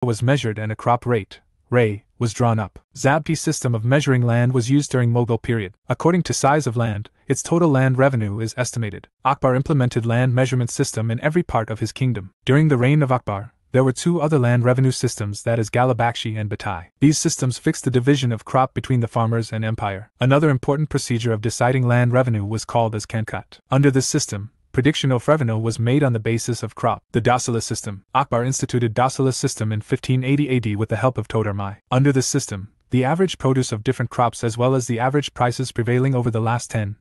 was measured and a crop rate, Ray, was drawn up. Zabdi system of measuring land was used during Mughal period. According to size of land, its total land revenue is estimated. Akbar implemented land measurement system in every part of his kingdom. During the reign of Akbar, there were two other land revenue systems, that is Galabakshi and Batai. These systems fixed the division of crop between the farmers and empire. Another important procedure of deciding land revenue was called as Kankat. Under this system, prediction of revenue was made on the basis of crop. The Dasala system. Akbar instituted Dasala system in 1580 AD with the help of Todarmai. Under this system, the average produce of different crops as well as the average prices prevailing over the last 10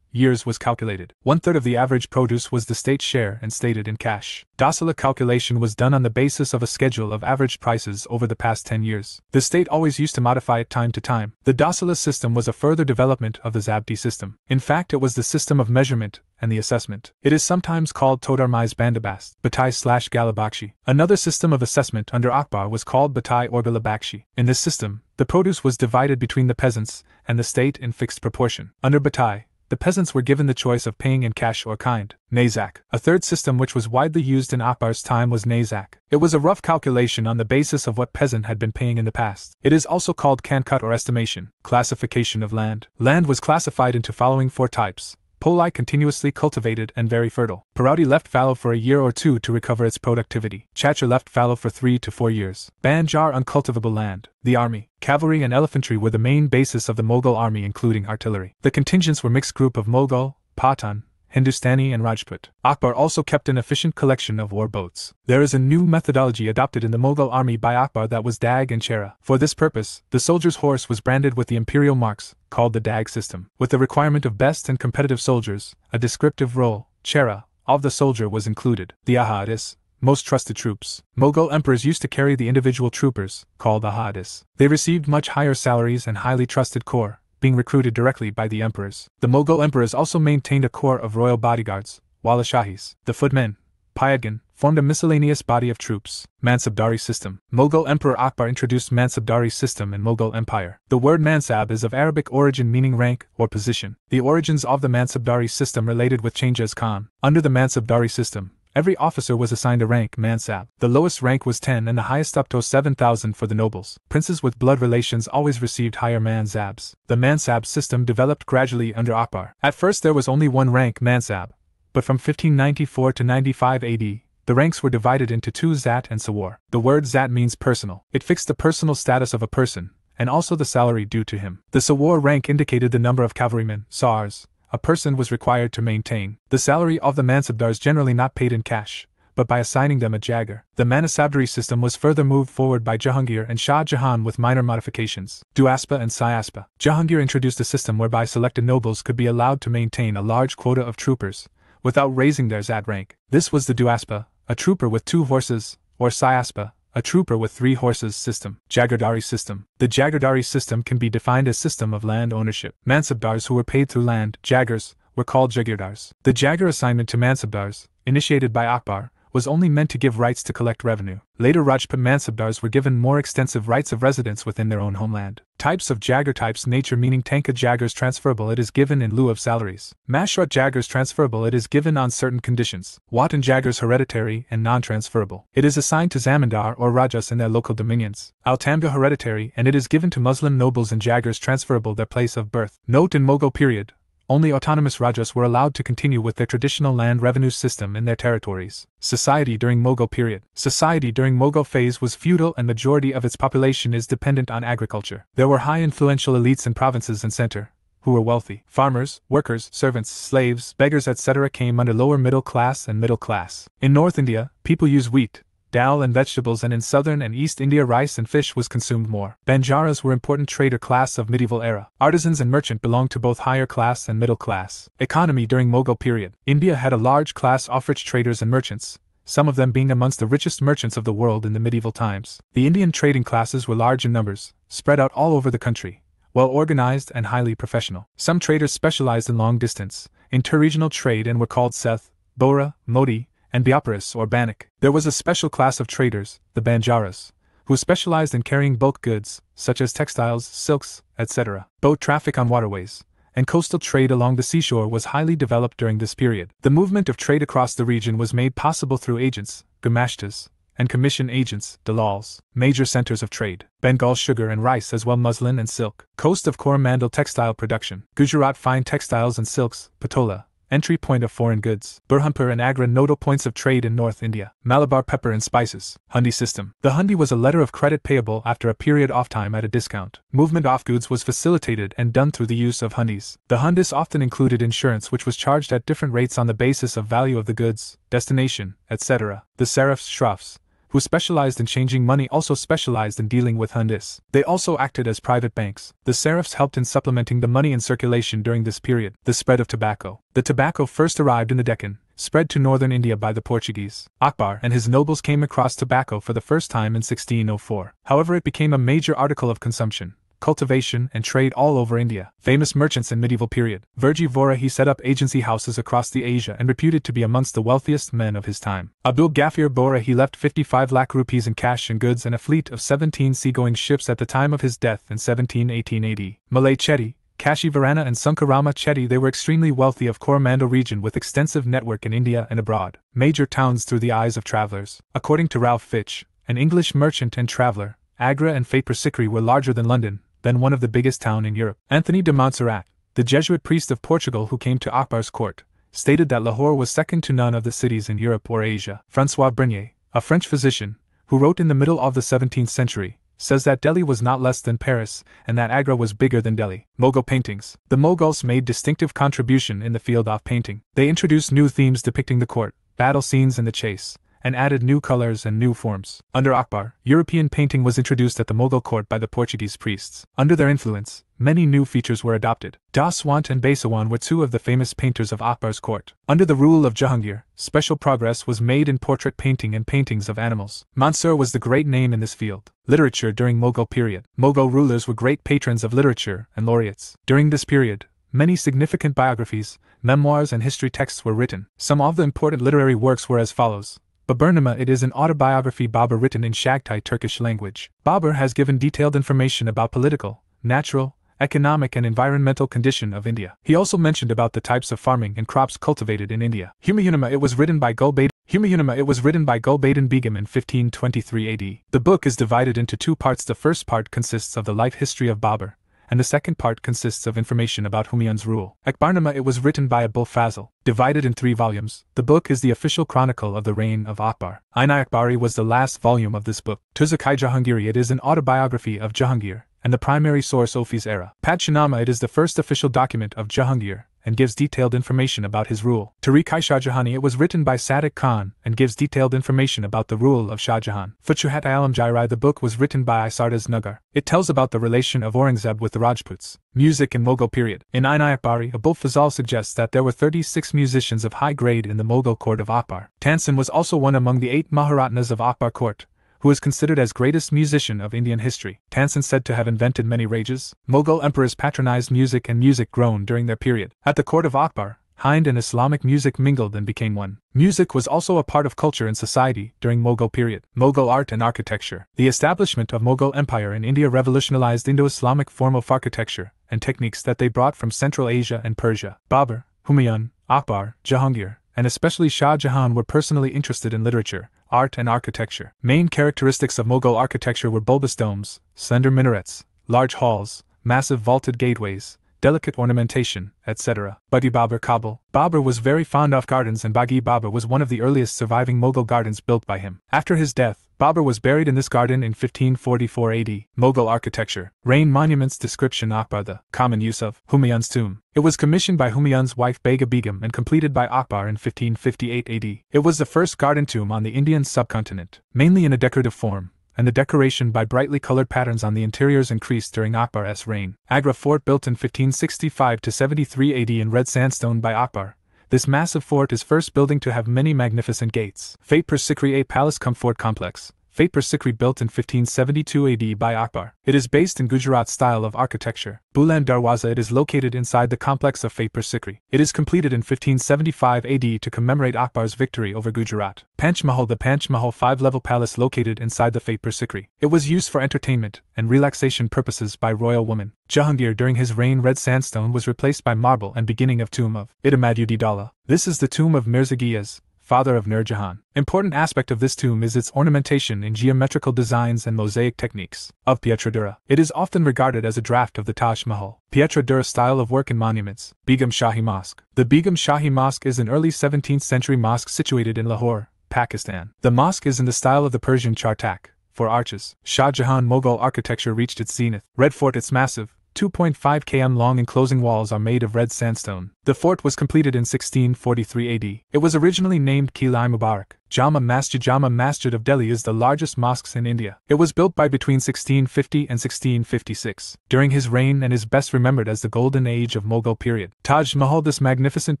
years was calculated. 1/3 of the average produce was the state share and stated in cash. Dasala calculation was done on the basis of a schedule of average prices over the past 10 years. The state always used to modify it time to time. The Dasala system was a further development of the Zabdi system. In fact, it was the system of measurement and the assessment. It is sometimes called Todarmai's Bandobast, Batai/Galabakshi. Another system of assessment under Akbar was called Batai or Galabakshi. In this system, the produce was divided between the peasants and the state in fixed proportion. Under Batai, the peasants were given the choice of paying in cash or kind. Nazak. A third system which was widely used in Akbar's time was Nazak. It was a rough calculation on the basis of what peasant had been paying in the past. It is also called Kankat or estimation. Classification of land. Land was classified into following 4 types. Polai continuously cultivated and very fertile. Parauti left fallow for a year or two to recover its productivity. Chachar left fallow for 3 to 4 years. Banjar uncultivable land. The army, cavalry and elephantry were the main basis of the Mughal army including artillery. The contingents were mixed group of Mughal, Pathan, Hindustani and Rajput. Akbar also kept an efficient collection of war boats. There is a new methodology adopted in the Mughal army by Akbar that was Dag and Chera. For this purpose, the soldier's horse was branded with the imperial marks, called the Dag system. With the requirement of best and competitive soldiers, a descriptive role, Chera, of the soldier was included. The Ahadis, most trusted troops. Mughal emperors used to carry the individual troopers, called Ahadis. They received much higher salaries and highly trusted corps, being recruited directly by the emperors. The Mughal emperors also maintained a corps of royal bodyguards, Wala Shahis. The footmen, Payadgan, formed a miscellaneous body of troops. Mansabdari system. Mughal Emperor Akbar introduced Mansabdari system in Mughal Empire. The word Mansab is of Arabic origin meaning rank or position. The origins of the Mansabdari system related with Changiz Khan. Under the Mansabdari system, every officer was assigned a rank Mansab. The lowest rank was 10 and the highest up to 7,000 for the nobles. Princes with blood relations always received higher Mansabs. The Mansab system developed gradually under Akbar. At first there was only one rank Mansab, but from 1594 to 95 AD, the ranks were divided into 2 Zat and Sawar. The word Zat means personal. It fixed the personal status of a person, and also the salary due to him. The Sawar rank indicated the number of cavalrymen, Sars, a person was required to maintain. The salary of the Mansabdars generally not paid in cash, but by assigning them a Jagar. The Manasabdari system was further moved forward by Jahangir and Shah Jahan with minor modifications. Duaspa and Siaspa. Jahangir introduced a system whereby selected nobles could be allowed to maintain a large quota of troopers, without raising their Zat rank. This was the Duaspa, a trooper with 2 horses, or Siaspa, a trooper with 3 horses system. Jagardari system. The Jagardari system can be defined as system of land ownership. Mansabdars who were paid through land, Jagars, were called Jagirdars. The Jagar assignment to Mansabdars, initiated by Akbar, was only meant to give rights to collect revenue. Later Rajput Mansabdars were given more extensive rights of residence within their own homeland. Types of Jagar. Types. Nature meaning Tanka Jagars transferable, it is given in lieu of salaries. Mashrut Jagars transferable, it is given on certain conditions. Watan Jagars hereditary and non-transferable. It is assigned to Zamindar or Rajas in their local dominions. Altamga hereditary, and it is given to Muslim nobles and Jagars transferable their place of birth. Note in Mughal period, only autonomous Rajas were allowed to continue with their traditional land revenue system in their territories. Society during Mughal period. Society during Mughal phase was feudal and majority of its population is dependent on agriculture. There were high influential elites in provinces and center, who were wealthy. Farmers, workers, servants, slaves, beggars etc. came under lower middle class and middle class. In North India, people used wheat, dal and vegetables, and in southern and East India rice and fish was consumed more. Banjaras were important trader class of medieval era. Artisans and merchant belonged to both higher class and middle class. Economy during Mughal period. India had a large class of rich traders and merchants, some of them being amongst the richest merchants of the world in the medieval times. The Indian trading classes were large in numbers, spread out all over the country, well organized and highly professional. Some traders specialized in long distance, interregional trade and were called Seth, Bora, Modi, and Byaparis or Banik. There was a special class of traders, the Banjaras, who specialized in carrying bulk goods, such as textiles, silks, etc. Boat traffic on waterways and coastal trade along the seashore was highly developed during this period. The movement of trade across the region was made possible through agents, gumashtas, and commission agents, dalals. Major centers of trade: Bengal sugar and rice as well muslin and silk. Coast of Coromandel textile production. Gujarat fine textiles and silks, Patola. Entry point of foreign goods. Burhampur and Agra nodal points of trade in North India. Malabar pepper and spices. Hundi system. The hundi was a letter of credit payable after a period of time at a discount. Movement of goods was facilitated and done through the use of hundis. The hundis often included insurance which was charged at different rates on the basis of value of the goods, destination, etc. The serifs, shroffs, who specialized in changing money, also specialized in dealing with hundis. They also acted as private banks. The serifs helped in supplementing the money in circulation during this period. The spread of tobacco. The tobacco first arrived in the Deccan, spread to northern India by the Portuguese. Akbar and his nobles came across tobacco for the first time in 1604. However, it became a major article of consumption, cultivation, and trade all over India. Famous merchants in medieval period. Virji Vora, he set up agency houses across the Asia and reputed to be amongst the wealthiest men of his time. Abdul Ghafir Bora, he left 55 lakh rupees in cash and goods and a fleet of 17 seagoing ships at the time of his death in 1718 AD. Malay Chetty, Kashi Varana and Sunkarama Chetty, they were extremely wealthy of Coromandel region with extensive network in India and abroad. Major towns through the eyes of travelers. According to Ralph Fitch, an English merchant and traveler, Agra and Fatehpur Sikri were larger than London, then one of the biggest town in Europe. Anthony de Montserrat, the Jesuit priest of Portugal who came to Akbar's court, stated that Lahore was second to none of the cities in Europe or Asia. François Brenier, a French physician, who wrote in the middle of the 17th century, says that Delhi was not less than Paris, and that Agra was bigger than Delhi. Mughal paintings. The Mughals made distinctive contribution in the field of painting. They introduced new themes depicting the court, battle scenes and the chase, and added new colors and new forms. Under Akbar, European painting was introduced at the Mughal court by the Portuguese priests. Under their influence, many new features were adopted. Daswant and Basawan were two of the famous painters of Akbar's court. Under the rule of Jahangir, special progress was made in portrait painting and paintings of animals. Mansur was the great name in this field. Literature during Mughal period. Mughal rulers were great patrons of literature and laureates. During this period, many significant biographies, memoirs and history texts were written. Some of the important literary works were as follows. Baburnama, it is an autobiography Babur written in Shagtai Turkish language. Babur has given detailed information about political, natural, economic and environmental condition of India. He also mentioned about the types of farming and crops cultivated in India. Humayunama, it was written by Gulbadan Begum in 1523 AD. The book is divided into two parts. The first part consists of the life history of Babur, and the second part consists of information about Humayun's rule. Akbarnama, it was written by Abul Fazl, divided in 3 volumes. The book is the official chronicle of the reign of Akbar. Ain-i Akbari was the last volume of this book. Tuzak-i Jahangiri, it is an autobiography of Jahangir, and the primary source of his era. Padshanama, it is the first official document of Jahangir, and gives detailed information about his rule. Tariq-i-Shah Jahani, it was written by Sadiq Khan, and gives detailed information about the rule of Shah Jahan. Futuhat-i-Alam-Jairai, the book was written by Isardas Nagar. It tells about the relation of Aurangzeb with the Rajputs. Music in Mughal period. In Ain-i Akbari, Abul Fazal suggests that there were 36 musicians of high grade in the Mughal court of Akbar. Tansen was also one among the 8 Maharatnas of Akbar court, who is considered as greatest musician of Indian history. Tansen said to have invented many ragas. Mughal emperors patronized music and music grown during their period. At the court of Akbar, Hind and Islamic music mingled and became one. Music was also a part of culture and society during Mughal period. Mughal art and architecture. The establishment of Mughal Empire in India revolutionized Indo-Islamic form of architecture and techniques that they brought from Central Asia and Persia. Babur, Humayun, Akbar, Jahangir, and especially Shah Jahan were personally interested in literature, art and architecture. Main characteristics of Mughal architecture were bulbous domes, slender minarets, large halls, massive vaulted gateways, delicate ornamentation, etc. Bagi Babur Kabul. Babur was very fond of gardens and Bagi Babur was one of the earliest surviving Mughal gardens built by him. After his death, Babur was buried in this garden in 1544 AD. Mughal architecture. Rain monuments description Akbar, the common use of Humayun's tomb. It was commissioned by Humayun's wife Bega Begum and completed by Akbar in 1558 AD. It was the first garden tomb on the Indian subcontinent, mainly in a decorative form, and the decoration by brightly colored patterns on the interiors increased during Akbar's reign. Agra Fort, built in 1565-73 AD in red sandstone by Akbar. This massive fort is first building to have many magnificent gates. Fatehpur Sikri, a palace cum fort complex. Fatehpur Sikri, built in 1572 AD by Akbar. It is based in Gujarat style of architecture. Buland Darwaza, it is located inside the complex of Fatehpur Sikri. It is completed in 1575 AD to commemorate Akbar's victory over Gujarat. Panch Mahal, the Panch Mahal 5-level palace located inside the Fatehpur Sikri. It was used for entertainment and relaxation purposes by royal women. Jahangir, during his reign, red sandstone was replaced by marble and beginning of tomb of Itamad-ud-Daula. This is the tomb of Mirza Ghiyas, father of Nur Jahan. Important aspect of this tomb is its ornamentation in geometrical designs and mosaic techniques. Of Pietra Dura, it is often regarded as a draft of the Taj Mahal. Pietra Dura style of work in monuments. Begum Shahi Mosque. The Begum Shahi Mosque is an early 17th century mosque situated in Lahore, Pakistan. The mosque is in the style of the Persian Chartak, 4 arches. Shah Jahan Mughal architecture reached its zenith. Red Fort. Its massive, 2.5 km long enclosing walls are made of red sandstone. The fort was completed in 1643 AD. It was originally named Qila-i-Mubarak. Jama Masjid of Delhi is the largest mosque in India. It was built by between 1650 and 1656. During his reign and is best remembered as the golden age of Mughal period. Taj Mahal. This magnificent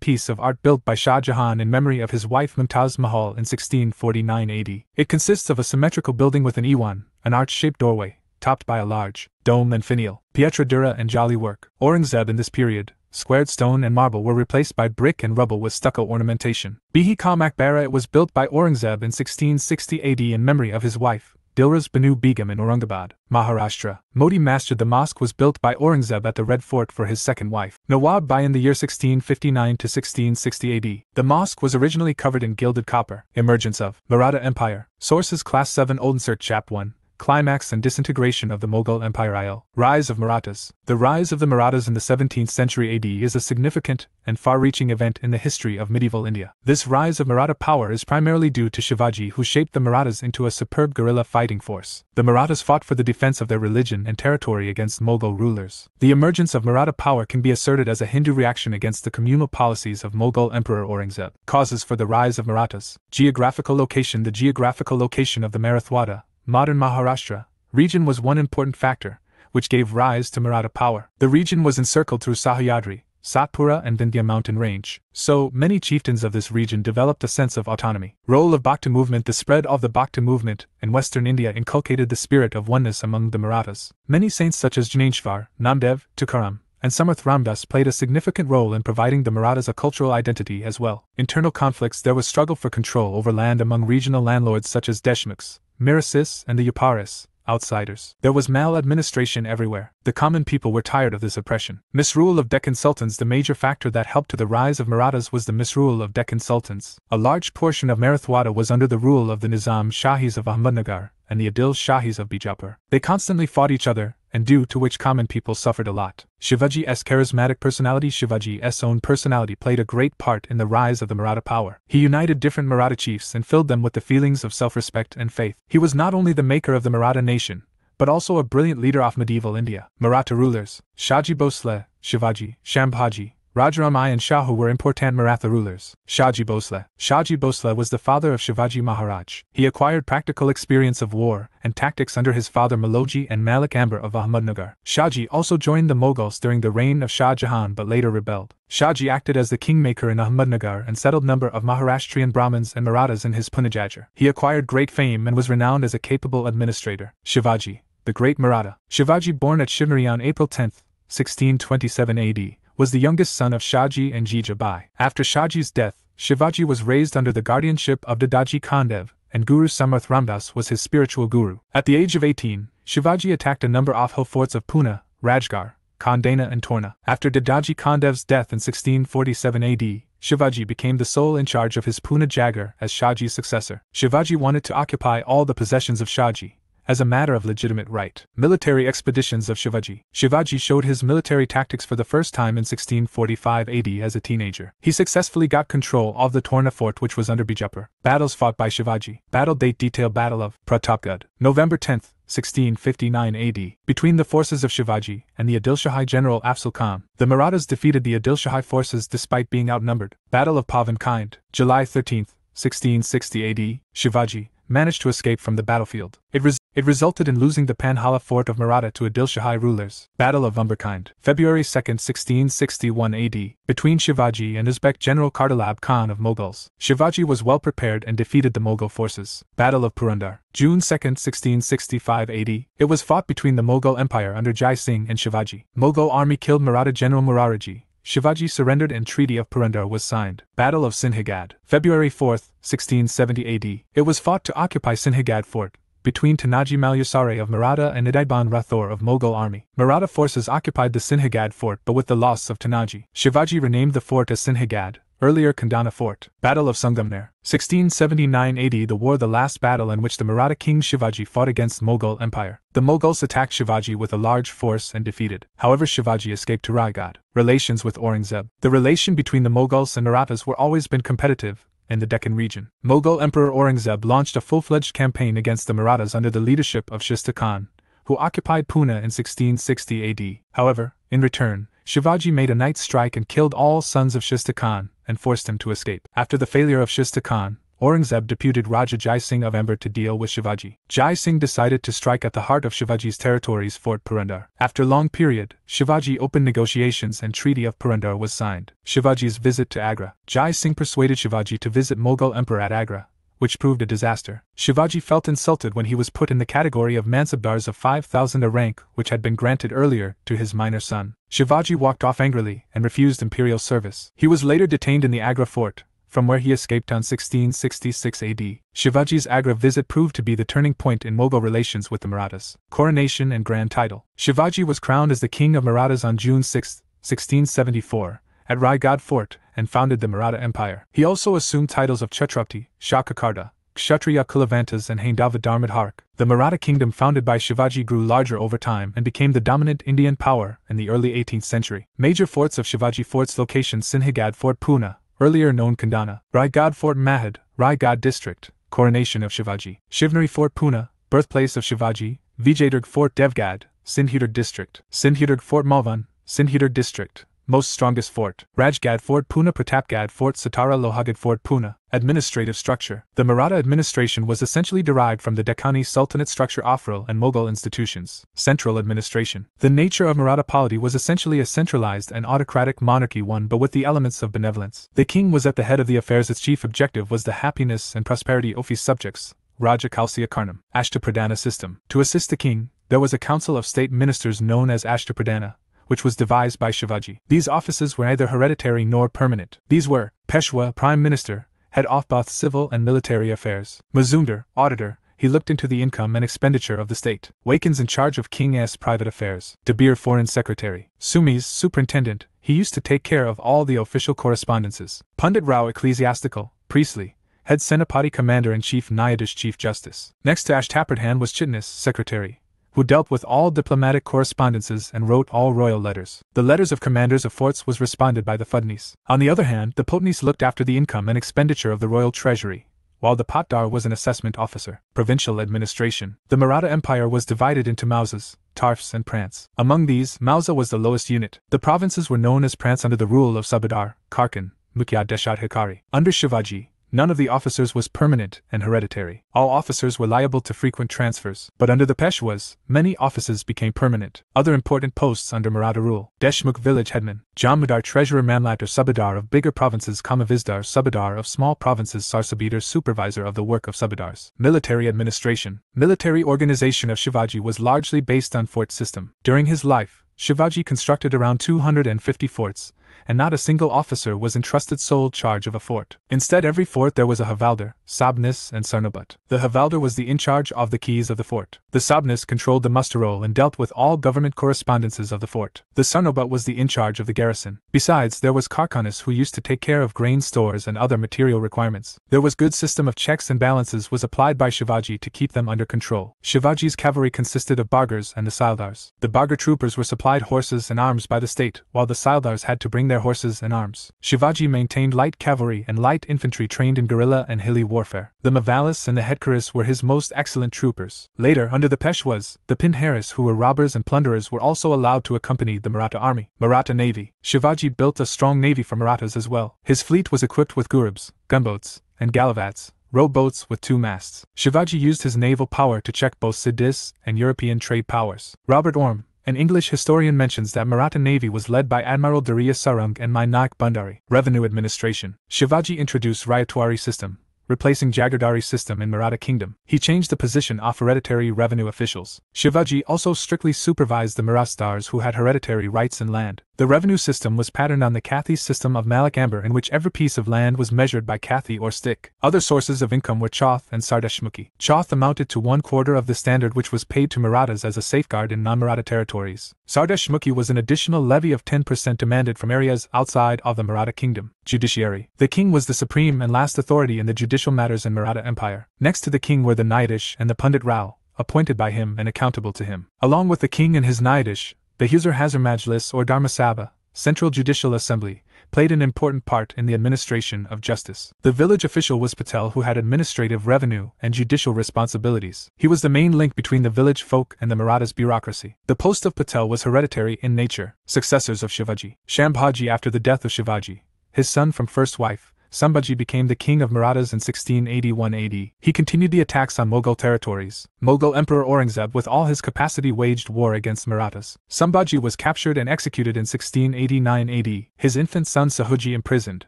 piece of art built by Shah Jahan in memory of his wife Mumtaz Mahal in 1649 AD. It consists of a symmetrical building with an iwan, an arch-shaped doorway, topped by a large dome and finial. Pietra Dura and Jali work. Aurangzeb in this period, squared stone and marble were replaced by brick and rubble with stucco ornamentation. Bihi Ka Maqbara. It was built by Aurangzeb in 1660 AD in memory of his wife, Dilruz Banu Begum in Aurangabad, Maharashtra. Moti Masjid. The mosque was built by Aurangzeb at the Red Fort for his second wife, Nawab Bai, in the year 1659 to 1660 AD. The mosque was originally covered in gilded copper. Emergence of Maratha Empire. Sources Class 7 Oldensert Chap 1. Climax and disintegration of the Mughal Empire. Rise of Marathas. The rise of the Marathas in the 17th century AD is a significant and far-reaching event in the history of medieval India. This rise of Maratha power is primarily due to Shivaji, who shaped the Marathas into a superb guerrilla fighting force. The Marathas fought for the defense of their religion and territory against Mughal rulers. The emergence of Maratha power can be asserted as a Hindu reaction against the communal policies of Mughal Emperor Aurangzeb. Causes for the rise of Marathas. Geographical location. The geographical location of the Marathwada, modern Maharashtra, region was one important factor, which gave rise to Maratha power. The region was encircled through Sahyadri, Satpura and Vindhya mountain range, so many chieftains of this region developed a sense of autonomy. Role of Bhakti movement. The spread of the Bhakti movement in western India inculcated the spirit of oneness among the Marathas. Many saints such as Jnaneshwar, Namdev, Tukaram, and Samarth Ramdas played a significant role in providing the Marathas a cultural identity as well. Internal conflicts. There was struggle for control over land among regional landlords such as Deshmukhs, Mirasis and the Uparis, outsiders. There was maladministration everywhere. The common people were tired of this oppression. Misrule of Deccan Sultans. The major factor that helped to the rise of Marathas was the misrule of Deccan Sultans. A large portion of Marathwada was under the rule of the Nizam Shahis of Ahmednagar and the Adil Shahis of Bijapur. They constantly fought each other, and due to which common people suffered a lot. Shivaji's charismatic personality. Shivaji's own personality played a great part in the rise of the Maratha power. He united different Maratha chiefs and filled them with the feelings of self-respect and faith. He was not only the maker of the Maratha nation, but also a brilliant leader of medieval India. Maratha rulers. Shaji Bhosle, Shivaji, Shambhaji, Rajaram and Shahu were important Maratha rulers. Shaji Bhosle was the father of Shivaji Maharaj. He acquired practical experience of war and tactics under his father Maloji and Malik Amber of Ahmednagar. Shaji also joined the Mughals during the reign of Shah Jahan but later rebelled. Shaji acted as the kingmaker in Ahmednagar and settled number of Maharashtrian Brahmins and Marathas in his Punajajar. He acquired great fame and was renowned as a capable administrator. Shivaji, the great Maratha. Shivaji, born at Shivneri on April 10, 1627 AD, was the youngest son of Shaji and Jijabai. After Shaji's death, Shivaji was raised under the guardianship of Dadaji Khandev, and Guru Samarth Ramdas was his spiritual guru. At the age of 18, Shivaji attacked a number of hill forts of Pune, Rajgarh, Khandena and Torna. After Dadaji Khandev's death in 1647 AD, Shivaji became the sole in charge of his Pune Jagar as Shaji's successor. Shivaji wanted to occupy all the possessions of Shaji, as a matter of legitimate right. Military expeditions of Shivaji. Shivaji showed his military tactics for the first time in 1645 AD as a teenager. He successfully got control of the Torna fort, which was under Bijapur. Battles fought by Shivaji. Battle date. Detail. Battle of Pratapgarh, November 10, 1659 AD, between the forces of Shivaji and the Adilshahai general Afzal Khan. The Marathas defeated the Adilshahai forces despite being outnumbered. Battle of Pavankind, July 13, 1660 AD. Shivaji managed to escape from the battlefield. It resulted in losing the Panhala fort of Maratha to Adilshahai rulers. Battle of Umberkind, February 2, 1661 AD, between Shivaji and Uzbek general Kardalab Khan of Mughals. Shivaji was well prepared and defeated the Mughal forces. Battle of Purandar, June 2, 1665 AD. It was fought between the Mughal Empire under Jai Singh and Shivaji. Mughal army killed Maratha general Murarji. Shivaji surrendered and Treaty of Purandar was signed. Battle of Sinhagad, February 4, 1670 AD. It was fought to occupy Sinhagad fort, between Tanaji Malusare of Maratha and Idaiban Rathore of Mughal army. Maratha forces occupied the Sinhagad fort but with the loss of Tanaji. Shivaji renamed the fort as Sinhagad, earlier Kandana Fort. Battle of Sangamner, 1679 AD. The war, the last battle in which the Maratha king Shivaji fought against Mughal Empire. The Mughals attacked Shivaji with a large force and defeated. However, Shivaji escaped to Raigad. Relations with Aurangzeb. The relation between the Mughals and Marathas were always been competitive in the Deccan region. Mughal Emperor Aurangzeb launched a full-fledged campaign against the Marathas under the leadership of Shista Khan, who occupied Pune in 1660 AD. However, in return, Shivaji made a night strike and killed all sons of Shista Khan and forced him to escape. After the failure of Shista Khan, Aurangzeb deputed Raja Jai Singh of Amber to deal with Shivaji. Jai Singh decided to strike at the heart of Shivaji's territories, Fort Purandar. After a long period, Shivaji opened negotiations and Treaty of Purandar was signed. Shivaji's visit to Agra. Jai Singh persuaded Shivaji to visit Mughal Emperor at Agra, which proved a disaster. Shivaji felt insulted when he was put in the category of Mansabdars of 5,000, a rank which had been granted earlier to his minor son. Shivaji walked off angrily and refused imperial service. He was later detained in the Agra fort, from where he escaped on 1666 AD. Shivaji's Agra visit proved to be the turning point in Mughal relations with the Marathas. Coronation and grand title. Shivaji was crowned as the king of Marathas on June 6, 1674, at Raigad Fort, and founded the Maratha Empire. He also assumed titles of Chhatrapati, Shakakarta, Kshatriya Kulavantas and Haindava Dharmadharak. The Maratha kingdom founded by Shivaji grew larger over time and became the dominant Indian power in the early 18th century. Major forts of Shivaji forts location: Sinhagad Fort Pune, earlier known Kandana; Raigad Fort Mahad, Raigad district, coronation of Shivaji; Shivneri Fort Pune, birthplace of Shivaji; Vijayadurg Fort Devgad, Sindhudurg district; Sindhudurg Fort Malvan, Sindhudurg district, most strongest fort; Rajgad Fort Pune, Pratapgad Fort, Satara Lohagad Fort Pune. Administrative structure. The Maratha administration was essentially derived from the Deccani Sultanate structure, Afral and Mughal institutions. Central administration. The nature of Maratha polity was essentially a centralized and autocratic monarchy, one but with the elements of benevolence. The king was at the head of the affairs. Its chief objective was the happiness and prosperity of his subjects. Raja Kalsiya Karnam. Ashtapradhana system. To assist the king, there was a council of state ministers known as Ashtapradhana, which was devised by Shivaji. These offices were neither hereditary nor permanent. These were Peshwa, Prime Minister, head of both civil and military affairs; Mazumdar, auditor, he looked into the income and expenditure of the state; Wakins, in charge of king's private affairs; Dabir, foreign secretary; Sumis, superintendent, he used to take care of all the official correspondences; Pandit Rao, ecclesiastical, priestly, head; Senapati, commander-in-chief; Nyadish, chief justice. Next to Ashtapradhan was Chitnis, secretary, who dealt with all diplomatic correspondences and wrote all royal letters. The letters of commanders of forts was responded by the Fudnis. On the other hand, the Potnis looked after the income and expenditure of the royal treasury, while the Patdar was an assessment officer. Provincial administration. The Maratha Empire was divided into Mausas, Tarfs and Prants. Among these, Mausa was the lowest unit. The provinces were known as Prants under the rule of Subadar, Karkan, Mukhya Deshadhikari. Under Shivaji, none of the officers was permanent and hereditary. All officers were liable to frequent transfers. But under the Peshwas, many offices became permanent. Other important posts under Maratha rule: Deshmukh, village headman; Jamdar, treasurer; Mamlatar, subadar of bigger provinces; Kamavizdar, subadar of small provinces; Sarsabidar, supervisor of the work of subadars. Military administration. Military organization of Shivaji was largely based on fort system. During his life, Shivaji constructed around 250 forts, and not a single officer was entrusted sole charge of a fort. Instead, every fort there was a Havaldar, Sabnis, and Sarnabat. The Havaldar was the in charge of the keys of the fort. The Sabnis controlled the muster roll and dealt with all government correspondences of the fort. The Sarnabat was the in charge of the garrison. Besides, there was Karkanis, who used to take care of grain stores and other material requirements. There was good system of checks and balances was applied by Shivaji to keep them under control. Shivaji's cavalry consisted of Bargars and the Sildars. The Bargar troopers were supplied horses and arms by the state, while the Sildars had to bring their horses and arms. Shivaji maintained light cavalry and light infantry trained in guerrilla and hilly warfare. The Mavalis and the Hedkaris were his most excellent troopers. Later, under the Peshwas, the Pinharis, who were robbers and plunderers, were also allowed to accompany the Maratha army. Maratha navy. Shivaji built a strong navy for Marathas as well. His fleet was equipped with gurubs, gunboats, and galavats, rowboats with 2 masts. Shivaji used his naval power to check both Siddhis and European trade powers. Robert Orme, an English historian, mentions that Maratha navy was led by Admiral Dariya Sarang and Minayak Bhandari. Revenue administration. Shivaji introduced Rayatwari system, replacing Jagirdari system in Maratha kingdom. He changed the position of hereditary revenue officials. Shivaji also strictly supervised the Marathas who had hereditary rights in land. The revenue system was patterned on the Kathi system of Malik Amber, in which every piece of land was measured by Kathi or stick. Other sources of income were Chauth and Sardashmuki. Chauth amounted to 1/4 of the standard which was paid to Marathas as a safeguard in non-Maratha territories. Sardashmuki was an additional levy of 10% demanded from areas outside of the Maratha kingdom. Judiciary. The king was the supreme and last authority in the judicial matters in Maratha Empire. Next to the king were the Nyadish and the Pandit Rao, appointed by him and accountable to him. Along with the king and his Nyadish, the Huzur Hazar Majlis or Dharma Sabha, Central Judicial Assembly, played an important part in the administration of justice. The village official was Patel, who had administrative, revenue, and judicial responsibilities. He was the main link between the village folk and the Marathas' bureaucracy. The post of Patel was hereditary in nature. Successors of Shivaji. Shambhaji. After the death of Shivaji, his son from first wife, Sambhaji, became the king of Marathas in 1681 AD. He continued the attacks on Mughal territories. Mughal Emperor Aurangzeb with all his capacity waged war against Marathas. Sambhaji was captured and executed in 1689 AD. His infant son Sahuji imprisoned.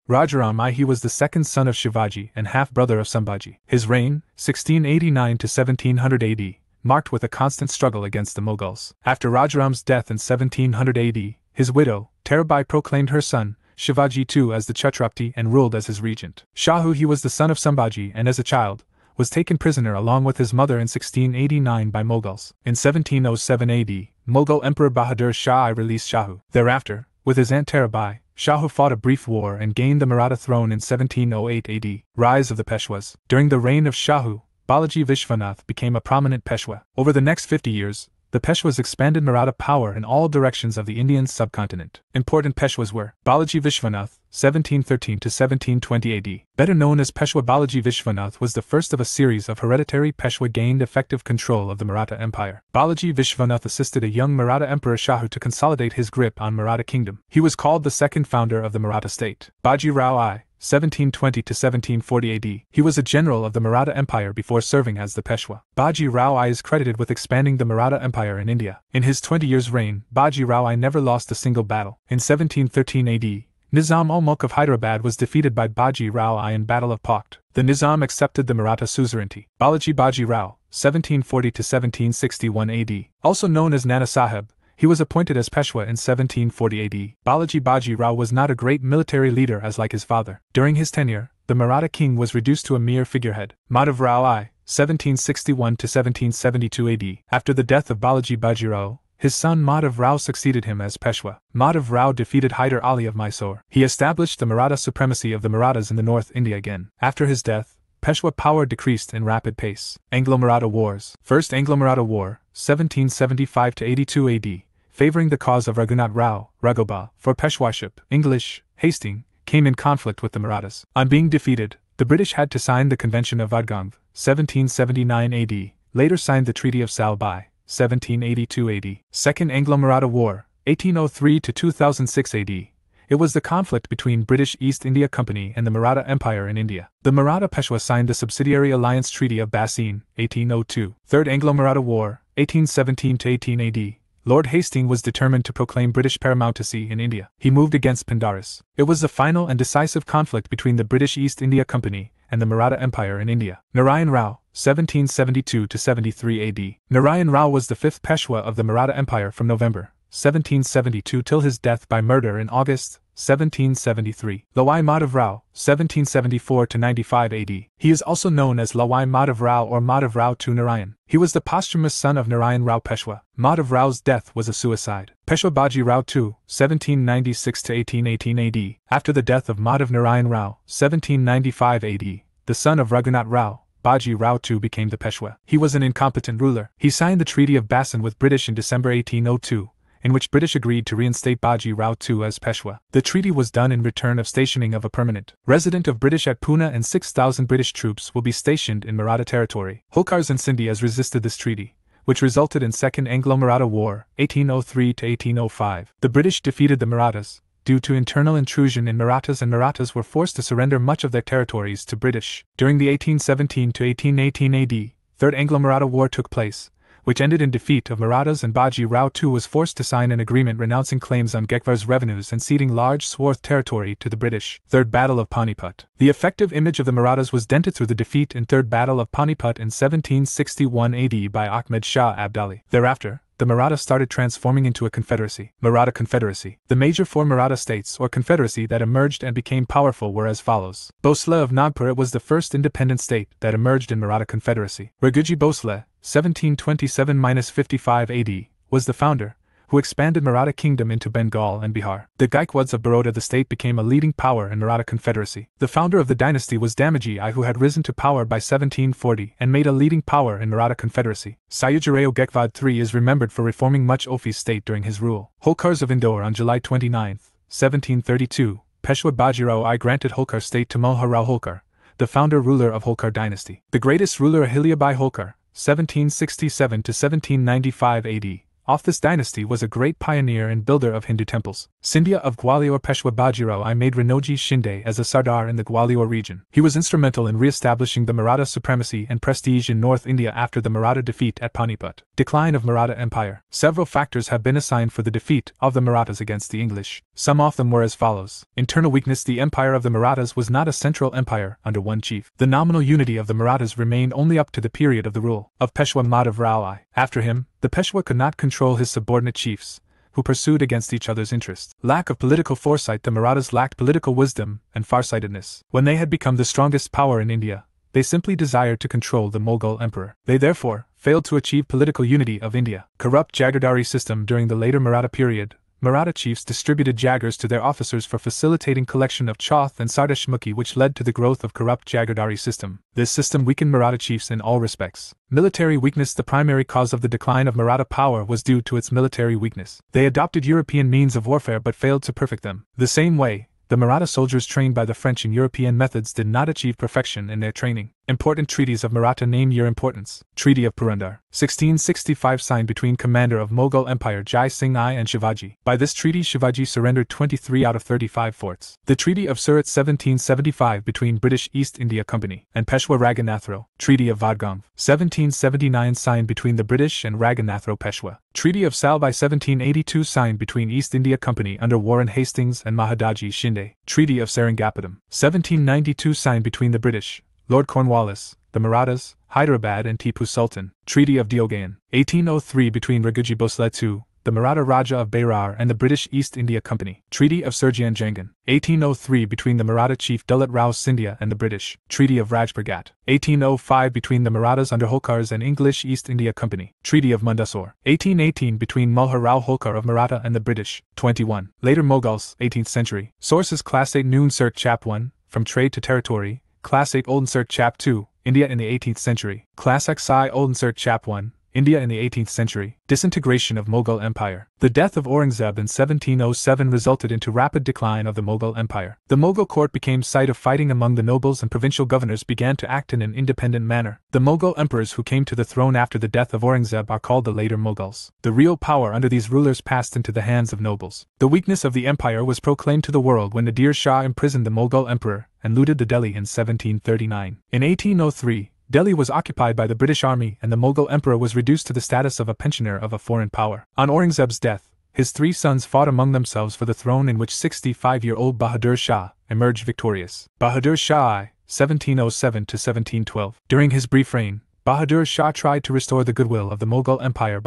Rajaram I. He was the second son of Shivaji and half-brother of Sambhaji. His reign, 1689 to 1700 AD, marked with a constant struggle against the Mughals. After Rajaram's death in 1700 AD, his widow, Tarabai, proclaimed her son, Shivaji II, as the Chhatrapati and ruled as his regent. Shahu. He was the son of Sambhaji and as a child, was taken prisoner along with his mother in 1689 by Mughals. In 1707 AD, Mughal Emperor Bahadur Shah I released Shahu. Thereafter, with his aunt Tarabai, Shahu fought a brief war and gained the Maratha throne in 1708 AD. Rise of the Peshwas. During the reign of Shahu, Balaji Vishwanath became a prominent Peshwa. Over the next 50 years, the Peshwas expanded Maratha power in all directions of the Indian subcontinent. Important Peshwas were Balaji Vishwanath, 1713 to 1720 AD. Better known as Peshwa Balaji Vishwanath, was the first of a series of hereditary Peshwa gained effective control of the Maratha Empire. Balaji Vishwanath assisted a young Maratha Emperor Shahu to consolidate his grip on Maratha kingdom. He was called the second founder of the Maratha state. Baji Rao I, 1720 to 1740 AD. He was a general of the Maratha Empire before serving as the Peshwa. Baji Rao I is credited with expanding the Maratha Empire in India. In his 20 years' reign, Baji Rao I never lost a single battle. In 1713 AD, Nizam-ul-Mulk of Hyderabad was defeated by Baji Rao I in Battle of Pakht. The Nizam accepted the Maratha suzerainty. Baji Rao, 1740 to 1761 AD. Also known as Nana Sahib, he was appointed as Peshwa in 1740 AD. Baji Rao was not a great military leader as like his father. During his tenure, the Maratha king was reduced to a mere figurehead. Madhav Rao I, 1761 to 1772 AD. After the death of Baji Rao, his son Madhav Rao succeeded him as Peshwa. Madhav Rao defeated Hyder Ali of Mysore. He established the Maratha supremacy of the Marathas in the North India again. After his death, Peshwa power decreased in rapid pace. Anglo-Maratha Wars. First Anglo-Maratha War, 1775 to 82 AD, favoring the cause of Raghunath Rao, Raghoba, for Peshwaship, English, Hastings, came in conflict with the Marathas. On being defeated, the British had to sign the Convention of Vadgam, 1779 AD, later signed the Treaty of Salbai, 1782 AD. Second Anglo-Maratha War, 1803 to 2006 AD. It was the conflict between British East India Company and the Maratha Empire in India. The Maratha Peshwa signed the Subsidiary Alliance Treaty of Bassein, 1802. Third Anglo-Maratha War, 1817 to 18 AD. Lord Hastings was determined to proclaim British paramountcy in India. He moved against Pandaris. It was the final and decisive conflict between the British East India Company and the Maratha Empire in India. Narayan Rao, 1772 to 73 AD. Narayan Rao was the fifth Peshwa of the Maratha Empire from November 1772 till his death by murder in August 1773. Lawai Madhav Rao, 1774 to 95 AD. He is also known as Lawai Madhav Rao or Madhav Rao II Narayan. He was the posthumous son of Narayan Rao Peshwa. Madhav Rao's death was a suicide. Peshwa Baji Rao II, 1796 to 1818 AD. After the death of Madhav Narayan Rao, 1795 AD, the son of Raghunath Rao, Baji Rao II became the Peshwa. He was an incompetent ruler. He signed the Treaty of Bassein with British in December 1802. In which British agreed to reinstate Baji Rao II as Peshwa. The treaty was done in return of stationing of a permanent resident of British at Pune, and 6,000 British troops will be stationed in Maratha territory. Holkars and Sindhis resisted this treaty, which resulted in Second Anglo-Maratha War, 1803 to 1805. The British defeated the Marathas, due to internal intrusion in Marathas, and Marathas were forced to surrender much of their territories to British. During the 1817 to 1818 AD, Third Anglo-Maratha War took place, which ended in defeat of Marathas, and Baji Rao II was forced to sign an agreement renouncing claims on Gaekwar's revenues and ceding large swath territory to the British. Third Battle of Panipat. The effective image of the Marathas was dented through the defeat in Third Battle of Panipat in 1761 AD by Ahmed Shah Abdali. Thereafter, the Maratha started transforming into a confederacy. Maratha Confederacy. The major four Maratha states or confederacy that emerged and became powerful were as follows. Bhosle of Nagpur. It was the first independent state that emerged in Maratha Confederacy. Raghujee Bhosle, 1727–55 AD, was the founder, who expanded Maratha Kingdom into Bengal and Bihar. The Gaikwads of Baroda. The state became a leading power in Maratha Confederacy. The founder of the dynasty was Damaji I, who had risen to power by 1740 and made a leading power in Maratha Confederacy. Sayujirao Gaekwad III is remembered for reforming much Ophis state during his rule. Holkars of Indore. On July 29, 1732, Peshwa Bajirao I granted Holkar state to Mulhar Rao Holkar, the founder ruler of Holkar dynasty. The greatest ruler Ahilyabai Holkar, 1767–1795 AD, of this dynasty, was a great pioneer and builder of Hindu temples. Scindia of Gwalior. Peshwa Bajirao I made Ranoji Shinde as a Sardar in the Gwalior region. He was instrumental in re-establishing the Maratha supremacy and prestige in North India after the Maratha defeat at Panipat. Decline of Maratha Empire. Several factors have been assigned for the defeat of the Marathas against the English. Some of them were as follows. Internal weakness. The empire of the Marathas was not a central empire under one chief. The nominal unity of the Marathas remained only up to the period of the rule of Peshwa Madhav Rao I. After him, the Peshwa could not control his subordinate chiefs, who pursued against each other's interests. Lack of political foresight. The Marathas lacked political wisdom and farsightedness. When they had become the strongest power in India, they simply desired to control the Mughal emperor. They therefore failed to achieve political unity of India. Corrupt Jagirdari system. During the later Maratha period, Maratha chiefs distributed jagirs to their officers for facilitating collection of chauth and sardashmukhi, which led to the growth of corrupt Jagirdari system. This system weakened Maratha chiefs in all respects. Military weakness. The primary cause of the decline of Maratha power was due to its military weakness. They adopted European means of warfare but failed to perfect them. The same way, the Maratha soldiers trained by the French in European methods did not achieve perfection in their training. Important treaties of Maratha. Name year importance. Treaty of Purandar, 1665, signed between commander of Mughal Empire Jai Singh I and Shivaji. By this treaty, Shivaji surrendered 23 out of 35 forts. The Treaty of Surat, 1775, between British East India Company and Peshwa Raghunathrao. Treaty of Vadgaon, 1779, signed between the British and Raghunathrao Peshwa. Treaty of Salbai, 1782, signed between East India Company under Warren Hastings and Mahadaji Shinde. Treaty of Seringapatam, 1792, signed between the British, Lord Cornwallis, the Marathas, Hyderabad and Tipu Sultan. Treaty of Diogayan, 1803, between Raghujee Bhosle II, the Maratha Raja of Berar and the British East India Company. Treaty of Surjan Jangan, 1803, between the Maratha chief Dulat Rao Scindia and the British. Treaty of Rajpurgat, 1805, between the Marathas under Holkars and English East India Company. Treaty of Mandsaur, 1818, between Mulhar Rao Holkar of Maratha and the British. 21. Later Mughals, 18th century. Sources: Class 8 Noon Search Chap 1, From Trade to Territory. Class 8 Olden Search Chap 2, India in the 18th century. Class XI Olden Search Chap 1, India in the 18th century. Disintegration of Mughal Empire. The death of Aurangzeb in 1707 resulted into rapid decline of the Mughal Empire. The Mughal court became site of fighting among the nobles, and provincial governors began to act in an independent manner. The Mughal emperors who came to the throne after the death of Aurangzeb are called the later Mughals. The real power under these rulers passed into the hands of nobles. The weakness of the empire was proclaimed to the world when Nadir Shah imprisoned the Mughal emperor and looted the Delhi in 1739. In 1803, Delhi was occupied by the British army and the Mughal emperor was reduced to the status of a pensioner of a foreign power. On Aurangzeb's death, his three sons fought among themselves for the throne, in which 65-year-old Bahadur Shah emerged victorious. Bahadur Shah I, 1707–1712. During his brief reign, Bahadur Shah tried to restore the goodwill of the Mughal Empire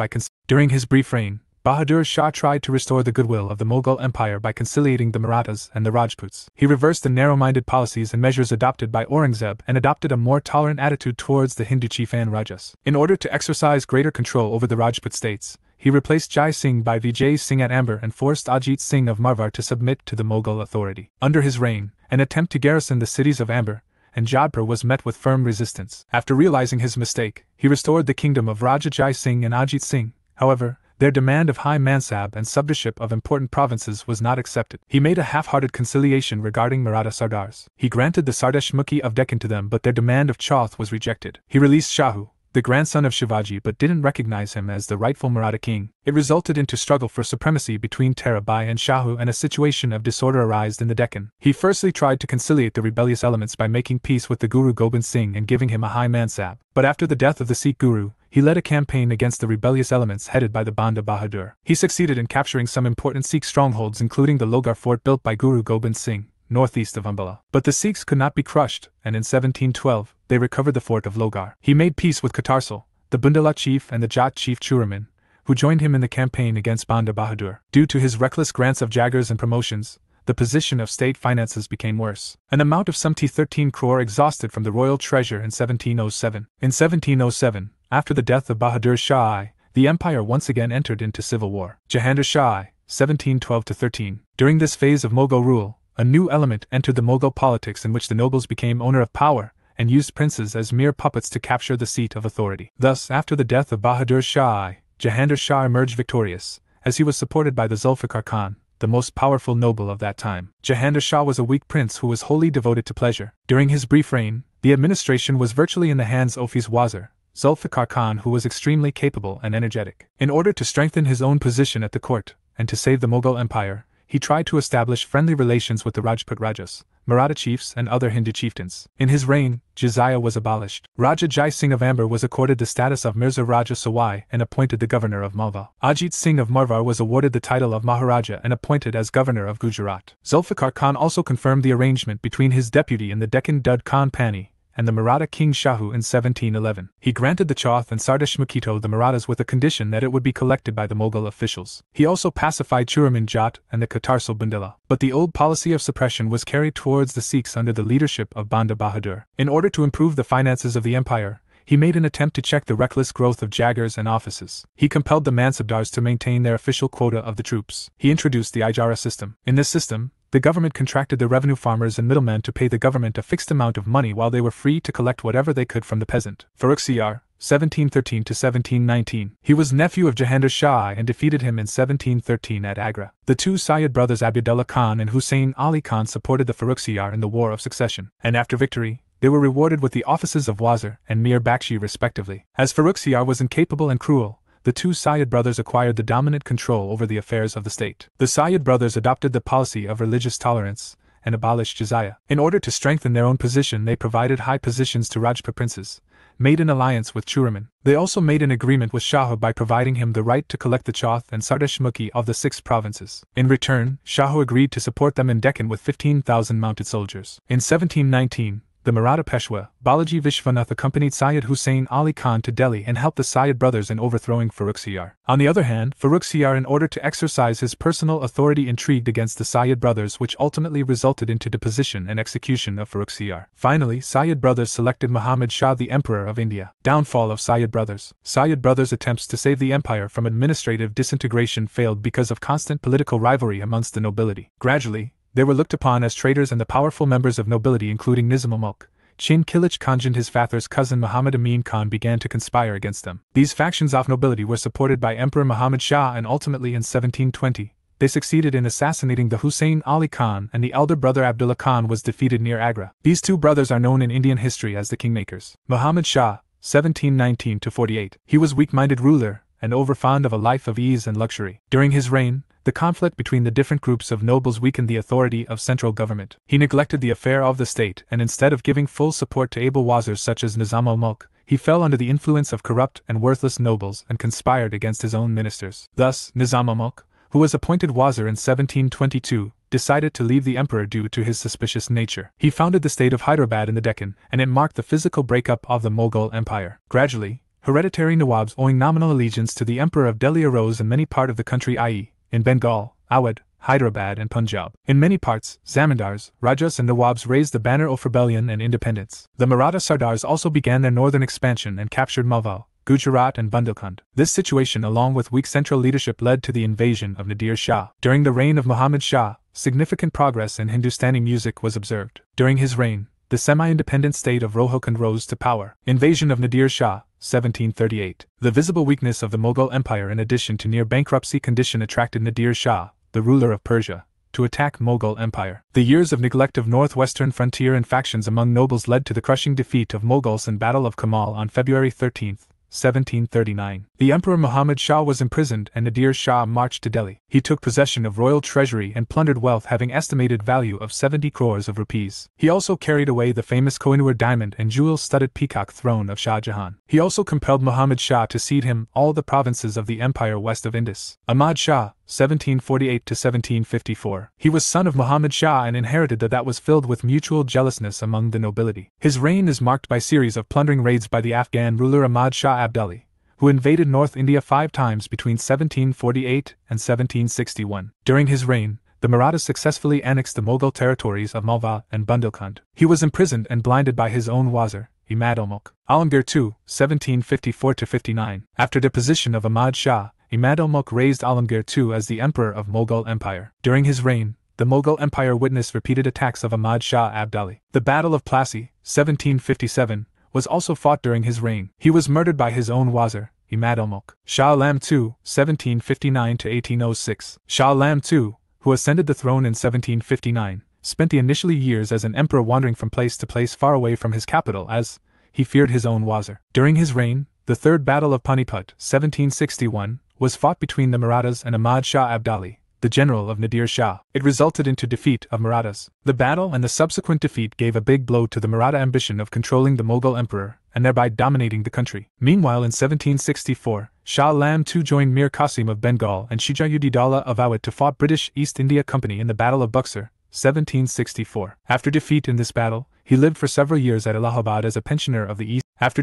by conciliating the Marathas and the Rajputs. He reversed the narrow-minded policies and measures adopted by Aurangzeb and adopted a more tolerant attitude towards the Hindu chieftain Rajas. In order to exercise greater control over the Rajput states, he replaced Jai Singh by Vijay Singh at Amber and forced Ajit Singh of Marwar to submit to the Mughal authority. Under his reign, an attempt to garrison the cities of Amber and Jodhpur was met with firm resistance. After realizing his mistake, he restored the kingdom of Raja Jai Singh and Ajit Singh. However, their demand of high mansab and subdiship of important provinces was not accepted. He made a half-hearted conciliation regarding Maratha Sardars. He granted the Sardashmukhi of Deccan to them, but their demand of Chauth was rejected. He released Shahu, the grandson of Shivaji, but didn't recognize him as the rightful Maratha king. It resulted into struggle for supremacy between Tarabai and Shahu, and a situation of disorder arose in the Deccan. He firstly tried to conciliate the rebellious elements by making peace with the Guru Gobind Singh and giving him a high mansab. But after the death of the Sikh Guru, he led a campaign against the rebellious elements headed by the Banda Bahadur. He succeeded in capturing some important Sikh strongholds, including the Logar fort built by Guru Gobind Singh, northeast of Ambala. But the Sikhs could not be crushed, and in 1712, they recovered the fort of Logar. He made peace with Katarsal, the Bundala chief, and the Jat chief Churaman, who joined him in the campaign against Banda Bahadur. Due to his reckless grants of jagirs and promotions, the position of state finances became worse. An amount of some 13 crore exhausted from the royal treasure in 1707. In 1707, after the death of Bahadur Shah I, the empire once again entered into civil war. Jahandar Shah I, 1712-13. During this phase of Mughal rule, a new element entered the Mughal politics in which the nobles became owner of power and used princes as mere puppets to capture the seat of authority. Thus, after the death of Bahadur Shah I, Jahandar Shah emerged victorious, as he was supported by the Zulfikar Khan, the most powerful noble of that time. Jahandar Shah was a weak prince who was wholly devoted to pleasure. During his brief reign, the administration was virtually in the hands of his Wazir, Zulfikar Khan, who was extremely capable and energetic. In order to strengthen his own position at the court, and to save the Mughal Empire, he tried to establish friendly relations with the Rajput Rajas, Maratha chiefs and other Hindu chieftains. In his reign, jizya was abolished. Raja Jai Singh of Amber was accorded the status of Mirza Raja Sawai and appointed the governor of Malwa. Ajit Singh of Marwar was awarded the title of Maharaja and appointed as governor of Gujarat. Zulfikar Khan also confirmed the arrangement between his deputy in the Deccan Dud Khan Pani and the Maratha king Shahu in 1711. He granted the Chauth and Sardashmukhi to the Marathas with a condition that it would be collected by the Mughal officials. He also pacified Churaman Jat and the Katarsal Bundela. But the old policy of suppression was carried towards the Sikhs under the leadership of Banda Bahadur. In order to improve the finances of the empire, he made an attempt to check the reckless growth of jagirs and offices. He compelled the Mansabdars to maintain their official quota of the troops. He introduced the Ijara system. In this system, the government contracted the revenue farmers and middlemen to pay the government a fixed amount of money while they were free to collect whatever they could from the peasant. Farrukhsiyar, 1713-1719. He was nephew of Jahandar Shah and defeated him in 1713 at Agra. The two Sayyid brothers Abdullah Khan and Hussein Ali Khan supported the Farrukhsiyar in the War of Succession, and after victory, they were rewarded with the offices of Wazir and Mir Bakshi respectively. As Farrukhsiyar was incapable and cruel, the two Sayyid brothers acquired the dominant control over the affairs of the state. The Sayyid brothers adopted the policy of religious tolerance and abolished jizya. In order to strengthen their own position, they provided high positions to Rajput princes, made an alliance with Churaman. They also made an agreement with Shahu by providing him the right to collect the Chauth and Sardashmukhi of the 6 provinces. In return, Shahu agreed to support them in Deccan with 15,000 mounted soldiers. In 1719, the Maratha Peshwa, Balaji Vishwanath, accompanied Syed Hussein Ali Khan to Delhi and helped the Syed brothers in overthrowing Farrukhsiyar. On the other hand, Farrukhsiyar, in order to exercise his personal authority, intrigued against the Syed brothers, which ultimately resulted into deposition and execution of Farrukhsiyar. Finally, Syed brothers selected Muhammad Shah, the Emperor of India. Downfall of Syed brothers. Syed brothers' attempts to save the empire from administrative disintegration failed because of constant political rivalry amongst the nobility. Gradually, they were looked upon as traitors, and the powerful members of nobility, including Nizam-ul-Mulk, Chin Kilich Khan and his father's cousin Muhammad Amin Khan, began to conspire against them. These factions of nobility were supported by Emperor Muhammad Shah, and ultimately in 1720, they succeeded in assassinating the Hussein Ali Khan, and the elder brother Abdullah Khan was defeated near Agra. These two brothers are known in Indian history as the Kingmakers. Muhammad Shah, 1719-48. He was weak-minded ruler and overfond of a life of ease and luxury. During his reign, the conflict between the different groups of nobles weakened the authority of central government. He neglected the affair of the state, and instead of giving full support to able wazirs such as Nizam-ul-Mulk, he fell under the influence of corrupt and worthless nobles and conspired against his own ministers. Thus, Nizam-ul-Mulk, who was appointed wazir in 1722, decided to leave the emperor due to his suspicious nature. He founded the state of Hyderabad in the Deccan, and it marked the physical breakup of the Mughal Empire. Gradually, hereditary Nawabs owing nominal allegiance to the Emperor of Delhi arose in many parts of the country, i.e., in Bengal, Awadh, Hyderabad and Punjab. In many parts, Zamindars, Rajas and Nawabs raised the banner of rebellion and independence. The Maratha Sardars also began their northern expansion and captured Malwa, Gujarat and Bundelkhand. This situation, along with weak central leadership, led to the invasion of Nadir Shah. During the reign of Muhammad Shah, significant progress in Hindustani music was observed. During his reign, the semi-independent state of Rohilkhand rose to power. Invasion of Nadir Shah, 1738. The visible weakness of the Mughal Empire, in addition to near-bankruptcy condition, attracted Nadir Shah, the ruler of Persia, to attack Mughal Empire. The years of neglect of northwestern frontier and factions among nobles led to the crushing defeat of Mughals in Battle of Kamal on February 13, 1739. The Emperor Muhammad Shah was imprisoned and Nadir Shah marched to Delhi. He took possession of royal treasury and plundered wealth having estimated value of 70 crores of rupees. He also carried away the famous Kohinoor diamond and jewel-studded peacock throne of Shah Jahan. He also compelled Muhammad Shah to cede him all the provinces of the empire west of Indus. Ahmad Shah, 1748-1754. He was son of Muhammad Shah and inherited that was filled with mutual jealousness among the nobility. His reign is marked by series of plundering raids by the Afghan ruler Ahmad Shah Abdali, who invaded North India 5 times between 1748 and 1761. During his reign, the Marathas successfully annexed the Mughal territories of Malwa and Bundelkhand. He was imprisoned and blinded by his own wazir, Imad-ul-Mulk. Alamgir II, 1754–59. After deposition of Ahmad Shah, Imad-ul-Mulk raised Alamgir II as the emperor of Mughal Empire. During his reign, the Mughal Empire witnessed repeated attacks of Ahmad Shah Abdali. The Battle of Plassey, 1757, was also fought during his reign. He was murdered by his own wazir, Imad-ul-Mulk. Shah Alam II, 1759–1806. Shah Alam II, who ascended the throne in 1759, spent the initial years as an emperor wandering from place to place far away from his capital as he feared his own wazir. During his reign, the Third Battle of Panipat, 1761, was fought between the Marathas and Ahmad Shah Abdali, the general of Nadir Shah. It resulted into defeat of Marathas. The battle and the subsequent defeat gave a big blow to the Maratha ambition of controlling the Mughal emperor and thereby dominating the country. Meanwhile, in 1764, Shah Alam II joined Mir Qasim of Bengal and Shujauddin of Awadh to fight British East India Company in the Battle of Buxar, 1764. After defeat in this battle, he lived for several years at Allahabad as a pensioner of the East. East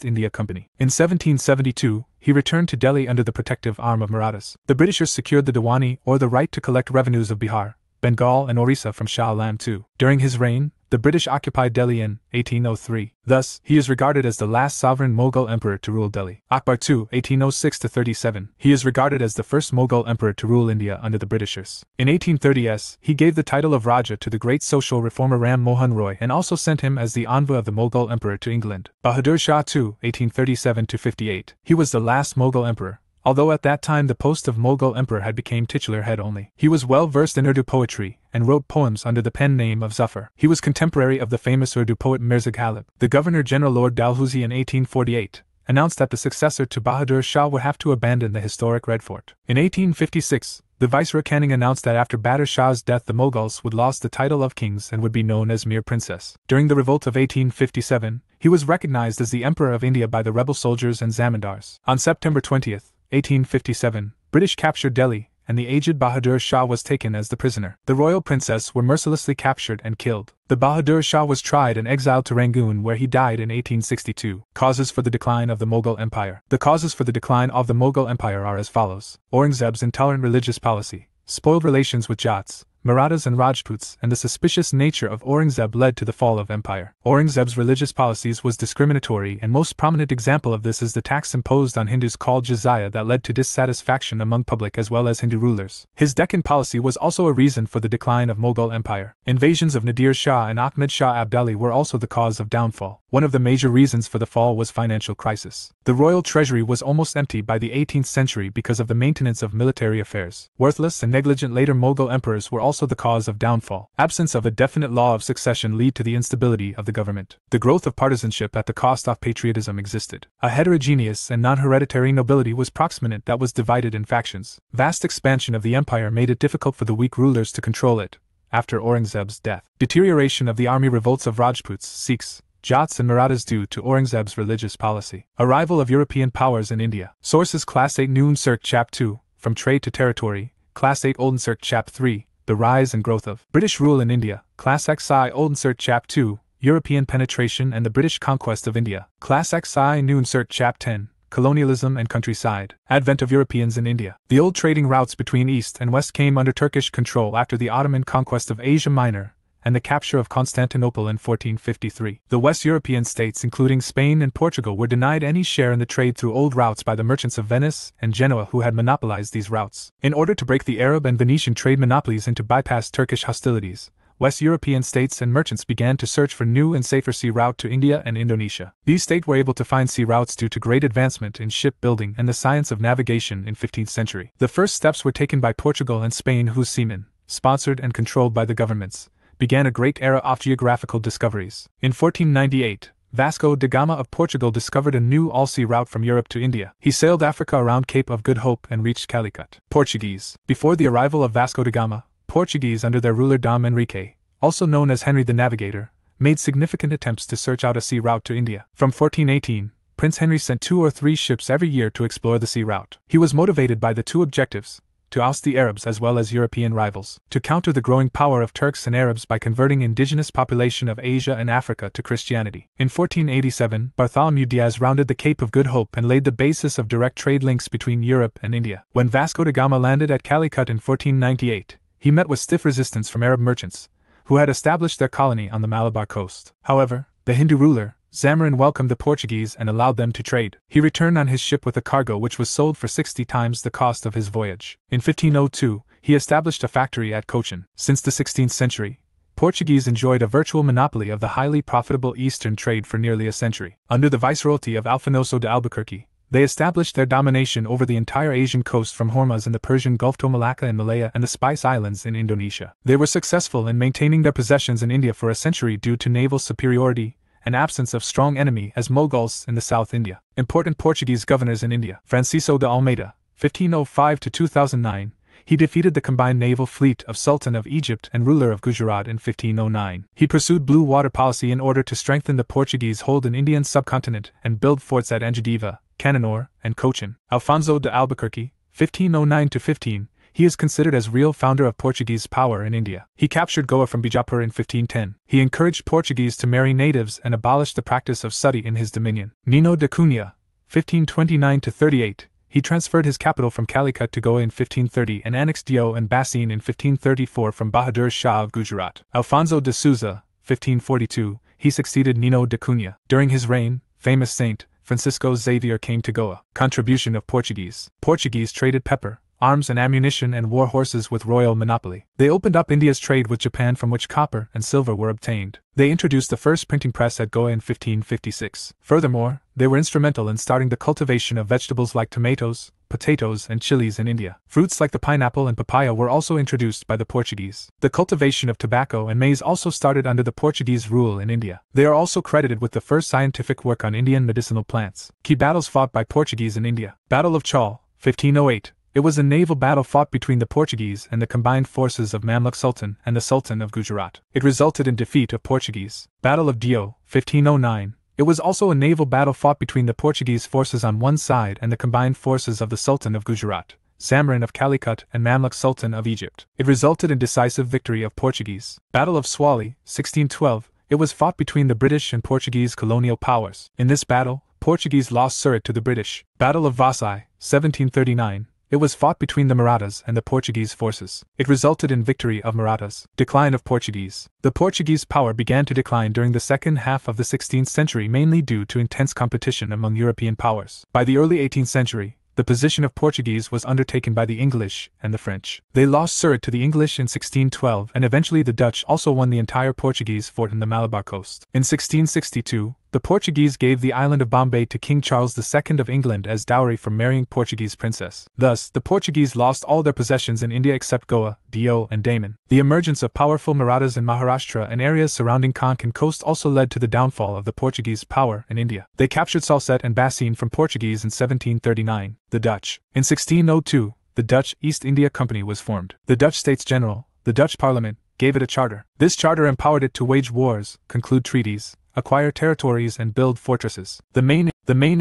India Company. In 1772, he returned to Delhi under the protective arm of Marathas. The Britishers secured the Diwani, or the right to collect revenues of Bihar, Bengal and Orissa from Shah Alam II. During his reign, the British occupied Delhi in 1803. Thus, he is regarded as the last sovereign Mughal emperor to rule Delhi. Akbar II, 1806–37. He is regarded as the first Mughal emperor to rule India under the Britishers. In 1830s, he gave the title of Raja to the great social reformer Ram Mohan Roy and also sent him as the envoy of the Mughal emperor to England. Bahadur Shah II, 1837–58. He was the last Mughal emperor, although at that time the post of Mughal emperor had become titular head only. He was well versed in Urdu poetry and wrote poems under the pen name of Zafar. He was contemporary of the famous Urdu poet Mirza Ghalib. The Governor-General Lord Dalhousie in 1848 announced that the successor to Bahadur Shah would have to abandon the historic Red Fort. In 1856, the Viceroy Canning announced that after Bahadur Shah's death the Mughals would lose the title of kings and would be known as mere princes. During the revolt of 1857, he was recognized as the Emperor of India by the rebel soldiers and zamindars. On September 20, 1857, British captured Delhi, and the aged Bahadur Shah was taken as the prisoner. The royal princess were mercilessly captured and killed. The Bahadur Shah was tried and exiled to Rangoon, where he died in 1862. Causes for the decline of the Mughal Empire. The causes for the decline of the Mughal Empire are as follows: Aurangzeb's intolerant religious policy, spoiled relations with Jats, Marathas and Rajputs, and the suspicious nature of Aurangzeb led to the fall of empire. Aurangzeb's religious policies was discriminatory, and most prominent example of this is the tax imposed on Hindus called jizya that led to dissatisfaction among public as well as Hindu rulers. His Deccan policy was also a reason for the decline of Mughal empire. Invasions of Nadir Shah and Ahmed Shah Abdali were also the cause of downfall. One of the major reasons for the fall was financial crisis. The royal treasury was almost empty by the 18th century because of the maintenance of military affairs. Worthless and negligent later Mughal emperors were also the cause of downfall. Absence of a definite law of succession led to the instability of the government. The growth of partisanship at the cost of patriotism existed. A heterogeneous and non-hereditary nobility was proximate that was divided in factions. Vast expansion of the empire made it difficult for the weak rulers to control it. After Aurangzeb's death, deterioration of the army revolts of Rajputs, Sikhs, Jats and Marathas due to Aurangzeb's religious policy. Arrival of European powers in India. Sources: Class 8 Noon Circ Chap 2, From Trade to Territory, Class 8 Olden Circ Chap 3, The Rise and Growth of British Rule in India, Class XI Olden Circ Chap 2, European Penetration and the British Conquest of India, Class XI Noon Circ Chap 10, Colonialism and Countryside, Advent of Europeans in India. The old trading routes between East and West came under Turkish control after the Ottoman conquest of Asia Minor and the capture of Constantinople in 1453. The West European states, including Spain and Portugal, were denied any share in the trade through old routes by the merchants of Venice and Genoa, who had monopolized these routes. In order to break the Arab and Venetian trade monopolies and to bypass Turkish hostilities, West European states and merchants began to search for new and safer sea route to India and Indonesia. These states were able to find sea routes due to great advancement in shipbuilding and the science of navigation in 15th century. The first steps were taken by Portugal and Spain, whose seamen, sponsored and controlled by the governments, began a great era of geographical discoveries. In 1498, Vasco da Gama of Portugal discovered a new all-sea route from Europe to India. He sailed Africa around Cape of Good Hope and reached Calicut. Portuguese. Before the arrival of Vasco da Gama, Portuguese under their ruler Dom Henrique, also known as Henry the Navigator, made significant attempts to search out a sea route to India. From 1418, Prince Henry sent 2 or 3 ships every year to explore the sea route. He was motivated by the two objectives: to oust the Arabs as well as European rivals, to counter the growing power of Turks and Arabs by converting indigenous population of Asia and Africa to Christianity. In 1487, Bartholomew Diaz rounded the Cape of Good Hope and laid the basis of direct trade links between Europe and India. When Vasco da Gama landed at Calicut in 1498, he met with stiff resistance from Arab merchants, who had established their colony on the Malabar coast. However, the Hindu ruler, Zamarin, welcomed the Portuguese and allowed them to trade. He returned on his ship with a cargo which was sold for 60 times the cost of his voyage. In 1502, he established a factory at Cochin. Since the 16th century, Portuguese enjoyed a virtual monopoly of the highly profitable eastern trade for nearly a century. Under the viceroyalty of Alfonso de Albuquerque, they established their domination over the entire Asian coast from Hormuz in the Persian Gulf to Malacca in Malaya and the Spice Islands in Indonesia. They were successful in maintaining their possessions in India for a century due to naval superiority and absence of strong enemy as Mughals in the South India. Important Portuguese governors in India. Francisco de Almeida, 1505 to 2009. He defeated the combined naval fleet of Sultan of Egypt and ruler of Gujarat in 1509. He pursued blue water policy in order to strengthen the Portuguese hold in Indian subcontinent and build forts at Angadiva, Cananore, and Cochin. Alfonso de Albuquerque, 1509 to 15. He is considered as real founder of Portuguese power in India. He captured Goa from Bijapur in 1510. He encouraged Portuguese to marry natives and abolished the practice of sati in his dominion. Nino da Cunha, 1529 to 38. He transferred his capital from Calicut to Goa in 1530 and annexed Dio and Bassein in 1534 from Bahadur Shah of Gujarat. Alfonso de Souza, 1542. He succeeded Nino da Cunha. During his reign, famous saint Francisco Xavier came to Goa. Contribution of Portuguese. Portuguese traded pepper, arms and ammunition and war horses with royal monopoly. They opened up India's trade with Japan, from which copper and silver were obtained. They introduced the first printing press at Goa in 1556. Furthermore, they were instrumental in starting the cultivation of vegetables like tomatoes, potatoes, and chilies in India. Fruits like the pineapple and papaya were also introduced by the Portuguese. The cultivation of tobacco and maize also started under the Portuguese rule in India. They are also credited with the first scientific work on Indian medicinal plants. Key battles fought by Portuguese in India. Battle of Chaul, 1508. It was a naval battle fought between the Portuguese and the combined forces of Mamluk Sultan and the Sultan of Gujarat. It resulted in defeat of Portuguese. Battle of Dio, 1509. It was also a naval battle fought between the Portuguese forces on one side and the combined forces of the Sultan of Gujarat, Zamarin of Calicut, and Mamluk Sultan of Egypt. It resulted in decisive victory of Portuguese. Battle of Swali, 1612. It was fought between the British and Portuguese colonial powers. In this battle, Portuguese lost Surat to the British. Battle of Vasai, 1739. It was fought between the Marathas and the Portuguese forces. It resulted in victory of Marathas. Decline of Portuguese. The Portuguese power began to decline during the second half of the 16th century, mainly due to intense competition among European powers. By the early 18th century, the position of Portuguese was undertaken by the English and the French. They lost Surat to the English in 1612, and eventually the Dutch also won the entire Portuguese fort in the Malabar coast. In 1662, the Portuguese gave the island of Bombay to King Charles II of England as dowry for marrying Portuguese princess. Thus, the Portuguese lost all their possessions in India except Goa, Dio, and Daman. The emergence of powerful Marathas in Maharashtra and areas surrounding Konkan coast also led to the downfall of the Portuguese power in India. They captured Salsette and Bassein from Portuguese in 1739. The Dutch. In 1602, the Dutch East India Company was formed. The Dutch States General, the Dutch Parliament, gave it a charter. This charter empowered it to wage wars, conclude treaties, acquire territories, and build fortresses. The main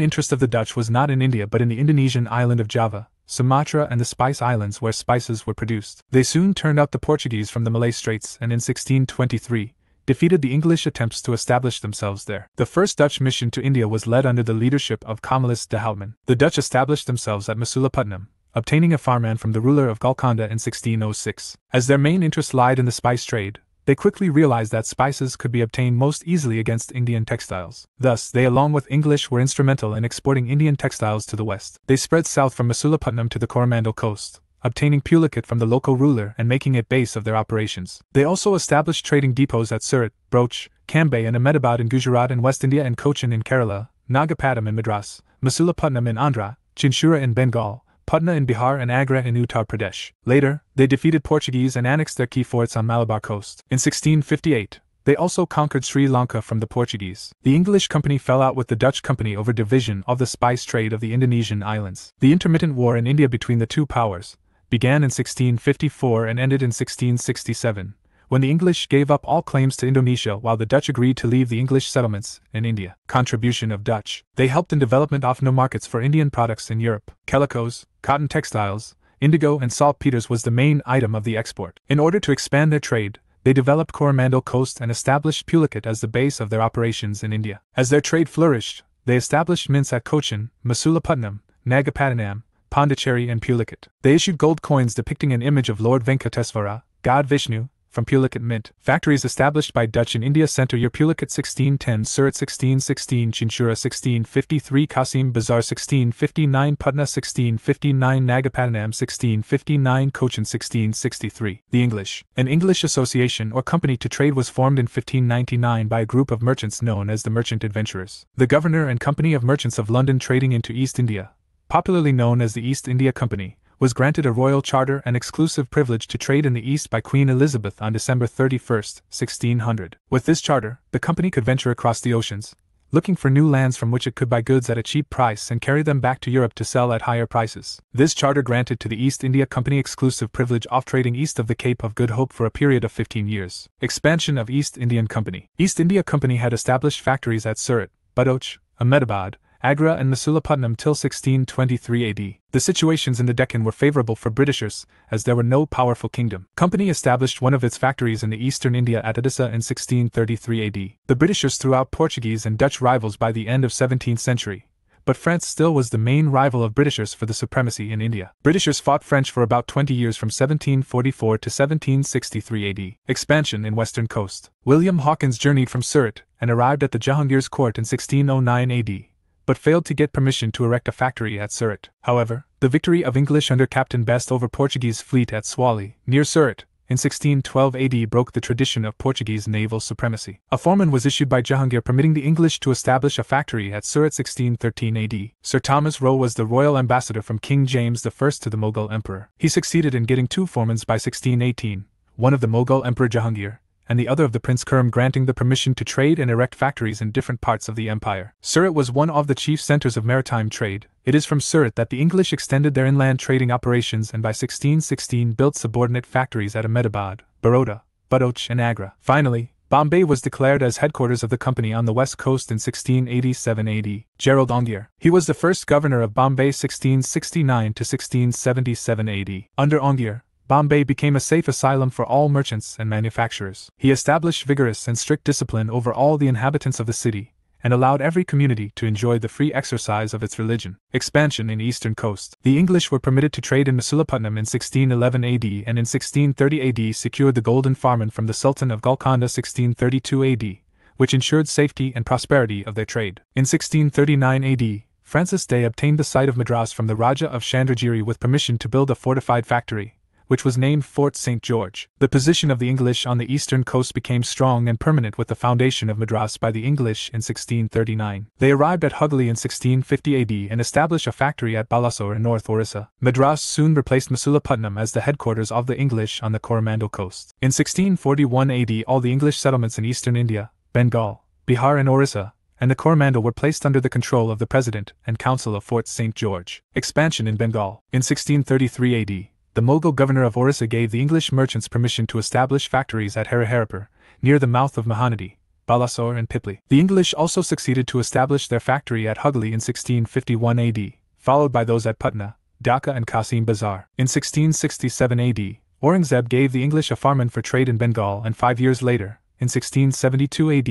interest of the Dutch was not in India but in the Indonesian island of Java, Sumatra, and the Spice Islands where spices were produced. They soon turned out the Portuguese from the Malay Straits and in 1623, defeated the English attempts to establish themselves there. The first Dutch mission to India was led under the leadership of Cornelis de Houtman. The Dutch established themselves at Masulipatam, obtaining a farmland from the ruler of Golconda in 1606. As their main interest lied in the spice trade, they quickly realized that spices could be obtained most easily against Indian textiles. Thus, they along with English were instrumental in exporting Indian textiles to the west. They spread south from Masulipatam to the Coromandel coast, obtaining Pulicat from the local ruler and making it base of their operations. They also established trading depots at Surat, Broach, Cambay, and Ahmedabad in Gujarat and West India, and Cochin in Kerala, Nagapattam in Madras, Masulipatam in Andhra, Chinchura in Bengal, Patna in Bihar, and Agra in Uttar Pradesh. Later, they defeated Portuguese and annexed their key forts on Malabar coast. In 1658, they also conquered Sri Lanka from the Portuguese. The English company fell out with the Dutch company over division of the spice trade of the Indonesian islands. The intermittent war in India between the two powers began in 1654 and ended in 1667, when the English gave up all claims to Indonesia while the Dutch agreed to leave the English settlements in India. Contribution of Dutch. They helped in development of new markets for Indian products in Europe. Calicos, cotton textiles, indigo and saltpeters was the main item of the export. In order to expand their trade, they developed Coromandel Coast and established Pulicat as the base of their operations in India. As their trade flourished, they established mints at Cochin, Masulipatam, Nagapattinam, Pondicherry and Pulicat. They issued gold coins depicting an image of Lord Venkateswara, God Vishnu, from Pulicat Mint. Factories established by Dutch in India Center Year Pulicat 1610, Surat 1616, Chinchura 1653, Kasim Bazar 1659, Patna 1659, Nagapattinam 1659, Cochin 1663. The English. An English association or company to trade was formed in 1599 by a group of merchants known as the Merchant Adventurers. The Governor and Company of Merchants of London trading into East India, popularly known as the East India Company, was granted a royal charter and exclusive privilege to trade in the East by Queen Elizabeth on December 31, 1600. With this charter, the company could venture across the oceans, looking for new lands from which it could buy goods at a cheap price and carry them back to Europe to sell at higher prices. This charter granted to the East India Company exclusive privilege of trading east of the Cape of Good Hope for a period of 15 years. Expansion of East Indian Company. East India Company had established factories at Surat, Badaut, Ahmedabad, Agra and Masulipatam till 1623 AD. The situations in the Deccan were favorable for Britishers, as there were no powerful kingdom. Company established one of its factories in the eastern India at Odisha in 1633 AD. The Britishers threw out Portuguese and Dutch rivals by the end of 17th century, but France still was the main rival of Britishers for the supremacy in India. Britishers fought French for about 20 years from 1744 to 1763 AD. Expansion in western coast. William Hawkins journeyed from Surat and arrived at the Jahangir's court in 1609 AD. But failed to get permission to erect a factory at Surat. However, the victory of English under Captain Best over Portuguese fleet at Swali, near Surat, in 1612 AD broke the tradition of Portuguese naval supremacy. A foreman was issued by Jahangir permitting the English to establish a factory at Surat 1613 AD. Sir Thomas Roe was the royal ambassador from King James I to the Mughal Emperor. He succeeded in getting two foremans by 1618, one of the Mughal Emperor Jahangir, and the other of the Prince Khurram, granting the permission to trade and erect factories in different parts of the empire. Surat was one of the chief centers of maritime trade. It is from Surat that the English extended their inland trading operations and by 1616 built subordinate factories at Ahmedabad, Baroda, Badaut and Agra. Finally, Bombay was declared as headquarters of the company on the west coast in 1687 AD. Gerald Ongir. He was the first governor of Bombay 1669 to 1677 AD. Under Ongir, Bombay became a safe asylum for all merchants and manufacturers. He established vigorous and strict discipline over all the inhabitants of the city, and allowed every community to enjoy the free exercise of its religion. Expansion in eastern coast. The English were permitted to trade in Masulipatam in 1611 AD and in 1630 AD secured the golden farman from the Sultan of Golconda 1632 AD, which ensured safety and prosperity of their trade. In 1639 AD, Francis Day obtained the site of Madras from the Raja of Chandragiri with permission to build a fortified factory, which was named Fort St. George. The position of the English on the eastern coast became strong and permanent with the foundation of Madras by the English in 1639. They arrived at Hooghly in 1650 AD and established a factory at Balasore in North Orissa. Madras soon replaced Masulipatam as the headquarters of the English on the Coromandel coast. In 1641 AD, all the English settlements in eastern India, Bengal, Bihar and Orissa, and the Coromandel were placed under the control of the President and Council of Fort St. George. Expansion in Bengal. In 1633 AD, the Mughal governor of Orissa gave the English merchants permission to establish factories at Hariharipur, near the mouth of Mahanadi, Balasore and Pipli. The English also succeeded to establish their factory at Hooghly in 1651 AD, followed by those at Patna, Dhaka and Kasim Bazar. In 1667 AD, Aurangzeb gave the English a farman for trade in Bengal, and 5 years later, in 1672 AD,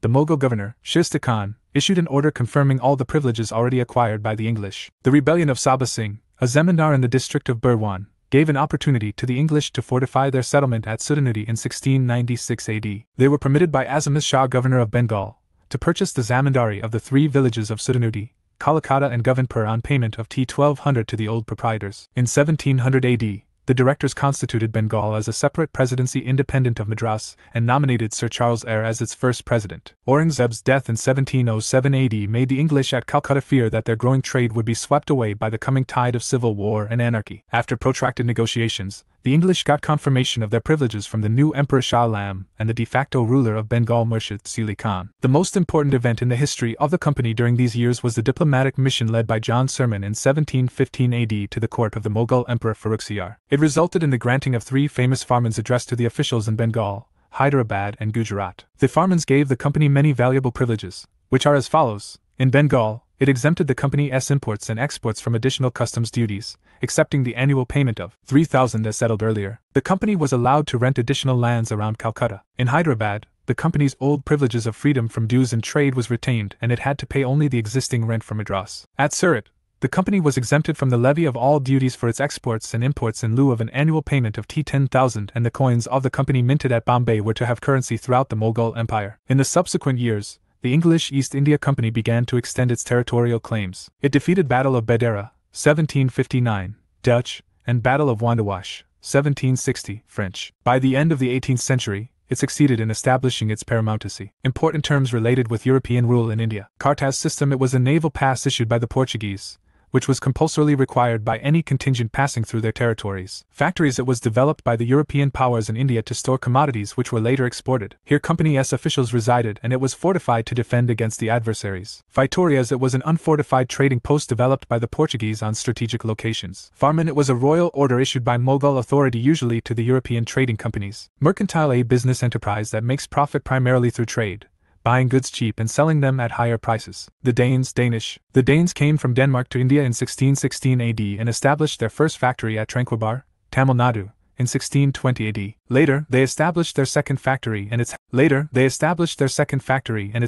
the Mughal governor, Shista Khan, issued an order confirming all the privileges already acquired by the English. The rebellion of Sabha Singh, a zemindar in the district of Burwan, gave an opportunity to the English to fortify their settlement at Sudhanudi in 1696 AD. They were permitted by Azimuth Shah, governor of Bengal, to purchase the zamindari of the 3 villages of Sudhanudi, Kalikata and Govindpur on payment of T1200 to the old proprietors. In 1700 AD, the directors constituted Bengal as a separate presidency independent of Madras and nominated Sir Charles Eyre as its first president. Aurangzeb's death in 1707 AD made the English at Calcutta fear that their growing trade would be swept away by the coming tide of civil war and anarchy. After protracted negotiations, the English got confirmation of their privileges from the new Emperor Shah Alam and the de facto ruler of Bengal, Murshid Sili Khan. The most important event in the history of the company during these years was the diplomatic mission led by John Surman in 1715 AD to the court of the Mughal Emperor Farrukhsiyar. It resulted in the granting of 3 famous farmans addressed to the officials in Bengal, Hyderabad and Gujarat. The farmans gave the company many valuable privileges, which are as follows. In Bengal, It exempted the company's imports and exports from additional customs duties, accepting the annual payment of 3,000 as settled earlier. The company was allowed to rent additional lands around Calcutta. In Hyderabad, the company's old privileges of freedom from dues and trade was retained, and it had to pay only the existing rent for Madras. At Surat, the company was exempted from the levy of all duties for its exports and imports in lieu of an annual payment of T10,000, and the coins of the company minted at Bombay were to have currency throughout the Mughal Empire. In the subsequent years, the English East India Company began to extend its territorial claims. It defeated Battle of Badera, 1759, Dutch, and Battle of Wandawash, 1760, French. By the end of the 18th century, it succeeded in establishing its paramountcy. Important terms related with European rule in India. Cartas system. It was a naval pass issued by the Portuguese, which was compulsorily required by any contingent passing through their territories. Factories. It was developed by the European powers in India to store commodities which were later exported. Here company's officials resided, and it was fortified to defend against the adversaries. Vitorias. It was an unfortified trading post developed by the Portuguese on strategic locations. Farman. It was a royal order issued by Mughal authority usually to the European trading companies. Mercantile. A business enterprise that makes profit primarily through trade, buying goods cheap and selling them at higher prices. The Danes. Danish. The Danes came from Denmark to India in 1616 AD and established their first factory at Tranquebar, Tamil Nadu, in 1620 AD. Later, they established their second factory and its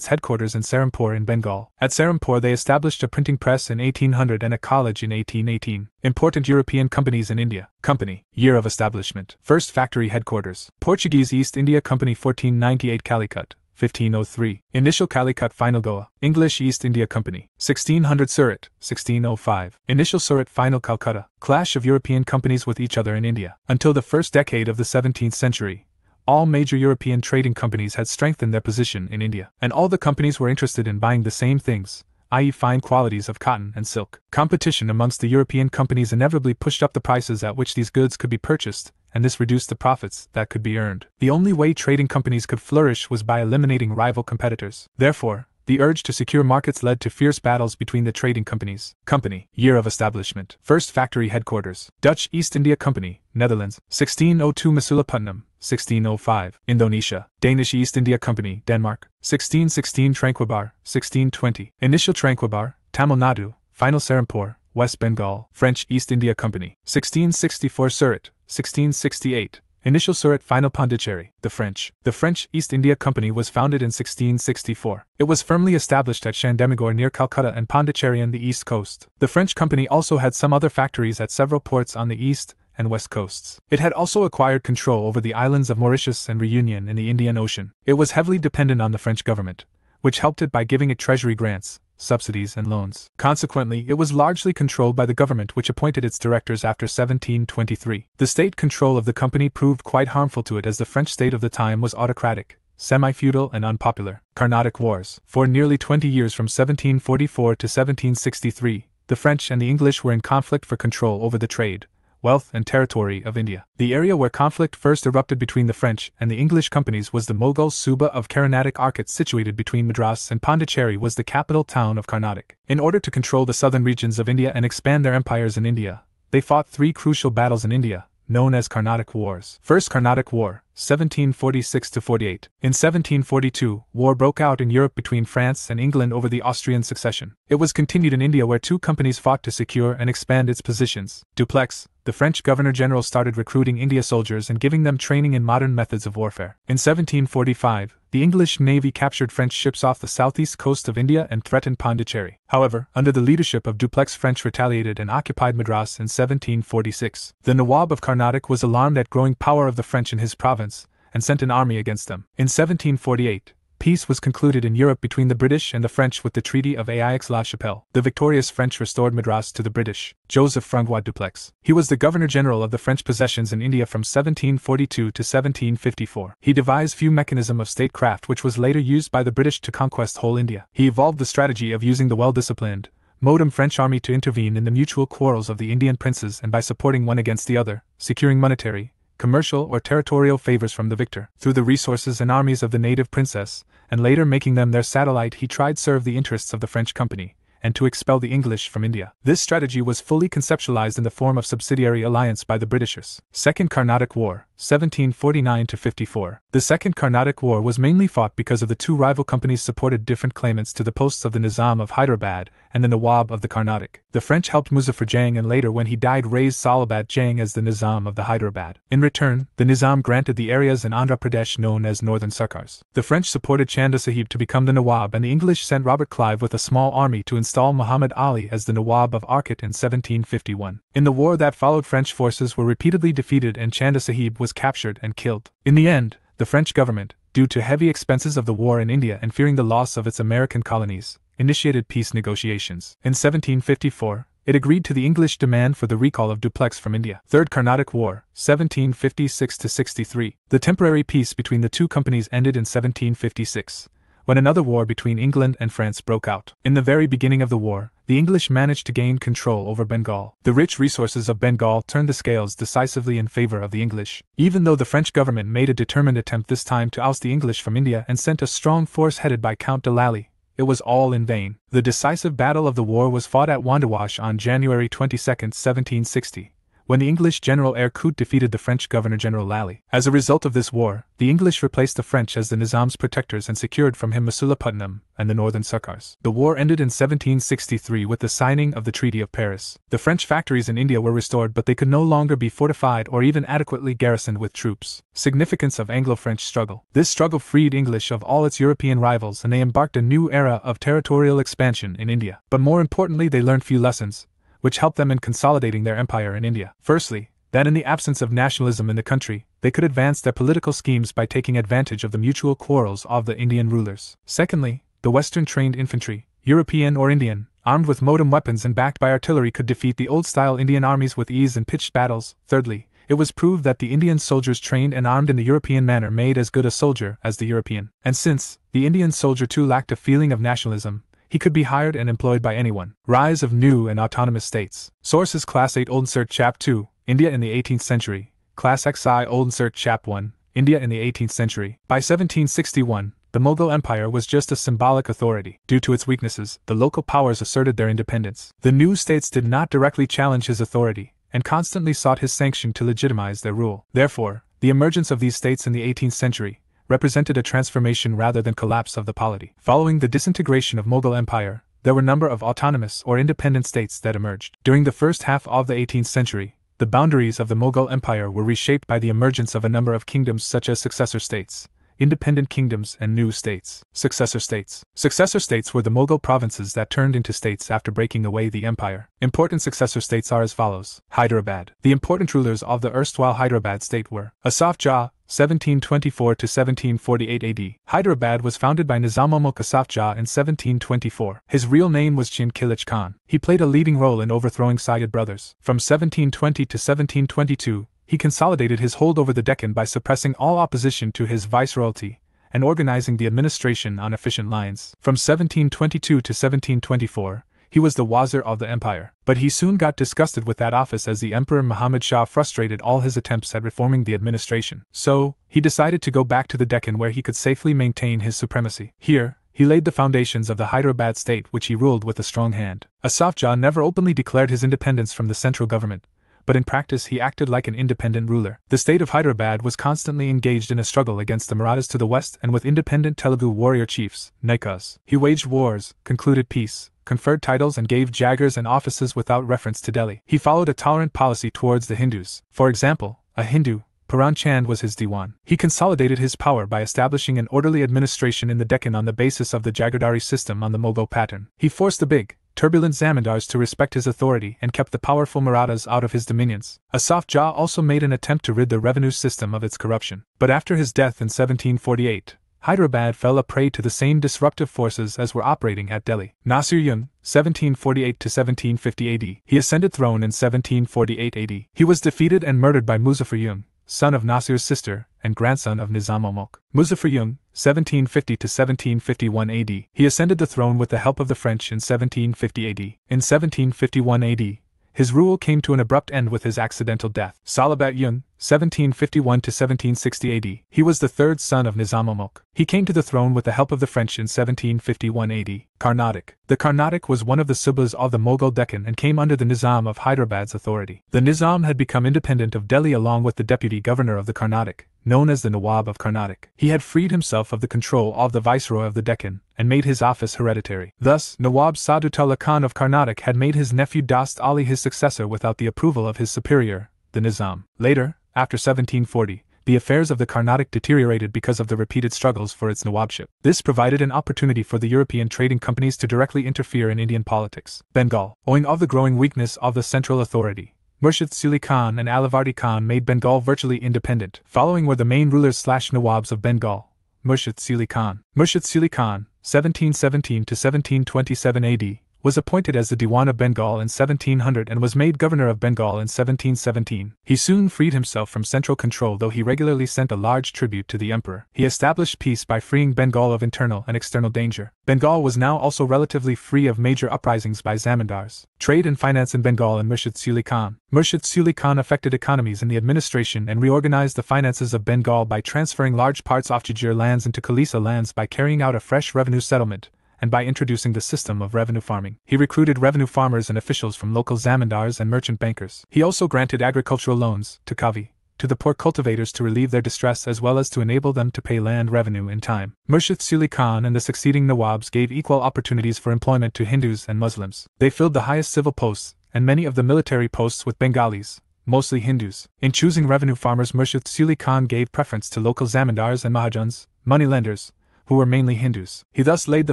headquarters in Serampore in Bengal. At Serampore they established a printing press in 1800 and a college in 1818. Important European companies in India. Company. Year of establishment. First factory headquarters. Portuguese East India Company 1498 Calicut, 1503. Initial Calicut, final Goa. English East India Company. 1600 Surat, 1605. Initial Surat, final Calcutta. Clash of European companies with each other in India. Until the first decade of the 17th century, all major European trading companies had strengthened their position in India, and all the companies were interested in buying the same things, i.e. fine qualities of cotton and silk. Competition amongst the European companies inevitably pushed up the prices at which these goods could be purchased, and this reduced the profits that could be earned. The only way trading companies could flourish was by eliminating rival competitors. Therefore, the urge to secure markets led to fierce battles between the trading companies. Company. Year of establishment. First factory headquarters. Dutch East India Company, Netherlands, 1602 Masulipatam, 1605. Indonesia. Danish East India Company, Denmark, 1616 Tranquebar, 1620. Initial Tranquebar, Tamil Nadu, final Serampore, West Bengal. French East India Company, 1664 Surat, 1668. Initial Surat, final Pondicherry. The French East India Company was founded in 1664. It was firmly established at Chandemagore near Calcutta and Pondicherry on the east coast. The French company also had some other factories at several ports on the east and west coasts. It had also acquired control over the islands of Mauritius and Reunion in the Indian Ocean. It was heavily dependent on the French government, which helped it by giving it treasury grants, subsidies and loans. Consequently, it was largely controlled by the government, which appointed its directors after 1723. The state control of the company proved quite harmful to it, as the French state of the time was autocratic, semi-feudal and unpopular. Carnatic Wars. For nearly 20 years from 1744 to 1763, the French and the English were in conflict for control over the trade, wealth and territory of India. The area where conflict first erupted between the French and the English companies was the Mughal Suba of Carnatic Arcot, situated between Madras and Pondicherry, was the capital town of Carnatic. In order to control the southern regions of India and expand their empires in India, they fought three crucial battles in India, known as Carnatic Wars. First Carnatic War, 1746–48. In 1742, war broke out in Europe between France and England over the Austrian succession. It was continued in India, where two companies fought to secure and expand its positions. Dupleix, the French Governor-General, started recruiting India soldiers and giving them training in modern methods of warfare. In 1745, the English Navy captured French ships off the southeast coast of India and threatened Pondicherry. However, under the leadership of Dupleix, French retaliated and occupied Madras in 1746. The Nawab of Carnatic was alarmed at growing power of the French in his province and sent an army against them. In 1748, peace was concluded in Europe between the British and the French with the Treaty of Aix-la-Chapelle. The victorious French restored Madras to the British. Joseph François Dupleix. He was the Governor-General of the French possessions in India from 1742 to 1754. He devised few mechanism of statecraft which was later used by the British to conquest whole India. He evolved the strategy of using the well-disciplined, modern French army to intervene in the mutual quarrels of the Indian princes, and by supporting one against the other, securing monetary, commercial or territorial favors from the victor. Through the resources and armies of the native princess, and later making them their satellite, he tried to serve the interests of the French company, and to expel the English from India. This strategy was fully conceptualized in the form of subsidiary alliance by the Britishers. Second Carnatic War, 1749–54. The Second Carnatic War was mainly fought because of the two rival companies supported different claimants to the posts of the Nizam of Hyderabad and the Nawab of the Carnatic. The French helped Muzaffar Jang and later when he died raised Salabat Jang as the Nizam of the Hyderabad. In return, the Nizam granted the areas in Andhra Pradesh known as Northern Sarkars. The French supported Chanda Sahib to become the Nawab and the English sent Robert Clive with a small army to install Muhammad Ali as the Nawab of Arcot in 1751. In the war that followed, French forces were repeatedly defeated and Chanda Sahib was captured and killed. In the end, the French government, due to heavy expenses of the war in India and fearing the loss of its American colonies, initiated peace negotiations. In 1754, it agreed to the English demand for the recall of Dupleix from India. Third Carnatic War, 1756–63. The temporary peace between the two companies ended in 1756, when another war between England and France broke out. In the very beginning of the war, the English managed to gain control over Bengal. The rich resources of Bengal turned the scales decisively in favor of the English. Even though the French government made a determined attempt this time to oust the English from India and sent a strong force headed by Count de Lally, it was all in vain. The decisive battle of the war was fought at Wandiwash on January 22, 1760. When the English General Ercout defeated the French Governor-General Lally. As a result of this war, the English replaced the French as the Nizam's protectors and secured from him Masulipatinam and the Northern Sarkars. The war ended in 1763 with the signing of the Treaty of Paris. The French factories in India were restored, but they could no longer be fortified or even adequately garrisoned with troops. Significance of Anglo-French struggle. This struggle freed English of all its European rivals and they embarked a new era of territorial expansion in India. But more importantly, they learned few lessons, which helped them in consolidating their empire in India. Firstly, that in the absence of nationalism in the country, they could advance their political schemes by taking advantage of the mutual quarrels of the Indian rulers. Secondly, the Western-trained infantry, European or Indian, armed with modern weapons and backed by artillery could defeat the old-style Indian armies with ease in pitched battles. Thirdly, it was proved that the Indian soldiers trained and armed in the European manner made as good a soldier as the European. And since the Indian soldier too lacked a feeling of nationalism, he could be hired and employed by anyone. Rise of new and autonomous states. Sources: Class 8 Old Insert Chap 2, India in the 18th century. Class XI Old Insert Chap 1, India in the 18th century. By 1761, the Mughal Empire was just a symbolic authority. Due to its weaknesses, the local powers asserted their independence. The new states did not directly challenge his authority, and constantly sought his sanction to legitimize their rule. Therefore, the emergence of these states in the 18th century represented a transformation rather than collapse of the polity. Following the disintegration of Mughal Empire, there were a number of autonomous or independent states that emerged. During the first half of the 18th century, the boundaries of the Mughal Empire were reshaped by the emergence of a number of kingdoms such as successor states, independent kingdoms and new states. Successor states. Successor states were the Mughal provinces that turned into states after breaking away the empire. Important successor states are as follows. Hyderabad. The important rulers of the erstwhile Hyderabad state were Asaf Jah, 1724–1748 AD. Hyderabad was founded by Nizam-ul-Mulk Asaf Jah in 1724. His real name was Chin Kilich Khan. He played a leading role in overthrowing Sayyid brothers. From 1720 to 1722, he consolidated his hold over the Deccan by suppressing all opposition to his viceroyalty and organizing the administration on efficient lines. From 1722 to 1724, he was the Wazir of the empire, but he soon got disgusted with that office as the Emperor Muhammad Shah frustrated all his attempts at reforming the administration. So, he decided to go back to the Deccan where he could safely maintain his supremacy. Here, he laid the foundations of the Hyderabad state which he ruled with a strong hand. Asaf Jah never openly declared his independence from the central government, but in practice he acted like an independent ruler. The state of Hyderabad was constantly engaged in a struggle against the Marathas to the west and with independent Telugu warrior chiefs, Naikas. He waged wars, concluded peace, conferred titles and gave jagirs and offices without reference to Delhi. He followed a tolerant policy towards the Hindus. For example, a Hindu, Puran Chand was his Diwan. He consolidated his power by establishing an orderly administration in the Deccan on the basis of the Jagirdari system on the Mughal pattern. He forced the big, turbulent Zamindars to respect his authority and kept the powerful Marathas out of his dominions. Asaf Jah also made an attempt to rid the revenue system of its corruption. But after his death in 1748, Hyderabad fell a prey to the same disruptive forces as were operating at Delhi. Nasir Yun, 1748–1750 AD. He ascended throne in 1748 AD. He was defeated and murdered by Muzaffar Jung, son of Nasir's sister and grandson of Nizam-ul-Mulk. Muzaffar Jung, 1750–1751 AD. He ascended the throne with the help of the French in 1750 AD. In 1751 AD, His rule came to an abrupt end with his accidental death. Salabat Yun, 1751–1760 AD. He was the third son of Nizam-ul-Mulk. He came to the throne with the help of the French in 1751 AD. Carnatic. The Carnatic was one of the Subas of the Mughal Deccan and came under the Nizam of Hyderabad's authority. The Nizam had become independent of Delhi along with the deputy governor of the Carnatic, known as the Nawab of Carnatic. He had freed himself of the control of the viceroy of the Deccan, and made his office hereditary. Thus, Nawab Sadutullah Khan of Carnatic had made his nephew Dost Ali his successor without the approval of his superior, the Nizam. Later, after 1740, the affairs of the Carnatic deteriorated because of the repeated struggles for its Nawabship. This provided an opportunity for the European trading companies to directly interfere in Indian politics. Bengal. Owing of the growing weakness of the central authority, Murshid Suli Khan and Alivardi Khan made Bengal virtually independent. Following were the main rulers/Nawabs of Bengal. Murshid Suli Khan. Murshid Suli Khan, 1717–1727 AD, was appointed as the Diwan of Bengal in 1700 and was made governor of Bengal in 1717. He soon freed himself from central control, though he regularly sent a large tribute to the emperor. He established peace by freeing Bengal of internal and external danger. Bengal was now also relatively free of major uprisings by zamindars. Trade and finance in Bengal and Murshid Suli Khan. Murshid Suli Khan affected economies in the administration and reorganized the finances of Bengal by transferring large parts of Jagir lands into Khalisa lands by carrying out a fresh revenue settlement, and by introducing the system of revenue farming. He recruited revenue farmers and officials from local zamindars and merchant bankers. He also granted agricultural loans, to Kavi, to the poor cultivators to relieve their distress as well as to enable them to pay land revenue in time. Murshid Suli Khan and the succeeding Nawabs gave equal opportunities for employment to Hindus and Muslims. They filled the highest civil posts, and many of the military posts with Bengalis, mostly Hindus. In choosing revenue farmers, Murshid Suli Khan gave preference to local zamindars and mahajans, moneylenders, who were mainly Hindus. He thus laid the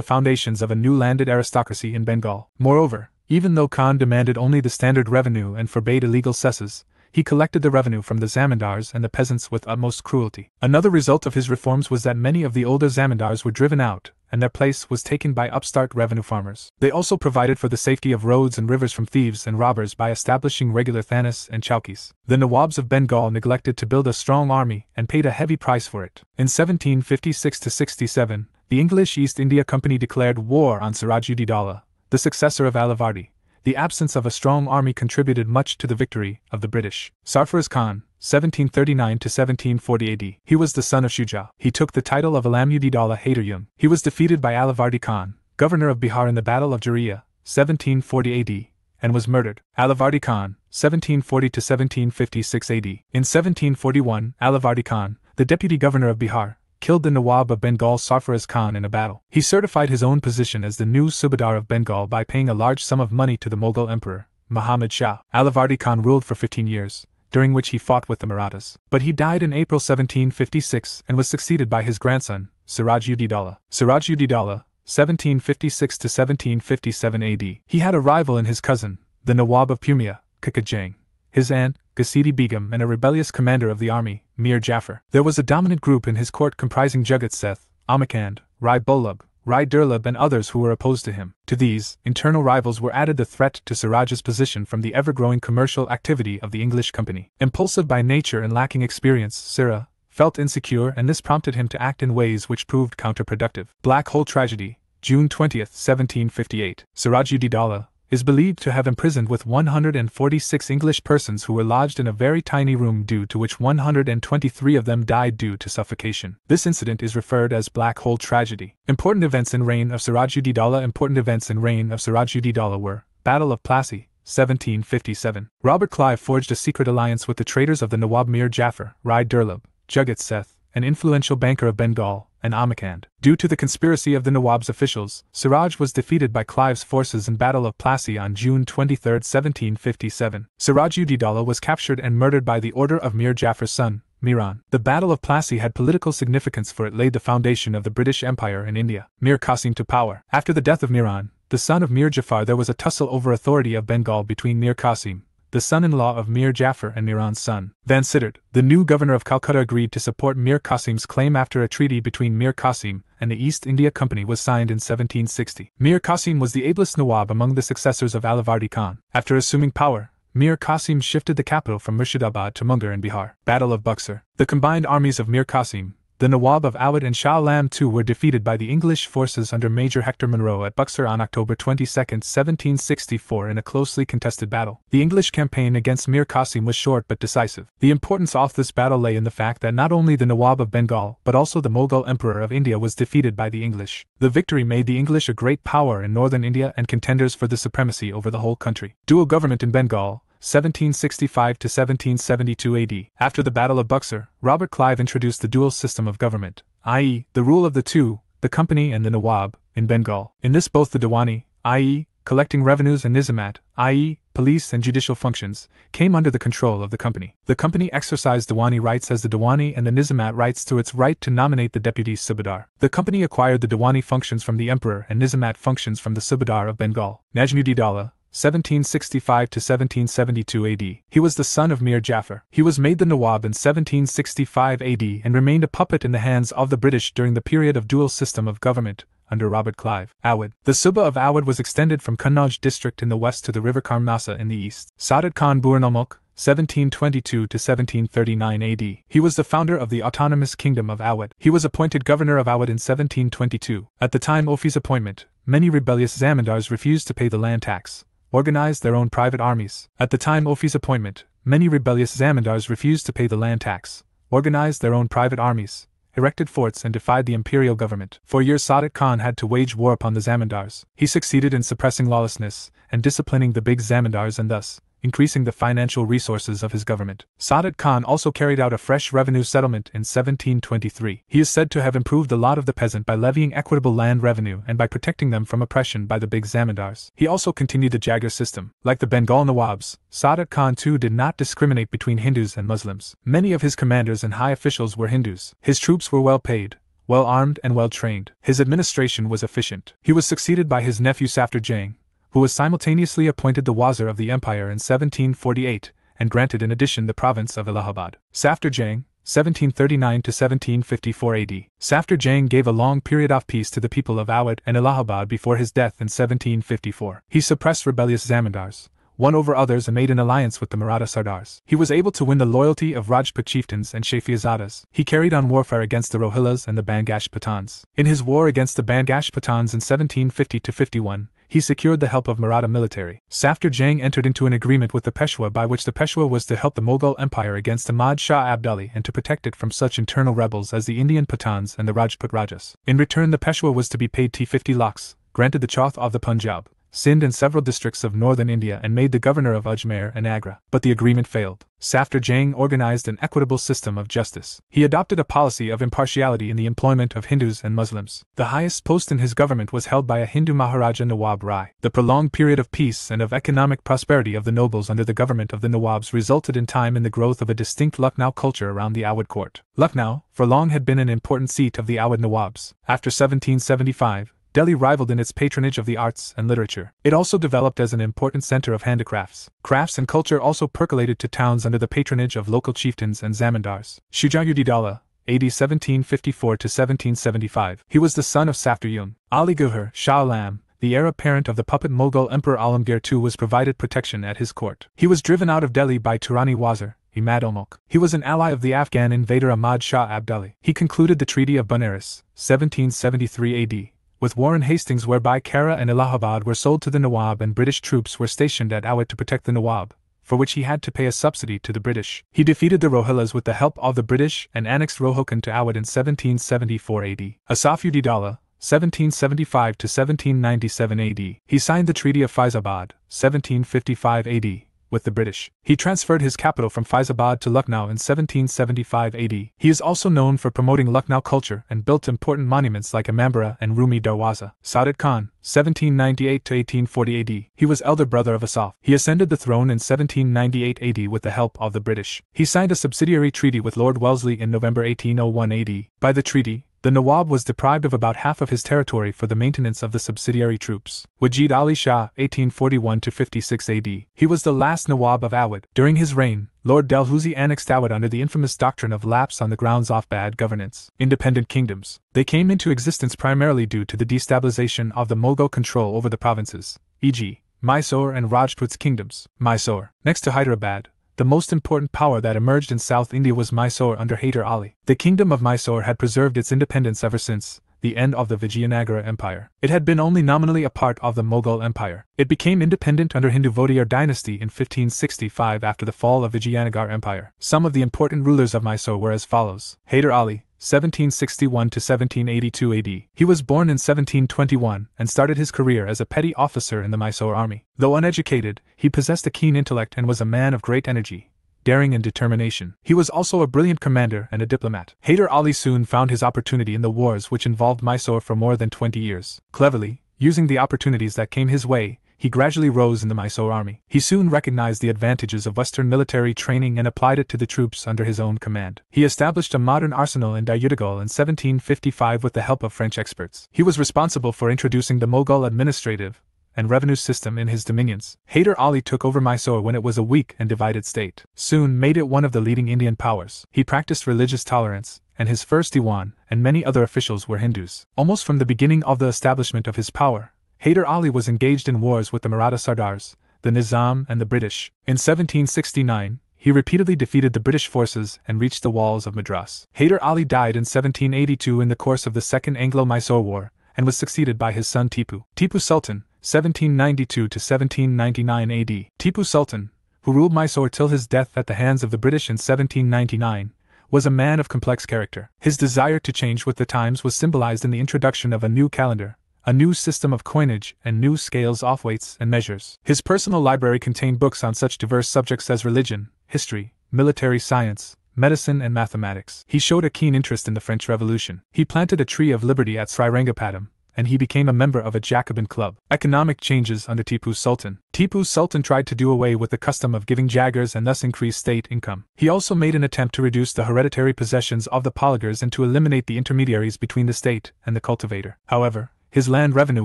foundations of a new landed aristocracy in Bengal. Moreover, even though Khan demanded only the standard revenue and forbade illegal cesses, he collected the revenue from the zamindars and the peasants with utmost cruelty. Another result of his reforms was that many of the older zamindars were driven out, and their place was taken by upstart revenue farmers. They also provided for the safety of roads and rivers from thieves and robbers by establishing regular thanas and chowkis. The Nawabs of Bengal neglected to build a strong army and paid a heavy price for it. In 1756–67, the English East India Company declared war on Siraj-ud-Dowlah, the successor of Alivardi. The absence of a strong army contributed much to the victory of the British. Sarfaraz Khan, 1739–1740 AD. He was the son of Shuja. He took the title of Alam-ud-Dowlah Haider-Jung. He was defeated by Alivardi Khan, governor of Bihar in the Battle of Jaria, 1740 AD, and was murdered. Alivardi Khan, 1740–1756 AD. In 1741, Alivardi Khan, the deputy governor of Bihar, killed the Nawab of Bengal Sarfaraz Khan in a battle. He certified his own position as the new Subadar of Bengal by paying a large sum of money to the Mughal emperor, Muhammad Shah. Alivardi Khan ruled for 15 years, during which he fought with the Marathas. But he died in April 1756 and was succeeded by his grandson, Siraj-ud-Dowlah. Siraj-ud-Dowlah, 1756–1757 AD. He had a rival in his cousin, the Nawab of Purnia, Kakajang, his aunt, Ghasidi Begum, and a rebellious commander of the army, Mir Jafar. There was a dominant group in his court comprising Jagat Seth, Amakand, Rai Bolub, Rai Durlab, and others who were opposed to him. To these internal rivals were added the threat to Siraj's position from the ever-growing commercial activity of the English company. Impulsive by nature and lacking experience, Siraj felt insecure, and this prompted him to act in ways which proved counterproductive. Black Hole Tragedy, June 20, 1758. Siraj-ud-Dowlah is believed to have imprisoned with 146 English persons who were lodged in a very tiny room, due to which 123 of them died due to suffocation. This incident is referred as Black Hole Tragedy. Important events in reign of Siraj-ud-Dowlah. Important events in reign of Siraj-ud-Dowlah were Battle of Plassey, 1757. Robert Clive forged a secret alliance with the traitors of the Nawab Mir Jafar, Rai Durlab, Jagat Seth, an influential banker of Bengal, and Amakand. Due to the conspiracy of the Nawab's officials, Siraj was defeated by Clive's forces in Battle of Plassey on June 23, 1757. Siraj-ud-Dowlah was captured and murdered by the order of Mir Jafar's son, Miran. The Battle of Plassey had political significance, for it laid the foundation of the British Empire in India. Mir Qasim to power. After the death of Miran, the son of Mir Jafar, there was a tussle over authority of Bengal between Mir Qasim, the son-in-law of Mir Jafar, and Miran's son. Van Sittard, the new governor of Calcutta, agreed to support Mir Qasim's claim after a treaty between Mir Qasim and the East India Company was signed in 1760. Mir Qasim was the ablest Nawab among the successors of Alivardi Khan. After assuming power, Mir Qasim shifted the capital from Murshidabad to Munger in Bihar. Battle of Buxar. The combined armies of Mir Qasim, The Nawab of Awadh and Shah Alam too were defeated by the English forces under Major Hector Munro at Buxar on October 22, 1764 in a closely contested battle. The English campaign against Mir Qasim was short but decisive. The importance of this battle lay in the fact that not only the Nawab of Bengal but also the Mughal Emperor of India was defeated by the English. The victory made the English a great power in northern India and contenders for the supremacy over the whole country. Dual government in Bengal, 1765 to 1772 AD. After the Battle of Buxar, Robert Clive introduced the dual system of government, i.e., the rule of the two, the Company and the Nawab, in Bengal. In this both the Diwani, i.e., collecting revenues, and Nizamat, i.e., police and judicial functions, came under the control of the Company. The Company exercised Diwani rights as the Diwani and the Nizamat rights through its right to nominate the deputy Subadar. The Company acquired the Diwani functions from the Emperor and Nizamat functions from the Subadar of Bengal. Najmuddin 1765 to 1772 AD. He was the son of Mir Jafar. He was made the Nawab in 1765 AD and remained a puppet in the hands of the British during the period of dual system of government under Robert Clive. Awadh. The Suba of Awadh was extended from Kannauj district in the west to the river Karmnasa in the east. Saadat Khan Burnulmulk, 1722 to 1739 AD. He was the founder of the autonomous kingdom of Awadh. He was appointed governor of Awadh in 1722. At the time of his appointment, many rebellious zamindars refused to pay the land tax, organized their own private armies. At the time of his appointment, many rebellious zamindars refused to pay the land tax, organized their own private armies, erected forts and defied the imperial government. For years Saadat Khan had to wage war upon the zamindars. He succeeded in suppressing lawlessness and disciplining the big zamindars and thus increasing the financial resources of his government. Saadat Khan also carried out a fresh revenue settlement in 1723. He is said to have improved the lot of the peasant by levying equitable land revenue and by protecting them from oppression by the big zamindars. He also continued the Jagir system. Like the Bengal Nawabs, Saadat Khan too did not discriminate between Hindus and Muslims. Many of his commanders and high officials were Hindus. His troops were well paid, well armed and well trained. His administration was efficient. He was succeeded by his nephew Safdar Jang, who was simultaneously appointed the Wazir of the Empire in 1748, and granted in addition the province of Allahabad. Safdar Jang, 1739 to 1754 AD. Safdar Jang gave a long period of peace to the people of Awadh and Allahabad before his death in 1754. He suppressed rebellious zamindars, won over others and made an alliance with the Maratha Sardars. He was able to win the loyalty of Rajput chieftains and Shafizadas. He carried on warfare against the Rohillas and the Bangash Pathans. In his war against the Bangash Pathans in 1750-51, he secured the help of Maratha military. Safdar Jang entered into an agreement with the Peshwa by which the Peshwa was to help the Mughal Empire against Ahmad Shah Abdali and to protect it from such internal rebels as the Indian Pathans and the Rajput Rajas. In return the Peshwa was to be paid 50 lakhs, granted the Chauth of the Punjab, Sindh and several districts of northern India and made the governor of Ajmer and Agra. But the agreement failed. Safdar Jang organized an equitable system of justice. He adopted a policy of impartiality in the employment of Hindus and Muslims. The highest post in his government was held by a Hindu Maharaja Nawab Rai. The prolonged period of peace and of economic prosperity of the nobles under the government of the Nawabs resulted in time in the growth of a distinct Lucknow culture around the Awadh court. Lucknow, for long had been an important seat of the Awadh Nawabs. After 1775, Delhi rivaled in its patronage of the arts and literature. It also developed as an important center of handicrafts. Crafts and culture also percolated to towns under the patronage of local chieftains and zamindars. Shuja-ud Dowlah, AD 1754 to 1775. He was the son of Safdar Yun. Ali Guher, Shah Alam, the heir apparent of the puppet Mughal Emperor Alamgir II, was provided protection at his court. He was driven out of Delhi by Turani Wazir, Imad-ul-Mulk. He was an ally of the Afghan invader Ahmad Shah Abdali. He concluded the Treaty of Benares, 1773 AD. with Warren Hastings, whereby Kara and Allahabad were sold to the Nawab and British troops were stationed at Awadh to protect the Nawab, for which he had to pay a subsidy to the British. He defeated the Rohillas with the help of the British and annexed Rohilkhand to Awadh in 1774 AD. Asaf-ud Dowlah, 1775 to 1797 AD. He signed the Treaty of Faizabad, 1755 AD, with the British. He transferred his capital from Faizabad to Lucknow in 1775 AD. He is also known for promoting Lucknow culture and built important monuments like Imambara and Rumi Darwaza. Saadat Khan, 1798 to 1840 AD. He was elder brother of Asaf. He ascended the throne in 1798 AD with the help of the British. He signed a subsidiary treaty with Lord Wellesley in November 1801 AD. By the treaty, the Nawab was deprived of about half of his territory for the maintenance of the subsidiary troops. Wajid Ali Shah, 1841-56 AD. He was the last Nawab of Awadh. During his reign, Lord Dalhousie annexed Awadh under the infamous doctrine of lapse on the grounds of bad governance. Independent kingdoms. They came into existence primarily due to the destabilization of the Mughal control over the provinces, e.g., Mysore and Rajput's kingdoms. Mysore, next to Hyderabad, the most important power that emerged in South India was Mysore under Hyder Ali. The kingdom of Mysore had preserved its independence ever since the end of the Vijayanagara Empire. It had been only nominally a part of the Mughal Empire. It became independent under Hindu Vodiyar dynasty in 1565 after the fall of Vijayanagara Empire. Some of the important rulers of Mysore were as follows: Hyder Ali, 1761 to 1782 AD. He was born in 1721 and started his career as a petty officer in the Mysore army. Though uneducated, he possessed a keen intellect and was a man of great energy, daring and determination. He was also a brilliant commander and a diplomat. Hyder Ali soon found his opportunity in the wars which involved Mysore for more than 20 years. Cleverly, using the opportunities that came his way, he gradually rose in the Mysore army. He soon recognized the advantages of Western military training and applied it to the troops under his own command. He established a modern arsenal in Dayudagal in 1755 with the help of French experts. He was responsible for introducing the Mughal administrative and revenue system in his dominions. Hyder Ali took over Mysore when it was a weak and divided state, soon made it one of the leading Indian powers. He practiced religious tolerance, and his first Diwan and many other officials were Hindus. Almost from the beginning of the establishment of his power, Hyder Ali was engaged in wars with the Maratha Sardars, the Nizam and the British. In 1769, he repeatedly defeated the British forces and reached the walls of Madras. Hyder Ali died in 1782 in the course of the Second Anglo-Mysore War, and was succeeded by his son Tipu. Tipu Sultan, 1792 to 1799 AD. Tipu Sultan, who ruled Mysore till his death at the hands of the British in 1799, was a man of complex character. His desire to change with the times was symbolized in the introduction of a new calendar, a new system of coinage, and new scales of weights and measures. His personal library contained books on such diverse subjects as religion, history, military science, medicine, and mathematics. He showed a keen interest in the French Revolution. He planted a tree of liberty at Srirangapatam, and he became a member of a Jacobin club. Economic changes under Tipu Sultan. Tipu Sultan tried to do away with the custom of giving jagirs and thus increase state income. He also made an attempt to reduce the hereditary possessions of the polygars and to eliminate the intermediaries between the state and the cultivator. However, his land revenue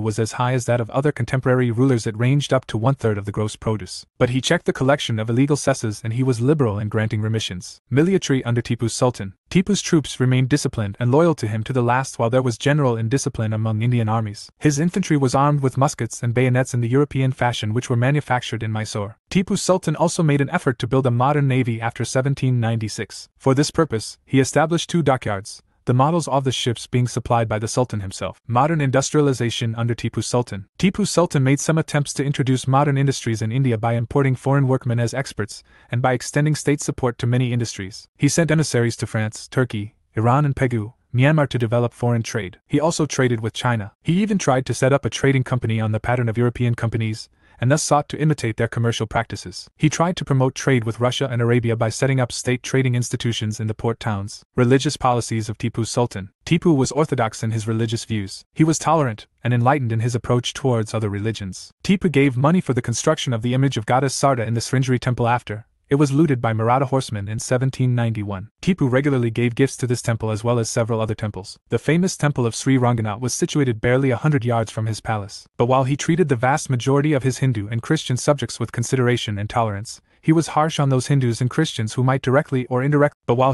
was as high as that of other contemporary rulers. It ranged up to 1/3 of the gross produce. But he checked the collection of illegal cesses and he was liberal in granting remissions. Military under Tipu Sultan. Tipu's troops remained disciplined and loyal to him to the last, while there was general indiscipline among Indian armies. His infantry was armed with muskets and bayonets in the European fashion which were manufactured in Mysore. Tipu Sultan also made an effort to build a modern navy after 1796. For this purpose, he established 2 dockyards, the models of the ships being supplied by the Sultan himself. Modern industrialization under Tipu Sultan. Tipu Sultan made some attempts to introduce modern industries in India by importing foreign workmen as experts, and by extending state support to many industries. He sent emissaries to France, Turkey, Iran and Pegu, Myanmar to develop foreign trade. He also traded with China. He even tried to set up a trading company on the pattern of European companies, and thus sought to imitate their commercial practices. He tried to promote trade with Russia and Arabia by setting up state trading institutions in the port towns. Religious policies of Tipu Sultan. Tipu was orthodox in his religious views. He was tolerant and enlightened in his approach towards other religions. Tipu gave money for the construction of the image of goddess Sarda in the Sringeri temple after it was looted by Maratha horsemen in 1791. Tipu regularly gave gifts to this temple as well as several other temples. The famous temple of Sri Ranganath was situated barely 100 yards from his palace. But while he treated the vast majority of his Hindu and Christian subjects with consideration and tolerance, he was harsh on those Hindus and Christians who might directly or indirectly aid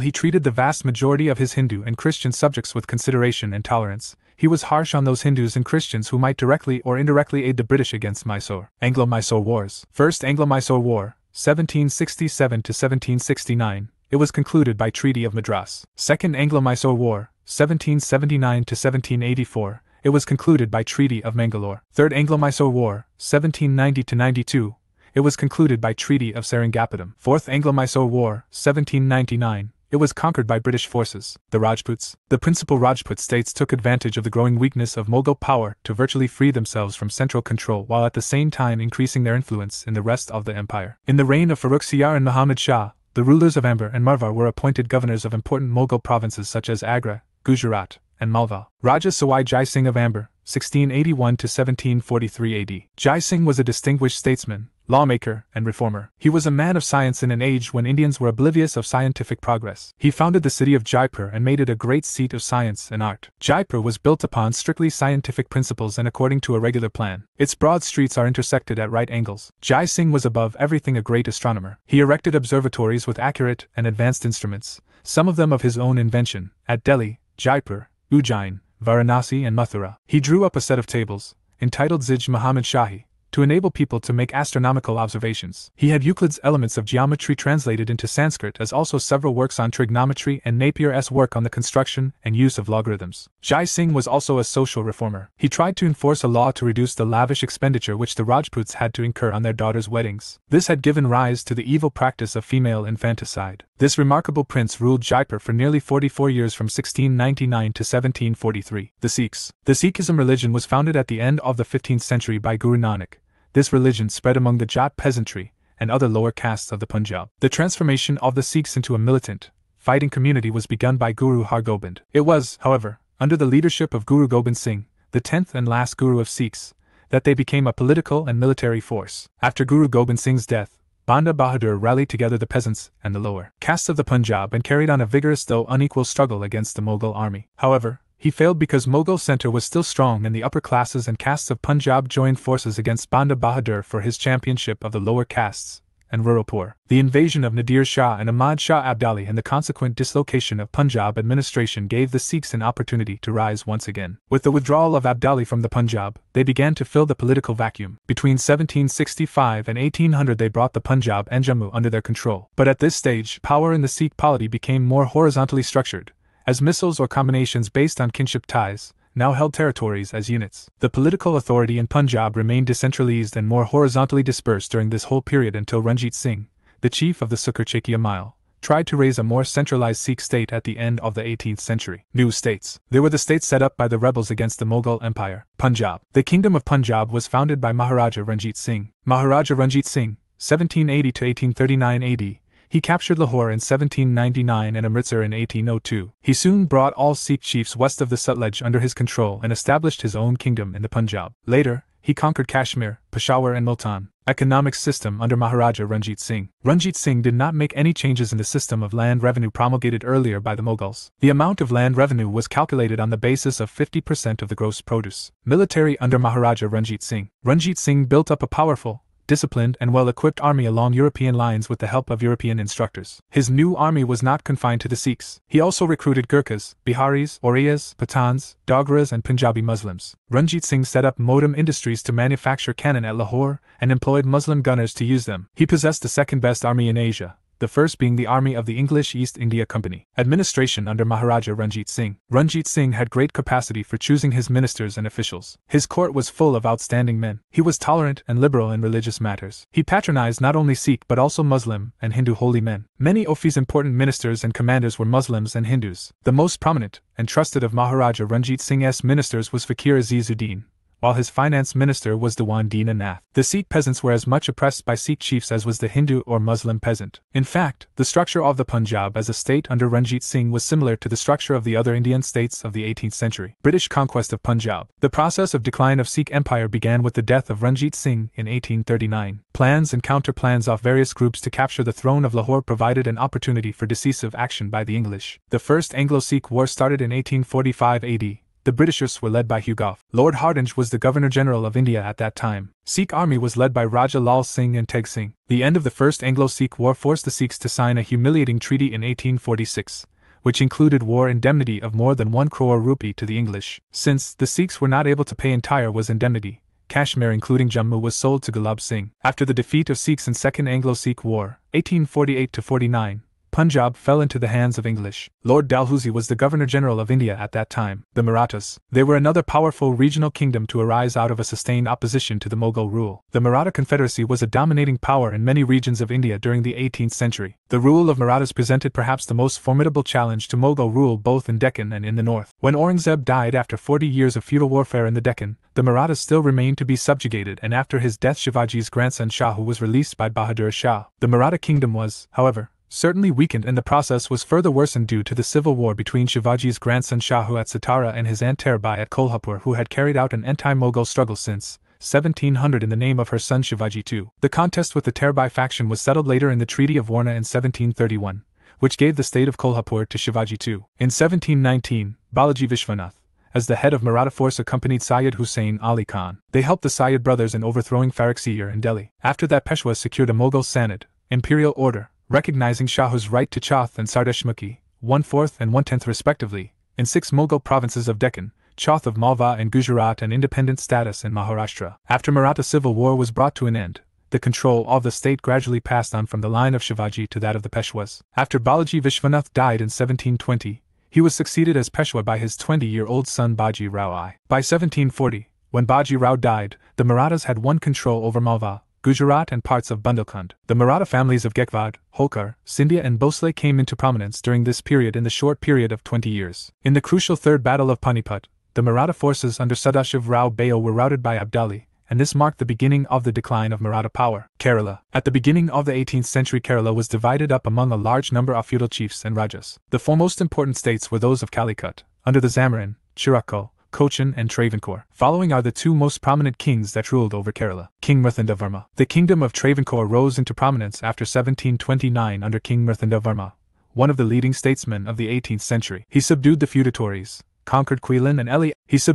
the British against Mysore. Anglo-Mysore Wars. First Anglo-Mysore War, 1767 to 1769, it was concluded by Treaty of Madras. Second Anglo-Mysore War, 1779 to 1784, it was concluded by Treaty of Mangalore. Third Anglo-Mysore War, 1790 to 92, it was concluded by Treaty of Seringapatam. Fourth Anglo-Mysore War, 1799, it was conquered by British forces. The Rajputs. The principal Rajput states took advantage of the growing weakness of Mughal power to virtually free themselves from central control while at the same time increasing their influence in the rest of the empire. In the reign of Farrukh Siyar and Muhammad Shah, the rulers of Amber and Marwar were appointed governors of important Mughal provinces such as Agra, Gujarat, and Malwa. Raja Sawai Jai Singh of Amber, 1681 to 1743 AD. Jai Singh was a distinguished statesman, lawmaker, and reformer. He was a man of science in an age when Indians were oblivious of scientific progress. He founded the city of Jaipur and made it a great seat of science and art. Jaipur was built upon strictly scientific principles and according to a regular plan. Its broad streets are intersected at right angles. Jai Singh was above everything a great astronomer. He erected observatories with accurate and advanced instruments, some of them of his own invention, at Delhi, Jaipur, Ujjain, Varanasi and Mathura. He drew up a set of tables, entitled Zij Muhammad Shahi, to enable people to make astronomical observations. He had Euclid's Elements of Geometry translated into Sanskrit, as also several works on trigonometry and Napier's work on the construction and use of logarithms. Jai Singh was also a social reformer. He tried to enforce a law to reduce the lavish expenditure which the Rajputs had to incur on their daughters' weddings. This had given rise to the evil practice of female infanticide. This remarkable prince ruled Jaipur for nearly 44 years from 1699 to 1743. The Sikhs. The Sikhism religion was founded at the end of the 15th century by Guru Nanak. This religion spread among the Jat peasantry and other lower castes of the Punjab. The transformation of the Sikhs into a militant, fighting community was begun by Guru Har Gobind. It was, however, under the leadership of Guru Gobind Singh, the 10th and last Guru of Sikhs, that they became a political and military force. After Guru Gobind Singh's death, Banda Bahadur rallied together the peasants and the lower castes of the Punjab and carried on a vigorous though unequal struggle against the Mughal army. However, he failed because Mughal center was still strong and the upper classes and castes of Punjab joined forces against Banda Bahadur for his championship of the lower castes and rural poor. The invasion of Nadir Shah and Ahmad Shah Abdali and the consequent dislocation of Punjab administration gave the Sikhs an opportunity to rise once again. With the withdrawal of Abdali from the Punjab, they began to fill the political vacuum. Between 1765 and 1800 they brought the Punjab and Jammu under their control. But at this stage, power in the Sikh polity became more horizontally structured, as missals or combinations based on kinship ties now held territories as units. The political authority in Punjab remained decentralized and more horizontally dispersed during this whole period until Ranjit Singh, the chief of the Sukkur Chakia Mile, tried to raise a more centralized Sikh state at the end of the 18th century. New states. There were the states set up by the rebels against the Mughal Empire. Punjab. The Kingdom of Punjab was founded by Maharaja Ranjit Singh. Maharaja Ranjit Singh, 1780 to 1839 AD, he captured Lahore in 1799 and Amritsar in 1802. He soon brought all Sikh chiefs west of the Sutlej under his control and established his own kingdom in the Punjab. Later, he conquered Kashmir, Peshawar and Multan. Economic system under Maharaja Ranjit Singh. Ranjit Singh did not make any changes in the system of land revenue promulgated earlier by the Mughals. The amount of land revenue was calculated on the basis of 50% of the gross produce. Military under Maharaja Ranjit Singh. Ranjit Singh built up a powerful, disciplined and well-equipped army along European lines with the help of European instructors. His new army was not confined to the Sikhs. He also recruited Gurkhas, Biharis, Orias, Pathans, Dogras and Punjabi Muslims. Ranjit Singh set up modem industries to manufacture cannon at Lahore and employed Muslim gunners to use them. He possessed the second-best army in Asia, the first being the army of the English East India Company. Administration under Maharaja Ranjit Singh. Ranjit Singh had great capacity for choosing his ministers and officials. His court was full of outstanding men. He was tolerant and liberal in religious matters. He patronized not only Sikh but also Muslim and Hindu holy men. Many of his important ministers and commanders were Muslims and Hindus. The most prominent and trusted of Maharaja Ranjit Singh's ministers was Fakir Azizuddin, while his finance minister was Dewan Dina Nath. The Sikh peasants were as much oppressed by Sikh chiefs as was the Hindu or Muslim peasant. In fact, the structure of the Punjab as a state under Ranjit Singh was similar to the structure of the other Indian states of the 18th century. British conquest of Punjab. The process of decline of Sikh empire began with the death of Ranjit Singh in 1839. Plans and counter-plans of various groups to capture the throne of Lahore provided an opportunity for decisive action by the English. The First Anglo-Sikh War started in 1845 AD. The Britishers were led by Hugh Gough. Lord Hardinge was the Governor-General of India at that time. Sikh army was led by Raja Lal Singh and Teg Singh. The end of the First Anglo-Sikh War forced the Sikhs to sign a humiliating treaty in 1846, which included war indemnity of more than 1 crore rupee to the English. Since the Sikhs were not able to pay entire was indemnity, Kashmir including Jammu was sold to Gulab Singh. After the defeat of Sikhs in Second Anglo-Sikh War, 1848-49, Punjab fell into the hands of English. Lord Dalhousie was the Governor-General of India at that time. The Marathas. They were another powerful regional kingdom to arise out of a sustained opposition to the Mughal rule. The Maratha Confederacy was a dominating power in many regions of India during the 18th century. The rule of Marathas presented perhaps the most formidable challenge to Mughal rule both in Deccan and in the north. When Aurangzeb died after 40 years of feudal warfare in the Deccan, the Marathas still remained to be subjugated, and after his death Shivaji's grandson Shahu was released by Bahadur Shah. The Maratha kingdom was, however, certainly weakened, and the process was further worsened due to the civil war between Shivaji's grandson Shahu at Satara and his aunt Tarabai at Kolhapur, who had carried out an anti-Mughal struggle since 1700 in the name of her son Shivaji II. The contest with the Tarabai faction was settled later in the Treaty of Warna in 1731, which gave the state of Kolhapur to Shivaji II. In 1719, Balaji Vishwanath, as the head of Maratha force, accompanied Syed Hussain Ali Khan. They helped the Syed brothers in overthrowing Farrukhsiyar in Delhi. After that, Peshwa secured a Mughal Sanad, imperial order, recognizing Shahu's right to Chauth and Sardeshmukhi, 1/4 and 1/10 respectively, in 6 Mughal provinces of Deccan. Chauth of Malwa and Gujarat and independent status in Maharashtra. After Maratha civil war was brought to an end, the control of the state gradually passed on from the line of Shivaji to that of the Peshwas. After Balaji Vishwanath died in 1720, he was succeeded as Peshwa by his 20-year-old son Baji Rao I. By 1740, when Baji Rao died, the Marathas had won control over Malwa, Gujarat and parts of Bundelkhand. The Maratha families of Gaikwad, Holkar, Scindia and Bhosle came into prominence during this period in the short period of 20 years. In the crucial Third Battle of Panipat, the Maratha forces under Sadashiv Rao Bayo were routed by Abdali, and this marked the beginning of the decline of Maratha power. Kerala. At the beginning of the 18th century, Kerala was divided up among a large number of feudal chiefs and rajas. The four most important states were those of Calicut, under the Zamarin, Chirakal, Cochin and Travancore. Following are the two most prominent kings that ruled over Kerala. King Mrthindavarma. The kingdom of Travancore rose into prominence after 1729 under King Mrthindavarma, one of the leading statesmen of the 18th century. He subdued the feudatories, conquered Quilin and Eli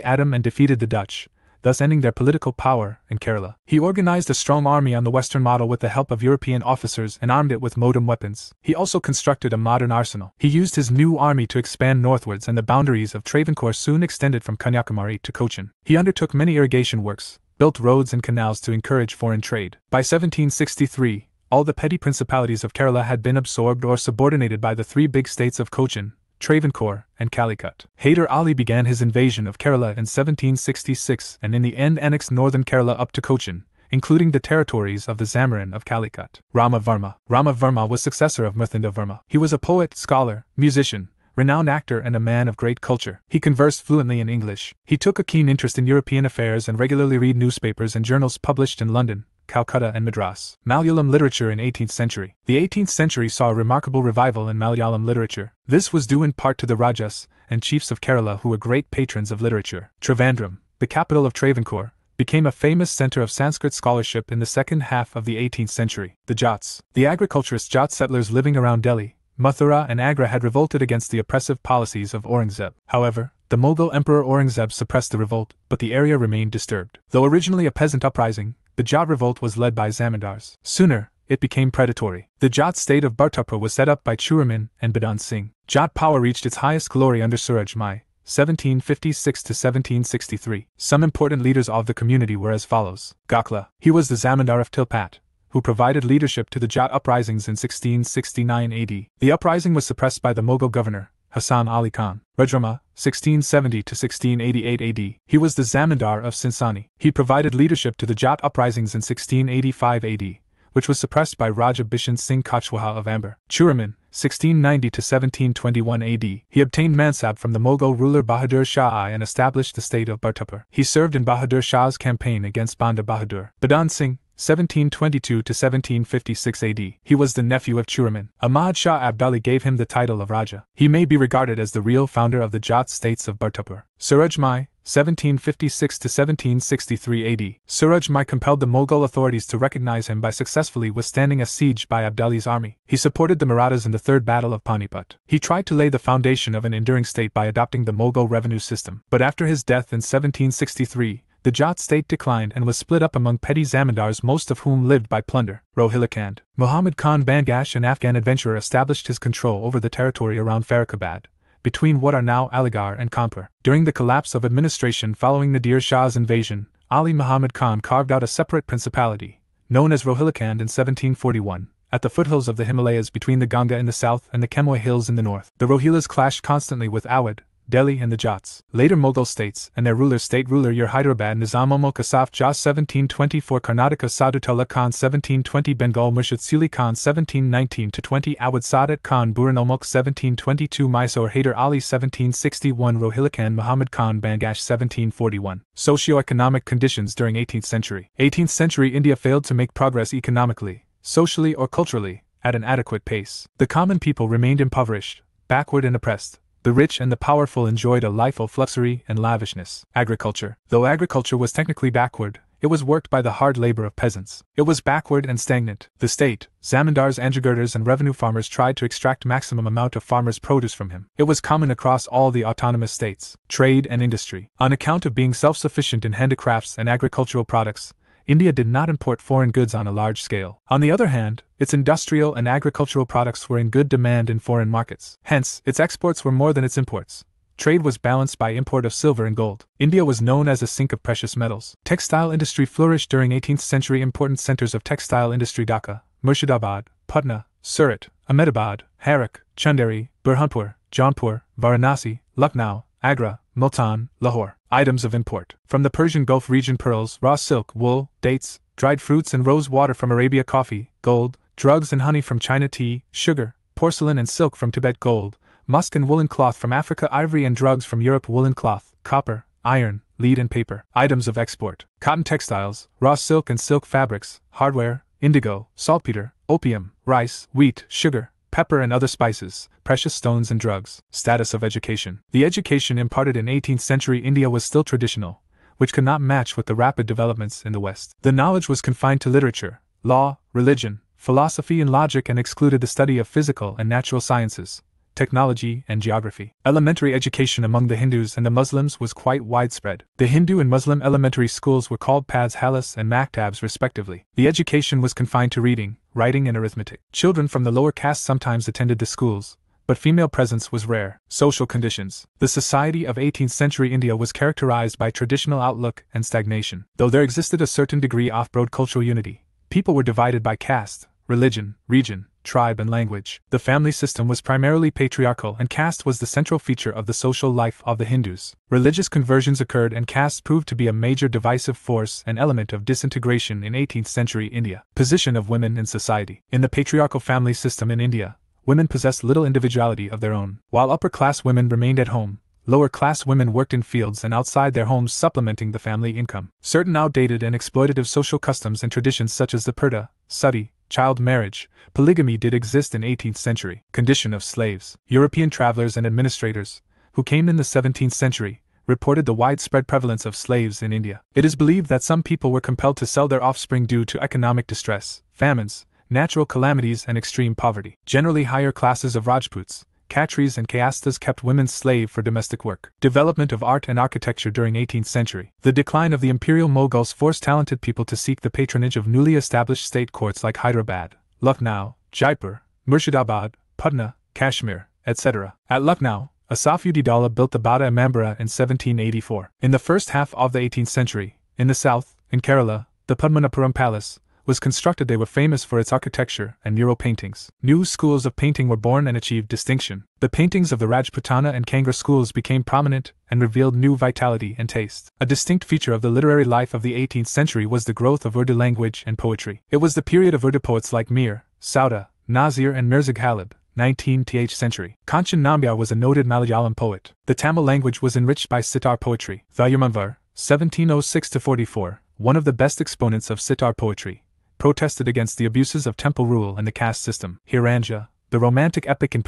Adam and defeated the Dutch, thus ending their political power in Kerala. He organized a strong army on the Western model with the help of European officers and armed it with modern weapons. He also constructed a modern arsenal. He used his new army to expand northwards, and the boundaries of Travancore soon extended from Kanyakumari to Cochin. He undertook many irrigation works, built roads and canals to encourage foreign trade. By 1763, all the petty principalities of Kerala had been absorbed or subordinated by the three big states of Cochin, Travancore, and Calicut. Hyder Ali began his invasion of Kerala in 1766 and in the end annexed northern Kerala up to Cochin, including the territories of the Zamarin of Calicut. Rama Varma was successor of Mrthindavarma. He was a poet, scholar, musician, renowned actor and a man of great culture. He conversed fluently in English. He took a keen interest in European affairs and regularly read newspapers and journals published in London, Calcutta and Madras. Malayalam literature in 18th century. The 18th century saw a remarkable revival in Malayalam literature. This was due in part to the Rajas and chiefs of Kerala who were great patrons of literature. Trivandrum, the capital of Travancore, became a famous center of Sanskrit scholarship in the second half of the 18th century. The Jats. The agriculturist Jat settlers living around Delhi, Mathura and Agra had revolted against the oppressive policies of Aurangzeb. However, the Mughal Emperor Aurangzeb suppressed the revolt, but the area remained disturbed. Though originally a peasant uprising, the Jat revolt was led by Zamindars. Sooner, it became predatory. The Jat state of Bhartapur was set up by Churaman and Badan Singh. Jat power reached its highest glory under Suraj Mai, 1756 to 1763. Some important leaders of the community were as follows. Gakla. He was the Zamindar of Tilpat, who provided leadership to the Jat uprisings in 1669 AD. The uprising was suppressed by the Mughal governor, Hassan Ali Khan. Rudrama, 1670 to 1688 AD. He was the Zamindar of Sinsani. He provided leadership to the Jat uprisings in 1685 AD, which was suppressed by Raja Bishan Singh Kachwaha of Amber. Churaman, 1690 to 1721 AD. He obtained Mansab from the Mughal ruler Bahadur Shah I and established the state of Bhartapur. He served in Bahadur Shah's campaign against Banda Bahadur. Badan Singh, 1722 to 1756 AD. He was the nephew of Churaman. Ahmad Shah Abdali gave him the title of Raja. He may be regarded as the real founder of the Jat states of Bhartapur. Suraj Mai, 1756 to 1763 AD. Suraj Mai compelled the Mughal authorities to recognize him by successfully withstanding a siege by Abdali's army. He supported the Marathas in the Third Battle of Panipat. He tried to lay the foundation of an enduring state by adopting the Mughal revenue system. But after his death in 1763, the Jat state declined and was split up among petty zamindars, most of whom lived by plunder. Rohilkhand. Muhammad Khan Bangash, an Afghan adventurer, established his control over the territory around Farrukhabad, between what are now Aligarh and Kanpur. During the collapse of administration following Nadir Shah's invasion, Ali Muhammad Khan carved out a separate principality, known as Rohilkhand in 1741, at the foothills of the Himalayas between the Ganga in the south and the Kemoy hills in the north. The Rohillas clashed constantly with Awadh, Delhi and the Jats. Later Mughal states and their state ruler Yur Hyderabad Nizam-ul Kasaf Jah 1724, Karnataka Sadutullah Khan 1720, Bengal Murshid Suli Khan 1719-20, Awadh Sadat Khan Buran-ul-Mulk 1722, Mysore Hyder Ali 1761, Rohilkhand Muhammad Khan Bangash 1741. Socioeconomic conditions during 18th century. 18th century India failed to make progress economically, socially or culturally, at an adequate pace. The common people remained impoverished, backward and oppressed. The rich and the powerful enjoyed a life of luxury and lavishness. Agriculture. Though agriculture was technically backward, it was worked by the hard labor of peasants. It was backward and stagnant. The state, zamindars, anjagirdars and revenue farmers tried to extract maximum amount of farmers' produce from him. It was common across all the autonomous states. Trade and industry. On account of being self-sufficient in handicrafts and agricultural products, India did not import foreign goods on a large scale. On the other hand, its industrial and agricultural products were in good demand in foreign markets. Hence, its exports were more than its imports. Trade was balanced by import of silver and gold. India was known as a sink of precious metals. Textile industry flourished during 18th century. Important centers of textile industry: Dhaka, Murshidabad, Patna, Surat, Ahmedabad, Harak, Chanderi, Burhanpur, Jaunpur, Varanasi, Lucknow, Agra, Multan, Lahore. Items of import: from the Persian Gulf region, pearls, raw silk, wool, dates, dried fruits and rose water; from Arabia, coffee, gold, drugs and honey; from China, tea, sugar, porcelain and silk; from Tibet, gold, musk and woolen cloth; from Africa, ivory and drugs; from Europe, woolen cloth, copper, iron, lead and paper. Items of export: cotton textiles, raw silk and silk fabrics, hardware, indigo, saltpeter, opium, rice, wheat, sugar, pepper and other spices, precious stones and drugs. Status of education: the education imparted in 18th century India was still traditional, which could not match with the rapid developments in the West. The knowledge was confined to literature, law, religion, philosophy and logic, and excluded the study of physical and natural sciences, technology, and geography. Elementary education among the Hindus and the Muslims was quite widespread. The Hindu and Muslim elementary schools were called Pathshalas and Maktabs respectively. The education was confined to reading, writing, and arithmetic. Children from the lower caste sometimes attended the schools, but female presence was rare. Social conditions: the society of 18th century India was characterized by traditional outlook and stagnation. Though there existed a certain degree of broad cultural unity, people were divided by caste, religion, region, tribe and language. The family system was primarily patriarchal, and caste was the central feature of the social life of the Hindus. Religious conversions occurred, and caste proved to be a major divisive force and element of disintegration in 18th century India. Position of women in society: in the patriarchal family system in India, women possessed little individuality of their own. While upper-class women remained at home, lower-class women worked in fields and outside their homes, supplementing the family income. Certain outdated and exploitative social customs and traditions such as the purdah, sati, child marriage, polygamy did exist in 18th century. Condition of slaves: European travelers and administrators, who came in the 17th century, reported the widespread prevalence of slaves in India. It is believed that some people were compelled to sell their offspring due to economic distress, famines, natural calamities and extreme poverty. Generally, higher classes of Rajputs, Khatris and Kayasthas kept women slave for domestic work. Development of art and architecture during 18th century. The decline of the imperial Mughals forced talented people to seek the patronage of newly established state courts like Hyderabad, Lucknow, Jaipur, Murshidabad, Patna, Kashmir, etc. At Lucknow, Asaf-ud-Daulah built the Bada Imambara in 1784. In the first half of the 18th century, in the south, in Kerala, the Padmanapuram Palace was constructed. They were famous for its architecture and mural paintings. New schools of painting were born and achieved distinction. The paintings of the Rajputana and Kangra schools became prominent and revealed new vitality and taste. A distinct feature of the literary life of the 18th century was the growth of Urdu language and poetry. It was the period of Urdu poets like Mir, Sauda, Nazir and Mirza Ghalib, 19th century. Kanchan Nambiar was a noted Malayalam poet. The Tamil language was enriched by sitar poetry. Vayamanvar, 1706-44, one of the best exponents of sitar poetry, protested against the abuses of temple rule and the caste system. Hiranja, the romantic epic in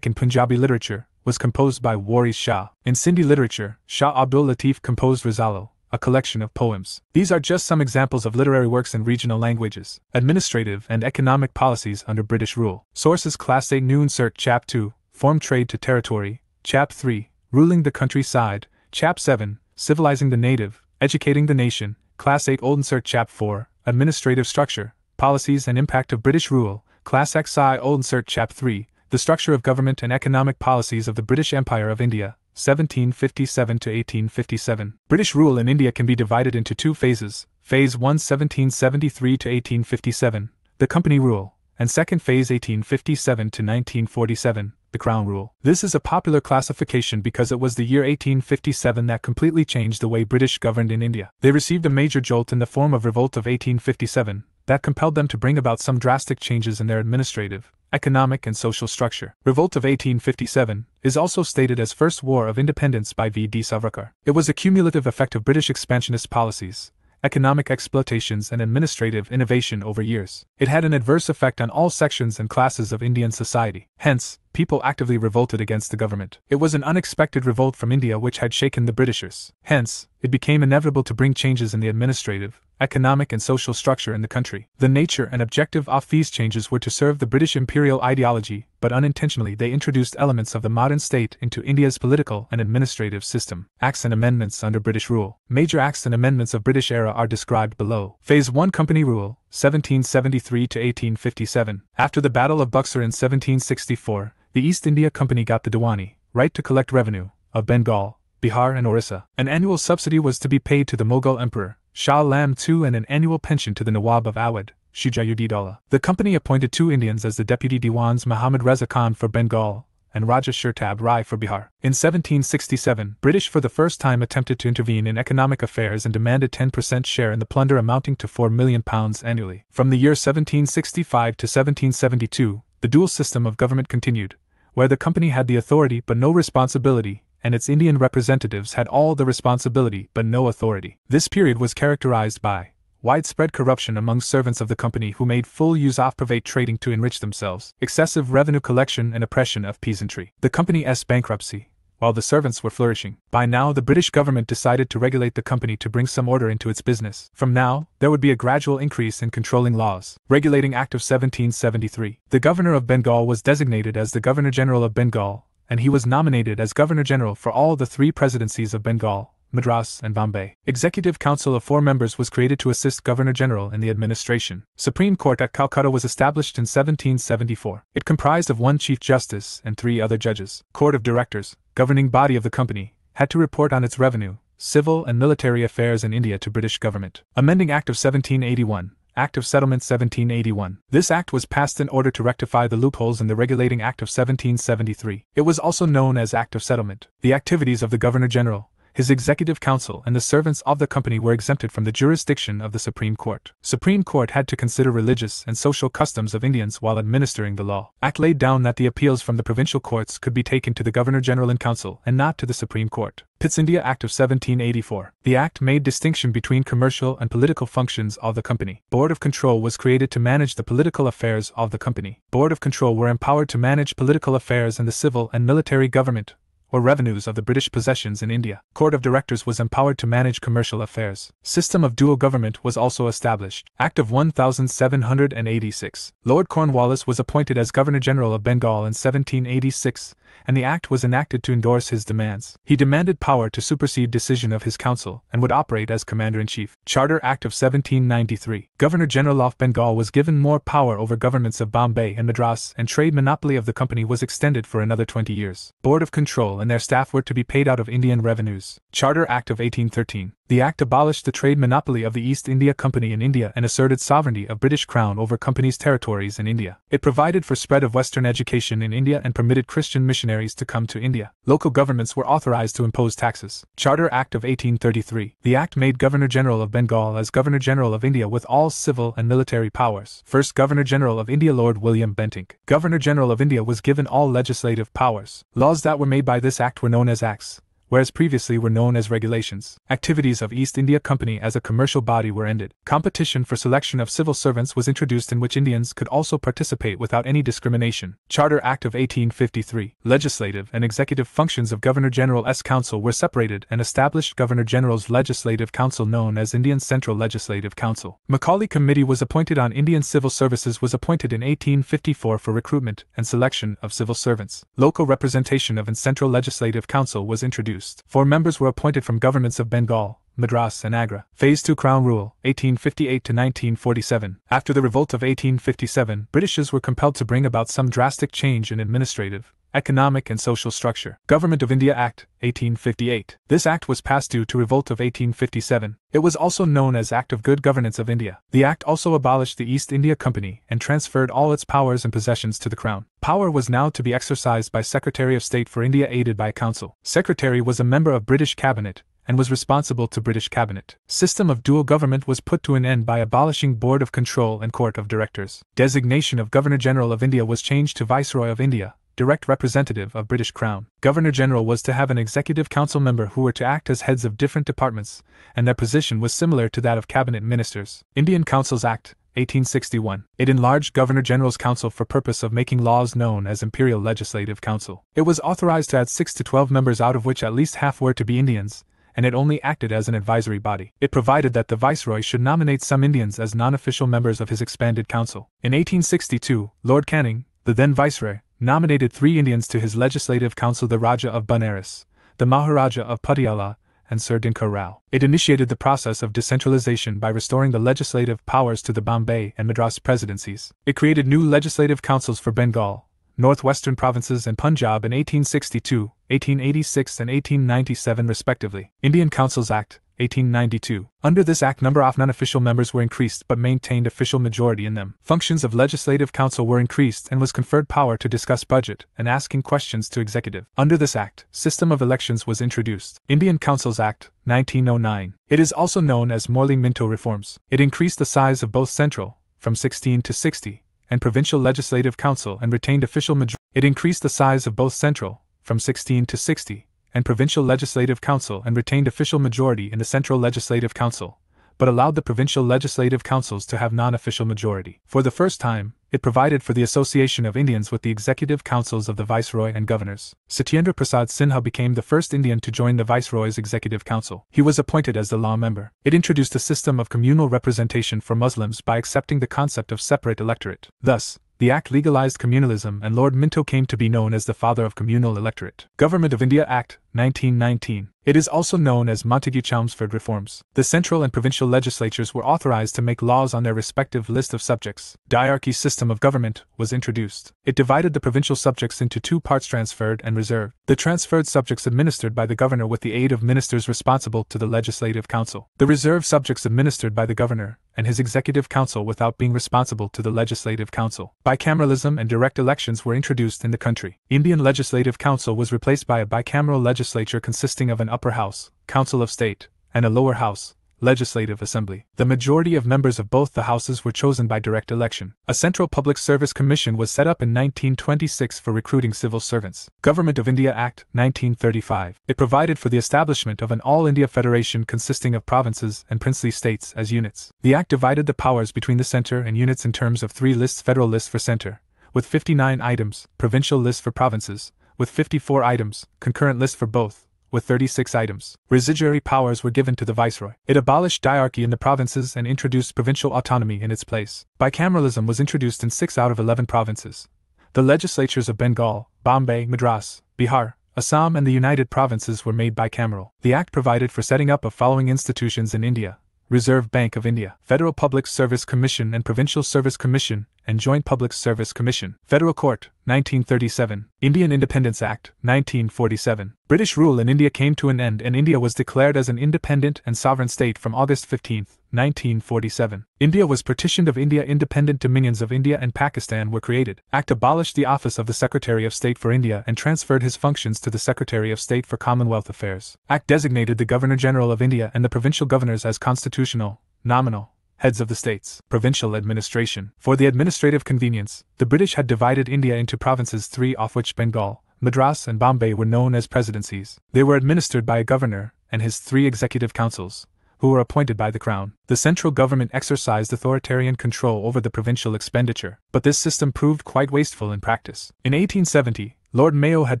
Punjabi literature, was composed by Waris Shah. In Sindhi literature, Shah Abdul Latif composed Rizalo, a collection of poems. These are just some examples of literary works in regional languages. Administrative and economic policies under British rule. Sources: Class 8 New Insert Chap 2, Form Trade to Territory, Chap 3, Ruling the Countryside, Chap 7, Civilizing the Native, Educating the Nation, Class 8 Old Insert Chap 4, Administrative Structure, Policies and Impact of British Rule, Class XI Old Insert Chap 3, The Structure of Government and Economic Policies of the British Empire of India, 1757 to 1857. British rule in India can be divided into two phases: Phase 1 1773 to 1857, the Company Rule, and second phase 1857 to 1947, the Crown Rule. This is a popular classification because it was the year 1857 that completely changed the way British governed in India. They received a major jolt in the form of Revolt of 1857, that compelled them to bring about some drastic changes in their administrative, economic and social structure. Revolt of 1857 is also stated as First War of Independence by V.D. Savarkar. It was a cumulative effect of British expansionist policies, economic exploitations and administrative innovation over years. It had an adverse effect on all sections and classes of Indian society. Hence, people actively revolted against the government. It was an unexpected revolt from India which had shaken the Britishers. Hence, it became inevitable to bring changes in the administrative, economic and social structure in the country. The nature and objective of these changes were to serve the British imperial ideology, but unintentionally they introduced elements of the modern state into India's political and administrative system. Acts and amendments under British rule. Major acts and amendments of British era are described below. Phase 1 Company Rule, 1773 to 1857. After the Battle of Buxar in 1764, the East India Company got the Diwani, right to collect revenue, of Bengal, Bihar and Orissa. An annual subsidy was to be paid to the Mughal Emperor, Shah Alam II, and an annual pension to the Nawab of Awadh, Shujauddin. The company appointed 2 Indians as the deputy Diwans, Muhammad Reza Khan for Bengal and Raja Shirtab Rai for Bihar. In 1767, British for the first time attempted to intervene in economic affairs and demanded 10% share in the plunder amounting to £4 million annually. From the year 1765 to 1772, the dual system of government continued, where the company had the authority but no responsibility, and its Indian representatives had all the responsibility but no authority. This period was characterized by widespread corruption among servants of the company who made full use of private trading to enrich themselves, excessive revenue collection and oppression of peasantry, the company's bankruptcy, while the servants were flourishing. By now the British government decided to regulate the company to bring some order into its business. From now, there would be a gradual increase in controlling laws. Regulating Act of 1773. The Governor of Bengal was designated as the Governor-General of Bengal, and he was nominated as Governor-General for all the 3 presidencies of Bengal, Madras, and Bombay. Executive Council of 4 members was created to assist Governor-General in the administration. Supreme Court at Calcutta was established in 1774. It comprised of 1 Chief Justice and 3 other judges. Court of Directors, governing body of the company, had to report on its revenue, civil and military affairs in India to British government. Amending Act of 1781. Act of Settlement 1781. This act was passed in order to rectify the loopholes in the Regulating Act of 1773. It was also known as Act of Settlement. The activities of the Governor-General, his executive council and the servants of the company were exempted from the jurisdiction of the Supreme Court. Supreme Court had to consider religious and social customs of Indians while administering the law. Act laid down that the appeals from the provincial courts could be taken to the Governor-General in Council and not to the Supreme Court. Pitt's India Act of 1784. The Act made distinction between commercial and political functions of the company. Board of Control was created to manage the political affairs of the company. Board of Control were empowered to manage political affairs and the civil and military government, or revenues of the British possessions in India. Court of Directors was empowered to manage commercial affairs. System of dual government was also established. Act of 1786. Lord Cornwallis was appointed as Governor-General of Bengal in 1786, and the act was enacted to endorse his demands. He demanded power to supersede decision of his council and would operate as Commander-in-Chief. Charter Act of 1793. Governor-General of Bengal was given more power over governments of Bombay and Madras, and trade monopoly of the company was extended for another 20 years. Board of Control and their staff were to be paid out of Indian revenues. Charter Act of 1813. The Act abolished the trade monopoly of the East India Company in India and asserted sovereignty of British Crown over company's territories in India. It provided for spread of Western education in India and permitted Christian missionaries to come to India. Local governments were authorized to impose taxes. Charter Act of 1833. The Act made Governor-General of Bengal as Governor-General of India with all civil and military powers. First Governor-General of India Lord William Bentinck. Governor-General of India was given all legislative powers. Laws that were made by this act were known as Acts, whereas previously were known as regulations. Activities of East India Company as a commercial body were ended. Competition for selection of civil servants was introduced in which Indians could also participate without any discrimination. Charter Act of 1853. Legislative and executive functions of Governor-General's Council were separated and established Governor-General's Legislative Council known as Indian Central Legislative Council. Macaulay Committee was appointed on Indian Civil Services was appointed in 1854 for recruitment and selection of civil servants. Local representation of an Central Legislative Council was introduced. 4 members were appointed from governments of Bengal, Madras and Agra. Phase 2 Crown Rule, 1858 to 1947. After the revolt of 1857, Britishers were compelled to bring about some drastic change in administrative, economic and social structure. Government of India Act, 1858. This act was passed due to revolt of 1857. It was also known as Act of Good Governance of India. The act also abolished the East India Company and transferred all its powers and possessions to the Crown. Power was now to be exercised by Secretary of State for India aided by Council. Secretary was a member of British Cabinet and was responsible to British Cabinet. System of dual government was put to an end by abolishing Board of Control and Court of Directors. Designation of Governor-General of India was changed to Viceroy of India, direct representative of British Crown. Governor-General was to have an executive council member who were to act as heads of different departments, and their position was similar to that of cabinet ministers. Indian Councils Act, 1861. It enlarged Governor-General's Council for purpose of making laws known as Imperial Legislative Council. It was authorized to add 6 to 12 members out of which at least half were to be Indians, and it only acted as an advisory body. It provided that the Viceroy should nominate some Indians as non-official members of his expanded council. In 1862, Lord Canning, the then Viceroy, nominated 3 Indians to his legislative council: the Raja of Banaras, the Maharaja of Patiala, and Sir Dinkar Rao. It initiated the process of decentralization by restoring the legislative powers to the Bombay and Madras presidencies. It created new legislative councils for Bengal, Northwestern provinces and Punjab in 1862, 1886 and 1897 respectively. Indian Councils Act, 1892. Under this act, number of non-official members were increased but maintained official majority in them. Functions of Legislative Council were increased and was conferred power to discuss budget and asking questions to executive. Under this act, system of elections was introduced. Indian Councils Act, 1909. It is also known as Morley-Minto reforms. It increased the size of both central, from 16 to 60, and provincial legislative council and retained official majority. It increased the size of both central, from 16 to 60, and provincial legislative council and retained official majority in the central legislative council, but allowed the provincial legislative councils to have non-official majority. For the first time, it provided for the association of Indians with the executive councils of the Viceroy and governors. Satyendra Prasad Sinha became the first Indian to join the Viceroy's executive council. He was appointed as the law member. It introduced a system of communal representation for Muslims by accepting the concept of separate electorate. Thus, the Act legalized communalism and Lord Minto came to be known as the father of communal electorate. Government of India Act, 1919. It is also known as Montagu-Chelmsford reforms. The central and provincial legislatures were authorized to make laws on their respective list of subjects. Diarchy system of government was introduced. It divided the provincial subjects into 2 parts: transferred and reserved. The transferred subjects administered by the governor with the aid of ministers responsible to the legislative council. The reserved subjects administered by the governor and his executive council without being responsible to the legislative council. Bicameralism and direct elections were introduced in the country. Indian Legislative Council was replaced by a bicameral legislature consisting of an upper house, Council of State, and a lower house, Legislative Assembly. The majority of members of both the houses were chosen by direct election. A Central Public Service Commission was set up in 1926 for recruiting civil servants. Government of India Act, 1935. It provided for the establishment of an All India Federation consisting of provinces and princely states as units. The Act divided the powers between the centre and units in terms of 3 lists: federal list for centre, with 59 items, provincial list for provinces, with 54 items, concurrent list for both, with 36 items. Residuary powers were given to the Viceroy. It abolished diarchy in the provinces and introduced provincial autonomy in its place. Bicameralism was introduced in 6 out of 11 provinces. The legislatures of Bengal, Bombay, Madras, Bihar, Assam and the United Provinces were made bicameral. The Act provided for setting up of following institutions in India: Reserve Bank of India, Federal Public Service Commission and Provincial Service Commission, and Joint Public Service Commission. Federal Court, 1937. Indian Independence Act, 1947. British rule in India came to an end and India was declared as an independent and sovereign state from August 15, 1947. India was partitioned of India. Independent dominions of India and Pakistan were created. Act abolished the office of the Secretary of State for India and transferred his functions to the Secretary of State for Commonwealth Affairs. Act designated the Governor-General of India and the provincial governors as constitutional, nominal heads of the states. Provincial administration. For the administrative convenience, the British had divided India into provinces, 3 of which Bengal, Madras and Bombay were known as presidencies. They were administered by a governor and his 3 executive councils, who were appointed by the Crown. The central government exercised authoritarian control over the provincial expenditure, but this system proved quite wasteful in practice. In 1870, Lord Mayo had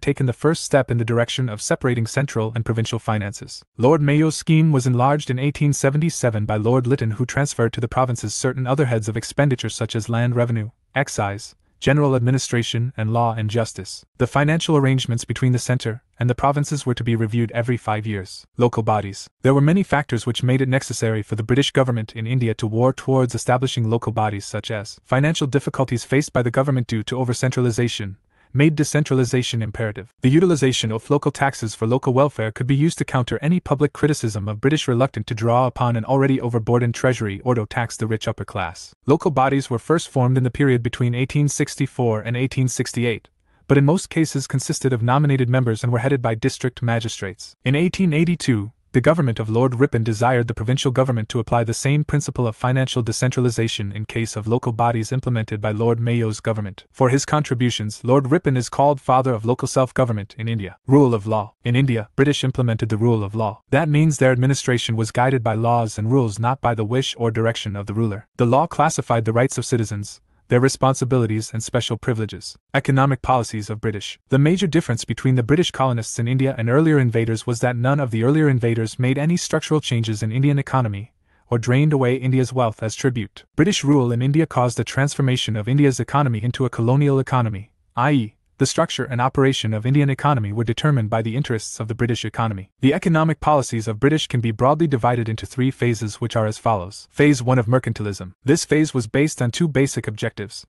taken the first step in the direction of separating central and provincial finances. Lord Mayo's scheme was enlarged in 1877 by Lord Lytton, who transferred to the provinces certain other heads of expenditure such as land revenue, excise, general administration, and law and justice. The financial arrangements between the centre and the provinces were to be reviewed every 5 years. Local bodies. There were many factors which made it necessary for the British government in India to work towards establishing local bodies, such as financial difficulties faced by the government due to over-centralization, made decentralization imperative. The utilization of local taxes for local welfare could be used to counter any public criticism of British reluctance to draw upon an already overburdened treasury or to tax the rich upper class. Local bodies were first formed in the period between 1864 and 1868, but in most cases consisted of nominated members and were headed by district magistrates. In 1882, the government of Lord Ripon desired the provincial government to apply the same principle of financial decentralization in case of local bodies implemented by Lord Mayo's government. For his contributions, Lord Ripon is called father of local self-government in India. Rule of law. In India, British implemented the rule of law. That means their administration was guided by laws and rules, not by the wish or direction of the ruler. The law classified the rights of citizens, their responsibilities and special privileges. Economic policies of British. The major difference between the British colonists in India and earlier invaders was that none of the earlier invaders made any structural changes in Indian economy, or drained away India's wealth as tribute. British rule in India caused a transformation of India's economy into a colonial economy, i.e., the structure and operation of Indian economy were determined by the interests of the British economy. The economic policies of British can be broadly divided into 3 phases, which are as follows. Phase 1 of mercantilism. This phase was based on 2 basic objectives.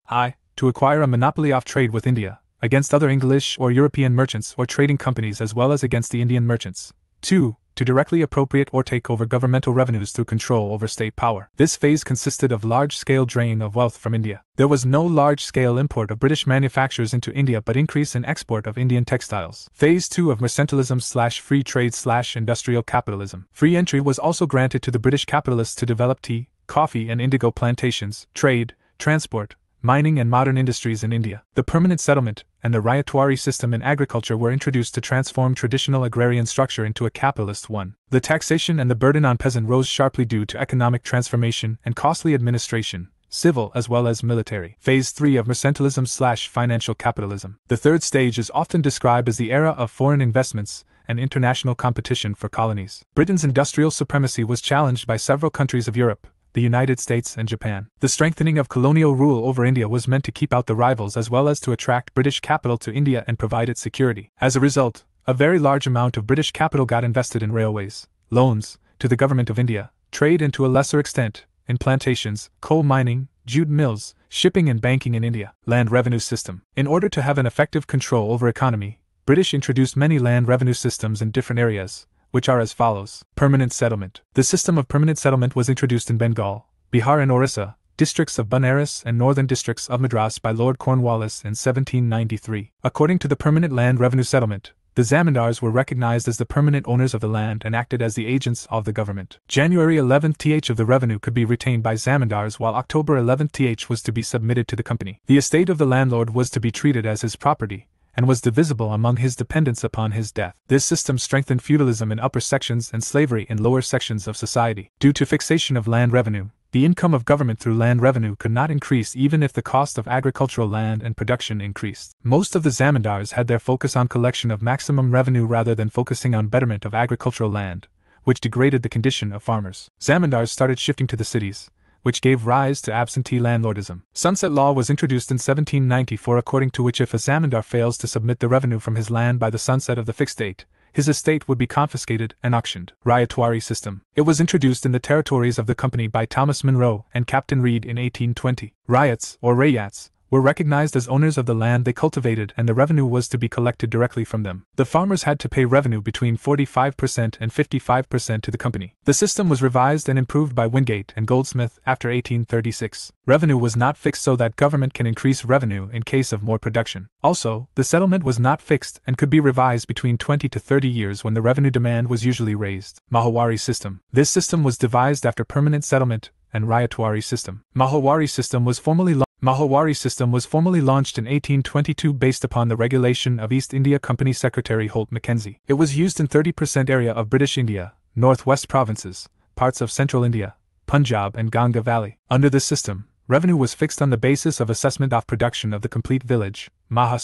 To acquire a monopoly of trade with India, against other English or European merchants or trading companies as well as against the Indian merchants. 2. To directly appropriate or take over governmental revenues through control over state power. This phase consisted of large-scale draining of wealth from India. There was no large-scale import of British manufactures into India but increase in export of Indian textiles. Phase 2 of mercantilism/free trade/industrial capitalism. Free entry was also granted to the British capitalists to develop tea, coffee and indigo plantations, trade, transport, mining and modern industries in India. The permanent settlement and the Ryotwari system in agriculture were introduced to transform traditional agrarian structure into a capitalist one. The taxation and the burden on peasant rose sharply due to economic transformation and costly administration, civil as well as military. Phase 3 of mercantilism/financial capitalism. The third stage is often described as the era of foreign investments and international competition for colonies. Britain's industrial supremacy was challenged by several countries of Europe, the United States and Japan. The strengthening of colonial rule over India was meant to keep out the rivals as well as to attract British capital to India and provide it security. As a result, a very large amount of British capital got invested in railways, loans to the government of India, trade and to a lesser extent, in plantations, coal mining, jute mills, shipping and banking in India. Land revenue system. In order to have an effective control over economy, British introduced many land revenue systems in different areas, which are as follows. Permanent settlement. The system of permanent settlement was introduced in Bengal, Bihar and Orissa, districts of Banaras and northern districts of Madras by Lord Cornwallis in 1793. According to the permanent land revenue settlement, the zamindars were recognized as the permanent owners of the land and acted as the agents of the government. January 11th of the revenue could be retained by zamindars while October 11th was to be submitted to the company. The estate of the landlord was to be treated as his property, and was divisible among his dependents upon his death. This system strengthened feudalism in upper sections and slavery in lower sections of society. Due to fixation of land revenue, the income of government through land revenue could not increase even if the cost of agricultural land and production increased. Most of the zamindars had their focus on collection of maximum revenue rather than focusing on betterment of agricultural land, which degraded the condition of farmers. Zamindars started shifting to the cities, which gave rise to absentee landlordism. Sunset law was introduced in 1794, according to which if a zamindar fails to submit the revenue from his land by the sunset of the fixed date, his estate would be confiscated and auctioned. Ryotwari system. It was introduced in the territories of the company by Thomas Munro and Captain Reed in 1820. Ryots, or rayats, were recognized as owners of the land they cultivated and the revenue was to be collected directly from them. The farmers had to pay revenue between 45% and 55% to the company. The system was revised and improved by Wingate and Goldsmith after 1836. Revenue was not fixed so that government can increase revenue in case of more production. Also, the settlement was not fixed and could be revised between 20 to 30 years when the revenue demand was usually raised. Mahawari system. This system was devised after permanent settlement and Ryotwari system. Mahawari system was formally launched in 1822 based upon the regulation of East India Company Secretary Holt Mackenzie. It was used in 30% area of British India, northwest provinces, parts of central India, Punjab and Ganga Valley. Under this system, revenue was fixed on the basis of assessment of production of the complete village, Maha/,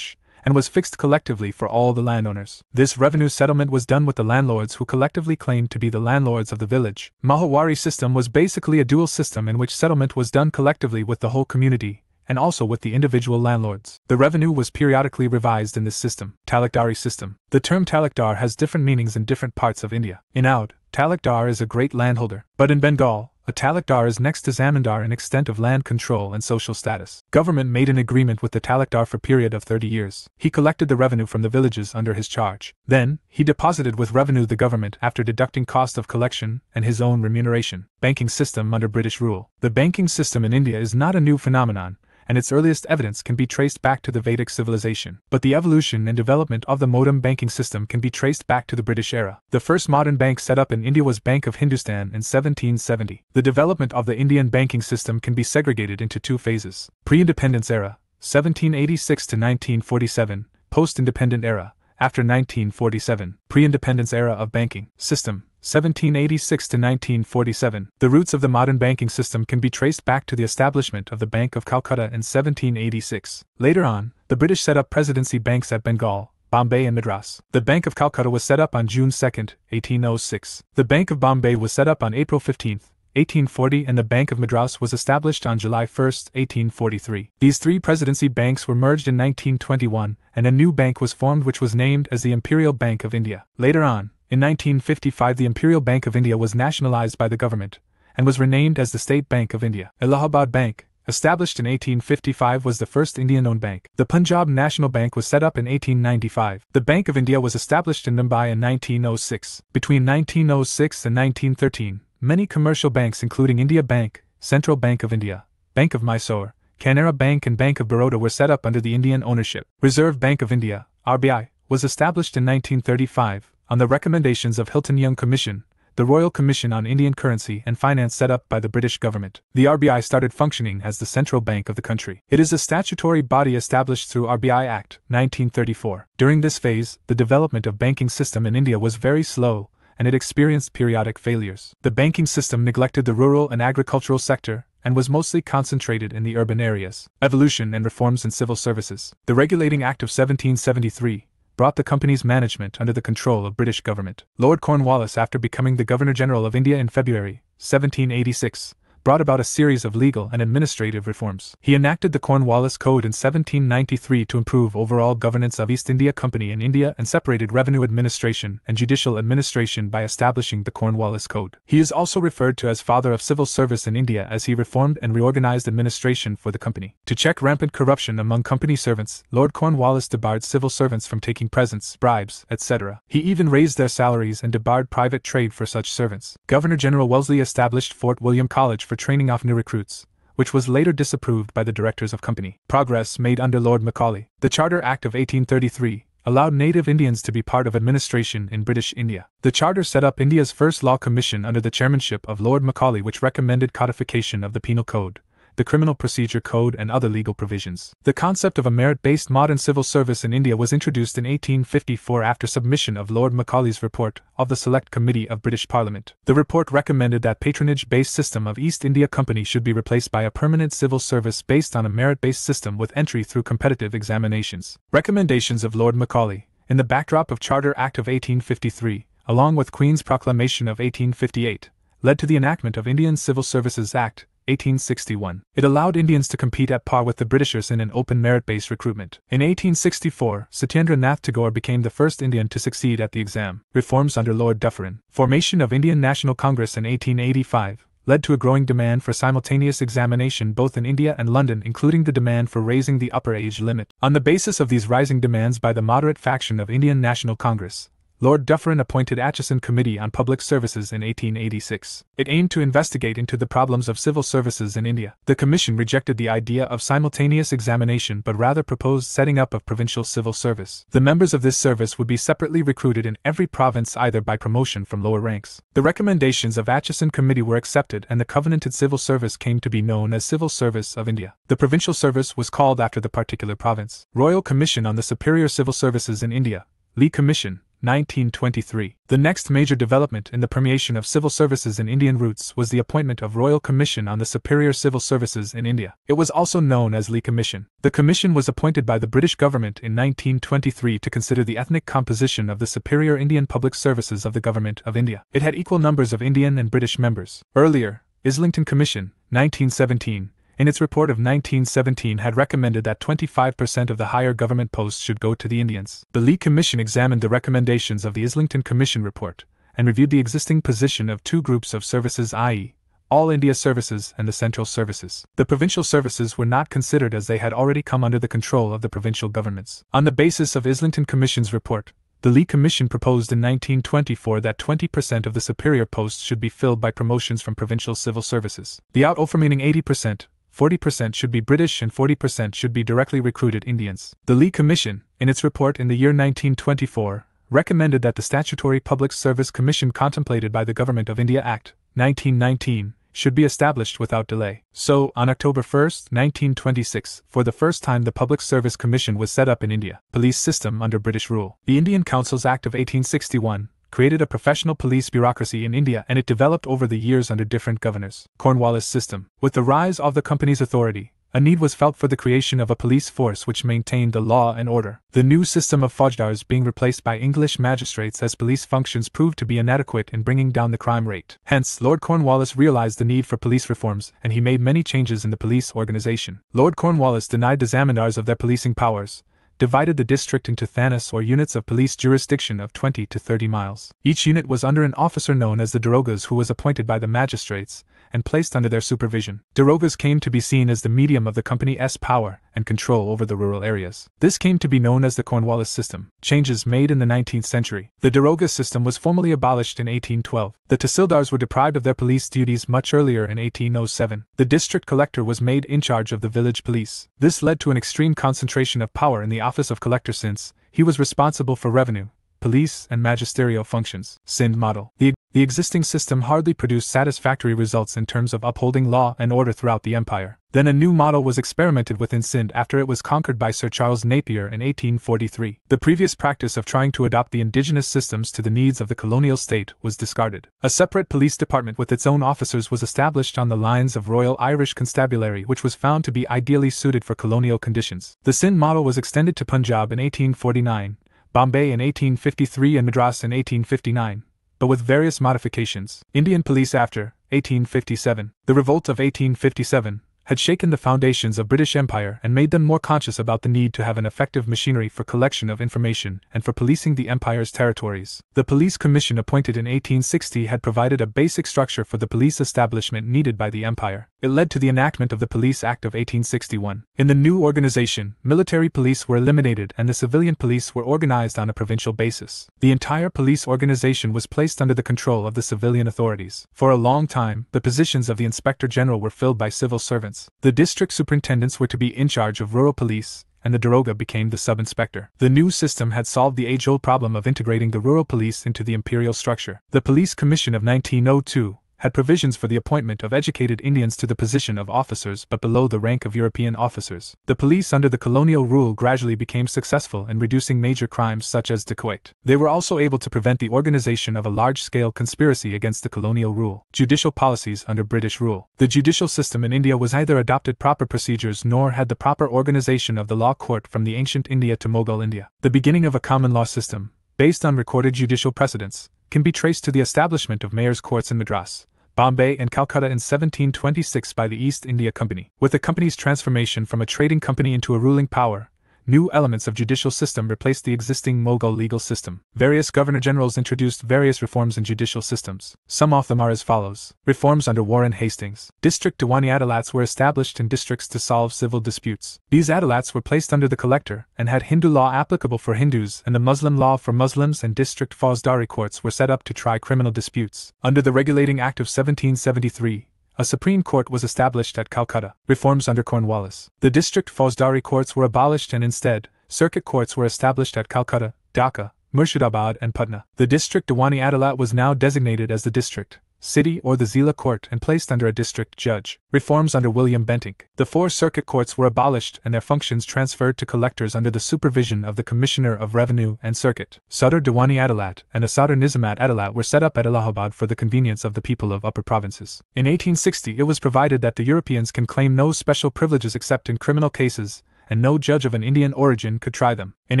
and was fixed collectively for all the landowners. This revenue settlement was done with the landlords who collectively claimed to be the landlords of the village. Mahawari system was basically a dual system in which settlement was done collectively with the whole community, and also with the individual landlords. The revenue was periodically revised in this system. Talukdari system. The term talukdar has different meanings in different parts of India. In Oudh, talukdar is a great landholder, but in Bengal, a talukdar is next to zamindar in extent of land control and social status. Government made an agreement with the talukdar for a period of 30 years. He collected the revenue from the villages under his charge. Then, he deposited with revenue the government after deducting cost of collection and his own remuneration. Banking system under British rule. The banking system in India is not a new phenomenon, and its earliest evidence can be traced back to the Vedic civilization. But the evolution and development of the modern banking system can be traced back to the British era. The first modern bank set up in India was Bank of Hindustan in 1770. The development of the Indian banking system can be segregated into 2 phases. Pre-independence era, 1786 to 1947, post-independent era, after 1947, pre-independence era of banking system, 1786 to 1947. The roots of the modern banking system can be traced back to the establishment of the Bank of Calcutta in 1786. Later on, the British set up presidency banks at Bengal, Bombay and Madras. The Bank of Calcutta was set up on June 2, 1806. The Bank of Bombay was set up on April 15, 1840, and the Bank of Madras was established on July 1, 1843. These three presidency banks were merged in 1921, and a new bank was formed which was named as the Imperial Bank of India. Later on, in 1955, the Imperial Bank of India was nationalized by the government, and was renamed as the State Bank of India. Allahabad Bank, established in 1855, was the first Indian-owned bank. The Punjab National Bank was set up in 1895. The Bank of India was established in Mumbai in 1906. Between 1906 and 1913, many commercial banks including India Bank, Central Bank of India, Bank of Mysore, Canara Bank and Bank of Baroda were set up under the Indian ownership. Reserve Bank of India, RBI, was established in 1935, on the recommendations of Hilton Young Commission, the Royal Commission on Indian Currency and Finance set up by the British government. The RBI started functioning as the central bank of the country. It is a statutory body established through RBI Act, 1934. During this phase, the development of banking system in India was very slow, and it experienced periodic failures. The banking system neglected the rural and agricultural sector, and was mostly concentrated in the urban areas. Evolution and reforms in civil services. The Regulating Act of 1773 brought the company's management under the control of British government. Lord Cornwallis, after becoming the Governor-General of India in February 1786, brought about a series of legal and administrative reforms. He enacted the Cornwallis Code in 1793 to improve overall governance of East India Company in India and separated revenue administration and judicial administration by establishing the Cornwallis Code. He is also referred to as father of civil service in India as he reformed and reorganized administration for the company. To check rampant corruption among company servants, Lord Cornwallis debarred civil servants from taking presents, bribes, etc. He even raised their salaries and debarred private trade for such servants. Governor-General Wellesley established Fort William College for training off new recruits, which was later disapproved by the directors of company. Progress made under Lord Macaulay. The Charter Act of 1833 allowed native Indians to be part of administration in British India. The Charter set up India's first law commission under the chairmanship of Lord Macaulay, which recommended codification of the Penal Code, the Criminal Procedure Code and other legal provisions. The concept of a merit-based modern civil service in India was introduced in 1854 after submission of Lord Macaulay's report of the Select Committee of British Parliament. The report recommended that patronage-based system of East India Company should be replaced by a permanent civil service based on a merit-based system with entry through competitive examinations. Recommendations of Lord Macaulay, in the backdrop of Charter Act of 1853, along with Queen's Proclamation of 1858, led to the enactment of Indian Civil Services Act, 1861. It allowed Indians to compete at par with the Britishers in an open merit-based recruitment. In 1864, Satyendra Nath Tagore became the first Indian to succeed at the exam. Reforms under Lord Dufferin. Formation of Indian National Congress in 1885 led to a growing demand for simultaneous examination both in India and London, including the demand for raising the upper age limit. On the basis of these rising demands by the moderate faction of Indian National Congress, Lord Dufferin appointed Atchison Committee on Public Services in 1886. It aimed to investigate into the problems of civil services in India. The commission rejected the idea of simultaneous examination but rather proposed setting up a provincial civil service. The members of this service would be separately recruited in every province either by promotion from lower ranks. The recommendations of Atchison Committee were accepted and the covenanted civil service came to be known as Civil Service of India. The provincial service was called after the particular province. Royal Commission on the Superior Civil Services in India, Lee Commission, 1923. The next major development in the permeation of civil services in Indian roots was the appointment of Royal Commission on the Superior Civil Services in India. It was also known as Lee Commission. The commission was appointed by the British government in 1923 to consider the ethnic composition of the superior Indian public services of the Government of India. It had equal numbers of Indian and British members. Earlier, Islington Commission, 1917, in its report of 1917 had recommended that 25% of the higher government posts should go to the Indians. The Lee Commission examined the recommendations of the Islington Commission report, and reviewed the existing position of two groups of services, i.e., All India Services and the Central Services. The provincial services were not considered as they had already come under the control of the provincial governments. On the basis of Islington Commission's report, the Lee Commission proposed in 1924 that 20% of the superior posts should be filled by promotions from provincial civil services. The out remaining 80%, 40% should be British and 40% should be directly recruited Indians. The Lee Commission, in its report in the year 1924, recommended that the Statutory Public Service Commission contemplated by the Government of India Act, 1919, should be established without delay. So, on October 1, 1926, for the first time the Public Service Commission was set up in India. Police system under British rule. The Indian Councils Act of 1861 created a professional police bureaucracy in India and it developed over the years under different governors. Cornwallis system. With the rise of the company's authority, a need was felt for the creation of a police force which maintained the law and order. The new system of Faujdars being replaced by English magistrates as police functions proved to be inadequate in bringing down the crime rate. Hence, Lord Cornwallis realized the need for police reforms, and he made many changes in the police organization. Lord Cornwallis denied the zamindars of their policing powers, divided the district into thanas or units of police jurisdiction of 20 to 30 miles. Each unit was under an officer known as the darogas who was appointed by the magistrates and placed under their supervision. Darogas came to be seen as the medium of the company's power and control over the rural areas. This came to be known as the Cornwallis system. Changes made in the 19th century. The daroga system was formally abolished in 1812. The tahsildars were deprived of their police duties much earlier in 1807. The district collector was made in charge of the village police. This led to an extreme concentration of power in the office of collector since he was responsible for revenue, police, and magisterial functions. Sindh model. The existing system hardly produced satisfactory results in terms of upholding law and order throughout the empire. Then a new model was experimented with in Sindh after it was conquered by Sir Charles Napier in 1843. The previous practice of trying to adopt the indigenous systems to the needs of the colonial state was discarded. A separate police department with its own officers was established on the lines of Royal Irish Constabulary, which was found to be ideally suited for colonial conditions. The Sindh model was extended to Punjab in 1849, Bombay in 1853 and Madras in 1859, but with various modifications. Indian police after 1857. The revolt of 1857 had shaken the foundations of British Empire and made them more conscious about the need to have an effective machinery for collection of information and for policing the empire's territories. The police commission appointed in 1860 had provided a basic structure for the police establishment needed by the empire. It led to the enactment of the Police Act of 1861. In the new organization, military police were eliminated and the civilian police were organized on a provincial basis. The entire police organization was placed under the control of the civilian authorities. For a long time, the positions of the Inspector General were filled by civil servants. The district superintendents were to be in charge of rural police, and the daroga became the sub-inspector. The new system had solved the age-old problem of integrating the rural police into the imperial structure. The Police Commission of 1902 had provisions for the appointment of educated Indians to the position of officers but below the rank of European officers. The police under the colonial rule gradually became successful in reducing major crimes such as dacoit. They were also able to prevent the organization of a large-scale conspiracy against the colonial rule. Judicial policies under British rule. The judicial system in India was neither adopted proper procedures nor had the proper organization of the law court from the ancient India to Mughal India. The beginning of a common law system, based on recorded judicial precedents, can be traced to the establishment of mayors' courts in Madras, Bombay and Calcutta in 1726 by the East India Company. With the company's transformation from a trading company into a ruling power, new elements of judicial system replaced the existing Mughal legal system. Various governor-generals introduced various reforms in judicial systems. Some of them are as follows. Reforms under Warren Hastings. District Diwani Adalats were established in districts to solve civil disputes. These adalats were placed under the collector and had Hindu law applicable for Hindus and the Muslim law for Muslims, and district Fauzdari courts were set up to try criminal disputes. Under the Regulating Act of 1773, a Supreme Court was established at Calcutta. Reforms under Cornwallis. The district Fauzdari courts were abolished and instead, circuit courts were established at Calcutta, Dhaka, Murshidabad and Patna. The district Diwani Adalat was now designated as the district, city or the Zila court and placed under a district judge. Reforms under William Bentinck. The 4 circuit courts were abolished and their functions transferred to collectors under the supervision of the Commissioner of Revenue and Circuit. Sadr Diwani Adalat and a Sadr Nizamat Adalat were set up at Allahabad for the convenience of the people of upper provinces. In 1860 it was provided that the Europeans can claim no special privileges except in criminal cases, and no judge of an Indian origin could try them. In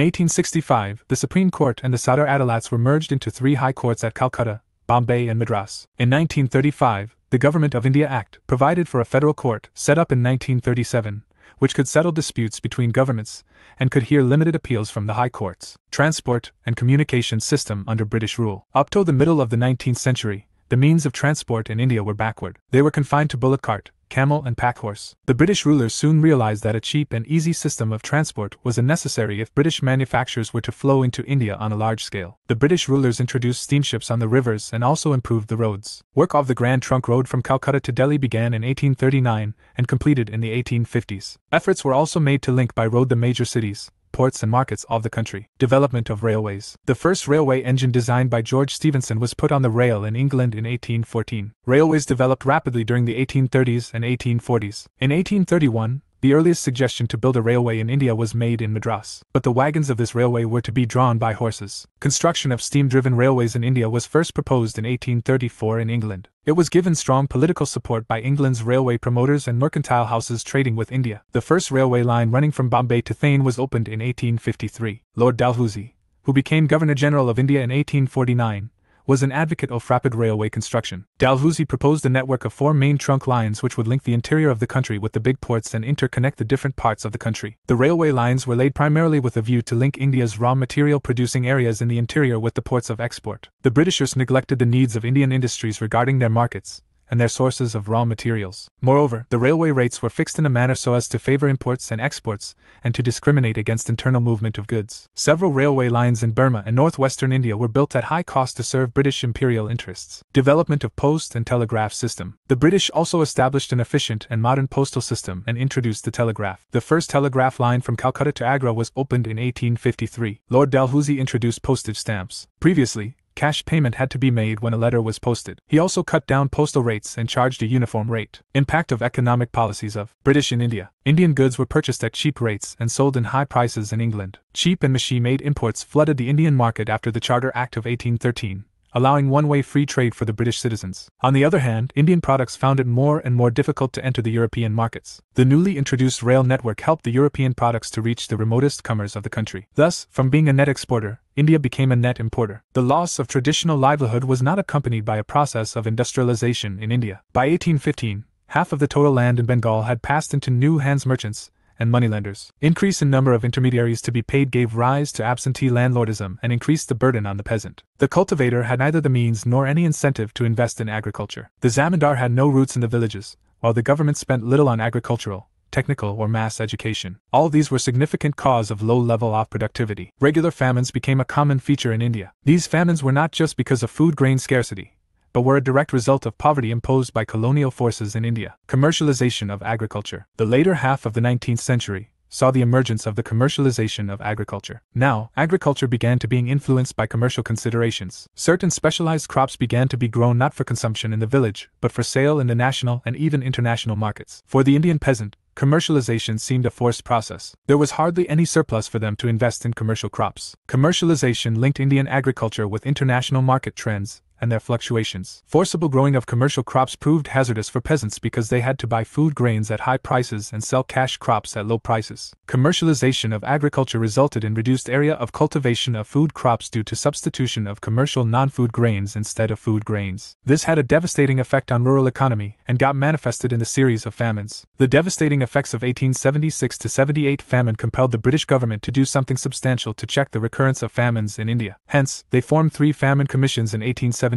1865, the Supreme Court and the Sadr Adalats were merged into 3 high courts at Calcutta, Bombay and Madras. In 1935, the Government of India Act provided for a federal court, set up in 1937, which could settle disputes between governments, and could hear limited appeals from the high courts. Transport and communication system under British rule. Up to the middle of the 19th century, the means of transport in India were backward. They were confined to bullock cart, camel and pack horse. The British rulers soon realized that a cheap and easy system of transport was necessary if British manufactures were to flow into India on a large scale. The British rulers introduced steamships on the rivers and also improved the roads. Work of the Grand Trunk Road from Calcutta to Delhi began in 1839 and completed in the 1850s. Efforts were also made to link by road the major cities, ports and markets of the country. Development of railways. The first railway engine designed by George Stephenson was put on the rail in England in 1814. Railways developed rapidly during the 1830s and 1840s. In 1831, The earliest suggestion to build a railway in India was made in Madras, but the wagons of this railway were to be drawn by horses. Construction of steam-driven railways in India was first proposed in 1834 in England. It was given strong political support by England's railway promoters and mercantile houses trading with India. The first railway line running from Bombay to Thane was opened in 1853. Lord Dalhousie, who became Governor-General of India in 1849, was an advocate of rapid railway construction. Dalhousie proposed a network of 4 main trunk lines which would link the interior of the country with the big ports and interconnect the different parts of the country. The railway lines were laid primarily with a view to link India's raw material producing areas in the interior with the ports of export. The Britishers neglected the needs of Indian industries regarding their markets and their sources of raw materials. Moreover, the railway rates were fixed in a manner so as to favor imports and exports, and to discriminate against internal movement of goods. Several railway lines in Burma and northwestern India were built at high cost to serve British imperial interests. Development of post and telegraph system. The British also established an efficient and modern postal system and introduced the telegraph. The first telegraph line from Calcutta to Agra was opened in 1853. Lord Dalhousie introduced postage stamps. Previously, cash payment had to be made when a letter was posted. He also cut down postal rates and charged a uniform rate. Impact of economic policies of British in India. Indian goods were purchased at cheap rates and sold in high prices in England. Cheap and machine-made imports flooded the Indian market after the Charter Act of 1813. Allowing one-way free trade for the British citizens. On the other hand, Indian products found it more and more difficult to enter the European markets. The newly introduced rail network helped the European products to reach the remotest corners of the country. Thus, from being a net exporter, India became a net importer. The loss of traditional livelihood was not accompanied by a process of industrialization in India. By 1815, half of the total land in Bengal had passed into new hands merchants and moneylenders. Increase in number of intermediaries to be paid gave rise to absentee landlordism and increased the burden on the peasant. The cultivator had neither the means nor any incentive to invest in agriculture. The zamindar had no roots in the villages, while the government spent little on agricultural, technical or mass education. All these were significant cause of low level of productivity. Regular famines became a common feature in India. These famines were not just because of food grain scarcity, but were a direct result of poverty imposed by colonial forces in India. Commercialization of agriculture. The later half of the 19th century saw the emergence of the commercialization of agriculture. Now, agriculture began to being influenced by commercial considerations. Certain specialized crops began to be grown not for consumption in the village, but for sale in the national and even international markets. For the Indian peasant, commercialization seemed a forced process. There was hardly any surplus for them to invest in commercial crops. Commercialization linked Indian agriculture with international market trends and their fluctuations. Forcible growing of commercial crops proved hazardous for peasants because they had to buy food grains at high prices and sell cash crops at low prices. Commercialization of agriculture resulted in reduced area of cultivation of food crops due to substitution of commercial non-food grains instead of food grains. This had a devastating effect on rural economy and got manifested in the series of famines. The devastating effects of 1876-78 famine compelled the British government to do something substantial to check the recurrence of famines in India. Hence, they formed 3 famine commissions in 1878,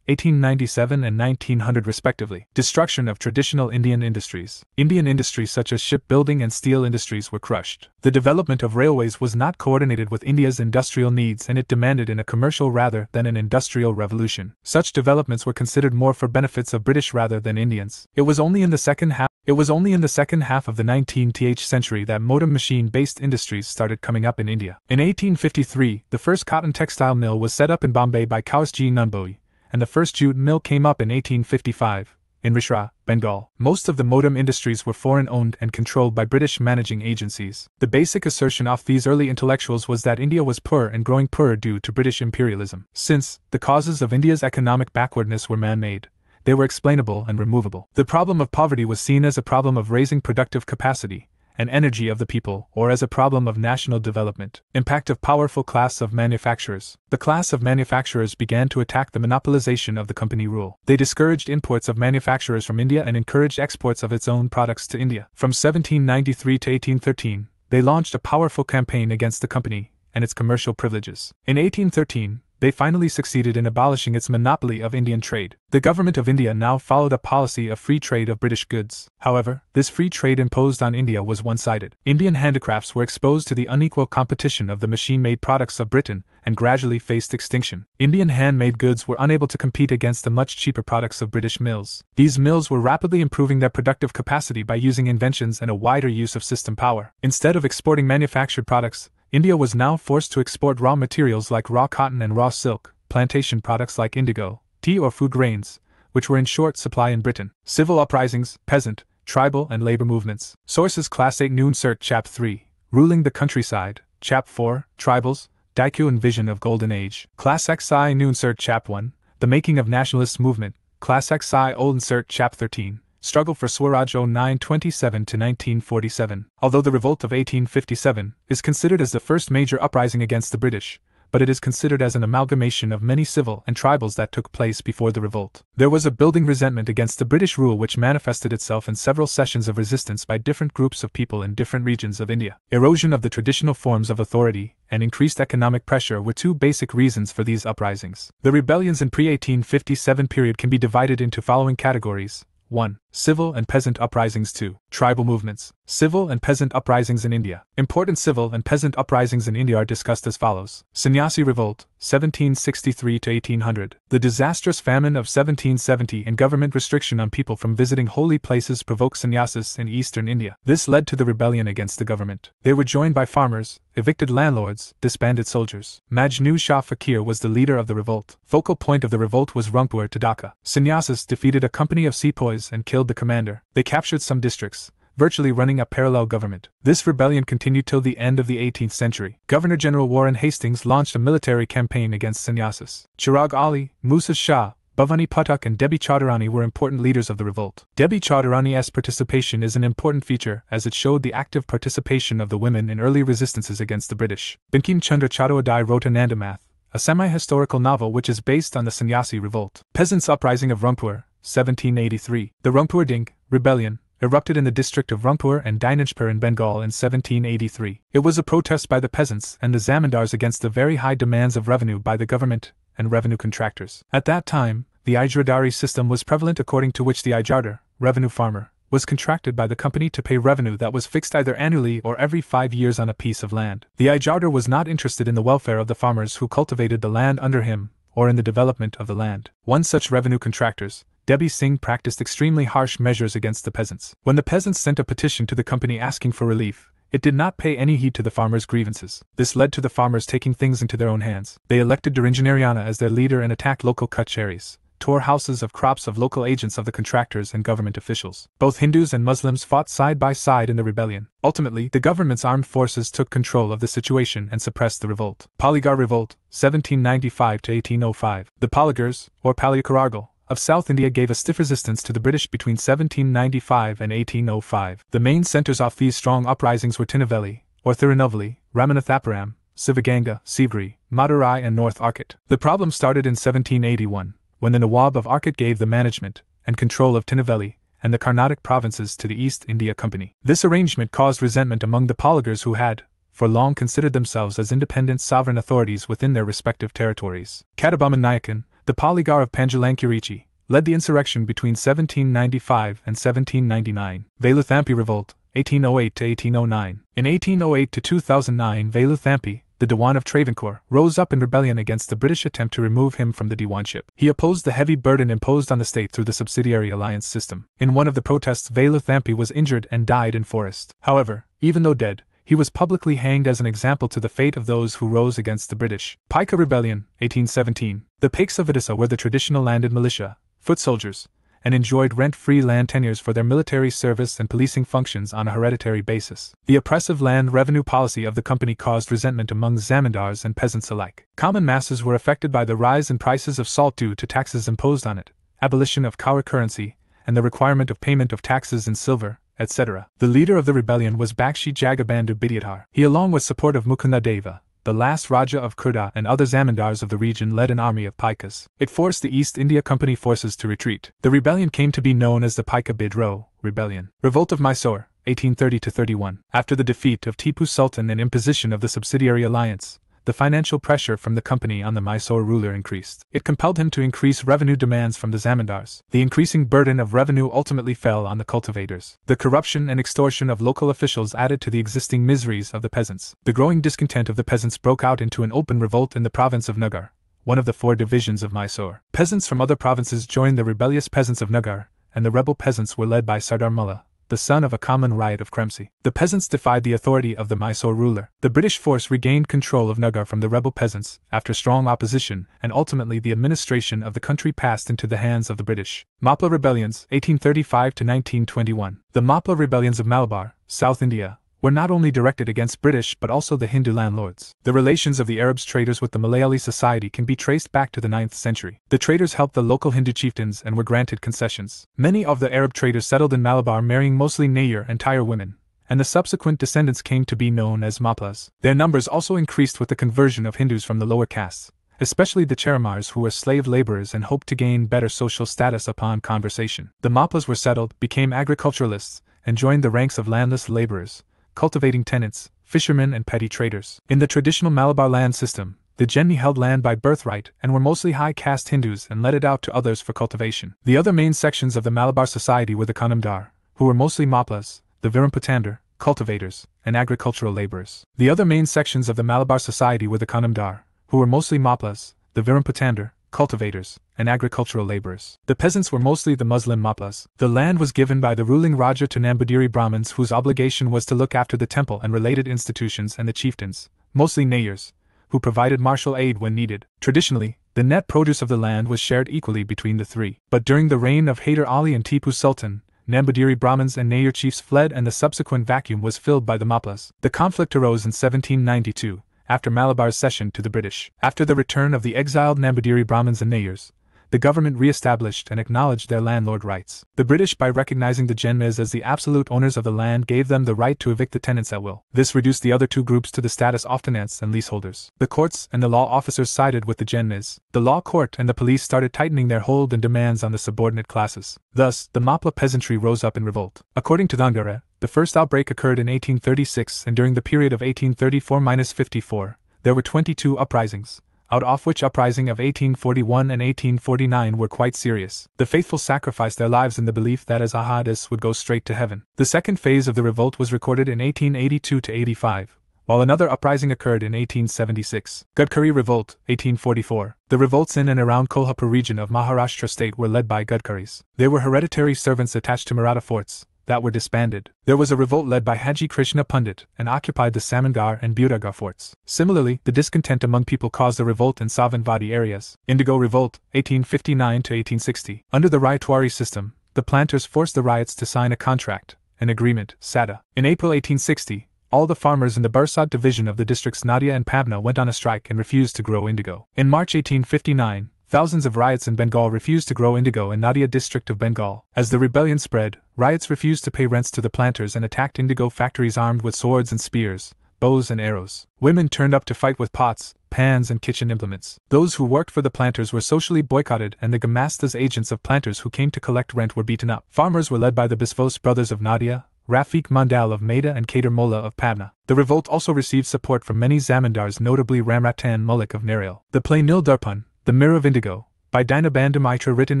1897 and 1900 respectively. Destruction of traditional Indian industries. Indian industries such as shipbuilding and steel industries were crushed. The development of railways was not coordinated with India's industrial needs and it demanded in a commercial rather than an industrial revolution. Such developments were considered more for benefits of British rather than Indians. It was only in the second half of the 19th century that motor machine-based industries started coming up in India. In 1853, the first cotton textile mill was set up in Bombay by Kausji Nunboi, and the first jute mill came up in 1855, in Risra, Bengal. Most of the modem industries were foreign-owned and controlled by British managing agencies. The basic assertion of these early intellectuals was that India was poor and growing poorer due to British imperialism. Since the causes of India's economic backwardness were man-made, they were explainable and removable. The problem of poverty was seen as a problem of raising productive capacity and energy of the people, or as a problem of national development. Impact of powerful class of manufacturers. The class of manufacturers began to attack the monopolization of the company rule. They discouraged imports of manufacturers from India and encouraged exports of its own products to India. From 1793 to 1813, they launched a powerful campaign against the company and its commercial privileges. In 1813, they finally succeeded in abolishing its monopoly of Indian trade. The government of India now followed a policy of free trade of British goods. However, this free trade imposed on India was one-sided. Indian handicrafts were exposed to the unequal competition of the machine-made products of Britain and gradually faced extinction. Indian handmade goods were unable to compete against the much cheaper products of British mills. These mills were rapidly improving their productive capacity by using inventions and a wider use of system power. Instead of exporting manufactured products, India was now forced to export raw materials like raw cotton and raw silk, plantation products like indigo, tea or food grains, which were in short supply in Britain. Civil uprisings, peasant, Tribal and Labor Movements. Sources: Class 8 Nunsert Chap 3, Ruling the Countryside, Chap 4, Tribals, Daikyu and Vision of Golden Age. Class XI Nunsert Chap 1, The Making of Nationalist Movement, Class XI Oldensert Chap 13, Struggle for Swaraj 0927 to 1947. Although the Revolt of 1857 is considered as the first major uprising against the British, but it is considered as an amalgamation of many civil and tribals that took place before the revolt. There was a building resentment against the British rule which manifested itself in several sessions of resistance by different groups of people in different regions of India. Erosion of the traditional forms of authority and increased economic pressure were two basic reasons for these uprisings. The rebellions in pre-1857 period can be divided into following categories. 1. Civil and peasant uprisings. 2. Tribal movements. Civil and peasant uprisings in India. Important civil and peasant uprisings in India are discussed as follows. Sannyasi Revolt, 1763 to 1800. The disastrous famine of 1770 and government restriction on people from visiting holy places provoked sannyasis in eastern India. This led to the rebellion against the government. They were joined by farmers, evicted landlords, disbanded soldiers. Majnu Shah Fakir was the leader of the revolt. Focal point of the revolt was Rangpur to Dhaka. Sannyasis defeated a company of sepoys and killed the commander. They captured some districts, virtually running a parallel government. This rebellion continued till the end of the 18th century. Governor-General Warren Hastings launched a military campaign against sannyasis. Chirag Ali, Musa Shah, Bhavani Pathak and Debi Chaudharani were important leaders of the revolt. Debi Chaudharani's participation is an important feature as it showed the active participation of the women in early resistances against the British. Bankim Chandra Chattopadhyay wrote Anandamath, a semi-historical novel which is based on the Sannyasi revolt. Peasants' uprising of Rangpur, 1783. The Rangpur Ding rebellion erupted in the district of Rangpur and Dinajpur in Bengal in 1783. It was a protest by the peasants and the zamindars against the very high demands of revenue by the government and revenue contractors. At that time, the Ijradari system was prevalent, according to which the Ijardar, revenue farmer, was contracted by the company to pay revenue that was fixed either annually or every 5 years on a piece of land. The Ijardar was not interested in the welfare of the farmers who cultivated the land under him, or in the development of the land. One such revenue contractors, Debi Singh, practiced extremely harsh measures against the peasants. When the peasants sent a petition to the company asking for relief, it did not pay any heed to the farmers' grievances. This led to the farmers taking things into their own hands. They elected Niranjan Naryana as their leader and attacked local kacheris, tore houses of crops of local agents of the contractors and government officials. Both Hindus and Muslims fought side by side in the rebellion. Ultimately, the government's armed forces took control of the situation and suppressed the revolt. Paligar Revolt, 1795 to 1805. The Paligars, or Palikarargal, of South India gave a stiff resistance to the British between 1795 and 1805. The main centers of these strong uprisings were Tinnevelly, or Thirunelveli, Ramanathapuram, Sivaganga, Sivri, Madurai and North Arcot. The problem started in 1781, when the Nawab of Arcot gave the management and control of Tinnevelly and the Carnatic provinces to the East India Company. This arrangement caused resentment among the Paligars, who had, for long, considered themselves as independent sovereign authorities within their respective territories. Kadabhaman Nayakan, the Paligar of Panjalankurichi, led the insurrection between 1795 and 1799. Veluthampi Revolt, 1808 to 1809. In 1808 to 2009, Veluthampi, the Dewan of Travancore, rose up in rebellion against the British attempt to remove him from the Diwanship. He opposed the heavy burden imposed on the state through the subsidiary alliance system. In one of the protests, Veluthampi was injured and died in forest. However, even though dead, he was publicly hanged as an example to the fate of those who rose against the British. Paika Rebellion, 1817. The Paiks of Odisha were the traditional landed militia, foot soldiers, and enjoyed rent-free land tenures for their military service and policing functions on a hereditary basis. The oppressive land revenue policy of the company caused resentment among zamindars and peasants alike. Common masses were affected by the rise in prices of salt due to taxes imposed on it, abolition of Kaur currency, and the requirement of payment of taxes in silver, etc. The leader of the rebellion was Bakshi Jagabandhu Bidiyadhar. He, along with support of Mukundadeva, the last Raja of Khurda, and other zamindars of the region, led an army of Paikas. It forced the East India Company forces to retreat. The rebellion came to be known as the Paika Bidroh Rebellion. Revolt of Mysore, 1830-31. After the defeat of Tipu Sultan and imposition of the subsidiary alliance, the financial pressure from the company on the Mysore ruler increased. It compelled him to increase revenue demands from the zamindars. The increasing burden of revenue ultimately fell on the cultivators. The corruption and extortion of local officials added to the existing miseries of the peasants. The growing discontent of the peasants broke out into an open revolt in the province of Nagar, one of the 4 divisions of Mysore. Peasants from other provinces joined the rebellious peasants of Nagar, and the rebel peasants were led by Sardar Mulla, the son of a common Ryot of Kremsi. The peasants defied the authority of the Mysore ruler. The British force regained control of Nagar from the rebel peasants, after strong opposition, and ultimately the administration of the country passed into the hands of the British. Mapla rebellions, 1835 to 1921. The Mapla rebellions of Malabar, South India, were not only directed against British but also the Hindu landlords. The relations of the Arabs traders with the Malayali society can be traced back to the 9th century. The traders helped the local Hindu chieftains and were granted concessions. Many of the Arab traders settled in Malabar, marrying mostly Nayar and Tyre women, and the subsequent descendants came to be known as Maplas. Their numbers also increased with the conversion of Hindus from the lower castes, especially the Charamars, who were slave laborers and hoped to gain better social status upon conversion. The Maplas were settled, became agriculturalists, and joined the ranks of landless laborers, cultivating tenants, fishermen and petty traders. In the traditional Malabar land system, the Jenni held land by birthright and were mostly high-caste Hindus and let it out to others for cultivation. The other main sections of the Malabar society were the Kanamdar, who were mostly Maplas, the Virampatandar, cultivators, and agricultural laborers. The other main sections of the Malabar society were the Kanamdar, who were mostly Maplas, the Virampatandar, cultivators, and agricultural laborers. The peasants were mostly the Muslim Maplas. The land was given by the ruling Raja to Nambudiri Brahmins, whose obligation was to look after the temple and related institutions, and the chieftains, mostly Nayars, who provided martial aid when needed. Traditionally, the net produce of the land was shared equally between the three. But during the reign of Hyder Ali and Tipu Sultan, Nambudiri Brahmins and Nayar chiefs fled and the subsequent vacuum was filled by the Maplas. The conflict arose in 1792, after Malabar's cession to the British. After the return of the exiled Nambudiri Brahmins and Nayars, the government re-established and acknowledged their landlord rights. The British, by recognizing the Jenmis as the absolute owners of the land, gave them the right to evict the tenants at will. This reduced the other two groups to the status of tenants and leaseholders. The courts and the law officers sided with the Jenmis. The law court and the police started tightening their hold and demands on the subordinate classes. Thus, the Mapla peasantry rose up in revolt. According to Thangare, the first outbreak occurred in 1836, and during the period of 1834-54, there were 22 uprisings, out of which uprising of 1841 and 1849 were quite serious. The faithful sacrificed their lives in the belief that as Ahadis would go straight to heaven. The second phase of the revolt was recorded in 1882-85, while another uprising occurred in 1876. Gadkari Revolt, 1844. The revolts in and around Kolhapur region of Maharashtra state were led by Gadkaris. They were hereditary servants attached to Maratha forts that were disbanded. There was a revolt led by Haji Krishna Pandit and occupied the Samangarh and Budagar forts. Similarly, the discontent among people caused a revolt in Savanvadi areas. Indigo Revolt, 1859-1860. Under the Ryotwari system, the planters forced the ryots to sign a contract, an agreement, SADA. In April 1860, all the farmers in the Barsad division of the districts Nadia and Pabna went on a strike and refused to grow indigo. In March 1859, thousands of ryots in Bengal refused to grow indigo in Nadia district of Bengal. As the rebellion spread, ryots refused to pay rents to the planters and attacked indigo factories armed with swords and spears, bows and arrows. Women turned up to fight with pots, pans and kitchen implements. Those who worked for the planters were socially boycotted, and the Gamastas, agents of planters who came to collect rent, were beaten up. Farmers were led by the Bisvos brothers of Nadia, Rafiq Mandal of Maida and Kader Mullah of Pabna. The revolt also received support from many zamindars, notably Ramratan Mullik of Narayal. The play Nil Darpan, The Mirror of Indigo, by Dinabandhu Mitra, written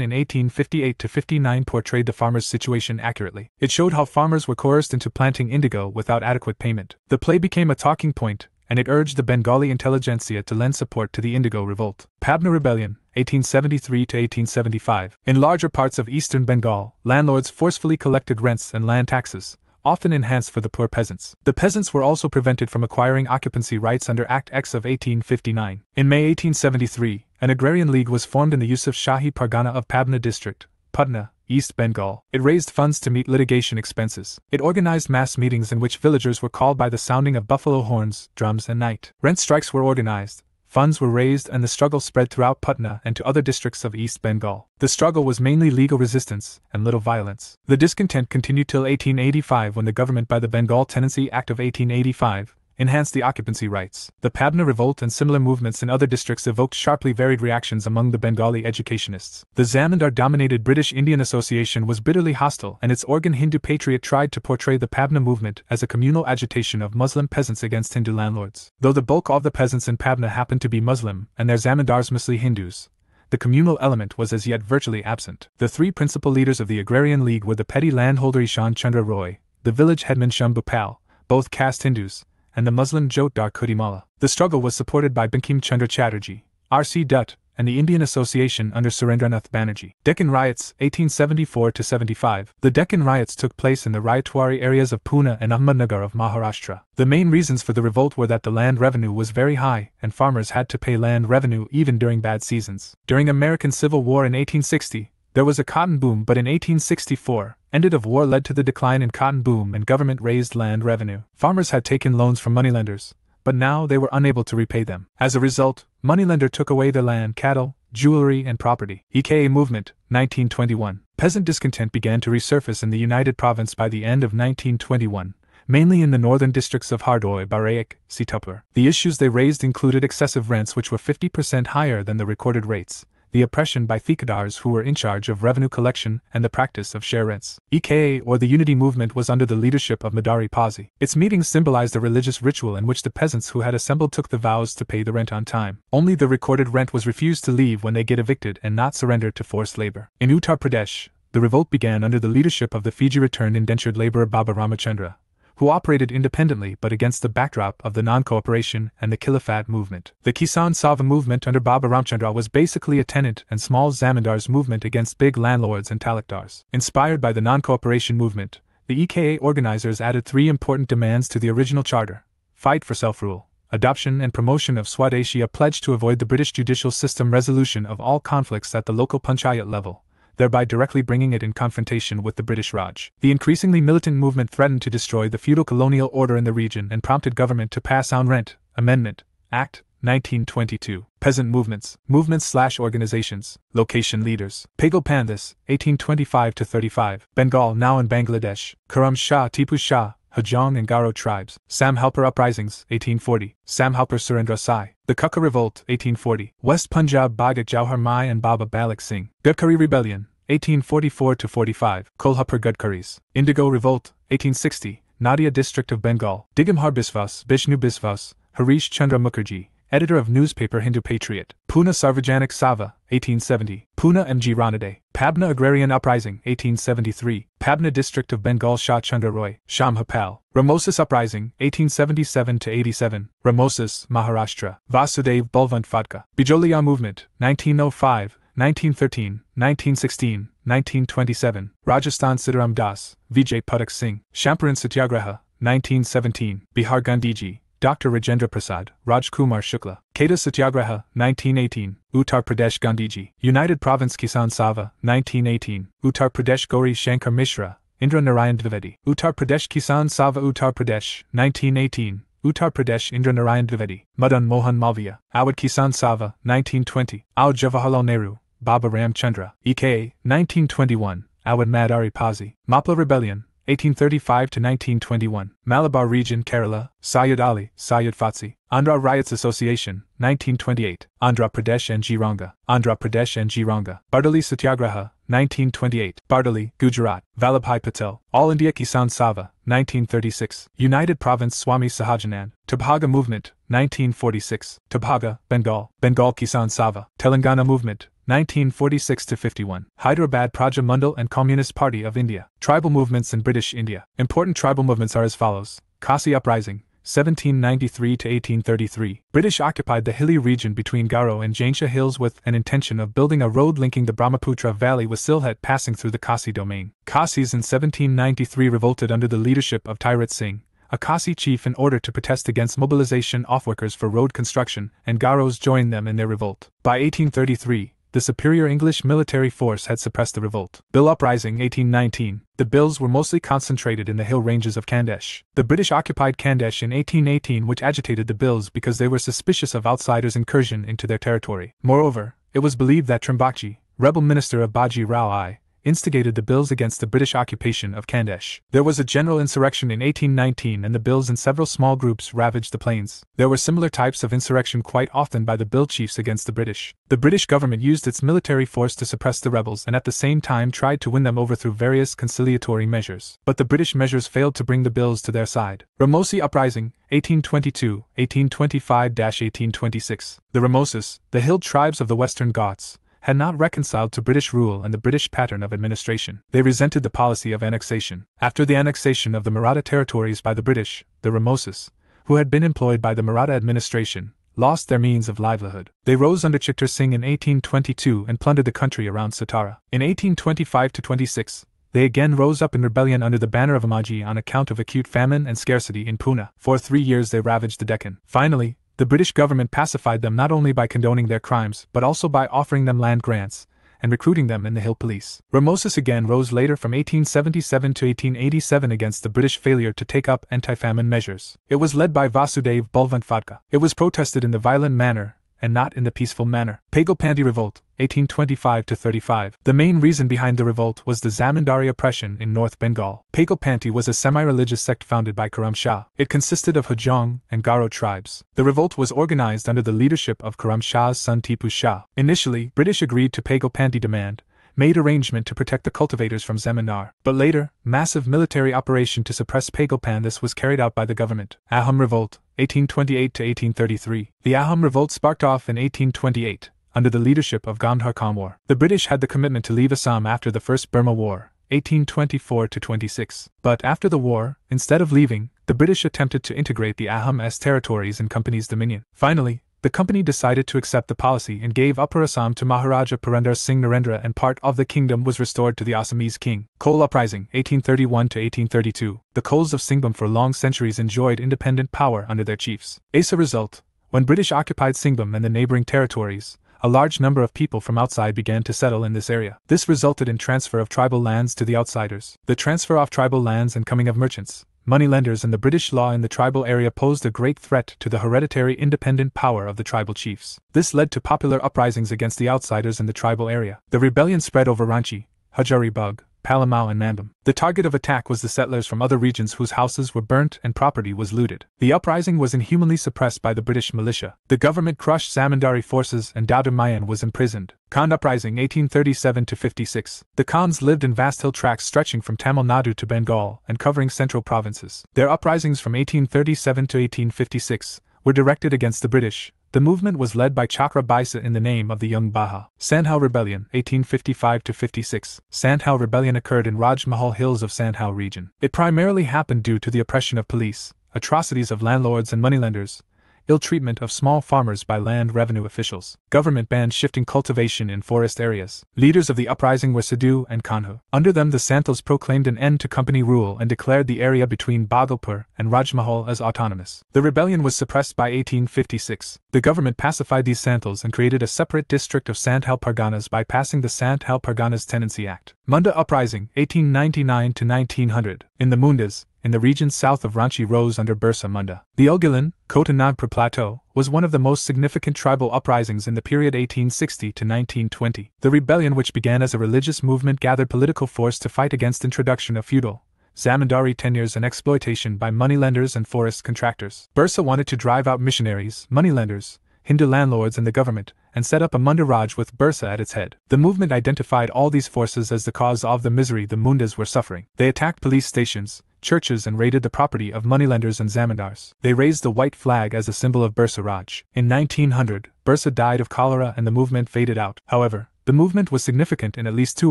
in 1858-59, portrayed the farmers' situation accurately. It showed how farmers were coerced into planting indigo without adequate payment. The play became a talking point, and it urged the Bengali intelligentsia to lend support to the Indigo Revolt. Pabna Rebellion, 1873-1875. In larger parts of eastern Bengal, landlords forcefully collected rents and land taxes, often enhanced for the poor peasants. The peasants were also prevented from acquiring occupancy rights under Act X of 1859. In May 1873, an agrarian league was formed in the Yusuf Shahi Pargana of Pabna district, Patna, East Bengal. It raised funds to meet litigation expenses. It organized mass meetings in which villagers were called by the sounding of buffalo horns, drums and night. Rent strikes were organized, funds were raised, and the struggle spread throughout Patna and to other districts of East Bengal. The struggle was mainly legal resistance and little violence. The discontent continued till 1885, when the government, by the Bengal Tenancy Act of 1885, enhanced the occupancy rights. The Pabna Revolt and similar movements in other districts evoked sharply varied reactions among the Bengali educationists. The Zamindar-dominated British Indian Association was bitterly hostile, and its organ Hindu Patriot tried to portray the Pabna movement as a communal agitation of Muslim peasants against Hindu landlords. Though the bulk of the peasants in Pabna happened to be Muslim, and their Zamindars mostly Hindus, the communal element was as yet virtually absent. The three principal leaders of the Agrarian League were the petty landholder Ishan Chandra Roy, the village headman Shambhu Pal, both caste Hindus, and the Muslim Jotdar Kudimala. The struggle was supported by Bankim Chandra Chatterjee, R.C. Dutt, and the Indian Association under Surendranath Banerjee. Deccan Riots, 1874–75. The Deccan Riots took place in the Rayatwari areas of Pune and Ahmednagar of Maharashtra. The main reasons for the revolt were that the land revenue was very high, and farmers had to pay land revenue even during bad seasons. During American Civil War in 1860, there was a cotton boom, but in 1864, end of war led to the decline in cotton boom and government raised land revenue. Farmers had taken loans from moneylenders, but now they were unable to repay them. As a result, moneylender took away their land, cattle, jewelry, and property. EKA movement, 1921. Peasant discontent began to resurface in the United Province by the end of 1921, mainly in the northern districts of Hardoi, Baraik, Sitapur. The issues they raised included excessive rents, which were 50% higher than the recorded rates, the oppression by thikadars who were in charge of revenue collection, and the practice of share rents. EKA, or the Unity Movement, was under the leadership of Madari Pazi. Its meetings symbolized a religious ritual in which the peasants who had assembled took the vows to pay the rent on time. Only the recorded rent was refused to leave when they get evicted and not surrendered to forced labor. In Uttar Pradesh, the revolt began under the leadership of the Fiji returned indentured laborer Baba Ramachandra, who operated independently but against the backdrop of the non-cooperation and the Khilafat movement. The Kisan Sava movement under Baba Ramchandra was basically a tenant and small zamindars movement against big landlords and talukdars. Inspired by the non-cooperation movement, the EKA organizers added 3 important demands to the original charter: fight for self-rule, adoption and promotion of Swadeshi, a pledge to avoid the British judicial system, resolution of all conflicts at the local panchayat level, thereby directly bringing it in confrontation with the British Raj. The increasingly militant movement threatened to destroy the feudal colonial order in the region and prompted government to pass on Rent Amendment Act 1922. Peasant movements/organizations. Location leaders: Pagal Panthis, 1825–35. Bengal, now in Bangladesh. Karam Shah, Tipu Shah, Hajong and Garo tribes. Samhalpur uprisings, 1840. Samhalpur Surendra Sai. The Kukka Revolt, 1840. West Punjab, Bhagat Jauhar Mai and Baba Balak Singh. Gadkari Rebellion, 1844–45. Kolhapur Gadkaris. Indigo Revolt, 1860. Nadia District of Bengal. Digamhar Biswas, Bishnu Biswas, Harish Chandra Mukherjee, editor of newspaper Hindu Patriot. Pune Sarvajanik Sabha, 1870. Pune M.G. Ranade. Pabna Agrarian Uprising, 1873. Pabna District of Bengal, Shah Chandra Roy. Sham Hapal. Ramosis Uprising, 1877–87. Ramosis, Maharashtra. Vasudev Balwant Phadke. Bijolia Movement, 1905, 1913, 1916, 1927. Rajasthan Sitaram Das, Vijay Patak Singh. Champaran Satyagraha, 1917. Bihar Gandhiji, Dr. Rajendra Prasad, Rajkumar Shukla. Kheda Satyagraha, 1918. Uttar Pradesh Gandhiji. United Province Kisan Sabha, 1918. Uttar Pradesh Gauri Shankar Mishra, Indra Narayan Dwivedi. Uttar Pradesh Kisan Sabha, Uttar Pradesh, 1918. Uttar Pradesh Indra Narayan Dwivedi. Madan Mohan Malviya. Awadh Kisan Sabha, 1920. Ao Jawaharlal Nehru, Baba Ram Chandra. EKA, 1921. Awadh Madari Pazi. Mapla Rebellion, 1835–1921. Malabar Region, Kerala. Syed Ali, Syed Fatsi. Andhra Riots Association, 1928. Andhra Pradesh and Ranga. Andhra Pradesh and Ranga. Bardoli Satyagraha, 1928. Bardoli, Gujarat. Vallabhai Patel. All India Kisan Sabha, 1936. United Province Swami Sahajanand. Tabhaga Movement, 1946. Tabhaga, Bengal. Bengal Kisan Sabha. Telangana Movement, 1946–51. Hyderabad Praja Mandal and Communist Party of India. Tribal movements in British India. Important tribal movements are as follows: Khasi Uprising, 1793–1833. British occupied the hilly region between Garo and Jainsha Hills with an intention of building a road linking the Brahmaputra Valley with Sylhet passing through the Khasi domain. Khasis in 1793 revolted under the leadership of Tyrat Singh, a Khasi chief, in order to protest against mobilization of workers for road construction, and Garos joined them in their revolt. By 1833, the superior English military force had suppressed the revolt. Bill Uprising, 1819. The bills were mostly concentrated in the hill ranges of Khandesh. The British occupied Khandesh in 1818, which agitated the bills because they were suspicious of outsiders' incursion into their territory. Moreover, it was believed that Trimbakji, rebel minister of Baji Rao I, instigated the bills against the British occupation of Khandesh. There was a general insurrection in 1819 and the bills in several small groups ravaged the plains. There were similar types of insurrection quite often by the bill chiefs against the British. The British government used its military force to suppress the rebels and at the same time tried to win them over through various conciliatory measures. But the British measures failed to bring the bills to their side. Ramosi Uprising, 1822, 1825–1826. The Ramosis, the hill tribes of the Western Ghats, had not reconciled to British rule and the British pattern of administration. They resented the policy of annexation. After the annexation of the Maratha territories by the British, the Ramosis, who had been employed by the Maratha administration, lost their means of livelihood. They rose under Chittor Singh in 1822 and plundered the country around Satara. In 1825-26, they again rose up in rebellion under the banner of Amaji on account of acute famine and scarcity in Pune. For 3 years they ravaged the Deccan. Finally, the British government pacified them not only by condoning their crimes but also by offering them land grants and recruiting them in the Hill Police. Ramosis again rose later from 1877 to 1887 against the British failure to take up anti-famine measures. It was led by Vasudev Bulwant. It was protested in the violent manner and not in the peaceful manner. Pagalpandi Revolt, 1825-35. The main reason behind the revolt was the Zamindari oppression in North Bengal. Pagalpandi was a semi-religious sect founded by Karam Shah. It consisted of Hajong and Garo tribes. The revolt was organized under the leadership of Karam Shah's son Tipu Shah. Initially, British agreed to Pagalpandi demand, made arrangement to protect the cultivators from Zamindar, but later, massive military operation to suppress Pagalpandis was carried out by the government. Ahom Revolt, 1828-1833. The Ahom Revolt sparked off in 1828, under the leadership of Gandhar Kamwar. The British had the commitment to leave Assam after the First Burma War, 1824-26. But after the war, instead of leaving, the British attempted to integrate the Ahom as territories in Company's dominion. Finally, the company decided to accept the policy and gave Upper Assam to Maharaja Purandar Singh Narendra, and part of the kingdom was restored to the Assamese king. Kol Uprising, 1831-1832. The Kols of Singhbum for long centuries enjoyed independent power under their chiefs. As a result, when British occupied Singhbum and the neighboring territories, a large number of people from outside began to settle in this area. This resulted in transfer of tribal lands to the outsiders. The transfer of tribal lands and coming of merchants, moneylenders, and the British law in the tribal area posed a great threat to the hereditary independent power of the tribal chiefs. This led to popular uprisings against the outsiders in the tribal area. The rebellion spread over Ranchi, Hajaribagh, Palamau, and Mandam. The target of attack was the settlers from other regions whose houses were burnt and property was looted. The uprising was inhumanly suppressed by the British militia. The government crushed Zamindari forces and Dowda Mayan was imprisoned. Khan Uprising, 1837-56. The Khans lived in vast hill tracts stretching from Tamil Nadu to Bengal and covering central provinces. Their uprisings from 1837 to 1856 were directed against the British. The movement was led by Chakra Baisa in the name of the young Baha. Sandhau Rebellion, 1855-56. Sandhau Rebellion occurred in Rajmahal Hills of Sandhau region. It primarily happened due to the oppression of police, atrocities of landlords and moneylenders, ill treatment of small farmers by land revenue officials. Government banned shifting cultivation in forest areas. Leaders of the uprising were Sidhu and Kanhu. Under them the Santals proclaimed an end to company rule and declared the area between Bhagalpur and Rajmahal as autonomous. The rebellion was suppressed by 1856. The government pacified these Santals and created a separate district of Sandhau Parganas by passing the Sandhau Parganas Tenancy Act. Munda Uprising, 1899-1900. In the Mundas, in the region south of Ranchi, rose under Birsa Munda. The Ugilan, Kota Nagpur Plateau, was one of the most significant tribal uprisings in the period 1860 to 1920. The rebellion, which began as a religious movement, gathered political force to fight against introduction of feudal, zamindari tenures and exploitation by moneylenders and forest contractors. Birsa wanted to drive out missionaries, moneylenders, Hindu landlords and the government, and set up a Munda Raj with Birsa at its head. The movement identified all these forces as the cause of the misery the Mundas were suffering. They attacked police stations, churches, and raided the property of moneylenders and zamindars. They raised the white flag as a symbol of Birsa Raj. In 1900, Birsa died of cholera and the movement faded out. However, the movement was significant in at least two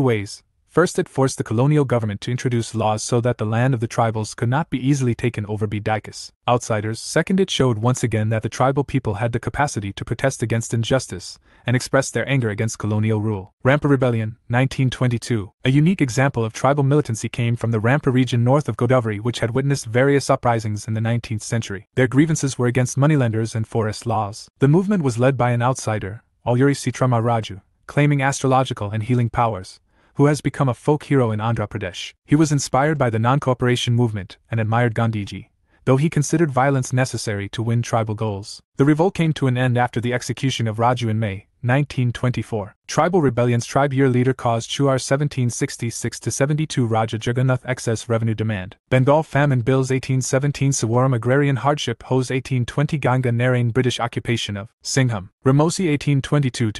ways. First, it forced the colonial government to introduce laws so that the land of the tribals could not be easily taken over by Daikas, outsiders. Second, it showed once again that the tribal people had the capacity to protest against injustice and express their anger against colonial rule. Rampa Rebellion, 1922. A unique example of tribal militancy came from the Rampa region north of Godavari, which had witnessed various uprisings in the 19th century. Their grievances were against moneylenders and forest laws. The movement was led by an outsider, Alluri Sitrama Raju, claiming astrological and healing powers, who has become a folk hero in Andhra Pradesh. He was inspired by the non-cooperation movement and admired Gandhiji, though he considered violence necessary to win tribal goals. The revolt came to an end after the execution of Raju in May 1924. Tribal rebellions. Tribe year leader caused Chuar 1766-72 Raja Jagannath excess revenue demand. Bengal famine bills 1817 Sawaram agrarian hardship hose 1820 Ganga Narain British occupation of Singham. Ramosi 1822-26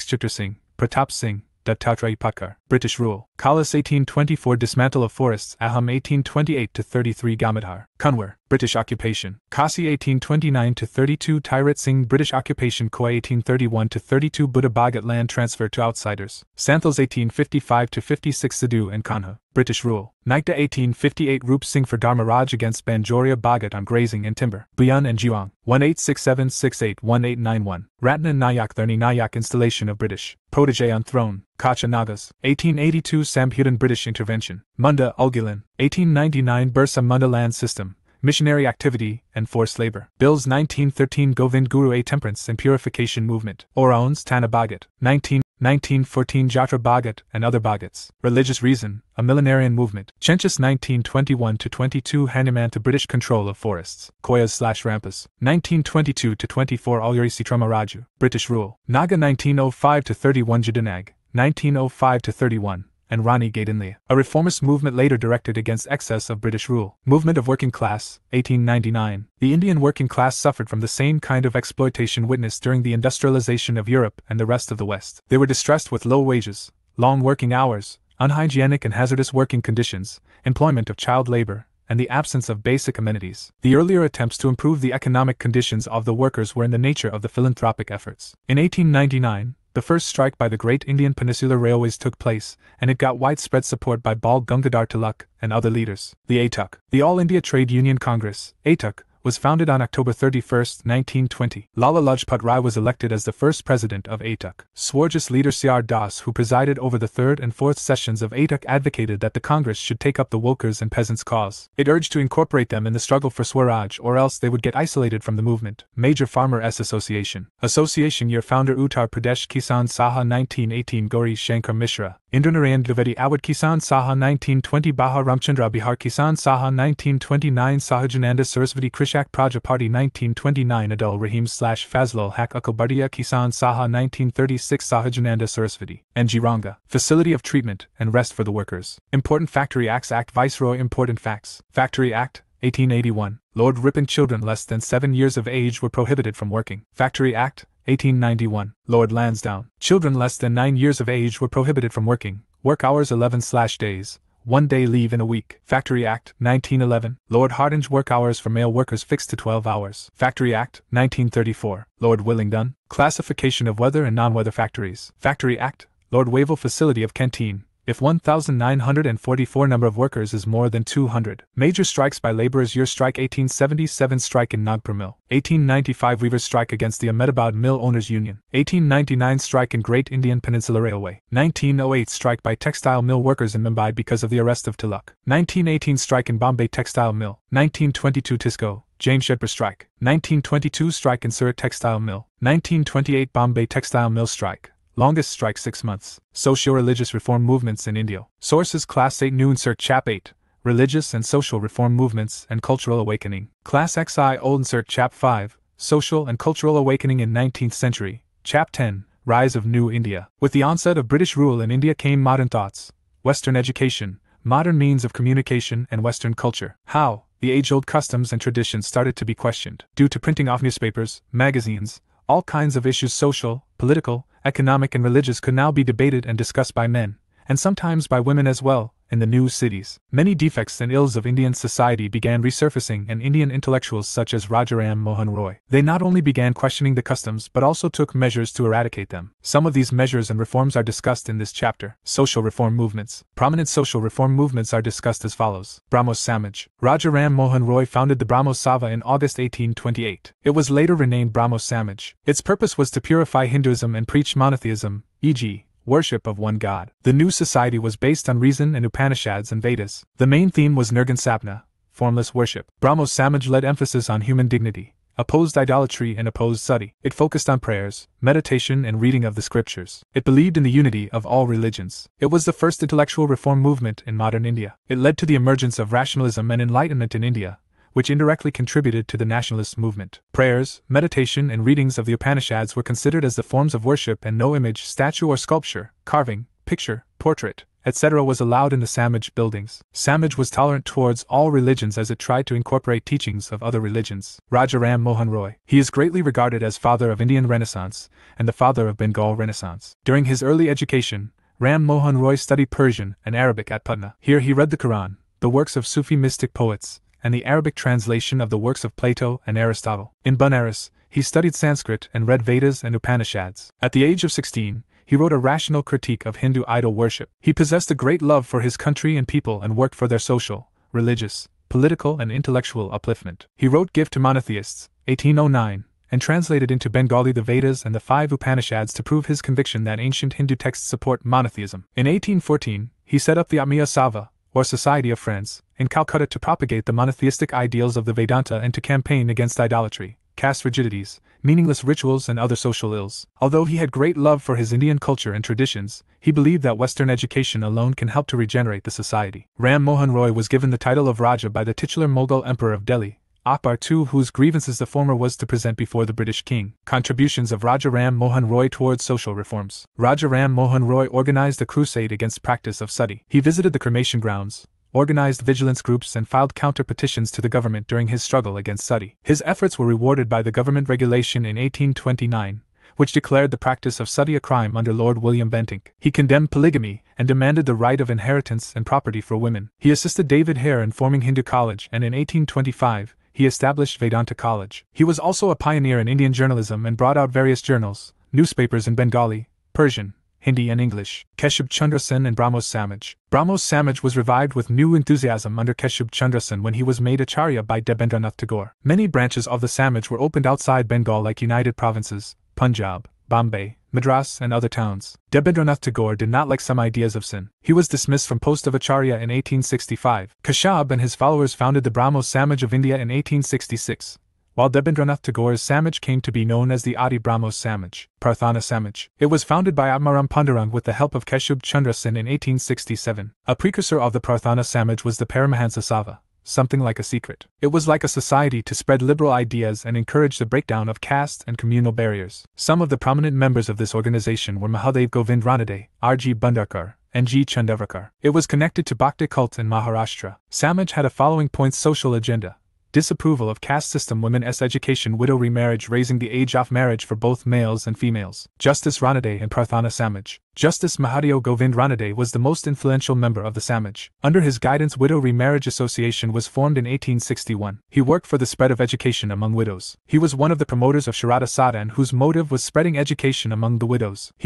Chittor Singh, Pratap Singh, Dattatreya Patkar, British rule. Kalas 1824 dismantle of forests. Ahom 1828-33 Gamadhar. Kunwar, British occupation. Kasi 1829-32 Tyrit Singh British occupation Koi 1831-32 Buddha Bhagat land transfer to outsiders. Santhals 1855-56 Sidhu and Kanha, British rule. Naikda 1858 Rup Singh for Dharma Raj against Banjoria Bhagat on grazing and timber. Buyun and Jiwang, 1867-68-1891. Ratna Nayak Thurni Nayak installation of British protege on throne. Kacha Nagas, 1882 Sambhudan British intervention. Munda Ulgulan, 1899 Bursa Munda land system. Missionary activity and forced labor. Bills 1913 Govind Guru A temperance and purification movement. Oraons Tana Bhagat, 1914 Jatra Bhagat and other Bhagats. Religious reason, a millenarian movement. Chenchas 1921-22 Hanumanta British control of forests. Koyas/Rampas, 1922-24 Alyuri Sitrama Raju, British rule. Naga 1905-31 Jadinag, 1905-31. And Rani Gaidinlia. A reformist movement later directed against excess of British rule. Movement of working class, 1899. The Indian working class suffered from the same kind of exploitation witnessed during the industrialization of Europe and the rest of the West. They were distressed with low wages, long working hours, unhygienic and hazardous working conditions, employment of child labor, and the absence of basic amenities. The earlier attempts to improve the economic conditions of the workers were in the nature of the philanthropic efforts. In 1899, the first strike by the Great Indian Peninsular Railways took place, and it got widespread support by Bal Gangadhar Tilak and other leaders. The ATUC, the All India Trade Union Congress, ATUC, was founded on October 31, 1920. Lala Lajpat Rai was elected as the first president of ATUC. Swargis leader C.R. Das, who presided over the third and fourth sessions of ATUC, advocated that the Congress should take up the workers' and peasants' cause. It urged to incorporate them in the struggle for Swaraj or else they would get isolated from the movement. Major Farmers Association. Association year founder Uttar Pradesh Kisan Saha 1918 Gauri Shankar Mishra. Indranarayan Dwivedi Awad Kisan Saha 1920 Baha Ramchandra Bihar Kisan Saha 1929 Sahajananda Sarasvati Krishak Praja Party 1929 Adul Rahim / Fazlul Haq Akilbardia Kisan Saha 1936 Sahajananda Sarasvati. NG Ranga. Facility of treatment and rest for the workers. Important Factory Acts Act Viceroy Important Facts. Factory Act 1881. Lord Ripon children less than 7 years of age were prohibited from working. Factory Act 1891. Lord Lansdowne. Children less than 9 years of age were prohibited from working. Work hours 11/days. 1 day leave in a week. Factory Act 1911. Lord Hardinge work hours for male workers fixed to 12 hours. Factory Act 1934. Lord Willingdon. Classification of weather and non-weather factories. Factory Act. Lord Wavell facility of canteen. If 1,944 number of workers is more than 200. Major strikes by laborers year strike 1877 strike in Nagpur Mill. 1895 weavers strike against the Ahmedabad Mill Owners Union. 1899 strike in Great Indian Peninsula Railway. 1908 strike by textile mill workers in Mumbai because of the arrest of Tilak. 1918 strike in Bombay Textile Mill. 1922 Tisco, Jamshedpur strike. 1922 strike in Surat Textile Mill. 1928 Bombay Textile Mill strike. Longest strike 6 months. Socio-religious reform movements in India. Sources Class 8 New Insert Chap 8. Religious and social reform movements and cultural awakening. Class XI Old Insert Chap 5. Social and cultural awakening in 19th century. Chap 10. Rise of New India. With the onset of British rule in India came modern thoughts, Western education, modern means of communication and Western culture. How the age-old customs and traditions started to be questioned. Due to printing of newspapers, magazines, all kinds of issues social, political, economic and religious could now be debated and discussed by men, and sometimes by women as well, in the new cities. Many defects and ills of Indian society began resurfacing, and Indian intellectuals such as Rajaram Mohan Roy. They not only began questioning the customs but also took measures to eradicate them. Some of these measures and reforms are discussed in this chapter. Social reform movements. Prominent social reform movements are discussed as follows. Brahmo Samaj. Rajaram Mohan Roy founded the Brahmo Sabha in August 1828. It was later renamed Brahmo Samaj. Its purpose was to purify Hinduism and preach monotheism, e.g., worship of one god. The new society was based on reason and Upanishads and Vedas. The main theme was Nirgun Sapna, formless worship. Brahmo Samaj led emphasis on human dignity, opposed idolatry and opposed sati. It focused on prayers, meditation and reading of the scriptures. It believed in the unity of all religions. It was the first intellectual reform movement in modern India. It led to the emergence of rationalism and enlightenment in India, which indirectly contributed to the nationalist movement. Prayers, meditation and readings of the Upanishads were considered as the forms of worship, and no image, statue or sculpture, carving, picture, portrait, etc. was allowed in the Samaj buildings. Samaj was tolerant towards all religions as it tried to incorporate teachings of other religions. Rajaram Mohan Roy. He is greatly regarded as father of Indian Renaissance and the father of Bengal Renaissance. During his early education, Ram Mohan Roy studied Persian and Arabic at Patna. Here he read the Quran, the works of Sufi mystic poets, and the Arabic translation of the works of Plato and Aristotle. In Benares, he studied Sanskrit and read Vedas and Upanishads. At the age of 16, he wrote a rational critique of Hindu idol worship. He possessed a great love for his country and people and worked for their social, religious, political, and intellectual upliftment. He wrote Gift to Monotheists, 1809, and translated into Bengali the Vedas and the 5 Upanishads to prove his conviction that ancient Hindu texts support monotheism. In 1814, he set up the Atmiya Sabha, or Society of Friends, in Calcutta to propagate the monotheistic ideals of the Vedanta and to campaign against idolatry, caste rigidities, meaningless rituals, and other social ills. Although he had great love for his Indian culture and traditions, he believed that Western education alone can help to regenerate the society. Ram Mohan Roy was given the title of Raja by the titular Mughal Emperor of Delhi, Akbar II, whose grievances the former was to present before the British king. Contributions of Raja Ram Mohan Roy towards social reforms. Raja Ram Mohan Roy organized a crusade against practice of sati. He visited the cremation grounds, organized vigilance groups, and filed counter-petitions to the government during his struggle against sati. His efforts were rewarded by the government regulation in 1829, which declared the practice of sati a crime under Lord William Bentinck. He condemned polygamy and demanded the right of inheritance and property for women. He assisted David Hare in forming Hindu College, and in 1825, he established Vedanta College. He was also a pioneer in Indian journalism and brought out various journals, newspapers in Bengali, Persian, Hindi, and English. Keshub Chandra Sen and Brahmos Samaj. Brahmos Samaj was revived with new enthusiasm under Keshub Chandra Sen when he was made Acharya by Debendranath Tagore. Many branches of the Samaj were opened outside Bengal like United Provinces, Punjab, Bombay, Madras, and other towns. Debendranath Tagore did not like some ideas of Sen. He was dismissed from post of Acharya in 1865. Keshab and his followers founded the Brahmo Samaj of India in 1866, while Debendranath Tagore's Samaj came to be known as the Adi Brahmo Samaj, Prarthana Samaj. It was founded by Atmaram Pandurang with the help of Keshub Chandra Sen in 1867. A precursor of the Prarthana Samaj was the Paramahansa Sabha, something like a secret. It was like a society to spread liberal ideas and encourage the breakdown of caste and communal barriers. Some of the prominent members of this organization were Mahadev Govind Ranade, R.G. Bhandarkar, and G. Chandavrakar. It was connected to Bhakti cult in Maharashtra. Samaj had a following points: social agenda, disapproval of caste system, women's education, widow remarriage, raising the age of marriage for both males and females. Justice Ranade and Prarthana Samaj. Justice Mahadev Govind Ranade was the most influential member of the Samaj. Under his guidance, Widow Remarriage Association was formed in 1861. He worked for the spread of education among widows. He was one of the promoters of Sharada Sadan, whose motive was spreading education among the widows. He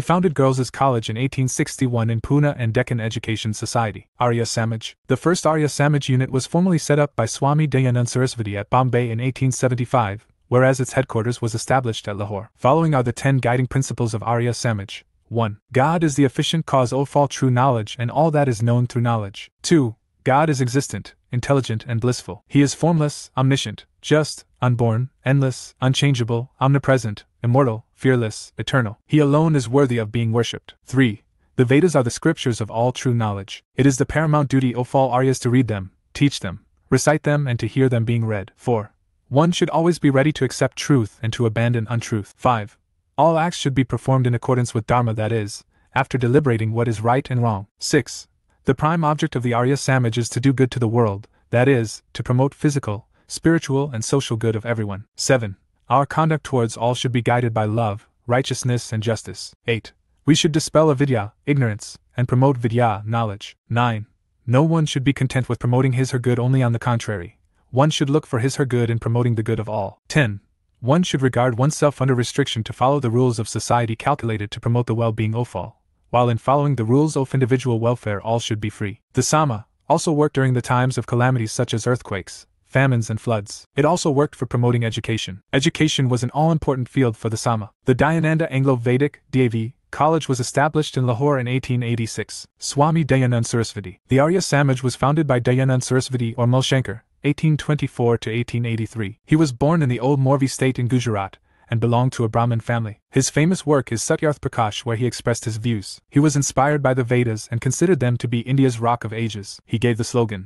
founded Girls' College in 1861 in Pune and Deccan Education Society. Arya Samaj. The first Arya Samaj unit was formally set up by Swami Dayanand Saraswati at Bombay in 1875, whereas its headquarters was established at Lahore. Following are the 10 guiding principles of Arya Samaj. 1. God is the efficient cause of all true knowledge and all that is known through knowledge. 2. God is existent, intelligent, and blissful. He is formless, omniscient, just, unborn, endless, unchangeable, omnipresent, immortal, fearless, eternal. He alone is worthy of being worshipped. 3. The Vedas are the scriptures of all true knowledge. It is the paramount duty of all Aryas to read them, teach them, recite them, and to hear them being read. 4. One should always be ready to accept truth and to abandon untruth. 5. All acts should be performed in accordance with Dharma, that is, after deliberating what is right and wrong. 6. The prime object of the Arya Samaj is to do good to the world, that is, to promote physical, spiritual, and social good of everyone. 7. Our conduct towards all should be guided by love, righteousness, and justice. 8. We should dispel avidya, ignorance, and promote vidya, knowledge. 9. No one should be content with promoting his/her good only; on the contrary, one should look for his/her good in promoting the good of all. 10. One should regard oneself under restriction to follow the rules of society calculated to promote the well-being of all, while in following the rules of individual welfare all should be free. The Sama also worked during the times of calamities such as earthquakes, famines, and floods. It also worked for promoting education. Education was an all-important field for the Sama. The Dayananda Anglo-Vedic (DAV) College was established in Lahore in 1886. Swami Dayanand Saraswati. The Arya Samaj was founded by Dayanand Saraswati or Mulshankar, 1824 to 1883. He was born in the old Morvi state in Gujarat and belonged to a Brahmin family. His famous work is Satyarth Prakash, where he expressed his views. He was inspired by the Vedas and considered them to be India's rock of ages. He gave the slogan,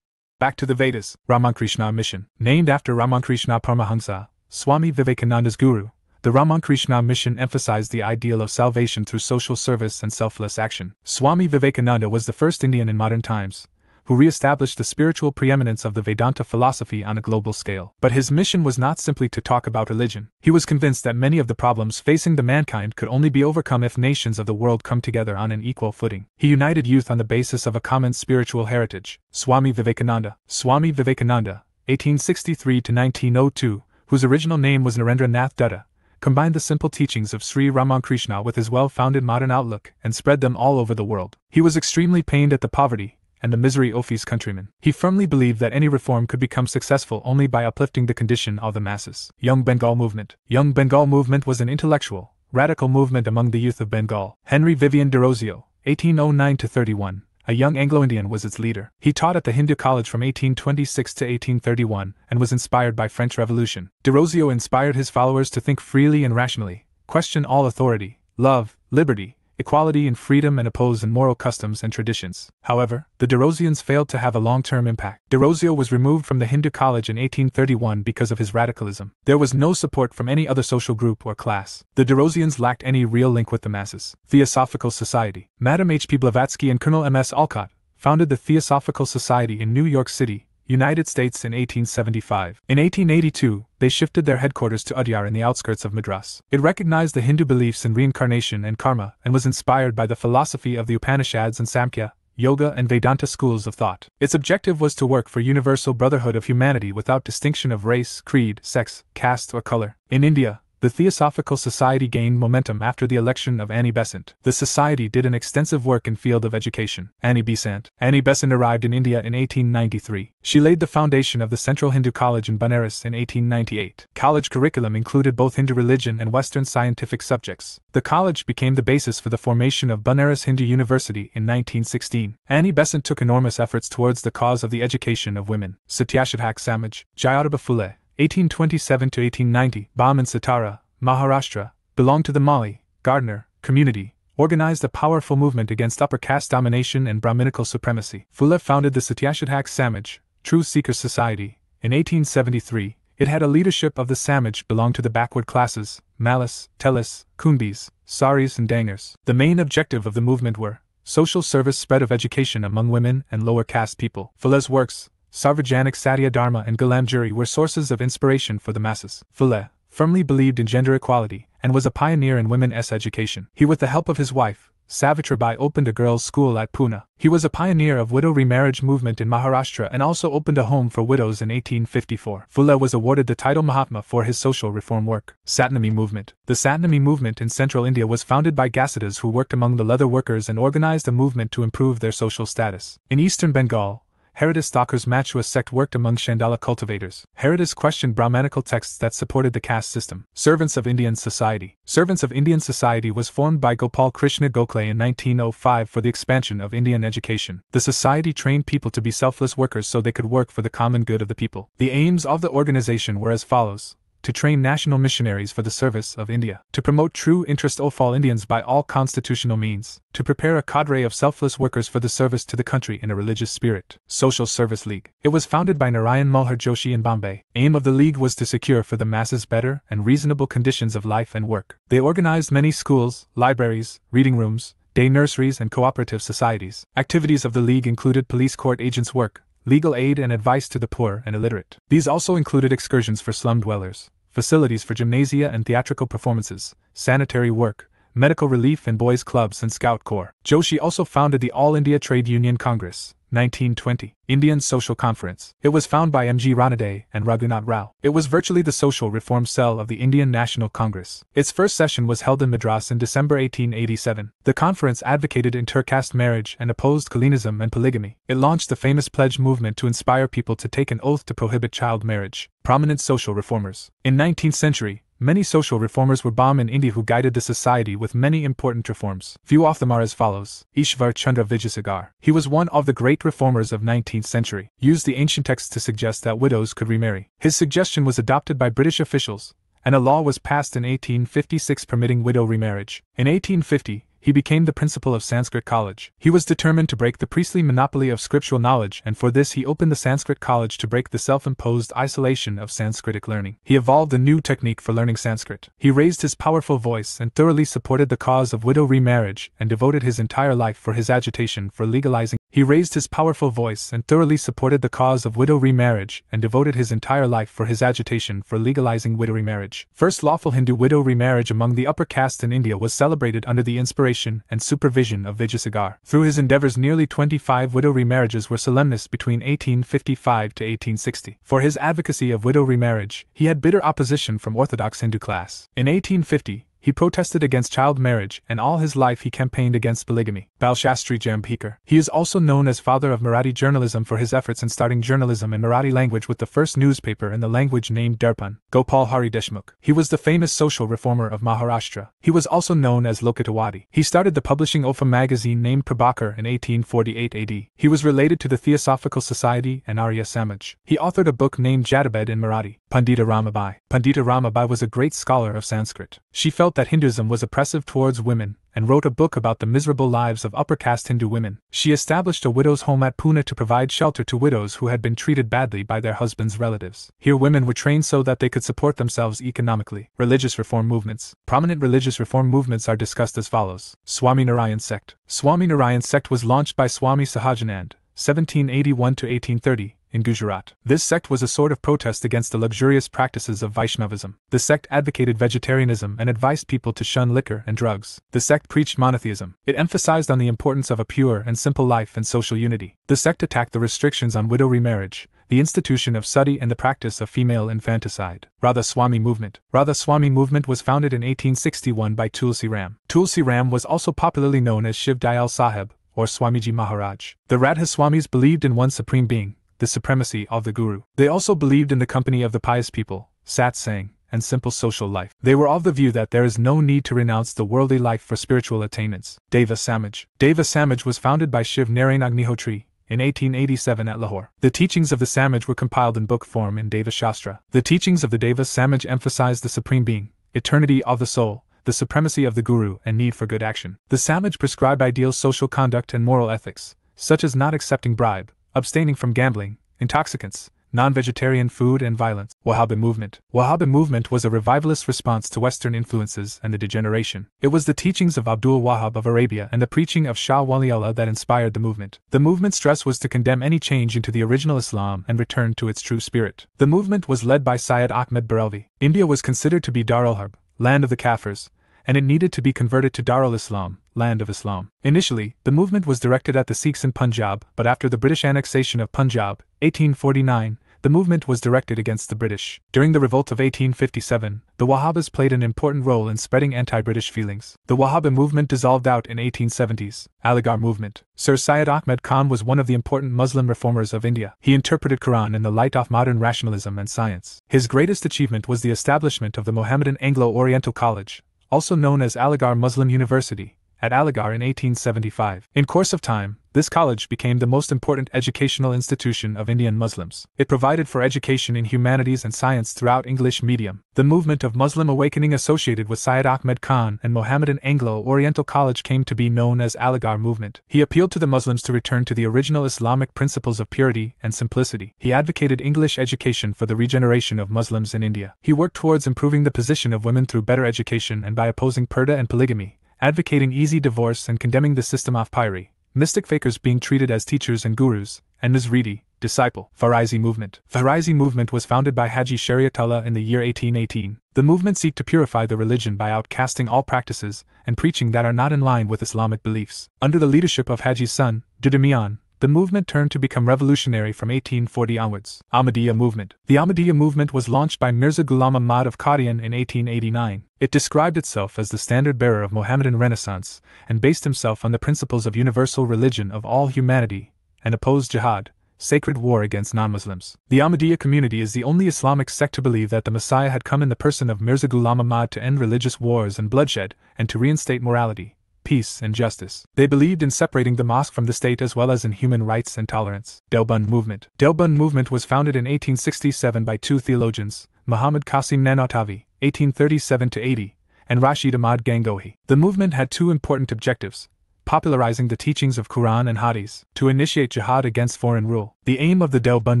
"Back to the Vedas." Ramakrishna Mission. Named after Ramakrishna Paramahansa, Swami Vivekananda's guru, the Ramakrishna Mission emphasized the ideal of salvation through social service and selfless action. Swami Vivekananda was the first Indian in modern times who re-established the spiritual preeminence of the Vedanta philosophy on a global scale. But his mission was not simply to talk about religion. He was convinced that many of the problems facing the mankind could only be overcome if nations of the world come together on an equal footing. He united youth on the basis of a common spiritual heritage. Swami Vivekananda, 1863 to 1902, whose original name was Narendra Nath Dutta, combined the simple teachings of Sri Ramakrishna with his well-founded modern outlook and spread them all over the world. He was extremely pained at the poverty and the misery of his countrymen. He firmly believed that any reform could become successful only by uplifting the condition of the masses. Young Bengal Movement. Young Bengal Movement was an intellectual, radical movement among the youth of Bengal. Henry Vivian de Rosio, 1809-31, a young Anglo-Indian, was its leader. He taught at the Hindu College from 1826 to 1831 and was inspired by French Revolution. De Rosio inspired his followers to think freely and rationally, question all authority, love liberty, equality and freedom, and oppose immoral customs and traditions. However, the De Rosians failed to have a long-term impact. De Rosio was removed from the Hindu College in 1831 because of his radicalism. There was no support from any other social group or class. The De Rosians lacked any real link with the masses. Theosophical Society. Madame H. P. Blavatsky and Colonel M.S. Alcott founded the Theosophical Society in New York City, United States in 1875. In 1882, they shifted their headquarters to Udyar in the outskirts of Madras. It recognized the Hindu beliefs in reincarnation and karma and was inspired by the philosophy of the Upanishads and Samkhya, Yoga and Vedanta schools of thought. Its objective was to work for universal brotherhood of humanity without distinction of race, creed, sex, caste or color. In India, the Theosophical Society gained momentum after the election of Annie Besant. The society did an extensive work in field of education. Annie Besant arrived in India in 1893. She laid the foundation of the Central Hindu College in Banaras in 1898. College curriculum included both Hindu religion and Western scientific subjects. The college became the basis for the formation of Banaras Hindu University in 1916. Annie Besant took enormous efforts towards the cause of the education of women. Satyashiv Samaj, Jyotirba Phule, 1827-1890, Bam and Satara, Maharashtra, belonged to the Mali, Gardner, community, organized a powerful movement against upper caste domination and Brahminical supremacy. Phule founded the Satyashiv Samaj, True Seekers Society, in 1873. It had a leadership of the Samaj belonged to the backward classes, Malis, Telis, Kumbis, Saris and Dangers. The main objective of the movement were social service, spread of education among women and lower caste people. Phule's works, Sarvajanik Satya Dharma and Gulamjuri, were sources of inspiration for the masses. Phule firmly believed in gender equality and was a pioneer in women's education. He, with the help of his wife, Savitribai, opened a girls' school at Pune. He was a pioneer of widow remarriage movement in Maharashtra and also opened a home for widows in 1854. Phule was awarded the title Mahatma for his social reform work. Satnami Movement. The Satnami movement in central India was founded by Gasidas who worked among the leather workers and organized a movement to improve their social status. In eastern Bengal, Haridas Thakur's Machua sect worked among Chandala cultivators. Haridas questioned Brahmanical texts that supported the caste system. Servants of Indian Society. Servants of Indian Society was formed by Gopal Krishna Gokhale in 1905 for the expansion of Indian education. The society trained people to be selfless workers so they could work for the common good of the people. The aims of the organization were as follows: to train national missionaries for the service of India, to promote true interest of all Indians by all constitutional means, to prepare a cadre of selfless workers for the service to the country in a religious spirit. Social Service League. It was founded by Narayan Mulhar Joshi in Bombay. Aim of the league was to secure for the masses better and reasonable conditions of life and work. They organized many schools, libraries, reading rooms, day nurseries and cooperative societies. Activities of the league included police court agents' work, legal aid and advice to the poor and illiterate. These also included excursions for slum dwellers, facilities for gymnasia and theatrical performances, sanitary work, medical relief and boys' clubs and scout corps. Joshi also founded the All India Trade Union Congress, 1920, Indian Social Conference. It was founded by M.G. Ranade and Raghunath Rao. It was virtually the social reform cell of the Indian National Congress. Its first session was held in Madras in December 1887. The conference advocated intercaste marriage and opposed Kalinism and polygamy. It launched the famous pledge movement to inspire people to take an oath to prohibit child marriage. Prominent social reformers. In 19th century, many social reformers were born in India who guided the society with many important reforms. Few of them are as follows. Ishvar Chandra Vijayasagar. He was one of the great reformers of 19th century. Used the ancient texts to suggest that widows could remarry. His suggestion was adopted by British officials, and a law was passed in 1856 permitting widow remarriage. In 1850, he became the principal of Sanskrit College. He was determined to break the priestly monopoly of scriptural knowledge, and for this he opened the Sanskrit College to break the self-imposed isolation of Sanskritic learning. He evolved a new technique for learning Sanskrit. He raised his powerful voice and thoroughly supported the cause of widow remarriage and devoted his entire life for his agitation for legalizing. He raised his powerful voice and thoroughly supported the cause of widow remarriage and devoted his entire life for his agitation for legalizing widow remarriage. First lawful Hindu widow remarriage among the upper caste in India was celebrated under the inspiration and supervision of Vijayasagar. Through his endeavors, nearly 25 widow remarriages were solemnized between 1855 to 1860. For his advocacy of widow remarriage, he had bitter opposition from orthodox Hindu class. In 1850, he protested against child marriage, and all his life he campaigned against polygamy. Balshastri Jambhekar. He is also known as father of Marathi journalism for his efforts in starting journalism in Marathi language with the first newspaper in the language named Darpan. Gopal Hari Deshmukh. He was the famous social reformer of Maharashtra. He was also known as Lokatawadi. He started the publishing Ofa magazine named Prabhakar in 1848 AD. He was related to the Theosophical Society and Arya Samaj. He authored a book named Jadabed in Marathi. Pandita Ramabai. Pandita Ramabai was a great scholar of Sanskrit. She felt that Hinduism was oppressive towards women, and wrote a book about the miserable lives of upper caste Hindu women. She established a widow's home at Pune to provide shelter to widows who had been treated badly by their husbands' relatives. Here women were trained so that they could support themselves economically. Religious reform movements. Prominent religious reform movements are discussed as follows. Swami Narayan sect. Swami Narayan sect was launched by Swami Sahajanand, 1781 to 1830. In Gujarat. This sect was a sort of protest against the luxurious practices of Vaishnavism. The sect advocated vegetarianism and advised people to shun liquor and drugs. The sect preached monotheism. It emphasized on the importance of a pure and simple life and social unity. The sect attacked the restrictions on widow remarriage, the institution of sati, and the practice of female infanticide. Radha Swami movement. Radha Swami movement was founded in 1861 by Tulsi Ram. Tulsi Ram was also popularly known as Shiv Dayal Sahib, or Swamiji Maharaj. The Radha Swamis believed in one supreme being, the supremacy of the Guru. They also believed in the company of the pious people, satsang, and simple social life. They were of the view that there is no need to renounce the worldly life for spiritual attainments. Deva Samaj. Deva Samaj was founded by Shiv Narayan Agnihotri in 1887 at Lahore. The teachings of the Samaj were compiled in book form in Deva Shastra. The teachings of the Deva Samaj emphasized the supreme being, eternity of the soul, the supremacy of the Guru, and need for good action. The Samaj prescribed ideal social conduct and moral ethics, such as not accepting bribe, abstaining from gambling, intoxicants, non-vegetarian food, and violence. Wahhabi movement. Wahhabi movement was a revivalist response to Western influences and the degeneration. It was the teachings of Abdul Wahhab of Arabia and the preaching of Shah Waliullah that inspired the movement. The movement's stress was to condemn any change into the original Islam and return to its true spirit. The movement was led by Syed Ahmed Barelvi. India was considered to be Darul Harb, land of the Kafirs, and it needed to be converted to Darul Islam, land of Islam. Initially, the movement was directed at the Sikhs in Punjab, but after the British annexation of Punjab, 1849, the movement was directed against the British. During the revolt of 1857, the Wahhabis played an important role in spreading anti-British feelings. The Wahhabi movement dissolved out in 1870s. Aligarh movement. Sir Syed Ahmed Khan was one of the important Muslim reformers of India. He interpreted Quran in the light of modern rationalism and science. His greatest achievement was the establishment of the Mohammedan Anglo-Oriental College, also known as Aligarh Muslim University, at Aligarh in 1875. In course of time, this college became the most important educational institution of Indian Muslims. It provided for education in humanities and science throughout English medium. The movement of Muslim awakening associated with Syed Ahmed Khan and Mohammedan Anglo-Oriental College came to be known as Aligarh movement. He appealed to the Muslims to return to the original Islamic principles of purity and simplicity. He advocated English education for the regeneration of Muslims in India. He worked towards improving the position of women through better education and by opposing purdah and polygamy, advocating easy divorce and condemning the system of pyri, mystic fakers being treated as teachers and gurus, and Nizridi, disciple. Faraizi movement. Faraizi movement was founded by Haji Shariatullah in the year 1818. The movement sought to purify the religion by outcasting all practices and preaching that are not in line with Islamic beliefs. Under the leadership of Haji's son, Dudimian, the movement turned to become revolutionary from 1840 onwards. Ahmadiyya movement. The Ahmadiyya movement was launched by Mirza Ghulam Ahmad of Qadian in 1889. It described itself as the standard bearer of Mohammedan Renaissance and based himself on the principles of universal religion of all humanity and opposed jihad, sacred war against non-Muslims. The Ahmadiyya community is the only Islamic sect to believe that the Messiah had come in the person of Mirza Ghulam Ahmad to end religious wars and bloodshed and to reinstate morality, peace, and justice. They believed in separating the mosque from the state as well as in human rights and tolerance. Deoband movement. Deoband movement was founded in 1867 by two theologians, Muhammad Qasim Nanothavi, 1837-80, and Rashid Ahmad Gangohi. The movement had two important objectives: popularizing the teachings of Quran and Hadith, to initiate jihad against foreign rule. The aim of the Deoband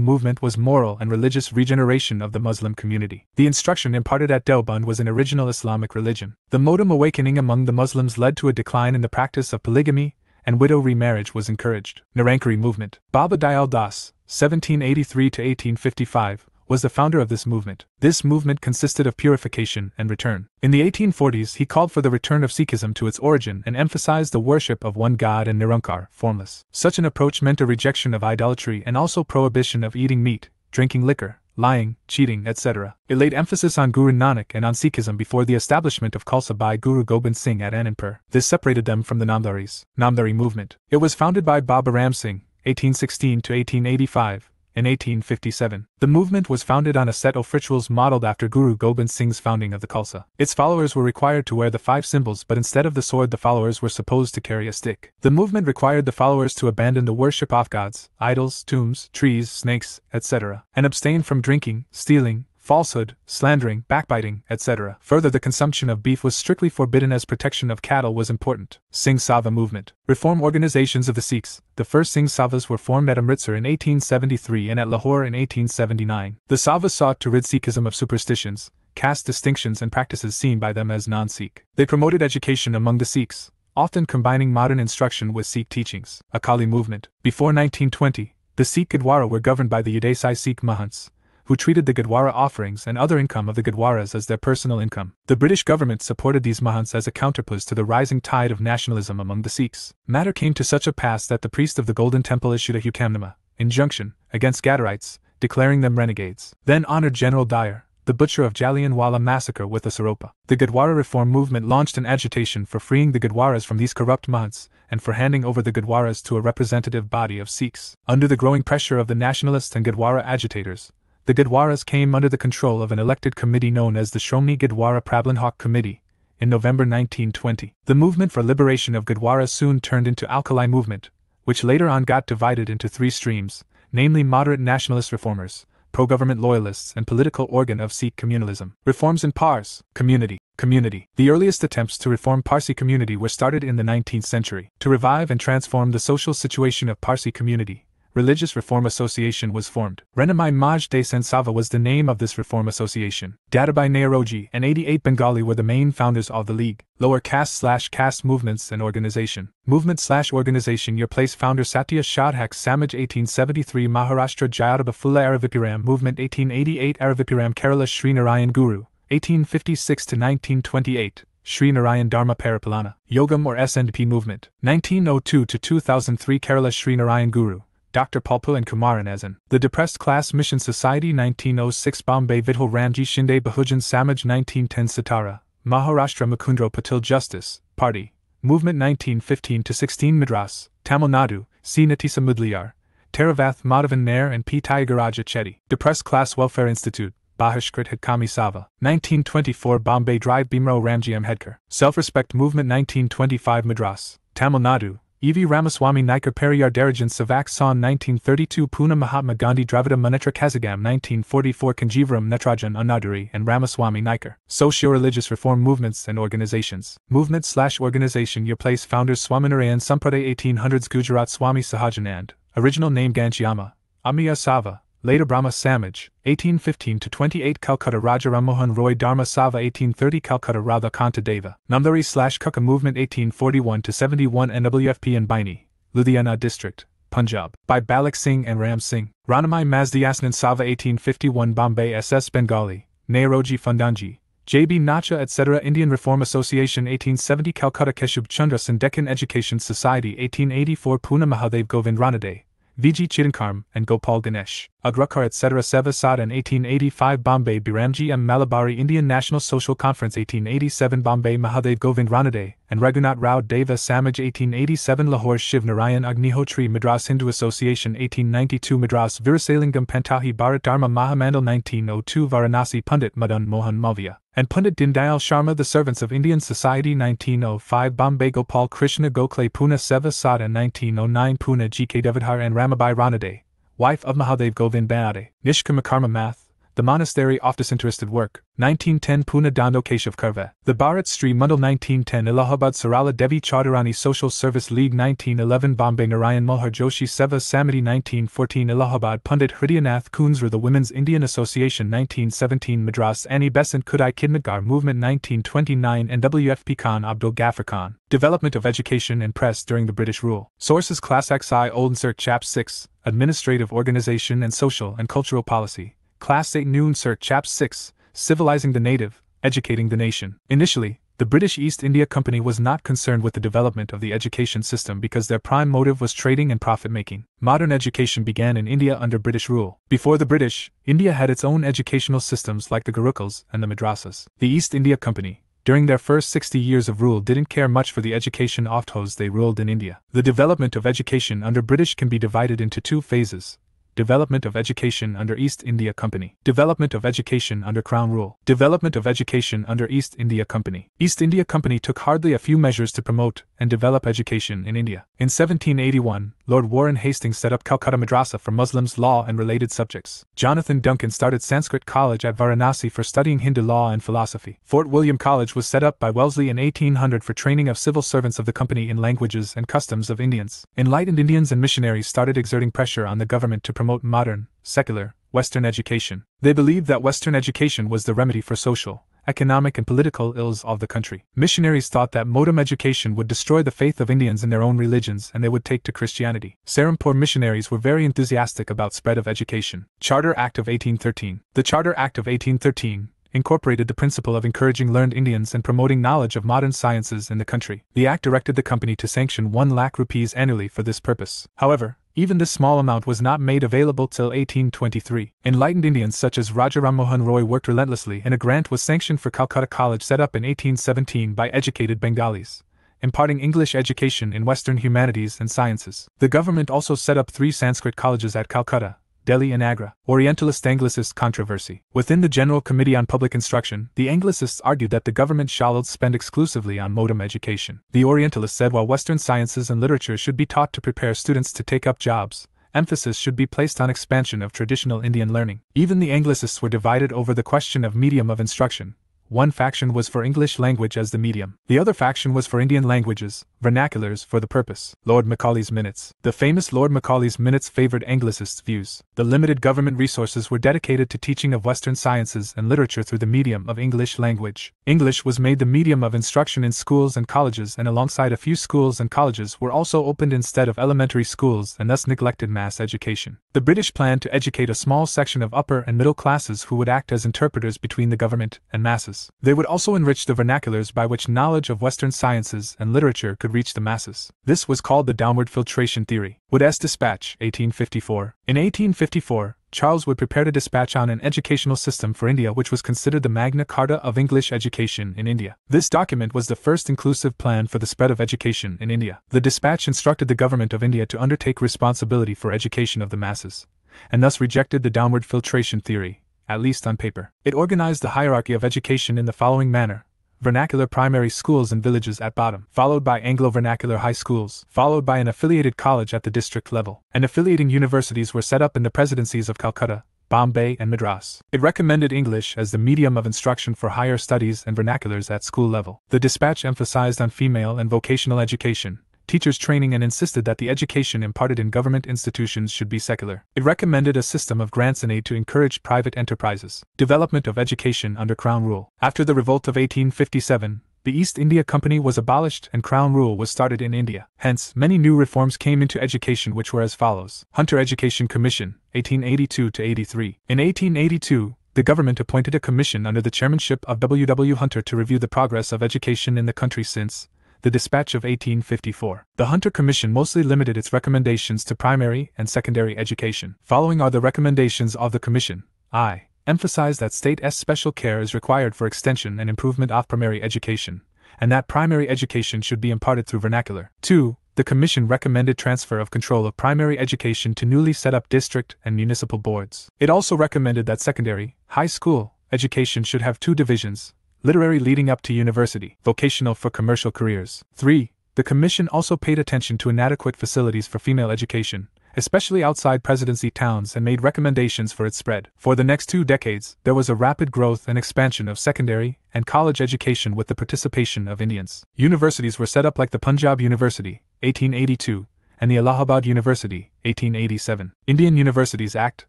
movement was moral and religious regeneration of the Muslim community. The instruction imparted at Deoband was an original Islamic religion. The modem awakening among the Muslims led to a decline in the practice of polygamy, and widow remarriage was encouraged. Nirankari movement. Baba Dayal Das, 1783 to 1855, was the founder of this movement. This movement consisted of purification and return. In the 1840s, he called for the return of Sikhism to its origin and emphasized the worship of one God and Nirankar, formless. Such an approach meant a rejection of idolatry and also prohibition of eating meat, drinking liquor, lying, cheating, etc. It laid emphasis on Guru Nanak and on Sikhism before the establishment of Khalsa by Guru Gobind Singh at Anandpur. This separated them from the Namdaris. Namdari movement. It was founded by Baba Ram Singh, 1816 to 1885. In 1857, the movement was founded on a set of rituals modeled after Guru Gobind Singh's founding of the Khalsa. Its followers were required to wear the 5 symbols, but instead of the sword the followers were supposed to carry a stick. The movement required the followers to abandon the worship of gods, idols, tombs, trees, snakes, etc., and abstain from drinking, stealing, falsehood, slandering, backbiting, etc. Further, the consumption of beef was strictly forbidden as protection of cattle was important. Singh Sabha movement. Reform organizations of the Sikhs. The first Singh Sabhas were formed at Amritsar in 1873 and at Lahore in 1879. The Sabhas sought to rid Sikhism of superstitions, caste distinctions and practices seen by them as non-Sikh. They promoted education among the Sikhs, often combining modern instruction with Sikh teachings. Akali movement. Before 1920, the Sikh Gurdwara were governed by the Udayasai Sikh Mahants, who treated the Gurdwara offerings and other income of the Gurdwaras as their personal income. The British government supported these Mahants as a counterpoise to the rising tide of nationalism among the Sikhs. Matter came to such a pass that the priest of the Golden Temple issued a hukamnama, injunction, against Gadarites, declaring them renegades. Then honored General Dyer, the butcher of Jallianwala massacre, with a Saropa. The Gurdwara reform movement launched an agitation for freeing the Gurdwaras from these corrupt Mahants, and for handing over the Gurdwaras to a representative body of Sikhs. Under the growing pressure of the nationalists and Gurdwara agitators, the Gurdwaras came under the control of an elected committee known as the Shromani Gurdwara Prabhan Haq Committee. In November 1920, the movement for liberation of Gurdwaras soon turned into Alkali movement, which later on got divided into 3 streams, namely moderate nationalist reformers, pro-government loyalists and political organ of Sikh communalism. Reforms in Pars. Community. The earliest attempts to reform Parsi community were started in the 19th century. To revive and transform the social situation of Parsi community, Religious Reform Association was formed. Renamai Maj de Sansava was the name of this reform association. Dadabai Nehoroji and 88 Bengali were the main founders of the League. Lower caste/caste movements and organization. Movement/organization. Your place founder Satya Shadhak Samaj 1873 Maharashtra Jayadaba Phule Aravipuram Movement 1888 Aravipuram Kerala Sri Narayan Guru 1856 to 1928 Sri Narayan Dharma Paripalana Yogam or SNDP Movement 1902 to 2003 Kerala Sri Narayan Guru Dr. Palpul and Kumaran Azan. The Depressed Class Mission Society 1906 Bombay Vidhal Ramji Shinde Bahujan Samaj 1910 Satara, Maharashtra Mukundro Patil Justice, Party, Movement 1915 to 16 Madras, Tamil Nadu, C. Natisa Mudliyar, Teravath Madhavan Nair and P. Tyagaraja Chetty. Depressed Class Welfare Institute, Bahishkrit Hadkami Sava, 1924 Bombay Drive Bhimrao Ramji Ambedkar. Self-Respect Movement 1925 Madras, Tamil Nadu, E.V. Ramaswamy Naikar Periyar Darajan Savak San 1932 Pune Mahatma Gandhi Dravida Munnetra Kazhagam 1944 Kanjivaram Netrajan Annaduri and Ramaswamy Naikar. Socio-religious reform movements and organizations. Movement/organization. Your place founders Swaminarayan Sampraday 1800s Gujarat Swami Sahajanand, original name Ganchiama, Amiya Sava, later Brahma Samaj, 1815 to 28 Calcutta Raja Rammohan Roy Dharma Sava 1830 Calcutta Radha Kanta Deva. Namdari/Kukka Movement 1841 to 71 NWFP in Baini, Ludhiana District, Punjab, by Balak Singh and Ram Singh. Ranamai Mazdiasnan Sava 1851 Bombay SS Bengali, Nehoroji Fundanji, J.B. Nacha etc. Indian Reform Association 1870 Calcutta Keshub Chandra Sen Deccan Education Society 1884 Pune Mahadev Govind Ranade, V.G. Chidankarm and Gopal Ganesh, Agrakar etc. Seva Sadan 1885 Bombay Biramji M. Malabari Indian National Social Conference 1887 Bombay Mahadev Govind Ranade and Raghunath Rao Deva Samaj 1887 Lahore Shiv Narayan Agnihotri Madras Hindu Association 1892 Madras Virasalingam Pantahi Bharat Dharma Mahamandal 1902 Varanasi Pundit Madan Mohan Malviya and Pundit Dindayal Sharma The Servants of Indian Society 1905 Bombay Gopal Krishna Gokhale Pune Seva Sada 1909 Pune G.K. Devidhar and Ramabai Ranade, wife of Mahadev Govind Banade. Nishkama Karma Math, The Monastery of Disinterested Work, 1910 Pune Dando Keshav Karve. The Bharat Sri Mandal 1910 Allahabad Sarala Devi Chaudharani Social Service League 1911 Bombay Narayan Mulhar Joshi Seva Samiti 1914 Allahabad Pandit Hridayanath Kunzra The Women's Indian Association 1917 Madras Annie Besant Kudai Kidnatgar Movement 1929 NWFP Khan Abdul Ghaffar Khan. Development of Education and Press during the British Rule. Sources Class XI Old Insert Chap 6, Administrative Organization and Social and Cultural Policy. Class 8 New Insert Chap 6, Civilizing the Native, Educating the Nation. Initially, the British East India Company was not concerned with the development of the education system because their prime motive was trading and profit-making. Modern education began in India under British rule. Before the British, India had its own educational systems like the Gurukuls and the Madrasas. The East India Company, during their first 60 years of rule, didn't care much for the education of those they ruled in India. The development of education under British can be divided into two phases. Development of education under East India Company. Development of education under Crown Rule. Development of education under East India Company. East India Company took hardly a few measures to promote and develop education in India. In 1781, Lord Warren Hastings set up Calcutta Madrasa for Muslims, law and related subjects. Jonathan Duncan started Sanskrit College at Varanasi for studying Hindu law and philosophy. Fort William College was set up by Wellesley in 1800 for training of civil servants of the company in languages and customs of Indians. Enlightened Indians and missionaries started exerting pressure on the government to promote modern, secular, Western education. They believed that Western education was the remedy for social, economic and political ills of the country. Missionaries thought that modern education would destroy the faith of Indians in their own religions and they would take to Christianity. Serampore missionaries were very enthusiastic about spread of education. Charter Act of 1813. The Charter Act of 1813 incorporated the principle of encouraging learned Indians and promoting knowledge of modern sciences in the country. The act directed the company to sanction 1 lakh rupees annually for this purpose. However, even this small amount was not made available till 1823. Enlightened Indians such as Raja Ram Mohan Roy worked relentlessly and a grant was sanctioned for Calcutta College set up in 1817 by educated Bengalis, imparting English education in Western humanities and sciences. The government also set up 3 Sanskrit colleges at Calcutta, Delhi and Agra. Orientalist-Anglicist controversy. Within the General Committee on Public Instruction, the Anglicists argued that the government should spend exclusively on modern education. The Orientalists said while Western sciences and literature should be taught to prepare students to take up jobs, emphasis should be placed on expansion of traditional Indian learning. Even the Anglicists were divided over the question of medium of instruction. One faction was for English language as the medium. The other faction was for Indian languages, vernaculars for the purpose. Lord Macaulay's Minutes. The famous Lord Macaulay's Minutes favored Anglicists' views. The limited government resources were dedicated to teaching of Western sciences and literature through the medium of English language. English was made the medium of instruction in schools and colleges, and alongside a few schools and colleges were also opened instead of elementary schools, and thus neglected mass education. The British planned to educate a small section of upper and middle classes who would act as interpreters between the government and masses. They would also enrich the vernaculars by which knowledge of Western sciences and literature could reach the masses. This was called the downward filtration theory. Wood's Dispatch, 1854. In 1854, Charles Wood prepared a dispatch on an educational system for India which was considered the Magna Carta of English education in India. This document was the first inclusive plan for the spread of education in India. The dispatch instructed the government of India to undertake responsibility for education of the masses, and thus rejected the downward filtration theory, at least on paper. It organized the hierarchy of education in the following manner: vernacular primary schools in villages at bottom, followed by Anglo-vernacular high schools, followed by an affiliated college at the district level, and affiliating universities were set up in the presidencies of Calcutta, Bombay and Madras. It recommended English as the medium of instruction for higher studies and vernaculars at school level. The dispatch emphasized on female and vocational education, teachers' training, and insisted that the education imparted in government institutions should be secular. It recommended a system of grants and aid to encourage private enterprises. Development of education under Crown Rule. After the revolt of 1857, the East India Company was abolished and Crown Rule was started in India. Hence, many new reforms came into education which were as follows. Hunter Education Commission, 1882-83. In 1882, the government appointed a commission under the chairmanship of W. W. Hunter to review the progress of education in the country since the Dispatch of 1854. The Hunter Commission mostly limited its recommendations to primary and secondary education. Following are the recommendations of the Commission. I. Emphasize that state special care is required for extension and improvement of primary education, and that primary education should be imparted through vernacular. 2. The Commission recommended transfer of control of primary education to newly set up district and municipal boards. It also recommended that secondary, high school, education should have 2 divisions: literary leading up to university, vocational for commercial careers. 3. The Commission also paid attention to inadequate facilities for female education, especially outside presidency towns, and made recommendations for its spread. For the next 2 decades, there was a rapid growth and expansion of secondary and college education with the participation of Indians. Universities were set up like the Punjab University, 1882, and the Allahabad University, 1887. Indian Universities Act,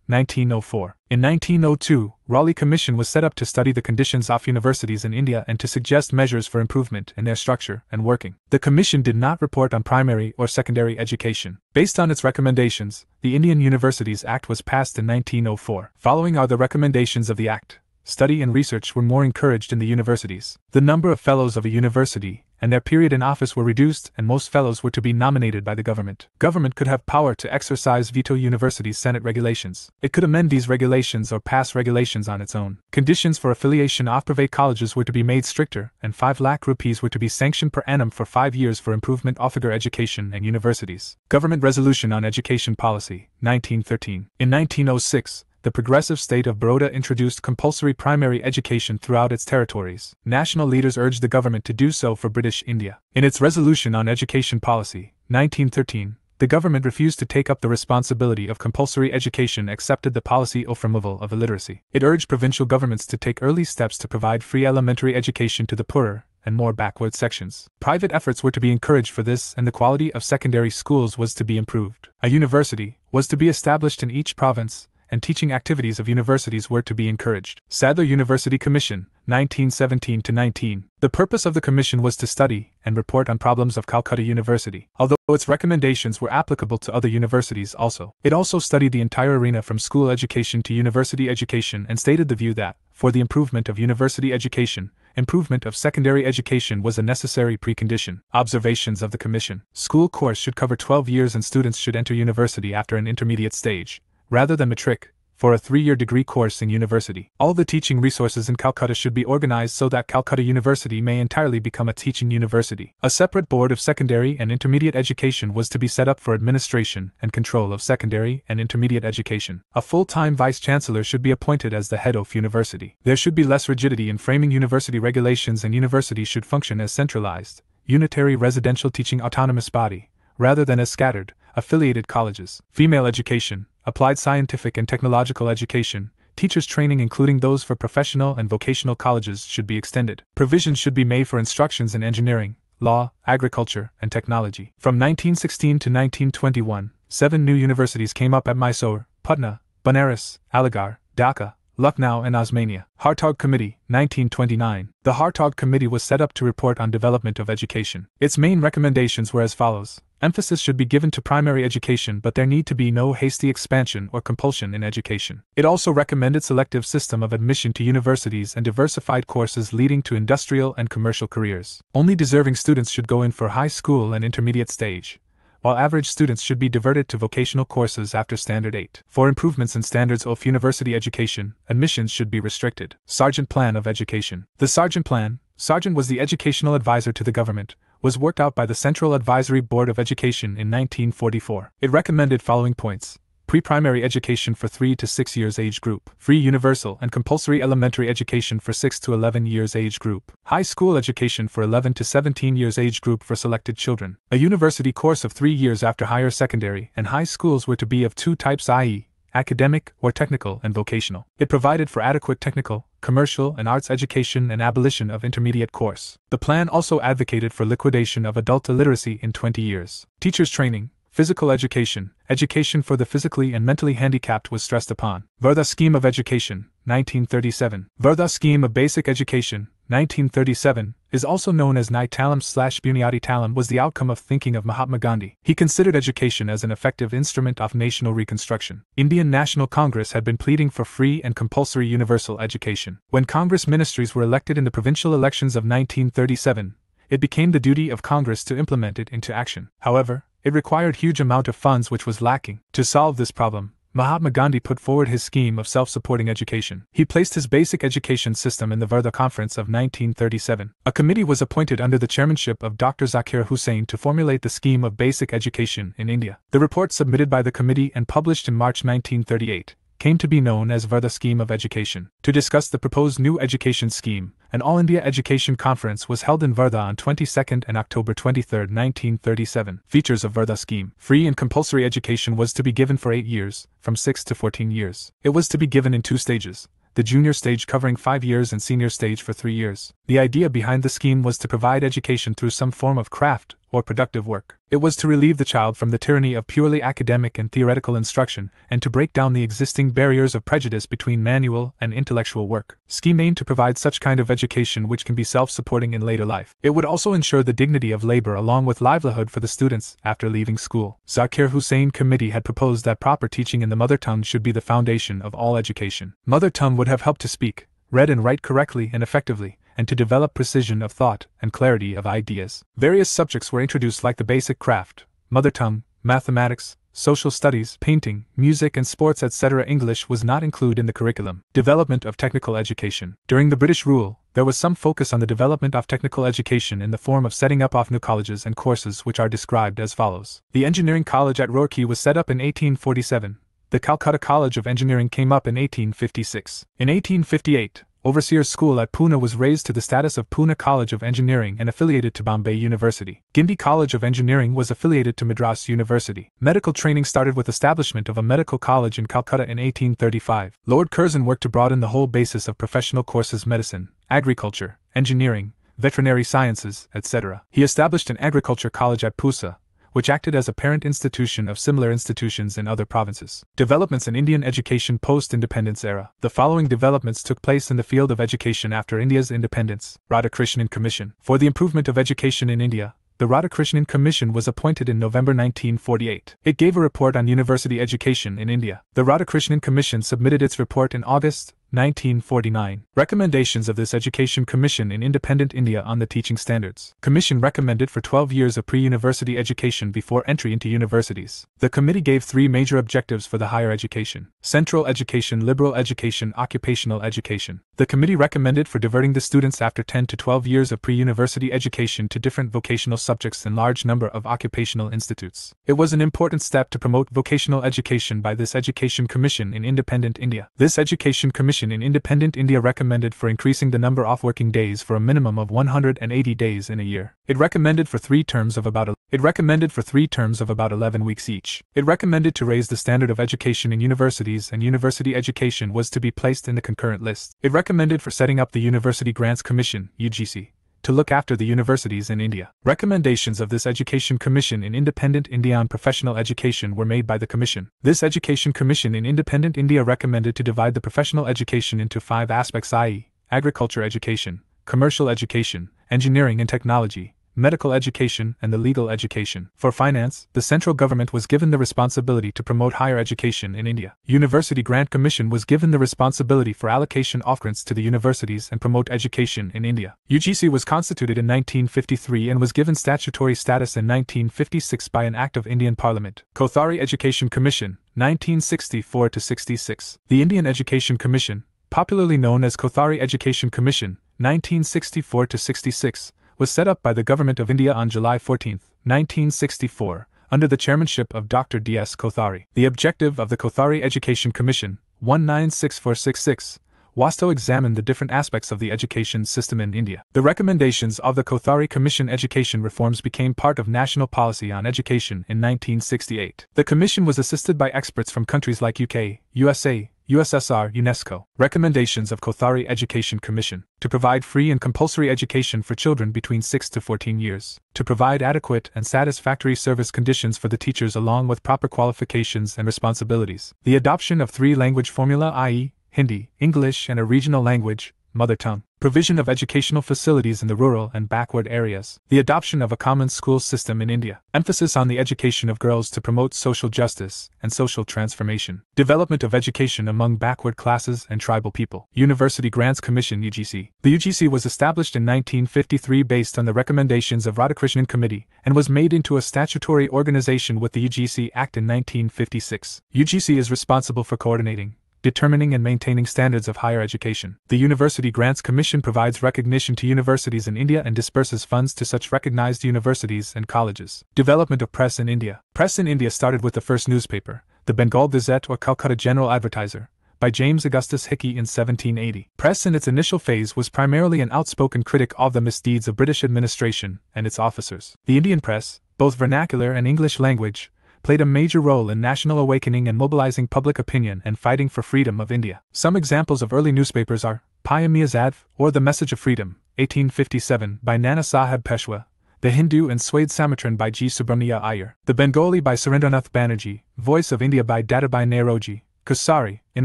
1904. In 1902, Raleigh Commission was set up to study the conditions of universities in India and to suggest measures for improvement in their structure and working. The commission did not report on primary or secondary education. Based on its recommendations, the Indian Universities Act was passed in 1904. Following are the recommendations of the Act. Study and research were more encouraged in the universities. The number of fellows of a university and their period in office were reduced, and most fellows were to be nominated by the government. Government could have power to exercise veto universities' Senate regulations. It could amend these regulations or pass regulations on its own. Conditions for affiliation of private colleges were to be made stricter, and 5 lakh rupees were to be sanctioned per annum for 5 years for improvement of higher education and universities. Government Resolution on Education Policy, 1913. In 1906, the progressive state of Baroda introduced compulsory primary education throughout its territories. National leaders urged the government to do so for British India. In its Resolution on Education Policy, 1913, the government refused to take up the responsibility of compulsory education, accepted the policy of removal of illiteracy. It urged provincial governments to take early steps to provide free elementary education to the poorer and more backward sections. Private efforts were to be encouraged for this, and the quality of secondary schools was to be improved. A university was to be established in each province, and teaching activities of universities were to be encouraged. Sadler University Commission, 1917-19. The purpose of the commission was to study and report on problems of Calcutta University, although its recommendations were applicable to other universities also. It also studied the entire arena from school education to university education and stated the view that, for the improvement of university education, improvement of secondary education was a necessary precondition. Observations of the commission. School course should cover 12 years and students should enter university after an intermediate stage, rather than matric, for a 3-year degree course in university. All the teaching resources in Calcutta should be organized so that Calcutta University may entirely become a teaching university. A separate board of secondary and intermediate education was to be set up for administration and control of secondary and intermediate education. A full-time vice-chancellor should be appointed as the head of university. There should be less rigidity in framing university regulations, and universities should function as centralized, unitary residential teaching autonomous body, rather than as scattered, affiliated colleges. Female education, applied scientific and technological education, teachers' training including those for professional and vocational colleges should be extended. Provisions should be made for instructions in engineering, law, agriculture, and technology. From 1916 to 1921, 7 new universities came up at Mysore, Patna, Banaras, Aligarh, Dhaka, Lucknow, and Osmania. Hartog Committee, 1929. The Hartog Committee was set up to report on development of education. Its main recommendations were as follows. Emphasis should be given to primary education, but there need to be no hasty expansion or compulsion in education. It also recommended selective system of admission to universities and diversified courses leading to industrial and commercial careers. Only deserving students should go in for high school and intermediate stage, while average students should be diverted to vocational courses after Standard 8. For improvements in standards of university education, admissions should be restricted. Sargent Plan of Education. The Sargent Plan, Sargent was the educational advisor to the government, was worked out by the Central Advisory Board of Education in 1944. It recommended following points. Pre-primary education for 3 to 6 years age group. Free universal and compulsory elementary education for 6 to 11 years age group. High school education for 11 to 17 years age group for selected children. A university course of 3 years after higher secondary and high schools were to be of 2 types, i.e., academic or technical and vocational. It provided for adequate technical, commercial, and arts education and abolition of intermediate course. The plan also advocated for liquidation of adult illiteracy in 20 years. Teachers' training, physical education, education for the physically and mentally handicapped was stressed upon. Varda Scheme of Education, 1937. Varda Scheme of Basic Education, 1937, is also known as Nai Talam/Bunyadi Talam, was the outcome of thinking of Mahatma Gandhi. He considered education as an effective instrument of national reconstruction. Indian National Congress had been pleading for free and compulsory universal education. When Congress ministries were elected in the provincial elections of 1937, it became the duty of Congress to implement it into action. However, it required huge amount of funds which was lacking. To solve this problem, Mahatma Gandhi put forward his scheme of self-supporting education. He placed his basic education system in the Varda Conference of 1937. A committee was appointed under the chairmanship of Dr. Zakir Hussain to formulate the scheme of basic education in India. The report submitted by the committee and published in March 1938 came to be known as Varda Scheme of Education. To discuss the proposed new education scheme, An All India Education Conference was held in Varda on 22nd and October 23, 1937. Features of Varda scheme. Free and compulsory education was to be given for 8 years, from 6 to 14 years. It was to be given in 2 stages, the junior stage covering 5 years and senior stage for 3 years. The idea behind the scheme was to provide education through some form of craft or productive work. It was to relieve the child from the tyranny of purely academic and theoretical instruction, and to break down the existing barriers of prejudice between manual and intellectual work. Scheme aimed to provide such kind of education which can be self-supporting in later life. It would also ensure the dignity of labor along with livelihood for the students after leaving school. Zakir Hussain Committee had proposed that proper teaching in the mother tongue should be the foundation of all education. Mother tongue would have helped to speak, read and write correctly and effectively, and to develop precision of thought and clarity of ideas. Various subjects were introduced like the basic craft, mother tongue, mathematics, social studies, painting, music and sports etc. English was not included in the curriculum. Development of technical education. During the British rule, there was some focus on the development of technical education in the form of setting up of new colleges and courses which are described as follows. The Engineering College at Roorkee was set up in 1847. The Calcutta College of Engineering came up in 1856. In 1858, Overseer's School at Pune was raised to the status of Pune College of Engineering and affiliated to Bombay University. Guindy College of Engineering was affiliated to Madras University. Medical training started with establishment of a medical college in Calcutta in 1835. Lord Curzon worked to broaden the whole basis of professional courses: medicine, agriculture, engineering, veterinary sciences, etc. He established an agriculture college at Pusa, which acted as a parent institution of similar institutions in other provinces. Developments in Indian education post-independence era. The following developments took place in the field of education after India's independence. Radhakrishnan Commission. For the improvement of education in India, the Radhakrishnan Commission was appointed in November 1948. It gave a report on university education in India. The Radhakrishnan Commission submitted its report in August 1949. Recommendations of this Education Commission in Independent India on the teaching standards. Commission recommended for 12 years of pre-university education before entry into universities. The committee gave 3 major objectives for the higher education: central education, liberal education, occupational education. The committee recommended for diverting the students after 10 to 12 years of pre-university education to different vocational subjects in large number of occupational institutes. It was an important step to promote vocational education by this Education Commission in Independent India. This Education Commission in Independent India recommended for increasing the number of working days for a minimum of 180 days in a year. It recommended for 3 terms of about 11 weeks each. It recommended to raise the standard of education in universities, and university education was to be placed in the concurrent list. It recommended for setting up the University Grants Commission (UGC) to look after the universities in India. Recommendations of this Education Commission in Independent India on professional education were made by the Commission. This Education Commission in Independent India recommended to divide the professional education into 5 aspects, i.e., agriculture education, commercial education, engineering and technology, medical education, and the legal education. For finance, the central government was given the responsibility to promote higher education in India. University Grant Commission was given the responsibility for allocation of grants to the universities and promote education in India. UGC was constituted in 1953 and was given statutory status in 1956 by an Act of Indian Parliament. Kothari Education Commission, 1964-66. The Indian Education Commission, popularly known as Kothari Education Commission, 1964-66, was set up by the Government of India on July 14, 1964, under the chairmanship of Dr. D.S. Kothari. The objective of the Kothari Education Commission, 1964-66, was to examine the different aspects of the education system in India. The recommendations of the Kothari Commission education reforms became part of national policy on education in 1968. The commission was assisted by experts from countries like UK, USA, USSR, UNESCO. Recommendations of Kothari Education Commission: to provide free and compulsory education for children between 6 to 14 years, to provide adequate and satisfactory service conditions for the teachers along with proper qualifications and responsibilities, the adoption of 3-language formula, i.e., Hindi, English and a regional language, mother tongue, provision of educational facilities in the rural and backward areas, the adoption of a common school system in India, emphasis on the education of girls to promote social justice and social transformation, development of education among backward classes and tribal people. University Grants Commission (UGC). The UGC was established in 1953 based on the recommendations of Radhakrishnan Committee and was made into a statutory organization with the UGC Act in 1956. UGC is responsible for coordinating, determining and maintaining standards of higher education. The University Grants Commission provides recognition to universities in India and disperses funds to such recognized universities and colleges. Development of press in India. Press in India started with the first newspaper, the Bengal Gazette or Calcutta General Advertiser, by James Augustus Hickey in 1780. Press in its initial phase was primarily an outspoken critic of the misdeeds of British administration and its officers. The Indian press, both vernacular and English language, played a major role in national awakening and mobilizing public opinion and fighting for freedom of India. Some examples of early newspapers are Payam-e-Azad, or The Message of Freedom, 1857, by Nana Sahib Peshwa; The Hindu and Swade Samatran by G. Subramania Iyer; The Bengali by Surendranath Banerjee; Voice of India by Dadabhai Naoroji; Kusari, in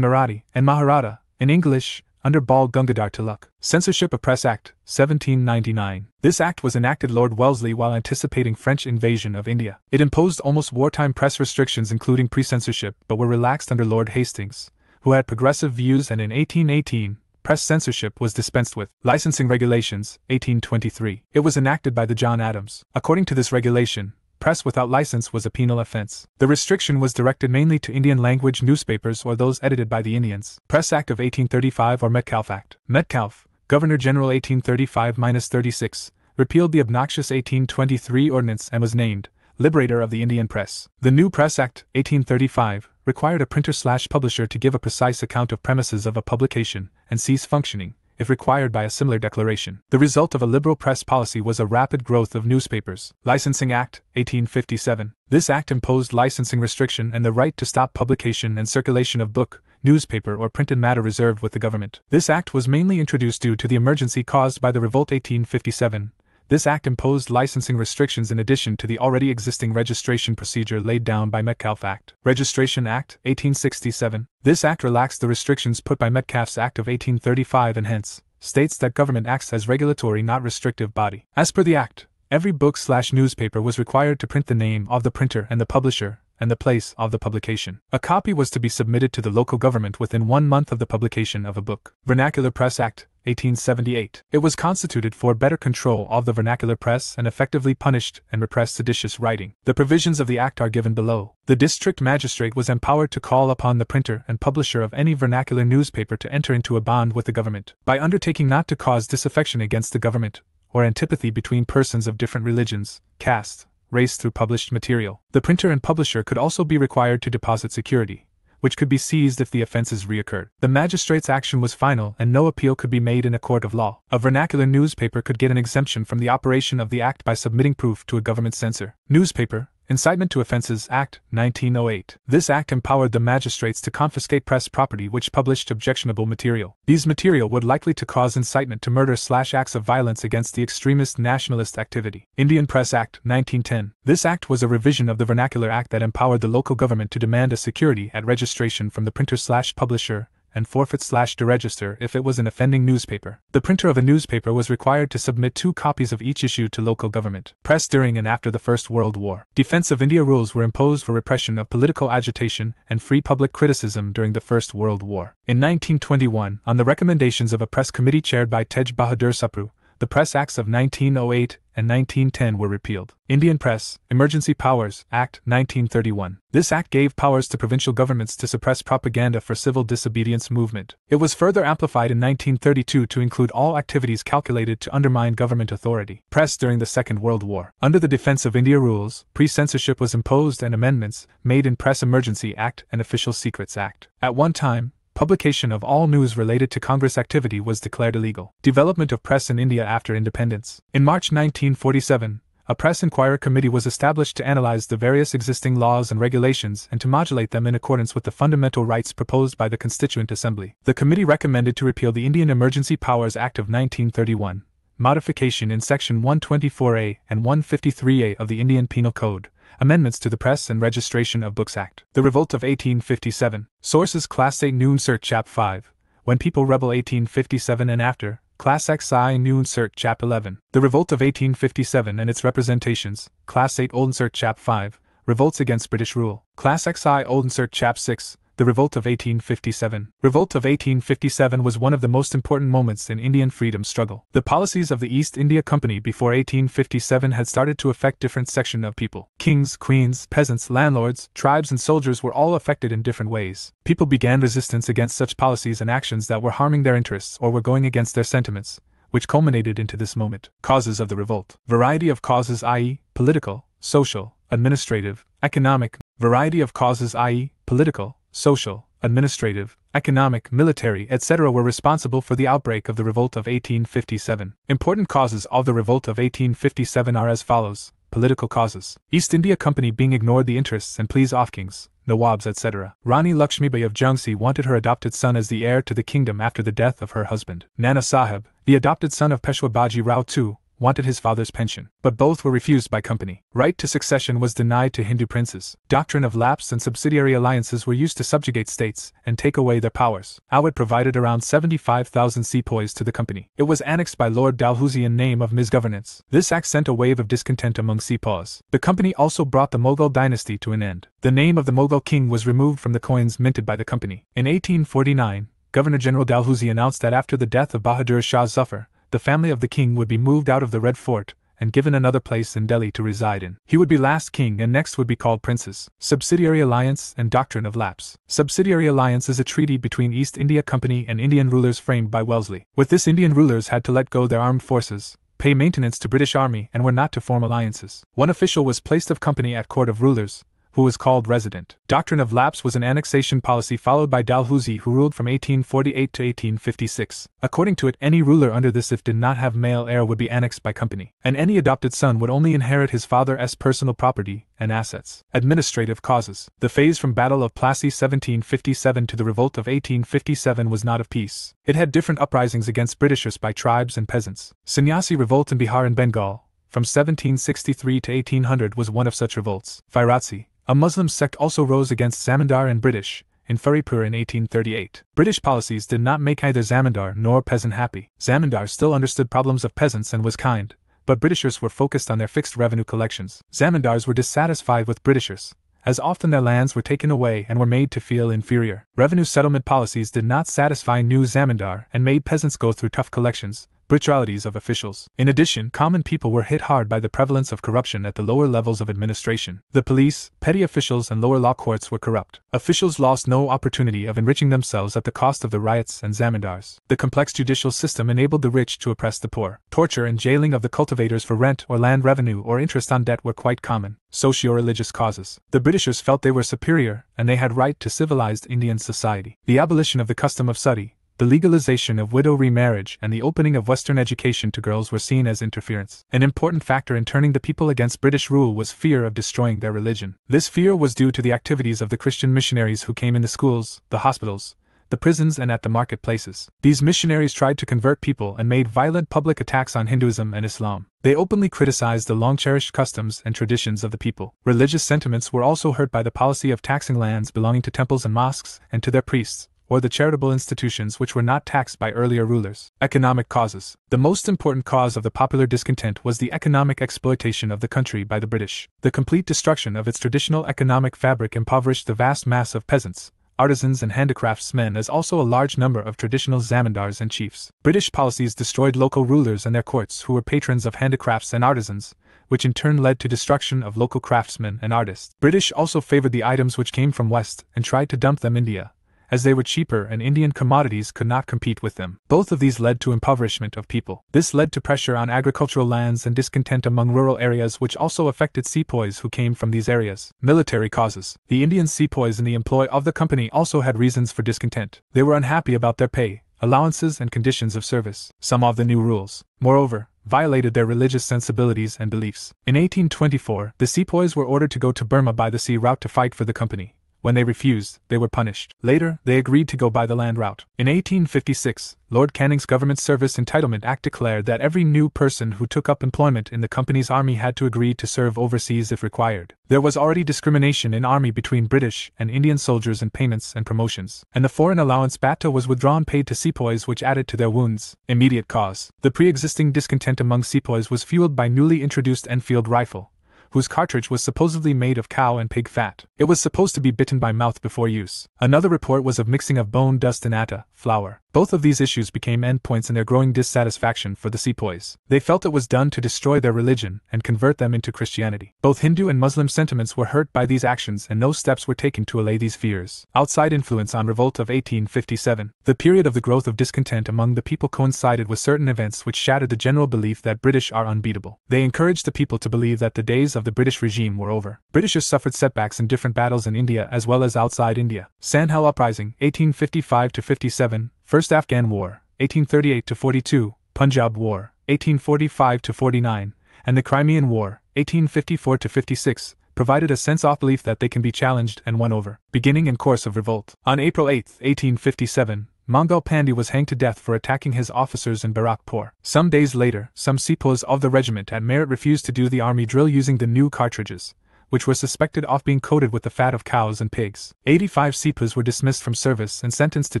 Marathi, and Maharatha, in English, under Bal Gangadhar Tilak. Censorship of Press Act, 1799. This act was enacted Lord Wellesley while anticipating French invasion of India. It imposed almost wartime press restrictions including pre-censorship, but were relaxed under Lord Hastings, who had progressive views, and in 1818, press censorship was dispensed with. Licensing Regulations, 1823. It was enacted by the John Adams. According to this regulation, press without license was a penal offense. The restriction was directed mainly to Indian language newspapers or those edited by the Indians. Press Act of 1835 or Metcalfe Act. Metcalfe, Governor General 1835-36, repealed the obnoxious 1823 ordinance and was named Liberator of the Indian Press. The new Press Act, 1835, required a printer/publisher to give a precise account of premises of a publication and cease functioning, if required by a similar declaration. The result of a liberal press policy was a rapid growth of newspapers. Licensing Act, 1857. This act imposed licensing restriction and the right to stop publication and circulation of book, newspaper or printed matter reserved with the government. This act was mainly introduced due to the emergency caused by the Revolt 1857. This act imposed licensing restrictions in addition to the already existing registration procedure laid down by Metcalfe Act. Registration Act, 1867. This act relaxed the restrictions put by Metcalfe's Act of 1835 and hence states that government acts as regulatory not restrictive body. As per the act, every book/newspaper was required to print the name of the printer and the publisher, and the place of the publication. A copy was to be submitted to the local government within 1 month of the publication of a book. Vernacular Press Act, 1878. It was constituted for better control of the vernacular press and effectively punished and repressed seditious writing. The provisions of the act are given below. The district magistrate was empowered to call upon the printer and publisher of any vernacular newspaper to enter into a bond with the government. By undertaking not to cause disaffection against the government, or antipathy between persons of different religions, caste, race through published material, the printer and publisher could also be required to deposit security, which could be seized if the offenses reoccurred. The magistrate's action was final and no appeal could be made in a court of law. A vernacular newspaper could get an exemption from the operation of the act by submitting proof to a government censor. Newspaper Incitement to Offenses Act, 1908. This act empowered the magistrates to confiscate press property which published objectionable material. These material would likely to cause incitement to murder/acts of violence against the extremist nationalist activity. Indian Press Act, 1910. This act was a revision of the Vernacular Act that empowered the local government to demand a security at registration from the printer/publisher and forfeit/deregister if it was an offending newspaper. The printer of a newspaper was required to submit 2 copies of each issue to local government. Press during and after the First World War. Defense of India rules were imposed for repression of political agitation and free public criticism during the First World War. In 1921, on the recommendations of a press committee chaired by Tej Bahadur Supru, the Press Acts of 1908 and 1910 were repealed. Indian Press Emergency Powers Act, 1931. This act gave powers to provincial governments to suppress propaganda for civil disobedience movement. It was further amplified in 1932 to include all activities calculated to undermine government authority. Press during the Second World War. Under the Defense of India rules, pre-censorship was imposed and amendments made in Press Emergency Act and Official Secrets Act. At one time, publication of all news related to Congress activity was declared illegal. Development of press in India after independence. In March 1947, a Press Inquiry Committee was established to analyze the various existing laws and regulations and to modulate them in accordance with the fundamental rights proposed by the Constituent Assembly. The committee recommended to repeal the Indian Emergency Powers Act of 1931, modification in Section 124A and 153A of the Indian Penal Code, amendments to the Press and Registration of Books Act. The Revolt of 1857. Sources: Class 8 New Insert Chap 5. When People Rebel 1857 and After. Class XI New Insert Chap 11. The Revolt of 1857 and its Representations. Class 8 Old Insert Chap 5. Revolts against British Rule. Class XI Old Insert Chap 6. The Revolt of 1857. Revolt of 1857 was one of the most important moments in Indian freedom struggle. The policies of the East India Company before 1857 had started to affect different sections of people. Kings, queens, peasants, landlords, tribes and soldiers were all affected in different ways. People began resistance against such policies and actions that were harming their interests or were going against their sentiments, which culminated into this moment. Causes of the revolt. Variety of causes, i.e., political, social, administrative, economic. Variety of causes, i.e., political, social, administrative, economic, military, etc. were responsible for the outbreak of the Revolt of 1857. Important causes of the Revolt of 1857 are as follows. Political causes. East India Company being ignored the interests and pleas of kings, Nawabs, etc. Rani Lakshmibai of Jhansi wanted her adopted son as the heir to the kingdom after the death of her husband. Nana Sahib, the adopted son of Peshwa Baji Rao II, wanted his father's pension, but both were refused by company. Right to succession was denied to Hindu princes. Doctrine of lapse and subsidiary alliances were used to subjugate states and take away their powers. Awadh provided around 75,000 sepoys to the company. It was annexed by Lord Dalhousie in name of misgovernance. This act sent a wave of discontent among sepoys. The company also brought the Mughal dynasty to an end. The name of the Mughal king was removed from the coins minted by the company. In 1849, Governor-General Dalhousie announced that after the death of Bahadur Shah Zafar, the family of the king would be moved out of the Red Fort and given another place in Delhi to reside in. He would be last king and next would be called princes. Subsidiary alliance and doctrine of lapse. Subsidiary alliance is a treaty between East India Company and Indian rulers framed by Wellesley. With this, Indian rulers had to let go their armed forces, pay maintenance to British Army, and were not to form alliances. One official was placed of company at court of rulers, who was called resident. Doctrine of lapse was an annexation policy followed by Dalhousie, who ruled from 1848 to 1856. According to it, any ruler under this if did not have male heir would be annexed by company, and any adopted son would only inherit his father's personal property and assets. Administrative causes. The phase from Battle of Plassey 1757 to the Revolt of 1857 was not of peace. It had different uprisings against Britishers by tribes and peasants. Sannyasi revolt in Bihar and Bengal, from 1763 to 1800 was one of such revolts. Firatsi, a Muslim sect, also rose against Zamindar and British, in Ferrypur in 1838. British policies did not make either Zamindar nor peasant happy. Zamindar still understood problems of peasants and was kind, but Britishers were focused on their fixed revenue collections. Zamindars were dissatisfied with Britishers, as often their lands were taken away and were made to feel inferior. Revenue settlement policies did not satisfy new Zamindar and made peasants go through tough collections, brutalities of officials. In addition, common people were hit hard by the prevalence of corruption at the lower levels of administration. The police, petty officials, and lower law courts were corrupt. Officials lost no opportunity of enriching themselves at the cost of the riots and zamindars. The complex judicial system enabled the rich to oppress the poor. Torture and jailing of the cultivators for rent or land revenue or interest on debt were quite common. Socio-religious causes. The Britishers felt they were superior, and they had right to civilized Indian society. The abolition of the custom of sati, the legalization of widow remarriage, and the opening of Western education to girls were seen as interference. An important factor in turning the people against British rule was fear of destroying their religion. This fear was due to the activities of the Christian missionaries who came in the schools, the hospitals, the prisons, and at the marketplaces. These missionaries tried to convert people and made violent public attacks on Hinduism and Islam. They openly criticized the long-cherished customs and traditions of the people. Religious sentiments were also hurt by the policy of taxing lands belonging to temples and mosques and to their priests, or the charitable institutions which were not taxed by earlier rulers. Economic causes. The most important cause of the popular discontent was the economic exploitation of the country by the British. The complete destruction of its traditional economic fabric impoverished the vast mass of peasants, artisans, and handicraftsmen, as also a large number of traditional zamindars and chiefs. British policies destroyed local rulers and their courts who were patrons of handicrafts and artisans, which in turn led to destruction of local craftsmen and artists. British also favored the items which came from West and tried to dump them in India, as they were cheaper and Indian commodities could not compete with them. Both of these led to impoverishment of people. This led to pressure on agricultural lands and discontent among rural areas, which also affected sepoys who came from these areas. Military causes. The Indian sepoys in the employ of the company also had reasons for discontent. They were unhappy about their pay, allowances, and conditions of service. Some of the new rules, moreover, violated their religious sensibilities and beliefs. In 1824, the sepoys were ordered to go to Burma by the sea route to fight for the company. When they refused, they were punished. Later, they agreed to go by the land route. In 1856, Lord Canning's Government Service Entitlement Act declared that every new person who took up employment in the company's army had to agree to serve overseas if required. There was already discrimination in army between British and Indian soldiers in payments and promotions, and the foreign allowance bata was withdrawn paid to sepoys, which added to their wounds. Immediate cause. The pre-existing discontent among sepoys was fueled by newly introduced Enfield rifle, whose cartridge was supposedly made of cow and pig fat. It was supposed to be bitten by mouth before use. Another report was of mixing of bone dust and atta, flour, Both of these issues became endpoints in their growing dissatisfaction for the sepoys. They felt it was done to destroy their religion and convert them into Christianity. Both Hindu and Muslim sentiments were hurt by these actions, and no steps were taken to allay these fears. Outside influence on revolt of 1857. The period of the growth of discontent among the people coincided with certain events which shattered the general belief that British are unbeatable. They encouraged the people to believe that the days of the British regime were over. Britishers suffered setbacks in different battles in India as well as outside India. Sandhil Uprising, 1855-57, First Afghan War, 1838-42, Punjab War, 1845-49, and the Crimean War, 1854-56, provided a sense of belief that they can be challenged and won over. Beginning and course of revolt. On April 8, 1857, Mangal Pandey was hanged to death for attacking his officers in Barakpur. Some days later, some sepoys of the regiment at Meerut refused to do the army drill using the new cartridges, which were suspected of being coated with the fat of cows and pigs. 85 sepoys were dismissed from service and sentenced to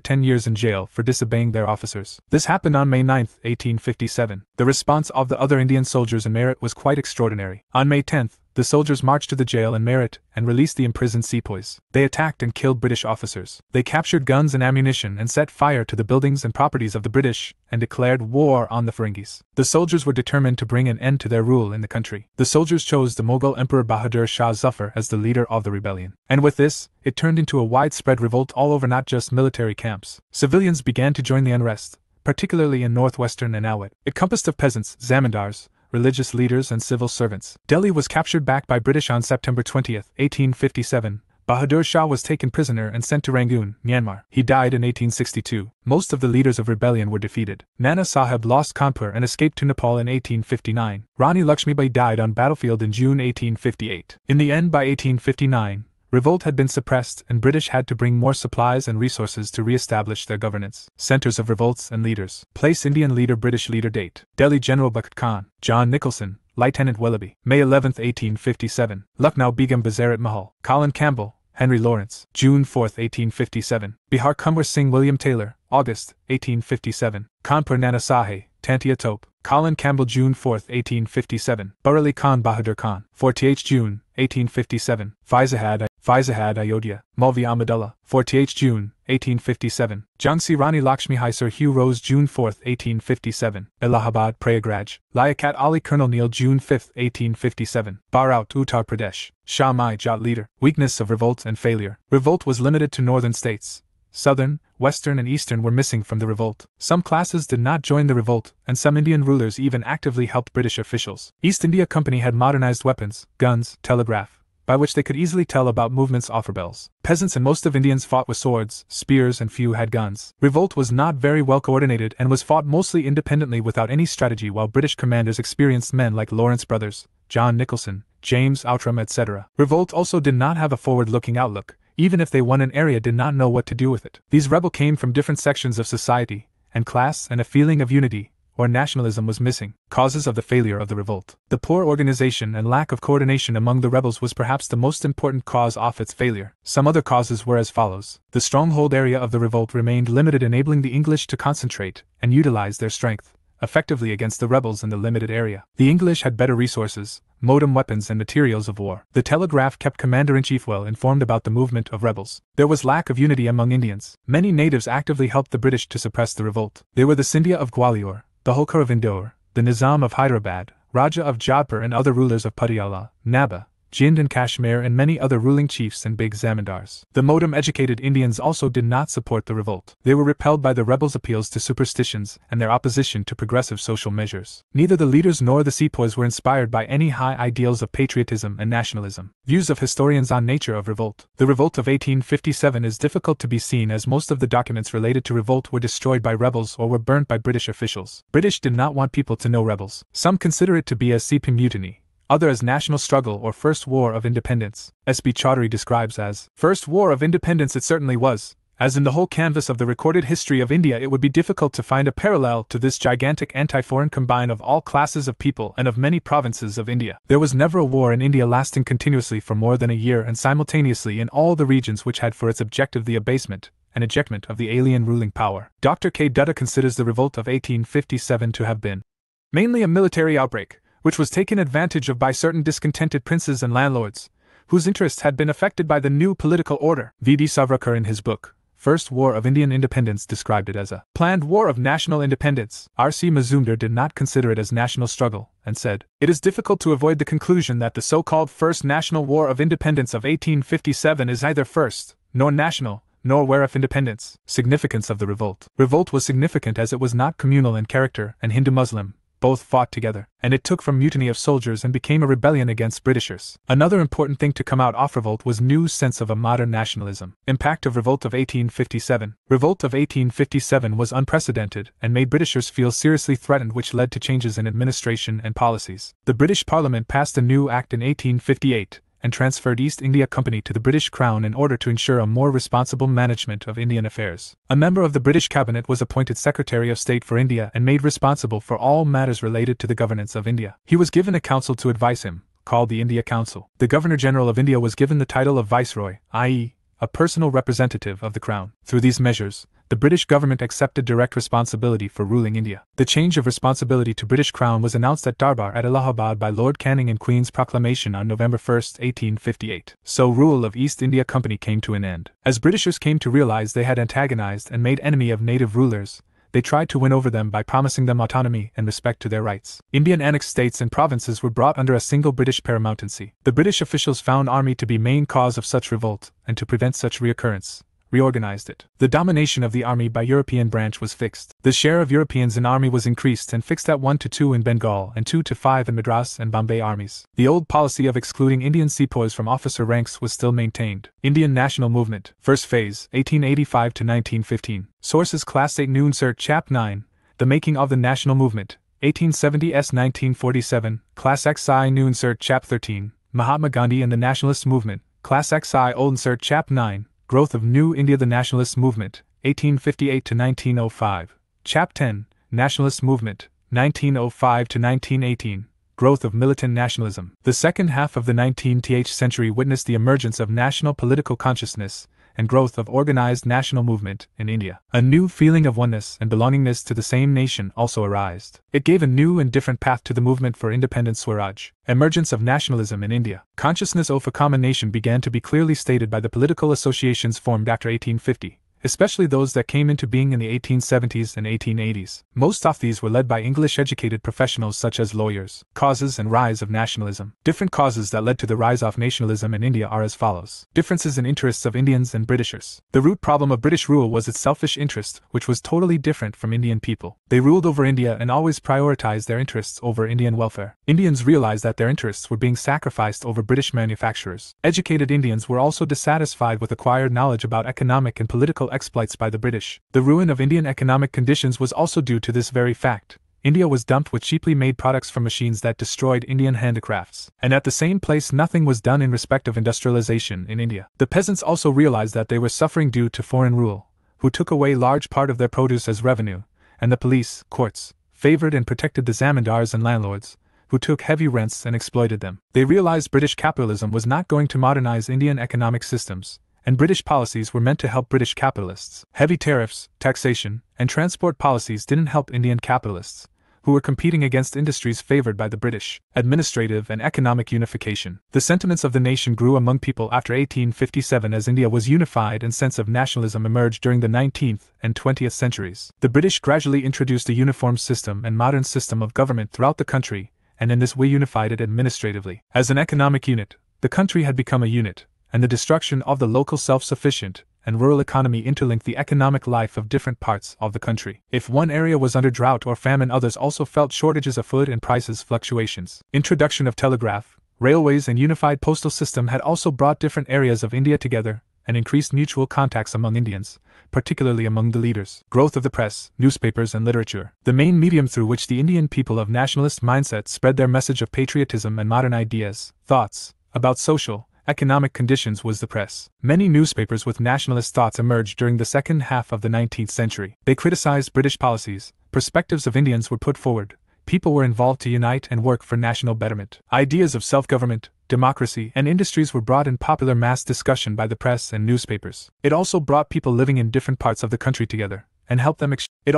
10 years in jail for disobeying their officers. This happened on May 9, 1857. The response of the other Indian soldiers in Meerut was quite extraordinary. On May 10, the soldiers marched to the jail in Meerut and released the imprisoned sepoys. They attacked and killed British officers. They captured guns and ammunition and set fire to the buildings and properties of the British and declared war on the Ferengis. The soldiers were determined to bring an end to their rule in the country. The soldiers chose the Mughal Emperor Bahadur Shah Zafar as the leader of the rebellion. And with this, it turned into a widespread revolt all over, not just military camps. Civilians began to join the unrest, particularly in northwestern and Awadh. It compassed of peasants, zamindars, religious leaders and civil servants. Delhi was captured back by British on September 20, 1857. Bahadur Shah was taken prisoner and sent to Rangoon, Myanmar. He died in 1862. Most of the leaders of rebellion were defeated. Nana Sahib lost Kanpur and escaped to Nepal in 1859. Rani Lakshmibai died on battlefield in June 1858. In the end, by 1859, revolt had been suppressed and British had to bring more supplies and resources to re-establish their governance. Centers of revolts and leaders. Place: Indian leader, British leader. Date: Delhi, General Bucket Khan, John Nicholson, Lieutenant Willoughby, May 11, 1857. Lucknow, Begum Bazarat Mahal, Colin Campbell, Henry Lawrence, June 4, 1857. Bihar, Kumar Singh, William Taylor, August, 1857. Kanpur, Nana Sahib, Tantia Tope, Colin Campbell, June 4, 1857. Bareilly, Khan Bahadur Khan, 48 June, 1857. Faizahad Ayodhya, Maulvi Ahmadullah, 48 June, 1857. Jhansi Rani Lakshmi Hai, Sir Hugh Rose, June 4, 1857. Allahabad, Prayagraj, Liaquat Ali, Colonel Neil, June 5, 1857. Bharat, Uttar Pradesh, Shah Mai Jat leader. Weakness of revolt and failure. Revolt was limited to northern states. Southern, Western and Eastern were missing from the revolt. Some classes did not join the revolt, and some Indian rulers even actively helped British officials. East India Company had modernized weapons, guns, telegraph, by which they could easily tell about movements of rebels. Peasants and most of Indians fought with swords, spears, and few had guns. Revolt was not very well coordinated and was fought mostly independently without any strategy, while British commanders experienced men like Lawrence Brothers, John Nicholson, James Outram, etc. Revolt also did not have a forward-looking outlook. Even if they won an area, did not know what to do with it. These rebels came from different sections of society and class, and a feeling of unity or nationalism was missing. Causes of the failure of the revolt. The poor organization and lack of coordination among the rebels was perhaps the most important cause of its failure. Some other causes were as follows. The stronghold area of the revolt remained limited, enabling the English to concentrate and utilize their strength effectively against the rebels in the limited area. The English had better resources, modern weapons and materials of war. The telegraph kept Commander-in-Chief well informed about the movement of rebels. There was lack of unity among Indians. Many natives actively helped the British to suppress the revolt. They were the Scindia of Gwalior, the Holkar of Indore, the Nizam of Hyderabad, Raja of Jodhpur and other rulers of Patiala, Nabha, Jind and Kashmir and many other ruling chiefs and big zamindars. The modem-educated Indians also did not support the revolt. They were repelled by the rebels' appeals to superstitions and their opposition to progressive social measures. Neither the leaders nor the sepoys were inspired by any high ideals of patriotism and nationalism. Views of historians on nature of revolt. The revolt of 1857 is difficult to be seen as most of the documents related to revolt were destroyed by rebels or were burnt by British officials. British did not want people to know rebels. Some consider it to be a Sepoy mutiny, other as national struggle or First War of Independence. S.B. Chaudhary describes as First War of Independence. It certainly was. As in the whole canvas of the recorded history of India, it would be difficult to find a parallel to this gigantic anti-foreign combine of all classes of people and of many provinces of India. There was never a war in India lasting continuously for more than a year and simultaneously in all the regions which had for its objective the abasement and ejectment of the alien ruling power. Dr. K. Dutta considers the revolt of 1857 to have been mainly a military outbreak, which was taken advantage of by certain discontented princes and landlords, whose interests had been affected by the new political order. V.D. Savarkar in his book, First War of Indian Independence described it as a planned war of national independence. R.C. Mazumdar did not consider it as national struggle, and said, "It is difficult to avoid the conclusion that the so-called First National War of Independence of 1857 is neither first, nor national, nor war of independence." Significance of the revolt. Revolt was significant as it was not communal in character, and Hindu-Muslim both fought together, and it took from mutiny of soldiers and became a rebellion against Britishers. Another important thing to come out of revolt was new sense of a modern nationalism. Impact of Revolt of 1857. Revolt of 1857 was unprecedented and made Britishers feel seriously threatened, which led to changes in administration and policies. The British Parliament passed a new act in 1858, and transferred East India Company to the British Crown in order to ensure a more responsible management of Indian affairs. A member of the British Cabinet was appointed Secretary of State for India and made responsible for all matters related to the governance of India. He was given a council to advise him, called the India Council. The Governor-General of India was given the title of Viceroy, i.e., a personal representative of the Crown. Through these measures, the British government accepted direct responsibility for ruling India. The change of responsibility to British Crown was announced at Darbar at Allahabad by Lord Canning in Queen's proclamation on November 1, 1858. So rule of East India Company came to an end. As Britishers came to realize they had antagonized and made enemy of native rulers, they tried to win over them by promising them autonomy and respect to their rights. Indian annexed states and provinces were brought under a single British paramountcy. The British officials found army to be main cause of such revolt, and to prevent such reoccurrence, reorganized it. The domination of the army by European branch was fixed. The share of Europeans in army was increased and fixed at 1 to 2 in Bengal and 2 to 5 in Madras and Bombay armies. The old policy of excluding Indian sepoys from officer ranks was still maintained. Indian National Movement. First phase, 1885 to 1915. Sources: Class 8 Noon Cert Chap 9. The Making of the National Movement. 1870 s. 1947. Class XI Noon Cert Chap 13. Mahatma Gandhi and the Nationalist Movement. Class XI Old Cert Chap 9. Growth of New India, the Nationalist Movement, 1858 to 1905. Chap 10, Nationalist Movement, 1905 to 1918. Growth of Militant Nationalism. The second half of the 19th century witnessed the emergence of national political consciousness and growth of organized national movement in India. A new feeling of oneness and belongingness to the same nation also arose. It gave a new and different path to the movement for independent Swaraj. Emergence of nationalism in India. Consciousness of a common nation began to be clearly stated by the political associations formed after 1850. Especially those that came into being in the 1870s and 1880s. Most of these were led by English-educated professionals such as lawyers. Causes and rise of nationalism. Different causes that led to the rise of nationalism in India are as follows. Differences in interests of Indians and Britishers. The root problem of British rule was its selfish interest, which was totally different from Indian people. They ruled over India and always prioritized their interests over Indian welfare. Indians realized that their interests were being sacrificed over British manufacturers. Educated Indians were also dissatisfied with acquired knowledge about economic and political exploits by the British. The ruin of Indian economic conditions was also due to this very fact. India was dumped with cheaply made products from machines that destroyed Indian handicrafts. And at the same place nothing was done in respect of industrialization in India. The peasants also realized that they were suffering due to foreign rule, who took away large part of their produce as revenue, and the police, courts, favored and protected the zamindars and landlords, who took heavy rents and exploited them. They realized British capitalism was not going to modernize Indian economic systems, and British policies were meant to help British capitalists. Heavy tariffs, taxation, and transport policies didn't help Indian capitalists, who were competing against industries favored by the British. Administrative and economic unification. The sentiments of the nation grew among people after 1857 as India was unified and sense of nationalism emerged during the 19th and 20th centuries. The British gradually introduced a uniform system and modern system of government throughout the country, and in this way unified it administratively. As an economic unit, the country had become a unit, and the destruction of the local self-sufficient and rural economy interlinked the economic life of different parts of the country. If one area was under drought or famine, others also felt shortages of food and prices fluctuations. Introduction of telegraph, railways and unified postal system had also brought different areas of India together and increased mutual contacts among Indians, particularly among the leaders. Growth of the press, newspapers and literature. The main medium through which the Indian people of nationalist mindset spread their message of patriotism and modern ideas, thoughts, about social, economic conditions was the press. Many newspapers with nationalist thoughts emerged during the second half of the 19th century. They criticized British policies, perspectives of Indians were put forward, people were involved to unite and work for national betterment. Ideas of self-government, democracy, and industries were brought in popular mass discussion by the press and newspapers. It also brought people living in different parts of the country together and helped them exchange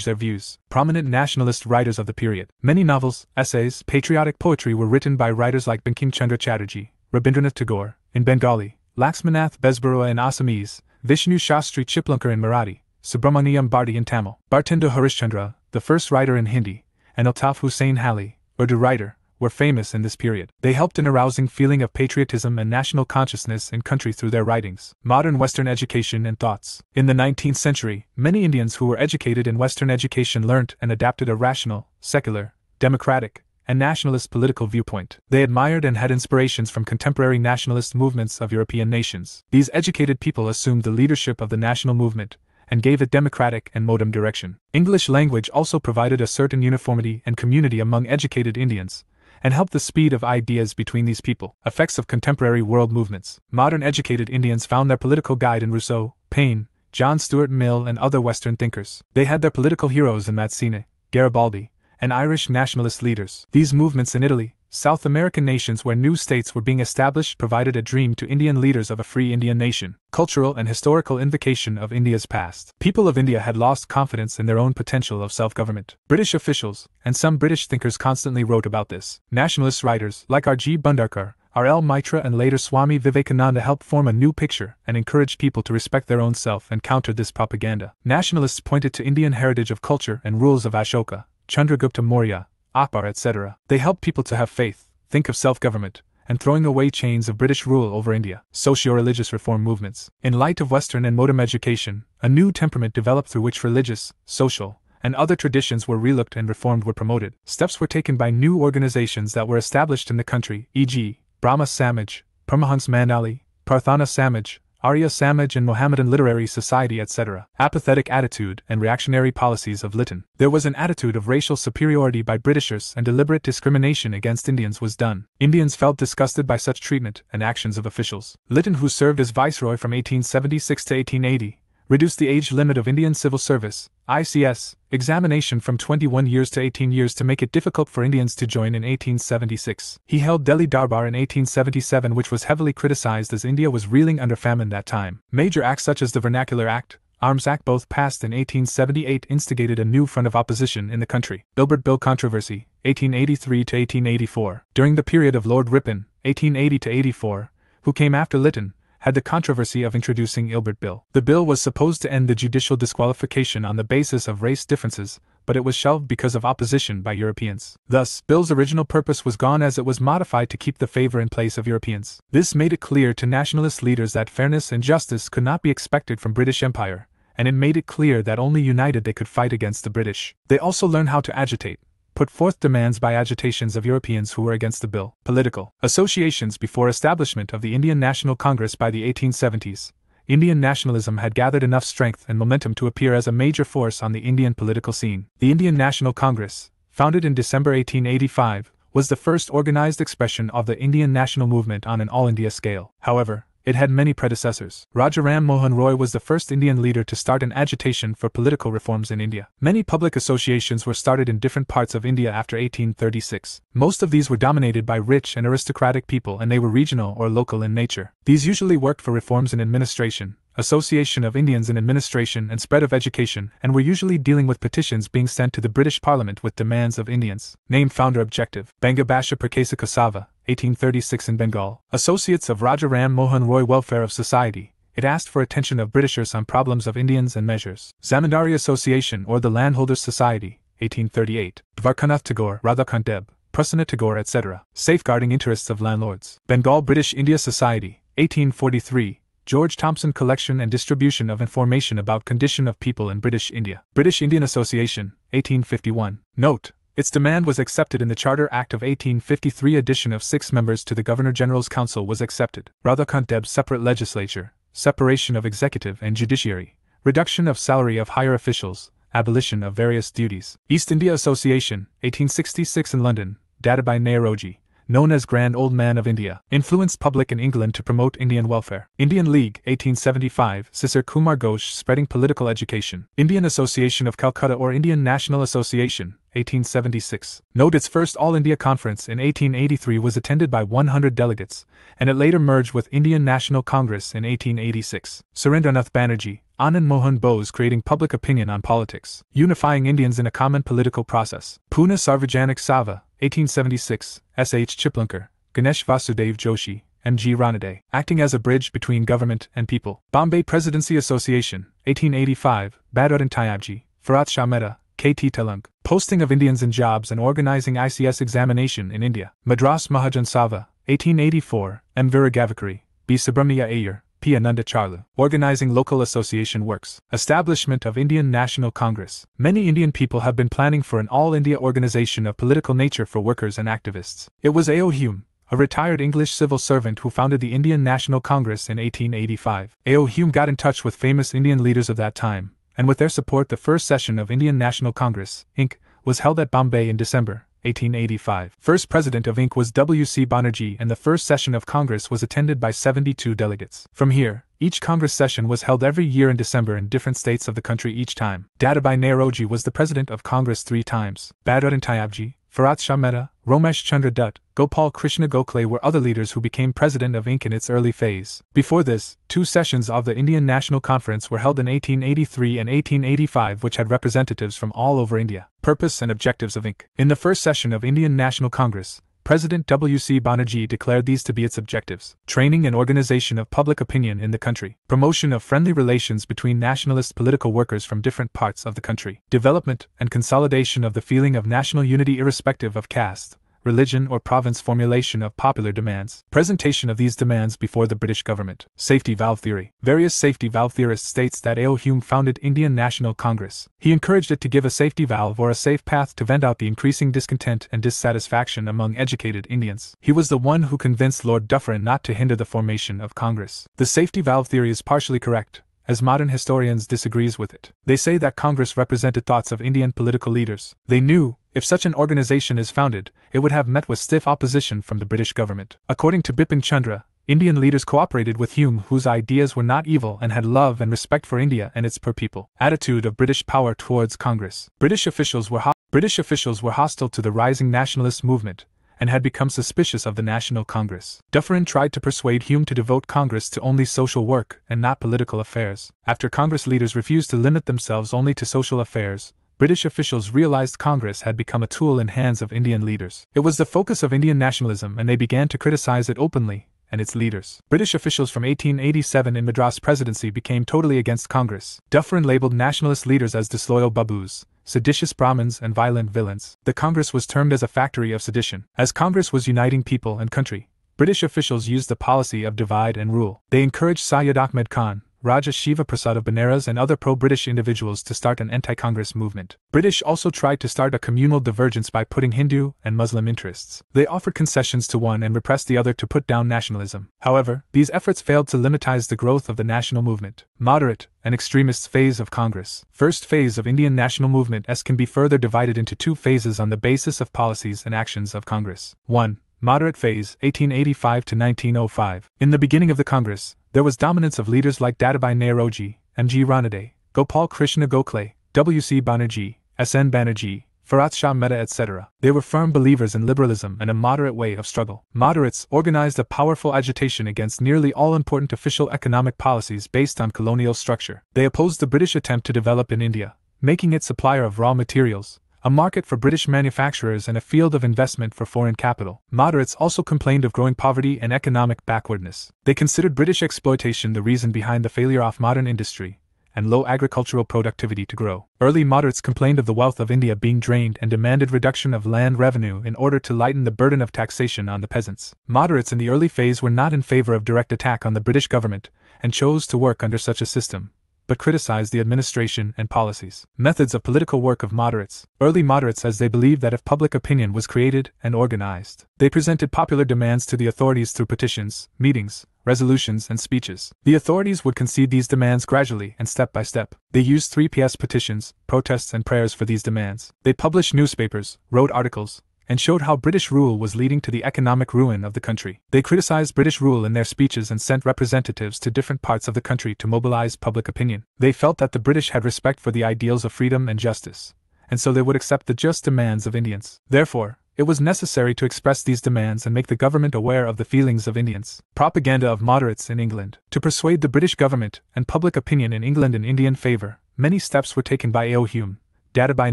their views. Prominent nationalist writers of the period. Many novels, essays, patriotic poetry were written by writers like Bankim Chandra Chatterjee, Rabindranath Tagore, in Bengali, Laxmanath Besbarua in Assamese, Vishnu Shastri Chiplankar in Marathi, Subramaniam Bharti in Tamil, Bhartinder Harishchandra, the first writer in Hindi, and Altaf Hussain Hali, Urdu writer, were famous in this period. They helped in arousing feeling of patriotism and national consciousness in country through their writings. Modern Western education and thoughts. In the 19th century, many Indians who were educated in Western education learnt and adapted a rational, secular, democratic, and nationalist political viewpoint. They admired and had inspirations from contemporary nationalist movements of European nations. These educated people assumed the leadership of the national movement and gave it democratic and modern direction. English language also provided a certain uniformity and community among educated Indians, and helped the speed of ideas between these people. Effects of contemporary world movements. Modern educated Indians found their political guide in Rousseau, Paine, John Stuart Mill, and other Western thinkers. They had their political heroes in Mazzini, Garibaldi, and Irish nationalist leaders. These movements in Italy, South American nations where new states were being established provided a dream to Indian leaders of a free Indian nation. Cultural and historical invocation of India's past. People of India had lost confidence in their own potential of self-government. British officials, and some British thinkers constantly wrote about this. Nationalist writers, like R.G. Bhandarkar, R.L. Mitra and later Swami Vivekananda helped form a new picture and encouraged people to respect their own self and counter this propaganda. Nationalists pointed to Indian heritage of culture and rules of Ashoka, Chandragupta Maurya, Akbar, etc. They helped people to have faith, think of self-government, and throwing away chains of British rule over India. Socio-religious reform movements. In light of Western and modern education, a new temperament developed through which religious, social, and other traditions were relooked and reformed were promoted. Steps were taken by new organizations that were established in the country, e.g., Brahma Samaj, Paramahansa Mandali, Prarthana Samaj, Arya Samaj and Mohammedan Literary Society, etc. Apathetic attitude and reactionary policies of Lytton. There was an attitude of racial superiority by Britishers and deliberate discrimination against Indians was done. Indians felt disgusted by such treatment and actions of officials. Lytton, who served as viceroy from 1876 to 1880, reduced the age limit of Indian civil service, ICS, examination from 21 years to 18 years to make it difficult for Indians to join in 1876. He held Delhi Darbar in 1877, which was heavily criticized as India was reeling under famine that time. Major acts such as the Vernacular Act, Arms Act, both passed in 1878, instigated a new front of opposition in the country. Ilbert Bill controversy, 1883 to 1884. During the period of Lord Ripon, 1880 to 84, who came after Lytton, had the controversy of introducing Ilbert Bill. The bill was supposed to end the judicial disqualification on the basis of race differences, but it was shelved because of opposition by Europeans. Thus, Bill's original purpose was gone as it was modified to keep the favor in place of Europeans. This made it clear to nationalist leaders that fairness and justice could not be expected from British Empire, and it made it clear that only united they could fight against the British. They also learned how to agitate, put forth demands by agitations of Europeans who were against the bill. Political associations. Before establishment of the Indian National Congress by the 1870s, Indian nationalism had gathered enough strength and momentum to appear as a major force on the Indian political scene. The Indian National Congress, founded in December 1885, was the first organized expression of the Indian national movement on an all-India scale. However, it had many predecessors. Raja Ram Mohan Roy was the first Indian leader to start an agitation for political reforms in India. Many public associations were started in different parts of India after 1836. Most of these were dominated by rich and aristocratic people, and they were regional or local in nature. These usually worked for reforms in administration, association of Indians in administration, and spread of education, and were usually dealing with petitions being sent to the British Parliament with demands of Indians. Name, founder, objective. Bangabasha Perkasa Kasava, 1836 in Bengal. Associates of Raja Ram Mohan Roy. Welfare of society. It asked for attention of Britishers on problems of Indians and measures. Zamindari Association or the Landholders Society, 1838. Dwarkanath Tagore, Radhakant Deb, Prasanna Tagore, etc. Safeguarding interests of landlords. Bengal British India Society, 1843. George Thompson Collection and distribution of information about condition of people in British India. British Indian Association, 1851. Note: its demand was accepted in the Charter Act of 1853. Addition of 6 members to the Governor-General's Council was accepted. Radhakant Deb's separate legislature, separation of executive and judiciary, reduction of salary of higher officials, abolition of various duties. East India Association, 1866 in London, Dadabhai Naoroji, known as Grand Old Man of India, influenced public in England to promote Indian welfare. Indian League, 1875, Sisir Kumar Ghosh spreading political education. Indian Association of Calcutta or Indian National Association, 1876. Note: its first All India Conference in 1883 was attended by 100 delegates, and it later merged with Indian National Congress in 1886. Surendranath Banerjee, Anand Mohan Bose creating public opinion on politics, unifying Indians in a common political process. Pune Sarvajanik Sabha, 1876, S. H. Chiplankar, Ganesh Vasudev Joshi, M.G. Ranade, acting as a bridge between government and people. Bombay Presidency Association, 1885, Badruddin Tyabji, Farhat Shah Mehta, K.T. Telung, posting of Indians in jobs and organizing ICS examination in India. Madras Mahajan Sabha, 1884, M. Viragavakari, B. Subramaniya Iyer, P. Ananda Charlu, organizing local association works. Establishment of Indian National Congress. Many Indian people have been planning for an all-India organization of political nature for workers and activists. It was A.O. Hume, a retired English civil servant, who founded the Indian National Congress in 1885. A.O. Hume got in touch with famous Indian leaders of that time, and with their support the first session of Indian National Congress, Inc., was held at Bombay in December 1885. First president of Inc. was W.C. Banerjee, and the first session of Congress was attended by 72 delegates. From here, each Congress session was held every year in December in different states of the country each time. Dadabhai Naoroji was the president of Congress 3 times. Badruddin Tyabji, Farhat Shah Mehta, Romesh Chandra Dutt, Gopal Krishna Gokhale were other leaders who became president of Inc. in its early phase. Before this, 2 sessions of the Indian National Conference were held in 1883 and 1885, which had representatives from all over India. Purpose and objectives of Inc. In the first session of Indian National Congress, President W.C. Banerjee declared these to be its objectives: training and organization of public opinion in the country, promotion of friendly relations between nationalist political workers from different parts of the country, development and consolidation of the feeling of national unity irrespective of caste, religion or province, formulation of popular demands, presentation of these demands before the British government. Safety valve theory. Various safety valve theorists states that A.O. Hume founded Indian National Congress. He encouraged it to give a safety valve or a safe path to vent out the increasing discontent and dissatisfaction among educated Indians. He was the one who convinced Lord Dufferin not to hinder the formation of Congress. The safety valve theory is partially correct, as modern historians disagrees with it. They say that Congress represented thoughts of Indian political leaders. They knew, if such an organization is founded, it would have met with stiff opposition from the British government. According to Bipin Chandra, Indian leaders cooperated with Hume, whose ideas were not evil and had love and respect for India and its poor people. Attitude of British power towards Congress. British officials were hostile to the rising nationalist movement, and had become suspicious of the National Congress. Dufferin tried to persuade Hume to devote Congress to only social work and not political affairs. After Congress leaders refused to limit themselves only to social affairs, British officials realized Congress had become a tool in hands of Indian leaders. It was the focus of Indian nationalism, and they began to criticize it openly and its leaders. British officials from 1887 in Madras Presidency became totally against Congress. Dufferin labeled nationalist leaders as disloyal babus, seditious Brahmins and violent villains. The Congress was termed as a factory of sedition. As Congress was uniting people and country, British officials used the policy of divide and rule. They encouraged Syed Ahmed Khan, Raja Shiva Prasad of Benares and other pro-British individuals to start an anti-Congress movement. British also tried to start a communal divergence by putting Hindu and Muslim interests. They offered concessions to one and repressed the other to put down nationalism. However, these efforts failed to limitize the growth of the national movement. Moderate and extremist phase of Congress. First phase of Indian national movement can be further divided into 2 phases on the basis of policies and actions of Congress. 1. Moderate phase, 1885 to 1905. In the beginning of the Congress, there was dominance of leaders like Dadabhai Naoroji, M.G. Ranade, Gopal Krishna Gokhale, W.C. Banerjee, S.N. Banerjee, Farhat Shah Mehta, etc. They were firm believers in liberalism and a moderate way of struggle. Moderates organized a powerful agitation against nearly all important official economic policies based on colonial structure. They opposed the British attempt to develop in India, making it supplier of raw materials, a market for British manufacturers and a field of investment for foreign capital. Moderates also complained of growing poverty and economic backwardness. They considered British exploitation the reason behind the failure of modern industry and low agricultural productivity to grow. Early moderates complained of the wealth of India being drained and demanded reduction of land revenue in order to lighten the burden of taxation on the peasants. Moderates in the early phase were not in favor of direct attack on the British government and chose to work under such a system, but criticized the administration and policies. Methods of political work of moderates. Early moderates, as they believed that if public opinion was created and organized, they presented popular demands to the authorities through petitions, meetings, resolutions, and speeches. The authorities would concede these demands gradually and step by step. They used 3PS petitions, protests, and prayers for these demands. They published newspapers, wrote articles, and showed how British rule was leading to the economic ruin of the country. They criticized British rule in their speeches and sent representatives to different parts of the country to mobilize public opinion. They felt that the British had respect for the ideals of freedom and justice, and so they would accept the just demands of Indians. Therefore, it was necessary to express these demands and make the government aware of the feelings of Indians. Propaganda of moderates in England. To persuade the British government and public opinion in England in Indian favor, many steps were taken by A.O. Hume, Dadabhai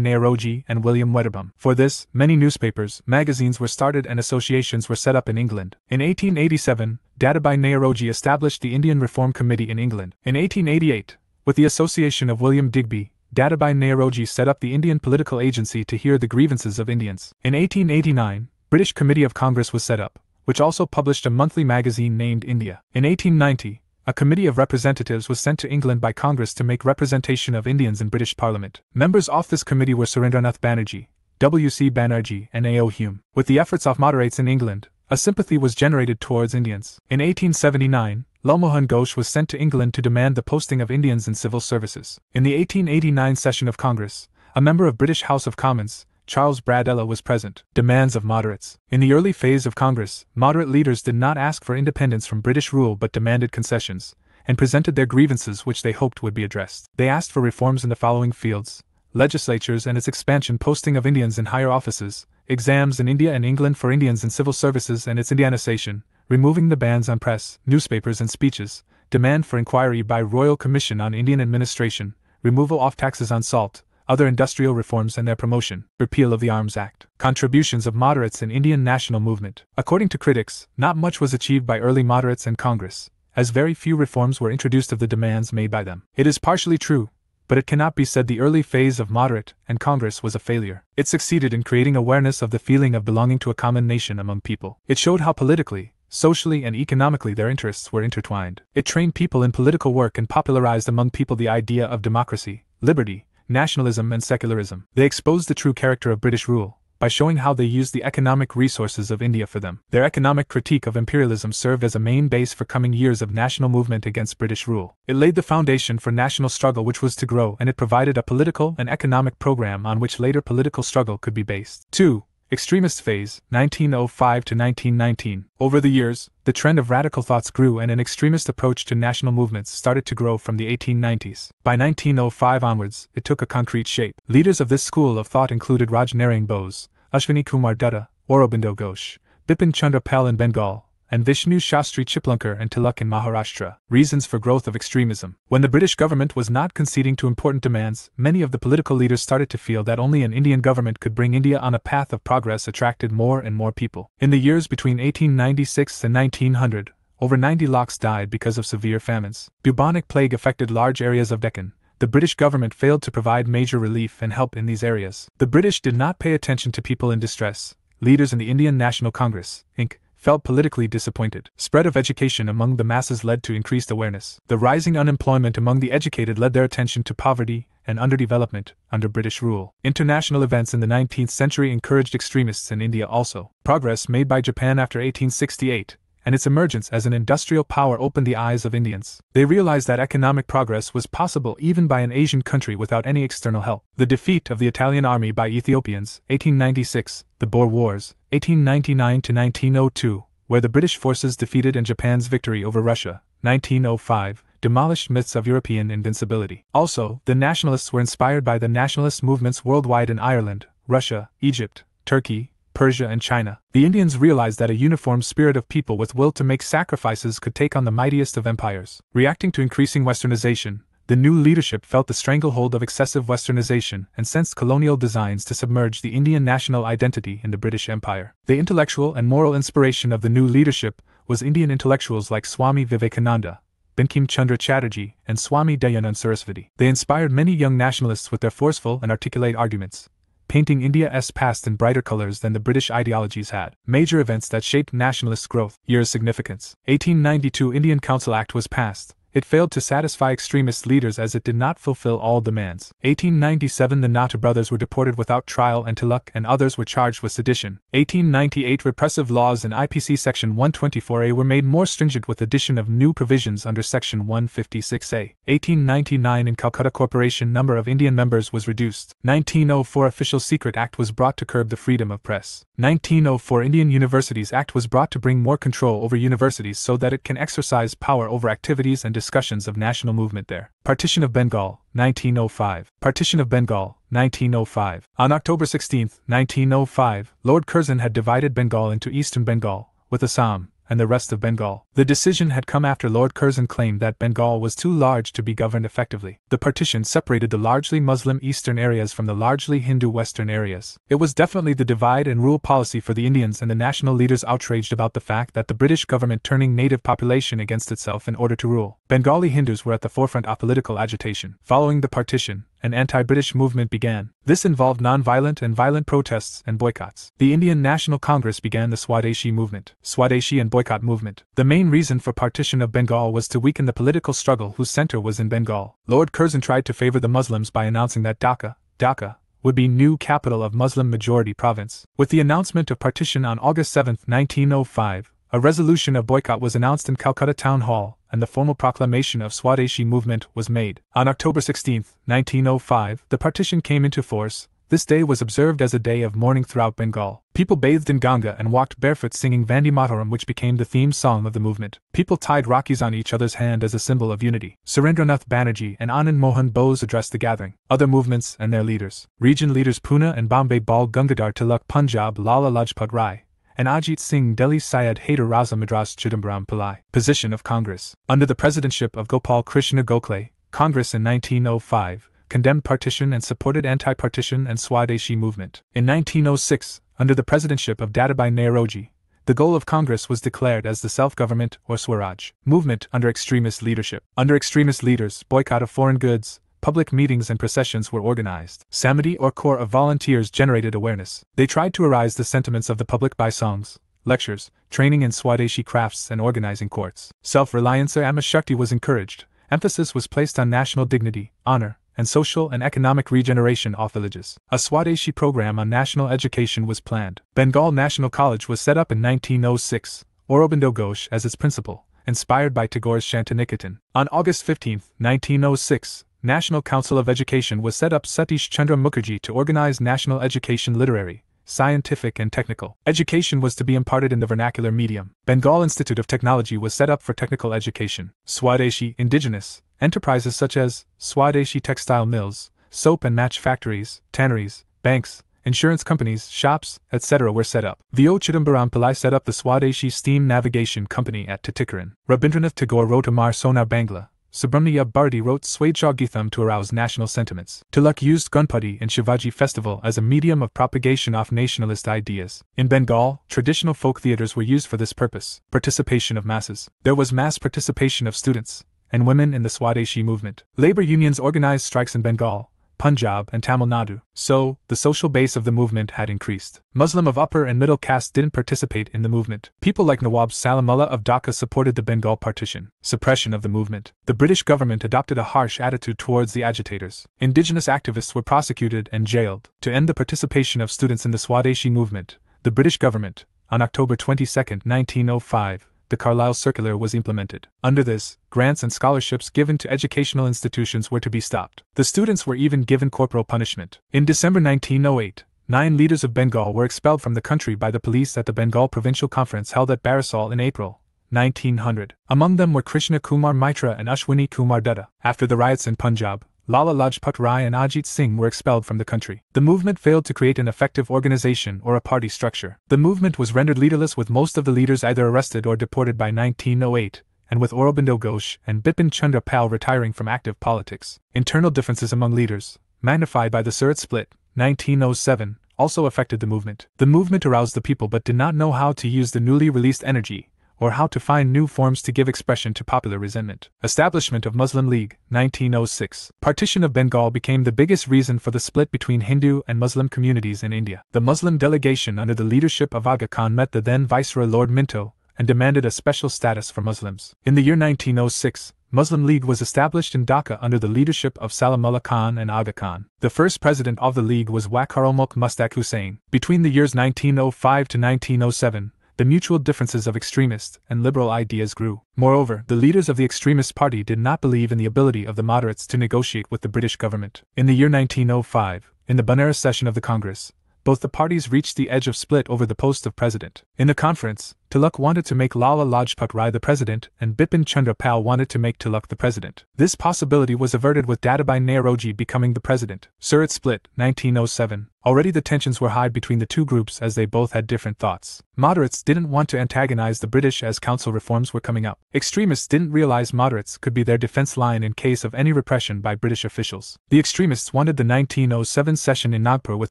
Naoroji and William Wedderburn. For this, many newspapers, magazines were started and associations were set up in England. In 1887, Dadabhai Naoroji established the Indian Reform Committee in England. In 1888, with the association of William Digby, Dadabhai Naoroji set up the Indian Political Agency to hear the grievances of Indians. In 1889, British Committee of Congress was set up, which also published a monthly magazine named India. In 1890, a committee of representatives was sent to England by Congress to make representation of Indians in British Parliament. Members of this committee were Surendranath Banerjee, W.C. Banerjee, and A.O. Hume. With the efforts of moderates in England, a sympathy was generated towards Indians. In 1879, Lalmohun Ghosh was sent to England to demand the posting of Indians in civil services. In the 1889 session of Congress, a member of British House of Commons, Charles Bradella, was present. Demands of moderates. In the early phase of Congress, moderate leaders did not ask for independence from British rule but demanded concessions, and presented their grievances which they hoped would be addressed. They asked for reforms in the following fields: legislatures and its expansion, posting of Indians in higher offices, exams in India and England for Indians in civil services and its Indianization, removing the bans on press, newspapers and speeches, demand for inquiry by Royal Commission on Indian administration, removal of taxes on salt, other industrial reforms and their promotion, repeal of the Arms Act. Contributions of moderates in Indian national movement. According to critics, not much was achieved by early moderates and Congress, as very few reforms were introduced of the demands made by them. It is partially true, but it cannot be said the early phase of moderate and Congress was a failure. It succeeded in creating awareness of the feeling of belonging to a common nation among people. It showed how politically, socially and economically their interests were intertwined. It trained people in political work and popularized among people the idea of democracy, liberty, nationalism and secularism. They exposed the true character of British rule, by showing how they used the economic resources of India for them. Their economic critique of imperialism served as a main base for coming years of national movement against British rule. It laid the foundation for national struggle which was to grow, and it provided a political and economic program on which later political struggle could be based. 2. Extremist phase, 1905 to 1919. Over the years, the trend of radical thoughts grew and an extremist approach to national movements started to grow from the 1890s. By 1905 onwards, it took a concrete shape. Leaders of this school of thought included Raj Narang Bose, Ashwini Kumar Dutta, Aurobindo Ghosh, Bipin Chandra Pal in Bengal, and Vishnu Shastri Chiplankar and Tilak in Maharashtra. Reasons for growth of extremism. When the British government was not conceding to important demands, many of the political leaders started to feel that only an Indian government could bring India on a path of progress attracted more and more people. In the years between 1896 and 1900, over 90 lakhs died because of severe famines. Bubonic plague affected large areas of Deccan. The British government failed to provide major relief and help in these areas. The British did not pay attention to people in distress. Leaders in the Indian National Congress, Inc., felt politically disappointed. Spread of education among the masses led to increased awareness. The rising unemployment among the educated led their attention to poverty and underdevelopment under British rule. International events in the 19th century encouraged extremists in India also. Progress made by Japan after 1868 and its emergence as an industrial power opened the eyes of Indians. They realized that economic progress was possible even by an Asian country without any external help. The defeat of the Italian army by Ethiopians, 1896, the Boer Wars, 1899 to 1902, where the British forces defeated, and Japan's victory over Russia, 1905, demolished myths of European invincibility. Also, the nationalists were inspired by the nationalist movements worldwide in Ireland, Russia, Egypt, Turkey, Persia and China. The Indians realized that a uniform spirit of people with will to make sacrifices could take on the mightiest of empires. Reacting to increasing westernization, the new leadership felt the stranglehold of excessive westernization and sensed colonial designs to submerge the Indian national identity in the British Empire. The intellectual and moral inspiration of the new leadership was Indian intellectuals like Swami Vivekananda, Bankim Chandra Chatterjee, and Swami Dayanand Saraswati. They inspired many young nationalists with their forceful and articulate arguments, painting India's past in brighter colors than the British ideologies had. Major events that shaped nationalist growth. Year's significance. 1892 Indian Council Act was passed. It failed to satisfy extremist leaders as it did not fulfill all demands. 1897 The Nata brothers were deported without trial and Tilak and others were charged with sedition. 1898 Repressive laws in IPC Section 124A were made more stringent with addition of new provisions under Section 156A. 1899 In Calcutta Corporation number of Indian members was reduced. 1904 Official Secret Act was brought to curb the freedom of press. 1904 Indian Universities Act was brought to bring more control over universities so that it can exercise power over activities and discussions of national movement there. Partition of Bengal, 1905. Partition of Bengal, 1905. On October 16, 1905, Lord Curzon had divided Bengal into Eastern Bengal, with Assam, and the rest of Bengal. The decision had come after Lord Curzon claimed that Bengal was too large to be governed effectively. The partition separated the largely Muslim eastern areas from the largely Hindu western areas. It was definitely the divide and rule policy for the Indians, and the national leaders outraged about the fact that the British government turning native population against itself in order to rule. Bengali Hindus were at the forefront of political agitation. Following the partition, an anti-British movement began. This involved non-violent and violent protests and boycotts. The Indian National Congress began the Swadeshi movement. Swadeshi and boycott movement. The main reason for partition of Bengal was to weaken the political struggle whose center was in Bengal. Lord Curzon tried to favor the Muslims by announcing that Dhaka would be new capital of Muslim-majority province. With the announcement of partition on August 7, 1905, a resolution of boycott was announced in Calcutta Town Hall, and the formal proclamation of Swadeshi movement was made. On October 16, 1905, the partition came into force. This day was observed as a day of mourning throughout Bengal. People bathed in Ganga and walked barefoot singing Vande Mataram, which became the theme song of the movement. People tied Rakis on each other's hand as a symbol of unity. Surendranath Banerjee and Anand Mohan Bose addressed the gathering. Other movements and their leaders. Region leaders Pune and Bombay Bal Gangadhar Tilak Punjab Lala Lajpat Rai, and Ajit Singh Delhi Syed Haider Raza Madras Chidambaram Pillai. Position of Congress. Under the presidentship of Gopal Krishna Gokhale, Congress in 1905 condemned partition and supported anti-partition and Swadeshi movement. In 1906, under the presidentship of Dadabhai Naoroji, the goal of Congress was declared as the self-government or Swaraj movement under extremist leadership. Under extremist leaders, boycott of foreign goods, public meetings and processions were organized. Samiti or Corps of Volunteers generated awareness. They tried to arouse the sentiments of the public by songs, lectures, training in Swadeshi crafts and organizing courts. Self-reliance or Amashakti was encouraged. Emphasis was placed on national dignity, honor, and social and economic regeneration of villages. A Swadeshi program on national education was planned. Bengal National College was set up in 1906, Aurobindo Ghosh as its principal, inspired by Tagore's Shantiniketan. On August 15, 1906, National Council of Education was set up Satish Chandra Mukherjee to organize national education. Literary, scientific and technical education was to be imparted in the vernacular medium. Bengal Institute of Technology was set up for technical education. Swadeshi indigenous enterprises such as Swadeshi textile mills, soap and match factories, tanneries, banks, insurance companies, shops, etc. were set up. V.O. Chidambaram Pillai set up the Swadeshi Steam Navigation Company at Tuticorin. Rabindranath Tagore wrote Amar Sonar Bangla. Subramania Bharati wrote Swadesh Geetham to arouse national sentiments. Tilak used Ganpati and Shivaji festival as a medium of propagation of nationalist ideas. In Bengal, traditional folk theatres were used for this purpose. Participation of masses. There was mass participation of students and women in the Swadeshi movement. Labor unions organized strikes in Bengal, Punjab and Tamil Nadu. So, the social base of the movement had increased. Muslim of upper and middle caste didn't participate in the movement. People like Nawab Salimullah of Dhaka supported the Bengal partition. Suppression of the movement. The British government adopted a harsh attitude towards the agitators. Indigenous activists were prosecuted and jailed. To end the participation of students in the Swadeshi movement, the British government, on October 22, 1905, the Carlisle Circular was implemented. Under this, grants and scholarships given to educational institutions were to be stopped. The students were even given corporal punishment. In December 1908, 9 leaders of Bengal were expelled from the country by the police at the Bengal Provincial Conference held at Barisal in April 1900. Among them were Krishna Kumar Mitra and Ashwini Kumar Dutta. After the riots in Punjab, Lala Lajpat Rai and Ajit Singh were expelled from the country. The movement failed to create an effective organization or a party structure. The movement was rendered leaderless, with most of the leaders either arrested or deported by 1908, and with Aurobindo Ghosh and Bipin Chandra Pal retiring from active politics. Internal differences among leaders, magnified by the Surat split, 1907, also affected the movement. The movement aroused the people but did not know how to use the newly released energy, or how to find new forms to give expression to popular resentment. Establishment of Muslim League, 1906. Partition of Bengal became the biggest reason for the split between Hindu and Muslim communities in India. The Muslim delegation under the leadership of Aga Khan met the then Viceroy Lord Minto, and demanded a special status for Muslims. In the year 1906, Muslim League was established in Dhaka under the leadership of Salimullah Khan and Aga Khan. The first president of the league was Wakarulmulk Mustaq Hussain. Between the years 1905 to 1907, the mutual differences of extremist and liberal ideas grew. Moreover, the leaders of the extremist party did not believe in the ability of the moderates to negotiate with the British government. In the year 1905, in the Banaras session of the Congress, both the parties reached the edge of split over the post of president. In the conference, Tilak wanted to make Lala Lajpat Rai the president, and Bipin Chandra Pal wanted to make Tilak the president. This possibility was averted with Dadabhai Naoroji becoming the president. Surat split, 1907. Already the tensions were high between the two groups as they both had different thoughts. Moderates didn't want to antagonize the British as council reforms were coming up. Extremists didn't realize moderates could be their defense line in case of any repression by British officials. The extremists wanted the 1907 session in Nagpur with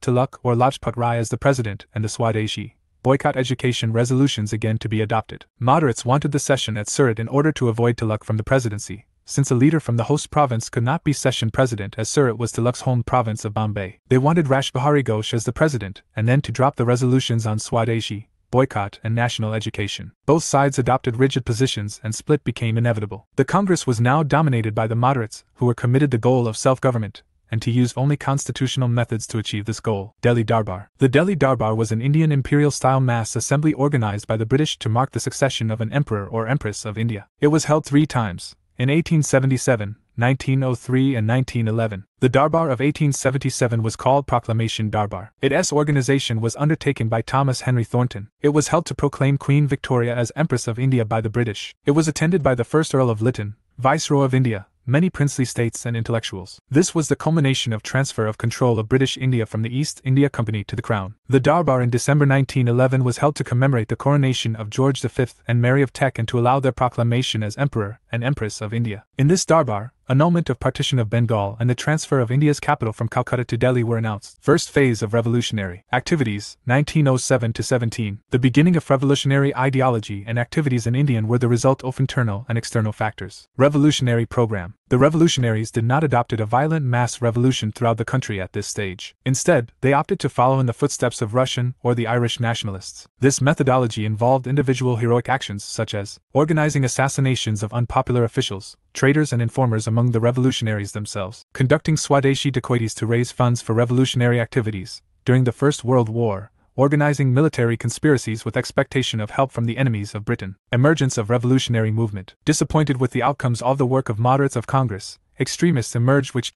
Tilak or Lajpat Rai as the president and the Swadeshi boycott education resolutions again to be adopted. Moderates wanted the session at Surat in order to avoid Tilak from the presidency, since a leader from the host province could not be session president as Surat was Tilak's home province of Bombay. They wanted Rashbihari Ghosh as the president, and then to drop the resolutions on Swadeshi, boycott, and national education. Both sides adopted rigid positions and split became inevitable. The Congress was now dominated by the moderates, who were committed to the goal of self-government, and to use only constitutional methods to achieve this goal. Delhi Darbar. The Delhi Darbar was an Indian imperial-style mass assembly organized by the British to mark the succession of an emperor or empress of India. It was held 3 times, in 1877, 1903 and 1911. The Darbar of 1877 was called Proclamation Darbar. Its organization was undertaken by Thomas Henry Thornton. It was held to proclaim Queen Victoria as Empress of India by the British. It was attended by the first Earl of Lytton, Viceroy of India, many princely states and intellectuals. This was the culmination of transfer of control of British India from the East India Company to the Crown. The Darbar in December 1911 was held to commemorate the coronation of George V and Mary of Teck and to allow their proclamation as Emperor and Empress of India. In this Darbar, annulment of partition of Bengal and the transfer of India's capital from Calcutta to Delhi were announced. First phase of revolutionary activities, 1907-17. The beginning of revolutionary ideology and activities in India were the result of internal and external factors. Revolutionary program. The revolutionaries did not adopt a violent mass revolution throughout the country at this stage. Instead, they opted to follow in the footsteps of Russian or the Irish nationalists. This methodology involved individual heroic actions such as organizing assassinations of unpopular officials, traitors and informers among the revolutionaries themselves, conducting Swadeshi dacoities to raise funds for revolutionary activities. During the First World War, organizing military conspiracies with expectation of help from the enemies of Britain. Emergence of revolutionary movement. Disappointed with the outcomes of the work of moderates of Congress, extremists emerged which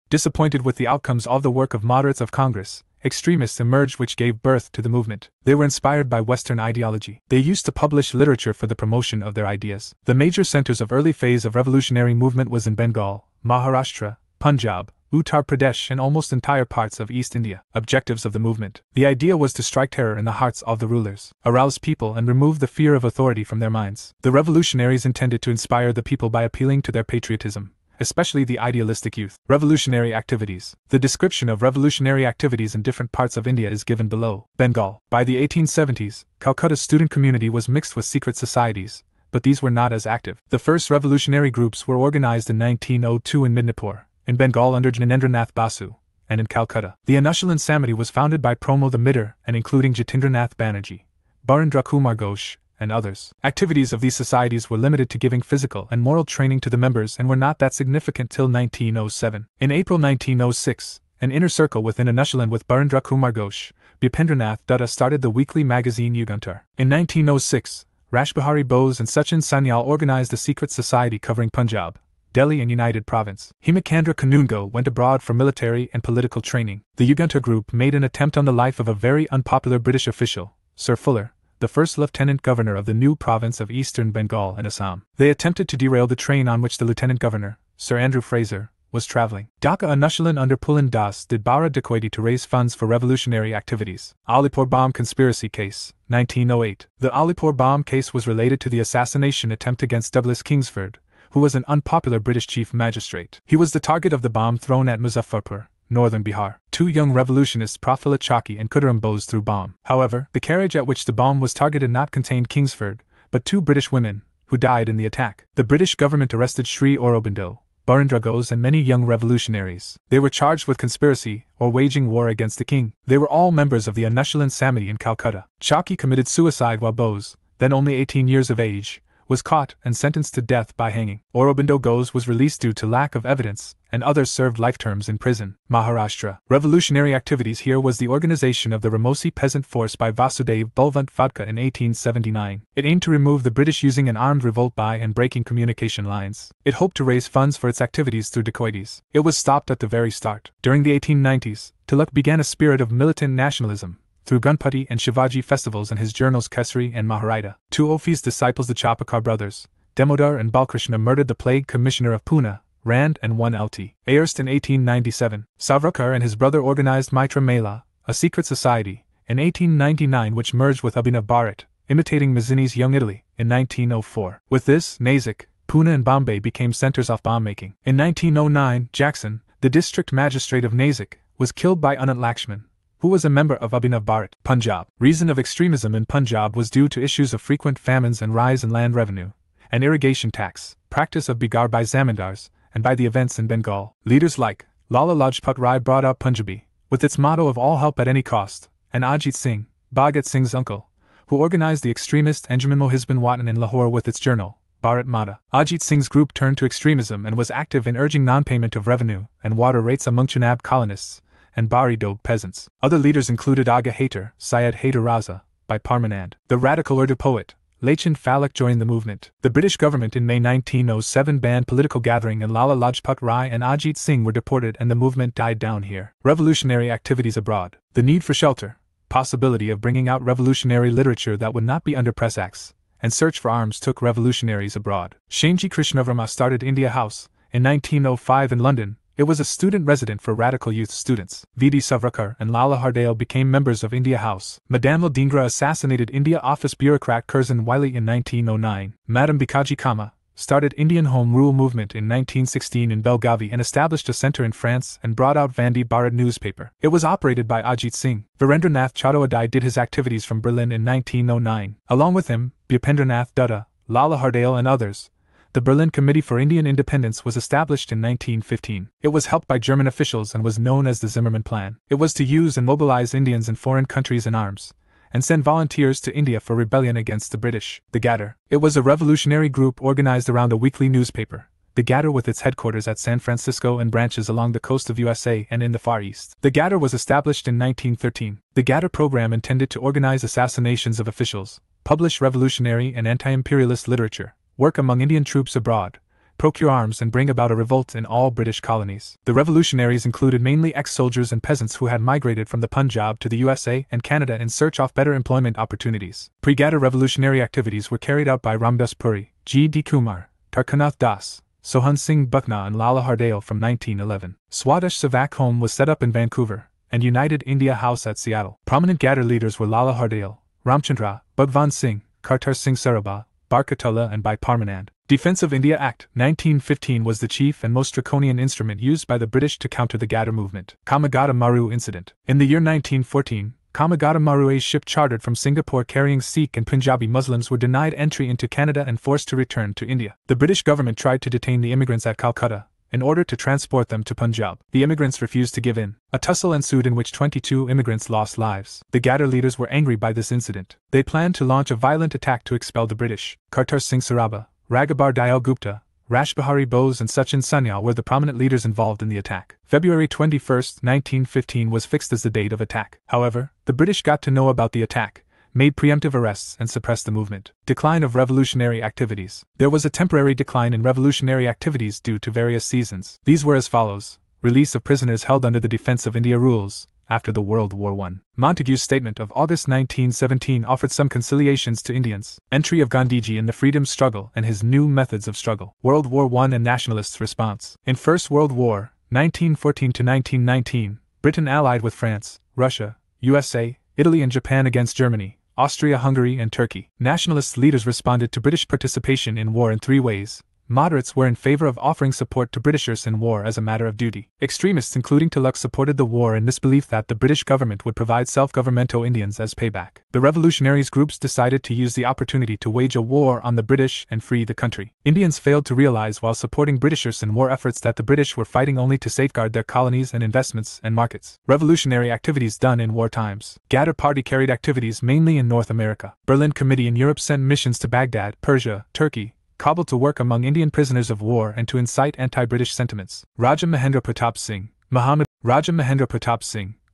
gave birth to the movement. They were inspired by Western ideology. They used to publish literature for the promotion of their ideas. The major centers of early phase of revolutionary movement was in Bengal, Maharashtra, Punjab, Uttar Pradesh and almost entire parts of East India. Objectives of the movement. The idea was to strike terror in the hearts of the rulers, arouse people and remove the fear of authority from their minds. The revolutionaries intended to inspire the people by appealing to their patriotism, especially the idealistic youth. Revolutionary activities. The description of revolutionary activities in different parts of India is given below. Bengal. By the 1870s, Calcutta's student community was mixed with secret societies, but these were not as active. The first revolutionary groups were organized in 1902 in Midnapur, in Bengal under Jnanendranath Basu, and in Calcutta. The Anushalan Samiti was founded by Pramod Amidar and including Jatindranath Banerjee, Barendra Kumar Ghosh, and others. Activities of these societies were limited to giving physical and moral training to the members and were not that significant till 1907. In April 1906, an inner circle within Anushalan with Barendra Kumar Ghosh, Bipendranath Dutta started the weekly magazine Yugantar. In 1906, Rashbihari Bose and Sachin Sanyal organized a secret society covering Punjab, Delhi and United Province. Hemachandra Kanungo went abroad for military and political training. The Yugantar group made an attempt on the life of a very unpopular British official, Sir Fuller, the first lieutenant governor of the new province of Eastern Bengal and Assam. They attempted to derail the train on which the lieutenant governor, Sir Andrew Fraser, was traveling. Dhaka Anushalan under Pulan Das did Bara dacoity to raise funds for revolutionary activities. Alipur bomb conspiracy case, 1908. The Alipur bomb case was related to the assassination attempt against Douglas Kingsford, who was an unpopular British chief magistrate. He was the target of the bomb thrown at Muzaffarpur, northern Bihar. 2 young revolutionists Prafullit Chaki and Khudiram Bose threw bomb. However, the carriage at which the bomb was targeted not contained Kingsford, but 2 British women, who died in the attack. The British government arrested Sri Aurobindo, Barendra Ghosh and many young revolutionaries. They were charged with conspiracy or waging war against the king. They were all members of the Anushalan Samiti in Calcutta. Chaki committed suicide while Bose, then only 18 years of age, was caught and sentenced to death by hanging. Aurobindo Ghosh was released due to lack of evidence, and others served life terms in prison. Maharashtra. Revolutionary activities here was the organization of the Ramosi Peasant Force by Vasudev Balwant Phadke in 1879. It aimed to remove the British using an armed revolt by and breaking communication lines. It hoped to raise funds for its activities through dacoities. It was stopped at the very start. During the 1890s, Tilak began a spirit of militant nationalism, through Ganpati and Shivaji festivals and his journals Kesari and Maharita. Two of his disciples, the Chapakar brothers, Damodar and Balkrishna, murdered the plague commissioner of Pune, Rand, and one Lt. Ayerst in 1897. Savarkar and his brother organized Mitra Mela, a secret society, in 1899 which merged with Abhinav Bharat, imitating Mazzini's Young Italy, in 1904. With this, Nasik, Pune and Bombay became centers of bomb making. In 1909, Jackson, the district magistrate of Nasik, was killed by Anant Lakshman, who was a member of Abhinav Bharat. Punjab. Reason of extremism in Punjab was due to issues of frequent famines and rise in land revenue, and irrigation tax, practice of bigar by zamindars, and by the events in Bengal. Leaders like Lala Lajpat Rai brought out Punjabi, with its motto of all help at any cost, and Ajit Singh, Bhagat Singh's uncle, who organized the extremist Anjuman Mohibin Watan in Lahore with its journal, Bharat Mata. Ajit Singh's group turned to extremism and was active in urging non-payment of revenue and water rates among Chenab colonists and Bari Doab peasants. Other leaders included Aga Haider, Syed Haider Raza, by Parmanand. The radical Urdu poet, Lachand Falak joined the movement. The British government in May 1907 banned political gathering and Lala Lajpat Rai and Ajit Singh were deported and the movement died down here. Revolutionary activities abroad. The need for shelter, possibility of bringing out revolutionary literature that would not be under press acts, and search for arms took revolutionaries abroad. Shyamji Krishnavarma started India House in 1905 in London. It was a student resident for radical youth students. V.D. Savarkar and Lala Hardale became members of India House. Madame Dhingra assassinated India Office bureaucrat Curzon Wiley in 1909. Madame Bikaji Kama started Indian Home Rule movement in 1916 in Belgavi and established a center in France and brought out Vande Bharat newspaper. It was operated by Ajit Singh. Virendranath Chattopadhyay did his activities from Berlin in 1909. Along with him, Bhupendranath Dutta, Lala Hardale and others. The Berlin Committee for Indian Independence was established in 1915. It was helped by German officials and was known as the Zimmermann Plan. It was to use and mobilize Indians in foreign countries in arms, and send volunteers to India for rebellion against the British. The Ghadar. It was a revolutionary group organized around a weekly newspaper, the Ghadar, with its headquarters at San Francisco and branches along the coast of USA and in the Far East. The Ghadar was established in 1913. The Ghadar program intended to organize assassinations of officials, publish revolutionary and anti-imperialist literature, work among Indian troops abroad, procure arms and bring about a revolt in all British colonies. The revolutionaries included mainly ex-soldiers and peasants who had migrated from the Punjab to the USA and Canada in search of better employment opportunities. Pre-Ghadar revolutionary activities were carried out by Ramdas Puri, G. D. Kumar, Tarkanath Das, Sohan Singh Buckna and Lala Hardale from 1911. Swadesh Savak Home was set up in Vancouver, and United India House at Seattle. Prominent Ghadar leaders were Lala Hardale, Ramchandra, Bhagwan Singh, Kartar Singh Sarabha, Barkatullah and by Parmanand. Defense of India Act 1915 was the chief and most draconian instrument used by the British to counter the Ghadar movement. Kamagata Maru Incident. In the year 1914, Kamagata Maru's ship chartered from Singapore carrying Sikh and Punjabi Muslims were denied entry into Canada and forced to return to India. The British government tried to detain the immigrants at Calcutta in order to transport them to Punjab. The immigrants refused to give in. A tussle ensued in which 22 immigrants lost lives. The Ghadar leaders were angry by this incident. They planned to launch a violent attack to expel the British. Kartar Singh Sarabha, Raghubar Dayal Gupta, Rashbihari Bose and Sachin Sanyal were the prominent leaders involved in the attack. February 21, 1915 was fixed as the date of attack. However, the British got to know about the attack, made preemptive arrests and suppressed the movement. Decline of revolutionary activities. There was a temporary decline in revolutionary activities due to various seasons. These were as follows: release of prisoners held under the Defense of India rules after the World War I. Montagu's statement of August 1917 offered some conciliations to Indians. Entry of Gandhiji in the freedom struggle and his new methods of struggle. World War I and nationalists' response. In First World War, 1914 to 1919, Britain allied with France, Russia, USA, Italy and Japan against Germany, Austria-Hungary and Turkey. Nationalist leaders responded to British participation in war in three ways. Moderates were in favor of offering support to Britishers in war as a matter of duty. Extremists including Tilak supported the war in this belief that the British government would provide self-governmental Indians as payback. The revolutionaries groups decided to use the opportunity to wage a war on the British and free the country. Indians failed to realize while supporting Britishers in war efforts that the British were fighting only to safeguard their colonies and investments and markets. Revolutionary activities done in war times. Ghadar Party carried activities mainly in North America. Berlin Committee in Europe sent missions to Baghdad, Persia, Turkey, Kabul to work among Indian prisoners of war and to incite anti-British sentiments. Raja Mahendra Pratap Singh,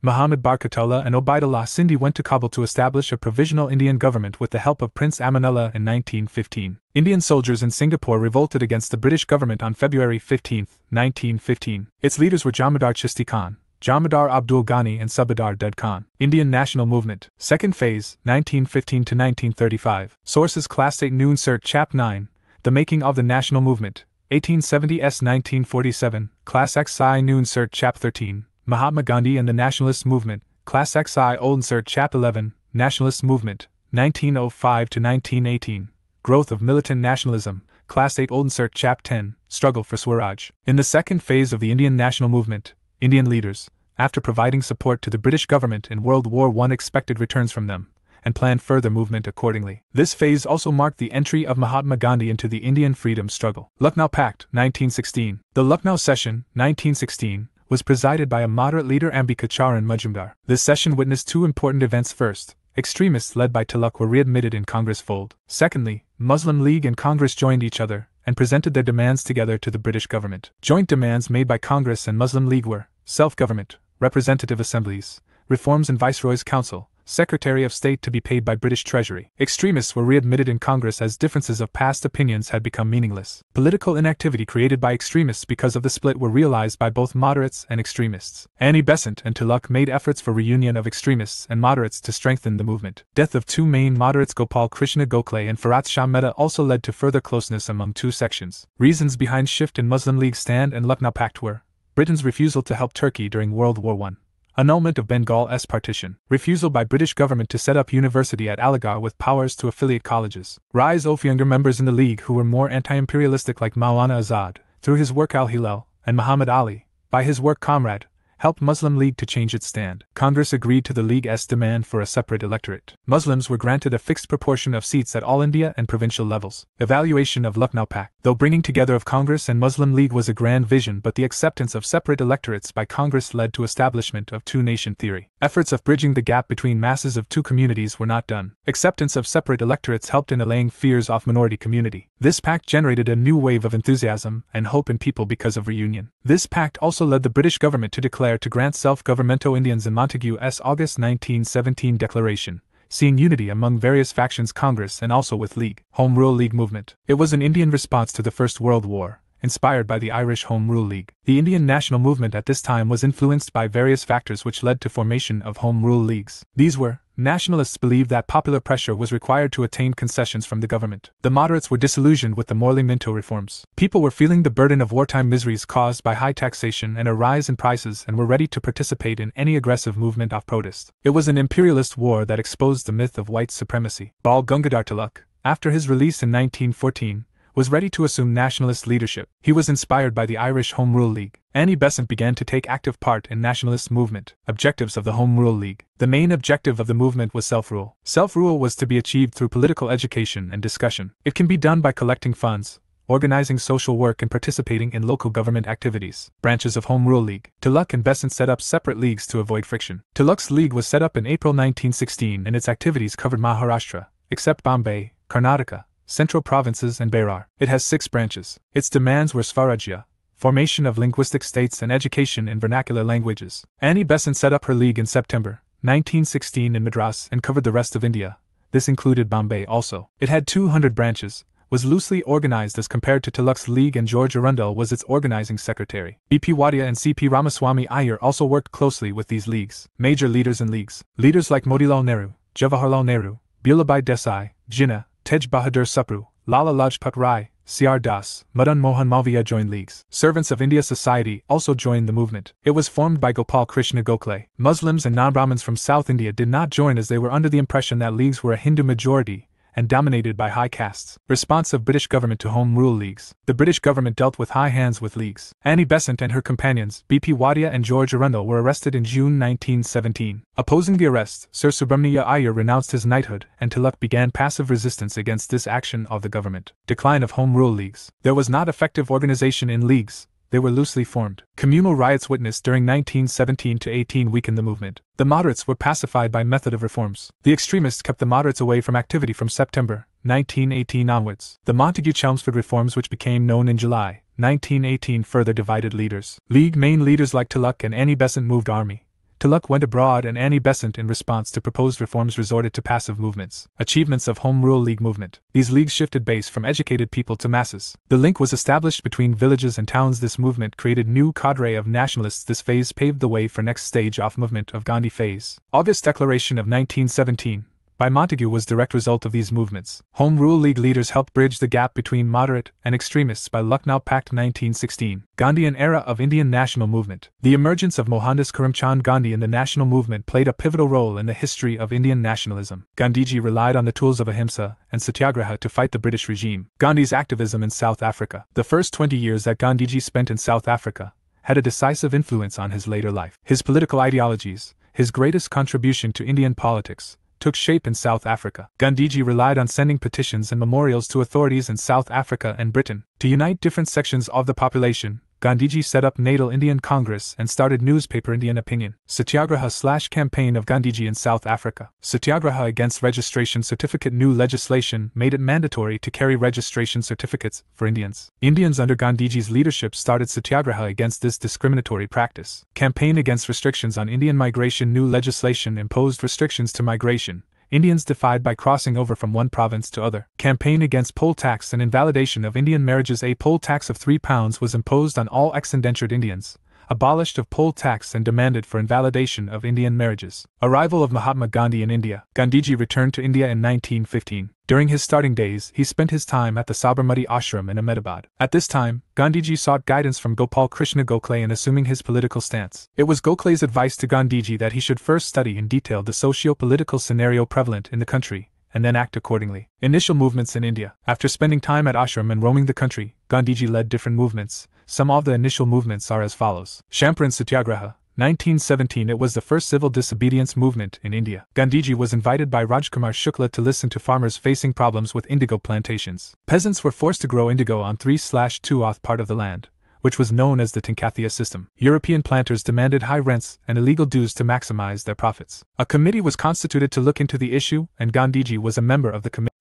Muhammad Barkatullah and Obaidullah Sindhi went to Kabul to establish a provisional Indian government with the help of Prince Amanullah in 1915. Indian soldiers in Singapore revolted against the British government on February 15, 1915. Its leaders were Jamidar Chisti Khan, Jamadar Abdul Ghani and Subadar Dud Khan. Indian National Movement. Second phase, 1915 to 1935. Sources: Class 8 Noon Cert Chap 9. The Making of the National Movement. 1870s 1947. Class XI Noon Cert Chap 13. Mahatma Gandhi and the Nationalist Movement. Class XI Old Cert Chap 11. Nationalist Movement. 1905 to 1918. Growth of Militant Nationalism. Class 8 Old Cert Chap 10. Struggle for Swaraj. In the second phase of the Indian National Movement, Indian leaders, after providing support to the British government in World War I, expected returns from them, and planned further movement accordingly. This phase also marked the entry of Mahatma Gandhi into the Indian freedom struggle. Lucknow Pact, 1916. The Lucknow Session, 1916, was presided by a moderate leader, Ambika Charan Majumdar. This session witnessed two important events. First, extremists led by Tilak were readmitted in Congress fold. Secondly, Muslim League and Congress joined each other and presented their demands together to the British government. Joint demands made by Congress and Muslim League were self-government, representative assemblies, reforms in Viceroy's Council, Secretary of State to be paid by British Treasury. Extremists were readmitted in Congress as differences of past opinions had become meaningless. Political inactivity created by extremists because of the split were realized by both moderates and extremists. Annie Besant and Tilak made efforts for reunion of extremists and moderates to strengthen the movement. Death of two main moderates, Gopal Krishna Gokhale and Farat Shah Mehta, also led to further closeness among two sections. Reasons behind shift in Muslim League stand and Lucknow Pact were: Britain's refusal to help Turkey during World War I. Annulment of Bengal's partition. Refusal by British government to set up university at Aligarh with powers to affiliate colleges. Rise of younger members in the League who were more anti-imperialistic, like Maulana Azad, through his work Al-Hilal, and Muhammad Ali, by his work Comrade, helped Muslim League to change its stand. Congress agreed to the League's demand for a separate electorate. Muslims were granted a fixed proportion of seats at all India and provincial levels. Evaluation of Lucknow Pact. Though bringing together of Congress and Muslim League was a grand vision, but the acceptance of separate electorates by Congress led to establishment of two-nation theory. Efforts of bridging the gap between masses of two communities were not done. Acceptance of separate electorates helped in allaying fears of minority community. This pact generated a new wave of enthusiasm and hope in people because of reunion. This pact also led the British government to declare to grant self-governmental Indians in Montague's August 1917 declaration, seeing unity among various factions, Congress and also with League, Home Rule League movement. It was an Indian response to the First World War, inspired by the Irish Home Rule League. The Indian national movement at this time was influenced by various factors which led to formation of Home Rule Leagues. These were: nationalists believed that popular pressure was required to attain concessions from the government. The moderates were disillusioned with the Morley Minto reforms. People were feeling the burden of wartime miseries caused by high taxation and a rise in prices and were ready to participate in any aggressive movement of protest. It was an imperialist war that exposed the myth of white supremacy. Bal Gangadhar Tilak, after his release in 1914, was ready to assume nationalist leadership. He was inspired by the Irish Home Rule League. Annie Besant began to take active part in nationalist movement. Objectives of the Home Rule League. The main objective of the movement was self-rule. Self-rule was to be achieved through political education and discussion. It can be done by collecting funds, organizing social work and participating in local government activities. Branches of Home Rule League. Tilak and Besant set up separate leagues to avoid friction. Tilak's league was set up in April 1916 and its activities covered Maharashtra, except Bombay, Karnataka, Central Provinces and Berar. It has 6 branches. Its demands were Swarajya, formation of linguistic states and education in vernacular languages. Annie Besant set up her league in September 1916 in Madras and covered the rest of India. This included Bombay also. It had 200 branches, was loosely organized as compared to Tilak's league, and George Arundel was its organizing secretary. B.P. Wadia and C.P. Ramaswamy Iyer also worked closely with these leagues. Major leaders in leagues. Leaders like Motilal Nehru, Jawaharlal Nehru, Bhulabhai Desai, Jinnah, Tej Bahadur Sapru, Lala Lajpat Rai, C.R. Das, Madan Mohan Malviya joined leagues. Servants of India Society also joined the movement. It was formed by Gopal Krishna Gokhale. Muslims and non-Brahmins from South India did not join as they were under the impression that leagues were a Hindu majority and dominated by high castes. Response of British government to Home Rule Leagues. The British government dealt with high hands with leagues. Annie Besant and her companions, B.P. Wadia and George Arundel, were arrested in June 1917. Opposing the arrest, Sir Subramaniya Iyer renounced his knighthood, and Tilak began passive resistance against this action of the government. Decline of Home Rule Leagues. There was not effective organization in leagues. They were loosely formed. Communal riots witnessed during 1917-18 weakened the movement. The moderates were pacified by method of reforms. The extremists kept the moderates away from activity from September 1918 onwards. The Montagu-Chelmsford reforms, which became known in July 1918, further divided leaders. League main leaders like Tilak and Annie Besant moved army, Tilak went abroad and Annie Besant in response to proposed reforms resorted to passive movements. Achievements of Home Rule League movement. These leagues shifted base from educated people to masses. The link was established between villages and towns. This movement created new cadre of nationalists. This phase paved the way for next stage of movement of Gandhi phase. August Declaration of 1917 by Montagu was direct result of these movements. Home Rule League leaders helped bridge the gap between moderate and extremists by Lucknow Pact 1916. Gandhian era of Indian national movement. The emergence of Mohandas Karamchand Gandhi in the national movement played a pivotal role in the history of Indian nationalism. Gandhiji relied on the tools of ahimsa and satyagraha to fight the British regime. Gandhi's activism in South Africa. The first 20 years that Gandhiji spent in South Africa had a decisive influence on his later life. His political ideologies, his greatest contribution to Indian politics, took shape in South Africa. Gandhiji relied on sending petitions and memorials to authorities in South Africa and Britain. To unite different sections of the population, Gandhiji set up Natal Indian Congress and started newspaper Indian Opinion. Satyagraha/campaign of Gandhiji in South Africa. Satyagraha against registration certificate. New legislation made it mandatory to carry registration certificates for Indians. Indians under Gandhiji's leadership started Satyagraha against this discriminatory practice. Campaign against restrictions on Indian migration. New legislation imposed restrictions to migration. Indians defied by crossing over from one province to other. Campaign against poll tax and invalidation of Indian marriages. A poll tax of £3 was imposed on all ex-indentured Indians, abolished of poll tax and demanded for invalidation of Indian marriages. Arrival of Mahatma Gandhi in India. Gandhiji returned to India in 1915. During his starting days, he spent his time at the Sabarmati Ashram in Ahmedabad. At this time, Gandhiji sought guidance from Gopal Krishna Gokhale in assuming his political stance. It was Gokhale's advice to Gandhiji that he should first study in detail the socio-political scenario prevalent in the country, and then act accordingly. Initial movements in India. After spending time at ashram and roaming the country, Gandhiji led different movements. Some of the initial movements are as follows. Champaran Satyagraha, 1917. It was the first civil disobedience movement in India. Gandhiji was invited by Rajkumar Shukla to listen to farmers facing problems with indigo plantations. Peasants were forced to grow indigo on 3/2 part of the land, which was known as the Tinkathia system. European planters demanded high rents and illegal dues to maximize their profits. A committee was constituted to look into the issue, and Gandhiji was a member of the committee.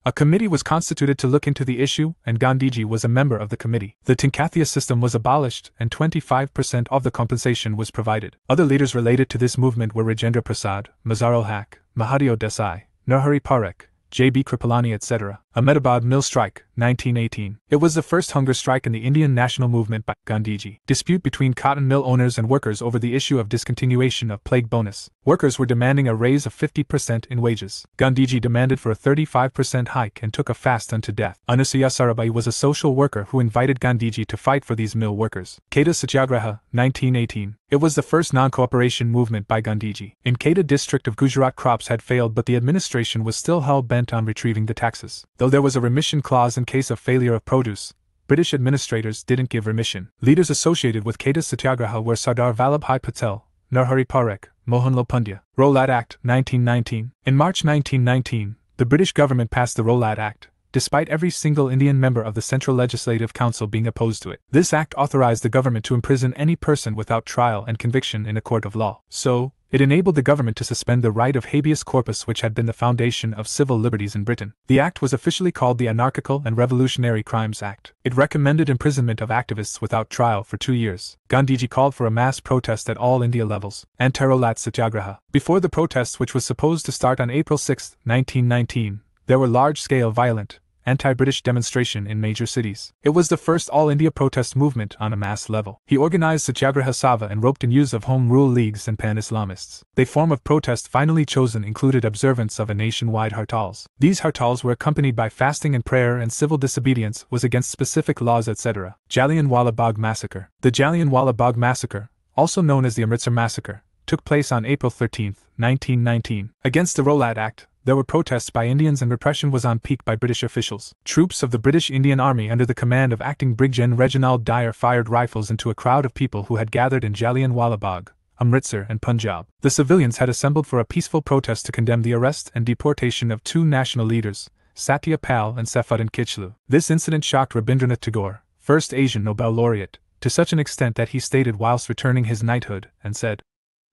The Tinkathia system was abolished and 25% of the compensation was provided. Other leaders related to this movement were Rajendra Prasad, Mazarul Haq, Mahadev Desai, Narhari Parekh, J.B. Kripalani, etc. Ahmedabad Mill Strike, 1918. It was the first hunger strike in the Indian national movement by Gandhiji. Dispute between cotton mill owners and workers over the issue of discontinuation of plague bonus. Workers were demanding a raise of 50% in wages. Gandhiji demanded for a 35% hike and took a fast unto death. Anasuya Sarabhai was a social worker who invited Gandhiji to fight for these mill workers. Kheda Satyagraha, 1918. It was the first non-cooperation movement by Gandhiji. In Kheda district of Gujarat, crops had failed, but the administration was still hell-bent on retrieving the taxes. Though there was a remission clause in case of failure of produce, British administrators didn't give remission. Leaders associated with Kheda Satyagraha were Sardar Vallabhbhai Patel, Narhari Parekh, Mohanlal Pandya. Rowlatt Act, 1919. In March 1919, the British government passed the Rowlatt Act, despite every single Indian member of the Central Legislative Council being opposed to it. This act authorized the government to imprison any person without trial and conviction in a court of law. So, it enabled the government to suspend the right of habeas corpus, which had been the foundation of civil liberties in Britain. The act was officially called the Anarchical and Revolutionary Crimes Act. It recommended imprisonment of activists without trial for 2 years. Gandhiji called for a mass protest at all India levels. Anti-Rowlatt Satyagraha. Before the protests, which was supposed to start on April 6, 1919, there were large-scale violent, anti-British demonstration in major cities. It was the first all-India protest movement on a mass level. He organized Satyagraha Sabha and roped in use of Home Rule Leagues and Pan-Islamists. The form of protest finally chosen included observance of a nationwide hartals. These hartals were accompanied by fasting and prayer, and civil disobedience was against specific laws, etc. Jallianwala Bagh Massacre. The Jallianwala Bagh Massacre, also known as the Amritsar Massacre, took place on April 13, 1919. Against the Rowlatt Act, there were protests by Indians and repression was on peak by British officials. Troops of the British Indian Army under the command of acting Brig Gen Reginald Dyer fired rifles into a crowd of people who had gathered in Jallianwala Bagh, Amritsar and Punjab. The civilians had assembled for a peaceful protest to condemn the arrest and deportation of 2 national leaders, Satya Pal and Saifuddin Kichlu. This incident shocked Rabindranath Tagore, first Asian Nobel laureate, to such an extent that he stated whilst returning his knighthood, and said,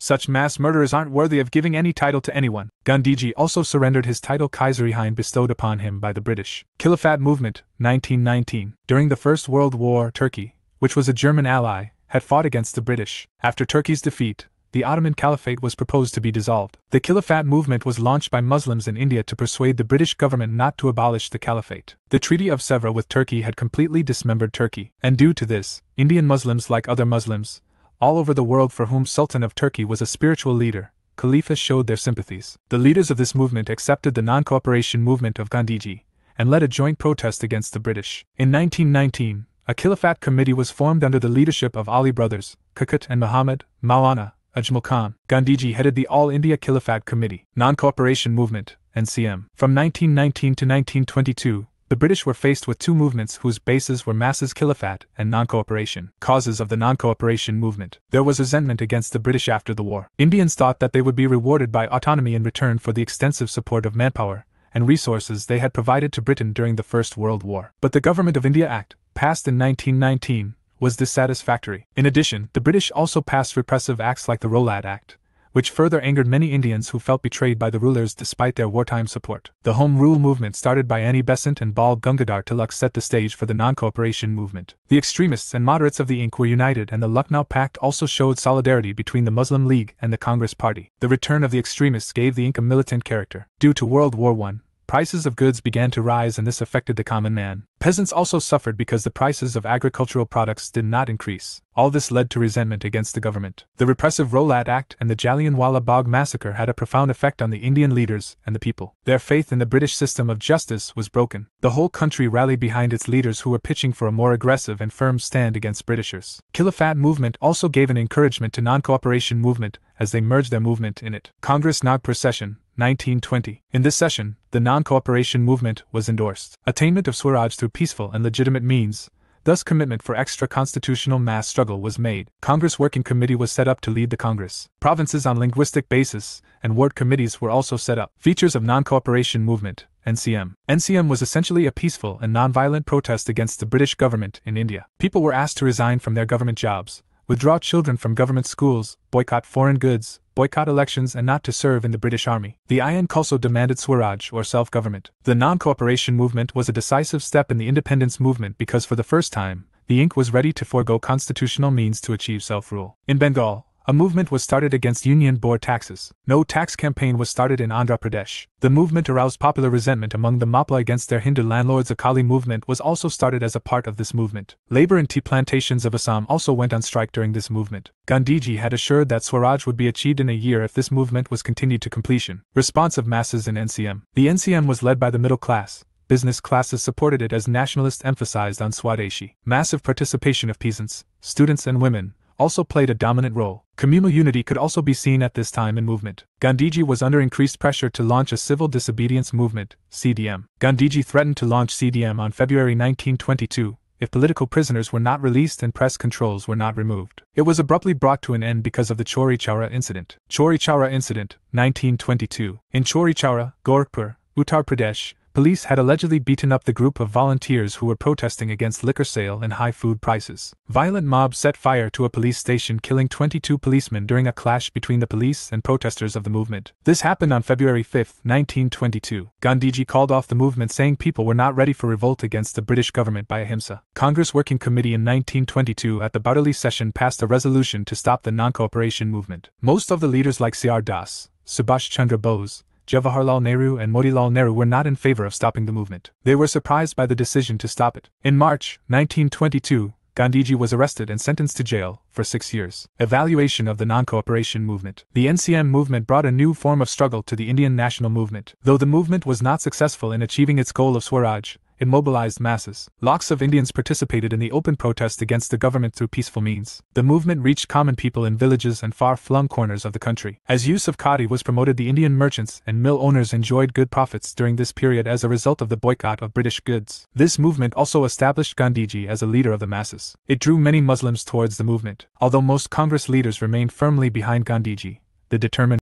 "Such mass murderers aren't worthy of giving any title to anyone." Gandhiji also surrendered his title Kaisari-Hind bestowed upon him by the British. Khilafat Movement, 1919. During the First World War, Turkey, which was a German ally, had fought against the British. After Turkey's defeat, the Ottoman Caliphate was proposed to be dissolved. The Khilafat movement was launched by Muslims in India to persuade the British government not to abolish the Caliphate. The Treaty of Sèvres with Turkey had completely dismembered Turkey, and due to this, Indian Muslims, like other Muslims all over the world for whom Sultan of Turkey was a spiritual leader, Khalifa, showed their sympathies. The leaders of this movement accepted the non-cooperation movement of Gandhiji and led a joint protest against the British. In 1919, a Khilafat committee was formed under the leadership of Ali brothers, Kakut and Muhammad, Maulana Ajmal Khan. Gandhiji headed the All India Khilafat Committee, Non-Cooperation Movement, NCM. From 1919 to 1922, the British were faced with two movements whose bases were masses Khilafat and non-cooperation. Causes of the non-cooperation movement. There was resentment against the British after the war. Indians thought that they would be rewarded by autonomy in return for the extensive support of manpower and resources they had provided to Britain during the First World War. But the Government of India Act, passed in 1919, was dissatisfactory. In addition, the British also passed repressive acts like the Rowlatt Act, which further angered many Indians who felt betrayed by the rulers despite their wartime support. The Home Rule movement started by Annie Besant and Bal Gangadhar Tilak set the stage for the non-cooperation movement. The extremists and moderates of the INC were united, and the Lucknow Pact also showed solidarity between the Muslim League and the Congress Party. The return of the extremists gave the INC a militant character. Due to World War I, prices of goods began to rise, and this affected the common man. Peasants also suffered because the prices of agricultural products did not increase. All this led to resentment against the government. The repressive Rowlatt Act and the Jallianwala Bagh massacre had a profound effect on the Indian leaders and the people. Their faith in the British system of justice was broken. The whole country rallied behind its leaders, who were pitching for a more aggressive and firm stand against Britishers. Khilafat movement also gave an encouragement to non-cooperation movement as they merged their movement in it. Congress Nagpur Session, 1920. In this session, the non-cooperation movement was endorsed. Attainment of Swaraj through peaceful and legitimate means, thus commitment for extra-constitutional mass struggle was made. Congress Working Committee was set up to lead the Congress. Provinces on linguistic basis and ward committees were also set up. Features of non-cooperation movement, NCM. NCM was essentially a peaceful and non-violent protest against the British government in India. People were asked to resign from their government jobs, withdraw children from government schools, boycott foreign goods, boycott elections, and not to serve in the British Army. The INC also demanded Swaraj, or self-government. The non-cooperation movement was a decisive step in the independence movement because for the first time, the INC was ready to forego constitutional means to achieve self-rule. In Bengal, a movement was started against Union Board taxes. No tax campaign was started in Andhra Pradesh. The movement aroused popular resentment among the Mapla against their Hindu landlords. A Akali movement was also started as a part of this movement. Labor and tea plantations of Assam also went on strike during this movement. Gandhiji had assured that Swaraj would be achieved in a year if this movement was continued to completion. Response of masses in NCM. The NCM was led by the middle class. Business classes supported it as nationalists emphasized on Swadeshi. Massive participation of peasants, students and women also played a dominant role. Communal unity could also be seen at this time in movement. Gandhiji was under increased pressure to launch a civil disobedience movement, CDM. Gandhiji threatened to launch CDM on February 1922 if political prisoners were not released and press controls were not removed. It was abruptly brought to an end because of the Chauri Chaura incident. Chauri Chaura incident, 1922. In Chauri Chaura, Gorakhpur, Uttar Pradesh, police had allegedly beaten up the group of volunteers who were protesting against liquor sale and high food prices. Violent mobs set fire to a police station, killing 22 policemen during a clash between the police and protesters of the movement. This happened on February 5, 1922. Gandhiji called off the movement, saying people were not ready for revolt against the British government by ahimsa. Congress Working Committee in 1922 at the Bareli session passed a resolution to stop the non-cooperation movement. Most of the leaders like C.R. Das, Subhash Chandra Bose, Jawaharlal Nehru and Motilal Nehru were not in favor of stopping the movement. They were surprised by the decision to stop it. In March 1922, Gandhiji was arrested and sentenced to jail for 6 years. Evaluation of the non-cooperation movement. The NCM movement brought a new form of struggle to the Indian national movement. Though the movement was not successful in achieving its goal of Swaraj, it mobilized masses. Lakhs of Indians participated in the open protest against the government through peaceful means. The movement reached common people in villages and far-flung corners of the country. As use of khadi was promoted, the Indian merchants and mill owners enjoyed good profits during this period as a result of the boycott of British goods. This movement also established Gandhiji as a leader of the masses. It drew many Muslims towards the movement. Although most Congress leaders remained firmly behind Gandhiji, the determined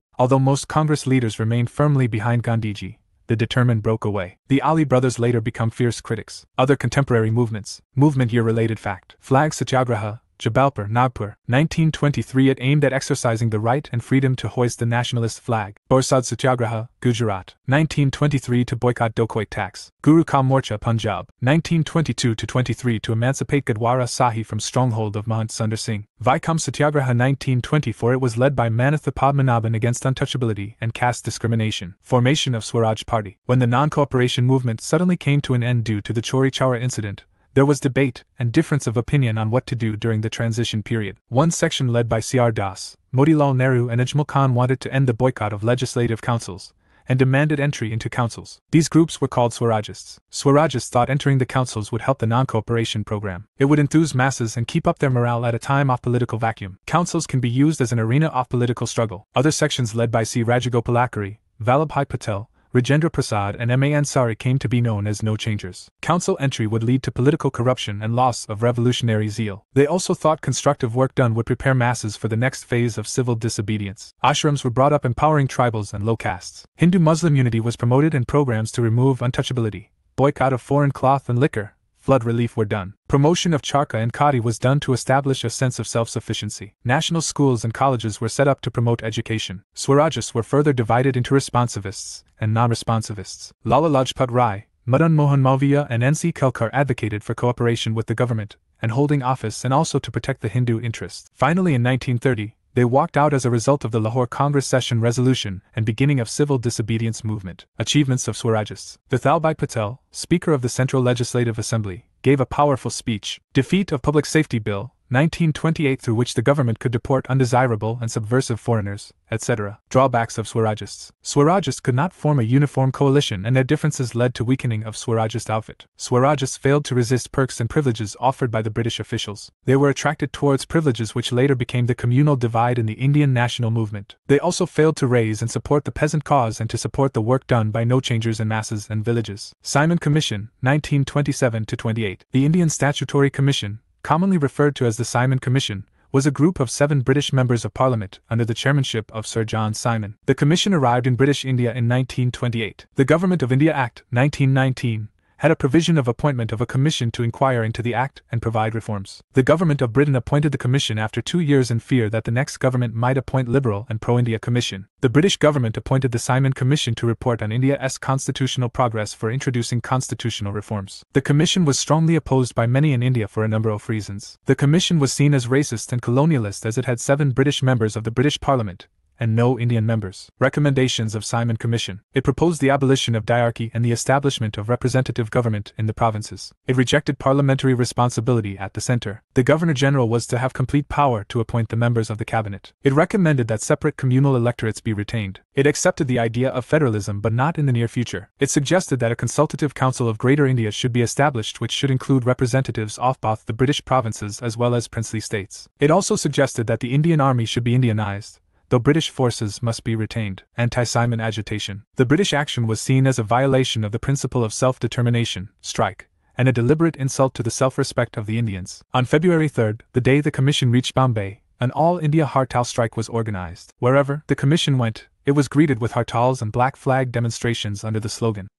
broke away. The Ali brothers later become fierce critics. Other contemporary movements. Movement year-related fact. Flag Satyagraha, Jabalpur, Nagpur. 1923 It aimed at exercising the right and freedom to hoist the nationalist flag. Borsad Satyagraha, Gujarat. 1923 to boycott dacoit tax. Guru Ka Morcha, Punjab. 1922-23 to emancipate Gadwara Sahi from stronghold of Mahant Sundar Singh. Vaikom Satyagraha 1924 It was led by Manatha Padmanabhan against untouchability and caste discrimination. Formation of Swaraj Party. When the non-cooperation movement suddenly came to an end due to the Chori Chowra incident, there was debate and difference of opinion on what to do during the transition period. One section led by C.R. Das, Motilal Nehru and Ajmal Khan wanted to end the boycott of legislative councils and demanded entry into councils. These groups were called Swarajists. Swarajists thought entering the councils would help the non-cooperation program. It would enthuse masses and keep up their morale at a time of political vacuum. Councils can be used as an arena of political struggle. Other sections led by C. Rajagopalachari, Vallabhbhai Patel, Rajendra Prasad and M.A. Ansari came to be known as no-changers. Council entry would lead to political corruption and loss of revolutionary zeal. They also thought constructive work done would prepare masses for the next phase of civil disobedience. Ashrams were brought up empowering tribals and low castes. Hindu-Muslim unity was promoted and programs to remove untouchability, boycott of foreign cloth and liquor, flood relief were done. Promotion of charkha and khadi was done to establish a sense of self-sufficiency. National schools and colleges were set up to promote education. Swarajists were further divided into responsivists and non-responsivists. Lala Lajpat Rai, Madan Mohan Malviya and N.C. Kelkar advocated for cooperation with the government and holding office and also to protect the Hindu interest. Finally in 1930, they walked out as a result of the Lahore Congress session resolution and beginning of civil disobedience movement. Achievements of Swarajists. Vithalbhai Patel, Speaker of the Central Legislative Assembly, gave a powerful speech. Defeat of Public Safety Bill, 1928 through which the government could deport undesirable and subversive foreigners, etc. Drawbacks of Swarajists. Swarajists could not form a uniform coalition and their differences led to weakening of Swarajist outfit. Swarajists failed to resist perks and privileges offered by the British officials. They were attracted towards privileges which later became the communal divide in the Indian national movement. They also failed to raise and support the peasant cause and to support the work done by no-changers in masses and villages. Simon Commission, 1927-28. The Indian Statutory Commission, commonly referred to as the Simon Commission, was a group of 7 British members of Parliament under the chairmanship of Sir John Simon. The Commission arrived in British India in 1928. The Government of India Act, 1919, had a provision of appointment of a commission to inquire into the Act and provide reforms. The Government of Britain appointed the commission after 2 years in fear that the next government might appoint Liberal and pro-India commission. The British government appointed the Simon Commission to report on India's constitutional progress for introducing constitutional reforms. The commission was strongly opposed by many in India for a number of reasons. The commission was seen as racist and colonialist as it had 7 British members of the British Parliament and no Indian members. Recommendations of Simon Commission. It proposed the abolition of diarchy and the establishment of representative government in the provinces. It rejected parliamentary responsibility at the centre. The Governor-General was to have complete power to appoint the members of the cabinet. It recommended that separate communal electorates be retained. It accepted the idea of federalism but not in the near future. It suggested that a consultative council of Greater India should be established which should include representatives of both the British provinces as well as princely states. It also suggested that the Indian Army should be Indianized, though British forces must be retained. Anti-Simon agitation. The British action was seen as a violation of the principle of self-determination, strike, and a deliberate insult to the self-respect of the Indians. On February 3, the day the Commission reached Bombay, an all-India Hartal strike was organized. Wherever the Commission went, it was greeted with hartals and black flag demonstrations under the slogan,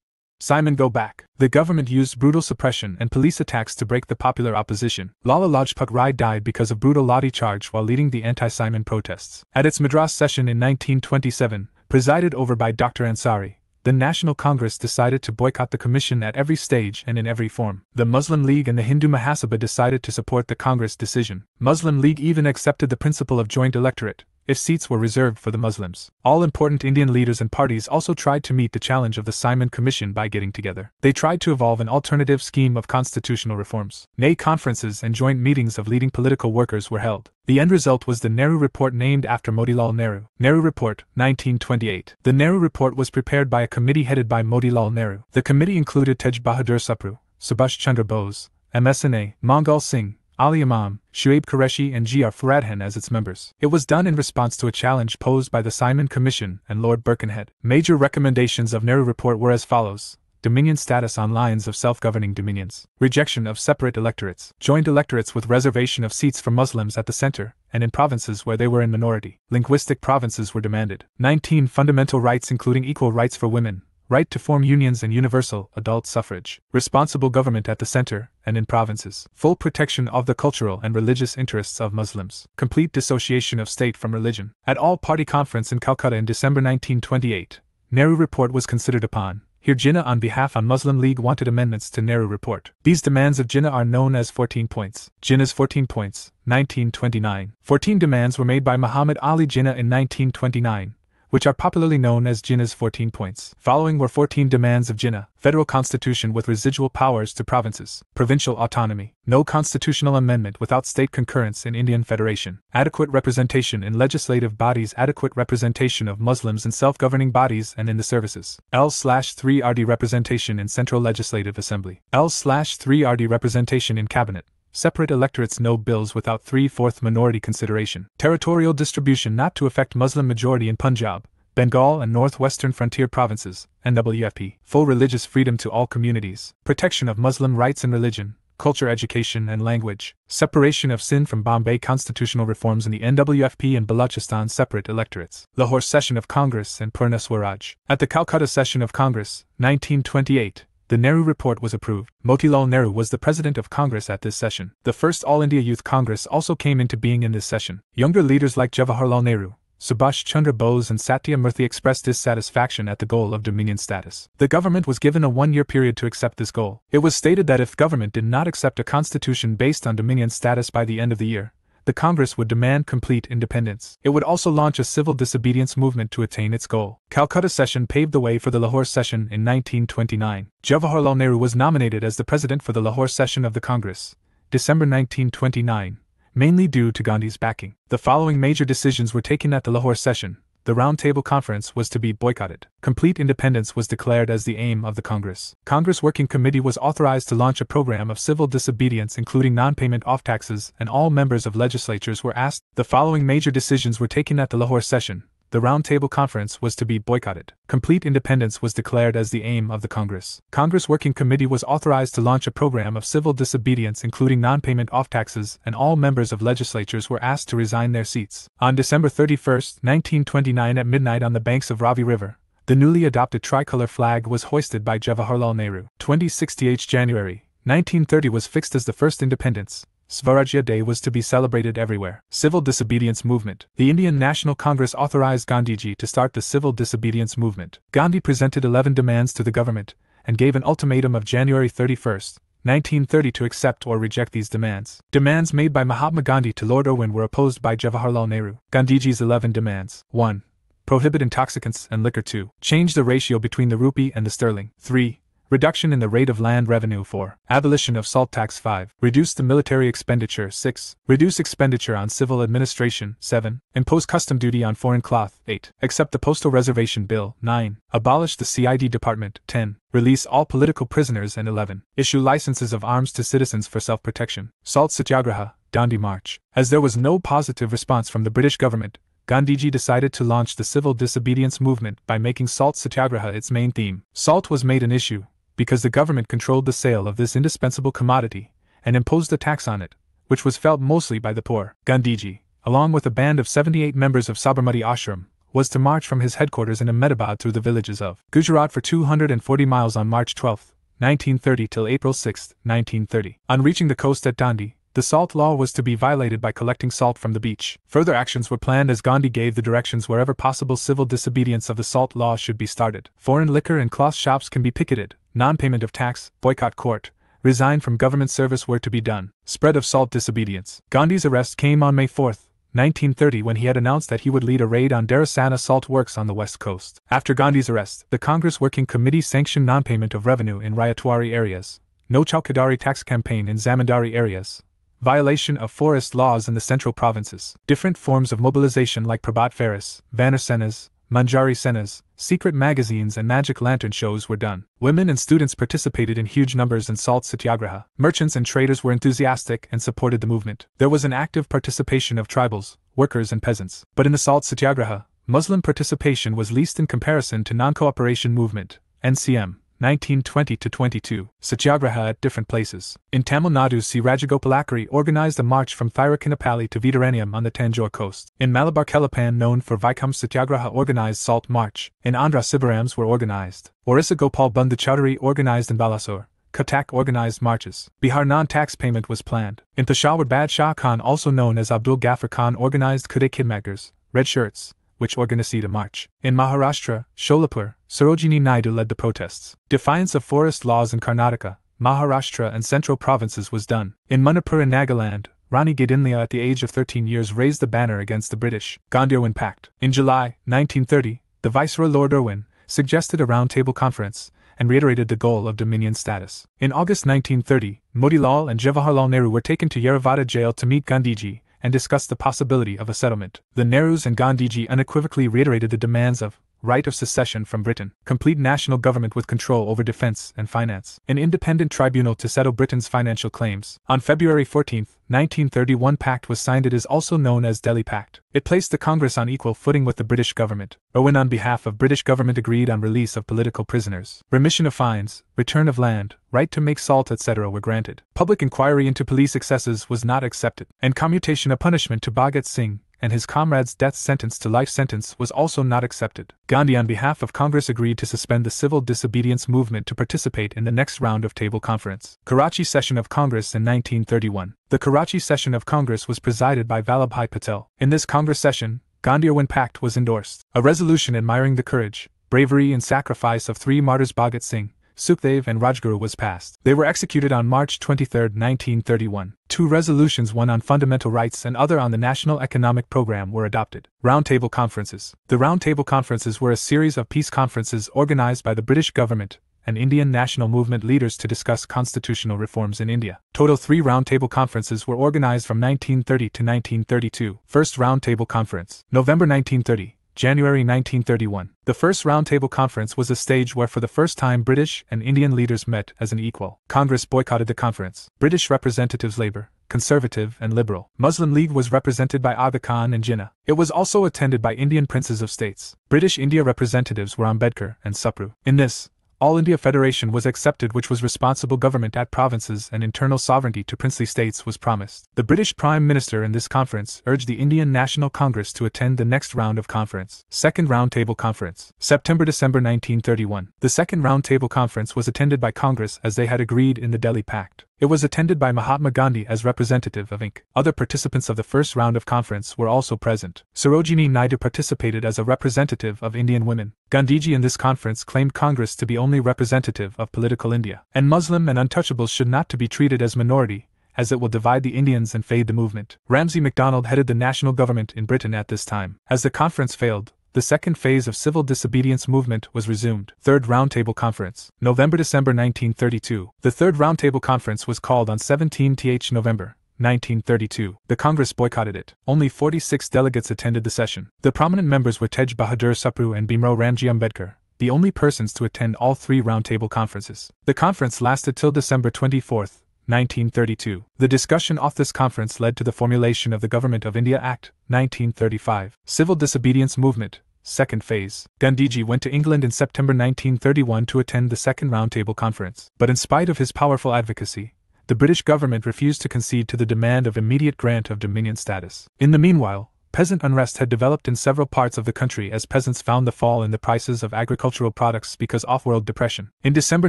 "Simon go back." The government used brutal suppression and police attacks to break the popular opposition. Lala Lajpat Rai died because of brutal lathi charge while leading the anti-Simon protests. At its Madras session in 1927, presided over by Dr. Ansari, the National Congress decided to boycott the Commission at every stage and in every form. The Muslim League and the Hindu Mahasabha decided to support the Congress decision. Muslim League even accepted the principle of joint electorate, if seats were reserved for the Muslims. All important Indian leaders and parties also tried to meet the challenge of the Simon Commission by getting together. They tried to evolve an alternative scheme of constitutional reforms. Conferences and joint meetings of leading political workers were held. The end result was the Nehru Report named after Motilal Nehru. Nehru Report, 1928. The Nehru Report was prepared by a committee headed by Motilal Nehru. The committee included Tej Bahadur Sapru, Subhash Chandra Bose, MSNA, Mangal Singh, Ali Imam, Shuaib Qureshi and G.R. Faradhan as its members. It was done in response to a challenge posed by the Simon Commission and Lord Birkenhead. Major recommendations of Nehru Report were as follows: Dominion status on lines of self-governing dominions, rejection of separate electorates, joint electorates with reservation of seats for Muslims at the center and in provinces where they were in minority. Linguistic provinces were demanded. 19 fundamental rights including equal rights for women, right to form unions and universal adult suffrage, responsible government at the center and in provinces, full protection of the cultural and religious interests of Muslims, complete dissociation of state from religion. At all-party conference in Calcutta in December 1928, Nehru Report was considered upon. Here Jinnah on behalf of Muslim League wanted amendments to Nehru Report. These demands of Jinnah are known as 14 points. Jinnah's 14 points, 1929. 14 demands were made by Muhammad Ali Jinnah in 1929, which are popularly known as Jinnah's 14 points. Following were 14 demands of Jinnah: federal constitution with residual powers to provinces, provincial autonomy, no constitutional amendment without state concurrence in Indian Federation, adequate representation in legislative bodies, adequate representation of Muslims in self-governing bodies and in the services, L/3RD representation in Central Legislative Assembly, L/3RD representation in Cabinet, separate electorates, no bills without 3/4 minority consideration, territorial distribution not to affect Muslim majority in Punjab, Bengal and northwestern frontier provinces, NWFP, full religious freedom to all communities, protection of Muslim rights and religion, culture, education and language, separation of Sindh from Bombay, constitutional reforms in the NWFP and Balochistan, separate electorates, Lahore session of Congress and Purna Swaraj. At the Calcutta session of Congress, 1928, the Nehru Report was approved. Motilal Nehru was the President of Congress at this session. The first All India Youth Congress also came into being in this session. Younger leaders like Jawaharlal Nehru, Subhash Chandra Bose and Satya Murthy expressed dissatisfaction at the goal of dominion status. The government was given a one-year period to accept this goal. It was stated that if government did not accept a constitution based on dominion status by the end of the year, the Congress would demand complete independence. It would also launch a civil disobedience movement to attain its goal. Calcutta session paved the way for the Lahore session in 1929. Jawaharlal Nehru was nominated as the president for the Lahore session of the Congress, December 1929, mainly due to Gandhi's backing. The following major decisions were taken at the Lahore session. The Round Table Conference was to be boycotted. Complete independence was declared as the aim of the Congress. Congress Working Committee was authorized to launch a program of civil disobedience including non-payment of taxes, and all members of legislatures were asked. The following major decisions were taken at the Lahore session. The Round Table Conference was to be boycotted. Complete independence was declared as the aim of the Congress. Congress Working Committee was authorized to launch a program of civil disobedience including non-payment of taxes, and all members of legislatures were asked to resign their seats. On December 31, 1929 at midnight on the banks of Ravi River, the newly adopted tricolor flag was hoisted by Jawaharlal Nehru. 28th January, 1930 was fixed as the first independence. Swarajya Day was to be celebrated everywhere. Civil disobedience movement. The Indian National Congress authorized Gandhiji to start the civil disobedience movement. Gandhi presented 11 demands to the government and gave an ultimatum of January 31, 1930 to accept or reject these demands. Demands made by Mahatma Gandhi to Lord Irwin were opposed by Jawaharlal Nehru. Gandhiji's 11 demands: 1. Prohibit intoxicants and liquor. 2. Change the ratio between the rupee and the sterling. 3. Reduction in the rate of land revenue. 4. Abolition of salt tax. 5. Reduce the military expenditure. 6. Reduce expenditure on civil administration. 7. Impose custom duty on foreign cloth. 8. Accept the Postal Reservation Bill. 9. Abolish the CID department. 10. Release all political prisoners. And 11. Issue licenses of arms to citizens for self-protection. Salt Satyagraha, Dandi March. As there was no positive response from the British government, Gandhiji decided to launch the civil disobedience movement by making Salt Satyagraha its main theme. Salt was made an issue because the government controlled the sale of this indispensable commodity and imposed a tax on it, which was felt mostly by the poor. Gandhiji, along with a band of 78 members of Sabarmati Ashram, was to march from his headquarters in Ahmedabad through the villages of Gujarat for 240 miles on March 12, 1930 till April 6, 1930. On reaching the coast at Dandi, the salt law was to be violated by collecting salt from the beach. Further actions were planned as Gandhi gave the directions wherever possible civil disobedience of the salt law should be started. Foreign liquor and cloth shops can be picketed. Non-payment of tax, boycott court, resign from government service were to be done. Spread of salt disobedience. Gandhi's arrest came on May 4, 1930 when he had announced that he would lead a raid on Darasana salt works on the west coast. After Gandhi's arrest, the Congress Working Committee sanctioned non-payment of revenue in Rayatwari areas, no Chowkidari tax campaign in Zamindari areas, violation of forest laws in the central provinces. Different forms of mobilization like Prabhat Feras, Vanar Senas, Manjari Senas, secret magazines and magic lantern shows were done. Women and students participated in huge numbers in Salt Satyagraha. Merchants and traders were enthusiastic and supported the movement. There was an active participation of tribals, workers and peasants. But in the Salt Satyagraha, Muslim participation was least in comparison to Non-Cooperation Movement, NCM, 1920–22, Satyagraha at different places. In Tamil Nadu, C. Rajagopalachari organized a march from Thiruchinnappally to Vedaranyam on the Tanjore coast. In Malabar, Kelapan, known for Vaikam Satyagraha, organized Salt March. In Andhra, Sibarams were organized. Orissa, Gopal Bandhu Chowdhury organized in Balasore. Cuttack organized marches. Bihar, non-tax payment was planned. In Peshawar, Bad Shah Khan, also known as Abdul Ghaffar Khan, organized Khude Khidmatgars, Red Shirts, which organized a march. In Maharashtra, Sholapur, Sarojini Naidu led the protests. Defiance of forest laws in Karnataka, Maharashtra and central provinces was done. In Manipur and Nagaland, Rani Gaidinlia at the age of 13 years raised the banner against the British. Gandhi-Irwin Pact. In July 1930, the Viceroy Lord Irwin suggested a round-table conference and reiterated the goal of dominion status. In August 1930, Motilal and Jawaharlal Nehru were taken to Yeravada jail to meet Gandhiji and discuss the possibility of a settlement. The Nehrus and Gandhiji unequivocally reiterated the demands of right of secession from Britain, complete national government with control over defense and finance, an independent tribunal to settle Britain's financial claims. On February 14, 1931, pact was signed. It is also known as Delhi Pact. It placed the Congress on equal footing with the British government. Irwin on behalf of British government agreed on release of political prisoners, remission of fines, return of land, right to make salt, etc. were granted. Public inquiry into police excesses was not accepted, and commutation of punishment to Bhagat Singh and his comrades' death sentence to life sentence was also not accepted. Gandhi on behalf of Congress agreed to suspend the civil disobedience movement to participate in the next round of table conference. Karachi session of Congress in 1931. The Karachi session of Congress was presided by Vallabhbhai Patel. In this Congress session, Gandhi-Irwin Pact was endorsed. A resolution admiring the courage, bravery and sacrifice of three martyrs Bhagat Singh, Sukhdev and Rajguru was passed. They were executed on March 23, 1931. Two resolutions, one on fundamental rights and other on the National Economic Program, were adopted. Roundtable Conferences. The Roundtable Conferences were a series of peace conferences organized by the British government and Indian national movement leaders to discuss constitutional reforms in India. Total 3 roundtable conferences were organized from 1930 to 1932. First Roundtable Conference. November 1930. January 1931. The first Roundtable Conference was a stage where for the first time British and Indian leaders met as an equal. Congress boycotted the conference. British representatives Labour, Conservative and Liberal. Muslim League was represented by Aga Khan and Jinnah. It was also attended by Indian princes of states. British India representatives were Ambedkar and Supru. In this, All India Federation was accepted, which was responsible government at provinces and internal sovereignty to princely states was promised. The British Prime Minister in this conference urged the Indian National Congress to attend the next round of conference. Second Roundtable Conference. September-December 1931. The second Roundtable Conference was attended by Congress as they had agreed in the Delhi Pact. It was attended by Mahatma Gandhi as representative of Inc. Other participants of the first round of conference were also present. Sarojini Naidu participated as a representative of Indian women. Gandhiji in this conference claimed Congress to be only representative of political India, and Muslim and untouchables should not to be treated as minority, as it will divide the Indians and fade the movement. Ramsay MacDonald headed the national government in Britain at this time. As the conference failed, the second phase of civil disobedience movement was resumed. Third Roundtable Conference. November-December 1932. The Third Roundtable Conference was called on 17th November 1932. The Congress boycotted it. Only 46 delegates attended the session. The prominent members were Tej Bahadur Supru and Bhimrao Ramji Ambedkar, the only persons to attend all 3 roundtable conferences. The conference lasted till December 24, 1932. The discussion of this conference led to the formulation of the Government of India Act, 1935. Civil Disobedience Movement, second phase. Gandhiji went to England in September 1931 to attend the second Roundtable Conference. But in spite of his powerful advocacy, the British government refused to concede to the demand of immediate grant of dominion status. In the meanwhile, peasant unrest had developed in several parts of the country as peasants found the fall in the prices of agricultural products because of world depression. In December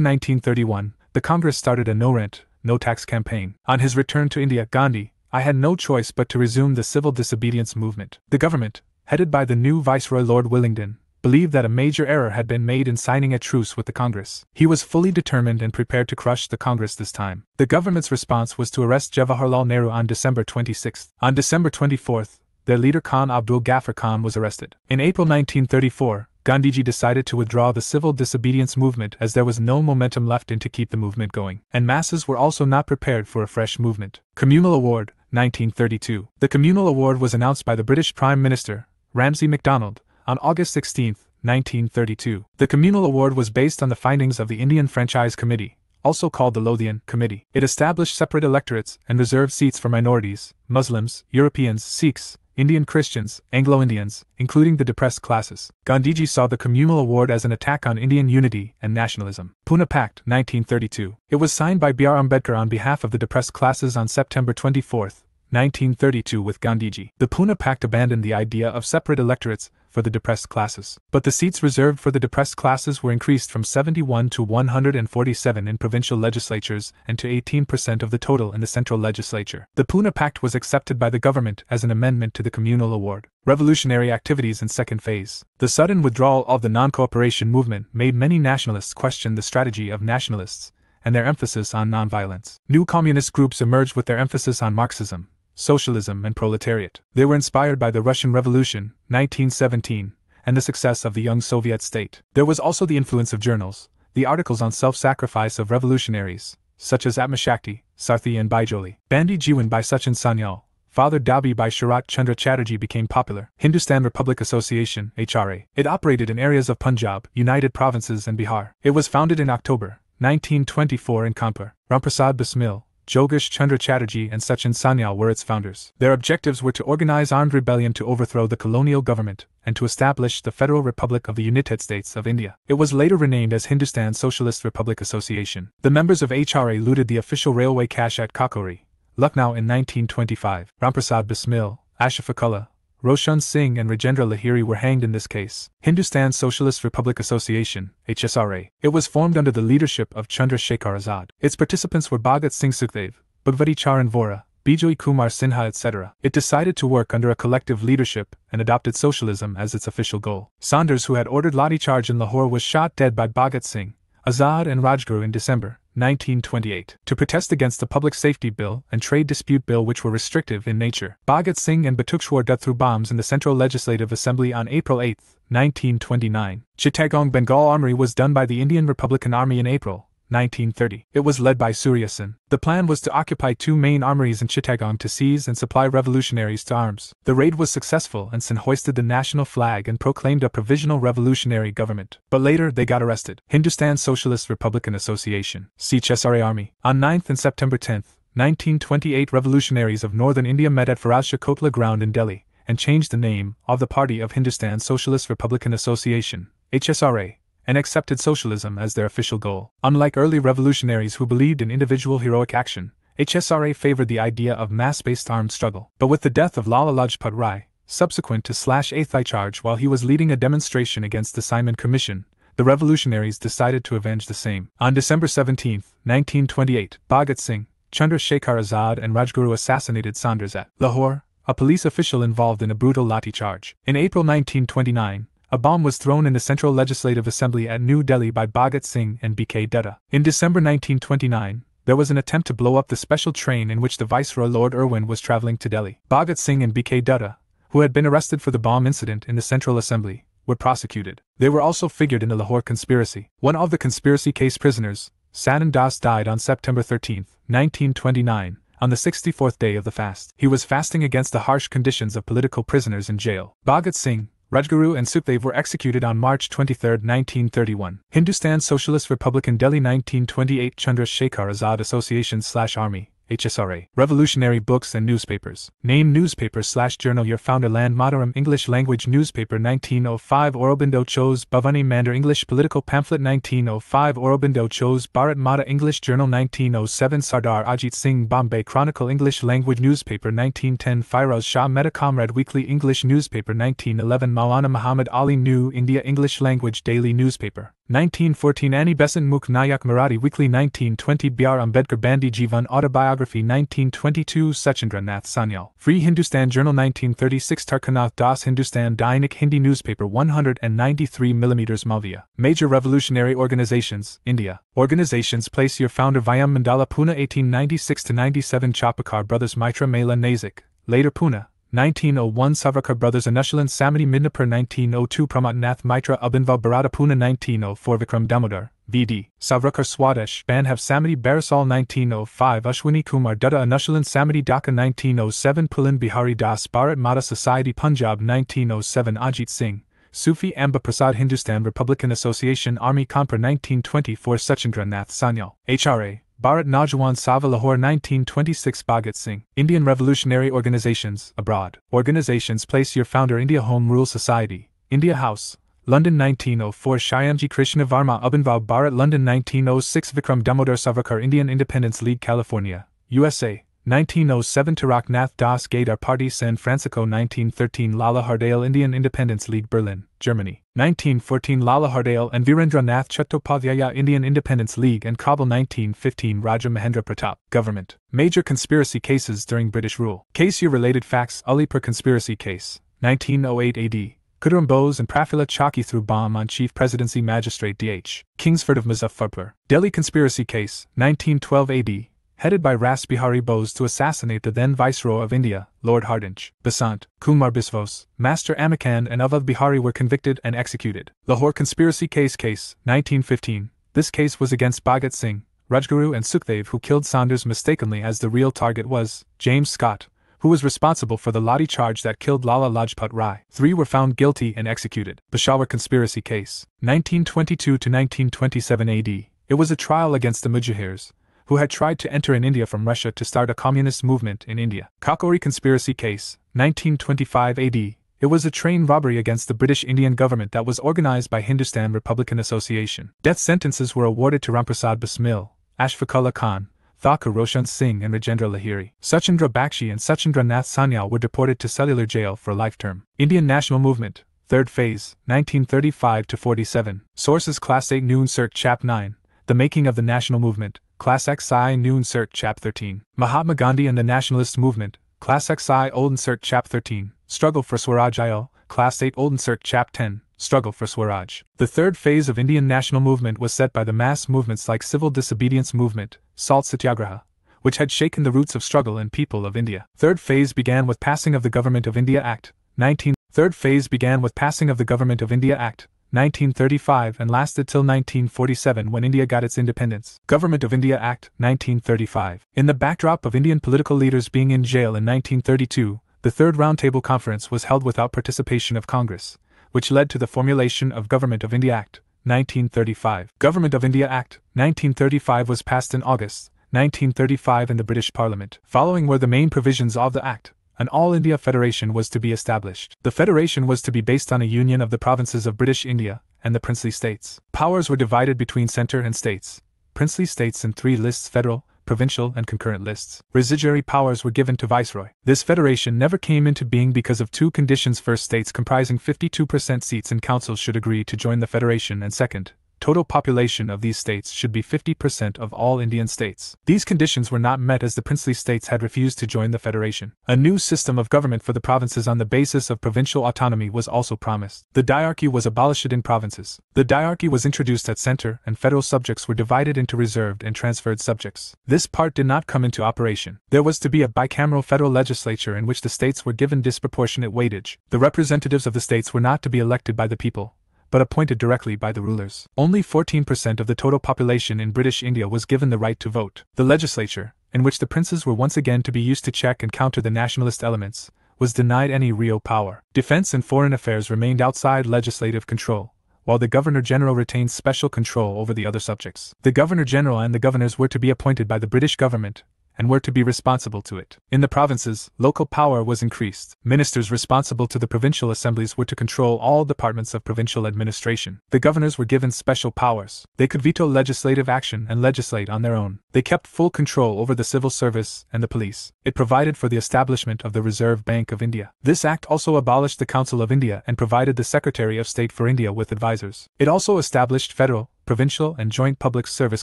1931, the Congress started a no-rent, no-tax campaign. On his return to India, Gandhi, I had no choice but to resume the civil disobedience movement. The government, headed by the new Viceroy Lord Willingdon, believed that a major error had been made in signing a truce with the Congress. He was fully determined and prepared to crush the Congress this time. The government's response was to arrest Jawaharlal Nehru on December 26. On December 24, their leader Khan Abdul Ghaffar Khan was arrested. In April 1934, Gandhiji decided to withdraw the civil disobedience movement as there was no momentum left in to keep the movement going, and masses were also not prepared for a fresh movement. Communal Award, 1932. The Communal Award was announced by the British Prime Minister, Ramsay MacDonald, on August 16, 1932. The Communal Award was based on the findings of the Indian Franchise Committee, also called the Lothian Committee. It established separate electorates and reserved seats for minorities, Muslims, Europeans, Sikhs, Indian Christians, Anglo-Indians, including the depressed classes. Gandhiji saw the Communal Award as an attack on Indian unity and nationalism. Pune Pact, 1932. It was signed by B.R. Ambedkar on behalf of the depressed classes on September 24, 1932 with Gandhiji. The Pune Pact abandoned the idea of separate electorates for the depressed classes, but the seats reserved for the depressed classes were increased from 71 to 147 in provincial legislatures and to 18% of the total in the central legislature. The Pune Pact was accepted by the government as an amendment to the Communal Award. Revolutionary activities in second phase. The sudden withdrawal of the non-cooperation movement made many nationalists question the strategy of nationalists and their emphasis on nonviolence. New communist groups emerged with their emphasis on Marxism, socialism and proletariat. They were inspired by the Russian Revolution, 1917, and the success of the young Soviet state. There was also the influence of journals, the articles on self-sacrifice of revolutionaries, such as Atmashakti, Sarthi and Baijoli. Bandi Jiwan by Sachin Sanyal, Father Dabi by Sharat Chandra Chatterjee became popular. Hindustan Republic Association, HRA. It operated in areas of Punjab, United Provinces and Bihar. It was founded in October 1924 in Kanpur. Ramprasad Bismil, Jogesh Chandra Chatterjee and Sachin Sanyal were its founders. Their objectives were to organize armed rebellion to overthrow the colonial government and to establish the Federal Republic of the United States of India. It was later renamed as Hindustan Socialist Republic Association. The members of HRA looted the official railway cache at Kakori, Lucknow in 1925. Ramprasad Bismil, Ashafakullah, Roshan Singh and Rajendra Lahiri were hanged in this case. Hindustan Socialist Republic Association, HSRA. It was formed under the leadership of Chandra Shekhar Azad. Its participants were Bhagat Singh Sukhdev, Bhagwati Charan Vora, Bijoy Kumar Sinha etc. It decided to work under a collective leadership and adopted socialism as its official goal. Saunders, who had ordered Lati charge in Lahore, was shot dead by Bhagat Singh, Azad and Rajguru in December 1928. To protest against the Public Safety Bill and Trade Dispute Bill, which were restrictive in nature, Bhagat Singh and Batukswar Dutt threw bombs in the Central Legislative Assembly on April 8, 1929. Chittagong Bengal Armory was done by the Indian Republican Army in April 1930. It was led by Surya Sen. The plan was to occupy two main armories in Chittagong to seize and supply revolutionaries to arms. The raid was successful and Sen hoisted the national flag and proclaimed a provisional revolutionary government. But later they got arrested. Hindustan Socialist Republican Association, CHSRA Army. On 9th and September 10, 1928, revolutionaries of northern India met at Firoz Shah Kotla ground in Delhi and changed the name of the party of Hindustan Socialist Republican Association, HSRA, and accepted socialism as their official goal. Unlike early revolutionaries who believed in individual heroic action, HSRA favored the idea of mass-based armed struggle. But with the death of Lala Lajpat Rai, subsequent to /8th charge while he was leading a demonstration against the Simon Commission, the revolutionaries decided to avenge the same. On December 17, 1928, Bhagat Singh, Chandra Shekhar Azad and Rajguru assassinated Saunders at Lahore, a police official involved in a brutal Lati charge. In April 1929, a bomb was thrown in the Central Legislative Assembly at New Delhi by Bhagat Singh and B.K. Dutta. In December 1929, there was an attempt to blow up the special train in which the Viceroy Lord Irwin was traveling to Delhi. Bhagat Singh and B.K. Dutta, who had been arrested for the bomb incident in the Central Assembly, were prosecuted. They were also figured in the Lahore conspiracy. One of the conspiracy case prisoners, Sanan Das, died on September 13, 1929, on the 64th day of the fast. He was fasting against the harsh conditions of political prisoners in jail. Bhagat Singh, Rajguru and Sukhdev were executed on March 23, 1931. Hindustan Socialist Republican Delhi 1928 Chandra Shekhar Azad Association/Army, HSRA. Revolutionary books and newspapers. Name newspaper/journal. Your founder. Land Mataram English language newspaper 1905 Aurobindo chose Bhavani Mandar English political pamphlet 1905 Aurobindo chose Bharat Mata English journal 1907 Sardar Ajit Singh Bombay Chronicle English language newspaper 1910 Firoz Shah Mehta Comrade Weekly English newspaper 1911 Maulana Muhammad Ali New India English language daily newspaper 1914 Ani Besant Mukh Nayak Marathi Weekly 1920 B.R. Ambedkar Bandi Jivan Autobiography 1922 Sachindra Nath Sanyal Free Hindustan Journal 1936 Tarkanath Das Hindustan Dainik Hindi Newspaper 193mm Malviya. Major revolutionary organizations, India. Organizations. Place. Your founder Vyam Mandala Pune 1896-97 Chapakar Brothers Mitra Mela Nazik, later Pune 1901 Savarkar Brothers Anushalan Samiti Midnapur 1902 Pramat Nath Mitra Abhinva Bharata Pune 1904 Vikram Damodar, V.D. Savarkar Swadesh Bandhav Samiti Barisal 1905 Ashwini Kumar Dutta Anushalan Samiti Dhaka 1907 Pulin Bihari Das Bharat Mata Society Punjab 1907 Ajit Singh, Sufi Amba Prasad Hindustan Republican Association Army Kanpur 1924 Sachindra Nath Sanyal HRA Bharat Naujawan Sabha Lahore 1926 Bhagat Singh. Indian Revolutionary Organizations, Abroad. Organizations Place Your Founder India Home Rule Society, India House, London 1904 Shyamji Krishna Varma Abhinvav Bharat London 1906 Vikram Damodar Savarkar Indian Independence League California, USA, 1907 Tarak Nath Das Gaidar Party San Francisco 1913 Lala Hardayal Indian Independence League Berlin, Germany, 1914 Lala Hardayal and Virendra Nath Chattopadhyaya Indian Independence League and Kabul 1915 Raja Mahendra Pratap, Government. Major conspiracy cases during British rule. Case-related facts Alipur Conspiracy Case, 1908 AD. Khudiram Bose and Prafula Chowki threw bomb on Chief Presidency Magistrate D.H. Kingsford of Muzaffarpur. Delhi Conspiracy Case, 1912 AD. Headed by Ras Bihari Bose to assassinate the then Viceroy of India, Lord Hardinge. Basant, Kumar Biswas, Master Amikand and Avadh Bihari were convicted and executed. Lahore Conspiracy Case 1915. This case was against Bhagat Singh, Rajguru and Sukhdev, who killed Saunders mistakenly, as the real target was James Scott, who was responsible for the Lodi charge that killed Lala Lajpat Rai. 3 were found guilty and executed. Peshawar Conspiracy Case, 1922 to 1927 AD. It was a trial against the Mujahirs, who had tried to enter in India from Russia to start a communist movement in India. Kakori Conspiracy Case, 1925 AD. It was a train robbery against the British Indian government that was organized by Hindustan Republican Association. Death sentences were awarded to Ramprasad Bismil, Ashfaqullah Khan, Thakur Roshan Singh and Rajendra Lahiri. Sachendra Bakshi and Sachendra Nath Sanyal were deported to cellular jail for a life term. Indian National Movement, Third Phase, 1935 to 47. Sources: Class 8 Noon Cert Chap 9, The Making of the National Movement, Class XI Noon Cert Chap 13. Mahatma Gandhi and the Nationalist Movement, Class XI Olden Cert Chap 13, Struggle for Swaraj IL, Class 8 Olden Cert Chap 10, Struggle for Swaraj. The third phase of Indian national movement was set by the mass movements like Civil Disobedience Movement, Salt Satyagraha, which had shaken the roots of struggle in people of India. Third phase began with passing of the Government of India Act, 1935 and lasted till 1947 when India got its independence. Government of India Act, 1935. In the backdrop of Indian political leaders being in jail in 1932, the Third Roundtable Conference was held without participation of Congress, which led to the formulation of Government of India Act, 1935. Government of India Act, 1935 was passed in August, 1935 in the British Parliament. Following were the main provisions of the Act. An All-India Federation was to be established. The federation was to be based on a union of the provinces of British India and the princely states. Powers were divided between centre and states. Princely states in 3 lists: federal, provincial and concurrent lists. Residuary powers were given to Viceroy. This federation never came into being because of 2 conditions. First, states comprising 52% seats in councils should agree to join the federation, and second, total population of these states should be 50% of all Indian states. These conditions were not met as the princely states had refused to join the federation. A new system of government for the provinces on the basis of provincial autonomy was also promised. The diarchy was abolished in provinces. The diarchy was introduced at centre, and federal subjects were divided into reserved and transferred subjects. This part did not come into operation. There was to be a bicameral federal legislature in which the states were given disproportionate weightage. The representatives of the states were not to be elected by the people, but appointed directly by the rulers. Only 14% of the total population in British India was given the right to vote. The legislature, in which the princes were once again to be used to check and counter the nationalist elements, was denied any real power. Defence and foreign affairs remained outside legislative control, while the Governor-General retained special control over the other subjects. The Governor-General and the governors were to be appointed by the British government, and were to be responsible to it. In the provinces, local power was increased. Ministers responsible to the provincial assemblies were to control all departments of provincial administration. The governors were given special powers. They could veto legislative action and legislate on their own. They kept full control over the civil service and the police. It provided for the establishment of the Reserve Bank of India. This act also abolished the Council of India and provided the Secretary of State for India with advisors. It also established federal, provincial and joint public service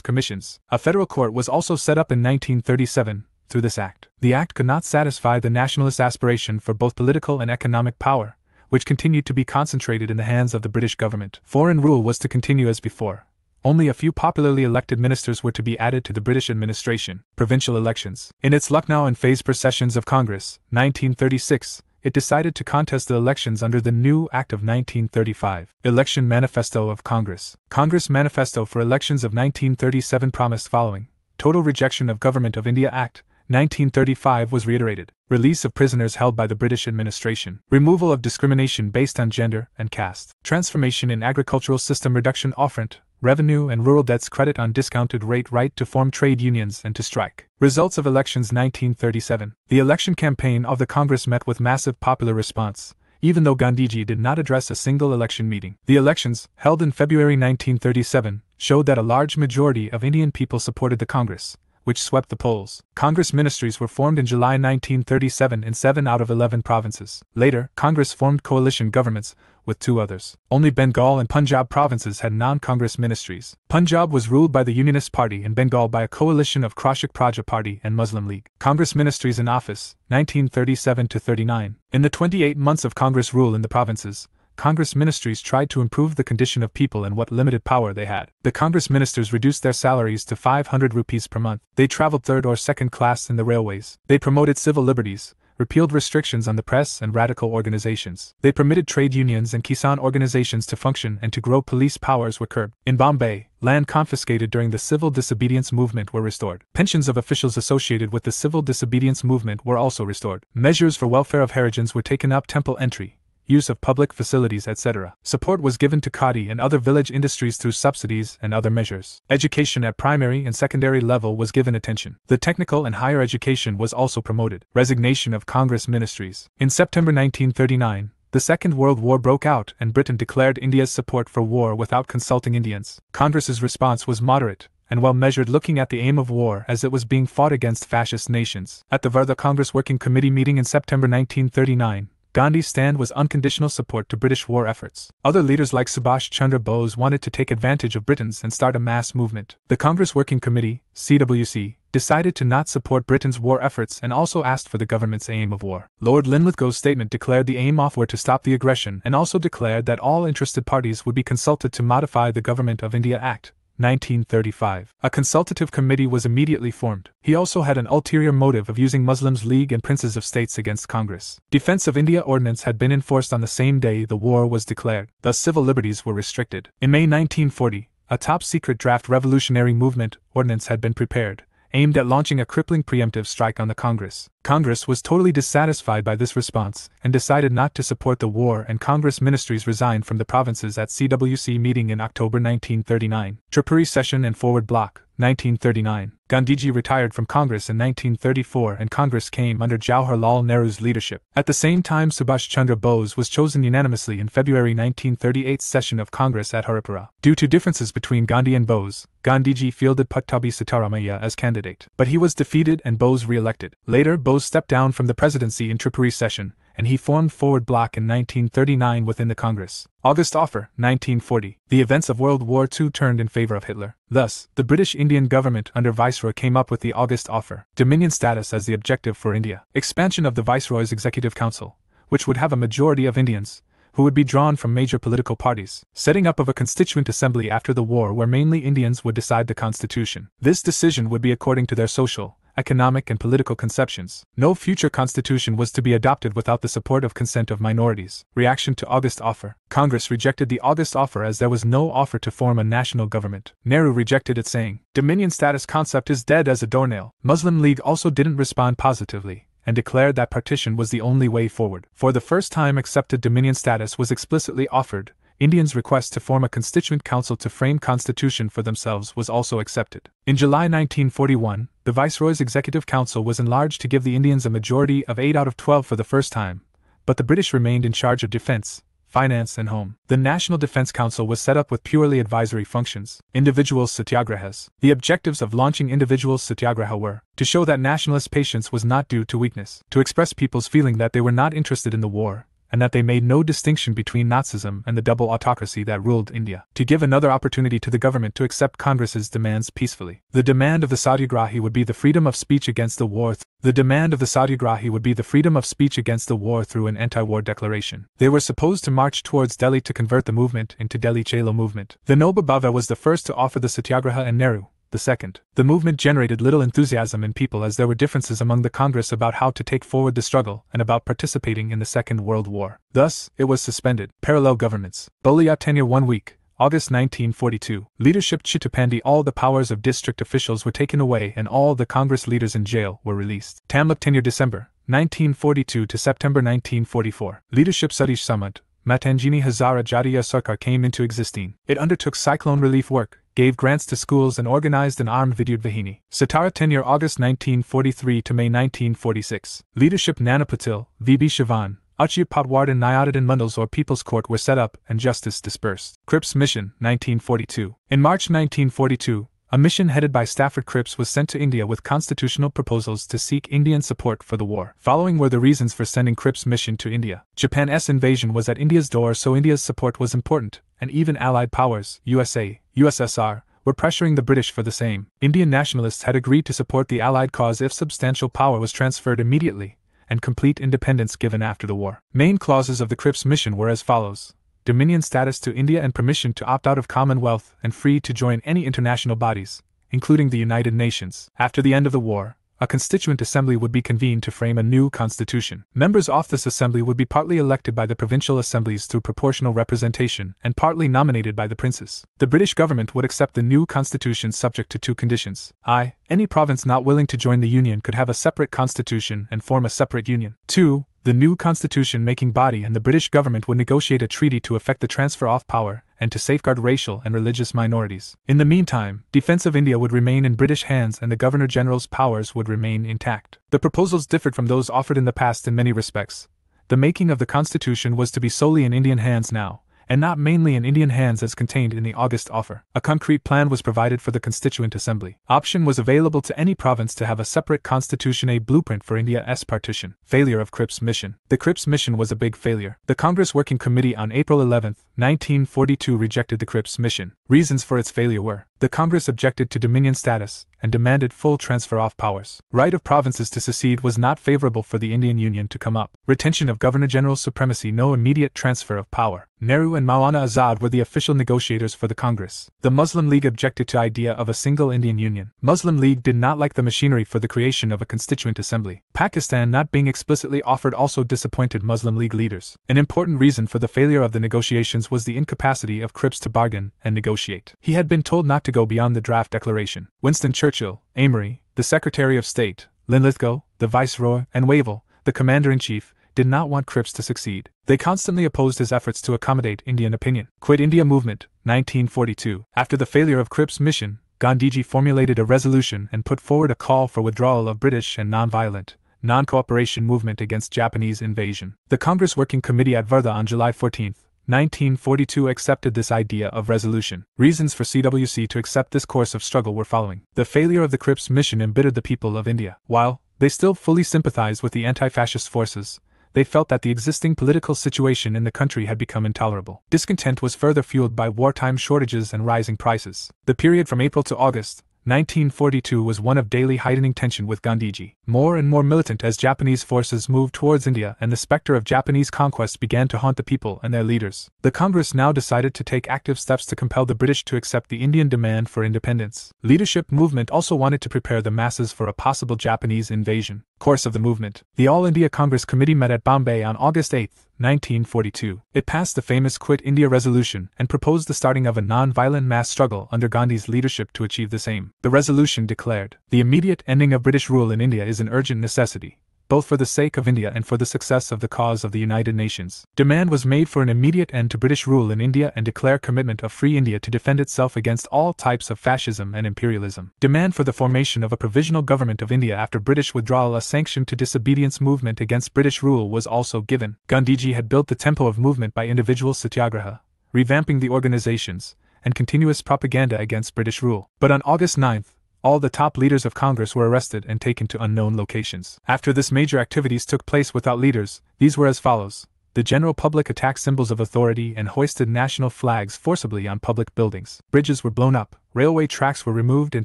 commissions. A federal court was also set up in 1937 through this act. The act could not satisfy the nationalist aspiration for both political and economic power, which continued to be concentrated in the hands of the British government. Foreign rule was to continue as before. Only a few popularly elected ministers were to be added to the British administration. Provincial elections. In its Lucknow and Phasepur sessions of Congress, 1936, it decided to contest the elections under the new Act of 1935. Election Manifesto of Congress. Congress Manifesto for Elections of 1937 promised following: total rejection of Government of India Act, 1935 was reiterated. Release of prisoners held by the British administration. Removal of discrimination based on gender and caste. Transformation in agricultural system. Reduction offrent, revenue and rural debts credit on discounted rate right to form trade unions and to strike. Results of elections 1937. The election campaign of the Congress met with massive popular response, even though Gandhiji did not address a single election meeting. The elections, held in February 1937, showed that a large majority of Indian people supported the Congress, which swept the polls. Congress ministries were formed in July 1937 in 7 out of 11 provinces. Later, Congress formed coalition governments, with 2 others. Only Bengal and Punjab provinces had non-Congress ministries. Punjab was ruled by the Unionist Party and Bengal by a coalition of Krashak Praja Party and Muslim League. Congress ministries in office, 1937-39. In the 28 months of Congress rule in the provinces, Congress ministries tried to improve the condition of people and what limited power they had. The Congress ministers reduced their salaries to 500 rupees per month. They traveled third or second class in the railways. They promoted civil liberties, repealed restrictions on the press and radical organizations. They permitted trade unions and Kisan organizations to function and to grow. Police powers were curbed. In Bombay, land confiscated during the civil disobedience movement were restored. Pensions of officials associated with the civil disobedience movement were also restored. Measures for welfare of Harijans were taken up. Temple entry, use of public facilities, etc. Support was given to khadi and other village industries through subsidies and other measures. Education at primary and secondary level was given attention. The technical and higher education was also promoted. Resignation of Congress ministries. In September 1939, the Second World War broke out and Britain declared India's support for war without consulting Indians. Congress's response was moderate and well measured, looking at the aim of war as it was being fought against fascist nations. At the Varda Congress Working Committee meeting in September 1939, Gandhi's stand was unconditional support to British war efforts. Other leaders like Subhash Chandra Bose wanted to take advantage of Britons and start a mass movement. The Congress Working Committee, CWC, decided to not support Britain's war efforts and also asked for the government's aim of war. Lord Linlithgow's statement declared the aim of war to stop the aggression and also declared that all interested parties would be consulted to modify the Government of India Act, 1935. A consultative committee was immediately formed. He also had an ulterior motive of using Muslims League and Princes of States against Congress. Defense of India Ordinance had been enforced on the same day the war was declared. Thus civil liberties were restricted. In May 1940, a top-secret draft revolutionary movement ordinance had been prepared, aimed at launching a crippling preemptive strike on the Congress. Congress was totally dissatisfied by this response and decided not to support the war, and Congress ministries resigned from the provinces at CWC meeting in October 1939. Tripuri Session and Forward Bloc, 1939. Gandhiji retired from Congress in 1934 and Congress came under Jawaharlal Nehru's leadership. At the same time, Subhash Chandra Bose was chosen unanimously in February 1938's session of Congress at Haripura. Due to differences between Gandhi and Bose, Gandhiji fielded Pattabhi Sitaramaiah as candidate, but he was defeated and Bose re-elected. Later, Bose stepped down from the presidency in Tripuri session, and he formed Forward Bloc in 1939 within the Congress. August Offer, 1940. The events of World War II turned in favor of Hitler. Thus, the British Indian government under Viceroy came up with the August Offer. Dominion status as the objective for India. Expansion of the Viceroy's Executive Council, which would have a majority of Indians, who would be drawn from major political parties. Setting up of a constituent assembly after the war where mainly Indians would decide the constitution. This decision would be according to their social, economic and political conceptions. No future constitution was to be adopted without the support of consent of minorities. Reaction to August Offer. Congress rejected the August Offer as there was no offer to form a national government. Nehru rejected it, saying, "Dominion status concept is dead as a doornail." Muslim League also didn't respond positively and declared that partition was the only way forward. For the first time, accepted dominion status was explicitly offered. Indians' request to form a constituent council to frame constitution for themselves was also accepted. In July 1941, the Viceroy's Executive Council was enlarged to give the Indians a majority of 8 out of 12 for the first time, but the British remained in charge of defense, finance and home. The National Defense Council was set up with purely advisory functions. Individual satyagrahas. The objectives of launching individual satyagraha were to show that nationalist patience was not due to weakness, to express people's feeling that they were not interested in the war, and that they made no distinction between Nazism and the double autocracy that ruled India, to give another opportunity to the government to accept Congress's demands peacefully. The demand of the Satyagrahi would be the freedom of speech against the war. The demand of the Satyagrahi would be the freedom of speech against the war through an anti-war declaration. They were supposed to march towards Delhi to convert the movement into Delhi Chalo movement. Vinoba Bhave was the first to offer the Satyagraha and Nehru the second. The movement generated little enthusiasm in people as there were differences among the Congress about how to take forward the struggle and about participating in the Second World War. Thus, it was suspended. Parallel governments. Bolia tenure 1 week. August 1942. Leadership Chittapandi. All the powers of district officials were taken away and all the Congress leaders in jail were released. Tamluk tenure December 1942 to September 1944. Leadership Satish Samant. Matanjini Hazara Jatiya Sarkar came into existence. It undertook cyclone relief work, gave grants to schools and organized an armed Vidyut Vahini. Satara tenure August 1943 to May 1946. Leadership Nana Patil, V.B. Shivan, Achyut Patward and Nyadadan Mundals or People's Court were set up and justice dispersed. Cripps Mission, 1942. In March 1942, a mission headed by Stafford Cripps was sent to India with constitutional proposals to seek Indian support for the war. Following were the reasons for sending Cripps' mission to India. Japan's invasion was at India's door, so India's support was important, and even Allied powers, USA, USSR, were pressuring the British for the same. Indian nationalists had agreed to support the Allied cause if substantial power was transferred immediately, and complete independence given after the war. Main clauses of the Cripps mission were as follows: dominion status to India and permission to opt out of Commonwealth and free to join any international bodies, including the United Nations. After the end of the war, a constituent assembly would be convened to frame a new constitution. Members of this assembly would be partly elected by the provincial assemblies through proportional representation and partly nominated by the princes. The British government would accept the new constitution subject to two conditions. I. Any province not willing to join the union could have a separate constitution and form a separate union. 2. The new constitution-making body and the British government would negotiate a treaty to effect the transfer of power and to safeguard racial and religious minorities. In the meantime, defense of India would remain in British hands and the Governor-General's powers would remain intact. The proposals differed from those offered in the past in many respects. The making of the constitution was to be solely in Indian hands now, and not mainly in Indian hands as contained in the August offer. A concrete plan was provided for the Constituent Assembly. Option was available to any province to have a separate constitution, a blueprint for India's partition. Failure of Cripps' mission. The Cripps mission was a big failure. The Congress Working Committee on April 11, 1942 rejected the Cripps mission. Reasons for its failure were: the Congress objected to dominion status and demanded full transfer of powers. Right of provinces to secede was not favorable for the Indian Union to come up. Retention of Governor-General supremacy, no immediate transfer of power. Nehru and Maulana Azad were the official negotiators for the Congress. The Muslim League objected to idea of a single Indian Union. Muslim League did not like the machinery for the creation of a constituent assembly. Pakistan not being explicitly offered also disappointed Muslim League leaders. An important reason for the failure of the negotiations was the incapacity of Cripps to bargain and negotiate. He had been told not to go beyond the draft declaration. Winston Churchill, Amory, the Secretary of State, Linlithgow, the Viceroy, and Wavell, the Commander-in-Chief, did not want Cripps to succeed. They constantly opposed his efforts to accommodate Indian opinion. Quit India Movement, 1942. After the failure of Cripps' mission, Gandhiji formulated a resolution and put forward a call for withdrawal of British and non-violent, non-cooperation movement against Japanese invasion. The Congress Working Committee at Verda on July 14, 1942 accepted this idea of resolution. Reasons for CWC to accept this course of struggle were following. The failure of the Cripps mission embittered the people of India. While they still fully sympathized with the anti-fascist forces, they felt that the existing political situation in the country had become intolerable. Discontent was further fueled by wartime shortages and rising prices. The period from April to August 1942 was one of daily heightening tension with Gandhiji. More and more militant as Japanese forces moved towards India and the specter of Japanese conquest began to haunt the people and their leaders. The Congress now decided to take active steps to compel the British to accept the Indian demand for independence. Leadership movement also wanted to prepare the masses for a possible Japanese invasion. Course of the movement. The All India Congress Committee met at Bombay on August 8, 1942. It passed the famous Quit India resolution and proposed the starting of a non-violent mass struggle under Gandhi's leadership to achieve this aim. The resolution declared, "The immediate ending of British rule in India is an urgent necessity, both for the sake of India and for the success of the cause of the United Nations." Demand was made for an immediate end to British rule in India and declare commitment of free India to defend itself against all types of fascism and imperialism. Demand for the formation of a provisional government of India after British withdrawal, a sanction to disobedience movement against British rule was also given. Gandhiji had built the tempo of movement by individual satyagraha, revamping the organizations, and continuous propaganda against British rule. But on August 9, all the top leaders of Congress were arrested and taken to unknown locations. After this, major activities took place without leaders. These were as follows. The general public attacked symbols of authority and hoisted national flags forcibly on public buildings. Bridges were blown up, railway tracks were removed and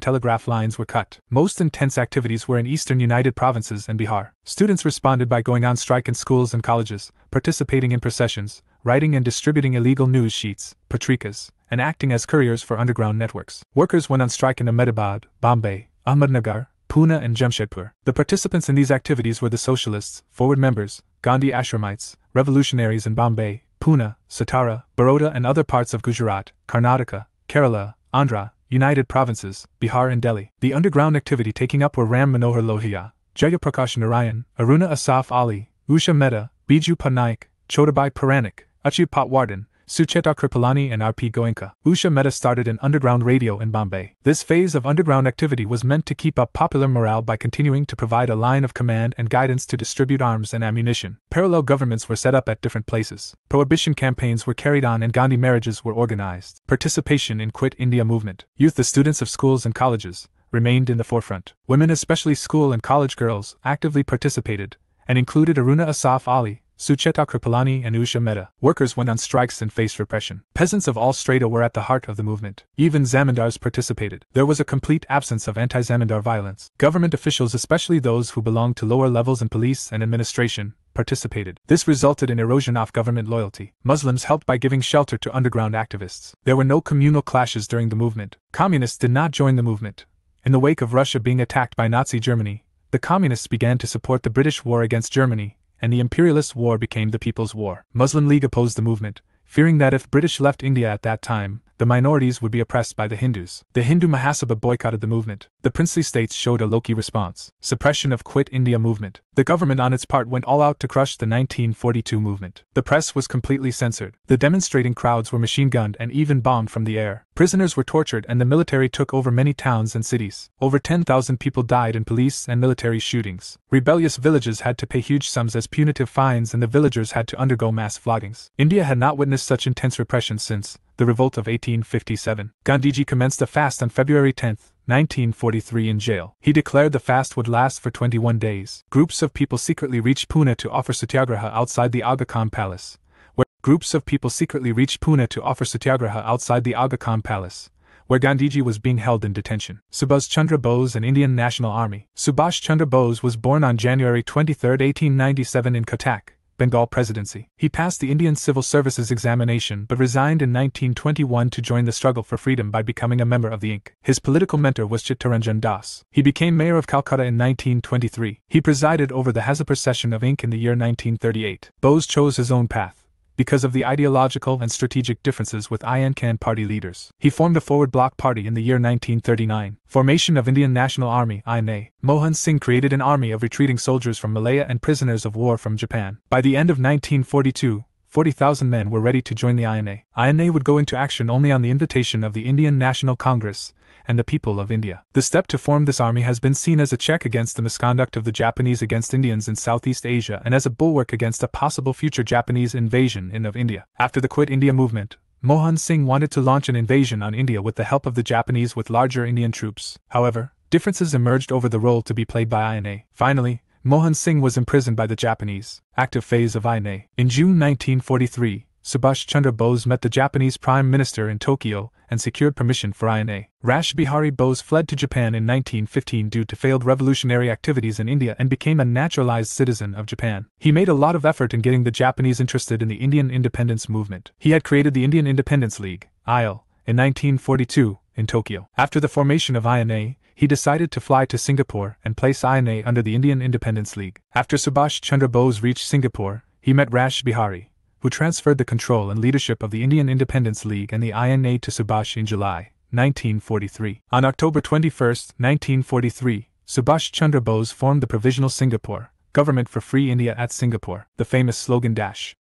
telegraph lines were cut. Most intense activities were in eastern United Provinces and Bihar. Students responded by going on strike in schools and colleges, participating in processions, writing and distributing illegal news sheets, patrikas, and acting as couriers for underground networks. Workers went on strike in Ahmedabad, Bombay, Ahmednagar, Pune and Jamshedpur. The participants in these activities were the Socialists, Forward members, Gandhi Ashramites, revolutionaries in Bombay, Pune, Satara, Baroda and other parts of Gujarat, Karnataka, Kerala, Andhra, United Provinces, Bihar and Delhi. The underground activity taking up were Ram Manohar Lohia, Jayaprakash Narayan, Aruna Asaf Ali, Usha Mehta, Biju Patnaik, Chotabai Puranik, Achyut Patwardhan, Sucheta Kripalani and R.P. Goenka. Usha Mehta started an underground radio in Bombay. This phase of underground activity was meant to keep up popular morale by continuing to provide a line of command and guidance to distribute arms and ammunition. Parallel governments were set up at different places. Prohibition campaigns were carried on and Gandhi marriages were organized. Participation in Quit India movement. Youth, the students of schools and colleges, remained in the forefront. Women, especially school and college girls, actively participated, and included Aruna Asaf Ali, Sucheta Kripalani and Usha Mehta. Workers went on strikes and faced repression. Peasants of all strata were at the heart of the movement. Even zamindars participated. There was a complete absence of anti-zamindar violence. Government officials, especially those who belonged to lower levels in police and administration, participated. This resulted in erosion of government loyalty. Muslims helped by giving shelter to underground activists. There were no communal clashes during the movement. Communists did not join the movement. In the wake of Russia being attacked by Nazi Germany, the Communists began to support the British war against Germany, and the imperialist war became the People's War. Muslim League opposed the movement, fearing that if British left India at that time, the minorities would be oppressed by the Hindus. The Hindu Mahasabha boycotted the movement. The princely states showed a low-key response. Suppression of Quit India movement. The government on its part went all out to crush the 1942 movement. The press was completely censored. The demonstrating crowds were machine-gunned and even bombed from the air. Prisoners were tortured and the military took over many towns and cities. Over 10,000 people died in police and military shootings. Rebellious villages had to pay huge sums as punitive fines and the villagers had to undergo mass floggings. India had not witnessed such intense repression since the revolt of 1857. Gandhiji commenced a fast on February 10, 1943 in jail. He declared the fast would last for 21 days. Groups of people secretly reached Pune to offer satyagraha outside the Aga Khan Palace, where Gandhiji was being held in detention. Subhash Chandra Bose and Indian National Army. Subhash Chandra Bose was born on January 23, 1897 in Cuttack, Bengal Presidency. He passed the Indian Civil Services examination but resigned in 1921 to join the struggle for freedom by becoming a member of the Inc. His political mentor was Chittaranjan Das. He became mayor of Calcutta in 1923. He presided over the Hazapur session of Inc. in the year 1938. Bose chose his own path because of the ideological and strategic differences with IN Khan party leaders. He formed the Forward Bloc Party in the year 1939. Formation of Indian National Army INA. Mohan Singh created an army of retreating soldiers from Malaya and prisoners of war from Japan. By the end of 1942, 40,000 men were ready to join the INA. INA would go into action only on the invitation of the Indian National Congress and the people of India. The step to form this army has been seen as a check against the misconduct of the Japanese against Indians in Southeast Asia and as a bulwark against a possible future Japanese invasion of India. After the Quit India movement, Mohan Singh wanted to launch an invasion on India with the help of the Japanese with larger Indian troops. However, differences emerged over the role to be played by INA. Finally, Mohan Singh was imprisoned by the Japanese. Active phase of INA. In June 1943, Subhash Chandra Bose met the Japanese Prime Minister in Tokyo and secured permission for INA. Rash Bihari Bose fled to Japan in 1915 due to failed revolutionary activities in India and became a naturalized citizen of Japan. He made a lot of effort in getting the Japanese interested in the Indian independence movement. He had created the Indian Independence League, IL, in 1942, in Tokyo. After the formation of INA, he decided to fly to Singapore and place INA under the Indian Independence League. After Subhash Chandra Bose reached Singapore, he met Rash Bihari, who transferred the control and leadership of the Indian Independence League and the INA to Subhash in July 1943. On October 21, 1943, Subhash Chandra Bose formed the Provisional Singapore Government for Free India at Singapore. The famous slogan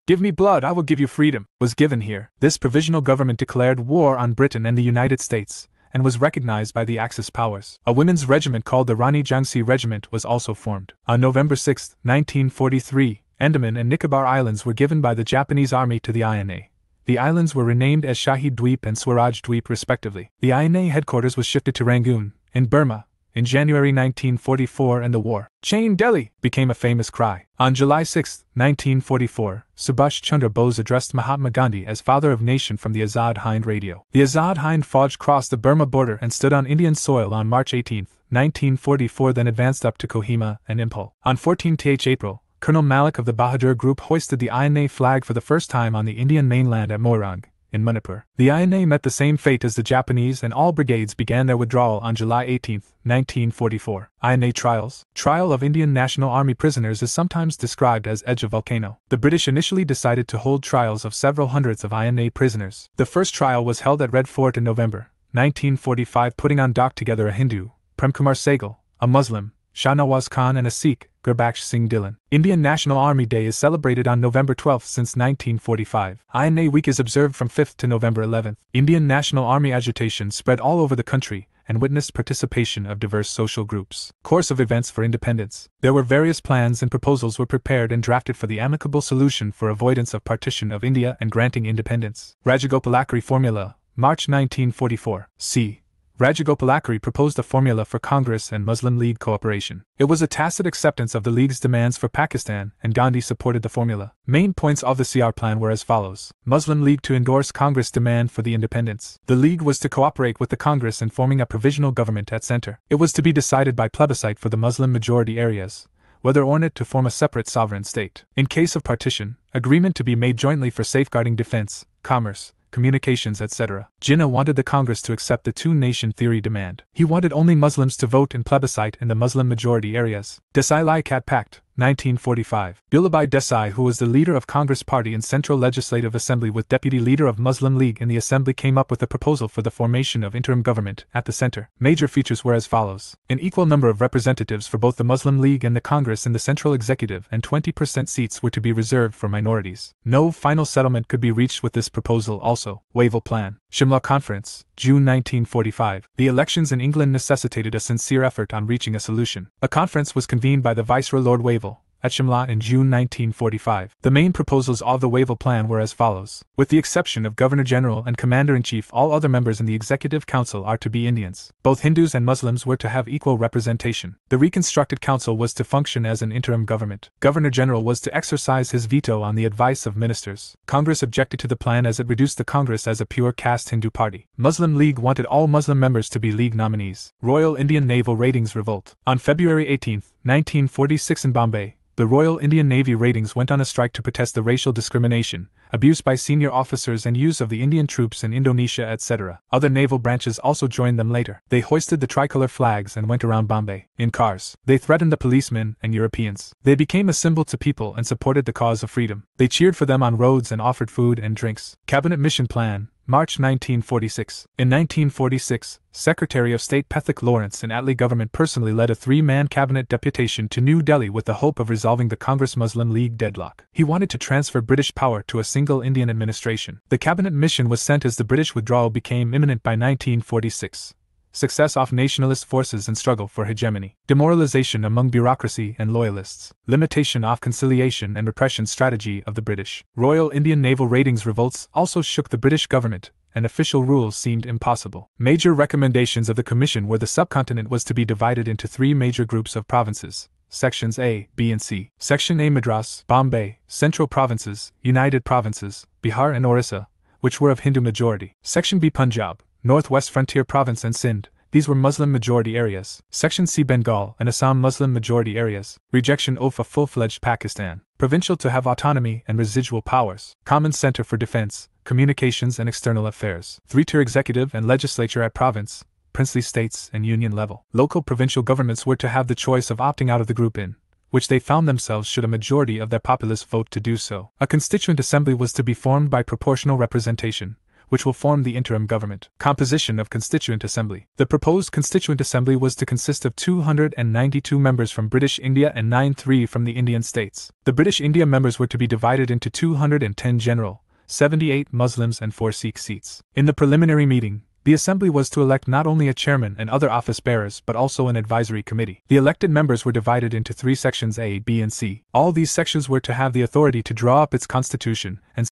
"Give me blood, I will give you freedom" was given here. This provisional government declared war on Britain and the United States, and was recognized by the Axis powers. A women's regiment called the Rani Jhansi Regiment was also formed. On November 6, 1943, Andaman and Nicobar Islands were given by the Japanese Army to the INA. The islands were renamed as Shahid Dweep and Swaraj Dweep respectively. The INA headquarters was shifted to Rangoon, in Burma, in January 1944 and the war "Chain Delhi" became a famous cry. On July 6, 1944, Subhash Chandra Bose addressed Mahatma Gandhi as Father of Nation from the Azad Hind radio. The Azad Hind Fauj crossed the Burma border and stood on Indian soil on March 18, 1944, then advanced up to Kohima and Impul. On 14th April, Colonel Malik of the Bahadur Group hoisted the INA flag for the first time on the Indian mainland at Moirang, in Manipur. The INA met the same fate as the Japanese and all brigades began their withdrawal on July 18, 1944. INA trials. Trial of Indian National Army prisoners is sometimes described as Edge of Volcano. The British initially decided to hold trials of several hundreds of INA prisoners. The first trial was held at Red Fort in November 1945, putting on dock together a Hindu, Prem Kumar Sehgal, a Muslim, Shah Nawaz Khan, and a Sikh, Gurbaksh Singh Dhillon. Indian National Army Day is celebrated on November 12 since 1945. INA Week is observed from 5th to November 11th. Indian National Army agitation spread all over the country and witnessed participation of diverse social groups. Course of events for independence. There were various plans and proposals were prepared and drafted for the amicable solution for avoidance of partition of India and granting independence. Rajagopalachari Formula, March 1944. C. Rajagopalachari proposed a formula for Congress and Muslim League cooperation. It was a tacit acceptance of the League's demands for Pakistan, and Gandhi supported the formula. Main points of the CR plan were as follows. Muslim League to endorse Congress' demand for the independence. The League was to cooperate with the Congress in forming a provisional government at center. It was to be decided by plebiscite for the Muslim majority areas, whether or not to form a separate sovereign state. In case of partition, agreement to be made jointly for safeguarding defense, commerce, communications, etc. Jinnah wanted the Congress to accept the two-nation theory demand. He wanted only Muslims to vote in plebiscite in the Muslim majority areas. Desai-Liaquat Pact, 1945. Bilabhai Desai, who was the leader of Congress Party in Central Legislative Assembly with Deputy Leader of Muslim League in the Assembly, came up with a proposal for the formation of interim government at the center. Major features were as follows. An equal number of representatives for both the Muslim League and the Congress in the Central Executive, and 20% seats were to be reserved for minorities. No final settlement could be reached with this proposal also. Wavell Plan. Shimla Conference, June 1945. The elections in England necessitated a sincere effort on reaching a solution. A conference was convened by the Viceroy Lord Wavell at Shimla in June 1945. The main proposals of the Wavell Plan were as follows. With the exception of Governor-General and Commander-in-Chief, all other members in the Executive Council are to be Indians. Both Hindus and Muslims were to have equal representation. The reconstructed council was to function as an interim government. Governor-General was to exercise his veto on the advice of ministers. Congress objected to the plan as it reduced the Congress as a pure caste Hindu party. Muslim League wanted all Muslim members to be League nominees. Royal Indian Naval Ratings Revolt. On February 18, 1946 in Bombay, the Royal Indian Navy Ratings went on a strike to protest the racial discrimination, abuse by senior officers and use of the Indian troops in Indonesia, etc. Other naval branches also joined them later. They hoisted the tricolor flags and went around Bombay. In cars, they threatened the policemen and Europeans. They became a symbol to people and supported the cause of freedom. They cheered for them on roads and offered food and drinks. Cabinet Mission Plan, March 1946. In 1946, Secretary of State Pethek Lawrence in Attlee government personally led a three-man cabinet deputation to New Delhi with the hope of resolving the Congress-Muslim League deadlock. He wanted to transfer British power to a single Indian administration. The cabinet mission was sent as the British withdrawal became imminent by 1946. Success of nationalist forces and struggle for hegemony. Demoralization among bureaucracy and loyalists. Limitation of conciliation and repression strategy of the British. Royal Indian Naval Ratings revolts also shook the British government, and official rules seemed impossible. Major recommendations of the Commission were the subcontinent was to be divided into three major groups of provinces. Sections A, B and C. Section A Madras, Bombay, Central Provinces, United Provinces, Bihar and Orissa, which were of Hindu majority. Section B Punjab, Northwest Frontier Province and Sindh, these were Muslim majority areas. Section C Bengal and Assam Muslim majority areas. Rejection of a full-fledged Pakistan. Provincial to have autonomy and residual powers. Common Center for Defense, Communications and External Affairs. Three-tier executive and legislature at province, princely states and union level. Local provincial governments were to have the choice of opting out of the group in which they found themselves should a majority of their populace vote to do so. A constituent assembly was to be formed by proportional representation, which will form the interim government. Composition of Constituent Assembly. The proposed Constituent Assembly was to consist of 292 members from British India and 93 from the Indian states. The British India members were to be divided into 210 general, 78 Muslims and 4 Sikh seats. In the preliminary meeting, the Assembly was to elect not only a chairman and other office bearers but also an advisory committee. The elected members were divided into 3 sections A, B and C. All these sections were to have the authority to draw up its constitution and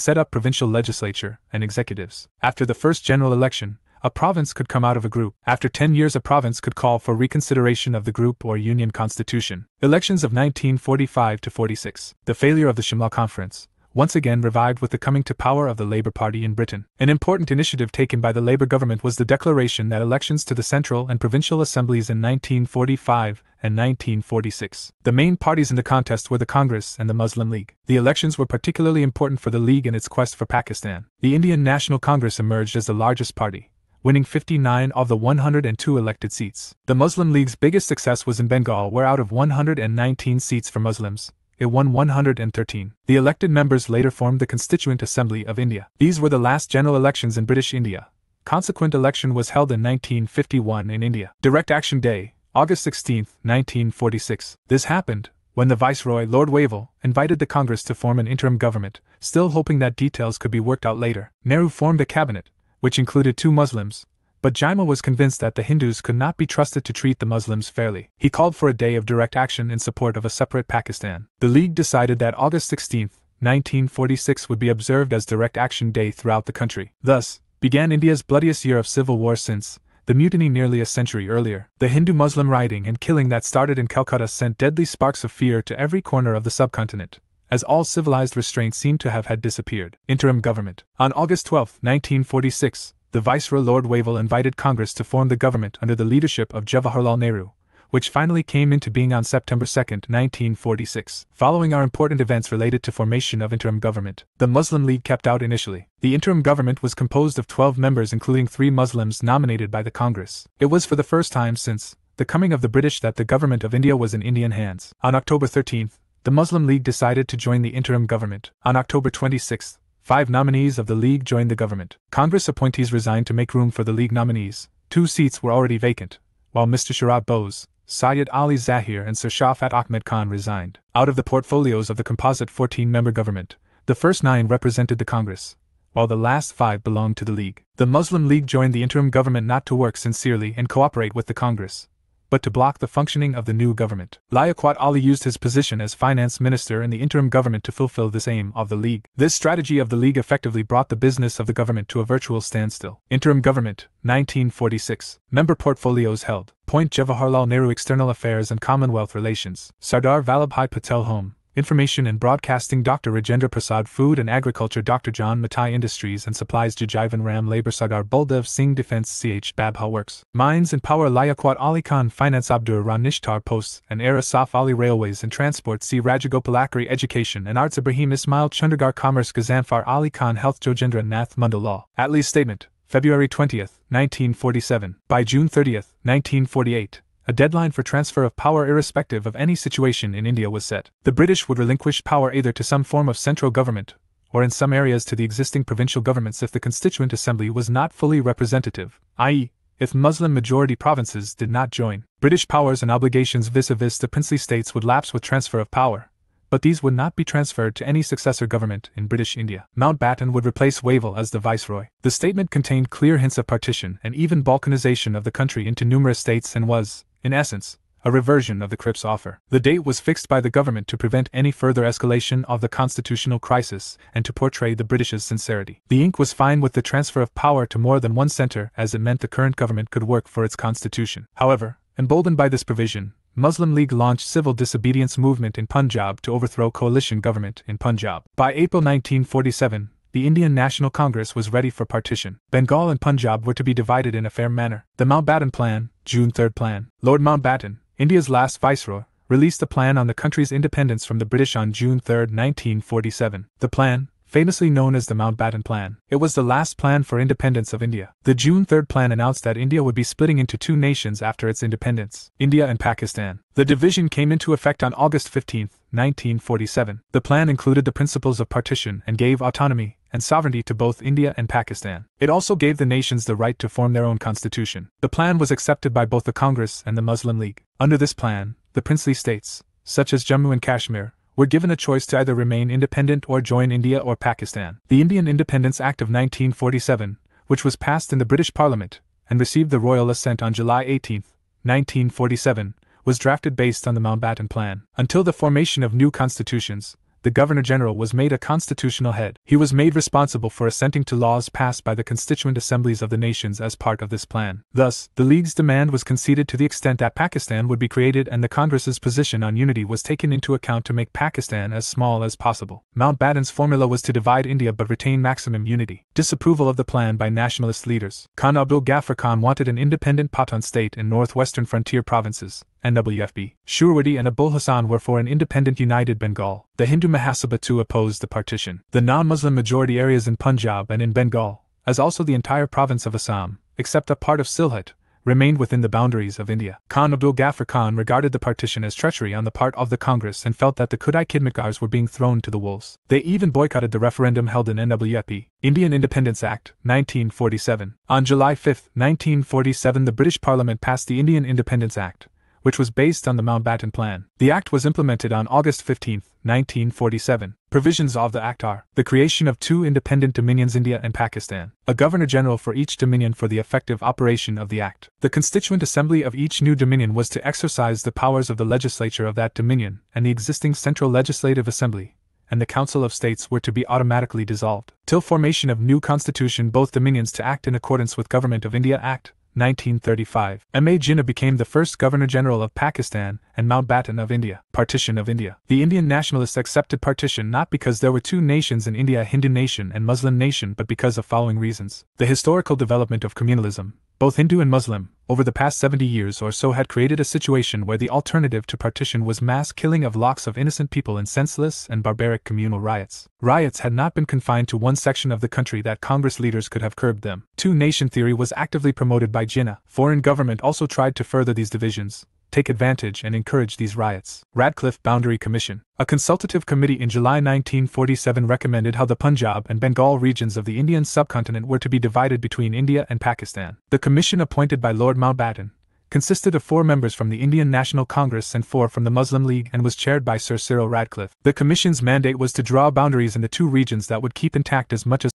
set up provincial legislature and executives. After the first general election, a province could come out of a group. After 10 years, a province could call for reconsideration of the group or union constitution. Elections of 1945 to 46. The failure of the Shimla Conference once again revived with the coming to power of the Labour Party in Britain. An important initiative taken by the Labour government was the declaration that elections to the central and provincial assemblies in 1945 and 1946. The main parties in the contest were the Congress and the Muslim League. The elections were particularly important for the League in its quest for Pakistan. The Indian National Congress emerged as the largest party, winning 59 of the 102 elected seats. The Muslim League's biggest success was in Bengal, where out of 119 seats for Muslims, it won 113. The elected members later formed the Constituent Assembly of India. These were the last general elections in British India, Consequent election was held in 1951 in India. Direct Action Day, August 16, 1946. This happened when the Viceroy, Lord Wavell, invited the Congress to form an interim government, still hoping that details could be worked out later. Nehru formed a cabinet, which included 2 Muslims, but Jaimal was convinced that the Hindus could not be trusted to treat the Muslims fairly. He called for a day of direct action in support of a separate Pakistan. The League decided that August 16, 1946 would be observed as Direct Action Day throughout the country. Thus, began India's bloodiest year of civil war since the mutiny nearly a century earlier. The Hindu-Muslim rioting and killing that started in Calcutta sent deadly sparks of fear to every corner of the subcontinent, as all civilized restraints seemed to have had disappeared. Interim government. On August 12, 1946, the Viceroy Lord Wavell invited Congress to form the government under the leadership of Jawaharlal Nehru, which finally came into being on September 2, 1946. Following are important events related to formation of interim government. The Muslim League kept out initially. The interim government was composed of 12 members including 3 Muslims nominated by the Congress. It was for the first time since the coming of the British that the government of India was in Indian hands. On October 13, the Muslim League decided to join the interim government. On October 26, 5 nominees of the League joined the government. Congress appointees resigned to make room for the League nominees. 2 seats were already vacant, while Mr. Sharad Bose, Syed Ali Zahir and Sir Shafat Ahmed Khan resigned. Out of the portfolios of the composite 14-member government, the first 9 represented the Congress, while the last 5 belonged to the League. The Muslim League joined the interim government not to work sincerely and cooperate with the Congress, but to block the functioning of the new government. Liaquat Ali used his position as finance minister in the interim government to fulfill this aim of the League. This strategy of the League effectively brought the business of the government to a virtual standstill. Interim government, 1946. Member portfolios held. Point Jawaharlal Nehru External Affairs and Commonwealth Relations. Sardar Vallabhbhai Patel Home, Information and Broadcasting. Dr. Rajendra Prasad Food and Agriculture. Dr. John Matai Industries and Supplies. Jajivan Ram Labor. Sardar Baldev Singh Defense. Ch. Babha Works, Mines and Power. Liaquat Ali Khan Finance. Abdur Ranishtar Posts and Air Asaf Ali Railways and Transport. C. Rajagopal Akri Education and Arts. Ibrahim Ismail Chandigarh Commerce. Gazanfar Ali Khan Health. Jojendra Nath Mundal Law. Attlee's Statement, February 20, 1947. By June 30, 1948, a deadline for transfer of power irrespective of any situation in India was set. The British would relinquish power either to some form of central government, or in some areas to the existing provincial governments if the Constituent Assembly was not fully representative, i.e., if Muslim-majority provinces did not join. British powers and obligations vis-a-vis the princely states would lapse with transfer of power, but these would not be transferred to any successor government in British India. Mountbatten would replace Wavell as the viceroy. The statement contained clear hints of partition and even balkanization of the country into numerous states and was, in essence, a reversion of the Cripps offer. The date was fixed by the government to prevent any further escalation of the constitutional crisis and to portray the British's sincerity. The ink was fine with the transfer of power to more than one centre, as it meant the current government could work for its constitution. However, emboldened by this provision, Muslim League launched civil disobedience movement in Punjab to overthrow coalition government in Punjab. By April 1947, the Indian National Congress was ready for partition. Bengal and Punjab were to be divided in a fair manner. The Mountbatten Plan, June 3 Plan. Lord Mountbatten, India's last viceroy, released a plan on the country's independence from the British on June 3, 1947. The plan, famously known as the Mountbatten Plan, it was the last plan for independence of India. The June 3 Plan announced that India would be splitting into 2 nations after its independence, India and Pakistan. The division came into effect on August 15, 1947. The plan included the principles of partition and gave autonomy and sovereignty to both India and Pakistan. It also gave the nations the right to form their own constitution. The plan was accepted by both the Congress and the Muslim League. Under this plan, the princely states, such as Jammu and Kashmir, were given a choice to either remain independent or join India or Pakistan. The Indian Independence Act of 1947, which was passed in the British Parliament and received the royal assent on July 18, 1947, was drafted based on the Mountbatten Plan. Until the formation of new constitutions, the Governor-General was made a constitutional head. He was made responsible for assenting to laws passed by the constituent assemblies of the nations as part of this plan. Thus, the League's demand was conceded to the extent that Pakistan would be created, and the Congress's position on unity was taken into account to make Pakistan as small as possible. Mountbatten's formula was to divide India but retain maximum unity. Disapproval of the plan by nationalist leaders. Khan Abdul Ghaffar Khan wanted an independent Pathan state in northwestern frontier provinces. NWFB. Shurwadi and Abul Hassan were for an independent united Bengal. The Hindu Mahasabha too opposed the partition. The non-Muslim majority areas in Punjab and in Bengal, as also the entire province of Assam, except a part of Sylhet, remained within the boundaries of India. Khan Abdul Ghaffar Khan regarded the partition as treachery on the part of the Congress and felt that the Kudai Khidmatgars were being thrown to the wolves. They even boycotted the referendum held in NWFP, Indian Independence Act, 1947. On July 5, 1947, the British Parliament passed the Indian Independence Act, which was based on the Mountbatten Plan. The Act was implemented on August 15, 1947. Provisions of the Act are the creation of two independent dominions, India and Pakistan, a Governor-General for each dominion for the effective operation of the Act. The Constituent Assembly of each new dominion was to exercise the powers of the legislature of that dominion, and the existing Central Legislative Assembly and the Council of States were to be automatically dissolved. Till formation of new constitution, both dominions to act in accordance with Government of India Act, 1935. M.A. Jinnah became the first Governor-General of Pakistan and Mountbatten of India. Partition of India. The Indian nationalists accepted partition not because there were two nations in India, a Hindu nation and Muslim nation, but because of following reasons. The historical development of communalism, both Hindu and Muslim, over the past 70 years or so had created a situation where the alternative to partition was mass killing of lakhs of innocent people in senseless and barbaric communal riots. Riots had not been confined to one section of the country that Congress leaders could have curbed them. Two-nation theory was actively promoted by Jinnah. Foreign government also tried to further these divisions, take advantage and encourage these riots. Radcliffe Boundary Commission. A consultative committee in July 1947 recommended how the Punjab and Bengal regions of the Indian subcontinent were to be divided between India and Pakistan. The commission, appointed by Lord Mountbatten, consisted of 4 members from the Indian National Congress and 4 from the Muslim League and was chaired by Sir Cyril Radcliffe. The commission's mandate was to draw boundaries in the two regions that would keep intact as much as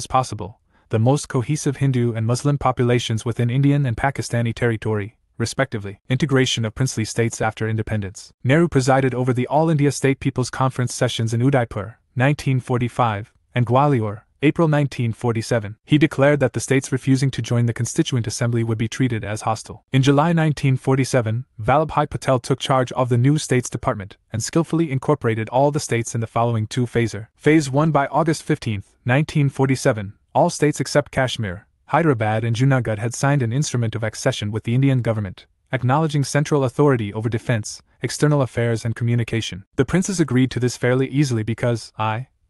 possible the most cohesive Hindu and Muslim populations within Indian and Pakistani territory, respectively. Integration of princely states after independence. Nehru presided over the All India State People's Conference sessions in Udaipur, 1945, and Gwalior, April 1947. He declared that the states refusing to join the Constituent Assembly would be treated as hostile. In July 1947, Vallabhbhai Patel took charge of the new States Department and skillfully incorporated all the states in the following two phases. Phase 1. By August 15, 1947, all states except Kashmir, Hyderabad and Junagadh had signed an instrument of accession with the Indian government, acknowledging central authority over defense, external affairs and communication. The princes agreed to this fairly easily because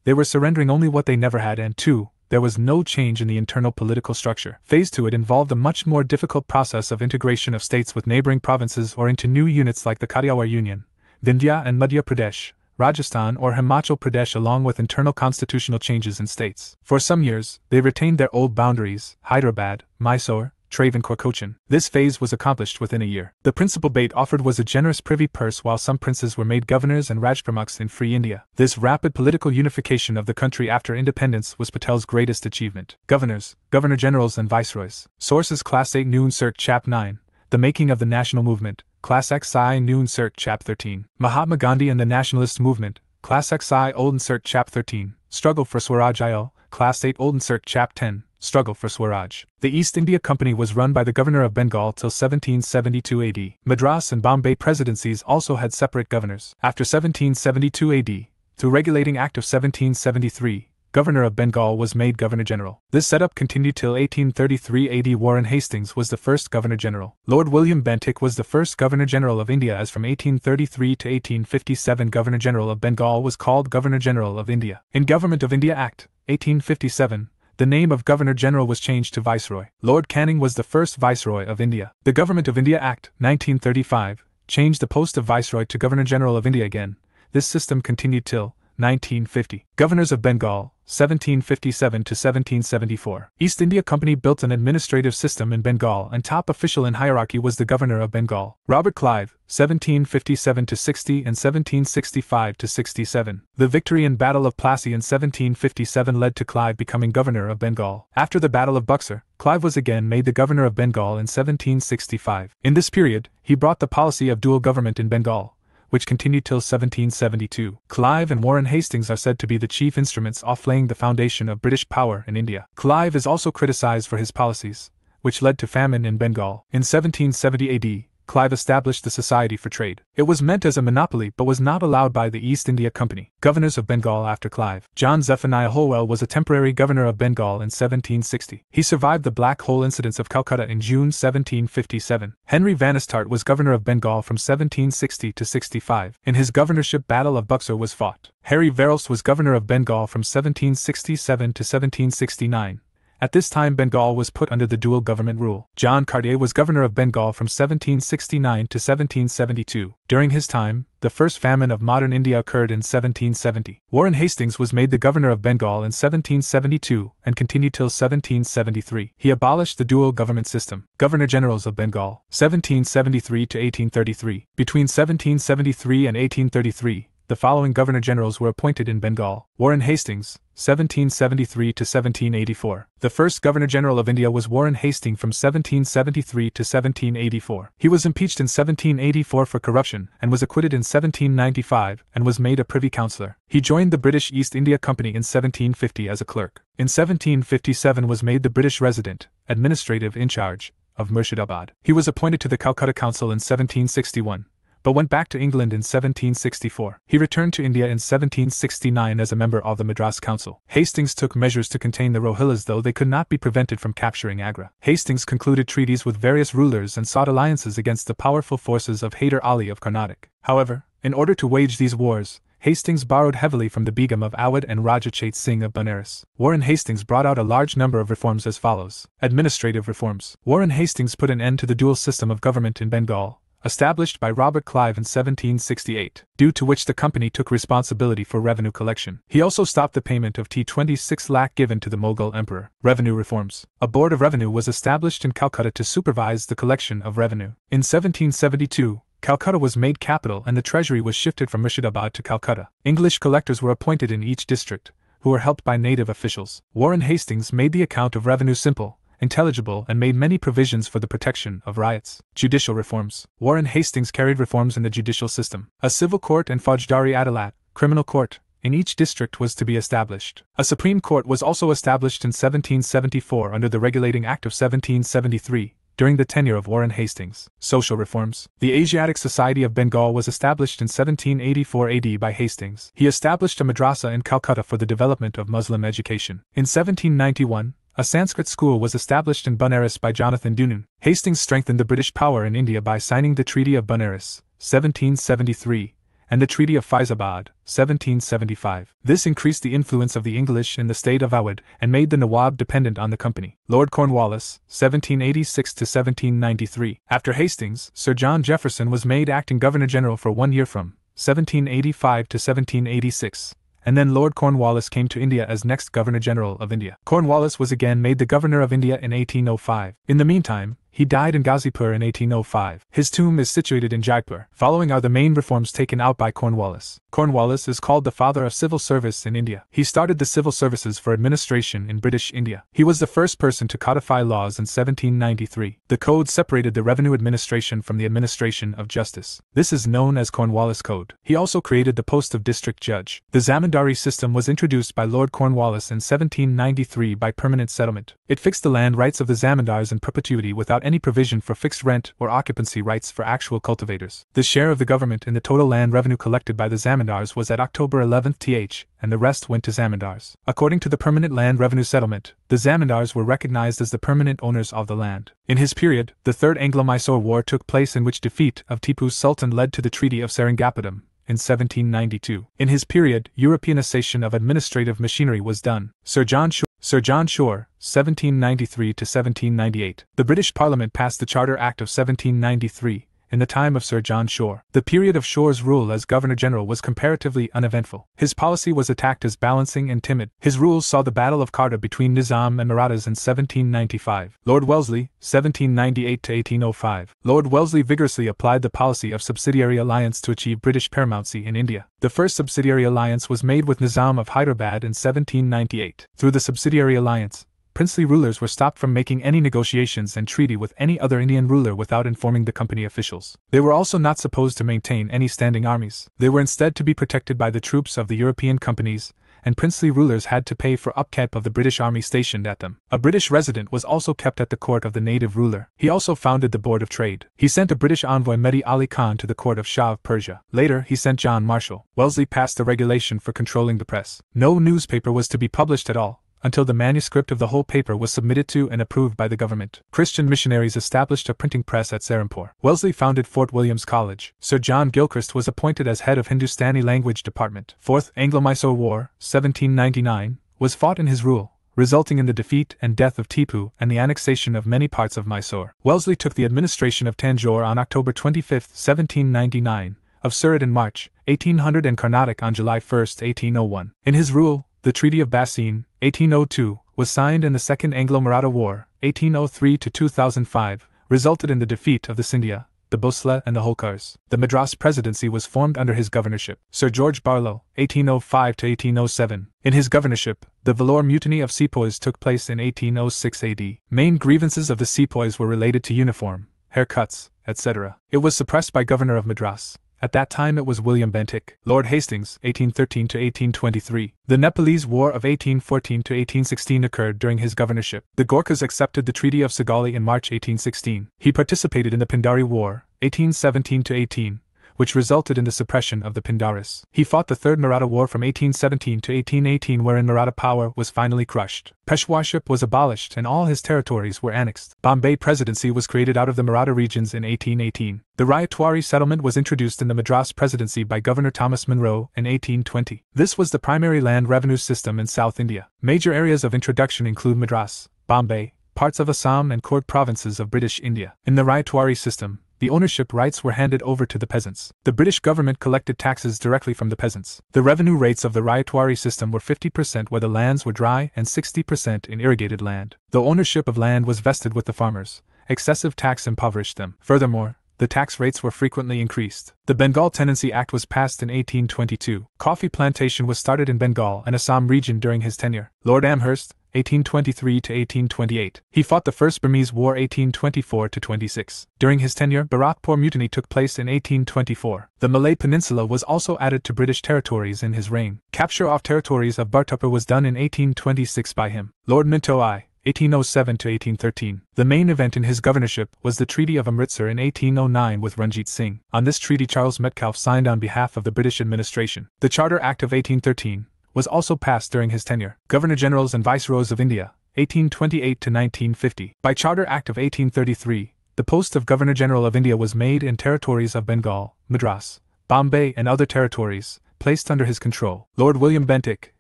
they were surrendering only what they never had, and 2, there was no change in the internal political structure. Phase 2. It involved a much more difficult process of integration of states with neighboring provinces or into new units like the Kathiawar Union, Vindhya and Madhya Pradesh, Rajasthan or Himachal Pradesh, along with internal constitutional changes in states. For some years, they retained their old boundaries, Hyderabad, Mysore, Travancore, Cochin. This phase was accomplished within a year. The principal bait offered was a generous privy purse, while some princes were made governors and Rajpramukhs in free India. This rapid political unification of the country after independence was Patel's greatest achievement. Governors, Governor-Generals and Viceroys. Sources: Class 8 New Insert Chap 9. The Making of the National Movement. Class XI New Insert Chap 13. Mahatma Gandhi and the Nationalist Movement. Class XI Old Insert Chap 13. Struggle for Swaraj IL. Class 8 Old Insert Chap 10. Struggle for Swaraj. The East India Company was run by the Governor of Bengal till 1772 AD. Madras and Bombay presidencies also had separate governors. After 1772 AD, through Regulating Act of 1773, Governor of Bengal was made Governor-General. This setup continued till 1833 AD. Warren Hastings was the first Governor-General. Lord William Bentinck was the first Governor-General of India, as from 1833 to 1857 Governor-General of Bengal was called Governor-General of India. In Government of India Act, 1857, the name of Governor-General was changed to Viceroy. Lord Canning was the first Viceroy of India. The Government of India Act, 1935, changed the post of Viceroy to Governor-General of India again. This system continued till 1950. Governors of Bengal, 1757 to 1774. East India Company built an administrative system in Bengal, and top official in hierarchy was the Governor of Bengal. Robert Clive, 1757 to 60 and 1765 to 67. The victory in Battle of Plassey in 1757 led to Clive becoming Governor of Bengal. After the Battle of Buxar, Clive was again made the Governor of Bengal in 1765. In this period, he brought the policy of dual government in Bengal, which continued till 1772. Clive and Warren Hastings are said to be the chief instruments of laying the foundation of British power in India. Clive is also criticized for his policies, which led to famine in Bengal. In 1770 AD, Clive established the Society for Trade. It was meant as a monopoly but was not allowed by the East India Company. Governors of Bengal after Clive. John Zephaniah Holwell was a temporary governor of Bengal in 1760. He survived the Black Hole incidents of Calcutta in June 1757. Henry Vansittart was governor of Bengal from 1760 to 65. In his governorship, Battle of Buxar was fought. Harry Verhulst was governor of Bengal from 1767 to 1769. At this time Bengal was put under the dual government rule. John Cartier was governor of Bengal from 1769 to 1772. During his time, the first famine of modern India occurred in 1770. Warren Hastings was made the governor of Bengal in 1772 and continued till 1773. He abolished the dual government system. Governor-Generals of Bengal, 1773 to 1833. Between 1773 and 1833, the following Governor-Generals were appointed in Bengal: Warren Hastings, 1773 to 1784. The first Governor-General of India was Warren Hastings from 1773 to 1784. He was impeached in 1784 for corruption and was acquitted in 1795 and was made a Privy Councillor. He joined the British East India Company in 1750 as a clerk. In 1757 was made the British Resident, administrative in charge, of Murshidabad. He was appointed to the Calcutta Council in 1761. But went back to England in 1764. He returned to India in 1769 as a member of the Madras Council. Hastings took measures to contain the Rohillas, though they could not be prevented from capturing Agra. Hastings concluded treaties with various rulers and sought alliances against the powerful forces of Hyder Ali of Carnatic. However, in order to wage these wars, Hastings borrowed heavily from the Begum of Awadh and Raja Chait Singh of Benares. Warren Hastings brought out a large number of reforms as follows. Administrative reforms. Warren Hastings put an end to the dual system of government in Bengal, established by Robert Clive in 1768, due to which the company took responsibility for revenue collection. He also stopped the payment of T26 lakh given to the Mughal emperor. Revenue reforms. A board of revenue was established in Calcutta to supervise the collection of revenue. In 1772, Calcutta was made capital and the treasury was shifted from Murshidabad to Calcutta. English collectors were appointed in each district, who were helped by native officials. Warren Hastings made the account of revenue simple, intelligible, and made many provisions for the protection of riots. Judicial reforms. Warren Hastings carried reforms in the judicial system. A civil court and Faujdari Adalat, criminal court, in each district was to be established. A Supreme Court was also established in 1774 under the Regulating Act of 1773, during the tenure of Warren Hastings. Social reforms. The Asiatic Society of Bengal was established in 1784 AD by Hastings. He established a madrasa in Calcutta for the development of Muslim education. In 1791, a Sanskrit school was established in Benares by Jonathan Dunan. Hastings strengthened the British power in India by signing the Treaty of Benares, 1773, and the Treaty of Faizabad, 1775. This increased the influence of the English in the state of Awadh and made the Nawab dependent on the company. Lord Cornwallis, 1786 to 1793. After Hastings, Sir John Jefferson was made acting Governor-General for 1 year from 1785 to 1786. And then Lord Cornwallis came to India as next Governor-General of India. Cornwallis was again made the Governor of India in 1805. In the meantime, he died in Ghazipur in 1805. His tomb is situated in Jaipur. Following are the main reforms taken out by Cornwallis. Cornwallis is called the father of civil service in India. He started the civil services for administration in British India. He was the first person to codify laws in 1793. The code separated the revenue administration from the administration of justice. This is known as Cornwallis Code. He also created the post of district judge. The zamindari system was introduced by Lord Cornwallis in 1793 by permanent settlement. It fixed the land rights of the zamindars in perpetuity without any provision for fixed rent or occupancy rights for actual cultivators. The share of the government in the total land revenue collected by the zamindars was at October 11th th, and the rest went to zamindars. According to the permanent land revenue settlement, the zamindars were recognized as the permanent owners of the land. In his period, the Third Anglo-Mysore War took place, in which defeat of Tipu Sultan led to the Treaty of Seringapatam in 1792. In his period, Europeanization of administrative machinery was done. Sir John Shore, 1793 to 1798. The British Parliament passed the Charter Act of 1793, in the time of Sir John Shore. The period of Shore's rule as Governor-General was comparatively uneventful. His policy was attacked as balancing and timid. His rules saw the Battle of Kharda between Nizam and Marathas in 1795. Lord Wellesley, 1798 to 1805. Lord Wellesley vigorously applied the policy of subsidiary alliance to achieve British paramountcy in India. The first subsidiary alliance was made with Nizam of Hyderabad in 1798. Through the subsidiary alliance, princely rulers were stopped from making any negotiations and treaty with any other Indian ruler without informing the company officials. They were also not supposed to maintain any standing armies. They were instead to be protected by the troops of the European companies, and princely rulers had to pay for upkeep of the British army stationed at them. A British resident was also kept at the court of the native ruler. He also founded the Board of Trade. He sent a British envoy, Mehdi Ali Khan, to the court of Shah of Persia. Later, he sent John Marshall. Wellesley passed a regulation for controlling the press. No newspaper was to be published at all until the manuscript of the whole paper was submitted to and approved by the government. Christian missionaries established a printing press at Serampore. Wellesley founded Fort Williams College. Sir John Gilchrist was appointed as head of Hindustani Language Department. Fourth Anglo-Mysore War, 1799, was fought in his rule, resulting in the defeat and death of Tipu and the annexation of many parts of Mysore. Wellesley took the administration of Tanjore on October 25, 1799, of Surat in March 1800 and Karnataka on July 1, 1801. In his rule, the Treaty of Bassein, 1802, was signed and the Second Anglo-Maratha War, 1803–2005, resulted in the defeat of the Scindia, the Bhosle and the Holkars. The Madras Presidency was formed under his governorship. Sir George Barlow, 1805–1807. In his governorship, the Vellore Mutiny of Sepoys took place in 1806 AD. Main grievances of the Sepoys were related to uniform, haircuts, etc. It was suppressed by Governor of Madras. At that time it was William Bentinck. Lord Hastings, 1813–1823. The Nepalese War of 1814–1816 occurred during his governorship. The Gorkhas accepted the Treaty of Sugauli in March 1816. He participated in the Pindari War, 1817–18, which resulted in the suppression of the Pindaris. He fought the Third Maratha War from 1817 to 1818, wherein Maratha power was finally crushed. Peshwarship was abolished and all his territories were annexed. Bombay Presidency was created out of the Maratha regions in 1818. The Rayatwari settlement was introduced in the Madras Presidency by Governor Thomas Munro in 1820. This was the primary land revenue system in South India. Major areas of introduction include Madras, Bombay, parts of Assam and Coorg provinces of British India. In the Rayatwari system, the ownership rights were handed over to the peasants. The British government collected taxes directly from the peasants. The revenue rates of the Rayatwari system were 50% where the lands were dry and 60% in irrigated land. Though ownership of land was vested with the farmers, excessive tax impoverished them. Furthermore, the tax rates were frequently increased. The Bengal Tenancy Act was passed in 1822. Coffee plantation was started in Bengal and Assam region during his tenure. Lord Amherst, 1823–1828. He fought the First Burmese War 1824–26. During his tenure, Bharatpur Mutiny took place in 1824. The Malay Peninsula was also added to British territories in his reign. Capture of territories of Bhartpur was done in 1826 by him. Lord Minto I, 1807–1813. The main event in his governorship was the Treaty of Amritsar in 1809 with Ranjit Singh. On this treaty Charles Metcalfe signed on behalf of the British administration. The Charter Act of 1813 was also passed during his tenure. Governor-Generals and Viceroys of India, 1828–1950. By Charter Act of 1833, the post of Governor-General of India was made in territories of Bengal, Madras, Bombay and other territories, placed under his control. Lord William Bentinck,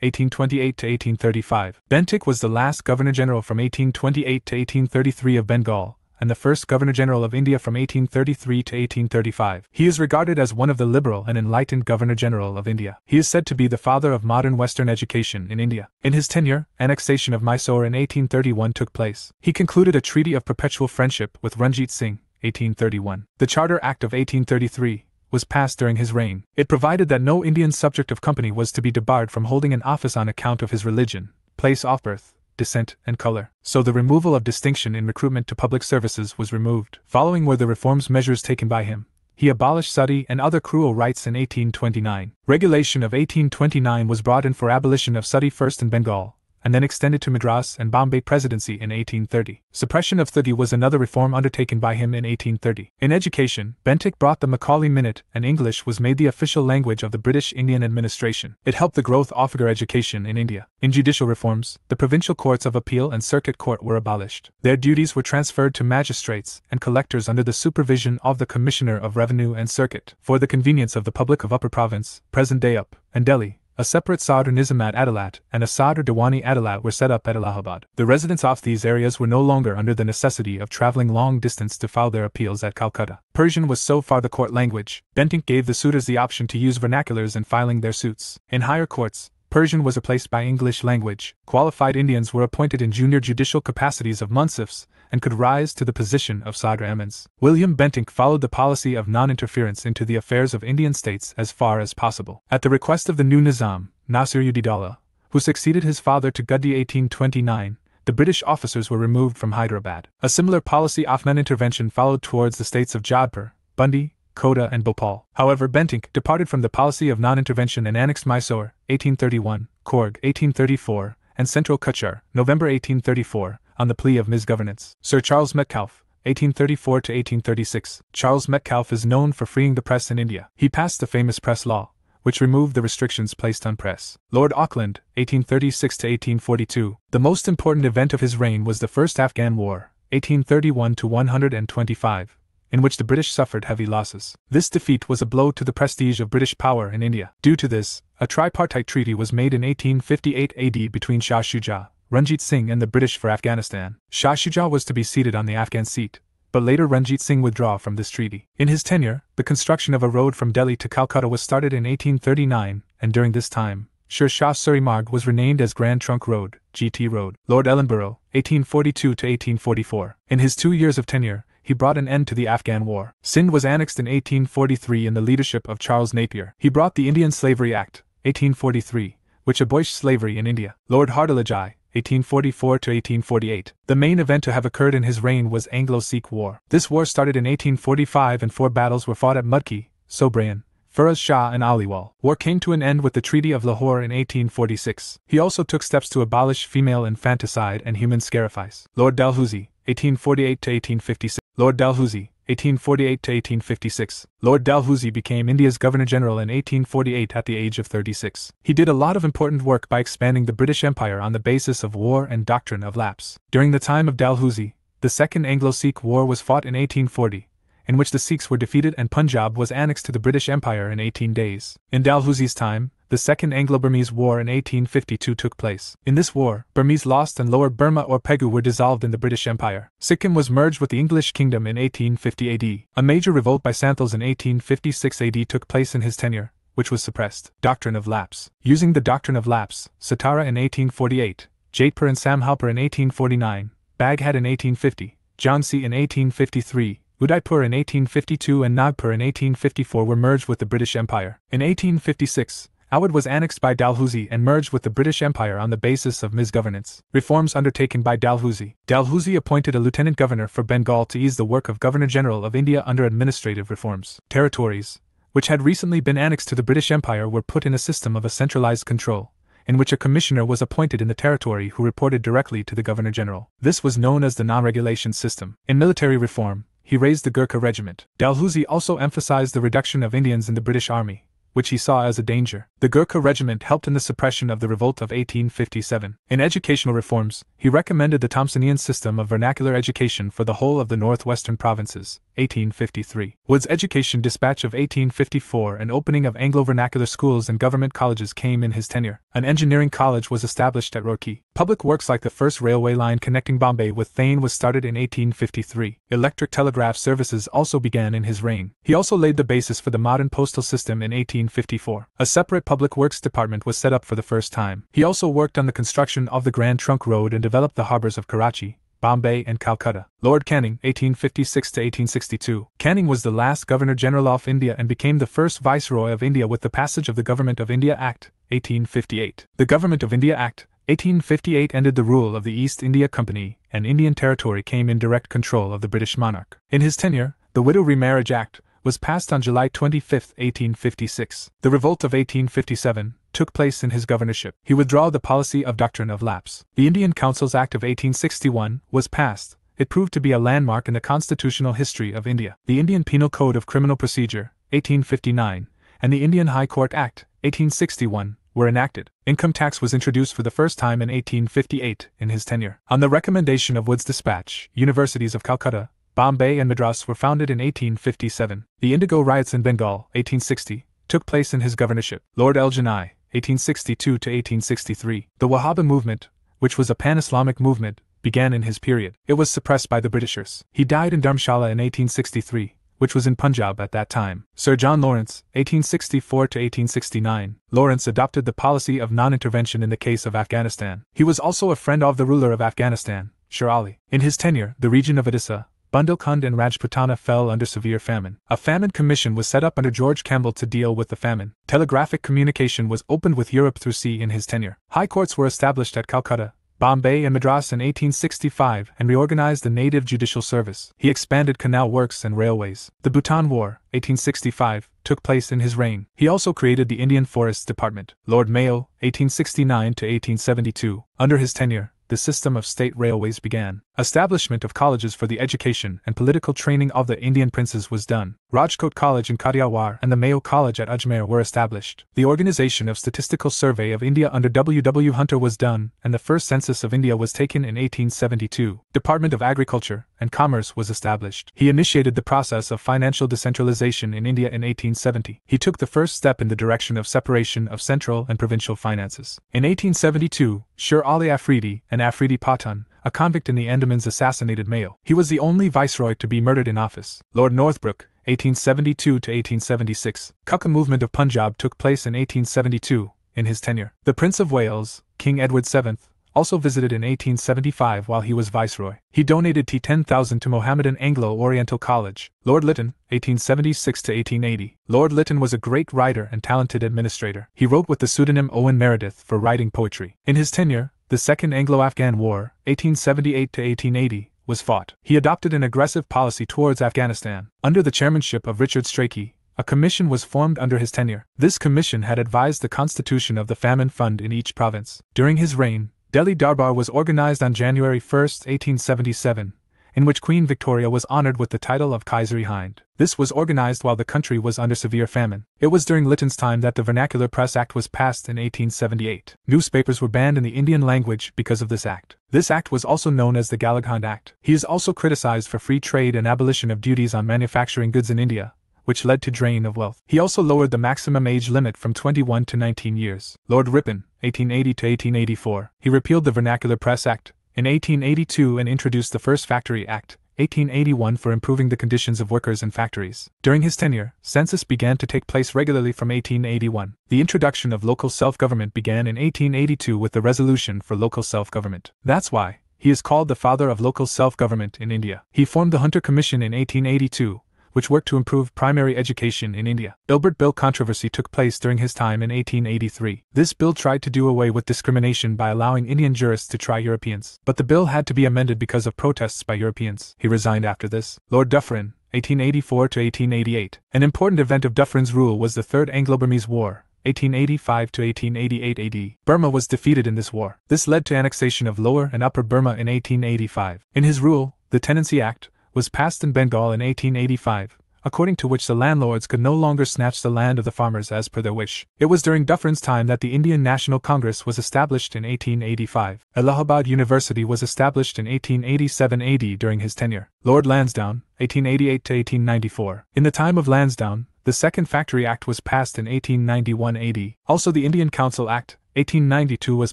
1828–1835. Bentinck was the last Governor-General from 1828 to 1833 of Bengal, and the first Governor-General of India from 1833 to 1835. He is regarded as one of the liberal and enlightened Governor-General of India. He is said to be the father of modern Western education in India. In his tenure, annexation of Mysore in 1831 took place. He concluded a treaty of perpetual friendship with Ranjit Singh, 1831. The Charter Act of 1833 was passed during his reign. It provided that no Indian subject of company was to be debarred from holding an office on account of his religion, place of birth, descent, and color. So the removal of distinction in recruitment to public services was removed. Following were the reforms measures taken by him. He abolished sati and other cruel rights in 1829. Regulation of 1829 was brought in for abolition of sati first in Bengal, and then extended to Madras and Bombay Presidency in 1830. Suppression of thuti was another reform undertaken by him in 1830. In education, Bentinck brought the Macaulay Minute, and English was made the official language of the British Indian administration. It helped the growth of education in India. In judicial reforms, the provincial courts of appeal and circuit court were abolished. Their duties were transferred to magistrates and collectors under the supervision of the Commissioner of Revenue and Circuit. For the convenience of the public of Upper Province, present-day Up, and Delhi, a separate Sadr Nizamat Adalat and a Sadr Diwani Adalat were set up at Allahabad. The residents of these areas were no longer under the necessity of traveling long distance to file their appeals at Calcutta. Persian was so far the court language. Bentinck gave the suitors the option to use vernaculars in filing their suits. In higher courts, Persian was replaced by English language. Qualified Indians were appointed in junior judicial capacities of Munsifs and could rise to the position of Sadr Emins. William Bentinck followed the policy of non-interference into the affairs of Indian states as far as possible. At the request of the new Nizam, Nasir-ud-Daulah, who succeeded his father to Guddi 1829, the British officers were removed from Hyderabad. A similar policy of non-intervention followed towards the states of Jodhpur, Bundi, Kota and Bhopal. However, Bentinck departed from the policy of non-intervention and annexed Mysore, 1831, Coorg, 1834, and Central Cachar, November 1834, on the plea of misgovernance. Sir Charles Metcalfe, 1834–1836. Charles Metcalfe is known for freeing the press in India. He passed the famous Press Law, which removed the restrictions placed on press. Lord Auckland, 1836–1842. The most important event of his reign was the First Afghan War, 1831–125. In which the British suffered heavy losses. This defeat was a blow to the prestige of British power in India. Due to this, a tripartite treaty was made in 1858 AD between Shah Shuja, Ranjit Singh and the British for Afghanistan. Shah Shuja was to be seated on the Afghan seat, but later Ranjit Singh withdrew from this treaty. In his tenure, the construction of a road from Delhi to Calcutta was started in 1839, and during this time, Sher Shah Suri Marg was renamed as Grand Trunk Road, GT Road. Lord Ellenborough, 1842 to 1844. In his 2 years of tenure, he brought an end to the Afghan War. Sindh was annexed in 1843 in the leadership of Charles Napier. He brought the Indian Slavery Act, 1843, which abolished slavery in India. Lord Hardelejai, 1844 to 1848. The main event to have occurred in his reign was Anglo-Sikh War. This war started in 1845 and 4 battles were fought at Mudki, Sobraon, Firoz Shah and Aliwal. War came to an end with the Treaty of Lahore in 1846. He also took steps to abolish female infanticide and human sacrifice. Lord Dalhousie, 1848 to 1856. Lord Dalhousie, 1848 to 1856. Lord Dalhousie became India's Governor-General in 1848 at the age of 36. He did a lot of important work by expanding the British Empire on the basis of war and doctrine of lapse. During the time of Dalhousie, the Second Anglo-Sikh War was fought in 1840, in which the Sikhs were defeated and Punjab was annexed to the British Empire in 18 days. In Dalhousie's time, the Second Anglo-Burmese War in 1852 took place. In this war, Burmese lost and Lower Burma or Pegu were dissolved in the British Empire. Sikkim was merged with the English kingdom in 1850 AD. A major revolt by Santhals in 1856 AD took place in his tenure, which was suppressed. Doctrine of lapse. Using the doctrine of lapse, Satara in 1848, Jatpur and Samhalpur in 1849, Baghat in 1850, Jhansi in 1853, Udaipur in 1852 and Nagpur in 1854 were merged with the British Empire. In 1856, Awadh was annexed by Dalhousie and merged with the British Empire on the basis of misgovernance. Reforms undertaken by Dalhousie. Dalhousie appointed a lieutenant governor for Bengal to ease the work of Governor-General of India under administrative reforms. Territories, which had recently been annexed to the British Empire, were put in a system of a centralized control, in which a commissioner was appointed in the territory who reported directly to the Governor-General. This was known as the non-regulation system. In military reform, he raised the Gurkha regiment. Dalhousie also emphasized the reduction of Indians in the British Army, which he saw as a danger. The Gurkha regiment helped in the suppression of the revolt of 1857. In educational reforms, he recommended the Thomsonian system of vernacular education for the whole of the northwestern provinces, 1853. Wood's Education Dispatch of 1854 and opening of Anglo-vernacular schools and government colleges came in his tenure. An engineering college was established at Roorkee. Public works like the first railway line connecting Bombay with Thane was started in 1853. Electric telegraph services also began in his reign. He also laid the basis for the modern postal system in 1854. A separate public works department was set up for the first time. He also worked on the construction of the Grand Trunk Road and developed the harbors of Karachi, Bombay and Calcutta. Lord Canning, 1856 to 1862. Canning was the last Governor-General of India and became the first Viceroy of India with the passage of the Government of India Act, 1858. The Government of India Act, 1858 ended the rule of the East India Company, and Indian territory came in direct control of the British monarch. In his tenure, the Widow Remarriage Act was passed on July 25, 1856. The revolt of 1857 took place in his governorship. He withdrew the policy of doctrine of lapse. The Indian Councils Act of 1861 was passed. It proved to be a landmark in the constitutional history of India. The Indian Penal Code of Criminal Procedure, 1859, and the Indian High Court Act, 1861, were enacted. Income tax was introduced for the first time in 1858 in his tenure. On the recommendation of Wood's dispatch, universities of Calcutta, Bombay and Madras were founded in 1857. The Indigo riots in Bengal, 1860, took place in his governorship. Lord El-Janai, 1862 to 1863. The Wahhabi movement, which was a pan-Islamic movement, began in his period. It was suppressed by the Britishers. He died in Dharamshala in 1863, which was in Punjab at that time. Sir John Lawrence, 1864 to 1869. Lawrence adopted the policy of non-intervention in the case of Afghanistan. He was also a friend of the ruler of Afghanistan, Sher Ali. In his tenure, the region of Odisha, Bundelkhand and Rajputana fell under severe famine. A famine commission was set up under George Campbell to deal with the famine. Telegraphic communication was opened with Europe through sea in his tenure. High courts were established at Calcutta, Bombay and Madras in 1865 and reorganized the native judicial service. He expanded canal works and railways. The Bhutan War, 1865, took place in his reign. He also created the Indian Forests Department. Lord Mayo, 1869 to 1872. Under his tenure, the system of state railways began. Establishment of colleges for the education and political training of the Indian princes was done. Rajkot College in Kathiawar and the Mayo College at Ajmer were established. The organization of Statistical Survey of India under W. W. Hunter was done, and the first census of India was taken in 1872. Department of Agriculture and Commerce was established. He initiated the process of financial decentralization in India in 1870. He took the first step in the direction of separation of central and provincial finances. In 1872, Sher Ali Afridi and Afridi Pathan, a convict in the Andamans, assassinated Mayo. He was the only viceroy to be murdered in office. Lord Northbrook, 1872 to 1876. Kukka movement of Punjab took place in 1872, in his tenure. The Prince of Wales, King Edward VII, also visited in 1875 while he was viceroy. He donated T10,000 to Mohammedan Anglo-Oriental College. Lord Lytton, 1876 to 1880. Lord Lytton was a great writer and talented administrator. He wrote with the pseudonym Owen Meredith for writing poetry. In his tenure, the Second Anglo-Afghan War, 1878 to 1880, was fought. He adopted an aggressive policy towards Afghanistan. Under the chairmanship of Richard Strachey, a commission was formed under his tenure. This commission had advised the constitution of the famine fund in each province. During his reign, Delhi Darbar was organized on January 1, 1877, in which Queen Victoria was honored with the title of Kaiser-i-Hind. This was organized while the country was under severe famine. It was during Lytton's time that the Vernacular Press Act was passed in 1878. Newspapers were banned in the Indian language because of this act. This act was also known as the Galaghan Act. He is also criticized for free trade and abolition of duties on manufacturing goods in India, which led to drain of wealth. He also lowered the maximum age limit from 21 to 19 years. Lord Ripon, 1880 to 1884. He repealed the Vernacular Press Act in 1882 and introduced the First Factory Act, 1881, for improving the conditions of workers in factories. During his tenure, census began to take place regularly from 1881. The introduction of local self-government began in 1882 with the Resolution for Local Self-Government. That's why he is called the father of local self-government in India. He formed the Hunter Commission in 1882, which worked to improve primary education in India. Ilbert Bill controversy took place during his time in 1883. This bill tried to do away with discrimination by allowing Indian jurists to try Europeans. But the bill had to be amended because of protests by Europeans. He resigned after this. Lord Dufferin, 1884 to 1888. An important event of Dufferin's rule was the Third Anglo-Burmese War, 1885 to 1888 AD. Burma was defeated in this war. This led to annexation of Lower and Upper Burma in 1885. In his rule, the Tenancy Act was passed in Bengal in 1885, according to which the landlords could no longer snatch the land of the farmers as per their wish. It was during Dufferin's time that the Indian National Congress was established in 1885. Allahabad University was established in 1887 AD during his tenure. Lord Lansdowne, 1888 to 1894. In the time of Lansdowne, the Second Factory Act was passed in 1891 AD. Also the Indian Council Act, 1892, was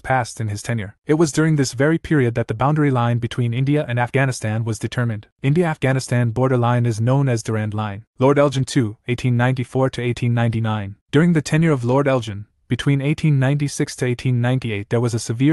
passed in his tenure. It was during this very period that the boundary line between India and Afghanistan was determined. India-Afghanistan border line is known as Durand Line. Lord Elgin II, 1894 to 1899. During the tenure of Lord Elgin, between 1896 to 1898 there was a severe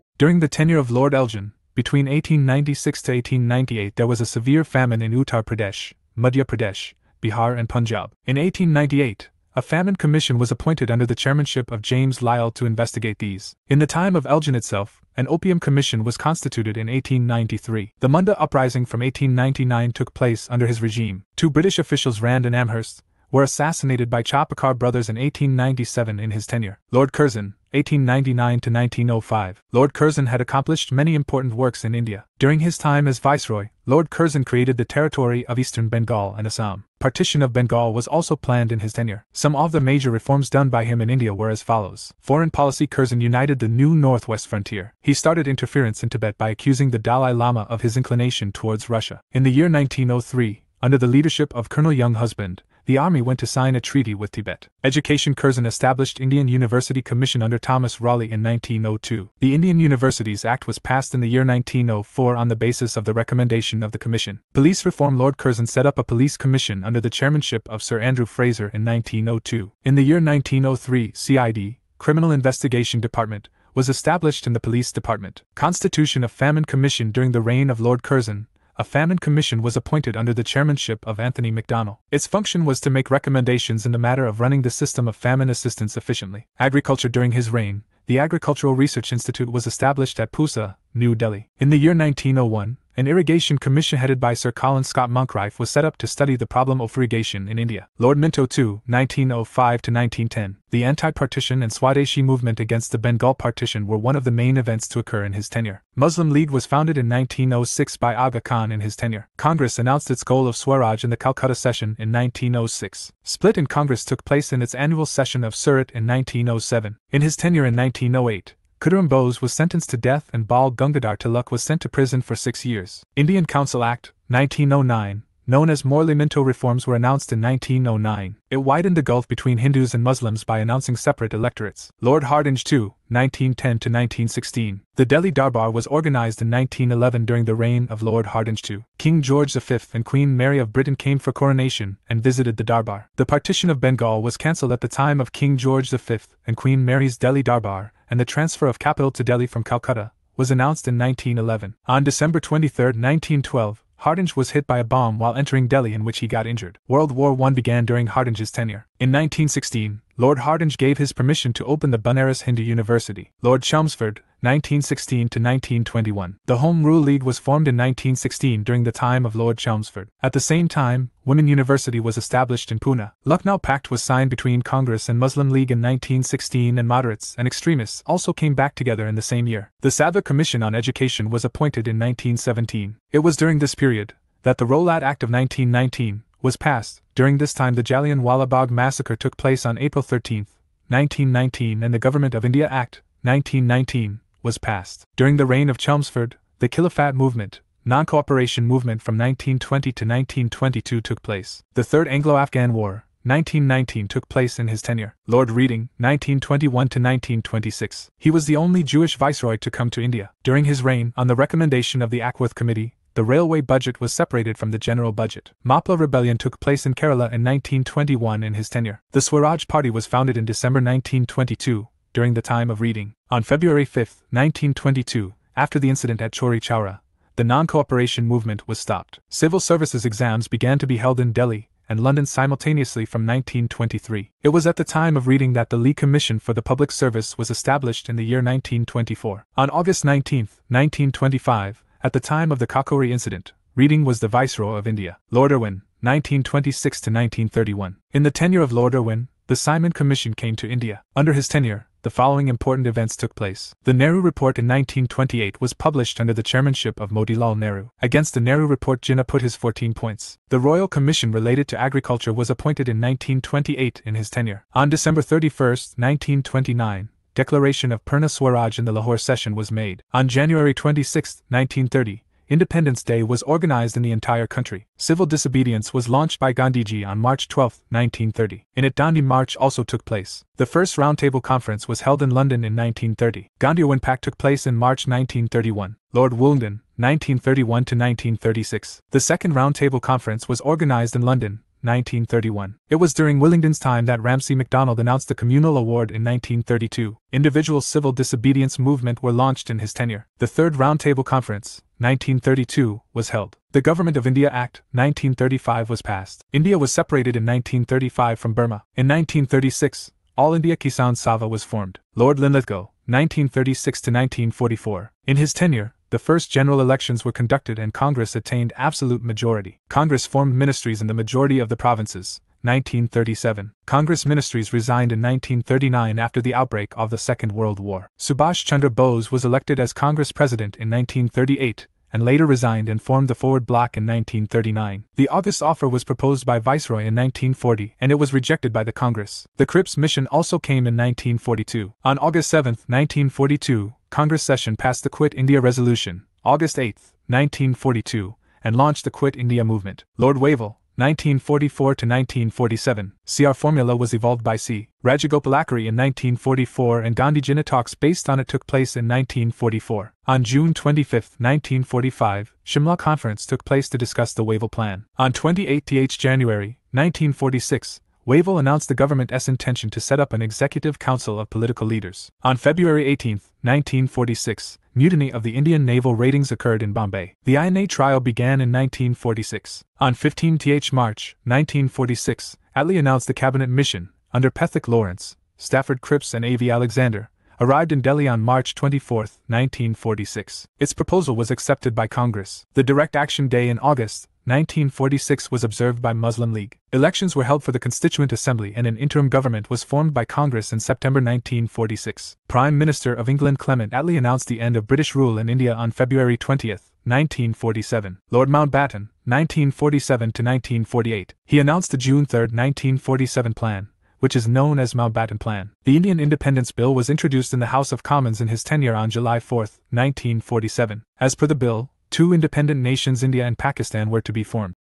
famine in Uttar Pradesh, Madhya Pradesh, Bihar and Punjab. In 1898, a famine commission was appointed under the chairmanship of James Lyell to investigate these. In the time of Elgin itself, an opium commission was constituted in 1893. The Munda uprising from 1899 took place under his regime. Two British officials, Rand and Amherst, were assassinated by Chapakar brothers in 1897 in his tenure. Lord Curzon, 1899 to 1905. Lord Curzon had accomplished many important works in India. During his time as Viceroy, Lord Curzon created the territory of Eastern Bengal and Assam. Partition of Bengal was also planned in his tenure. Some of the major reforms done by him in India were as follows. Foreign policy: Curzon united the new northwest frontier. He started interference in Tibet by accusing the Dalai Lama of his inclination towards Russia. In the year 1903, under the leadership of Colonel Young Husband, the army went to sign a treaty with Tibet. Education: Curzon established Indian University Commission under Thomas Raleigh in 1902. The Indian Universities Act was passed in the year 1904 on the basis of the recommendation of the Commission. Police reform: Lord Curzon set up a police commission under the chairmanship of Sir Andrew Fraser in 1902. In the year 1903, CID, Criminal Investigation Department, was established in the Police Department. Constitution of Famine Commission: during the reign of Lord Curzon, a famine commission was appointed under the chairmanship of Anthony McDonnell. Its function was to make recommendations in the matter of running the system of famine assistance efficiently. Agriculture: during his reign, the Agricultural Research Institute was established at Pusa, New Delhi. In the year 1901, an irrigation commission headed by Sir Colin Scott Monkrife was set up to study the problem of irrigation in India. Lord Minto II, 1905–1910. The anti-partition and Swadeshi movement against the Bengal partition were one of the main events to occur in his tenure. Muslim League was founded in 1906 by Aga Khan in his tenure. Congress announced its goal of Swaraj in the Calcutta session in 1906. Split in Congress took place in its annual session of Surat in 1907. In his tenure in 1908, Khudiram Bose was sentenced to death and Bal Gangadhar Tilak was sent to prison for 6 years. Indian Council Act, 1909, known as Morley Minto reforms, were announced in 1909. It widened the gulf between Hindus and Muslims by announcing separate electorates. Lord Hardinge II, 1910–1916. The Delhi Darbar was organized in 1911 during the reign of Lord Hardinge II. King George V and Queen Mary of Britain came for coronation and visited the Darbar. The partition of Bengal was cancelled at the time of King George V and Queen Mary's Delhi Darbar, and the transfer of capital to Delhi from Calcutta was announced in 1911. On December 23, 1912, Hardinge was hit by a bomb while entering Delhi, in which he got injured. World War I began during Hardinge's tenure. In 1916, Lord Hardinge gave his permission to open the Banaras Hindu University. Lord Chelmsford, 1916–1921. The Home Rule League was formed in 1916 during the time of Lord Chelmsford. At the same time, Women University was established in Pune. Lucknow Pact was signed between Congress and Muslim League in 1916, and moderates and extremists also came back together in the same year. The Savva Commission on Education was appointed in 1917. It was during this period that the Rowlatt Act of 1919 was passed. During this time the Jallianwala Bagh massacre took place on April 13, 1919, and the Government of India Act, 1919, was passed. During the reign of Chelmsford, the Khilafat movement, non-cooperation movement from 1920 to 1922 took place. The Third Anglo-Afghan War, 1919, took place in his tenure. Lord Reading, 1921 to 1926. He was the only Jewish viceroy to come to India. During his reign, on the recommendation of the Ackworth Committee, the railway budget was separated from the general budget. Mapla rebellion took place in Kerala in 1921 in his tenure. The Swaraj Party was founded in December 1922, during the time of Reading. On February 5, 1922, after the incident at Chauri Chowra, the non-cooperation movement was stopped. Civil services exams began to be held in Delhi and London simultaneously from 1923. It was at the time of Reading that the Lee Commission for the Public Service was established in the year 1924. On August 19, 1925, at the time of the Kakori incident, Reading was the Viceroy of India. Lord Irwin, 1926 to 1931. In the tenure of Lord Irwin, the Simon Commission came to India. Under his tenure, the following important events took place. The Nehru Report in 1928 was published under the chairmanship of Motilal Nehru. Against the Nehru Report, Jinnah put his 14 points. The Royal Commission related to agriculture was appointed in 1928 in his tenure. On December 31, 1929, Declaration of Purna Swaraj in the Lahore session was made. On January 26, 1930, Independence Day was organized in the entire country. Civil disobedience was launched by Gandhiji on March 12, 1930. In it, Dandi March also took place. The first Roundtable Conference was held in London in 1930. Gandhi-Irwin Pact took place in March 1931. Lord Woollandon, 1931 to 1936. The second Roundtable Conference was organized in London, 1931. It was during Willingdon's time that Ramsay MacDonald announced the Communal Award in 1932. Individual civil disobedience movement were launched in his tenure. The Third Roundtable Conference, 1932, was held. The Government of India Act, 1935 was passed. India was separated in 1935 from Burma. In 1936, All India Kisan Sabha was formed. Lord Linlithgow, 1936 to 1944. In his tenure, the first general elections were conducted and Congress attained absolute majority. Congress formed ministries in the majority of the provinces. 1937. Congress ministries resigned in 1939 after the outbreak of the Second World War. Subhash Chandra Bose was elected as Congress President in 1938, and later resigned and formed the Forward Bloc in 1939. The August offer was proposed by Viceroy in 1940, and it was rejected by the Congress. The Cripps Mission also came in 1942. On August 7, 1942, Congress session passed the Quit India Resolution, August 8, 1942, and launched the Quit India movement. Lord Wavell, 1944 to 1947. CR formula was evolved by C. Rajagopalachari in 1944 and Gandhi Jinnah talks based on it took place in 1944. On June 25, 1945, Shimla Conference took place to discuss the Wavell Plan. On 28 January, 1946, Wavell announced the government's intention to set up an executive council of political leaders. On February 18, 1946, mutiny of the Indian naval ratings occurred in Bombay. The INA trial began in 1946. On 15 March, 1946, Attlee announced the cabinet mission, under Pethick Lawrence, Stafford Cripps and A.V. Alexander, arrived in Delhi on March 24, 1946. Its proposal was accepted by Congress. The Direct Action Day in August 1946 was observed by Muslim League. Elections were held for the Constituent Assembly and an interim government was formed by Congress in September 1946. Prime Minister of England Clement Attlee announced the end of British rule in India on February 20, 1947. Lord Mountbatten, 1947 to 1948. He announced the June 3, 1947 plan, which is known as Mountbatten Plan. The Indian Independence Bill was introduced in the House of Commons in his tenure on July 4, 1947. As per the bill, two independent nations, India and Pakistan, were to be formed.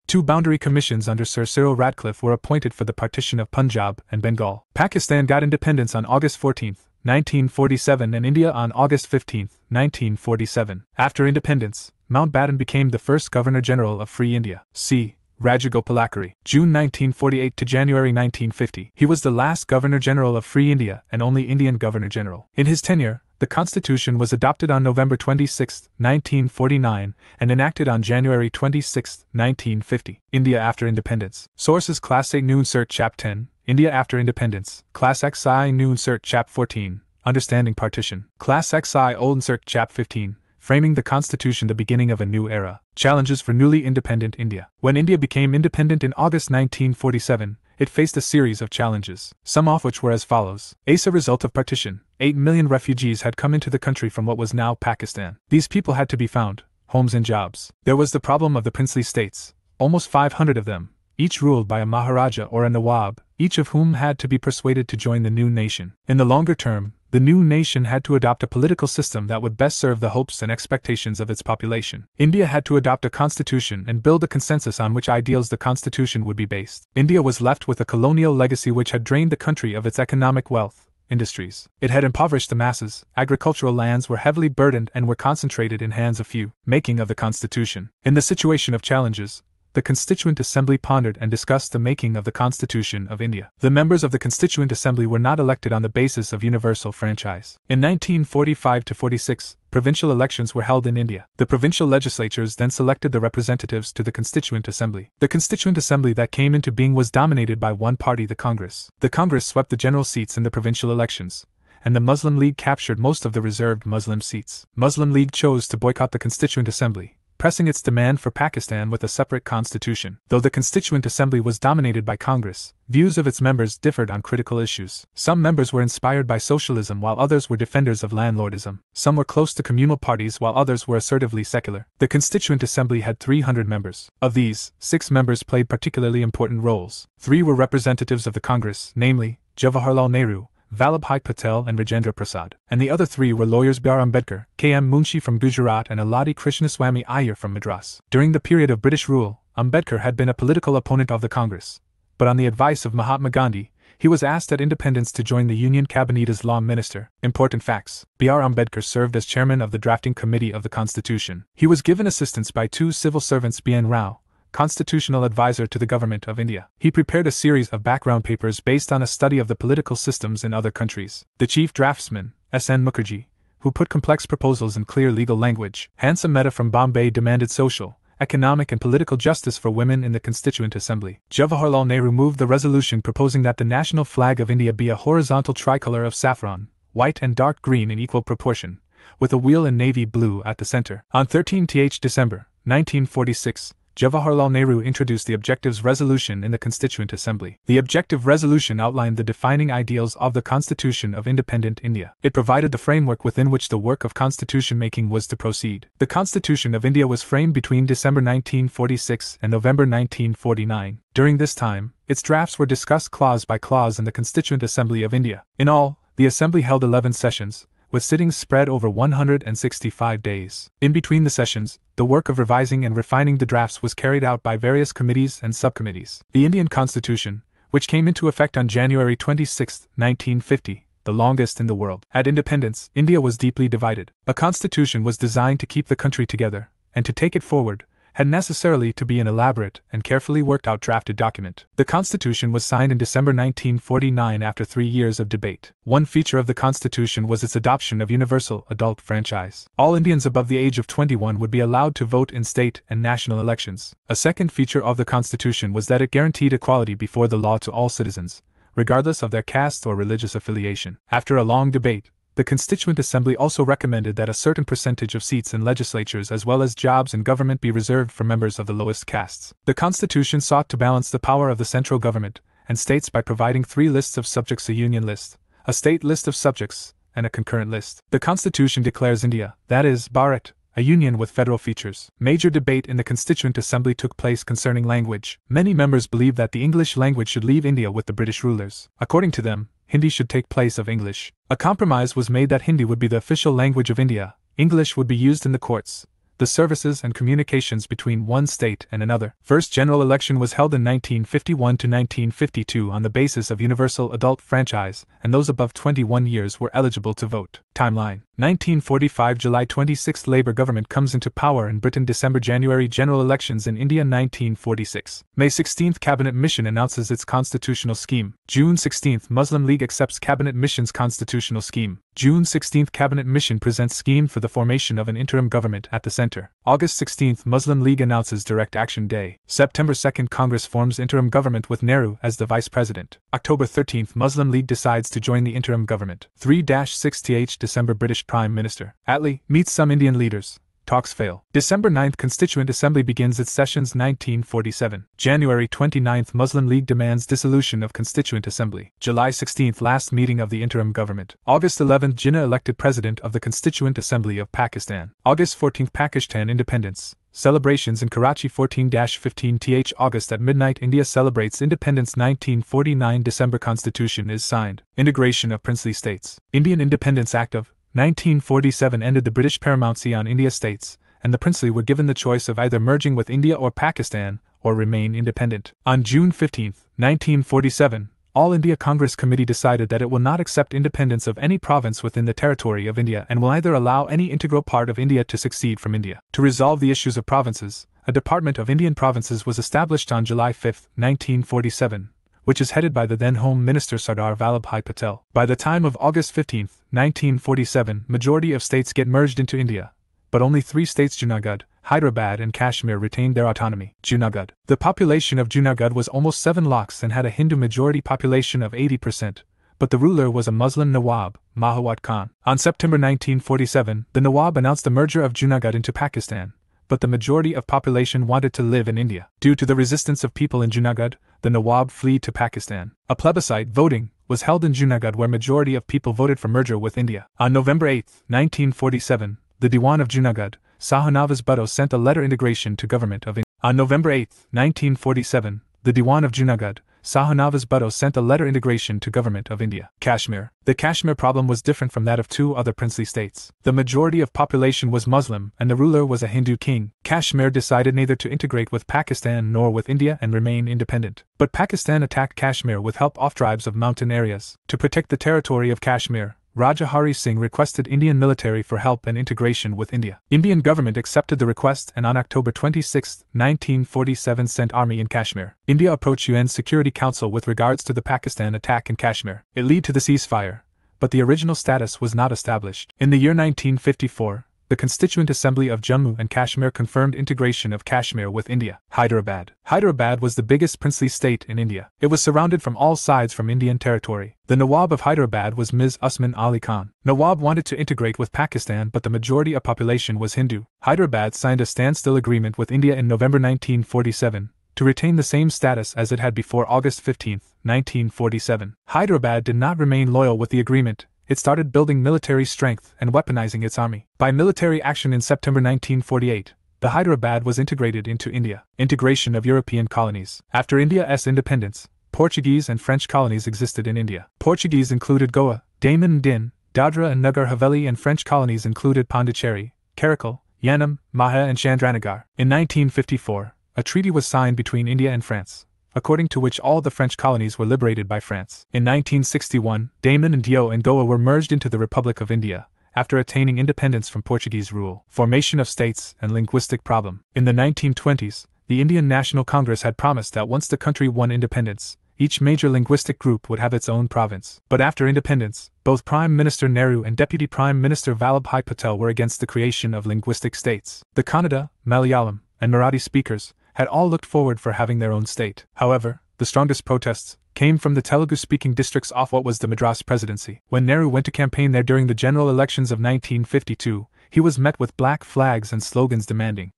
Two boundary commissions under Sir Cyril Radcliffe were appointed for the partition of Punjab and Bengal. Pakistan got independence on August 14, 1947 and India on August 15, 1947. After independence, Mountbatten became the first Governor-General of Free India. C. Rajagopalachari. June 1948 to January 1950. He was the last Governor-General of Free India and only Indian Governor-General. In his tenure, the Constitution was adopted on November 26, 1949 and enacted on January 26, 1950. India after independence. Sources: Class 8 Noon Cert Chap 10, India after independence. Class XI Noon Cert Chap 14, Understanding Partition. Class XI Old Cert Chap 15, Framing the Constitution, the Beginning of a New Era. Challenges for newly independent India. When India became independent in August 1947, it faced a series of challenges, some of which were as follows. As a result of partition, 8 million refugees had come into the country from what was now Pakistan. These people had to be found, homes and jobs. There was the problem of the princely states, almost 500 of them, each ruled by a Maharaja or a Nawab, each of whom had to be persuaded to join the new nation. In the longer term, the new nation had to adopt a political system that would best serve the hopes and expectations of its population. India had to adopt a constitution and build a consensus on which ideals the constitution would be based. India was left with a colonial legacy which had drained the country of its economic wealth, industries. It had impoverished the masses, agricultural lands were heavily burdened and were concentrated in hands of few. Making of the Constitution. In the situation of challenges, the Constituent Assembly pondered and discussed the making of the Constitution of India. The members of the Constituent Assembly were not elected on the basis of universal franchise. In 1945-46, provincial elections were held in India. The provincial legislatures then selected the representatives to the Constituent Assembly. The Constituent Assembly that came into being was dominated by one party, the Congress. The Congress swept the general seats in the provincial elections, and the Muslim League captured most of the reserved Muslim seats. Muslim League chose to boycott the Constituent Assembly, pressing its demand for Pakistan with a separate constitution. Though the Constituent Assembly was dominated by Congress, views of its members differed on critical issues. Some members were inspired by socialism while others were defenders of landlordism. Some were close to communal parties while others were assertively secular. The Constituent Assembly had 300 members. Of these, 6 members played particularly important roles. 3 were representatives of the Congress, namely, Jawaharlal Nehru, Vallabhbhai Patel and Rajendra Prasad, and the other 3 were lawyers B.R. Ambedkar, K.M. Munshi from Gujarat and Aladi Krishnaswamy Iyer from Madras. During the period of British rule, Ambedkar had been a political opponent of the Congress, but on the advice of Mahatma Gandhi, he was asked at independence to join the Union Cabinet as law minister. Important facts: B.R. Ambedkar served as chairman of the drafting committee of the Constitution. He was given assistance by 2 civil servants, B.N. Rao, constitutional advisor to the Government of India. He prepared a series of background papers based on a study of the political systems in other countries. The chief draftsman, S.N. Mukherjee, who put complex proposals in clear legal language. Hansa Mehta from Bombay demanded social, economic and political justice for women in the Constituent Assembly. Jawaharlal Nehru moved the resolution proposing that the national flag of India be a horizontal tricolour of saffron, white and dark green in equal proportion, with a wheel in navy blue at the centre. On 13th December, 1946, Jawaharlal Nehru introduced the Objectives Resolution in the Constituent Assembly. The Objective Resolution outlined the defining ideals of the Constitution of Independent India. It provided the framework within which the work of constitution making was to proceed. The Constitution of India was framed between December 1946 and November 1949. During this time, its drafts were discussed clause by clause in the Constituent Assembly of India. In all, the Assembly held 11 sessions, with sittings spread over 165 days. In between the sessions, the work of revising and refining the drafts was carried out by various committees and subcommittees. The Indian Constitution, which came into effect on January 26, 1950, the longest in the world. At independence, India was deeply divided. A constitution was designed to keep the country together, and to take it forward, had necessarily to be an elaborate and carefully worked out drafted document. The Constitution was signed in December 1949 after 3 years of debate. One feature of the Constitution was its adoption of universal adult franchise. All Indians above the age of 21 would be allowed to vote in state and national elections. A second feature of the Constitution was that it guaranteed equality before the law to all citizens, regardless of their caste or religious affiliation. After a long debate, the Constituent Assembly also recommended that a certain percentage of seats in legislatures as well as jobs in government be reserved for members of the lowest castes. The Constitution sought to balance the power of the central government and states by providing 3 lists of subjects: a union list, a state list of subjects, and a concurrent list. The Constitution declares India, that is, Bharat, a union with federal features. Major debate in the Constituent Assembly took place concerning language. Many members believed that the English language should leave India with the British rulers. According to them, Hindi should take place of English. A compromise was made that Hindi would be the official language of India, English would be used in the courts, the services and communications between one state and another. First general election was held in 1951 to 1952 on the basis of universal adult franchise, and those above 21 years were eligible to vote. Timeline: 1945 July 26 Labour government comes into power in Britain. December January general elections in India. 1946 May 16 Cabinet Mission announces its constitutional scheme. June 16 Muslim League accepts Cabinet Mission's constitutional scheme. June 16 Cabinet Mission presents scheme for the formation of an interim government at the center. August 16 Muslim League announces Direct Action Day. September 2 Congress forms interim government with Nehru as the vice president. October 13 Muslim League decides to join the interim government. 3-6th December British Prime Minister Attlee meets some Indian leaders. Talks fail. December 9 Constituent Assembly begins its sessions. 1947 January 29 Muslim League demands dissolution of Constituent Assembly. July 16 Last meeting of the interim government. August 11 Jinnah elected President of the Constituent Assembly of Pakistan. August 14 Pakistan Independence. Celebrations in Karachi. 14-15th August at midnight India celebrates independence. 1949 December Constitution is signed. Integration of princely states. Indian Independence Act of 1947 ended the British paramountcy on India states, and the princely were given the choice of either merging with India or Pakistan, or remain independent. On June 15, 1947, All India Congress Committee decided that it will not accept independence of any province within the territory of India and will either allow any integral part of India to secede from India. To resolve the issues of provinces, a Department of Indian Provinces was established on July 5, 1947. Which is headed by the then Home Minister Sardar Vallabhbhai Patel. By the time of August 15, 1947, majority of states get merged into India, but only 3 states, Junagadh, Hyderabad and Kashmir, retained their autonomy. Junagadh. The population of Junagadh was almost 7 lakhs and had a Hindu majority population of 80%, but the ruler was a Muslim Nawab, Mahawat Khan. On September 1947, the Nawab announced the merger of Junagadh into Pakistan, but the majority of population wanted to live in India. Due to the resistance of people in Junagadh, the Nawab fled to Pakistan. A plebiscite voting was held in Junagadh where majority of people voted for merger with India. On November 8, 1947, the Diwan of Junagadh, Sahanavas Bhutto, sent a letter integration to government of India. On November 8, 1947, the Diwan of Junagadh, Sahanavas Bhutto, sent a letter integration to government of India. Kashmir. The Kashmir problem was different from that of 2 other princely states. The majority of population was Muslim and the ruler was a Hindu king. Kashmir decided neither to integrate with Pakistan nor with India and remain independent. But Pakistan attacked Kashmir with help of tribes of mountain areas. To protect the territory of Kashmir, Raja Hari Singh requested Indian military for help and integration with India. Indian government accepted the request and on October 26, 1947 sent army in Kashmir. India approached UN Security Council with regards to the Pakistan attack in Kashmir. It led to the ceasefire, but the original status was not established. In the year 1954, the Constituent Assembly of Jammu and Kashmir confirmed integration of Kashmir with India. Hyderabad. Hyderabad was the biggest princely state in India. It was surrounded from all sides from Indian territory. The Nawab of Hyderabad was Ms. Usman Ali Khan. Nawab wanted to integrate with Pakistan but the majority of population was Hindu. Hyderabad signed a standstill agreement with India in November 1947 to retain the same status as it had before August 15, 1947. Hyderabad did not remain loyal with the agreement. It started building military strength and weaponizing its army. By military action in September 1948, the Hyderabad was integrated into India. Integration of European colonies. After India's independence, Portuguese and French colonies existed in India. Portuguese included Goa, Daman and Din, Dadra and Nagar Haveli, and French colonies included Pondicherry, Karaikal, Yanam, Maha and Chandranagar. In 1954, a treaty was signed between India and France, according to which all the French colonies were liberated by France. In 1961, Daman and Diu and Goa were merged into the Republic of India, after attaining independence from Portuguese rule. Formation of states and linguistic problem. In the 1920s, the Indian National Congress had promised that once the country won independence, each major linguistic group would have its own province. But after independence, both Prime Minister Nehru and Deputy Prime Minister Vallabhbhai Patel were against the creation of linguistic states. The Kannada, Malayalam, and Marathi speakers had all looked forward for having their own state. However, the strongest protests came from the Telugu-speaking districts off what was the Madras Presidency. When Nehru went to campaign there during the general elections of 1952, he was met with black flags and slogans demanding,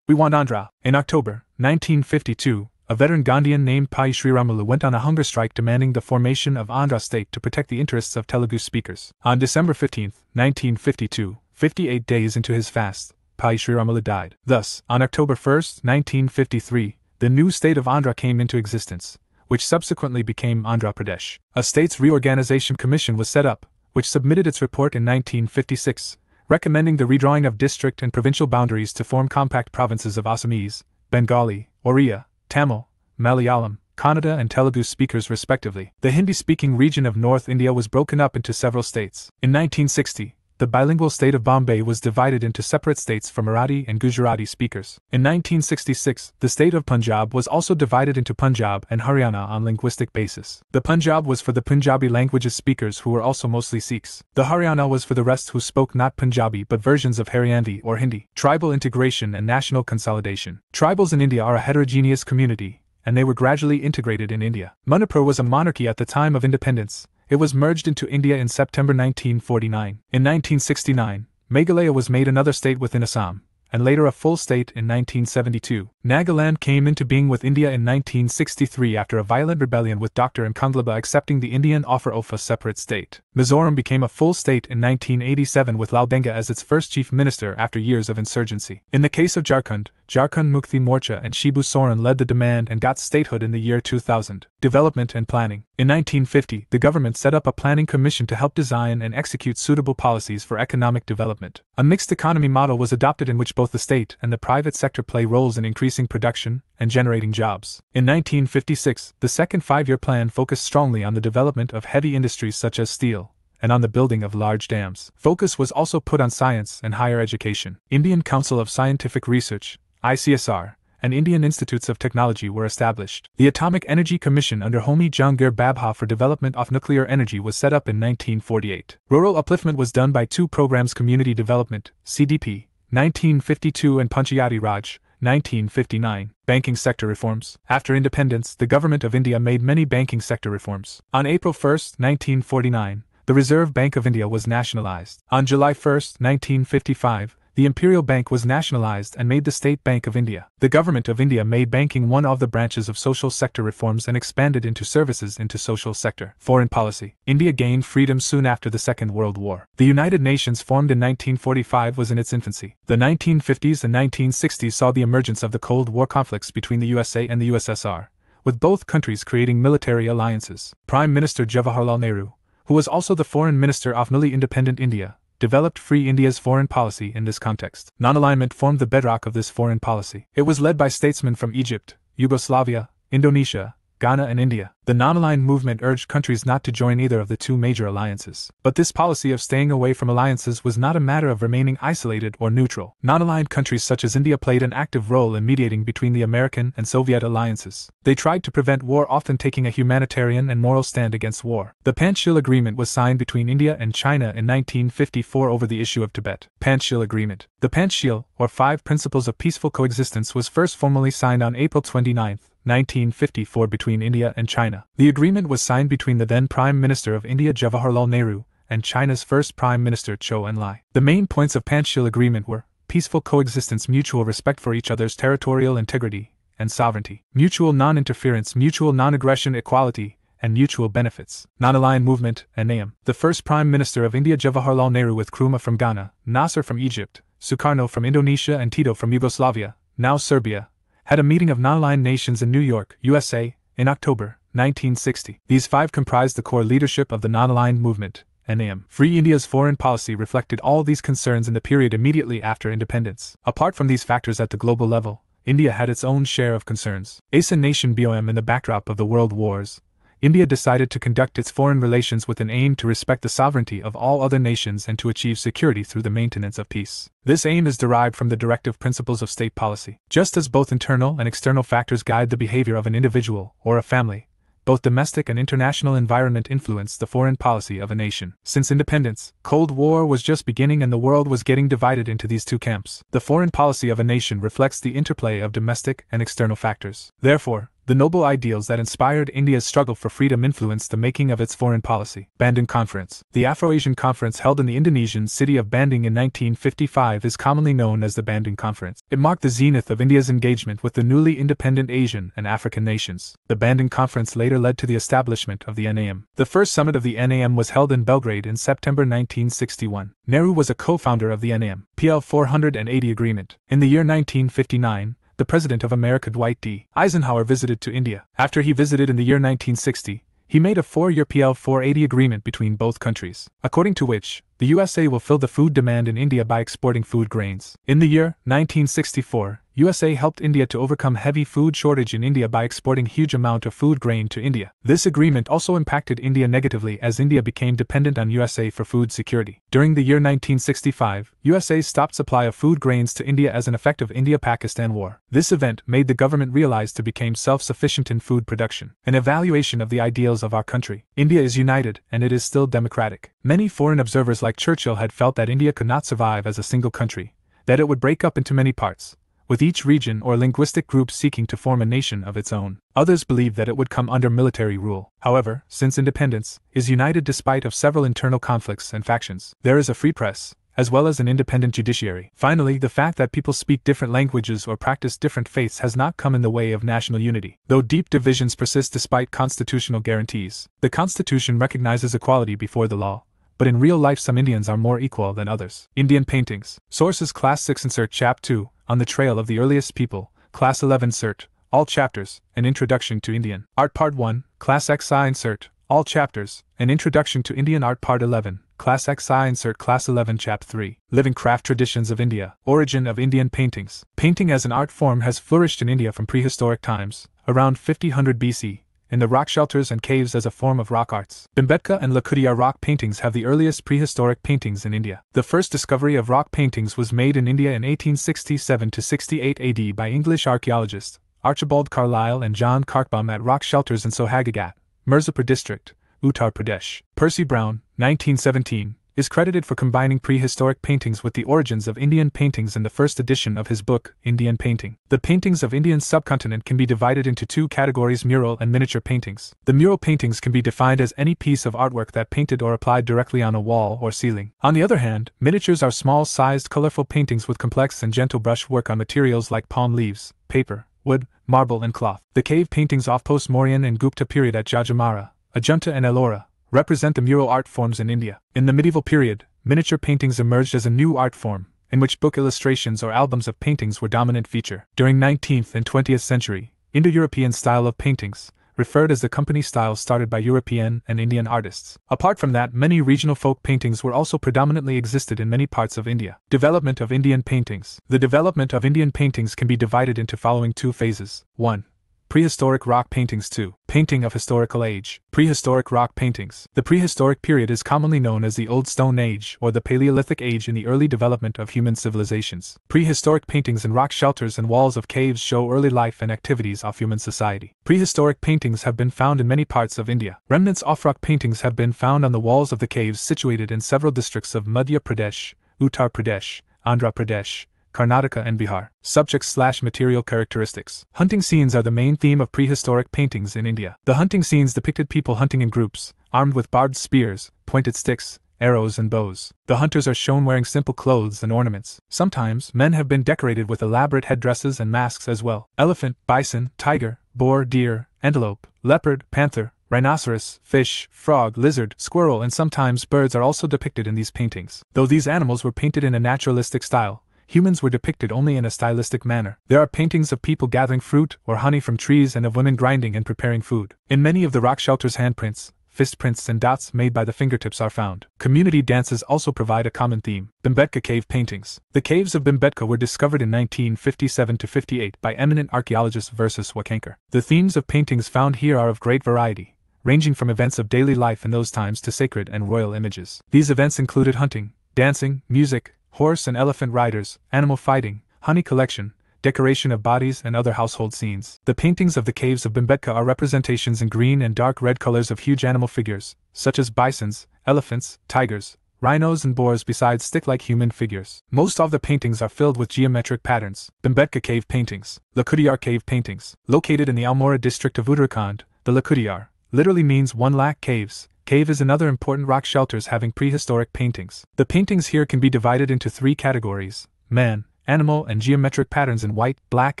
"We want Andhra." In October 1952, a veteran Gandhian named Pai Sriramulu went on a hunger strike demanding the formation of Andhra state to protect the interests of Telugu speakers. On December 15, 1952, 58 days into his fast, Pai Sriramulu died. Thus, on October 1, 1953, the new state of Andhra came into existence, which subsequently became Andhra Pradesh. A states reorganization commission was set up, which submitted its report in 1956, recommending the redrawing of district and provincial boundaries to form compact provinces of Assamese, Bengali, Oriya, Tamil, Malayalam, Kannada and Telugu speakers respectively. The Hindi-speaking region of North India was broken up into several states. In 1960, the bilingual state of Bombay was divided into separate states for Marathi and Gujarati speakers. In 1966, the state of Punjab was also divided into Punjab and Haryana on linguistic basis. The Punjab was for the Punjabi languages speakers who were also mostly Sikhs. The Haryana was for the rest who spoke not Punjabi but versions of Haryanvi or Hindi. Tribal integration and national consolidation. Tribals in India are a heterogeneous community, and they were gradually integrated in India. Manipur was a monarchy at the time of independence. It was merged into India in September 1949. In 1969, Meghalaya was made another state within Assam, and later a full state in 1972. Nagaland came into being with India in 1963 after a violent rebellion with Dr. Mkandlaba accepting the Indian offer of a separate state. Mizoram became a full state in 1987 with Lal Denga as its first chief minister after years of insurgency. In the case of Jharkhand, Jharkhand Mukti Morcha and Shibu Soren led the demand and got statehood in the year 2000. Development and planning. In 1950, the government set up a planning commission to help design and execute suitable policies for economic development. A mixed economy model was adopted in which both the state and the private sector play roles in increasing production and generating jobs. In 1956, the second five-year plan focused strongly on the development of heavy industries such as steel, and on the building of large dams. Focus was also put on science and higher education. Indian Council of Scientific Research, ICSR, and Indian Institutes of Technology were established. The Atomic Energy Commission under Homi Jehangir Babha for development of nuclear energy was set up in 1948. Rural upliftment was done by two programs: Community Development, CDP, 1952 and Panchayati Raj, 1959. Banking sector reforms. After independence, the Government of India made many banking sector reforms. On April 1, 1949, the Reserve Bank of India was nationalized. On July 1, 1955, the Imperial Bank was nationalized and made the State Bank of India. The Government of India made banking one of the branches of social sector reforms and expanded into services into social sector. Foreign policy. India gained freedom soon after the Second World War. The United Nations, formed in 1945, was in its infancy. The 1950s and 1960s saw the emergence of the Cold War conflicts between the USA and the USSR, with both countries creating military alliances. Prime Minister Jawaharlal Nehru, who was also the Foreign Minister of newly independent India, developed Free India's foreign policy in this context. Non-alignment formed the bedrock of this foreign policy. It was led by statesmen from Egypt, Yugoslavia, Indonesia, Ghana and India. The non-aligned movement urged countries not to join either of the two major alliances. But this policy of staying away from alliances was not a matter of remaining isolated or neutral. Non-aligned countries such as India played an active role in mediating between the American and Soviet alliances. They tried to prevent war, often taking a humanitarian and moral stand against war. The Panchshil Agreement was signed between India and China in 1954 over the issue of Tibet. Panchshil Agreement. The Panchshil, or Five Principles of Peaceful Coexistence, was first formally signed on April 29, 1954 between India and China. The agreement was signed between the then Prime Minister of India Jawaharlal Nehru and China's first Prime Minister Zhou Enlai. The main points of Panchshil Agreement were peaceful coexistence, mutual respect for each other's territorial integrity and sovereignty, mutual non-interference, mutual non-aggression, equality, and mutual benefits. Non-aligned movement, NAM. The first Prime Minister of India Jawaharlal Nehru, with Nkrumah from Ghana, Nasser from Egypt, Sukarno from Indonesia and Tito from Yugoslavia, now Serbia, had a meeting of non-aligned nations in New York, USA, in October 1960. These five comprised the core leadership of the non-aligned movement, NAM. Free India's foreign policy reflected all these concerns in the period immediately after independence. Apart from these factors at the global level, India had its own share of concerns. As a nation BOM in the backdrop of the world wars, India decided to conduct its foreign relations with an aim to respect the sovereignty of all other nations and to achieve security through the maintenance of peace. This aim is derived from the directive principles of state policy. Just as both internal and external factors guide the behavior of an individual or a family, both domestic and international environment influence the foreign policy of a nation. Since independence, Cold War was just beginning and the world was getting divided into these two camps. The foreign policy of a nation reflects the interplay of domestic and external factors. Therefore, The noble ideals that inspired India's struggle for freedom influenced the making of its foreign policy. Bandung Conference. The Afro-Asian Conference held in the Indonesian city of Bandung in 1955 is commonly known as the Bandung Conference. It marked the zenith of India's engagement with the newly independent Asian and African nations. The Bandung Conference later led to the establishment of the NAM. The first summit of the NAM was held in Belgrade in September 1961. Nehru was a co-founder of the NAM. PL 480 Agreement. In the year 1959, the President of America Dwight D. Eisenhower visited to India. After he visited in the year 1960, he made a 4-year PL 480 agreement between both countries, according to which, the USA will fill the food demand in India by exporting food grains. In the year 1964, USA helped India to overcome heavy food shortage in India by exporting huge amount of food grain to India. This agreement also impacted India negatively as India became dependent on USA for food security. During the year 1965, USA stopped supply of food grains to India as an effect of India-Pakistan war. This event made the government realize to become self-sufficient in food production. An evaluation of the ideals of our country. India is united and it is still democratic. Many foreign observers like Churchill had felt that India could not survive as a single country, that it would break up into many parts, with each region or linguistic group seeking to form a nation of its own. Others believed that it would come under military rule. However, since independence is united despite of several internal conflicts and factions, there is a free press, as well as an independent judiciary. Finally, the fact that people speak different languages or practice different faiths has not come in the way of national unity. Though deep divisions persist despite constitutional guarantees, the Constitution recognizes equality before the law, but in real life some Indians are more equal than others. Indian paintings. Sources: Class 6 Insert Chap 2, On the Trail of the Earliest People, Class 11 Insert, All Chapters, An Introduction to Indian Art Part 1, Class XI Insert, All Chapters, An Introduction to Indian Art Part 11, Class XI Insert Class 11 Chap 3, Living Craft Traditions of India, Origin of Indian Paintings. Painting as an art form has flourished in India from prehistoric times, around 5000 BC, in the rock shelters and caves as a form of rock arts. Bhimbetka and Lakhutia rock paintings have the earliest prehistoric paintings in India. The first discovery of rock paintings was made in India in 1867-68 AD by English archaeologists Archibald Carlyle and John Kirkbaum at rock shelters in Sohagagat, Mirzapur district, Uttar Pradesh. Percy Brown, 1917, is credited for combining prehistoric paintings with the origins of Indian paintings in the first edition of his book, Indian Painting. The paintings of Indian subcontinent can be divided into two categories: mural and miniature paintings. The mural paintings can be defined as any piece of artwork that painted or applied directly on a wall or ceiling. On the other hand, miniatures are small-sized colorful paintings with complex and gentle brush work on materials like palm leaves, paper, wood, marble and cloth. The cave paintings of post-Mauryan and Gupta period at Jajamara, Ajunta and Ellora represent the mural art forms in India. In the medieval period, miniature paintings emerged as a new art form, in which book illustrations or albums of paintings were dominant feature. During 19th and 20th century, Indo-European style of paintings, referred as the company style, started by European and Indian artists. Apart from that, many regional folk paintings were also predominantly existed in many parts of India. Development of Indian paintings. The development of Indian paintings can be divided into following two phases. 1. Prehistoric rock paintings. 2. Painting of historical age. Prehistoric rock paintings. The prehistoric period is commonly known as the Old Stone Age or the Paleolithic Age in the early development of human civilizations. Prehistoric paintings in rock shelters and walls of caves show early life and activities of human society. Prehistoric paintings have been found in many parts of India. Remnants of rock paintings have been found on the walls of the caves situated in several districts of Madhya Pradesh, Uttar Pradesh, Andhra Pradesh, Karnataka and Bihar. Subjects/material characteristics. Hunting scenes are the main theme of prehistoric paintings in India. The hunting scenes depicted people hunting in groups, armed with barbed spears, pointed sticks, arrows and bows. The hunters are shown wearing simple clothes and ornaments. Sometimes, men have been decorated with elaborate headdresses and masks as well. Elephant, bison, tiger, boar, deer, antelope, leopard, panther, rhinoceros, fish, frog, lizard, squirrel and sometimes birds are also depicted in these paintings. Though these animals were painted in a naturalistic style, humans were depicted only in a stylistic manner. There are paintings of people gathering fruit or honey from trees and of women grinding and preparing food. In many of the rock shelters, handprints, fist prints and dots made by the fingertips are found. Community dances also provide a common theme. Bhimbetka cave paintings. The caves of Bhimbetka were discovered in 1957-58 by eminent archaeologist Versus Wakankar. The themes of paintings found here are of great variety, ranging from events of daily life in those times to sacred and royal images. These events included hunting, dancing, music, horse and elephant riders, animal fighting, honey collection, decoration of bodies and other household scenes. The paintings of the caves of Bhimbetka are representations in green and dark red colors of huge animal figures, such as bisons, elephants, tigers, rhinos and boars besides stick-like human figures. Most of the paintings are filled with geometric patterns. Bhimbetka Cave Paintings. Lakudiyar Cave Paintings. Located in the Almora district of Uttarakhand, the Lakudiyar literally means 1,00,000 caves. Cave is another important rock shelters having prehistoric paintings. The paintings here can be divided into 3 categories: man, animal, and geometric patterns in white, black,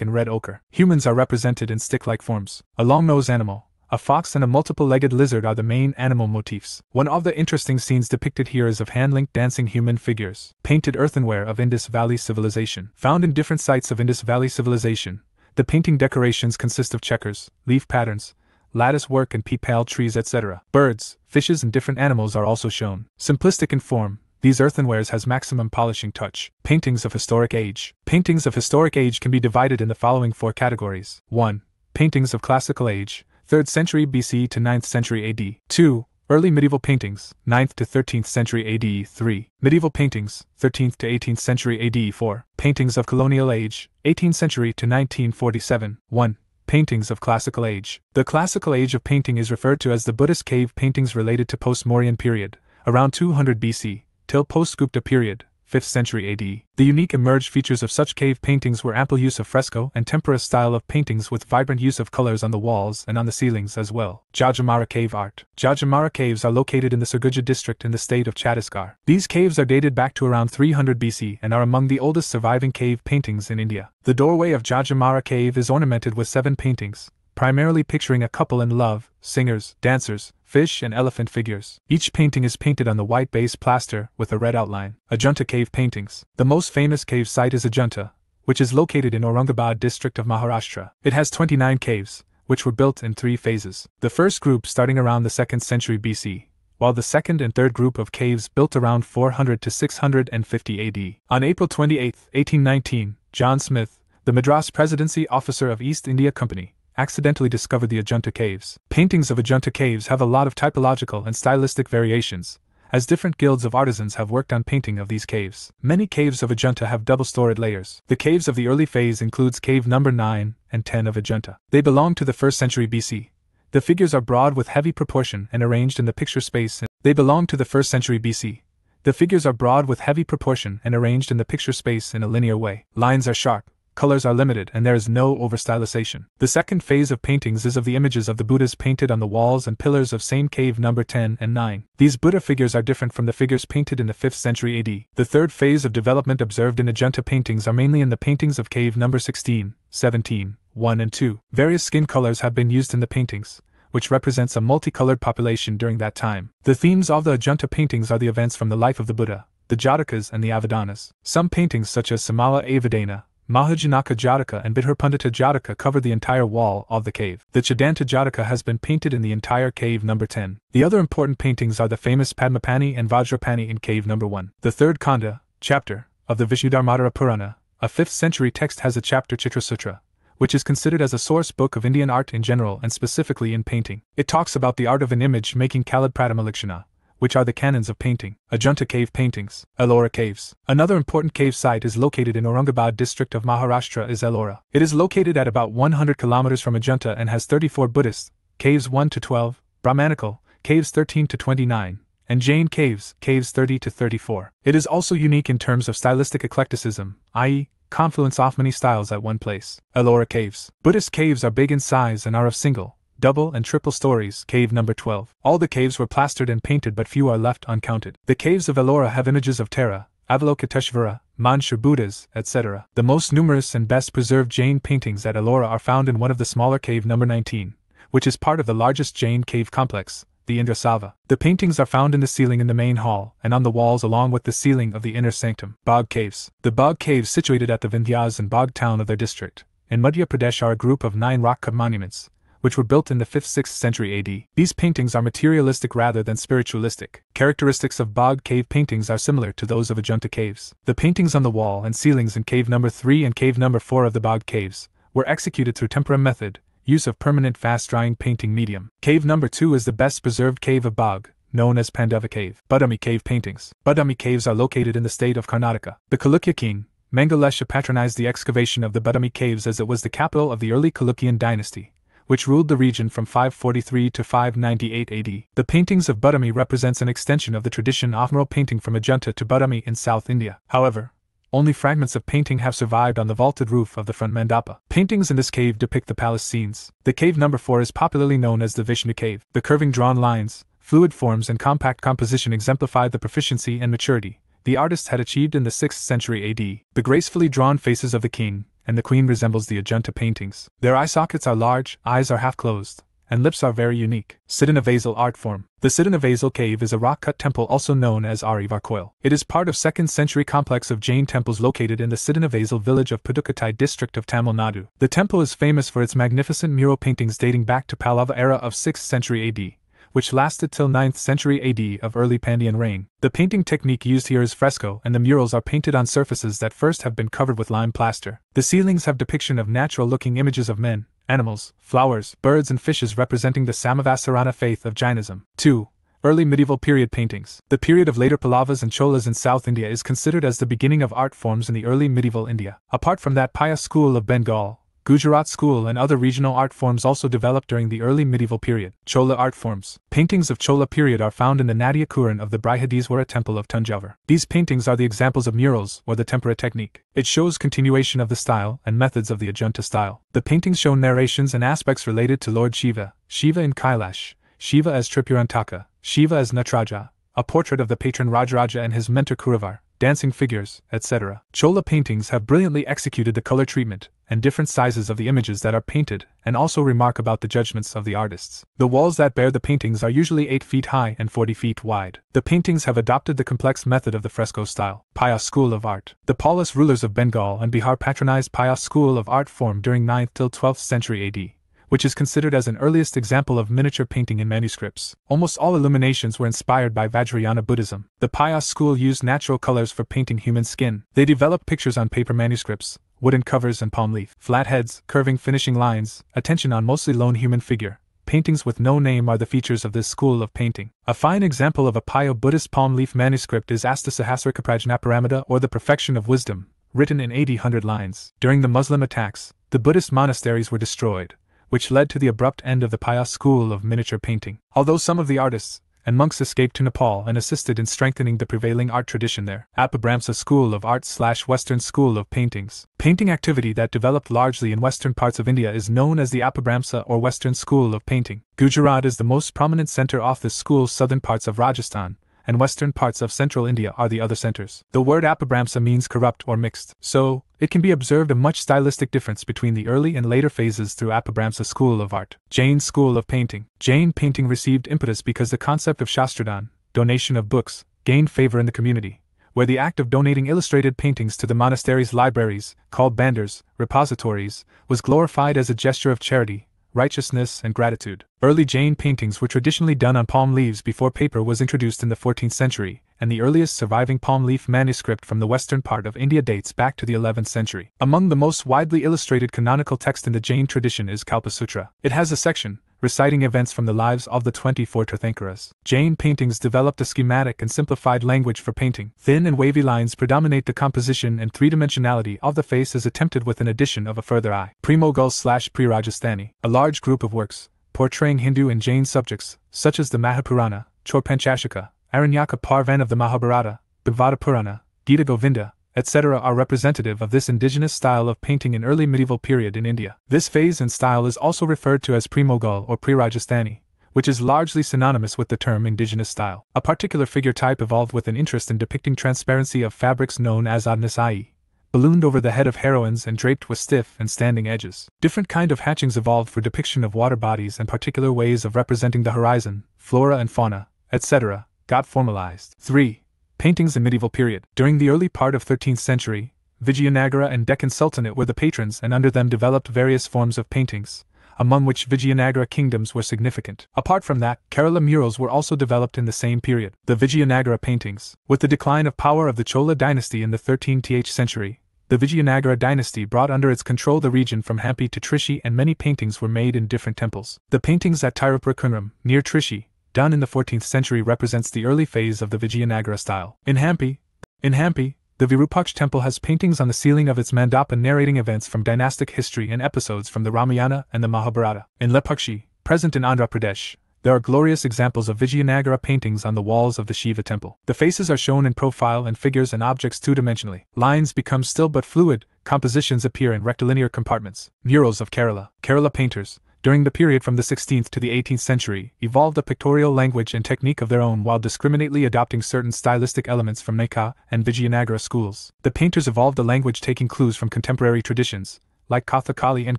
and red ochre. Humans are represented in stick-like forms. A long-nosed animal, a fox, and a multiple-legged lizard are the main animal motifs. One of the interesting scenes depicted here is of hand-linked dancing human figures. Painted earthenware of Indus Valley Civilization. Found in different sites of Indus Valley Civilization, the painting decorations consist of checkers, leaf patterns, lattice work, and peepal trees, etc. Birds, fishes, and different animals are also shown. Simplistic in form, these earthenwares has maximum polishing touch. Paintings of historic age. Paintings of historic age can be divided in the following 4 categories. 1. Paintings of classical age, 3rd century BC to 9th century AD. 2. Early medieval paintings, 9th to 13th century AD. 3. Medieval paintings, 13th to 18th century AD. 4. Paintings of colonial age, 18th century to 1947. 1. Paintings of classical age. The classical age of painting is referred to as the Buddhist cave paintings related to post-Mauryan period, around 200 BC, till post-Gupta period, 5th century AD. The unique emerged features of such cave paintings were ample use of fresco and tempera style of paintings with vibrant use of colors on the walls and on the ceilings as well. Jajamara Cave Art. Jajamara caves are located in the Sarguja district in the state of Chhattisgarh. These caves are dated back to around 300 BC and are among the oldest surviving cave paintings in India. The doorway of Jajamara cave is ornamented with 7 paintings, primarily picturing a couple in love, singers, dancers, fish, and elephant figures. Each painting is painted on the white base plaster with a red outline. Ajanta Cave Paintings. The most famous cave site is Ajanta, which is located in Aurangabad district of Maharashtra. It has 29 caves, which were built in 3 phases. The first group starting around the 2nd century BC, while the second and third group of caves built around 400 to 650 AD. On April 28, 1819, John Smith, the Madras Presidency officer of East India Company, accidentally discovered the Ajanta caves. Paintings of Ajanta caves have a lot of typological and stylistic variations, as different guilds of artisans have worked on painting of these caves. Many caves of Ajanta have double-storied layers. The caves of the early phase includes cave number 9 and 10 of Ajanta. They belong to the 1st century BC. The figures are broad with heavy proportion and arranged in the picture space. They belong to the 1st century BC. The figures are broad with heavy proportion and arranged in the picture space in a linear way. Lines are sharp. Colors are limited and there is no over-stylization. The second phase of paintings is of the images of the Buddhas painted on the walls and pillars of same cave number 10 and 9. These Buddha figures are different from the figures painted in the 5th century AD. The third phase of development observed in Ajanta paintings are mainly in the paintings of cave number 16, 17, 1 and 2. Various skin colors have been used in the paintings, which represents a multicolored population during that time. The themes of the Ajanta paintings are the events from the life of the Buddha, the Jatakas and the Avadanas. Some paintings such as Samala Avadana, Mahajanaka Jataka and Bidharpundita Jataka cover the entire wall of the cave. The Chidanta Jataka has been painted in the entire cave number 10. The other important paintings are the famous Padmapani and Vajrapani in cave number 1. The third Khanda, chapter, of the Vishnudharmadhara Purana, a 5th century text has a chapter Chitrasutra, which is considered as a source book of Indian art in general and specifically in painting. It talks about the art of an image making Kalad Pratamalikshana, which are the canons of painting. Ajanta Cave Paintings. Ellora Caves. Another important cave site is located in Aurangabad district of Maharashtra is Ellora. It is located at about 100 kilometers from Ajanta and has 34 Buddhist, caves 1 to 12, Brahmanical, caves 13 to 29, and Jain caves, caves 30 to 34. It is also unique in terms of stylistic eclecticism, i.e., confluence of many styles at one place. Ellora Caves. Buddhist caves are big in size and are of single, double and triple stories. Cave number 12. All the caves were plastered and painted but few are left uncounted. The caves of Ellora have images of Tara, Avalokiteshvara, Manshur Buddhas, etc. The most numerous and best preserved Jain paintings at Ellora are found in one of the smaller cave number 19, which is part of the largest Jain cave complex, the Indrasava. The paintings are found in the ceiling in the main hall and on the walls along with the ceiling of the inner sanctum. Bog Caves. The Bog Caves situated at the Vindhyas and Bog town of their district, in Madhya Pradesh are a group of 9 rock-cut monuments, which were built in the 5th-6th century AD. These paintings are materialistic rather than spiritualistic. Characteristics of Bog Cave paintings are similar to those of Ajanta caves. The paintings on the wall and ceilings in cave number 3 and cave number 4 of the Bog Caves were executed through tempera method, use of permanent fast-drying painting medium. Cave number 2 is the best preserved cave of Bog, known as Pandava Cave. Badami Cave Paintings. Badami caves are located in the state of Karnataka. The Chalukya king, Mangalesha patronized the excavation of the Badami caves as it was the capital of the early Chalukyan dynasty, which ruled the region from 543 to 598 AD. The paintings of Badami represents an extension of the tradition of mural painting from Ajanta to Badami in South India. However, only fragments of painting have survived on the vaulted roof of the front mandapa. Paintings in this cave depict the palace scenes. The cave number 4 is popularly known as the Vishnu cave. The curving drawn lines, fluid forms and compact composition exemplify the proficiency and maturity the artists had achieved in the 6th century AD. The gracefully drawn faces of the king and the queen resembles the Ajanta paintings. Their eye sockets are large, eyes are half closed, and lips are very unique. Siddhanavasal art form. The Siddhanavasal cave is a rock-cut temple also known as Ari Varkoil. It is part of 2nd century complex of Jain temples located in the Siddhanavasal village of Pudukkottai district of Tamil Nadu. The temple is famous for its magnificent mural paintings dating back to Pallava era of 6th century AD, which lasted till 9th century AD of early Pandyan reign. The painting technique used here is fresco, and the murals are painted on surfaces that first have been covered with lime plaster. The ceilings have depiction of natural-looking images of men, animals, flowers, birds and fishes representing the Samavasarana faith of Jainism. 2. Early medieval period paintings. The period of later Pallavas and Cholas in South India is considered as the beginning of art forms in the early medieval India. Apart from that, Paya school of Bengal, Gujarat school and other regional art forms also developed during the early medieval period. Chola art forms. Paintings of Chola period are found in the Nadia Kuran of the Brihadiswara temple of Tanjavur. These paintings are the examples of murals or the tempera technique. It shows continuation of the style and methods of the Ajanta style. The paintings show narrations and aspects related to Lord Shiva, Shiva in Kailash, Shiva as Tripurantaka, Shiva as Natraja, a portrait of the patron Rajaraja and his mentor Kuravar, dancing figures, etc. Chola paintings have brilliantly executed the color treatment and different sizes of the images that are painted, and also remark about the judgments of the artists. The walls that bear the paintings are usually 8 feet high and 40 feet wide. The paintings have adopted the complex method of the fresco style. Paya school of art. The Paulist rulers of Bengal and Bihar patronized Paya school of art form during 9th till 12th century AD, which is considered as an earliest example of miniature painting in manuscripts. Almost all illuminations were inspired by Vajrayana Buddhism. The Paya school used natural colors for painting human skin. They developed pictures on paper manuscripts, wooden covers and palm leaf. Flat heads, curving finishing lines, attention on mostly lone human figure. Paintings with no name are the features of this school of painting. A fine example of a Paya Buddhist palm leaf manuscript is Astasahasrakaprajnaparamita or the Perfection of Wisdom, written in 800 lines. During the Muslim attacks, the Buddhist monasteries were destroyed, which led to the abrupt end of the Paya school of miniature painting. Although some of the artists and monks escaped to Nepal and assisted in strengthening the prevailing art tradition there. Apabramsa School of Art / Western School of Paintings. Painting activity that developed largely in western parts of India is known as the Apabramsa or Western School of Painting. Gujarat is the most prominent center of this school. Southern parts of Rajasthan and western parts of central India are the other centers. The word Apabramsa means corrupt or mixed, so it can be observed a much stylistic difference between the early and later phases through Apabramsa School of Art. Jain School of Painting. Jain painting received impetus because the concept of Shastradan, donation of books, gained favor in the community, where the act of donating illustrated paintings to the monastery's libraries, called bandars, repositories, was glorified as a gesture of charity, righteousness and gratitude. Early Jain paintings were traditionally done on palm leaves before paper was introduced in the 14th century, and the earliest surviving palm leaf manuscript from the western part of India dates back to the 11th century. Among the most widely illustrated canonical text in the Jain tradition is Kalpasutra. It has a section reciting events from the lives of the 24 Tirthankaras. Jain paintings developed a schematic and simplified language for painting. Thin and wavy lines predominate the composition, and three-dimensionality of the face is attempted with an addition of a further eye. Pre-Mughal / Pre-Rajasthani. A large group of works portraying Hindu and Jain subjects, such as the Mahapurana, Chorpanchashika, Aranyaka Parvan of the Mahabharata, Bhagavata Purana, Gita Govinda, etc. are representative of this indigenous style of painting in early medieval period in India. This phase and style is also referred to as Pre-Mughal or Pre-Rajasthani, which is largely synonymous with the term indigenous style. A particular figure type evolved with an interest in depicting transparency of fabrics known as adnasai, ballooned over the head of heroines and draped with stiff and standing edges. Different kind of hatchings evolved for depiction of water bodies, and particular ways of representing the horizon, flora and fauna, etc. got formalized. 3. Paintings in medieval period. During the early part of 13th century, Vijayanagara and Deccan Sultanate were the patrons, and under them developed various forms of paintings, among which Vijayanagara kingdoms were significant. Apart from that, Kerala murals were also developed in the same period. The Vijayanagara paintings. With the decline of power of the Chola dynasty in the 13th century, the Vijayanagara dynasty brought under its control the region from Hampi to Trichy, and many paintings were made in different temples. The paintings at Tirupurakunram, near Trichy, done in the 14th century, represents the early phase of the Vijayanagara style. In Hampi, The Virupaksha temple has paintings on the ceiling of its mandapa narrating events from dynastic history and episodes from the Ramayana and the Mahabharata. In Lepakshi, present in Andhra Pradesh, there are glorious examples of Vijayanagara paintings on the walls of the Shiva temple. The faces are shown in profile and figures and objects two-dimensionally. Lines become still but fluid, compositions appear in rectilinear compartments. Murals of Kerala. Kerala painters, during the period from the 16th to the 18th century, evolved a pictorial language and technique of their own while discriminately adopting certain stylistic elements from Nayaka and Vijayanagara schools. The painters evolved a language taking clues from contemporary traditions, like Kathakali and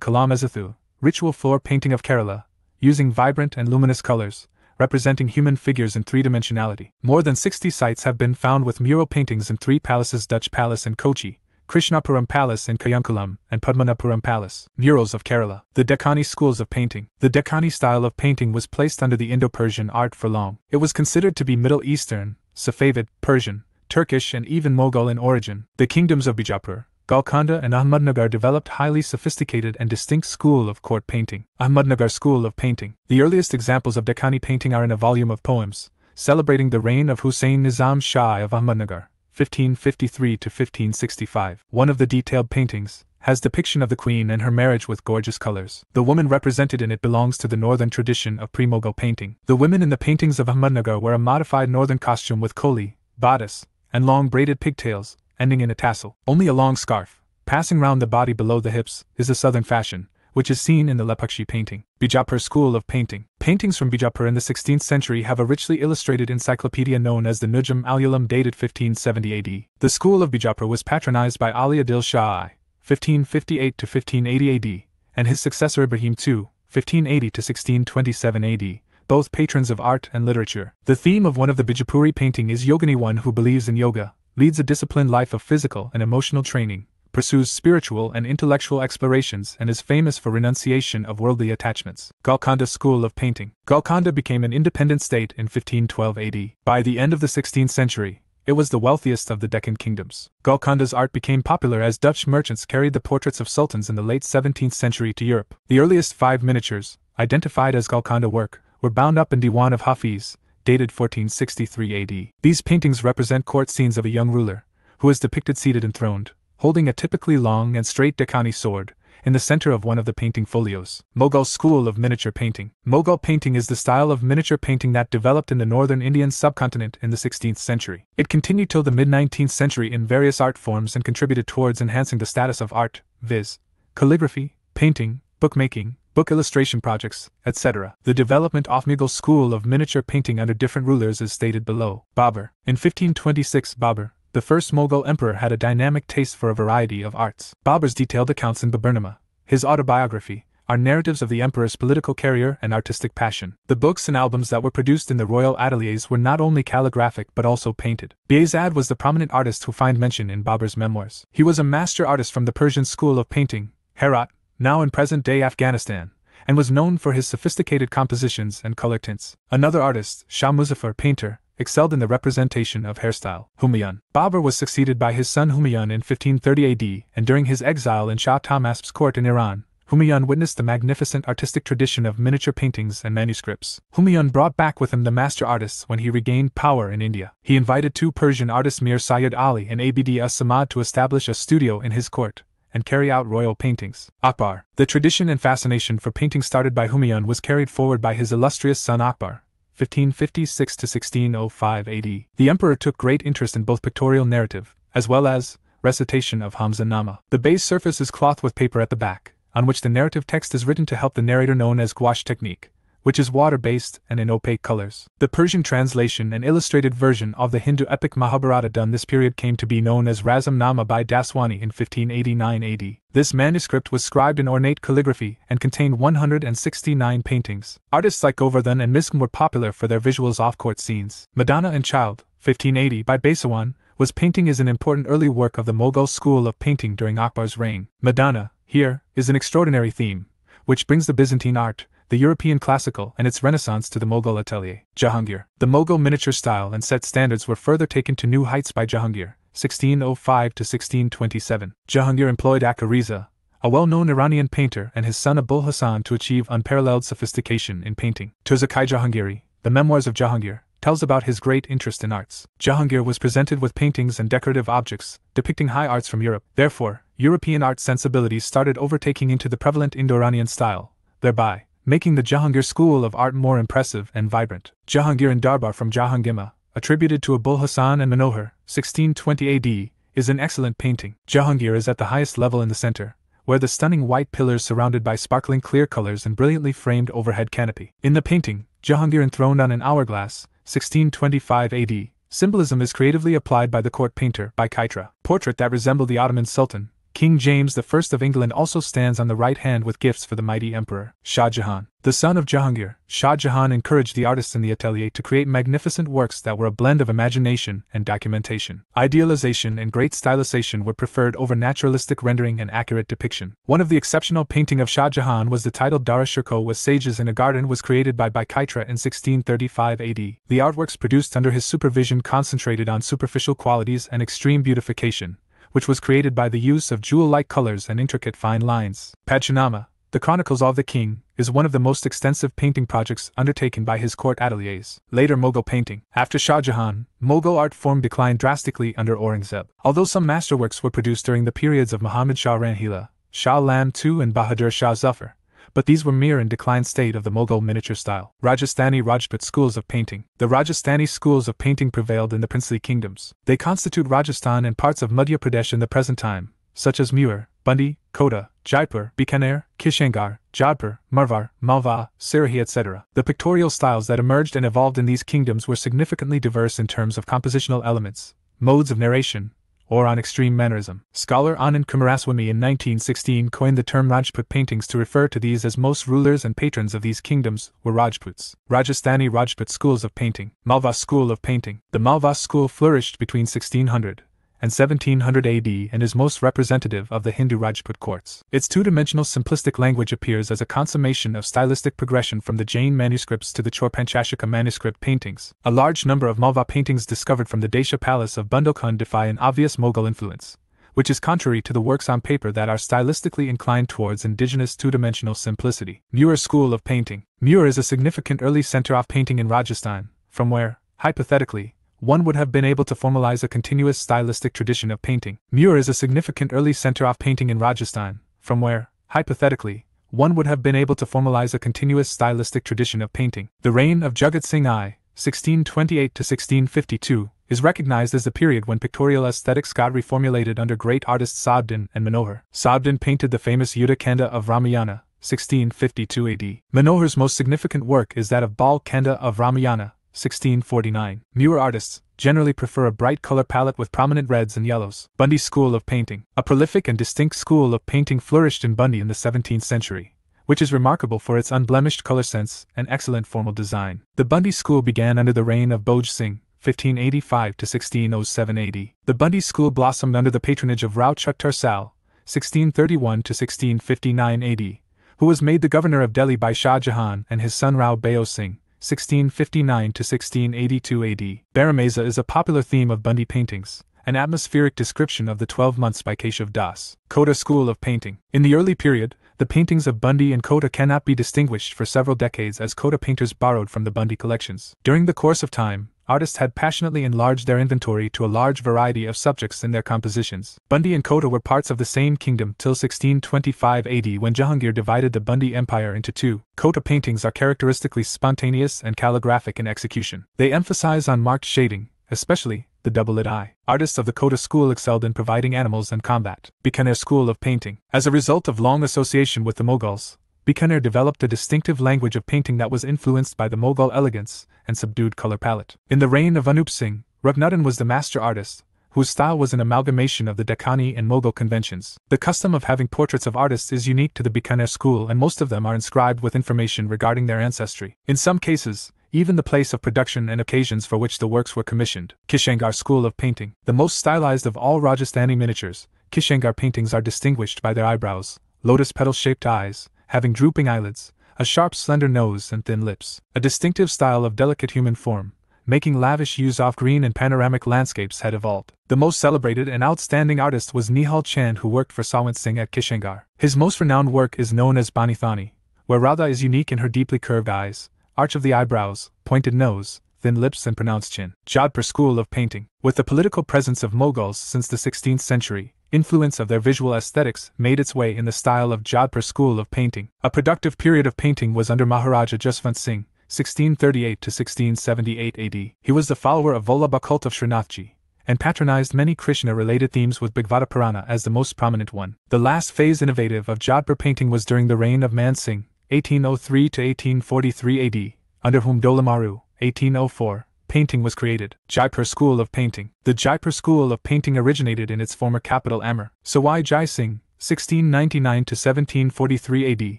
Kalamazathu, ritual floor painting of Kerala, using vibrant and luminous colors, representing human figures in three-dimensionality. More than 60 sites have been found with mural paintings in 3 palaces: Dutch Palace in Kochi, Krishnapuram Palace in Kayankulam, and Padmanapuram Palace. Murals of Kerala. The Deccani schools of painting. The Deccani style of painting was placed under the Indo-Persian art for long. It was considered to be Middle Eastern, Safavid, Persian, Turkish and even Mughal in origin. The kingdoms of Bijapur, Golconda and Ahmednagar developed highly sophisticated and distinct school of court painting. Ahmednagar school of painting. The earliest examples of Deccani painting are in a volume of poems, celebrating the reign of Hussain Nizam Shah of Ahmednagar, 1553 to 1565. One of the detailed paintings has depiction of the queen and her marriage with gorgeous colors. The woman represented in it belongs to the northern tradition of pre-Mughal painting. The women in the paintings of Ahmednagar wear a modified northern costume with koli, bodice, and long braided pigtails, ending in a tassel. Only a long scarf, passing round the body below the hips, is the southern fashion, which is seen in the Lepakshi painting. Bijapur school of painting. Paintings from Bijapur in the 16th century have a richly illustrated encyclopedia known as the Nujum al-Ulam dated 1570 AD. The school of Bijapur was patronized by Ali Adil Shah I, 1558 to 1580 AD, and his successor Ibrahim II, 1580 to 1627 AD, both patrons of art and literature. The theme of one of the Bijapuri painting is Yogini, one who believes in yoga, leads a disciplined life of physical and emotional training, pursues spiritual and intellectual explorations, and is famous for renunciation of worldly attachments. Golconda school of painting. Golconda became an independent state in 1512 AD. By the end of the 16th century, it was the wealthiest of the Deccan kingdoms. Golconda's art became popular as Dutch merchants carried the portraits of sultans in the late 17th century to Europe. The earliest 5 miniatures, identified as Golconda work, were bound up in Diwan of Hafiz, dated 1463 AD. These paintings represent court scenes of a young ruler, who is depicted seated enthroned, holding a typically long and straight Deccani sword, in the center of one of the painting folios. Mughal school of miniature painting. Mughal painting is the style of miniature painting that developed in the northern Indian subcontinent in the 16th century. It continued till the mid-19th century in various art forms and contributed towards enhancing the status of art, viz., calligraphy, painting, bookmaking, book illustration projects, etc. The development of Mughal school of miniature painting under different rulers is stated below. Babur. In 1526, Babur, the first Mughal emperor, had a dynamic taste for a variety of arts. Babur's detailed accounts in Baburnama, his autobiography, are narratives of the emperor's political career and artistic passion. The books and albums that were produced in the royal ateliers were not only calligraphic but also painted. Behzad was the prominent artist who find mention in Babur's memoirs. He was a master artist from the Persian school of painting, Herat, now in present-day Afghanistan, and was known for his sophisticated compositions and color tints. Another artist, Shah Muzaffar, painter, excelled in the representation of hairstyle. Humayun. Babur was succeeded by his son Humayun in 1530 AD, and during his exile in Shah Tahmasp's court in Iran, Humayun witnessed the magnificent artistic tradition of miniature paintings and manuscripts. Humayun brought back with him the master artists when he regained power in India. He invited 2 Persian artists, Mir Sayyid Ali and Abd as-Samad, to establish a studio in his court and carry out royal paintings. Akbar. The tradition and fascination for painting started by Humayun was carried forward by his illustrious son Akbar, 1556 to 1605 AD. The emperor took great interest in both pictorial narrative, as well as recitation of Hamza Nama. The base surface is cloth with paper at the back, on which the narrative text is written to help the narrator, known as gouache technique, which is water-based and in opaque colors. The Persian translation and illustrated version of the Hindu epic Mahabharata done this period came to be known as Razam Nama by Daswani in 1589 AD. This manuscript was scribed in ornate calligraphy and contained 169 paintings. Artists like Govardhan and Miskin were popular for their visuals of court scenes. Madonna and Child, 1580 by Besawan, was painting is an important early work of the Mughal school of painting during Akbar's reign. Madonna, here, is an extraordinary theme, which brings the Byzantine art, the European classical, and its renaissance to the Mughal atelier. Jahangir. The Mughal miniature style and set standards were further taken to new heights by Jahangir, 1605 to 1627. Jahangir employed Akbar Reza, a well-known Iranian painter, and his son Abul Hassan to achieve unparalleled sophistication in painting. Turzakai Jahangiri, The Memoirs of Jahangir, tells about his great interest in arts. Jahangir was presented with paintings and decorative objects, depicting high arts from Europe. Therefore, European art sensibilities started overtaking into the prevalent Indo-Iranian style, thereby making the Jahangir school of art more impressive and vibrant. Jahangir in Darbar from Jahangima, attributed to Abul Hasan and Manohar, 1620 AD, is an excellent painting. Jahangir is at the highest level in the center, where the stunning white pillars surrounded by sparkling clear colors and brilliantly framed overhead canopy. In the painting, Jahangir enthroned on an hourglass, 1625 AD, symbolism is creatively applied by the court painter by Kaitra. Portrait that resembled the Ottoman Sultan, King James I of England, also stands on the right hand with gifts for the mighty emperor. Shah Jahan, the son of Jahangir, Shah Jahan encouraged the artists in the atelier to create magnificent works that were a blend of imagination and documentation. Idealization and great stylization were preferred over naturalistic rendering and accurate depiction. One of the exceptional painting of Shah Jahan was the titled Dara Shirko with sages in a garden, was created by Kaitra in 1635 AD. The artworks produced under his supervision concentrated on superficial qualities and extreme beautification, which was created by the use of jewel-like colors and intricate fine lines. Padmanabha, the Chronicles of the King, is one of the most extensive painting projects undertaken by his court ateliers. Later Mughal painting. After Shah Jahan, Mughal art form declined drastically under Aurangzeb. Although some masterworks were produced during the periods of Muhammad Shah Ranhila, Shah Alam II and Bahadur Shah Zafar, but these were mere in declined state of the Mughal miniature style. Rajasthani Rajput schools of painting. The Rajasthani schools of painting prevailed in the princely kingdoms. They constitute Rajasthan and parts of Madhya Pradesh in the present time, such as Meur, Bundi, Kota, Jaipur, Bikaner, Kishangar, Jodhpur, Marwar, Malwa, Sirahi, etc. The pictorial styles that emerged and evolved in these kingdoms were significantly diverse in terms of compositional elements, modes of narration, or on extreme mannerism. Scholar Anand Kumaraswamy in 1916 coined the term Rajput paintings to refer to these, as most rulers and patrons of these kingdoms were Rajputs. Rajasthani Rajput schools of painting. Malwa school of painting. The Malwa school flourished between 1600 and 1700 AD and is most representative of the Hindu Rajput courts. Its two-dimensional simplistic language appears as a consummation of stylistic progression from the Jain manuscripts to the Chor-Panchashika manuscript paintings. A large number of Malwa paintings discovered from the Desha Palace of Bundelkhand defy an obvious Mughal influence, which is contrary to the works on paper that are stylistically inclined towards indigenous two-dimensional simplicity. Meur school of painting. Meur is a significant early center of painting in Rajasthan, from where, hypothetically, one would have been able to formalize a continuous stylistic tradition of painting. Meur is a significant early center of painting in Rajasthan, from where, hypothetically, one would have been able to formalize a continuous stylistic tradition of painting. The reign of Jagat Singh I, 1628 to 1652, is recognized as the period when pictorial aesthetics got reformulated under great artists Sabdin and Manohar. Sabdin painted the famous Yuddha Kanda of Ramayana, 1652 AD. Manohar's most significant work is that of Bal Kanda of Ramayana, 1649. Meur artists generally prefer a bright color palette with prominent reds and yellows. Bundi school of painting. A prolific and distinct school of painting flourished in Bundi in the 17th century, which is remarkable for its unblemished color sense and excellent formal design. The Bundi school began under the reign of Bhoj Singh, 1585 to 1607 AD. The Bundi school blossomed under the patronage of Rao Chattar Sal, 1631 to 1659 AD, who was made the governor of Delhi by Shah Jahan and his son Rao Bayo Singh, 1659 to 1682 AD. Barameza is a popular theme of Bundi paintings, an atmospheric description of the 12 months by Keshav Das. Kota school of painting. In the early period, the paintings of Bundi and Kota cannot be distinguished for several decades, as Kota painters borrowed from the Bundi collections. During the course of time, artists had passionately enlarged their inventory to a large variety of subjects in their compositions. Bundi and Kota were parts of the same kingdom till 1625 AD, when Jahangir divided the Bundi Empire into two. Kota paintings are characteristically spontaneous and calligraphic in execution. They emphasize on marked shading, especially the double-lit eye. Artists of the Kota school excelled in providing animals and combat. Bikaner school of painting. As a result of long association with the Mughals, Bikaner developed a distinctive language of painting that was influenced by the Mughal elegance and subdued color palette. In the reign of Anup Singh, Raghunadan was the master artist, whose style was an amalgamation of the Deccani and Mughal conventions. The custom of having portraits of artists is unique to the Bikaner school, and most of them are inscribed with information regarding their ancestry. In some cases, even the place of production and occasions for which the works were commissioned. Kishangar school of painting. The most stylized of all Rajasthani miniatures, Kishangar paintings are distinguished by their eyebrows, lotus petal-shaped eyes, having drooping eyelids, a sharp slender nose and thin lips. A distinctive style of delicate human form, making lavish use of green and panoramic landscapes, had evolved. The most celebrated and outstanding artist was Nihal Chand, who worked for Sawant Singh at Kishangar. His most renowned work is known as Bani Thani, where Radha is unique in her deeply curved eyes, arch of the eyebrows, pointed nose, thin lips and pronounced chin. Jodhpur School of Painting. With the political presence of Mughals since the 16th century, influence of their visual aesthetics made its way in the style of Jodhpur School of Painting. A productive period of painting was under Maharaja Jaswant Singh, 1638 to 1678 AD. He was the follower of Vallabha cult of Srinathji, and patronized many Krishna-related themes, with Bhagavata Purana as the most prominent one. The last phase innovative of Jodhpur painting was during the reign of Man Singh, 1803 to 1843 AD, under whom Dolamaru, 1804, painting was created. Jaipur School of Painting. The Jaipur School of Painting originated in its former capital Amber. Sawai Jai Singh, 1699 to 1743 AD,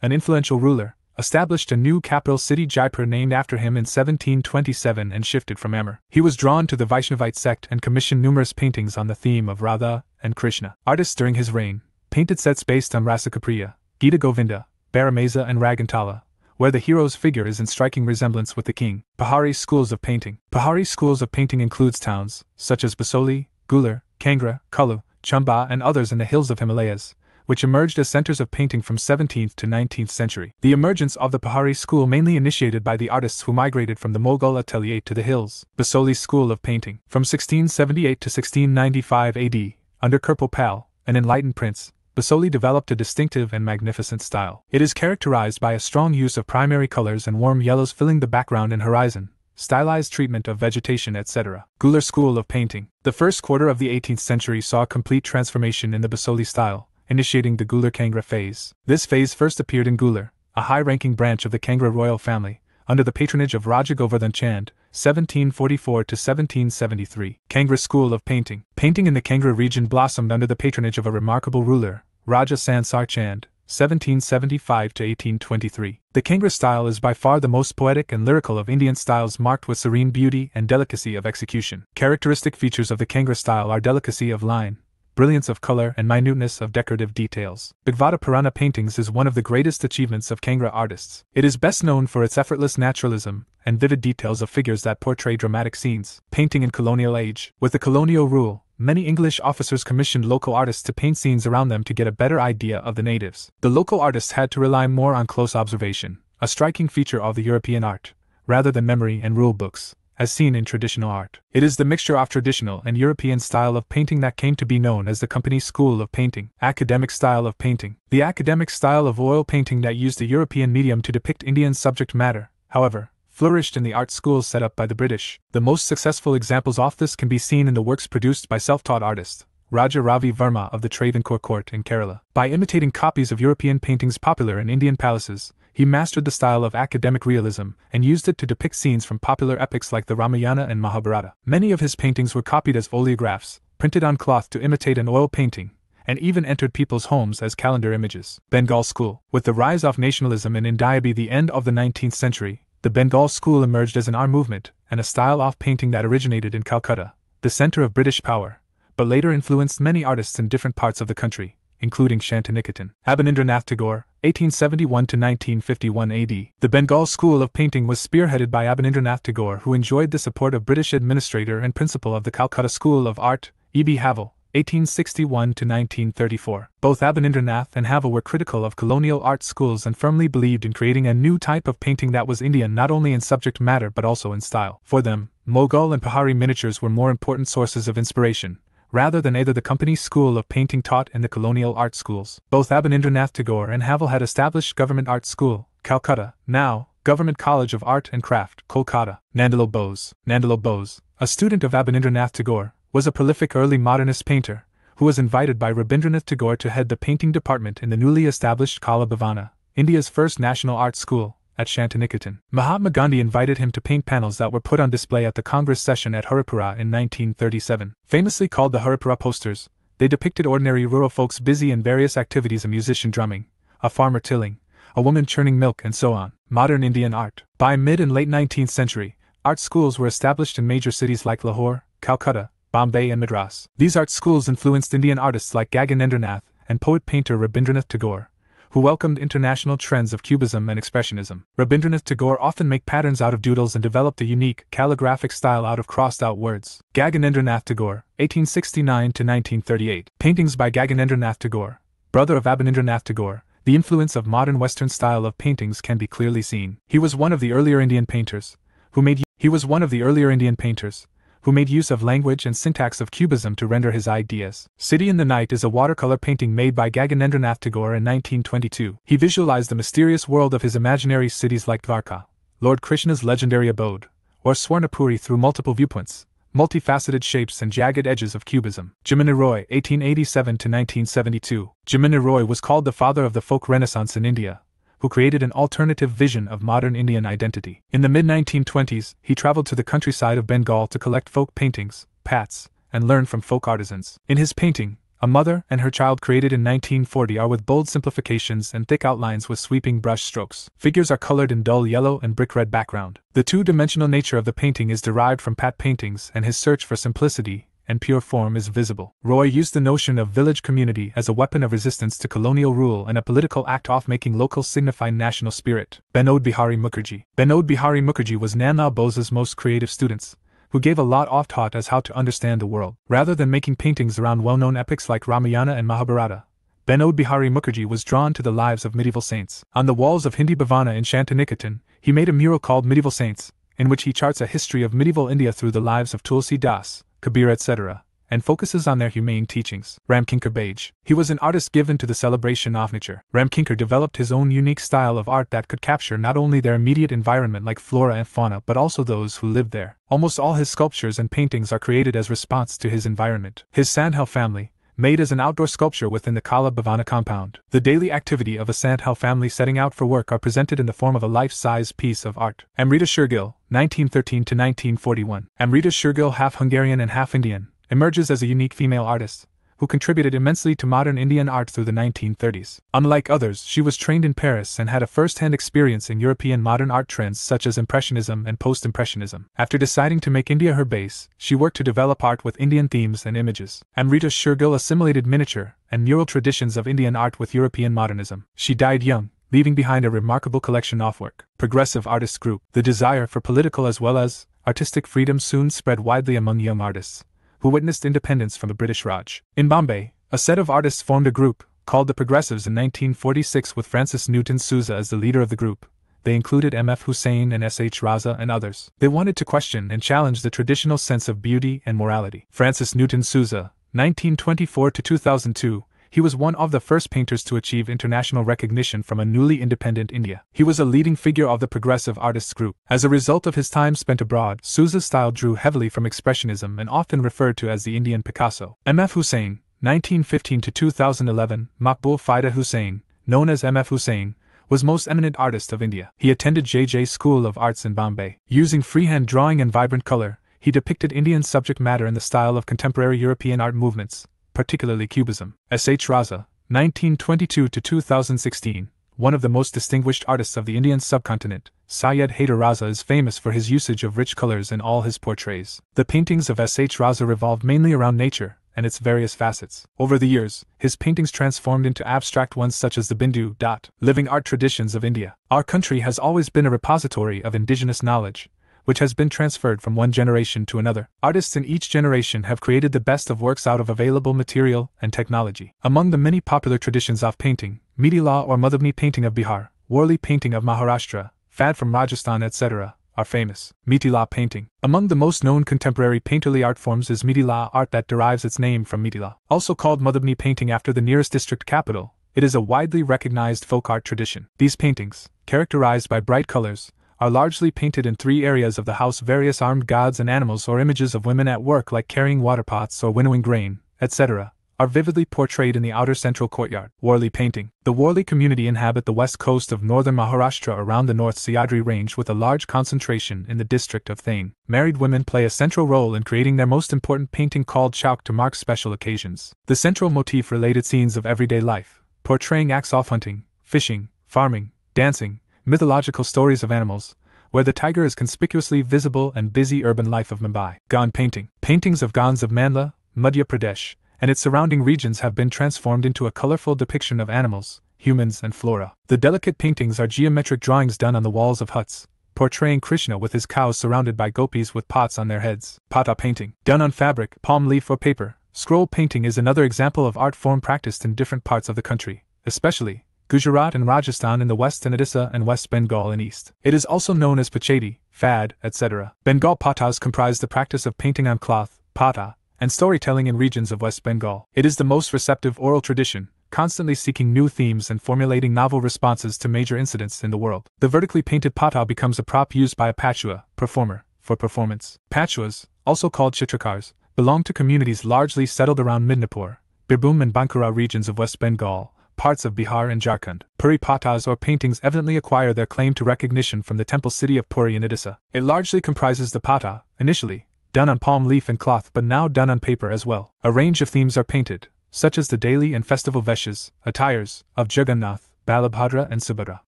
an influential ruler, established a new capital city Jaipur named after him in 1727 and shifted from Amber. He was drawn to the Vaishnavite sect and commissioned numerous paintings on the theme of Radha and Krishna. Artists during his reign painted sets based on Rasakapriya, Gita Govinda, Barameza and Ragantala, where the hero's figure is in striking resemblance with the king. Pahari Schools of Painting. Pahari Schools of Painting includes towns, such as Basoli, Gular, Kangra, Kullu, Chamba and others in the hills of Himalayas, which emerged as centers of painting from 17th to 19th century. The emergence of the Pahari school mainly initiated by the artists who migrated from the Mughal atelier to the hills. Basoli School of Painting. From 1678 to 1695 AD, under Kirpal Pal, an enlightened prince, Basoli developed a distinctive and magnificent style. It is characterized by a strong use of primary colors and warm yellows filling the background and horizon, stylized treatment of vegetation, etc. Gular School of Painting. The first quarter of the 18th century saw a complete transformation in the Basoli style, initiating the Gular Kangra phase. This phase first appeared in Gular, a high-ranking branch of the Kangra royal family, under the patronage of Raja Govardhan Chand, 1744 to 1773. Kangra School of Painting. Painting in the Kangra region blossomed under the patronage of a remarkable ruler, Raja Sansar Chand, 1775 to 1823. The Kangra style is by far the most poetic and lyrical of Indian styles, marked with serene beauty and delicacy of execution. Characteristic features of the Kangra style are delicacy of line, brilliance of color and minuteness of decorative details. Bhagavata Purana paintings is one of the greatest achievements of Kangra artists. It is best known for its effortless naturalism and vivid details of figures that portray dramatic scenes. Painting in colonial age. With the colonial rule, many English officers commissioned local artists to paint scenes around them to get a better idea of the natives. The local artists had to rely more on close observation, a striking feature of the European art, rather than memory and rule books, as seen in traditional art. It is the mixture of traditional and European style of painting that came to be known as the Company School of Painting. Academic style of painting. The academic style of oil painting that used the European medium to depict Indian subject matter, however, flourished in the art schools set up by the British. The most successful examples of this can be seen in the works produced by self-taught artist Raja Ravi Verma of the Travancore court in Kerala. By imitating copies of European paintings popular in Indian palaces, he mastered the style of academic realism and used it to depict scenes from popular epics like the Ramayana and Mahabharata. Many of his paintings were copied as oleographs, printed on cloth to imitate an oil painting, and even entered people's homes as calendar images. Bengal School. With the rise of nationalism in India by the end of the 19th century, the Bengal school emerged as an art movement and a style of painting that originated in Calcutta, the center of British power, but later influenced many artists in different parts of the country, including Shantiniketan. Abanindranath Tagore, 1871 to 1951 AD. The Bengal school of painting was spearheaded by Abanindranath Tagore, who enjoyed the support of British administrator and principal of the Calcutta School of Art, E.B. Havell, 1861 to 1934. Both Abanindranath and Havell were critical of colonial art schools and firmly believed in creating a new type of painting that was Indian not only in subject matter but also in style. For them, Mughal and Pahari miniatures were more important sources of inspiration, rather than either the Company School of Painting taught in the colonial art schools. Both Abanindranath Tagore and Havell had established Government Art School, Calcutta, now Government College of Art and Craft, Kolkata. Nandalal Bose. Nandalal Bose, a student of Abanindranath Tagore, was a prolific early modernist painter, who was invited by Rabindranath Tagore to head the painting department in the newly established Kala Bhavana, India's first national art school, at Shantiniketan. Mahatma Gandhi invited him to paint panels that were put on display at the Congress session at Haripura in 1937. Famously called the Haripura posters, they depicted ordinary rural folks busy in various activities: a musician drumming, a farmer tilling, a woman churning milk, and so on. Modern Indian art. By mid and late 19th century, art schools were established in major cities like Lahore, Calcutta, Bombay and Madras. These art schools influenced Indian artists like Gaganendranath and poet-painter Rabindranath Tagore, who welcomed international trends of Cubism and Expressionism. Rabindranath Tagore often made patterns out of doodles and developed a unique calligraphic style out of crossed-out words. Gaganendranath Tagore, 1869 to 1938. Paintings by Gaganendranath Tagore, brother of Abanindranath Tagore. The influence of modern Western style of paintings can be clearly seen. He was one of the earlier Indian painters who made He was one of the earlier Indian painters, who made use of language and syntax of Cubism to render his ideas. City in the Night is a watercolor painting made by Gaganendranath Tagore in 1922. He visualized the mysterious world of his imaginary cities like Dwarka, Lord Krishna's legendary abode, or Swarnapuri through multiple viewpoints, multifaceted shapes and jagged edges of Cubism. Jamini Roy, 1887–1972. Jamini Roy was called the father of the folk renaissance in India, who created an alternative vision of modern Indian identity. In the mid-1920s, he traveled to the countryside of Bengal to collect folk paintings, pats, and learn from folk artisans. In his painting, A Mother and Her Child, created in 1940, are with bold simplifications and thick outlines with sweeping brush strokes. Figures are colored in dull yellow and brick red background. The two-dimensional nature of the painting is derived from pat paintings, and his search for simplicity and pure form is visible. Roy used the notion of village community as a weapon of resistance to colonial rule and a political act of making local signify national spirit. Binod Bihari Mukherjee. Binod Bihari Mukherjee was Nana Bose's most creative students, who gave a lot of taught us how to understand the world. Rather than making paintings around well-known epics like Ramayana and Mahabharata, Binod Bihari Mukherjee was drawn to the lives of medieval saints. On the walls of Hindi Bhavana in Shantiniketan, he made a mural called Medieval Saints, in which he charts a history of medieval India through the lives of Tulsi Das, Kabir, etc., and focuses on their humane teachings. Ramkinkar Bage. He was an artist given to the celebration of nature. Ramkinkar developed his own unique style of art that could capture not only their immediate environment like flora and fauna but also those who lived there. Almost all his sculptures and paintings are created as response to his environment. His Sandhel family, made as an outdoor sculpture within the Kala Bhavana compound. The daily activity of a Sandhel family setting out for work are presented in the form of a life-size piece of art. Amrita Shergill, 1913–1941. Amrita Shergill, half Hungarian and half Indian, emerges as a unique female artist, who contributed immensely to modern Indian art through the 1930s. Unlike others, she was trained in Paris and had a first-hand experience in European modern art trends such as Impressionism and Post-Impressionism. After deciding to make India her base, she worked to develop art with Indian themes and images. Amrita Shergill assimilated miniature and mural traditions of Indian art with European modernism. She died young, leaving behind a remarkable collection of work. Progressive Artists Group. The desire for political as well as artistic freedom soon spread widely among young artists, who witnessed independence from the British Raj. In Bombay, a set of artists formed a group, called the Progressives in 1946 with Francis Newton Sousa as the leader of the group. They included M.F. Hussain and S.H. Raza and others. They wanted to question and challenge the traditional sense of beauty and morality. Francis Newton Sousa, 1924–2002, he was one of the first painters to achieve international recognition from a newly independent India. He was a leading figure of the Progressive Artists Group. As a result of his time spent abroad, Sousa's style drew heavily from Expressionism and often referred to as the Indian Picasso. M.F. Hussain, 1915–2011, Maqbul Fida Hussain, known as M.F. Hussain, was most eminent artist of India. He attended J.J. School of Arts in Bombay. Using freehand drawing and vibrant color, he depicted Indian subject matter in the style of contemporary European art movements, particularly Cubism. S.H. Raza, 1922–2016, one of the most distinguished artists of the Indian subcontinent, Syed Haider Raza is famous for his usage of rich colors in all his portraits. The paintings of S.H. Raza revolve mainly around nature and its various facets. Over the years, his paintings transformed into abstract ones such as the Bindu. Living art traditions of India. Our country has always been a repository of indigenous knowledge, which has been transferred from one generation to another. Artists in each generation have created the best of works out of available material and technology. Among the many popular traditions of painting, Midila or Madhubni painting of Bihar, Worli painting of Maharashtra, Fad from Rajasthan, etc., are famous. Mithila painting. Among the most known contemporary painterly art forms is Midila art that derives its name from Mithila. Also called Madhubni painting after the nearest district capital, it is a widely recognized folk art tradition. These paintings, characterized by bright colors, are largely painted in three areas of the house: various armed gods and animals or images of women at work like carrying water pots or winnowing grain, etc., are vividly portrayed in the outer central courtyard. Worli painting. The Worli community inhabit the west coast of northern Maharashtra around the North Sahyadri range with a large concentration in the district of Thane. Married women play a central role in creating their most important painting called Chauk to mark special occasions. The central motif related scenes of everyday life, portraying acts of hunting, fishing, farming, dancing, mythological stories of animals, where the tiger is conspicuously visible, and busy urban life of Mumbai. Gand painting. Paintings of Gands of Mandla, Madhya Pradesh, and its surrounding regions have been transformed into a colorful depiction of animals, humans, and flora. The delicate paintings are geometric drawings done on the walls of huts, portraying Krishna with his cows surrounded by gopis with pots on their heads. Pata painting. Done on fabric, palm leaf, or paper. Scroll painting is another example of art form practiced in different parts of the country, especially Gujarat and Rajasthan in the west and Odisha and West Bengal in east. It is also known as pacheti, fad, etc. Bengal patas comprise the practice of painting on cloth, pata, and storytelling in regions of West Bengal. It is the most receptive oral tradition, constantly seeking new themes and formulating novel responses to major incidents in the world. The vertically painted pata becomes a prop used by a pachua, performer, for performance. Pachuas, also called chitrakars, belong to communities largely settled around Midnapur, Birbhum and Bankura regions of West Bengal, parts of Bihar and Jharkhand. Puri patas or paintings evidently acquire their claim to recognition from the temple city of Puri in Odisha. It largely comprises the pata, initially done on palm leaf and cloth but now done on paper as well. A range of themes are painted, such as the daily and festival veshas, attires, of Jagannath, Balabhadra and Subhadra.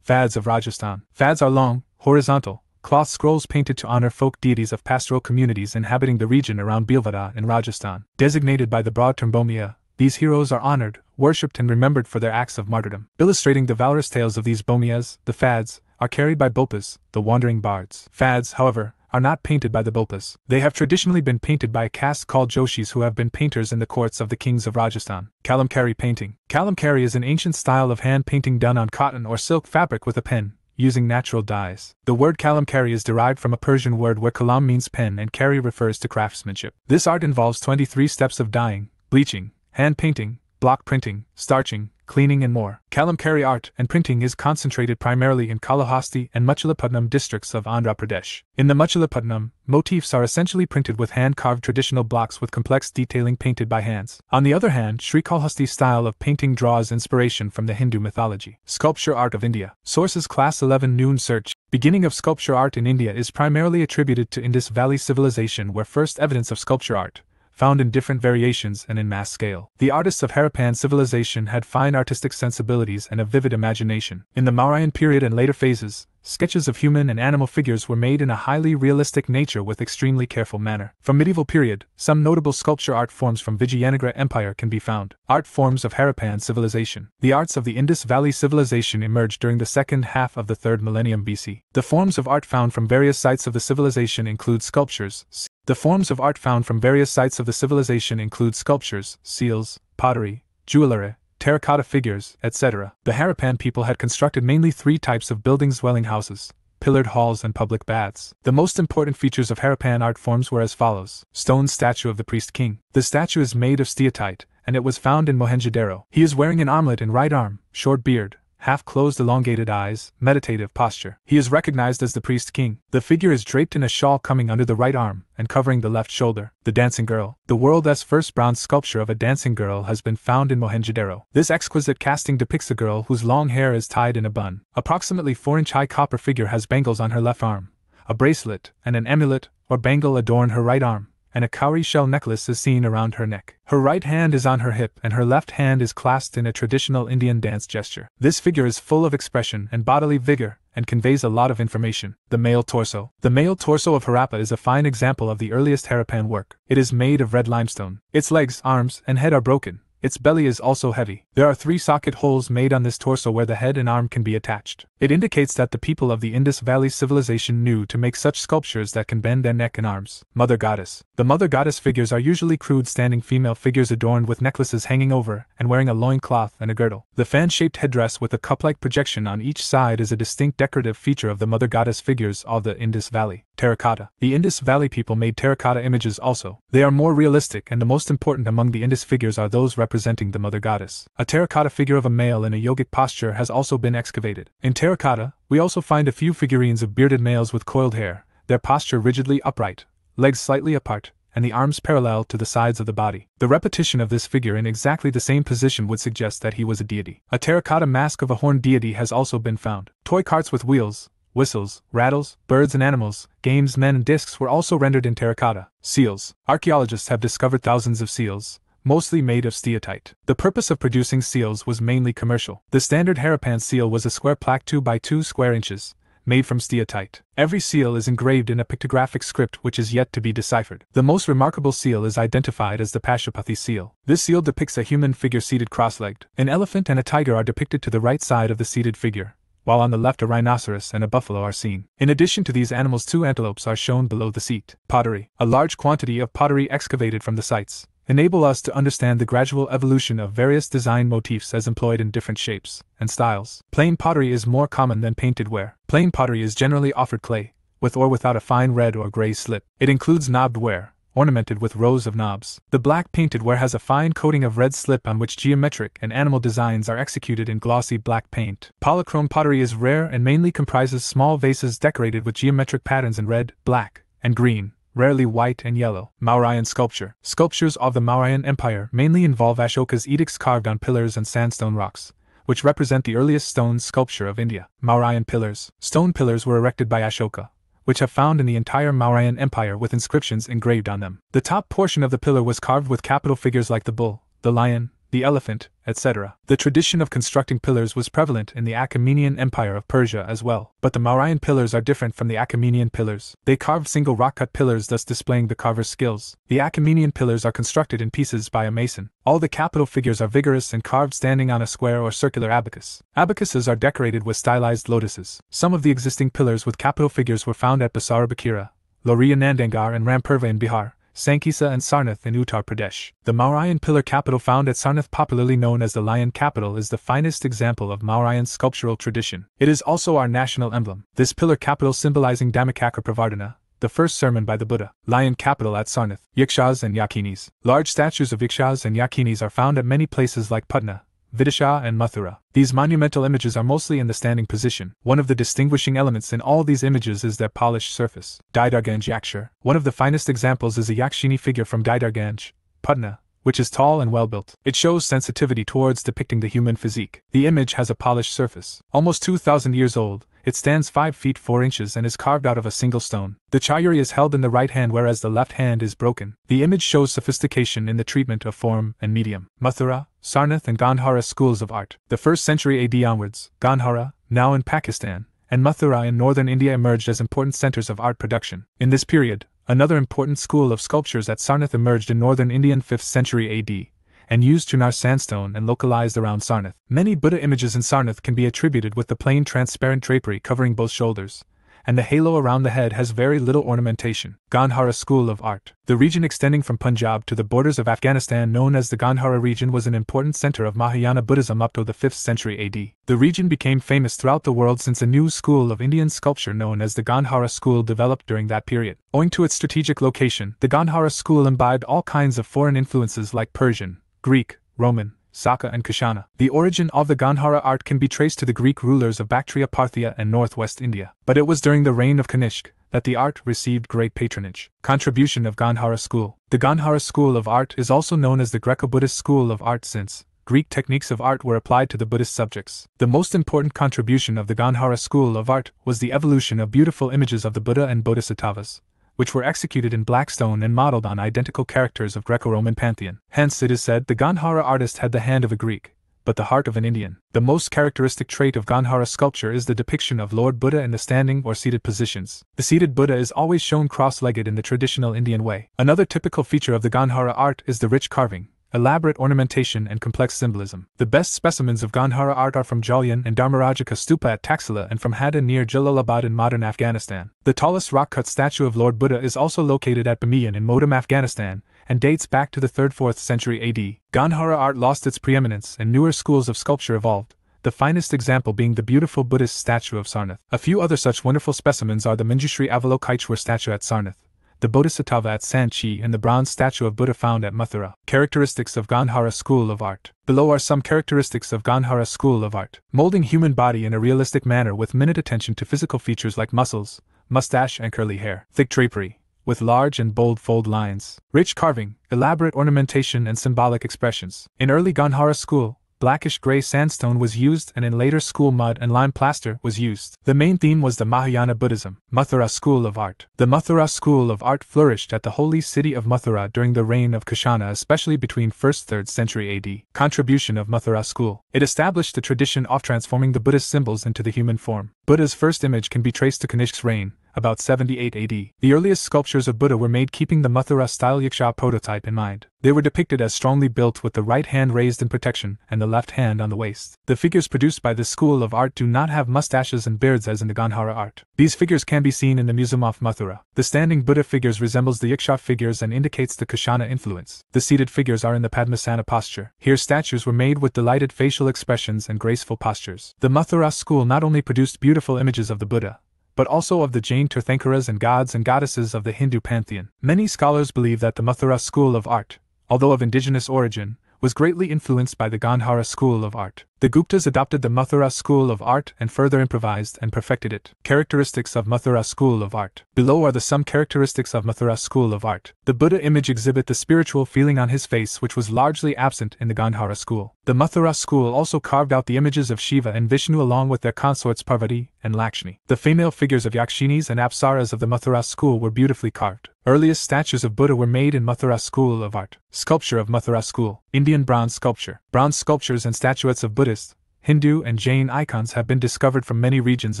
Fads of Rajasthan. Fads are long, horizontal, cloth scrolls painted to honor folk deities of pastoral communities inhabiting the region around Bhilwara in Rajasthan. Designated by the broad term Bomia, these heroes are honored, worshipped and remembered for their acts of martyrdom. Illustrating the valorous tales of these Bomias, the fads, are carried by Bopas, the wandering bards. Fads, however, are not painted by the Bopas. They have traditionally been painted by a caste called Joshis who have been painters in the courts of the kings of Rajasthan. Kalamkari painting. Kalamkari is an ancient style of hand painting done on cotton or silk fabric with a pen, using natural dyes. The word kalamkari is derived from a Persian word where kalam means pen and kari refers to craftsmanship. This art involves 23 steps of dyeing, bleaching, hand painting, block printing, starching, cleaning and more. Kalamkari art and printing is concentrated primarily in Kalahasti and Machilapatnam districts of Andhra Pradesh. In the Machilapatnam, motifs are essentially printed with hand-carved traditional blocks with complex detailing painted by hands. On the other hand, Srikalahasti style of painting draws inspiration from the Hindu mythology. Sculpture art of India. Sources Class 11 Noon Search. Beginning of sculpture art in India is primarily attributed to Indus Valley Civilization, where first evidence of sculpture art, found in different variations and in mass scale. The artists of Harappan civilization had fine artistic sensibilities and a vivid imagination. In the Mauryan period and later phases, sketches of human and animal figures were made in a highly realistic nature with extremely careful manner. From medieval period, some notable sculpture art forms from Vijayanagara Empire can be found. Art forms of Harappan civilization. The arts of the Indus Valley civilization emerged during the second half of the 3rd millennium BC. The forms of art found from various sites of the civilization include sculptures. The forms of art found from various sites of the civilization include sculptures, seals, pottery, jewelry, terracotta figures, etc. The Harappan people had constructed mainly 3 types of buildings: dwelling houses, pillared halls and public baths. The most important features of Harappan art forms were as follows. Stone statue of the priest king. The statue is made of steatite, and it was found in Mohenjo-daro. He is wearing an armlet in right arm, short beard, half-closed elongated eyes, meditative posture. He is recognized as the priest king. The figure is draped in a shawl coming under the right arm and covering the left shoulder. The dancing girl. The world's first bronze sculpture of a dancing girl has been found in Mohenjo-daro. This exquisite casting depicts a girl whose long hair is tied in a bun. Approximately 4-inch high copper figure has bangles on her left arm. A bracelet and an amulet or bangle adorn her right arm, and a cowrie shell necklace is seen around her neck. Her right hand is on her hip and her left hand is clasped in a traditional Indian dance gesture. This figure is full of expression and bodily vigor, and conveys a lot of information. The male torso. The male torso of Harappa is a fine example of the earliest Harappan work. It is made of red limestone. Its legs, arms, and head are broken. Its belly is also heavy. There are 3 socket holes made on this torso where the head and arm can be attached. It indicates that the people of the Indus Valley civilization knew to make such sculptures that can bend their neck and arms. Mother Goddess. The Mother Goddess figures are usually crude standing female figures adorned with necklaces hanging over and wearing a loincloth and a girdle. The fan-shaped headdress with a cup-like projection on each side is a distinct decorative feature of the Mother Goddess figures of the Indus Valley. Terracotta. The Indus Valley people made terracotta images also. They are more realistic, and the most important among the Indus figures are those representing the Mother Goddess. A terracotta figure of a male in a yogic posture has also been excavated. In terracotta, we also find a few figurines of bearded males with coiled hair, their posture rigidly upright, legs slightly apart, and the arms parallel to the sides of the body. The repetition of this figure in exactly the same position would suggest that he was a deity. A terracotta mask of a horned deity has also been found. Toy carts with wheels, whistles, rattles, birds and animals, games, men and discs were also rendered in terracotta. Seals. Archaeologists have discovered thousands of seals, mostly made of steatite. The purpose of producing seals was mainly commercial. The standard Harappan seal was a square plaque 2 by 2 square inches, made from steatite. Every seal is engraved in a pictographic script which is yet to be deciphered. The most remarkable seal is identified as the Pashupati seal. This seal depicts a human figure seated cross-legged. An elephant and a tiger are depicted to the right side of the seated figure, while on the left a rhinoceros and a buffalo are seen. In addition to these animals, 2 antelopes are shown below the seat. Pottery. A large quantity of pottery excavated from the sites, enable us to understand the gradual evolution of various design motifs as employed in different shapes and styles. Plain pottery is more common than painted ware. Plain pottery is generally offered clay, with or without a fine red or gray slip. It includes knobbed ware, ornamented with rows of knobs. The black painted ware has a fine coating of red slip on which geometric and animal designs are executed in glossy black paint. Polychrome pottery is rare and mainly comprises small vases decorated with geometric patterns in red, black, and green, rarely white and yellow. Mauryan sculpture. Sculptures of the Mauryan Empire mainly involve Ashoka's edicts carved on pillars and sandstone rocks, which represent the earliest stone sculpture of India. Mauryan pillars. Stone pillars were erected by Ashoka, which have found in the entire Mauryan Empire with inscriptions engraved on them. The top portion of the pillar was carved with capital figures like the bull, the lion, the elephant, etc. The tradition of constructing pillars was prevalent in the Achaemenian Empire of Persia as well, but the Mauryan pillars are different from the Achaemenian pillars. They carved single rock-cut pillars, thus displaying the carver's skills. The Achaemenian pillars are constructed in pieces by a mason. All the capital figures are vigorous and carved standing on a square or circular abacus. Abacuses are decorated with stylized lotuses. Some of the existing pillars with capital figures were found at Basara Bakira, Loria Nandangar and Rampurva in Bihar, Sankesa and Sarnath in Uttar Pradesh. The Mauryan pillar capital found at Sarnath, popularly known as the Lion Capital, is the finest example of Mauryan sculptural tradition. It is also our national emblem. This pillar capital symbolizing Dhammacakra Pravardhana, the first sermon by the Buddha. Lion capital at Sarnath. Yakshas and Yakinis. Large statues of Yakshas and Yakinis are found at many places like Patna, Vidisha and Mathura. These monumental images are mostly in the standing position. One of the distinguishing elements in all these images is their polished surface. Daidarganj Yakshar. One of the finest examples is a Yakshini figure from Daidarganj, Patna, which is tall and well-built. It shows sensitivity towards depicting the human physique. The image has a polished surface. Almost 2,000 years old, it stands 5 feet 4 inches and is carved out of a single stone. The chayuri is held in the right hand whereas the left hand is broken. The image shows sophistication in the treatment of form and medium. Mathura, Sarnath and Gandhara schools of art. The 1st century AD onwards, Gandhara, now in Pakistan, and Mathura in northern India emerged as important centers of art production. In this period, another important school of sculptures at Sarnath emerged in northern India in 5th century AD, and used Chunar sandstone and localized around Sarnath. Many Buddha images in Sarnath can be attributed with the plain transparent drapery covering both shoulders, and the halo around the head has very little ornamentation. Gandhara school of art. The region extending from Punjab to the borders of Afghanistan known as the Gandhara region was an important center of Mahayana Buddhism up to the 5th century AD. The region became famous throughout the world since a new school of Indian sculpture known as the Gandhara school developed during that period. Owing to its strategic location, the Gandhara school imbibed all kinds of foreign influences like Persian, Greek, Roman, Saka and Kushana. The origin of the Gandhara art can be traced to the Greek rulers of Bactria, Parthia and northwest India, but it was during the reign of Kanishk that the art received great patronage. Contribution of Gandhara school. The Gandhara school of art is also known as the Greco-Buddhist school of art since Greek techniques of art were applied to the Buddhist subjects. The most important contribution of the Gandhara school of art was the evolution of beautiful images of the Buddha and Bodhisattvas, which were executed in black stone and modeled on identical characters of Greco-Roman pantheon. Hence it is said the Gandhara artist had the hand of a Greek, but the heart of an Indian. The most characteristic trait of Gandhara sculpture is the depiction of Lord Buddha in the standing or seated positions. The seated Buddha is always shown cross-legged in the traditional Indian way. Another typical feature of the Gandhara art is the rich carving, elaborate ornamentation and complex symbolism. The best specimens of Gandhara art are from Jalyan and Dharmarajika Stupa at Taxila and from Hada near Jalalabad in modern Afghanistan. The tallest rock-cut statue of Lord Buddha is also located at Bamiyan in Modem, Afghanistan, and dates back to the 3rd-4th century AD. Gandhara art lost its preeminence and newer schools of sculpture evolved, the finest example being the beautiful Buddhist statue of Sarnath. A few other such wonderful specimens are the Manjushri Avalokiteshwar statue at Sarnath, the Bodhisattva at Sanchi and the bronze statue of Buddha found at Mathura. Characteristics of Gandhara school of art. Below are some characteristics of Gandhara school of art. Molding human body in a realistic manner with minute attention to physical features like muscles, mustache and curly hair. Thick drapery, with large and bold fold lines. Rich carving, elaborate ornamentation and symbolic expressions. In early Gandhara school, blackish-gray sandstone was used and in later school mud and lime plaster was used. The main theme was the Mahayana Buddhism. Mathura school of art. The Mathura school of art flourished at the holy city of Mathura during the reign of Kushana, especially between 1st-3rd century AD. Contribution of Mathura school. It established the tradition of transforming the Buddhist symbols into the human form. Buddha's first image can be traced to Kanishk's reign, about 78 AD. The earliest sculptures of Buddha were made keeping the Mathura-style Yaksha prototype in mind. They were depicted as strongly built with the right hand raised in protection and the left hand on the waist. The figures produced by this school of art do not have mustaches and beards as in the Gandhara art. These figures can be seen in the Museum of Mathura. The standing Buddha figures resembles the Yaksha figures and indicates the Kushana influence. The seated figures are in the Padmasana posture. Here statues were made with delighted facial expressions and graceful postures. The Mathura school not only produced beautiful images of the Buddha, but also of the Jain Tirthankaras and gods and goddesses of the Hindu pantheon. Many scholars believe that the Mathura school of art, although of indigenous origin, was greatly influenced by the Gandhara school of art. The Guptas adopted the Mathura school of art and further improvised and perfected it. Characteristics of Mathura school of art. Below are some characteristics of Mathura school of art. The Buddha image exhibit the spiritual feeling on his face which was largely absent in the Gandhara school. The Mathura school also carved out the images of Shiva and Vishnu along with their consorts Parvati and Lakshmi. The female figures of Yakshinis and Apsaras of the Mathura school were beautifully carved. Earliest statues of Buddha were made in Mathura school of art. Sculpture of Mathura school. Indian bronze sculpture. Bronze sculptures and statuettes of Buddhist, Hindu and Jain icons have been discovered from many regions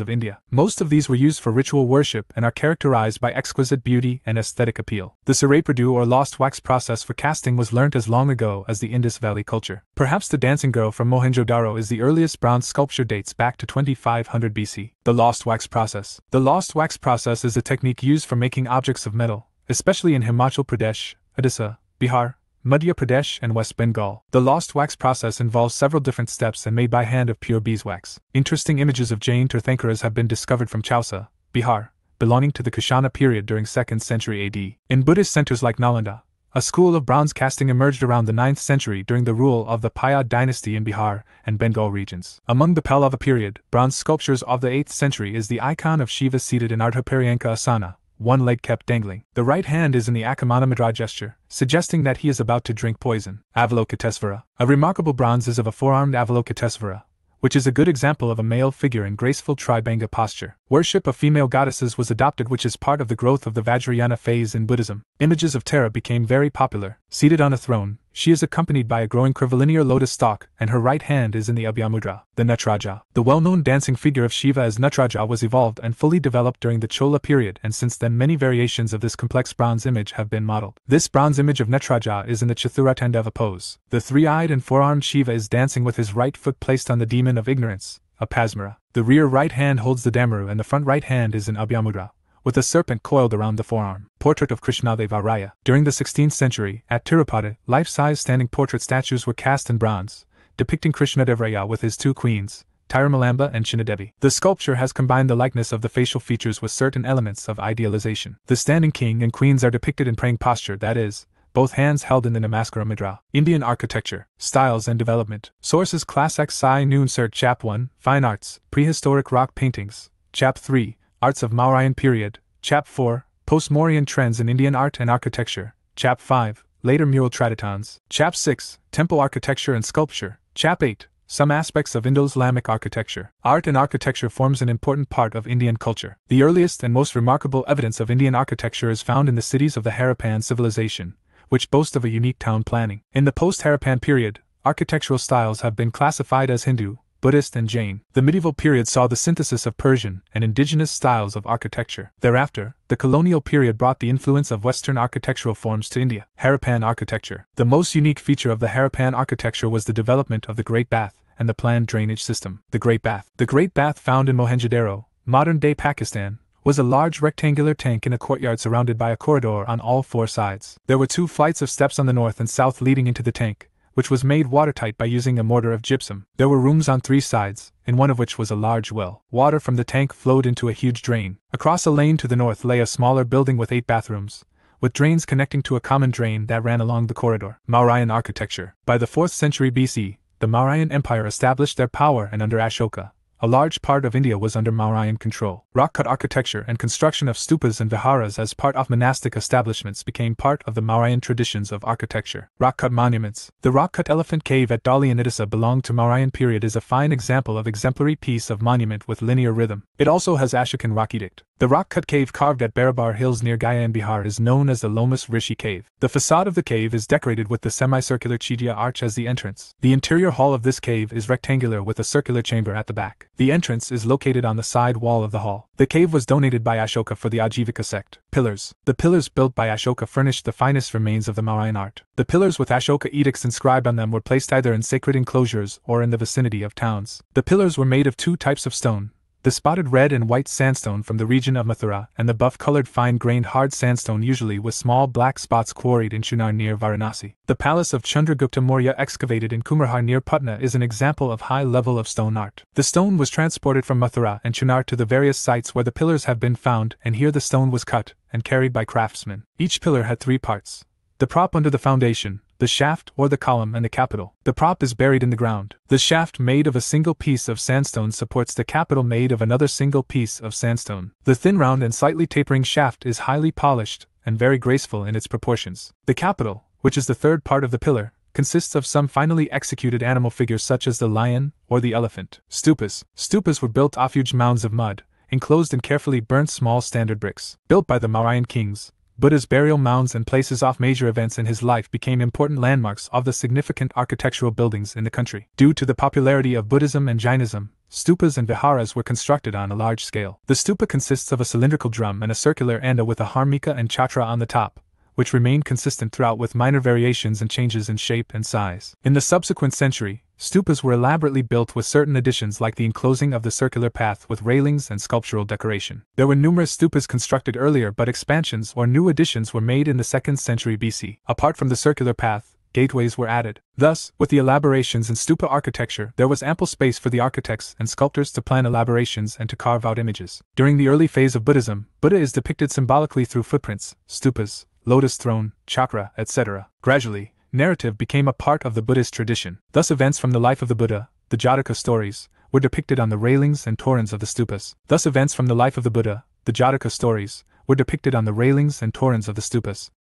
of India. Most of these were used for ritual worship and are characterized by exquisite beauty and aesthetic appeal. The Saraipradu or lost wax process for casting was learnt as long ago as the Indus Valley culture. Perhaps the dancing girl from Mohenjo-daro is the earliest bronze sculpture, dates back to 2500 BC. The lost wax process. The lost wax process is a technique used for making objects of metal, especially in Himachal Pradesh, Odisha, Bihar, Madhya Pradesh and West Bengal. The lost wax process involves several different steps and made by hand of pure beeswax. Interesting images of Jain Tirthankaras have been discovered from Chausa, Bihar, belonging to the Kushana period during 2nd century AD. In Buddhist centers like Nalanda, a school of bronze casting emerged around the 9th century during the rule of the Payad dynasty in Bihar and Bengal regions. Among the Pallava period, bronze sculptures of the 8th century is the icon of Shiva seated in Ardhaparyanka asana, one leg kept dangling. The right hand is in the Akamana Mudra gesture, suggesting that he is about to drink poison. Avalokitesvara. A remarkable bronze is of a four-armed Avalokitesvara, which is a good example of a male figure in graceful Tribhanga posture. Worship of female goddesses was adopted, which is part of the growth of the Vajrayana phase in Buddhism. Images of Tara became very popular. Seated on a throne, she is accompanied by a growing curvilinear lotus stalk, and her right hand is in the Abhyamudra. The Natraja. The well-known dancing figure of Shiva as Natraja was evolved and fully developed during the Chola period, and since then many variations of this complex bronze image have been modeled. This bronze image of Natraja is in the Chaturasandava pose. The three-eyed and four-armed Shiva is dancing with his right foot placed on the demon of ignorance, Apasmara. The rear right hand holds the Damaru and the front right hand is in Abhyamudra, with a serpent coiled around the forearm. Portrait of Krishnadeva Raya. During the 16th century, at Tirupati, life-size standing portrait statues were cast in bronze, depicting Krishnadeva with his two queens, Tirumalamba and Chinnadevi. The sculpture has combined the likeness of the facial features with certain elements of idealization. The standing king and queens are depicted in praying posture, that is, both hands held in the Namaskara Mudra. Indian architecture, styles and development. Sources: Class X I Noon Cert Chap 1, Fine Arts, Prehistoric Rock Paintings, Chap 3, Arts of Mauryan Period, Chap 4, Post-Mauryan Trends in Indian Art and Architecture, Chap 5, Later Mural Traditons, Chap 6, Temple Architecture and Sculpture, Chap 8, Some Aspects of Indo-Islamic Architecture. Art and architecture forms an important part of Indian culture. The earliest and most remarkable evidence of Indian architecture is found in the cities of the Harappan civilization, which boast of a unique town planning. In the post-Harappan period, architectural styles have been classified as Hindu, Buddhist and Jain. The medieval period saw the synthesis of Persian and indigenous styles of architecture. Thereafter, the colonial period brought the influence of Western architectural forms to India. Harappan architecture. The most unique feature of the Harappan architecture was the development of the Great Bath and the planned drainage system. The Great Bath. The Great Bath, found in Mohenjo-daro, modern-day Pakistan, was a large rectangular tank in a courtyard surrounded by a corridor on all four sides. There were 2 flights of steps on the north and south leading into the tank, which was made watertight by using a mortar of gypsum. There were rooms on 3 sides, in one of which was a large well. Water from the tank flowed into a huge drain. Across a lane to the north lay a smaller building with 8 bathrooms, with drains connecting to a common drain that ran along the corridor. Mauryan architecture. By the 4th century BC, the Mauryan Empire established their power, and under Ashoka, a large part of India was under Mauryan control. Rock-cut architecture and construction of stupas and viharas as part of monastic establishments became part of the Mauryan traditions of architecture. Rock-cut monuments. The rock-cut elephant cave at Dali in Odisha belonged to Mauryan period, is a fine example of exemplary piece of monument with linear rhythm. It also has Ashokan rock edict. The rock-cut cave carved at Barabar Hills near Gaya in Bihar is known as the Lomas Rishi Cave. The facade of the cave is decorated with the semicircular Chidya arch as the entrance. The interior hall of this cave is rectangular with a circular chamber at the back. The entrance is located on the side wall of the hall. The cave was donated by Ashoka for the Ajivika sect. Pillars. The pillars built by Ashoka furnished the finest remains of the Mauryan art. The pillars with Ashoka edicts inscribed on them were placed either in sacred enclosures or in the vicinity of towns. The pillars were made of two types of stone: the spotted red and white sandstone from the region of Mathura, and the buff-colored fine-grained hard sandstone, usually with small black spots, quarried in Chunar near Varanasi. The palace of Chandragupta Maurya excavated in Kumarhar near Patna is an example of high level of stone art. The stone was transported from Mathura and Chunar to the various sites where the pillars have been found, and here the stone was cut and carried by craftsmen. Each pillar had three parts: the prop under the foundation, the shaft or the column, and the capital. The prop is buried in the ground. The shaft, made of a single piece of sandstone, supports the capital, made of another single piece of sandstone. The thin, round, and slightly tapering shaft is highly polished and very graceful in its proportions. The capital, which is the third part of the pillar, consists of some finely executed animal figures such as the lion or the elephant. Stupas. Stupas were built off huge mounds of mud, enclosed in carefully burnt small standard bricks. Built by the Mauryan kings, Buddha's burial mounds and places of major events in his life became important landmarks of the significant architectural buildings in the country. Due to the popularity of Buddhism and Jainism, stupas and viharas were constructed on a large scale. The stupa consists of a cylindrical drum and a circular anda with a harmika and chhatra on the top, which remained consistent throughout with minor variations and changes in shape and size. In the subsequent century, stupas were elaborately built with certain additions like the enclosing of the circular path with railings and sculptural decoration. There were numerous stupas constructed earlier, but expansions or new additions were made in the 2nd century BC. Apart from the circular path, gateways were added. Thus, with the elaborations in stupa architecture, there was ample space for the architects and sculptors to plan elaborations and to carve out images. During the early phase of Buddhism, Buddha is depicted symbolically through footprints, stupas, lotus throne, chakra, etc. Gradually, narrative became a part of the Buddhist tradition. Thus, events from the life of the Buddha, the Jataka stories, were depicted on the railings and torans of the stupas.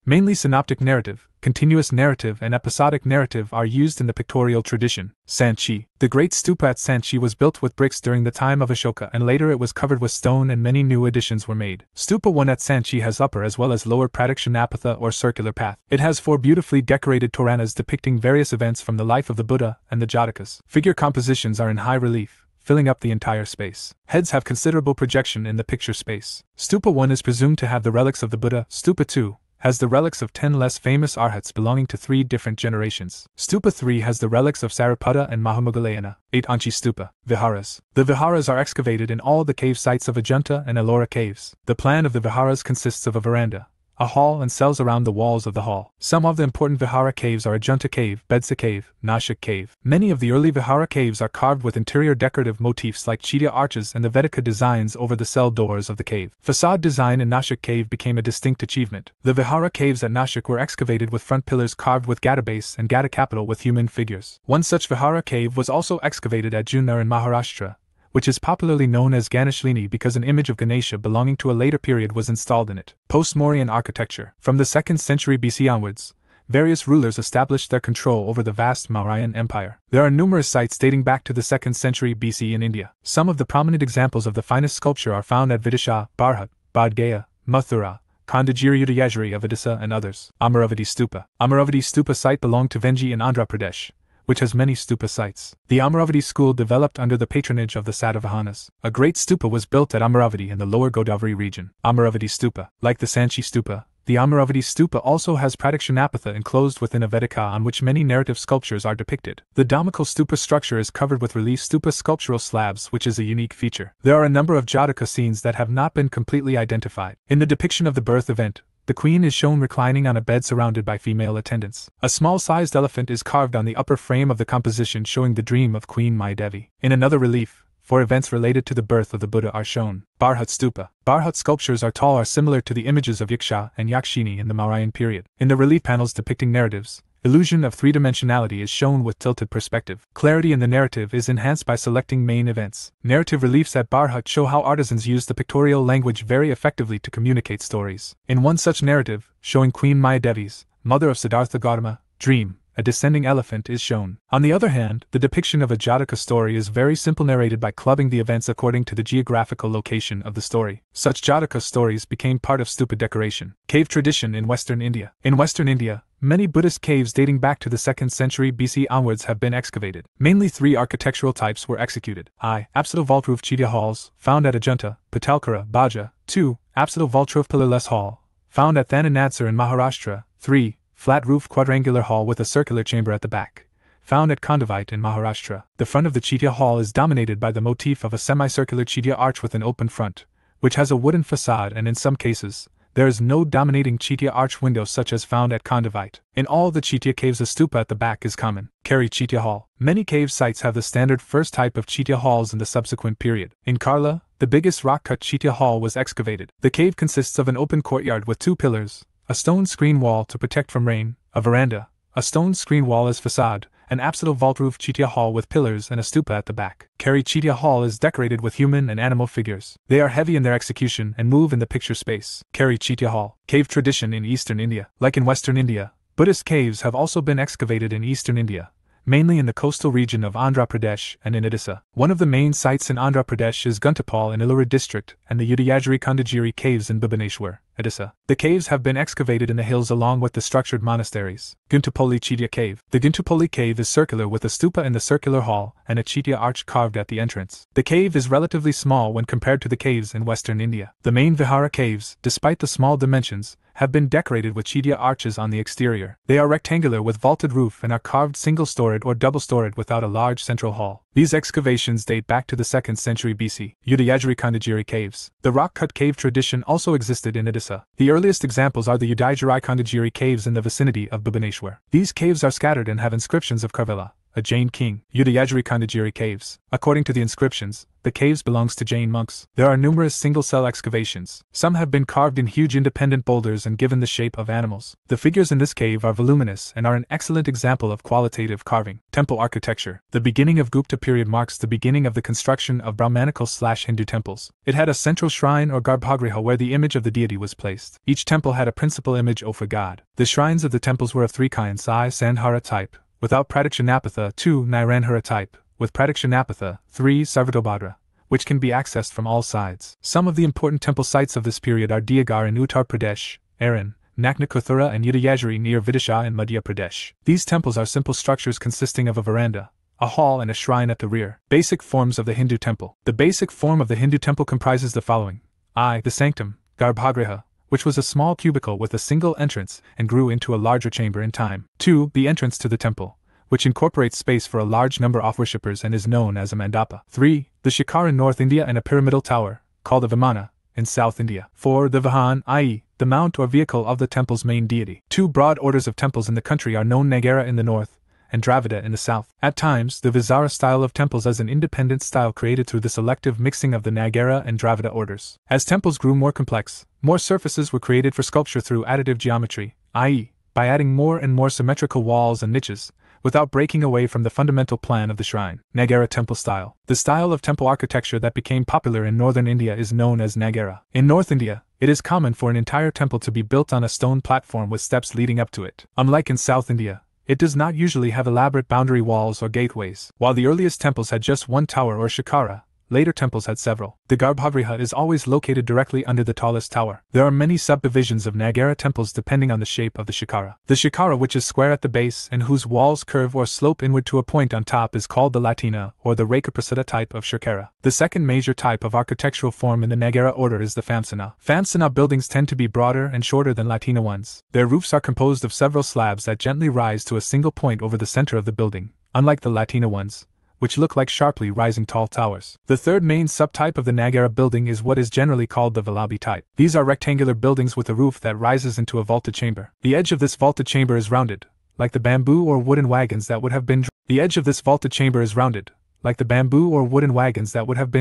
Mainly synoptic narrative, continuous narrative, and episodic narrative are used in the pictorial tradition. Sanchi. The great stupa at Sanchi was built with bricks during the time of Ashoka, and later it was covered with stone, and many new additions were made. Stupa 1 at Sanchi has upper as well as lower Pradakshinapath or circular path. It has 4 beautifully decorated toranas depicting various events from the life of the Buddha and the Jatakas. Figure compositions are in high relief, filling up the entire space. Heads have considerable projection in the picture space. Stupa 1 is presumed to have the relics of the Buddha. Stupa 2 has the relics of 10 less famous arhats belonging to 3 different generations. Stupa 3 has the relics of Sariputta and Mahamoggallana. 8 Anchi Stupa. Viharas. The viharas are excavated in all the cave sites of Ajanta and Ellora caves. The plan of the viharas consists of a veranda, a hall, and cells around the walls of the hall. Some of the important vihara caves are Ajanta Cave, Bedsa Cave, Nashik Cave. Many of the early vihara caves are carved with interior decorative motifs like Chaitya arches and the Vedika designs over the cell doors of the cave. Facade design in Nashik Cave became a distinct achievement. The vihara caves at Nashik were excavated with front pillars carved with Gada base and Gada capital with human figures. One such vihara cave was also excavated at Junar in Maharashtra, which is popularly known as Ganashlini because an image of Ganesha belonging to a later period was installed in it. Post-Mauryan architecture. From the 2nd century BC onwards, various rulers established their control over the vast Mauryan Empire. There are numerous sites dating back to the 2nd century BC in India. Some of the prominent examples of the finest sculpture are found at Vidisha, Bharhut, Bodh Gaya, Mathura, Kandagiri Udayagiri of Odisha, and others. Amaravati Stupa. Amaravati Stupa site belonged to Vengi in Andhra Pradesh, which has many stupa sites. The Amaravati school developed under the patronage of the Satavahanas. A great stupa was built at Amaravati in the lower Godavari region. Amaravati Stupa. Like the Sanchi Stupa, the Amaravati Stupa also has Pradakshinapath enclosed within a Vedika on which many narrative sculptures are depicted. The Dhammakal Stupa structure is covered with relief stupa sculptural slabs, which is a unique feature. There are a number of Jataka scenes that have not been completely identified. In the depiction of the birth event, the queen is shown reclining on a bed surrounded by female attendants. A small-sized elephant is carved on the upper frame of the composition showing the dream of Queen Mayadevi. In another relief, 4 events related to the birth of the Buddha are shown. Bharhut Stupa. Bharhut sculptures are similar to the images of Yaksha and Yakshini in the Mauryan period. In the relief panels depicting narratives, illusion of three-dimensionality is shown with tilted perspective. Clarity in the narrative is enhanced by selecting main events. Narrative reliefs at Bharhut show how artisans use the pictorial language very effectively to communicate stories. In one such narrative, showing Queen Mayadevi's, mother of Siddhartha Gautama, dream, a descending elephant is shown. On the other hand, the depiction of a Jataka story is very simple, narrated by clubbing the events according to the geographical location of the story. Such Jataka stories became part of stupa decoration. Cave tradition in Western India. In Western India, many Buddhist caves dating back to the 2nd century BC onwards have been excavated. Mainly 3 architectural types were executed. I. Apsidal vault roof Chaitya halls, found at Ajunta, Patalkara, Bhaja. 2. Apsidal vault roof pillarless hall, found at Thananadsar in Maharashtra. 3. Flat roof quadrangular hall with a circular chamber at the back, found at Kondavite in Maharashtra. The front of the Chaitya hall is dominated by the motif of a semicircular Chaitya arch with an open front, which has a wooden facade, and in some cases, there is no dominating Chaitya arch window such as found at Kondavite. In all the Chaitya caves, a stupa at the back is common. Kari Chaitya Hall. Many cave sites have the standard first type of Chaitya halls in the subsequent period. In Karla, the biggest rock-cut Chaitya hall was excavated. The cave consists of an open courtyard with 2 pillars, a stone screen wall to protect from rain, a veranda, a stone screen wall as facade, an apsidal vault roof Chaitya hall with pillars and a stupa at the back. Kari Chaitya Hall is decorated with human and animal figures. They are heavy in their execution and move in the picture space. Kari Chaitya Hall. Cave tradition in Eastern India. Like in Western India, Buddhist caves have also been excavated in Eastern India, mainly in the coastal region of Andhra Pradesh and in Odisha. One of the main sites in Andhra Pradesh is Guntapal in Ellore district and the Udayagiri Kondagiri caves in Bhubaneswar, Odisha. The caves have been excavated in the hills along with the structured monasteries. Guntupoli Chaitya Cave. The Guntupoli cave is circular with a stupa in the circular hall and a Chaitya arch carved at the entrance. The cave is relatively small when compared to the caves in Western India. The main Vihara caves, despite the small dimensions, have been decorated with Chaitya arches on the exterior. They are rectangular with vaulted roof and are carved single-storied or double-storied without a large central hall. These excavations date back to the 2nd century BC. Udayagiri Kondagiri caves. The rock-cut cave tradition also existed in Odisha. The earliest examples are the Udayagiri Kondagiri caves in the vicinity of Bhubaneswar. These caves are scattered and have inscriptions of Karvela, a Jain king. Udayagiri Kondagiri caves. According to the inscriptions, the caves belongs to Jain monks. There are numerous single-cell excavations. Some have been carved in huge independent boulders and given the shape of animals. The figures in this cave are voluminous and are an excellent example of qualitative carving. Temple architecture. The beginning of Gupta period marks the beginning of the construction of Brahmanical/Hindu temples. It had a central shrine or garbhagriha where the image of the deity was placed. Each temple had a principal image for God. The shrines of the temples were of 3 kinds: I. Sandhara type, without Pradakshinapath; 2. Nairanhara type, with Pradakshinapath; 3. Sarvatobhadra, which can be accessed from all sides. Some of the important temple sites of this period are Deoghar in Uttar Pradesh, Aran, Naknakuthura and Udayagiri near Vidisha in Madhya Pradesh. These temples are simple structures consisting of a veranda, a hall and a shrine at the rear. Basic forms of the Hindu temple. The basic form of the Hindu temple comprises the following. I. The sanctum, Garbhagriha, which was a small cubicle with a single entrance and grew into a larger chamber in time. 2. The entrance to the temple, which incorporates space for a large number of worshippers and is known as a mandapa. 3. The shikar in North India and a pyramidal tower, called a vimana, in South India. 4. The vahan, i.e., the mount or vehicle of the temple's main deity. 2 broad orders of temples in the country are known: Nagara in the north, and Dravida in the south. At times, the Vizara style of temples as an independent style created through the selective mixing of the Nagara and Dravida orders. As temples grew more complex, more surfaces were created for sculpture through additive geometry, i.e., by adding more and more symmetrical walls and niches, without breaking away from the fundamental plan of the shrine. Nagara temple style. The style of temple architecture that became popular in northern India is known as Nagara. In North India, it is common for an entire temple to be built on a stone platform with steps leading up to it. Unlike in South India, it does not usually have elaborate boundary walls or gateways. While the earliest temples had just one tower or shikara, later temples had several. The Garbhagriha is always located directly under the tallest tower. There are many subdivisions of Nagara temples depending on the shape of the shikara. The shikara, which is square at the base and whose walls curve or slope inward to a point on top, is called the Latina or the Rekaprasada type of shikara. The second major type of architectural form in the Nagara order is the Famsana. Famsana buildings tend to be broader and shorter than Latina ones. Their roofs are composed of several slabs that gently rise to a single point over the center of the building, unlike the Latina ones, which look like sharply rising tall towers. The third main subtype of the Nagara building is what is generally called the Vallabhi type. These are rectangular buildings with a roof that rises into a vaulted chamber. The edge of this vaulted chamber is rounded, like the bamboo or wooden wagons that would have been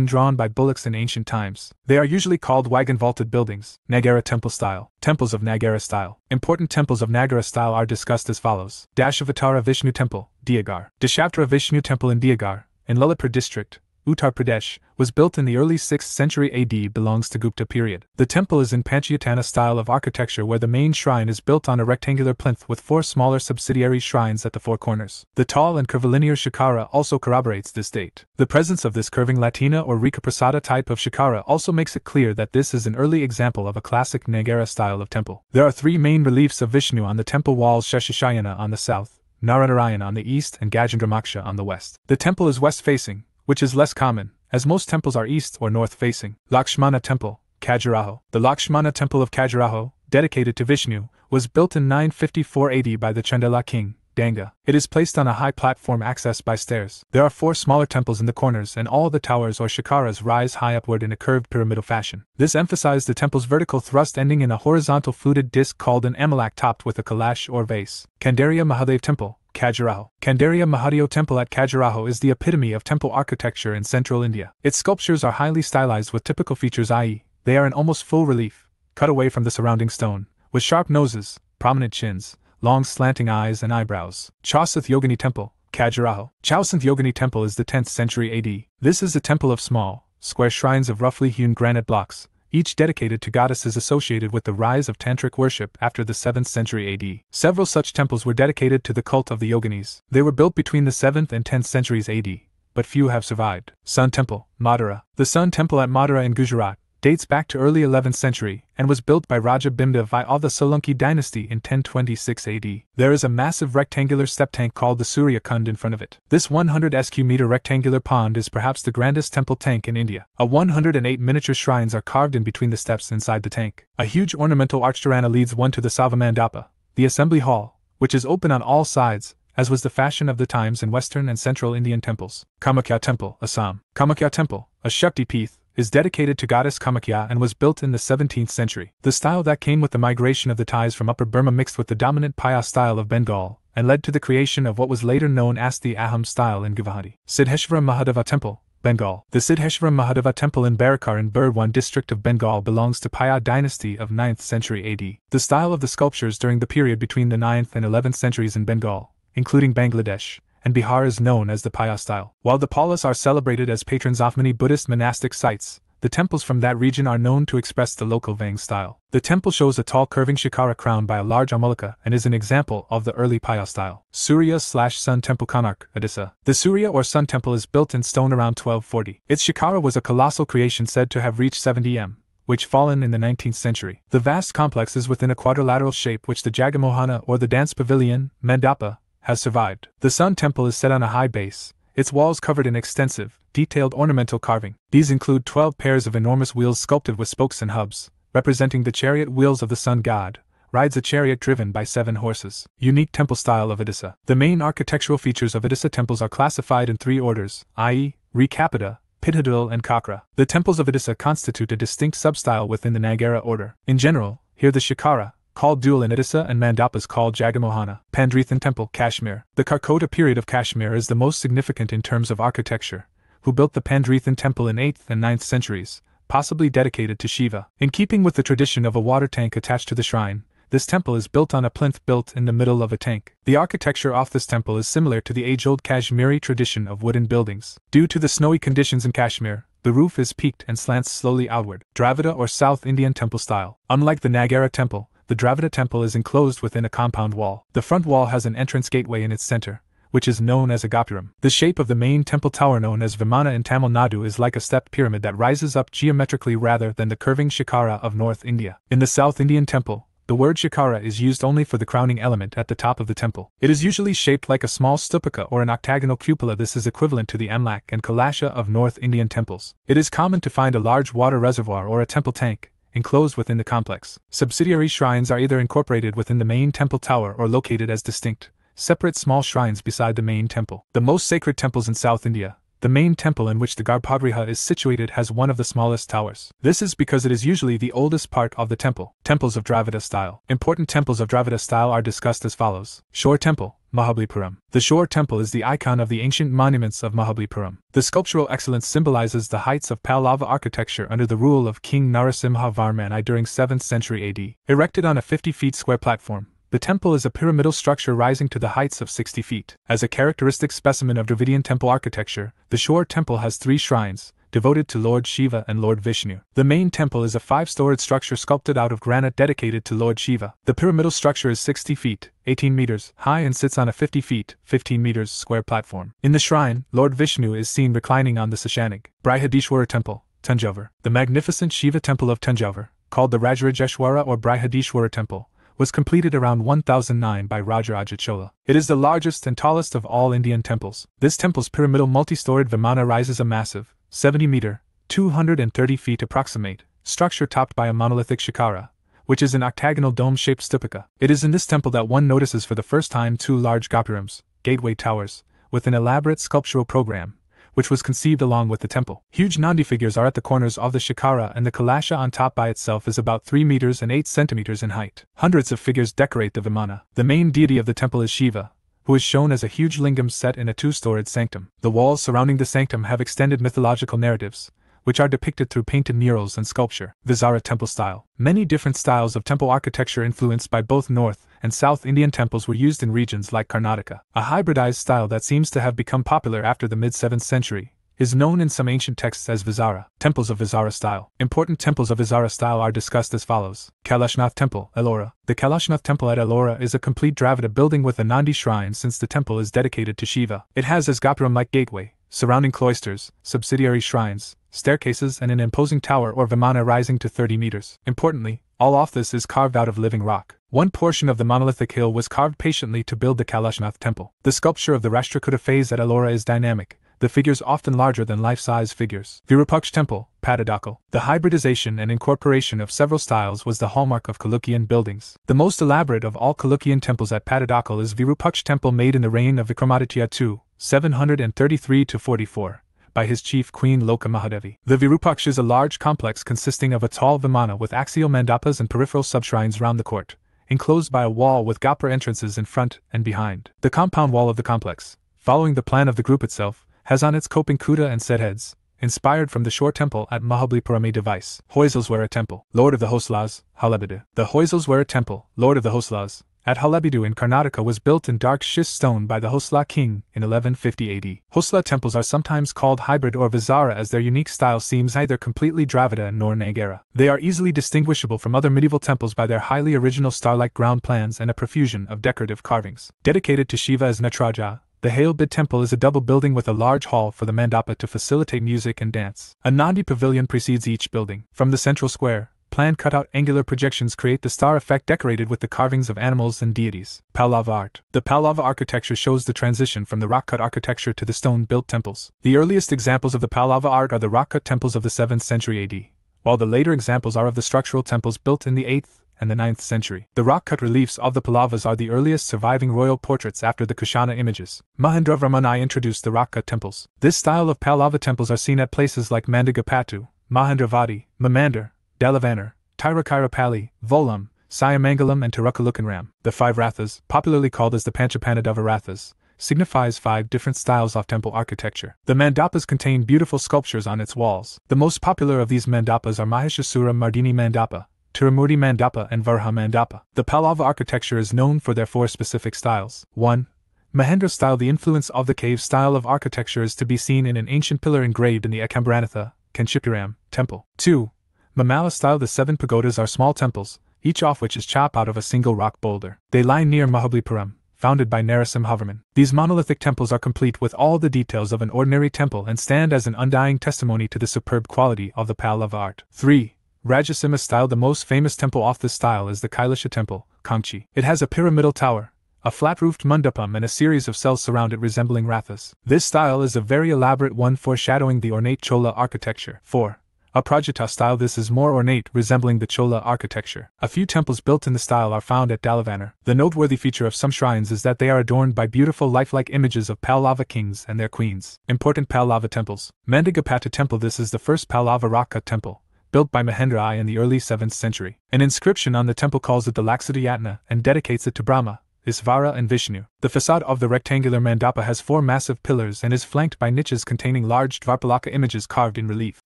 drawn by bullocks in ancient times. They are usually called wagon-vaulted buildings. Nagara temple style. Temples of Nagara style. Important temples of Nagara style are discussed as follows. Dashavatara Vishnu Temple, Deoghar. Dashavatara Vishnu Temple in Deoghar, in Lalitpur district, Uttar Pradesh, was built in the early 6th century AD, belongs to Gupta period. The temple is in Panchayatana style of architecture where the main shrine is built on a rectangular plinth with 4 smaller subsidiary shrines at the 4 corners. The tall and curvilinear shikara also corroborates this date. The presence of this curving Latina or Rikaprasada type of shikara also makes it clear that this is an early example of a classic Nagara style of temple. There are 3 main reliefs of Vishnu on the temple walls: Sheshashayana on the south, Naranarayana on the east, and Gajendramoksha on the west. The temple is west-facing, which is less common, as most temples are east or north-facing. Lakshmana Temple, Khajuraho. The Lakshmana Temple of Khajuraho, dedicated to Vishnu, was built in 954 AD by the Chandela king, Danga. It is placed on a high platform accessed by stairs. There are 4 smaller temples in the corners, and all the towers or shikaras rise high upward in a curved pyramidal fashion. This emphasized the temple's vertical thrust, ending in a horizontal fluted disc called an amalak topped with a kalash or vase. Kandaria Mahadev Temple, Khajuraho. Kandaria Mahadev Temple at Khajuraho is the epitome of temple architecture in central India. Its sculptures are highly stylized with typical features, i.e., they are in almost full relief, cut away from the surrounding stone, with sharp noses, prominent chins, long slanting eyes and eyebrows. Chausath Yogini Temple, Khajuraho. Chausath Yogini Temple is the 10th century AD. This is a temple of small, square shrines of roughly hewn granite blocks, each dedicated to goddesses associated with the rise of tantric worship after the 7th century AD. Several such temples were dedicated to the cult of the Yoginis. They were built between the 7th and 10th centuries AD, but few have survived. Sun Temple, Madura. The Sun Temple at Madura in Gujarat dates back to early 11th century and was built by Raja Bhimdev I of the Solanki dynasty in 1026 AD. There is a massive rectangular step tank called the Surya Kund in front of it. This 100 sq meter rectangular pond is perhaps the grandest temple tank in India. 108 miniature shrines are carved in between the steps inside the tank. A huge ornamental archtorana leads one to the Savamandapa, the assembly hall, which is open on all sides, as was the fashion of the times in western and central Indian temples. Kamakhya Temple, Assam. Kamakhya Temple, a Shakti Peeth, is dedicated to goddess Kamakhya and was built in the 17th century. The style that came with the migration of the Thais from Upper Burma mixed with the dominant Paya style of Bengal, and led to the creation of what was later known as the Ahom style in Guwahati. Siddheshwara Mahadeva Temple, Bengal. The Siddheshwara Mahadeva Temple in Barakar in Burdwan district of Bengal belongs to Paya dynasty of 9th century AD. The style of the sculptures during the period between the 9th and 11th centuries in Bengal, including Bangladesh and Bihar, is known as the Paya style. While the Paulas are celebrated as patrons of many Buddhist monastic sites, the temples from that region are known to express the local Vang style. The temple shows a tall curving shikara crowned by a large amalaka and is an example of the early Paya style. Surya/Sun Temple, Konark, Odisha. The Surya or Sun Temple is built in stone around 1240. Its shikara was a colossal creation said to have reached 70 m, which fallen in the 19th century. The vast complex is within a quadrilateral shape which the Jagamohana or the dance pavilion, Mandapa, has survived. The Sun Temple is set on a high base, its walls covered in extensive, detailed ornamental carving. These include 12 pairs of enormous wheels sculpted with spokes and hubs, representing the chariot wheels of the sun god, rides a chariot driven by 7 horses. Unique temple style of Odisha. The main architectural features of Odisha temples are classified in 3 orders, i.e., Rekapita, Pithadil and Kakra. The temples of Odisha constitute a distinct substyle within the Nagara order. In general, here the Shikara, called Dul in Odisha, and Mandapas called Jagamohana. Pandrithan Temple, Kashmir. The Karkota period of Kashmir is the most significant in terms of architecture, who built the Pandrithan Temple in 8th and 9th centuries, possibly dedicated to Shiva. In keeping with the tradition of a water tank attached to the shrine, this temple is built on a plinth built in the middle of a tank. The architecture of this temple is similar to the age-old Kashmiri tradition of wooden buildings. Due to the snowy conditions in Kashmir, the roof is peaked and slants slowly outward. Dravida or South Indian temple style. Unlike the Nagara temple, the Dravida temple is enclosed within a compound wall. The front wall has an entrance gateway in its center, which is known as a Gopuram. The shape of the main temple tower known as Vimana in Tamil Nadu is like a stepped pyramid that rises up geometrically rather than the curving shikara of North India. In the South Indian temple, the word shikara is used only for the crowning element at the top of the temple. It is usually shaped like a small stupaka or an octagonal cupola. This is equivalent to the amlak and kalasha of North Indian temples. It is common to find a large water reservoir or a temple tank enclosed within the complex. Subsidiary shrines are either incorporated within the main temple tower or located as distinct, separate small shrines beside the main temple. The most sacred temples in South India, the main temple in which the Garbhagriha is situated, has one of the smallest towers. This is because it is usually the oldest part of the temple. Temples of Dravida style. Important temples of Dravida style are discussed as follows. Shore Temple, Mahabalipuram. The Shore Temple is the icon of the ancient monuments of Mahabalipuram. The sculptural excellence symbolizes the heights of Pallava architecture under the rule of King Narasimha Varman I during 7th century AD. Erected on a 50 feet square platform, The temple is a pyramidal structure rising to the heights of 60 feet. As a characteristic specimen of Dravidian temple architecture, the Shore temple has 3 shrines, devoted to Lord Shiva and Lord Vishnu. The main temple is a 5-storied structure sculpted out of granite dedicated to Lord Shiva. The pyramidal structure is 60 feet, 18 meters, high and sits on a 50 feet, 15 meters square platform. In the shrine, Lord Vishnu is seen reclining on the Sashanig. Brihadishwara Temple, Tanjavur. The magnificent Shiva temple of Tanjavur, called the Rajarajeshwara or Brihadishwara Temple, was completed around 1009 by Rajaraja Chola. It is the largest and tallest of all Indian temples. This temple's pyramidal multi-storied vimana rises a massive, 70-meter, 230 feet approximate, structure topped by a monolithic shikara, which is an octagonal dome-shaped stupika. It is in this temple that one notices for the first time 2 large gopurams, gateway towers, with an elaborate sculptural program, which was conceived along with the temple. Huge Nandi figures are at the corners of the shikara, and the kalasha on top by itself is about 3 meters and 8 centimeters in height. Hundreds of figures decorate the vimana. The main deity of the temple is Shiva, who is shown as a huge lingam set in a 2-storied sanctum. The walls surrounding the sanctum have extended mythological narratives, which are depicted through painted murals and sculpture. Vizara temple style. Many different styles of temple architecture influenced by both North and South Indian temples were used in regions like Karnataka. A hybridized style that seems to have become popular after the mid-7th century is known in some ancient texts as Vizara. Temples of Vizara style. Important temples of Vizara style are discussed as follows. Kailashnath Temple, Ellora. The Kailashnath Temple at Ellora is a complete Dravida building with a Nandi shrine since the temple is dedicated to Shiva. It has as gopuram-like gateway, surrounding cloisters, subsidiary shrines, staircases and an imposing tower or vimana rising to 30 meters. Importantly, all of this is carved out of living rock. One portion of the monolithic hill was carved patiently to build the Kailashnath Temple. The sculpture of the Rashtrakuta phase at Ellora is dynamic, the figures often larger than life-size figures. Virupaksh Temple, Patadakal. The hybridization and incorporation of several styles was the hallmark of Chalukyan buildings. The most elaborate of all Chalukyan temples at Patadakal is Virupaksh Temple, made in the reign of Vikramaditya II, 733–44, by his chief queen Loka Mahadevi. The Virupaksh is a large complex consisting of a tall vimana with axial mandapas and peripheral subshrines round the court, enclosed by a wall with gopura entrances in front and behind. The compound wall of the complex, following the plan of the group itself, has on its coping kuta and set heads, inspired from the Shore temple at Mahabalipuram device. Hoysalswara Temple, Lord of the Hoslas, Halebidu. The Hoysalswara Temple, Lord of the Hoslas, at Halebidu in Karnataka was built in dark schist stone by the Hosla king in 1150 AD. Hosla temples are sometimes called hybrid or Vizara as their unique style seems neither completely Dravida nor Nagara. They are easily distinguishable from other medieval temples by their highly original star-like ground plans and a profusion of decorative carvings. Dedicated to Shiva as Nataraja, the Hailbid Temple is a double building with a large hall for the mandapa to facilitate music and dance. A Nandi pavilion precedes each building. From the central square, planned cutout angular projections create the star effect decorated with the carvings of animals and deities. Pallava art. The Pallava architecture shows the transition from the rock-cut architecture to the stone-built temples. The earliest examples of the Pallava art are the rock-cut temples of the 7th century AD, while the later examples are of the structural temples built in the 8th and the 9th century. The rock-cut reliefs of the Pallavas are the earliest surviving royal portraits after the Kushana images. Mahendravarman I introduced the rock-cut temples. This style of Pallava temples are seen at places like Mandigapattu, Mahendravadi, Mamandar, Dalavanar, Tiruchirappalli, Volam, Siamangalam and Tirukalukkanram. The 5 rathas, popularly called as the Panchapanadava rathas, signifies 5 different styles of temple architecture. The mandapas contain beautiful sculptures on its walls. The most popular of these mandapas are Mahishasura Mardini Mandapa, Tirumurti Mandapa and Varha Mandapa. The Pallava architecture is known for their 4 specific styles. 1. Mahendra style. The influence of the cave style of architecture is to be seen in an ancient pillar engraved in the Ekambaranatha, Kanchipuram, temple. 2. Mamala style. The 7 pagodas are small temples, each of which is chopped out of a single rock boulder. They lie near Mahabalipuram, founded by Narasimhavarman. These monolithic temples are complete with all the details of an ordinary temple and stand as an undying testimony to the superb quality of the Pallava art. 3. Rajasimha style. The most famous temple of this style is the Kailasha temple, Kangchi. It has a pyramidal tower, a flat-roofed mandapam and a series of cells surround it resembling rathas. This style is a very elaborate one foreshadowing the ornate Chola architecture. 4. Aprajita style. This is more ornate, resembling the Chola architecture. A few temples built in the style are found at Dalavanar. The noteworthy feature of some shrines is that they are adorned by beautiful lifelike images of Pallava kings and their queens. Important Pallava temples. Mandigapattu Temple. This is the first Pallava rock-cut temple, built by Mahendra I in the early 7th century. An inscription on the temple calls it the Laksudayatna and dedicates it to Brahma, Isvara and Vishnu. The facade of the rectangular mandapa has 4 massive pillars and is flanked by niches containing large Dvarpalaka images carved in relief.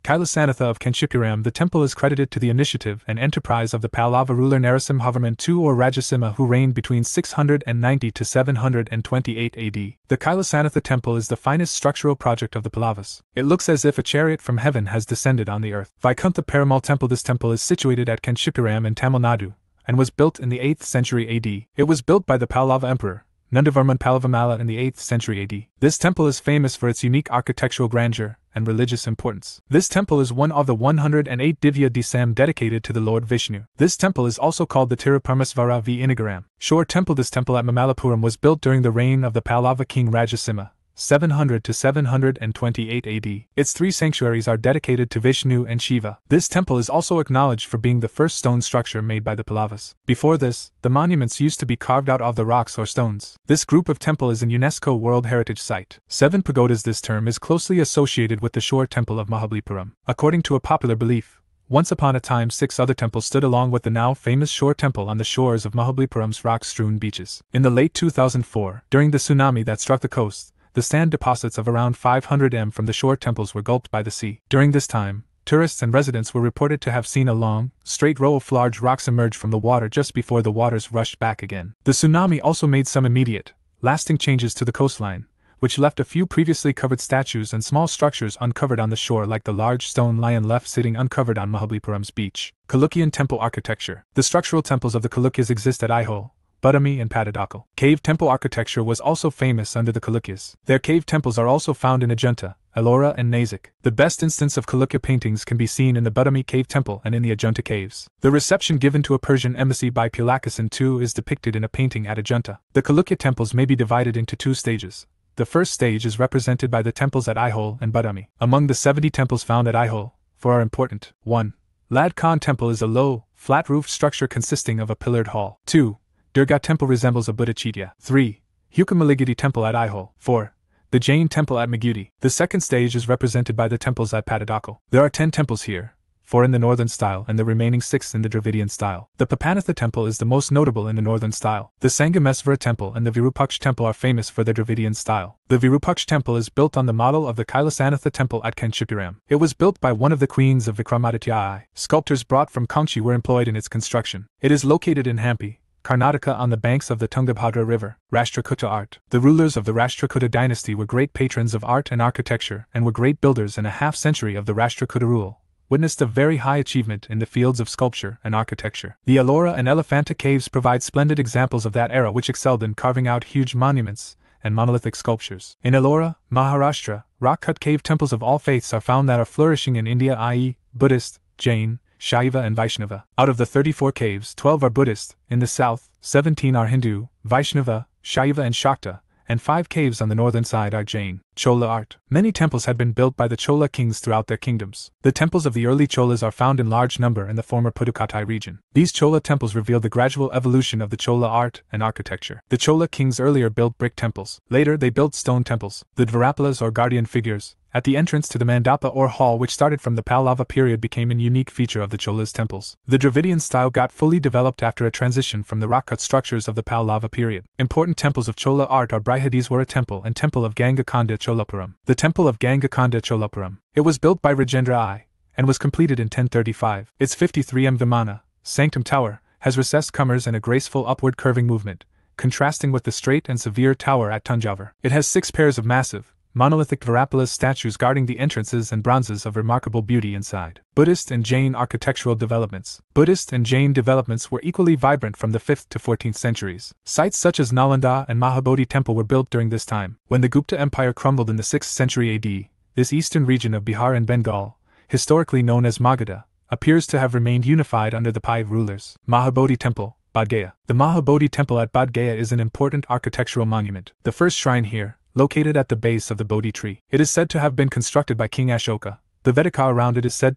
Kailasanatha of Kanchipuram. The temple is credited to the initiative and enterprise of the Pallava ruler Narasimhavarman II or Rajasimha, who reigned between 690 to 728 AD. The Kailasanatha temple is the finest structural project of the Pallavas. It looks as if a chariot from heaven has descended on the earth. Vaikuntha Perumal temple. This temple is situated at Kanchipuram in Tamil Nadu, and was built in the 8th century AD. It was built by the Pallava emperor, Nandavarman Pallavamala, in the 8th century AD. This temple is famous for its unique architectural grandeur and religious importance. This temple is one of the 108 Divya Desam dedicated to the Lord Vishnu. This temple is also called the Tiruparmasvara v Inagaram Shore temple. This temple at Mamallapuram was built during the reign of the Pallava king Rajasimha, 700 to 728 AD. Its 3 sanctuaries are dedicated to Vishnu and Shiva. This temple is also acknowledged for being the first stone structure made by the Pallavas. Before this, the monuments used to be carved out of the rocks or stones. This group of temple is an UNESCO World Heritage Site. 7 pagodas. This term is closely associated with the shore temple of Mahabalipuram. According to a popular belief, once upon a time 6 other temples stood along with the now famous shore temple on the shores of Mahabalipuram's rock-strewn beaches. In the late 2004, during the tsunami that struck the coast, the sand deposits of around 500 m from the shore temples were gulped by the sea. During this time, tourists and residents were reported to have seen a long, straight row of large rocks emerge from the water just before the waters rushed back again. The tsunami also made some immediate, lasting changes to the coastline, which left a few previously covered statues and small structures uncovered on the shore, like the large stone lion left sitting uncovered on Mahabalipuram's beach. Chalukyan temple architecture. The structural temples of the Chalukyas exist at Aihole, Badami and Patadakal. Cave temple architecture was also famous under the Chalukyas. Their cave temples are also found in Ajanta, Ellora and Nasik. The best instance of Chalukya paintings can be seen in the Badami cave temple and in the Ajanta caves. The reception given to a Persian embassy by Pulakeshin II is depicted in a painting at Ajanta. The Chalukya temples may be divided into 2 stages. The first stage is represented by the temples at Aihole and Badami. Among the 70 temples found at Aihole, 4 are important. 1. Lad Khan temple is a low, flat-roofed structure consisting of a pillared hall. 2. Durga temple resembles a Buddha Chaitya. 3. Hukamalagiri temple at Aihole. 4. The Jain temple at Magudi. The second stage is represented by the temples at Patadakal. There are 10 temples here, 4 in the northern style and the remaining 6 in the Dravidian style. The Papanatha temple is the most notable in the northern style. The Sangamesvara temple and the Virupaksh temple are famous for their Dravidian style. The Virupaksh temple is built on the model of the Kailasanatha temple at Kanchipuram. It was built by one of the queens of Vikramaditya I. Sculptors brought from Kanchi were employed in its construction. It is located in Hampi, Karnataka, on the banks of the Tungabhadra river. Rashtrakuta art. The rulers of the Rashtrakuta dynasty were great patrons of art and architecture and were great builders, in a half-century of the Rashtrakuta rule witnessed a very high achievement in the fields of sculpture and architecture. The Ellora and Elephanta caves provide splendid examples of that era, which excelled in carving out huge monuments and monolithic sculptures. In Ellora, Maharashtra, rock-cut cave temples of all faiths are found that are flourishing in India, i.e., Buddhist, Jain, Shaiva and Vaishnava. Out of the 34 caves, 12 are Buddhist. In the south, 17 are Hindu, Vaishnava, Shaiva and Shakta, and 5 caves on the northern side are Jain. Chola art. Many temples had been built by the Chola kings throughout their kingdoms. The temples of the early Cholas are found in large number in the former Pudukkottai region. These Chola temples reveal the gradual evolution of the Chola art and architecture. The Chola kings earlier built brick temples. Later they built stone temples. The Dvarapalas, or guardian figures, at the entrance to the mandapa or hall, which started from the Pallava period, became a unique feature of the Cholas' temples. The Dravidian style got fully developed after a transition from the rock-cut structures of the Pallava period. Important temples of Chola art are Brihadiswara Temple and Temple of Gangakonda Cholapuram. The Temple of Gangakonda Cholapuram. It was built by Rajendra I, and was completed in 1035. Its 53 m Vimana, sanctum tower, has recessed comers and a graceful upward curving movement, contrasting with the straight and severe tower at Tanjavur. It has 6 pairs of massive, monolithic Dvarapalas statues guarding the entrances and bronzes of remarkable beauty inside. Buddhist and Jain architectural developments. Buddhist and Jain developments were equally vibrant from the 5th to 14th centuries. Sites such as Nalanda and Mahabodhi Temple were built during this time. When the Gupta Empire crumbled in the 6th century AD, this eastern region of Bihar and Bengal, historically known as Magadha, appears to have remained unified under the Pai rulers. Mahabodhi Temple, Bodh Gaya. The Mahabodhi Temple at Bodh Gaya is an important architectural monument. The first shrine here, located at the base of the Bodhi tree. It is said to have been constructed by King Ashoka. The Vedika around it is said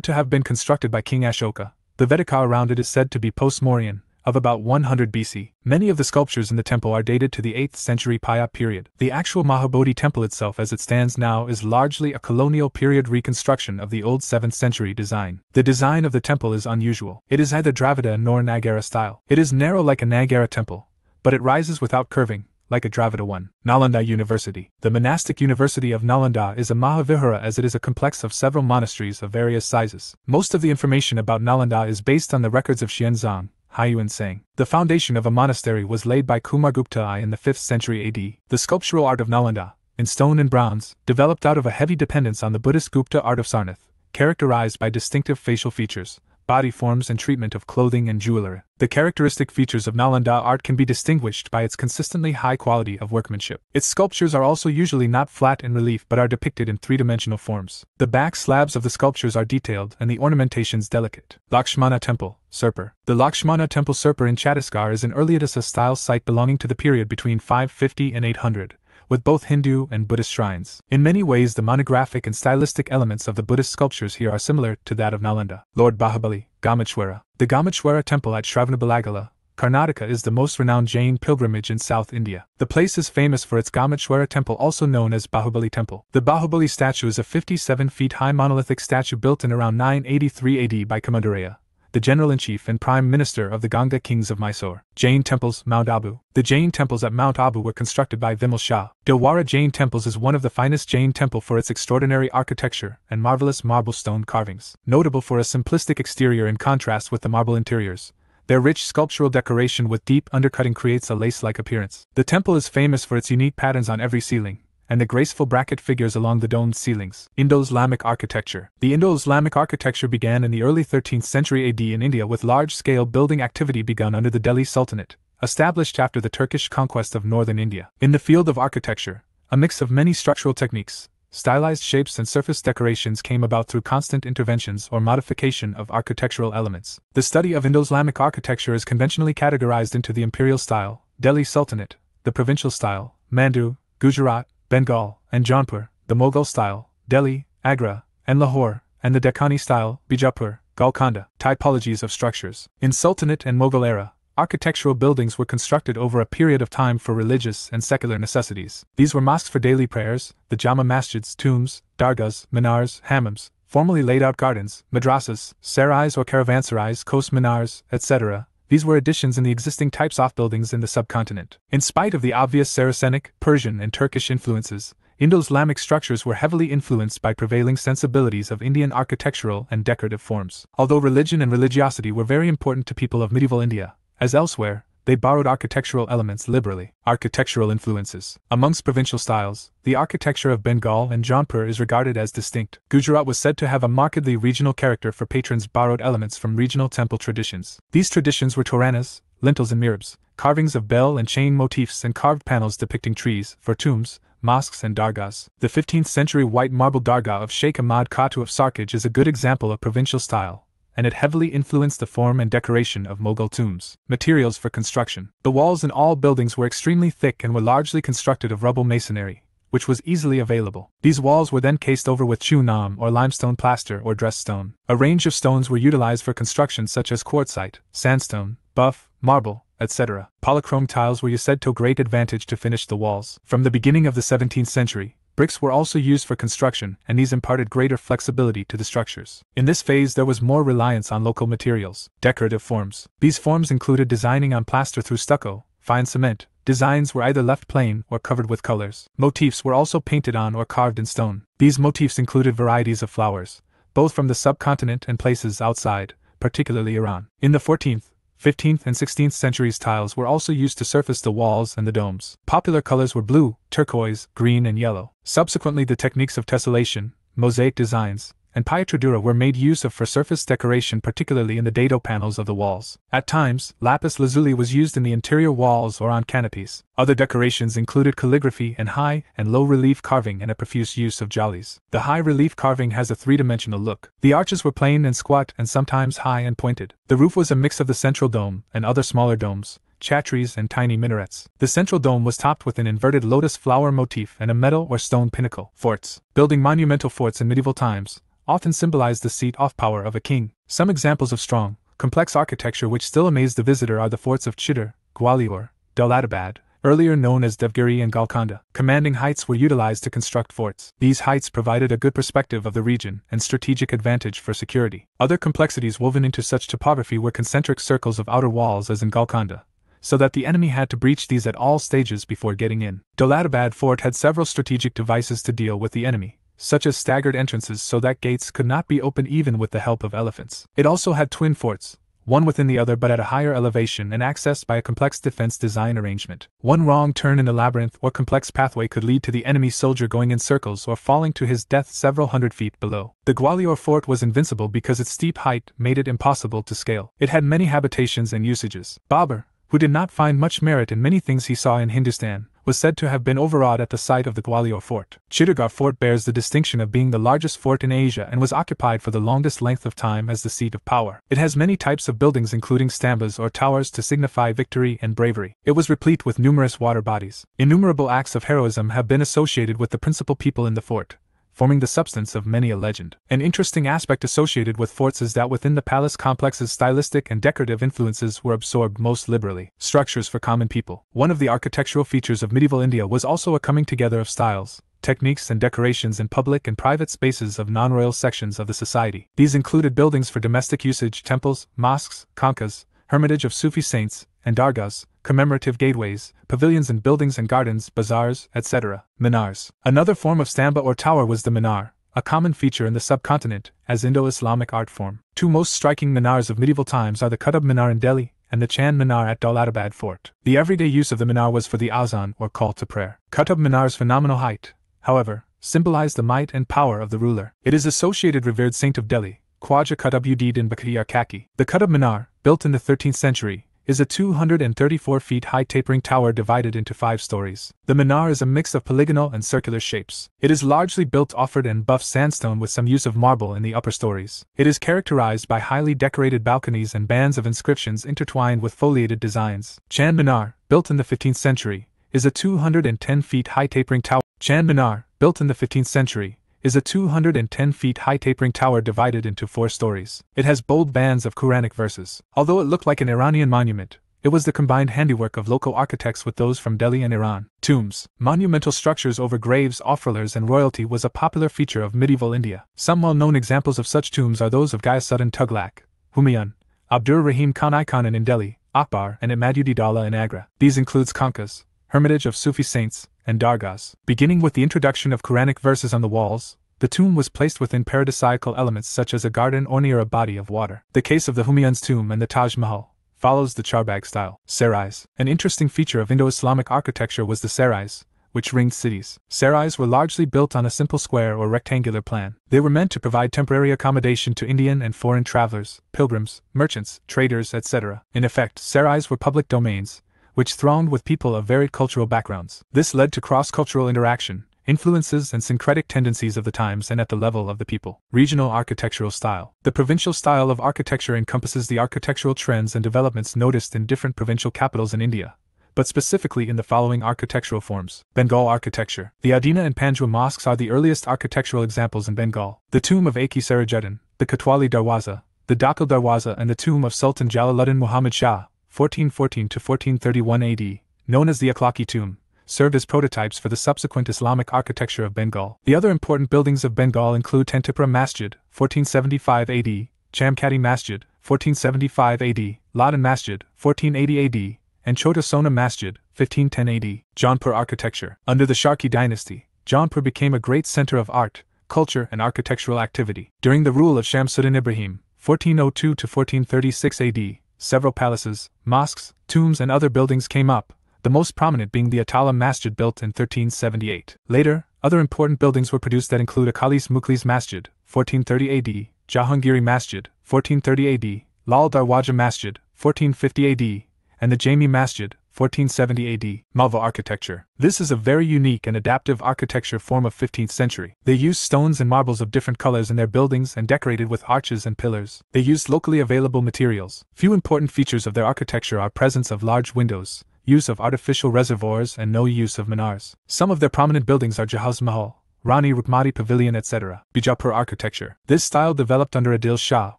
to have been constructed by King Ashoka. The Vedika around it is said to be post-Mauryan, of about 100 BC. Many of the sculptures in the temple are dated to the 8th century Paya period. The actual Mahabodhi temple itself as it stands now is largely a colonial period reconstruction of the old 7th century design. The design of the temple is unusual. It is neither Dravida nor Nagara style. It is narrow like a Nagara temple, but it rises without curving, like a Dravida one. Nalanda University. The monastic university of Nalanda is a Mahavihara as it is a complex of several monasteries of various sizes. Most of the information about Nalanda is based on the records of Xianzang, Haiyuan saying. The foundation of a monastery was laid by Kumargupta I in the 5th century AD. The sculptural art of Nalanda, in stone and bronze, developed out of a heavy dependence on the Buddhist Gupta art of Sarnath, characterized by distinctive facial features, body forms and treatment of clothing and jewelry. The characteristic features of Nalanda art can be distinguished by its consistently high quality of workmanship. Its sculptures are also usually not flat in relief but are depicted in three-dimensional forms. The back slabs of the sculptures are detailed and the ornamentations delicate. Lakshmana Temple, Sirpur. The Lakshmana Temple Sirpur in Chhattisgarh is an early Edisa-style site belonging to the period between 550 and 800. With both Hindu and Buddhist shrines. In many ways the monographic and stylistic elements of the Buddhist sculptures here are similar to that of Nalanda. Lord Bahubali, Gamachwara. The Gamachwara temple at Shravanabelagala, Karnataka is the most renowned Jain pilgrimage in South India. The place is famous for its Gamachwara temple, also known as Bahubali Temple. The Bahubali statue is a 57 feet high monolithic statue built in around 983 AD by Kamandaraya, the General-in-Chief and Prime Minister of the Ganga Kings of Mysore. Jain temples, Mount Abu. The Jain temples at Mount Abu were constructed by Vimal Shah. Dilwara Jain temples is one of the finest Jain temple for its extraordinary architecture and marvelous marble stone carvings. Notable for a simplistic exterior in contrast with the marble interiors, their rich sculptural decoration with deep undercutting creates a lace-like appearance. The temple is famous for its unique patterns on every ceiling, and the graceful bracket figures along the domed ceilings. Indo-Islamic architecture. The Indo-Islamic architecture began in the early 13th century AD in India with large-scale building activity begun under the Delhi Sultanate, established after the Turkish conquest of northern India. In the field of architecture, a mix of many structural techniques, stylized shapes and surface decorations came about through constant interventions or modification of architectural elements. The study of Indo-Islamic architecture is conventionally categorized into the imperial style, Delhi Sultanate, the provincial style, Mandu, Gujarat, Bengal, and Jaunpur, the Mughal style, Delhi, Agra, and Lahore, and the Deccani style, Bijapur, Golconda. Typologies of structures. In Sultanate and Mughal era, architectural buildings were constructed over a period of time for religious and secular necessities. These were mosques for daily prayers, the Jama masjids, tombs, dargahs, minars, hammams, formally laid out gardens, madrasas, sarais or caravansarais, coast minars, etc. These were additions in the existing types of buildings in the subcontinent. In spite of the obvious Saracenic, Persian, and Turkish influences, Indo-Islamic structures were heavily influenced by prevailing sensibilities of Indian architectural and decorative forms. Although religion and religiosity were very important to people of medieval India, as elsewhere, they borrowed architectural elements liberally. Architectural influences. Amongst provincial styles, the architecture of Bengal and Jaunpur is regarded as distinct. Gujarat was said to have a markedly regional character for patrons borrowed elements from regional temple traditions. These traditions were toranas, lintels and mihrabs, carvings of bell and chain motifs and carved panels depicting trees, for tombs, mosques and dargahs. The 15th century white marble dargah of Sheikh Ahmad Khatu of Sarkaj is a good example of provincial style, and it heavily influenced the form and decoration of Mughal tombs. Materials for construction. The walls in all buildings were extremely thick and were largely constructed of rubble masonry, which was easily available. These walls were then cased over with chunam or limestone plaster or dressed stone. A range of stones were utilized for construction such as quartzite, sandstone, buff, marble, etc. Polychrome tiles were used to great advantage to finish the walls. From the beginning of the 17th century, bricks were also used for construction, and these imparted greater flexibility to the structures. In this phase there was more reliance on local materials. Decorative forms. These forms included designing on plaster through stucco, fine cement. Designs were either left plain or covered with colors. Motifs were also painted on or carved in stone. These motifs included varieties of flowers, both from the subcontinent and places outside, particularly Iran. In the 14th, 15th and 16th centuries tiles were also used to surface the walls and the domes. Popular colors were blue, turquoise, green and yellow. Subsequently the techniques of tessellation, mosaic designs, and pietratura were made use of for surface decoration, particularly in the dado panels of the walls. At times, lapis lazuli was used in the interior walls or on canopies. Other decorations included calligraphy and high and low relief carving and a profuse use of jollies. The high relief carving has a three-dimensional look. The arches were plain and squat and sometimes high and pointed. The roof was a mix of the central dome and other smaller domes, chhatris and tiny minarets. The central dome was topped with an inverted lotus flower motif and a metal or stone pinnacle. Forts. Building monumental forts in medieval times often symbolized the seat of power of a king. Some examples of strong, complex architecture which still amaze the visitor are the forts of Chittor, Gwalior, Daulatabad, earlier known as Devgiri and Golconda. Commanding heights were utilized to construct forts. These heights provided a good perspective of the region and strategic advantage for security. Other complexities woven into such topography were concentric circles of outer walls as in Golconda, so that the enemy had to breach these at all stages before getting in. Daulatabad Fort had several strategic devices to deal with the enemy, such as staggered entrances so that gates could not be opened even with the help of elephants. It also had twin forts, one within the other but at a higher elevation and accessed by a complex defense design arrangement. One wrong turn in a labyrinth or complex pathway could lead to the enemy soldier going in circles or falling to his death several hundred feet below. The Gwalior fort was invincible because its steep height made it impossible to scale. It had many habitations and usages. Babur, who did not find much merit in many things he saw in Hindustan, was said to have been overawed at the sight of the Gwalior fort. Chittagong fort bears the distinction of being the largest fort in Asia and was occupied for the longest length of time as the seat of power. It has many types of buildings including stambas or towers to signify victory and bravery. It was replete with numerous water bodies. Innumerable acts of heroism have been associated with the principal people in the fort, forming the substance of many a legend. An interesting aspect associated with forts is that within the palace complexes stylistic and decorative influences were absorbed most liberally. Structures for common people. One of the architectural features of medieval India was also a coming together of styles, techniques and decorations in public and private spaces of non-royal sections of the society. These included buildings for domestic usage, temples, mosques, khanqahs, hermitage of Sufi saints, and dargahs, commemorative gateways, pavilions and buildings and gardens, bazaars, etc. Minars. Another form of stamba or tower was the minar, a common feature in the subcontinent as Indo-Islamic art form. Two most striking minars of medieval times are the Qutub Minar in Delhi and the Chand Minar at Daulatabad Fort. The everyday use of the minar was for the azan or call to prayer. Qutub Minar's phenomenal height, however, symbolized the might and power of the ruler. It is associated revered saint of Delhi, Khwaja Qutb-ud-Din Bakhtiyar Kaki. The Qutub Minar, built in the 13th century, is a 234 feet high tapering tower divided into 5 stories. The minar is a mix of polygonal and circular shapes. It is largely built offered and buff sandstone with some use of marble in the upper stories. It is characterized by highly decorated balconies and bands of inscriptions intertwined with foliated designs. Chand Minar, built in the 15th century, is a 210 feet high tapering tower. Chand Minar, built in the 15th century, is a 210 feet high tapering tower divided into 4 stories. It has bold bands of Quranic verses. Although it looked like an Iranian monument, it was the combined handiwork of local architects with those from Delhi and Iran. Tombs. Monumental structures over graves, offerers and royalty was a popular feature of medieval India. Some well-known examples of such tombs are those of Ghiyasuddin Tughlaq, Humayun, Abdur Rahim Khan I Khan in Delhi, Akbar and Imaduddin in Agra. These includes khanqahs, hermitage of Sufi saints, and dargahs. Beginning with the introduction of Quranic verses on the walls, the tomb was placed within paradisiacal elements such as a garden or near a body of water. The case of the Humayun's tomb and the Taj Mahal follows the Charbagh style. Sarais. An interesting feature of Indo-Islamic architecture was the sarais, which ringed cities. Sarais were largely built on a simple square or rectangular plan. They were meant to provide temporary accommodation to Indian and foreign travelers, pilgrims, merchants, traders, etc. In effect, sarais were public domains, which thronged with people of varied cultural backgrounds. This led to cross-cultural interaction, influences and syncretic tendencies of the times and at the level of the people. Regional architectural style. The provincial style of architecture encompasses the architectural trends and developments noticed in different provincial capitals in India, but specifically in the following architectural forms. Bengal architecture. The Adina and Panjwa mosques are the earliest architectural examples in Bengal. The tomb of Aki Sirajuddin, the Kotwali Darwaza, the Dakhil Darwaza and the tomb of Sultan Jalaluddin Muhammad Shah, 1414 to 1431 AD, known as the Akhlaqi tomb, served as prototypes for the subsequent Islamic architecture of Bengal. The other important buildings of Bengal include Tantipura Masjid, 1475 AD, Chamkati Masjid, 1475 AD, Ladan Masjid, 1480 AD, and Chota Sona Masjid, 1510 AD. Jaunpur architecture. Under the Sharki dynasty, Jaunpur became a great center of art, culture and architectural activity. During the rule of Shamsuddin Ibrahim, 1402 to 1436 AD, several palaces, mosques, tombs and other buildings came up, the most prominent being the Atala Masjid built in 1378. Later, other important buildings were produced that include Akalis Mukhlis Masjid, 1430 AD, Jahangiri Masjid, 1430 AD, Lal Darwaja Masjid, 1450 AD, and the Jami Masjid, 1470 AD. Malva architecture. This is a very unique and adaptive architecture form of 15th century. They used stones and marbles of different colors in their buildings and decorated with arches and pillars. They used locally available materials. Few important features of their architecture are presence of large windows, use of artificial reservoirs and no use of minars. Some of their prominent buildings are Jahaz Mahal, Rani Rukmati Pavilion etc. Bijapur architecture. This style developed under Adil Shah,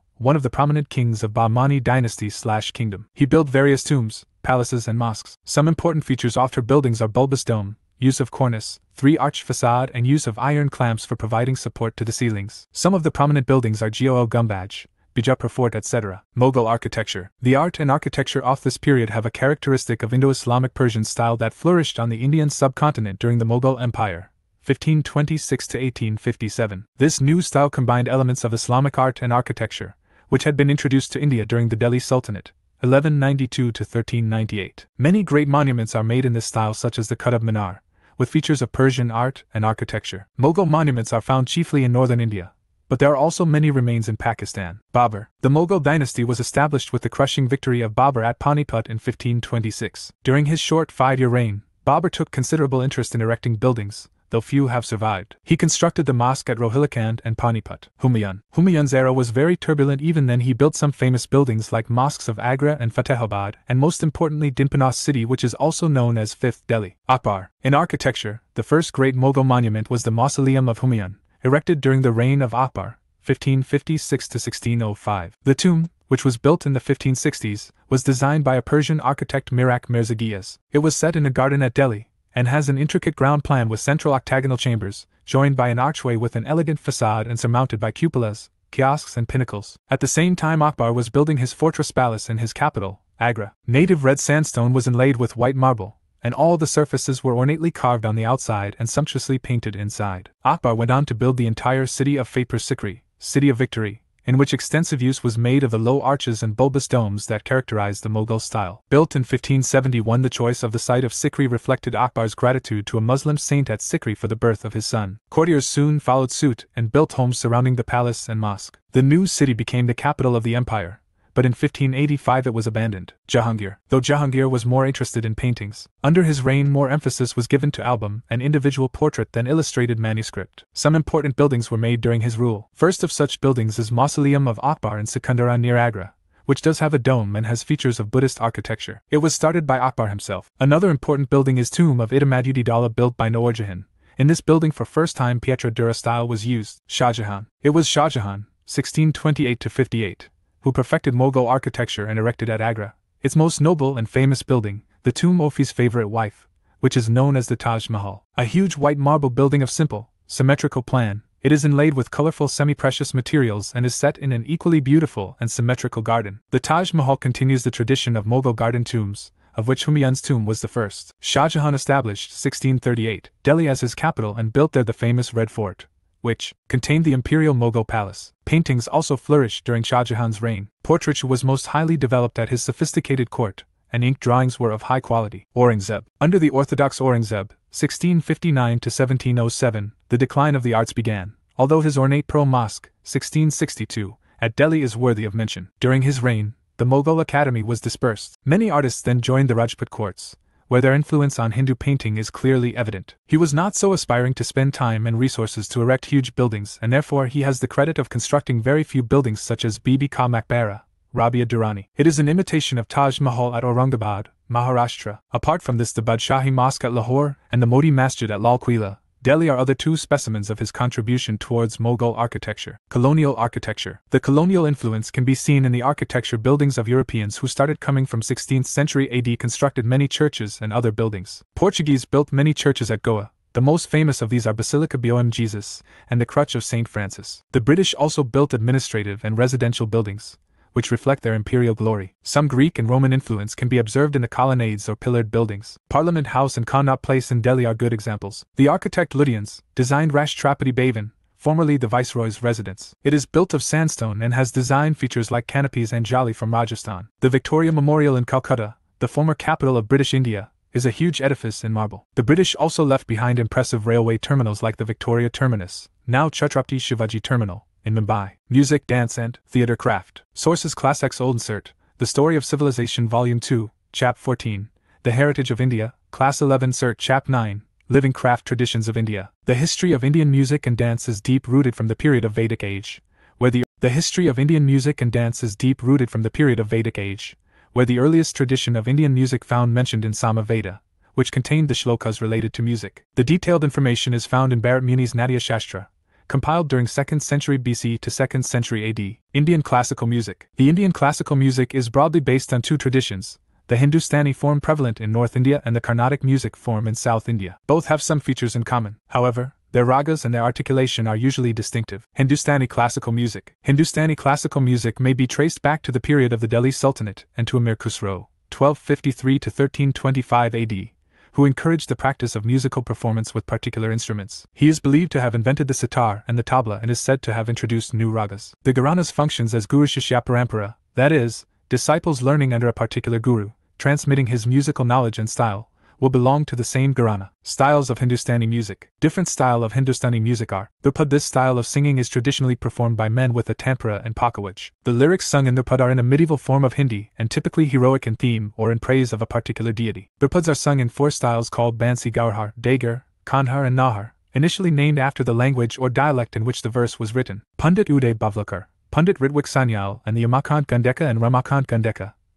one of the prominent kings of Bahmani dynasty/kingdom. He built various tombs, palaces and mosques. Some important features of her buildings are bulbous dome, use of cornice, 3-arch facade and use of iron clamps for providing support to the ceilings. Some of the prominent buildings are Gol Gumbaj, Bijapur Fort, etc. Mughal architecture. The art and architecture of this period have a characteristic of Indo-Islamic Persian style that flourished on the Indian subcontinent during the Mughal Empire, 1526 to 1857. This new style combined elements of Islamic art and architecture, which had been introduced to India during the Delhi Sultanate, 1192 to 1398. Many great monuments are made in this style, such as the Qutub Minar, with features of Persian art and architecture. Mughal monuments are found chiefly in northern India, but there are also many remains in Pakistan. Babur. The Mughal dynasty was established with the crushing victory of Babur at Panipat in 1526. During his short 5-year reign, Babur took considerable interest in erecting buildings, though few have survived. He constructed the mosque at Rohilkhand and Panipat. Humayun's era was very turbulent. Even then he built some famous buildings like mosques of Agra and Fatehabad, and most importantly Dinpana city, which is also known as Fifth Delhi. Akbar. In architecture, the first great Mughal monument was the Mausoleum of Humayun, erected during the reign of Akbar, 1556 to 1605. The tomb, which was built in the 1560s, was designed by a Persian architect Mirak Mirza Ghiyas. It was set in a garden at Delhi, and has an intricate ground plan with central octagonal chambers, joined by an archway with an elegant facade and surmounted by cupolas, kiosks and pinnacles. At the same time Akbar was building his fortress palace in his capital, Agra. Native red sandstone was inlaid with white marble, and all the surfaces were ornately carved on the outside and sumptuously painted inside. Akbar went on to build the entire city of Fatehpur Sikri, City of Victory, in which extensive use was made of the low arches and bulbous domes that characterized the Mughal style. Built in 1571, the choice of the site of Sikri reflected Akbar's gratitude to a Muslim saint at Sikri for the birth of his son. Courtiers soon followed suit and built homes surrounding the palace and mosque. The new city became the capital of the empire, but in 1585 it was abandoned. Jahangir. Though Jahangir was more interested in paintings, under his reign more emphasis was given to album and individual portrait than illustrated manuscript. Some important buildings were made during his rule. First of such buildings is Mausoleum of Akbar in Secundara near Agra, which does have a dome and has features of Buddhist architecture. It was started by Akbar himself. Another important building is Tomb of Itamadud-e-Dawla, built by Noor-Jahan. In this building for first time Pietra Dura style was used. Shah Jahan. It was Shah Jahan, 1628 to 58. Who perfected Mughal architecture and erected at Agra its most noble and famous building, the tomb of his favorite wife, which is known as the Taj Mahal. A huge white marble building of simple, symmetrical plan, it is inlaid with colorful semi-precious materials and is set in an equally beautiful and symmetrical garden. The Taj Mahal continues the tradition of Mughal garden tombs, of which Humayun's tomb was the first. Shah Jahan established 1638 Delhi as his capital and built there the famous Red Fort, which contained the imperial Mughal palace. Paintings also flourished during Shah Jahan's reign. Portraiture was most highly developed at his sophisticated court, and ink drawings were of high quality. Aurangzeb. Under the orthodox Aurangzeb, 1659 to 1707, the decline of the arts began, although his ornate Pearl Mosque, 1662, at Delhi is worthy of mention. During his reign, the Mughal Academy was dispersed. Many artists then joined the Rajput courts, where their influence on Hindu painting is clearly evident. He was not so aspiring to spend time and resources to erect huge buildings, and therefore he has the credit of constructing very few buildings such as Bibi Ka Maqbara, Rabia Durrani. It is an imitation of Taj Mahal at Aurangabad, Maharashtra. Apart from this, the Badshahi Mosque at Lahore and the Modi Masjid at Lal Quila, Delhi are other two specimens of his contribution towards Mughal architecture. Colonial architecture. The colonial influence can be seen in the architecture buildings of Europeans who started coming from 16th century AD constructed many churches and other buildings. Portuguese built many churches at Goa. The most famous of these are Basilica Bom Jesus and the Crutch of St. Francis. The British also built administrative and residential buildings, which reflect their imperial glory. Some Greek and Roman influence can be observed in the colonnades or pillared buildings. Parliament House and Connaught Place in Delhi are good examples. The architect Lutyens designed Rashtrapati Bhavan, formerly the Viceroy's residence. It is built of sandstone and has design features like canopies and jali from Rajasthan. The Victoria Memorial in Calcutta, the former capital of British India, is a huge edifice in marble. The British also left behind impressive railway terminals like the Victoria Terminus, now Chhatrapati Shivaji Terminal, in Mumbai. Music, dance and theatre craft. Sources: Class X Old Insert, The Story of Civilization Volume 2, Chap 14, The Heritage of India, Class 11 Cert Chap 9, Living Craft Traditions of India. The history of Indian music and dance is deep-rooted from the period of Vedic age, where the history of Indian music and dance is deep-rooted from the period of Vedic age, where the earliest tradition of Indian music found mentioned in Sama Veda, which contained the shlokas related to music. The detailed information is found in Bharat Muni's Natya Shastra, compiled during 2nd century BC to 2nd century AD. Indian classical music. The Indian classical music is broadly based on two traditions, the Hindustani form prevalent in North India and the Carnatic music form in South India. Both have some features in common. However, Their ragas and their articulation are usually distinctive. Hindustani classical music. Hindustani classical music may be traced back to the period of the Delhi Sultanate and to Amir Khusro, 1253 to 1325 AD, who encouraged the practice of musical performance with particular instruments. He is believed to have invented the sitar and the tabla and is said to have introduced new ragas. The Gharanas functions as Guru Shishya Parampara, that is, disciples learning under a particular guru, transmitting his musical knowledge and style, will belong to the same Gharana. Styles of Hindustani music. Different style of Hindustani music are. Dhurpad. This style of singing is traditionally performed by men with a tampura and pakawaj. The lyrics sung in Dhurpad are in a medieval form of Hindi and typically heroic in theme or in praise of a particular deity. Dhurpads are sung in 4 styles called Bansi Gaurhar, Dagar, Kanhar and Nahar, initially named after the language or dialect in which the verse was written. Pandit Uday Bavlakar, Pandit Ritwik Sanyal and the Umakant Gandeka and Ramakant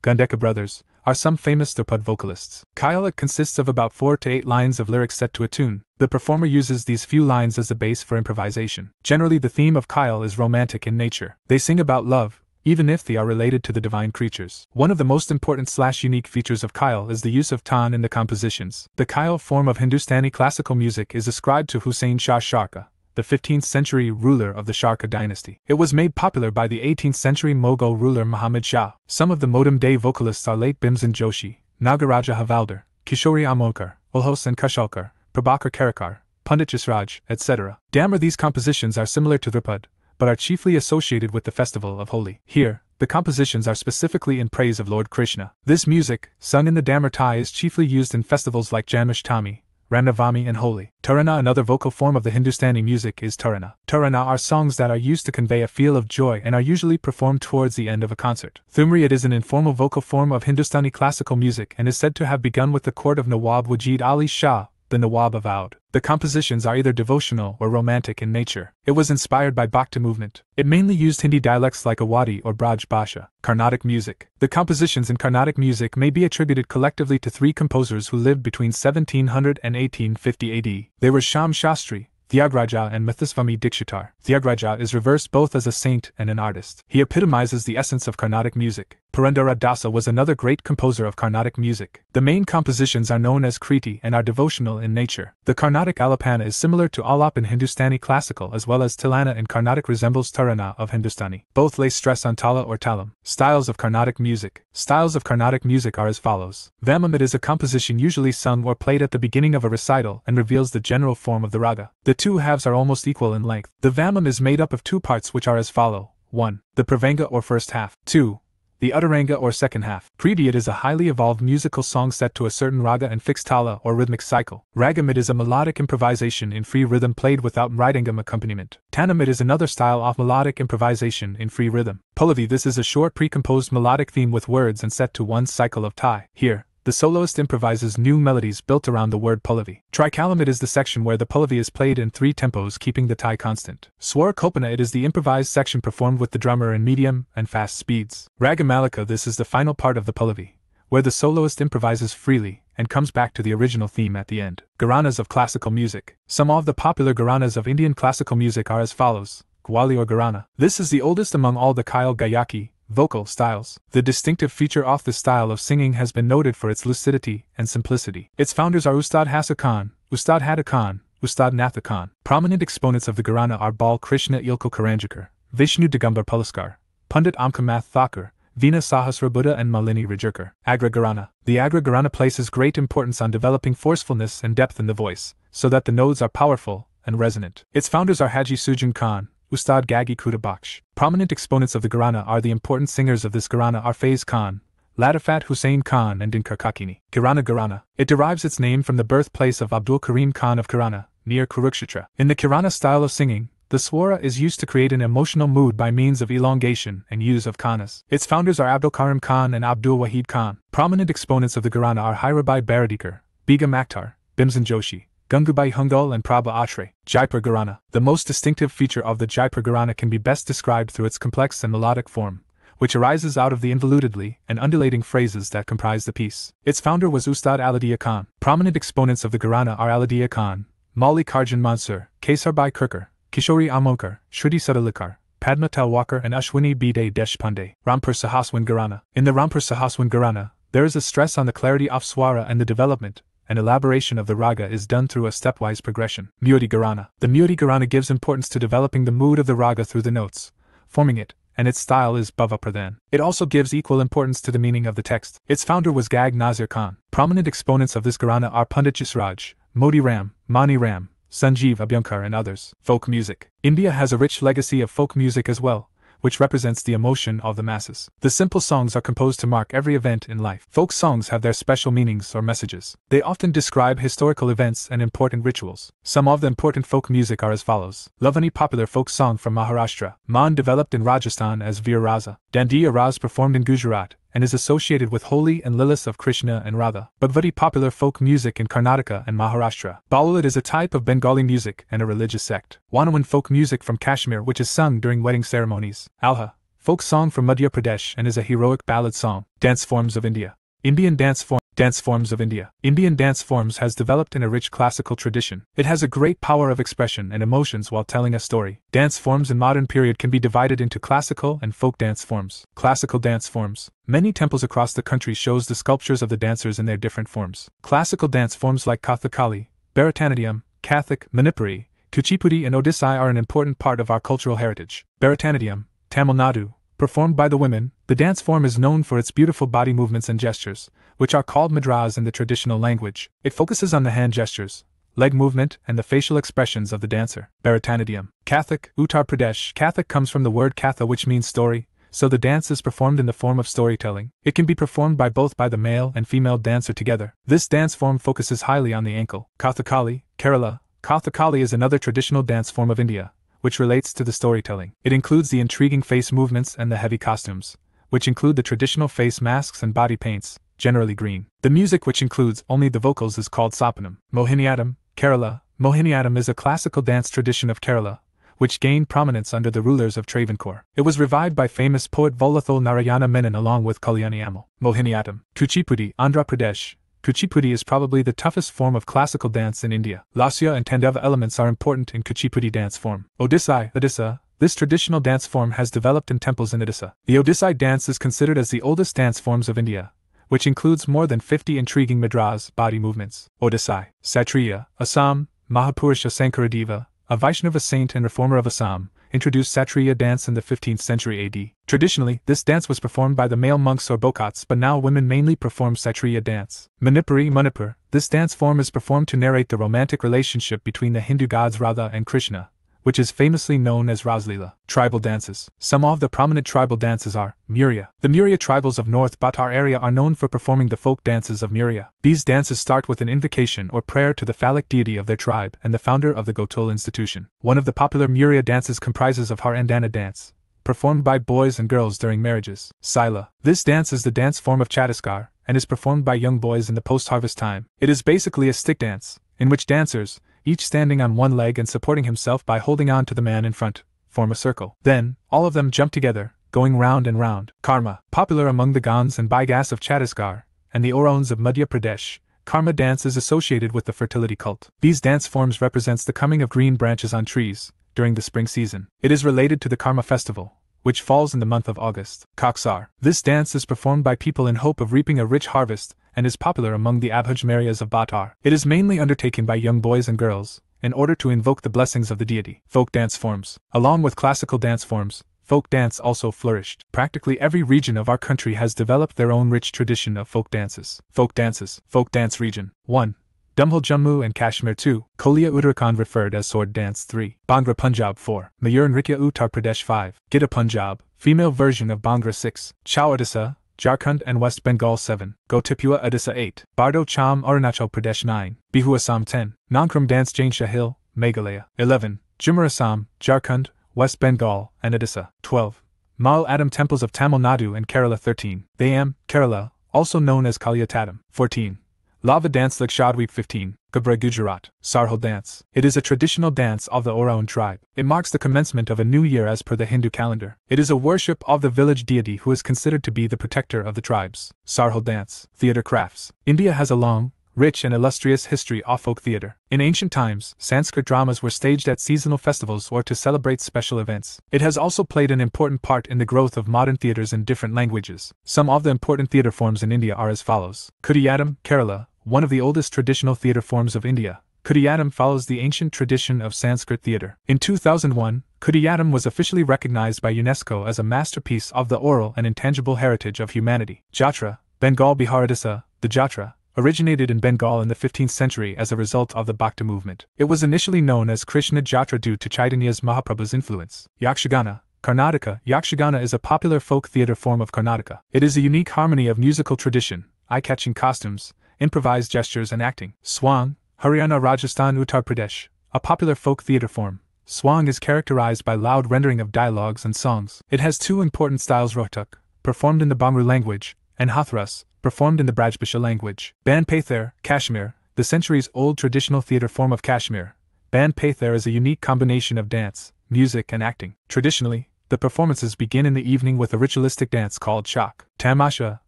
Gandeka brothers, are some famous Dhurpad vocalists. Khayal consists of about 4 to 8 lines of lyrics set to a tune. The performer uses these few lines as the base for improvisation. Generally, the theme of Khayal is romantic in nature. They sing about love, even if they are related to the divine creatures. One of the most important/unique features of Khayal is the use of tan in the compositions. The Khayal form of Hindustani classical music is ascribed to Hussain Shah Sharqa, the 15th century ruler of the Sharqa dynasty. It was made popular by the 18th century Mughal ruler Muhammad Shah. Some of the modern day vocalists are late Bhimsen Joshi, Nagaraja Havaldar, Kishori Amolkar, Ulhos and Kushalkar, Prabhakar Karakar, Pandit Jasraj, etc. Damar. These compositions are similar to Dhurpad, but are chiefly associated with the festival of Holi. Here, the compositions are specifically in praise of Lord Krishna. This music, sung in the Damar Thai, is chiefly used in festivals like Janmashtami, Ramnavami and Holi. Tarana. Another vocal form of the Hindustani music is Tarana. Tarana are songs that are used to convey a feel of joy and are usually performed towards the end of a concert. Thumri. It is an informal vocal form of Hindustani classical music and is said to have begun with the court of Nawab Wajid Ali Shah, the Nawab of Oudh. The compositions are either devotional or romantic in nature. It was inspired by Bhakti movement. It mainly used Hindi dialects like Awadhi or Braj Bhasha. Carnatic music. The compositions in Carnatic music may be attributed collectively to 3 composers who lived between 1700 and 1850 AD. They were Sham Shastri, Thyagaraja and Muthuswami Dikshitar. Thyagaraja is reversed both as a saint and an artist. He epitomizes the essence of Carnatic music. Purandara Dasa was another great composer of Carnatic music. The main compositions are known as Kriti and are devotional in nature. The Carnatic Alapana is similar to Alap in Hindustani classical as well as Tilana in Carnatic resembles Tarana of Hindustani. Both lay stress on Tala or Talam. Styles of Carnatic music. Styles of Carnatic music are as follows. Vamam. It is a composition usually sung or played at the beginning of a recital and reveals the general form of the raga. The 2 halves are almost equal in length. The Vamam is made up of 2 parts which are as follow. 1. The Pravanga or first half. 2. The Uttaranga or second half. Kriti. It is a highly evolved musical song set to a certain raga and fixed tala or rhythmic cycle. Ragam. It is a melodic improvisation in free rhythm played without mridangam accompaniment. Tanam. It is another style of melodic improvisation in free rhythm. Pallavi. This is a short pre-composed melodic theme with words and set to one cycle of Thai. Here, the soloist improvises new melodies built around the word Pallavi. Trikalam. It is the section where the Pallavi is played in 3 tempos keeping the Thai constant. Swara Kopana. It is the improvised section performed with the drummer in medium and fast speeds. Ragamalika. This is the final part of the Pallavi, where the soloist improvises freely and comes back to the original theme at the end. Gharanas of classical music. Some of the popular Gharanas of Indian classical music are as follows. Gwali or Gharana. This is the oldest among all the Khayal Gayaki vocal styles. The distinctive feature of this style of singing has been noted for its lucidity and simplicity. Its founders are Ustad Hasan Khan, Ustad Hada Khan, Ustad Natha Khan. Prominent exponents of the Gharana are Bal Krishna Ilko Karanjikar, Vishnu Digambar Pulaskar, Pandit Amkamath Thakur, Veena Sahasrabuddha and Malini Rajurkar. Agra Gharana. The Agra Gharana places great importance on developing forcefulness and depth in the voice, so that the notes are powerful and resonant. Its founders are Haji Sujan Khan, Ustad Gagi Khuda Bakhsh. Prominent exponents of the Gharana are the important singers of this Gharana are Faiz Khan, Latifat Hussain Khan and Dinkar Kakini. Gharana. It derives its name from the birthplace of Abdul Karim Khan of Kirana, near Kurukshetra. In the Kirana style of singing, the swara is used to create an emotional mood by means of elongation and use of khanas. Its founders are Abdul Karim Khan and Abdul Wahid Khan. Prominent exponents of the Gharana are Hirabai Baradikar, Begum Akhtar, Bhimsen Joshi, Gangubai Hungal and Prabha Atre. Jaipur Gharana. The most distinctive feature of the Jaipur Gharana can be best described through its complex and melodic form, which arises out of the involutedly and undulating phrases that comprise the piece. Its founder was Ustad Alidia Khan. Prominent exponents of the Gharana are Alidia Khan, Mallikarjun Mansur, Kesarbai Kirkar, Kishori Amokar, Shruti Sadalikar, Padma Talwakar and Ashwini Bide Deshpande. Rampur Sahaswan Gharana. In the Rampur Sahaswan Gharana, there is a stress on the clarity of swara and the development, and elaboration of the raga is done through a stepwise progression. Murti Gharana. The Murti Gharana gives importance to developing the mood of the raga through the notes, forming it, and its style is Bhava Pradhan. It also gives equal importance to the meaning of the text. Its founder was Gag Nazir Khan. Prominent exponents of this Gharana are Pandit Jasraj, Moti Ram, Mani Ram, Sanjeev Abhyankar and others. Folk music. India has a rich legacy of folk music as well, which represents the emotion of the masses. The simple songs are composed to mark every event in life. Folk songs have their special meanings or messages. They often describe historical events and important rituals. Some of the important folk music are as follows. Lavani, popular folk song from Maharashtra. Maan, developed in Rajasthan as Veer Raza. Dandiya, Raz, performed in Gujarat, and is associated with Holi and Lilas of Krishna and Radha. Bhagavati, popular folk music in Karnataka and Maharashtra. Bollywood is a type of Bengali music and a religious sect. Wanawan, folk music from Kashmir which is sung during wedding ceremonies. Alha, folk song from Madhya Pradesh and is a heroic ballad song. Dance forms of India. Indian dance forms of India. Indian dance forms has developed in a rich classical tradition. It has a great power of expression and emotions while telling a story. Dance forms in modern period can be divided into classical and folk dance forms. Classical dance forms. Many temples across the country shows the sculptures of the dancers in their different forms. Classical dance forms like Kathakali, Bharatanatyam, Kathak, Manipuri, Kuchipudi and Odissi are an important part of our cultural heritage. Bharatanatyam, Tamil Nadu, performed by the women, the dance form is known for its beautiful body movements and gestures, which are called mudras in the traditional language. It focuses on the hand gestures, leg movement, and the facial expressions of the dancer. Bharatanatyam. Kathak, Uttar Pradesh. Kathak comes from the word katha which means story, so the dance is performed in the form of storytelling. It can be performed by the male and female dancer together. This dance form focuses highly on the ankle. Kathakali, Kerala. Kathakali is another traditional dance form of India, which relates to the storytelling. It includes the intriguing face movements and the heavy costumes, which include the traditional face masks and body paints, generally green. The music, which includes only the vocals, is called Sapanam. Mohiniyattam, Kerala. Mohiniyattam is a classical dance tradition of Kerala, which gained prominence under the rulers of Travancore. It was revived by famous poet Volathol Narayana Menon along with Kalyani Amal. Mohiniyattam. Kuchipudi, Andhra Pradesh. Kuchipudi is probably the toughest form of classical dance in India. Lasya and Tandava elements are important in Kuchipudi dance form. Odissi. This traditional dance form has developed in temples in Odisha. The Odissi dance is considered as the oldest dance forms of India, which includes more than 50 intriguing mudras, body movements. Odissi. Satriya, Assam. Mahapurusha Sankaradeva, a Vaishnava saint and reformer of Assam, introduced Satriya dance in the 15th century AD. Traditionally, this dance was performed by the male monks or bokats, but now women mainly perform Satriya dance. Manipur. This dance form is performed to narrate the romantic relationship between the Hindu gods Radha and Krishna, which is famously known as Raslila. Tribal dances. Some of the prominent tribal dances are Murya. The Murya tribals of North Bhatar area are known for performing the folk dances of Murya. These dances start with an invocation or prayer to the phallic deity of their tribe and the founder of the Gotul institution. One of the popular Murya dances comprises of Harandana dance, performed by boys and girls during marriages. Sila. This dance is the dance form of Chhattisgarh and is performed by young boys in the post-harvest time. It is basically a stick dance, in which dancers, each standing on one leg and supporting himself by holding on to the man in front, form a circle. Then, all of them jump together, going round and round. Karma. Popular among the Gons and Baigas of Chhattisgarh, and the Orons of Madhya Pradesh, Karma dance is associated with the fertility cult. These dance forms represents the coming of green branches on trees, during the spring season. It is related to the Karma festival, which falls in the month of August. Kaksar. This dance is performed by people in hope of reaping a rich harvest, and is popular among the Abhaj areas of Bhatar. It is mainly undertaken by young boys and girls, in order to invoke the blessings of the deity. Folk dance forms. Along with classical dance forms, folk dance also flourished. Practically every region of our country has developed their own rich tradition of folk dances. Folk dances. Folk dance region. 1. Dumhul Jammu and Kashmir. 2. Kolia Uttarakhand referred as sword dance. 3. Bhangra Punjab. 4. Mayur Nritya Uttar Pradesh. 5. Gita Punjab, female version of Bhangra. 6. Chau Odisha, Jharkhand and West Bengal. 7. Gotipua Odisha. 8. Bardo Cham Arunachal Pradesh. 9. Bihu Assam. 10. Nankram Dance Jainsha Hill, Meghalaya. 11. Jhumar Assam, Jharkhand, West Bengal, and Odisha. 12. Mal Adam Temples of Tamil Nadu and Kerala. 13. Thayam, Kerala, also known as Kalyatattam. 14. Lava Dance Lakshadweep. 15. Gabra Gujarat. Sarhul Dance. It is a traditional dance of the Oraon tribe. It marks the commencement of a new year as per the Hindu calendar. It is a worship of the village deity who is considered to be the protector of the tribes. Sarhul Dance. Theatre crafts. India has a long, rich and illustrious history of folk theatre. In ancient times, Sanskrit dramas were staged at seasonal festivals or to celebrate special events. It has also played an important part in the growth of modern theatres in different languages. Some of the important theatre forms in India are as follows. Kudiyattam, Kerala, one of the oldest traditional theatre forms of India, Kudiyattam follows the ancient tradition of Sanskrit theatre. In 2001, Kudiyattam was officially recognized by UNESCO as a masterpiece of the oral and intangible heritage of humanity. Jatra, Bengal Bihar Odisha, the Jatra, originated in Bengal in the 15th century as a result of the Bhakti movement. It was initially known as Krishna Jatra due to Chaitanya's Mahaprabhu's influence. Yakshagana, Karnataka. Yakshagana is a popular folk theatre form of Karnataka. It is a unique harmony of musical tradition, eye-catching costumes, improvised gestures and acting. Swang, Haryana Rajasthan Uttar Pradesh, a popular folk theatre form. Swang is characterized by loud rendering of dialogues and songs. It has two important styles: Rohtak, performed in the Bamru language, and Hathras, performed in the Brajbhasha language. Band Paithar, Kashmir, the centuries-old traditional theatre form of Kashmir. Band Paithar is a unique combination of dance, music and acting. Traditionally, the performances begin in the evening with a ritualistic dance called Chak. Tamasha,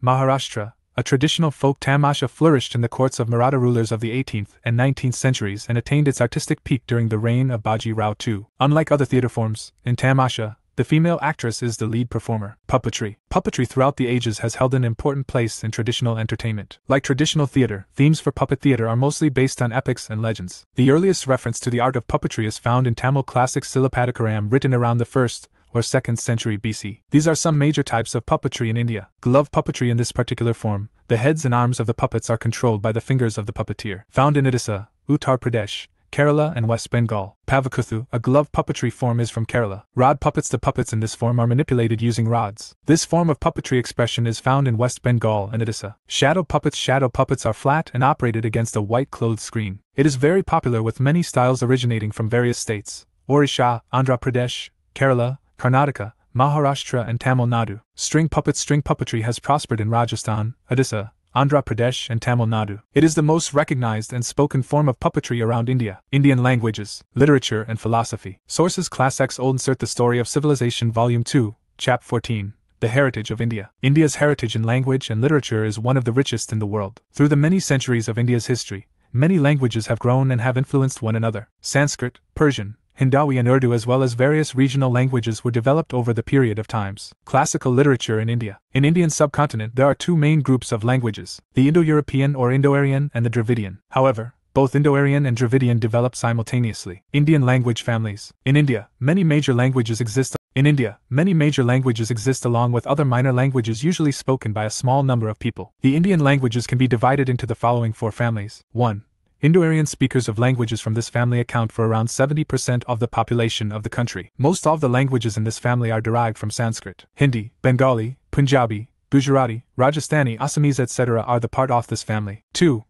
Maharashtra, a traditional folk tamasha flourished in the courts of Maratha rulers of the 18th and 19th centuries and attained its artistic peak during the reign of Baji Rao II. Unlike other theatre forms, in tamasha, the female actress is the lead performer. Puppetry. Puppetry throughout the ages has held an important place in traditional entertainment. Like traditional theatre, themes for puppet theatre are mostly based on epics and legends. The earliest reference to the art of puppetry is found in Tamil classic Silappatikaram written around the 1st or 2nd century BC. These are some major types of puppetry in India. Glove puppetry. In this particular form, the heads and arms of the puppets are controlled by the fingers of the puppeteer. Found in Odisha, Uttar Pradesh, Kerala and West Bengal. Pavakuthu, a glove puppetry form, is from Kerala. Rod puppets. The puppets in this form are manipulated using rods. This form of puppetry expression is found in West Bengal and Odisha. Shadow puppets. Shadow puppets are flat and operated against a white clothed screen. It is very popular with many styles originating from various states: Odisha, Andhra Pradesh, Kerala, Karnataka, Maharashtra and Tamil Nadu. String puppets. String puppetry has prospered in Rajasthan, Odisha, Andhra Pradesh and Tamil Nadu. It is the most recognized and spoken form of puppetry around India. Indian languages, literature and philosophy. Sources: Class X Old. Insert The Story of Civilization Volume 2, Chap 14. The Heritage of India. India's heritage in language and literature is one of the richest in the world. Through the many centuries of India's history, many languages have grown and have influenced one another. Sanskrit, Persian, Hindawi and Urdu as well as various regional languages were developed over the period of times. Classical literature in India. In Indian subcontinent there are two main groups of languages, the Indo-European or Indo-Aryan and the Dravidian. However, both Indo-Aryan and Dravidian developed simultaneously. Indian language families. In India, many major languages exist along with other minor languages usually spoken by a small number of people. The Indian languages can be divided into the following four families. 1. Indo-Aryan speakers of languages from this family account for around 70% of the population of the country. Most of the languages in this family are derived from Sanskrit. Hindi, Bengali, Punjabi, Gujarati, Rajasthani, Assamese etc. are the part of this family. 2.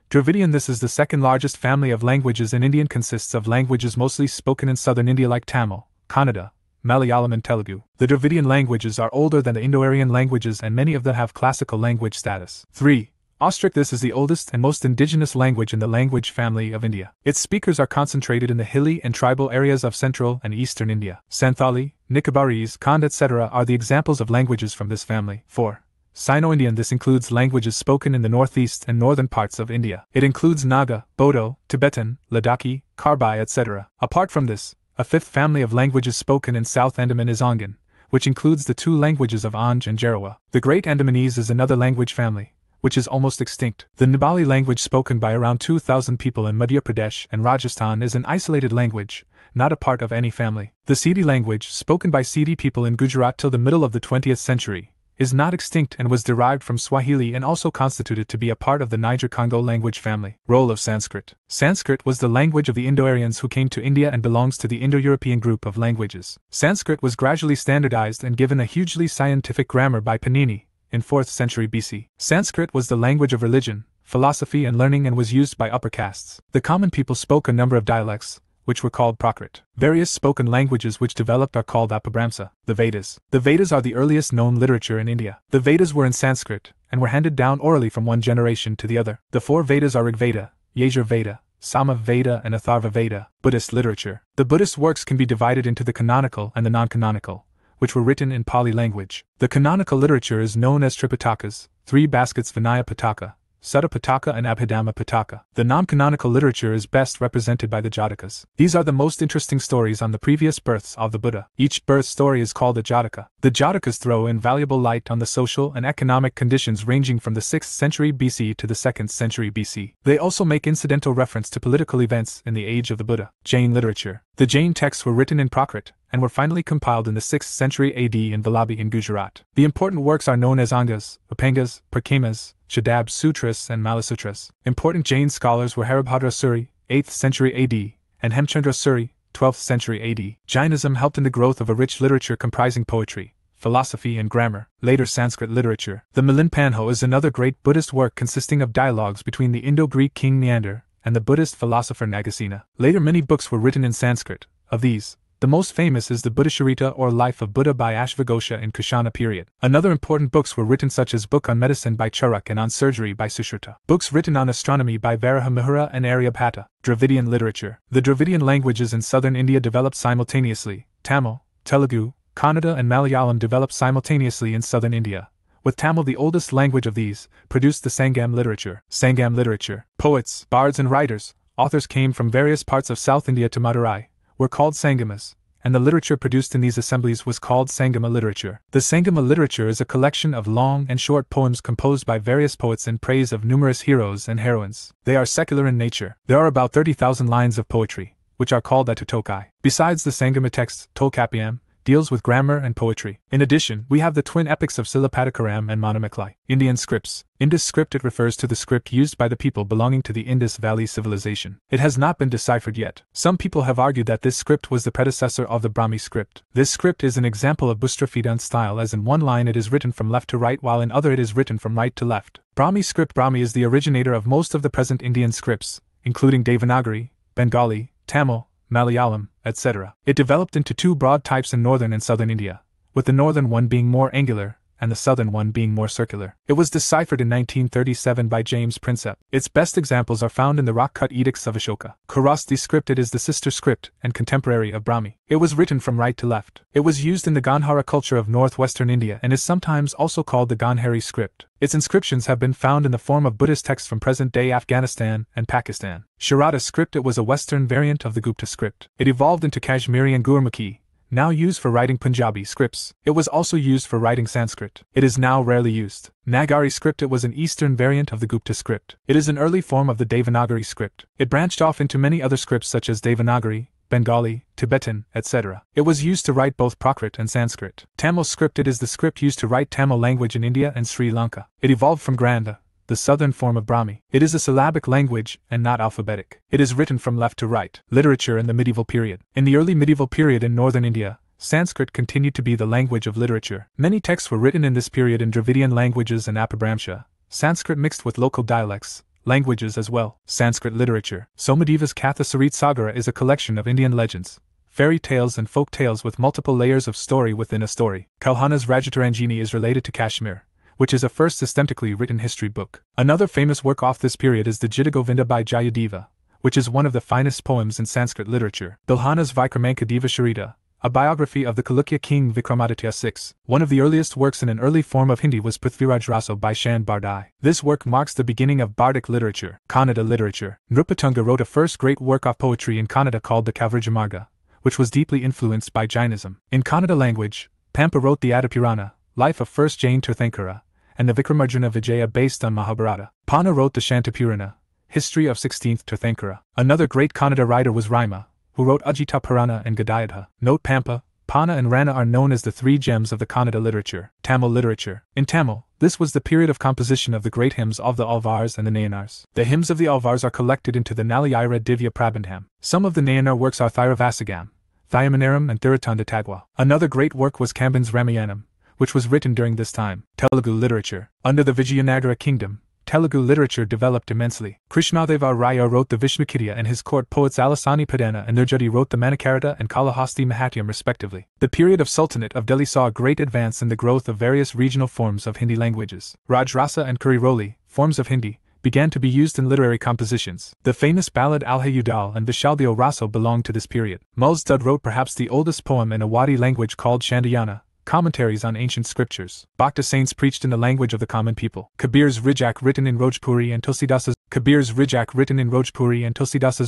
Dravidian. This is the second largest family of languages in India, consists of languages mostly spoken in southern India like Tamil, Kannada, Malayalam and Telugu. The Dravidian languages are older than the Indo-Aryan languages and many of them have classical language status. 3. Austric. This is the oldest and most indigenous language in the language family of India. Its speakers are concentrated in the hilly and tribal areas of central and eastern India. Santhali, Nicobarese, Khand etc. are the examples of languages from this family. 4. Sino-Indian. This includes languages spoken in the northeast and northern parts of India. It includes Naga, Bodo, Tibetan, Ladakhi, Karbi etc. Apart from this, a fifth family of languages spoken in South Andaman is Ongan, which includes the two languages of Anj and Jarawa. The Great Andamanese is another language family, which is almost extinct. The Nepali language spoken by around 2,000 people in Madhya Pradesh and Rajasthan is an isolated language, not a part of any family. The Sindhi language, spoken by Sindhi people in Gujarat till the middle of the 20th century, is not extinct and was derived from Swahili and also constituted to be a part of the Niger-Congo language family. Role of Sanskrit. Sanskrit was the language of the Indo-Aryans who came to India and belongs to the Indo-European group of languages. Sanskrit was gradually standardized and given a hugely scientific grammar by Panini in 4th century BC. Sanskrit was the language of religion, philosophy and learning and was used by upper castes. The common people spoke a number of dialects, which were called Prakrit. Various spoken languages which developed are called Apabhramsa. The Vedas. The Vedas are the earliest known literature in India. The Vedas were in Sanskrit, and were handed down orally from one generation to the other. The four Vedas are Rigveda, Yajur Veda, Sama Veda and Atharva Veda. Buddhist literature. The Buddhist works can be divided into the canonical and the non-canonical, which were written in Pali language. The canonical literature is known as Tripitakas, 3 baskets Vinaya Pitaka, Sutta Pitaka and Abhidhamma Pitaka. The non-canonical literature is best represented by the Jatakas. These are the most interesting stories on the previous births of the Buddha. Each birth story is called a Jataka. The Jatakas throw invaluable light on the social and economic conditions ranging from the 6th century BC to the 2nd century BC. They also make incidental reference to political events in the age of the Buddha. Jain literature. The Jain texts were written in Prakrit, and were finally compiled in the 6th century AD in Vallabhi in Gujarat. The important works are known as Angas, Upangas, Parkamas, Chadab Sutras and Malasutras. Important Jain scholars were Haribhadra Suri, 8th century AD, and Hemchandra Suri, 12th century AD. Jainism helped in the growth of a rich literature comprising poetry, philosophy and grammar, later Sanskrit literature. The Milinpanho Panho is another great Buddhist work consisting of dialogues between the Indo-Greek king Neander and the Buddhist philosopher Nagasena. Later many books were written in Sanskrit. Of these, the most famous is the Buddhacharita or Life of Buddha by Ashvaghosha in Kushana period. Another important books were written such as Book on Medicine by Charak and on Surgery by Sushruta. Books written on astronomy by Varaha Mihira and Aryabhata. Dravidian literature. The Dravidian languages in southern India developed simultaneously. Tamil, Telugu, Kannada and Malayalam developed simultaneously in southern India, with Tamil the oldest language of these, produced the Sangam literature. Sangam literature. Poets, bards and writers, authors came from various parts of South India to Madurai, were called Sangamas, and the literature produced in these assemblies was called Sangama literature. The Sangama literature is a collection of long and short poems composed by various poets in praise of numerous heroes and heroines. They are secular in nature. There are about 30,000 lines of poetry, which are called Atutokai. Besides the Sangama texts, Tolkappiyam deals with grammar and poetry. In addition, we have the twin epics of Silapadikaram and Manamaklai. Indian scripts. Indus script. It refers to the script used by the people belonging to the Indus Valley civilization. It has not been deciphered yet. Some people have argued that this script was the predecessor of the Brahmi script. This script is an example of Bustrafidun style, as in one line it is written from left to right while in other it is written from right to left. Brahmi script. Brahmi is the originator of most of the present Indian scripts, including Devanagari, Bengali, Tamil, Malayalam, etc. It developed into two broad types in northern and southern India, with the northern one being more angular, and the southern one being more circular. It was deciphered in 1937 by James Prinsep. Its best examples are found in the rock-cut edicts of Ashoka. Kharosthi script. It is the sister script and contemporary of Brahmi. It was written from right to left. It was used in the Gandhara culture of northwestern India and is sometimes also called the Gandhari script. Its inscriptions have been found in the form of Buddhist texts from present-day Afghanistan and Pakistan. Sharada script. It was a western variant of the Gupta script. It evolved into Kashmiri and Gurmukhi, now used for writing Punjabi scripts. It was also used for writing Sanskrit. It is now rarely used. Nagari script. It was an eastern variant of the Gupta script. It is an early form of the Devanagari script. It branched off into many other scripts such as Devanagari, Bengali, Tibetan, etc. It was used to write both Prakrit and Sanskrit. Tamil script. It is the script used to write Tamil language in India and Sri Lanka. It evolved from Granda, the southern form of Brahmi. It is a syllabic language and not alphabetic. It is written from left to right. Literature in the medieval period. In the early medieval period in northern India, Sanskrit continued to be the language of literature. Many texts were written in this period in Dravidian languages and Apabhramsha, Sanskrit mixed with local dialects, languages as well. Sanskrit literature. Somadeva's Katha Sarit Sagara is a collection of Indian legends, fairy tales and folk tales with multiple layers of story within a story. Kalhana's Rajataranjini is related to Kashmir, which is a first systematically written history book. Another famous work of this period is the Jitagovinda by Jayadeva, which is one of the finest poems in Sanskrit literature. Bilhana's Vikramanka Charita, a biography of the Chalukya king Vikramaditya VI. One of the earliest works in an early form of Hindi was Prithviraj Raso by Chand Bardai. This work marks the beginning of Bardic literature. Kannada literature. Nrupatunga wrote a first great work of poetry in Kannada called the Kavrajamarga, which was deeply influenced by Jainism. In Kannada language, Pampa wrote the Adipurana, Life of First Jain Tirthankara, and the Vikramarjuna Vijaya based on Mahabharata. Panna wrote the Shantapurana, History of 16th Tirthankara. Another great Kannada writer was Raima, who wrote Ajita Purana and Gadayadha. Note Pampa, Panna and Rana are known as the three gems of the Kannada literature. Tamil literature. In Tamil, this was the period of composition of the great hymns of the Alvars and the Nayanars. The hymns of the Alvars are collected into the Nalayira Divya Prabandham. Some of the Nayanar works are Thiravasagam, Thayamanaram and Thiratanda Tagwa. Another great work was Kamban's Ramayanam, which was written during this time. Telugu literature. Under the Vijayanagara kingdom, Telugu literature developed immensely. Krishnadeva Raya wrote the Vishnukhidya and his court poets Alasani Padana and Nirjati wrote the Manikarita and Kalahasti Mahatyam respectively. The period of Sultanate of Delhi saw a great advance in the growth of various regional forms of Hindi languages. Rajrasa and Kuriroli, forms of Hindi, began to be used in literary compositions. The famous ballad Alhayudal and Vishaldio Raso belong to this period. Mulzdud wrote perhaps the oldest poem in Awadhi language called Shandayana, commentaries on ancient scriptures. Bhakta saints preached in the language of the common people. Kabir's Rijak written in Rojpuri and Tulsidasa's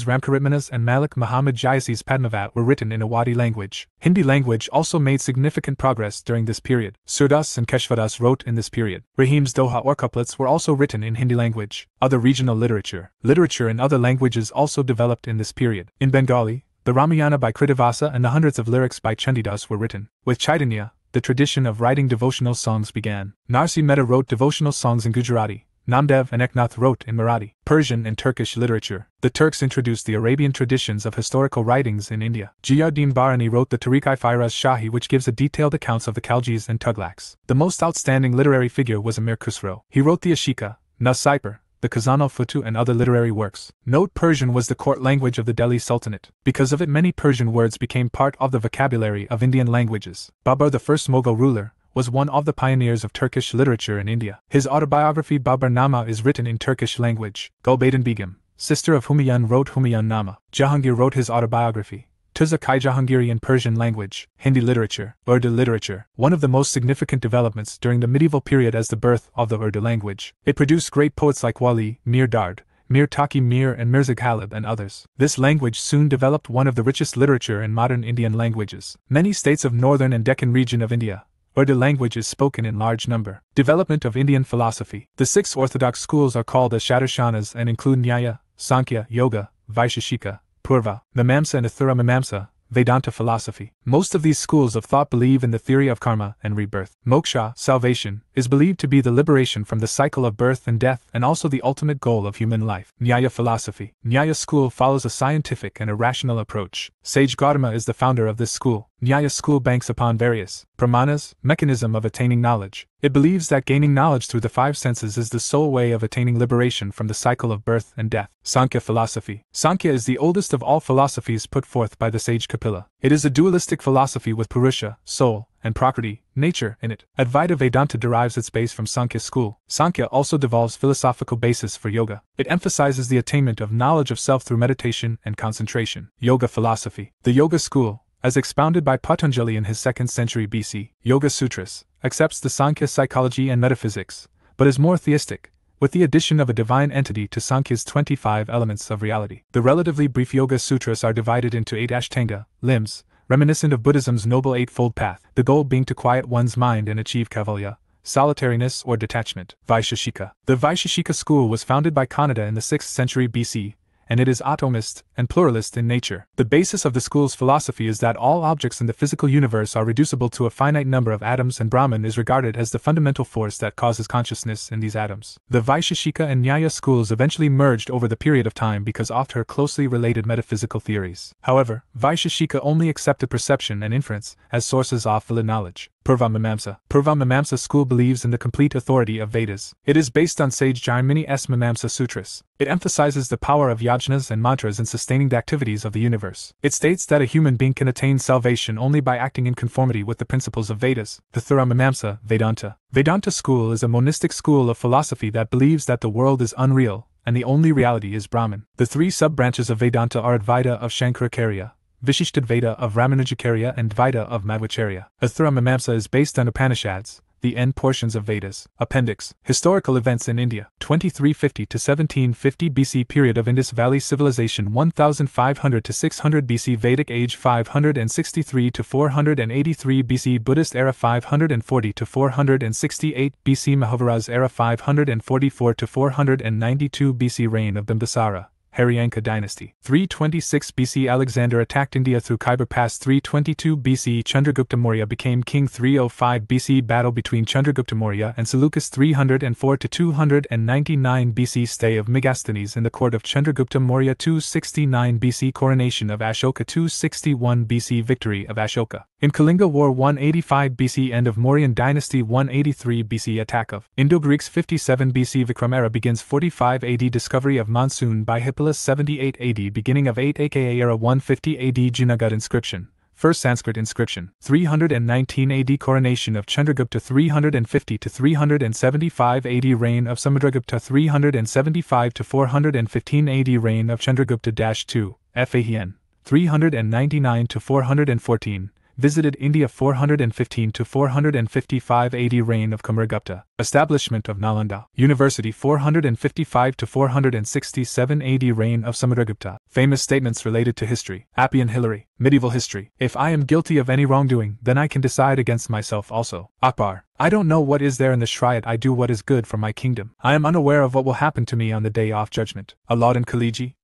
Ramcharitmanas and Malik Muhammad Jayasi's Padmavat were written in Awadhi language. Hindi language also made significant progress during this period. Surdas and Keshvadas wrote in this period. Rahim's Doha or couplets were also written in Hindi language. Other regional literature in other languages also developed in this period. In Bengali, the Ramayana by Krittivasa and the hundreds of lyrics by Chandidas were written. With Chaitanya, the tradition of writing devotional songs began. Narsi Mehta wrote devotional songs in Gujarati. Namdev and Eknath wrote in Marathi, Persian, and Turkish literature. The Turks introduced the Arabian traditions of historical writings in India. Giardin Barani wrote the Tariq-i-Firaz Shahi, which gives a detailed accounts of the Khaljis and Tughlaqs. The most outstanding literary figure was Amir Khusro. He wrote the Ashika, Nusayper, the Khazan-ul-Futuh and other literary works. Note: Persian was the court language of the Delhi Sultanate. Because of it, many Persian words became part of the vocabulary of Indian languages. Babur, the first Mughal ruler, was one of the pioneers of Turkish literature in India. His autobiography Baburnama is written in Turkish language. Gulbadan Begum, sister of Humayun, wrote Humayun Nama. Jahangir wrote his autobiography, Tuzak-i Jahangiri, in Persian language. Hindi literature, Urdu literature, one of the most significant developments during the medieval period as the birth of the Urdu language. It produced great poets like Wali, Mir Dard, Mir Taqi Mir and Mirza Ghalib and others. This language soon developed one of the richest literature in modern Indian languages. Many states of northern and Deccan region of India, Urdu language is spoken in large number. Development of Indian philosophy. The 6 orthodox schools are called as Shadarshanas and include Nyaya, Sankhya, Yoga, Vaisheshika, Purva, Mimamsa and Athura Mimamsa, Vedanta philosophy. Most of these schools of thought believe in the theory of karma and rebirth. Moksha, salvation, is believed to be the liberation from the cycle of birth and death and also the ultimate goal of human life. Nyaya philosophy. Nyaya school follows a scientific and a rational approach. Sage Gautama is the founder of this school. Nyaya school banks upon various pramanas, mechanism of attaining knowledge. It believes that gaining knowledge through the 5 senses is the sole way of attaining liberation from the cycle of birth and death. Sankhya philosophy. Sankhya is the oldest of all philosophies put forth by the sage Kapila. It is a dualistic philosophy with Purusha, soul, and Prakriti, nature, in it. Advaita Vedanta derives its base from Sankhya school. Sankhya also devolves philosophical basis for yoga. It emphasizes the attainment of knowledge of self through meditation and concentration. Yoga philosophy. The Yoga school, as expounded by Patanjali in his 2nd century BC, Yoga Sutras, accepts the Sankhya psychology and metaphysics, but is more theistic, with the addition of a divine entity to Sankhya's 25 elements of reality. The relatively brief Yoga Sutras are divided into 8 Ashtanga, limbs, reminiscent of Buddhism's Noble Eightfold Path, the goal being to quiet one's mind and achieve kaivalya, solitariness or detachment. Vaisheshika. The Vaisheshika school was founded by Kanada in the 6th century BC, and it is atomist and pluralist in nature. The basis of the school's philosophy is that all objects in the physical universe are reducible to a finite number of atoms, and Brahman is regarded as the fundamental force that causes consciousness in these atoms. The Vaisheshika and Nyaya schools eventually merged over the period of time because of their closely related metaphysical theories. However, Vaisheshika only accepted perception and inference as sources of valid knowledge. Purva Mimamsa. Purva Mimamsa school believes in the complete authority of Vedas. It is based on sage Jaimini's Mimamsa Sutras. It emphasizes the power of yajnas and mantras in sustaining the activities of the universe. It states that a human being can attain salvation only by acting in conformity with the principles of Vedas. The Thura Mimamsa, Vedanta. Vedanta school is a monistic school of philosophy that believes that the world is unreal, and the only reality is Brahman. The 3 sub-branches of Vedanta are Advaita of Shankaracharya, Vishishtadvaita of Ramanujacharya and Dvaita of Madhvacharya. Athura Mimamsa is based on Upanishads, the end portions of Vedas. Appendix. Historical events in India. 2350 to 1750 BC. Period of Indus Valley Civilization. 1500 to 600 BC. Vedic Age. 563 to 483 BC. Buddhist Era. 540 to 468 BC. Mahabharata's Era. 544 to 492 BC. Reign of Bimbisara, Haryanka dynasty. 326 BC. Alexander attacked India through Khyber Pass. 322 BC. Chandragupta Maurya became king. 305 BC. Battle between Chandragupta Maurya and Seleucus. 304 to 299 BC. Stay of Megasthenes in the court of Chandragupta Maurya. 269 BC. Coronation of Ashoka. 261 BC. Victory of Ashoka in Kalinga War. 185 BC. End of Mauryan dynasty. 183 BC. Attack of Indo-Greeks. 57 BC. Vikram era begins. 45 AD. Discovery of monsoon by Hippalus. 78 AD. Beginning of 8 aka era. 150 AD. Junagadh inscription, first Sanskrit inscription. 319 AD. Coronation of Chandragupta. 350 to 375 AD. Reign of Samudragupta. 375 to 415 AD. Reign of Chandragupta-2 Fahian. 399 to 414 Visited India 415 to 455 AD, reign of Kumaragupta. Establishment of Nalanda University 455 to 467 AD, reign of Samudragupta. Famous statements related to history. Appian Hillary. Medieval history. If I am guilty of any wrongdoing, then I can decide against myself also. Akbar. I don't know what is there in the Shriat. I do what is good for my kingdom. I am unaware of what will happen to me on the day of judgment. Alauddin Khaliji.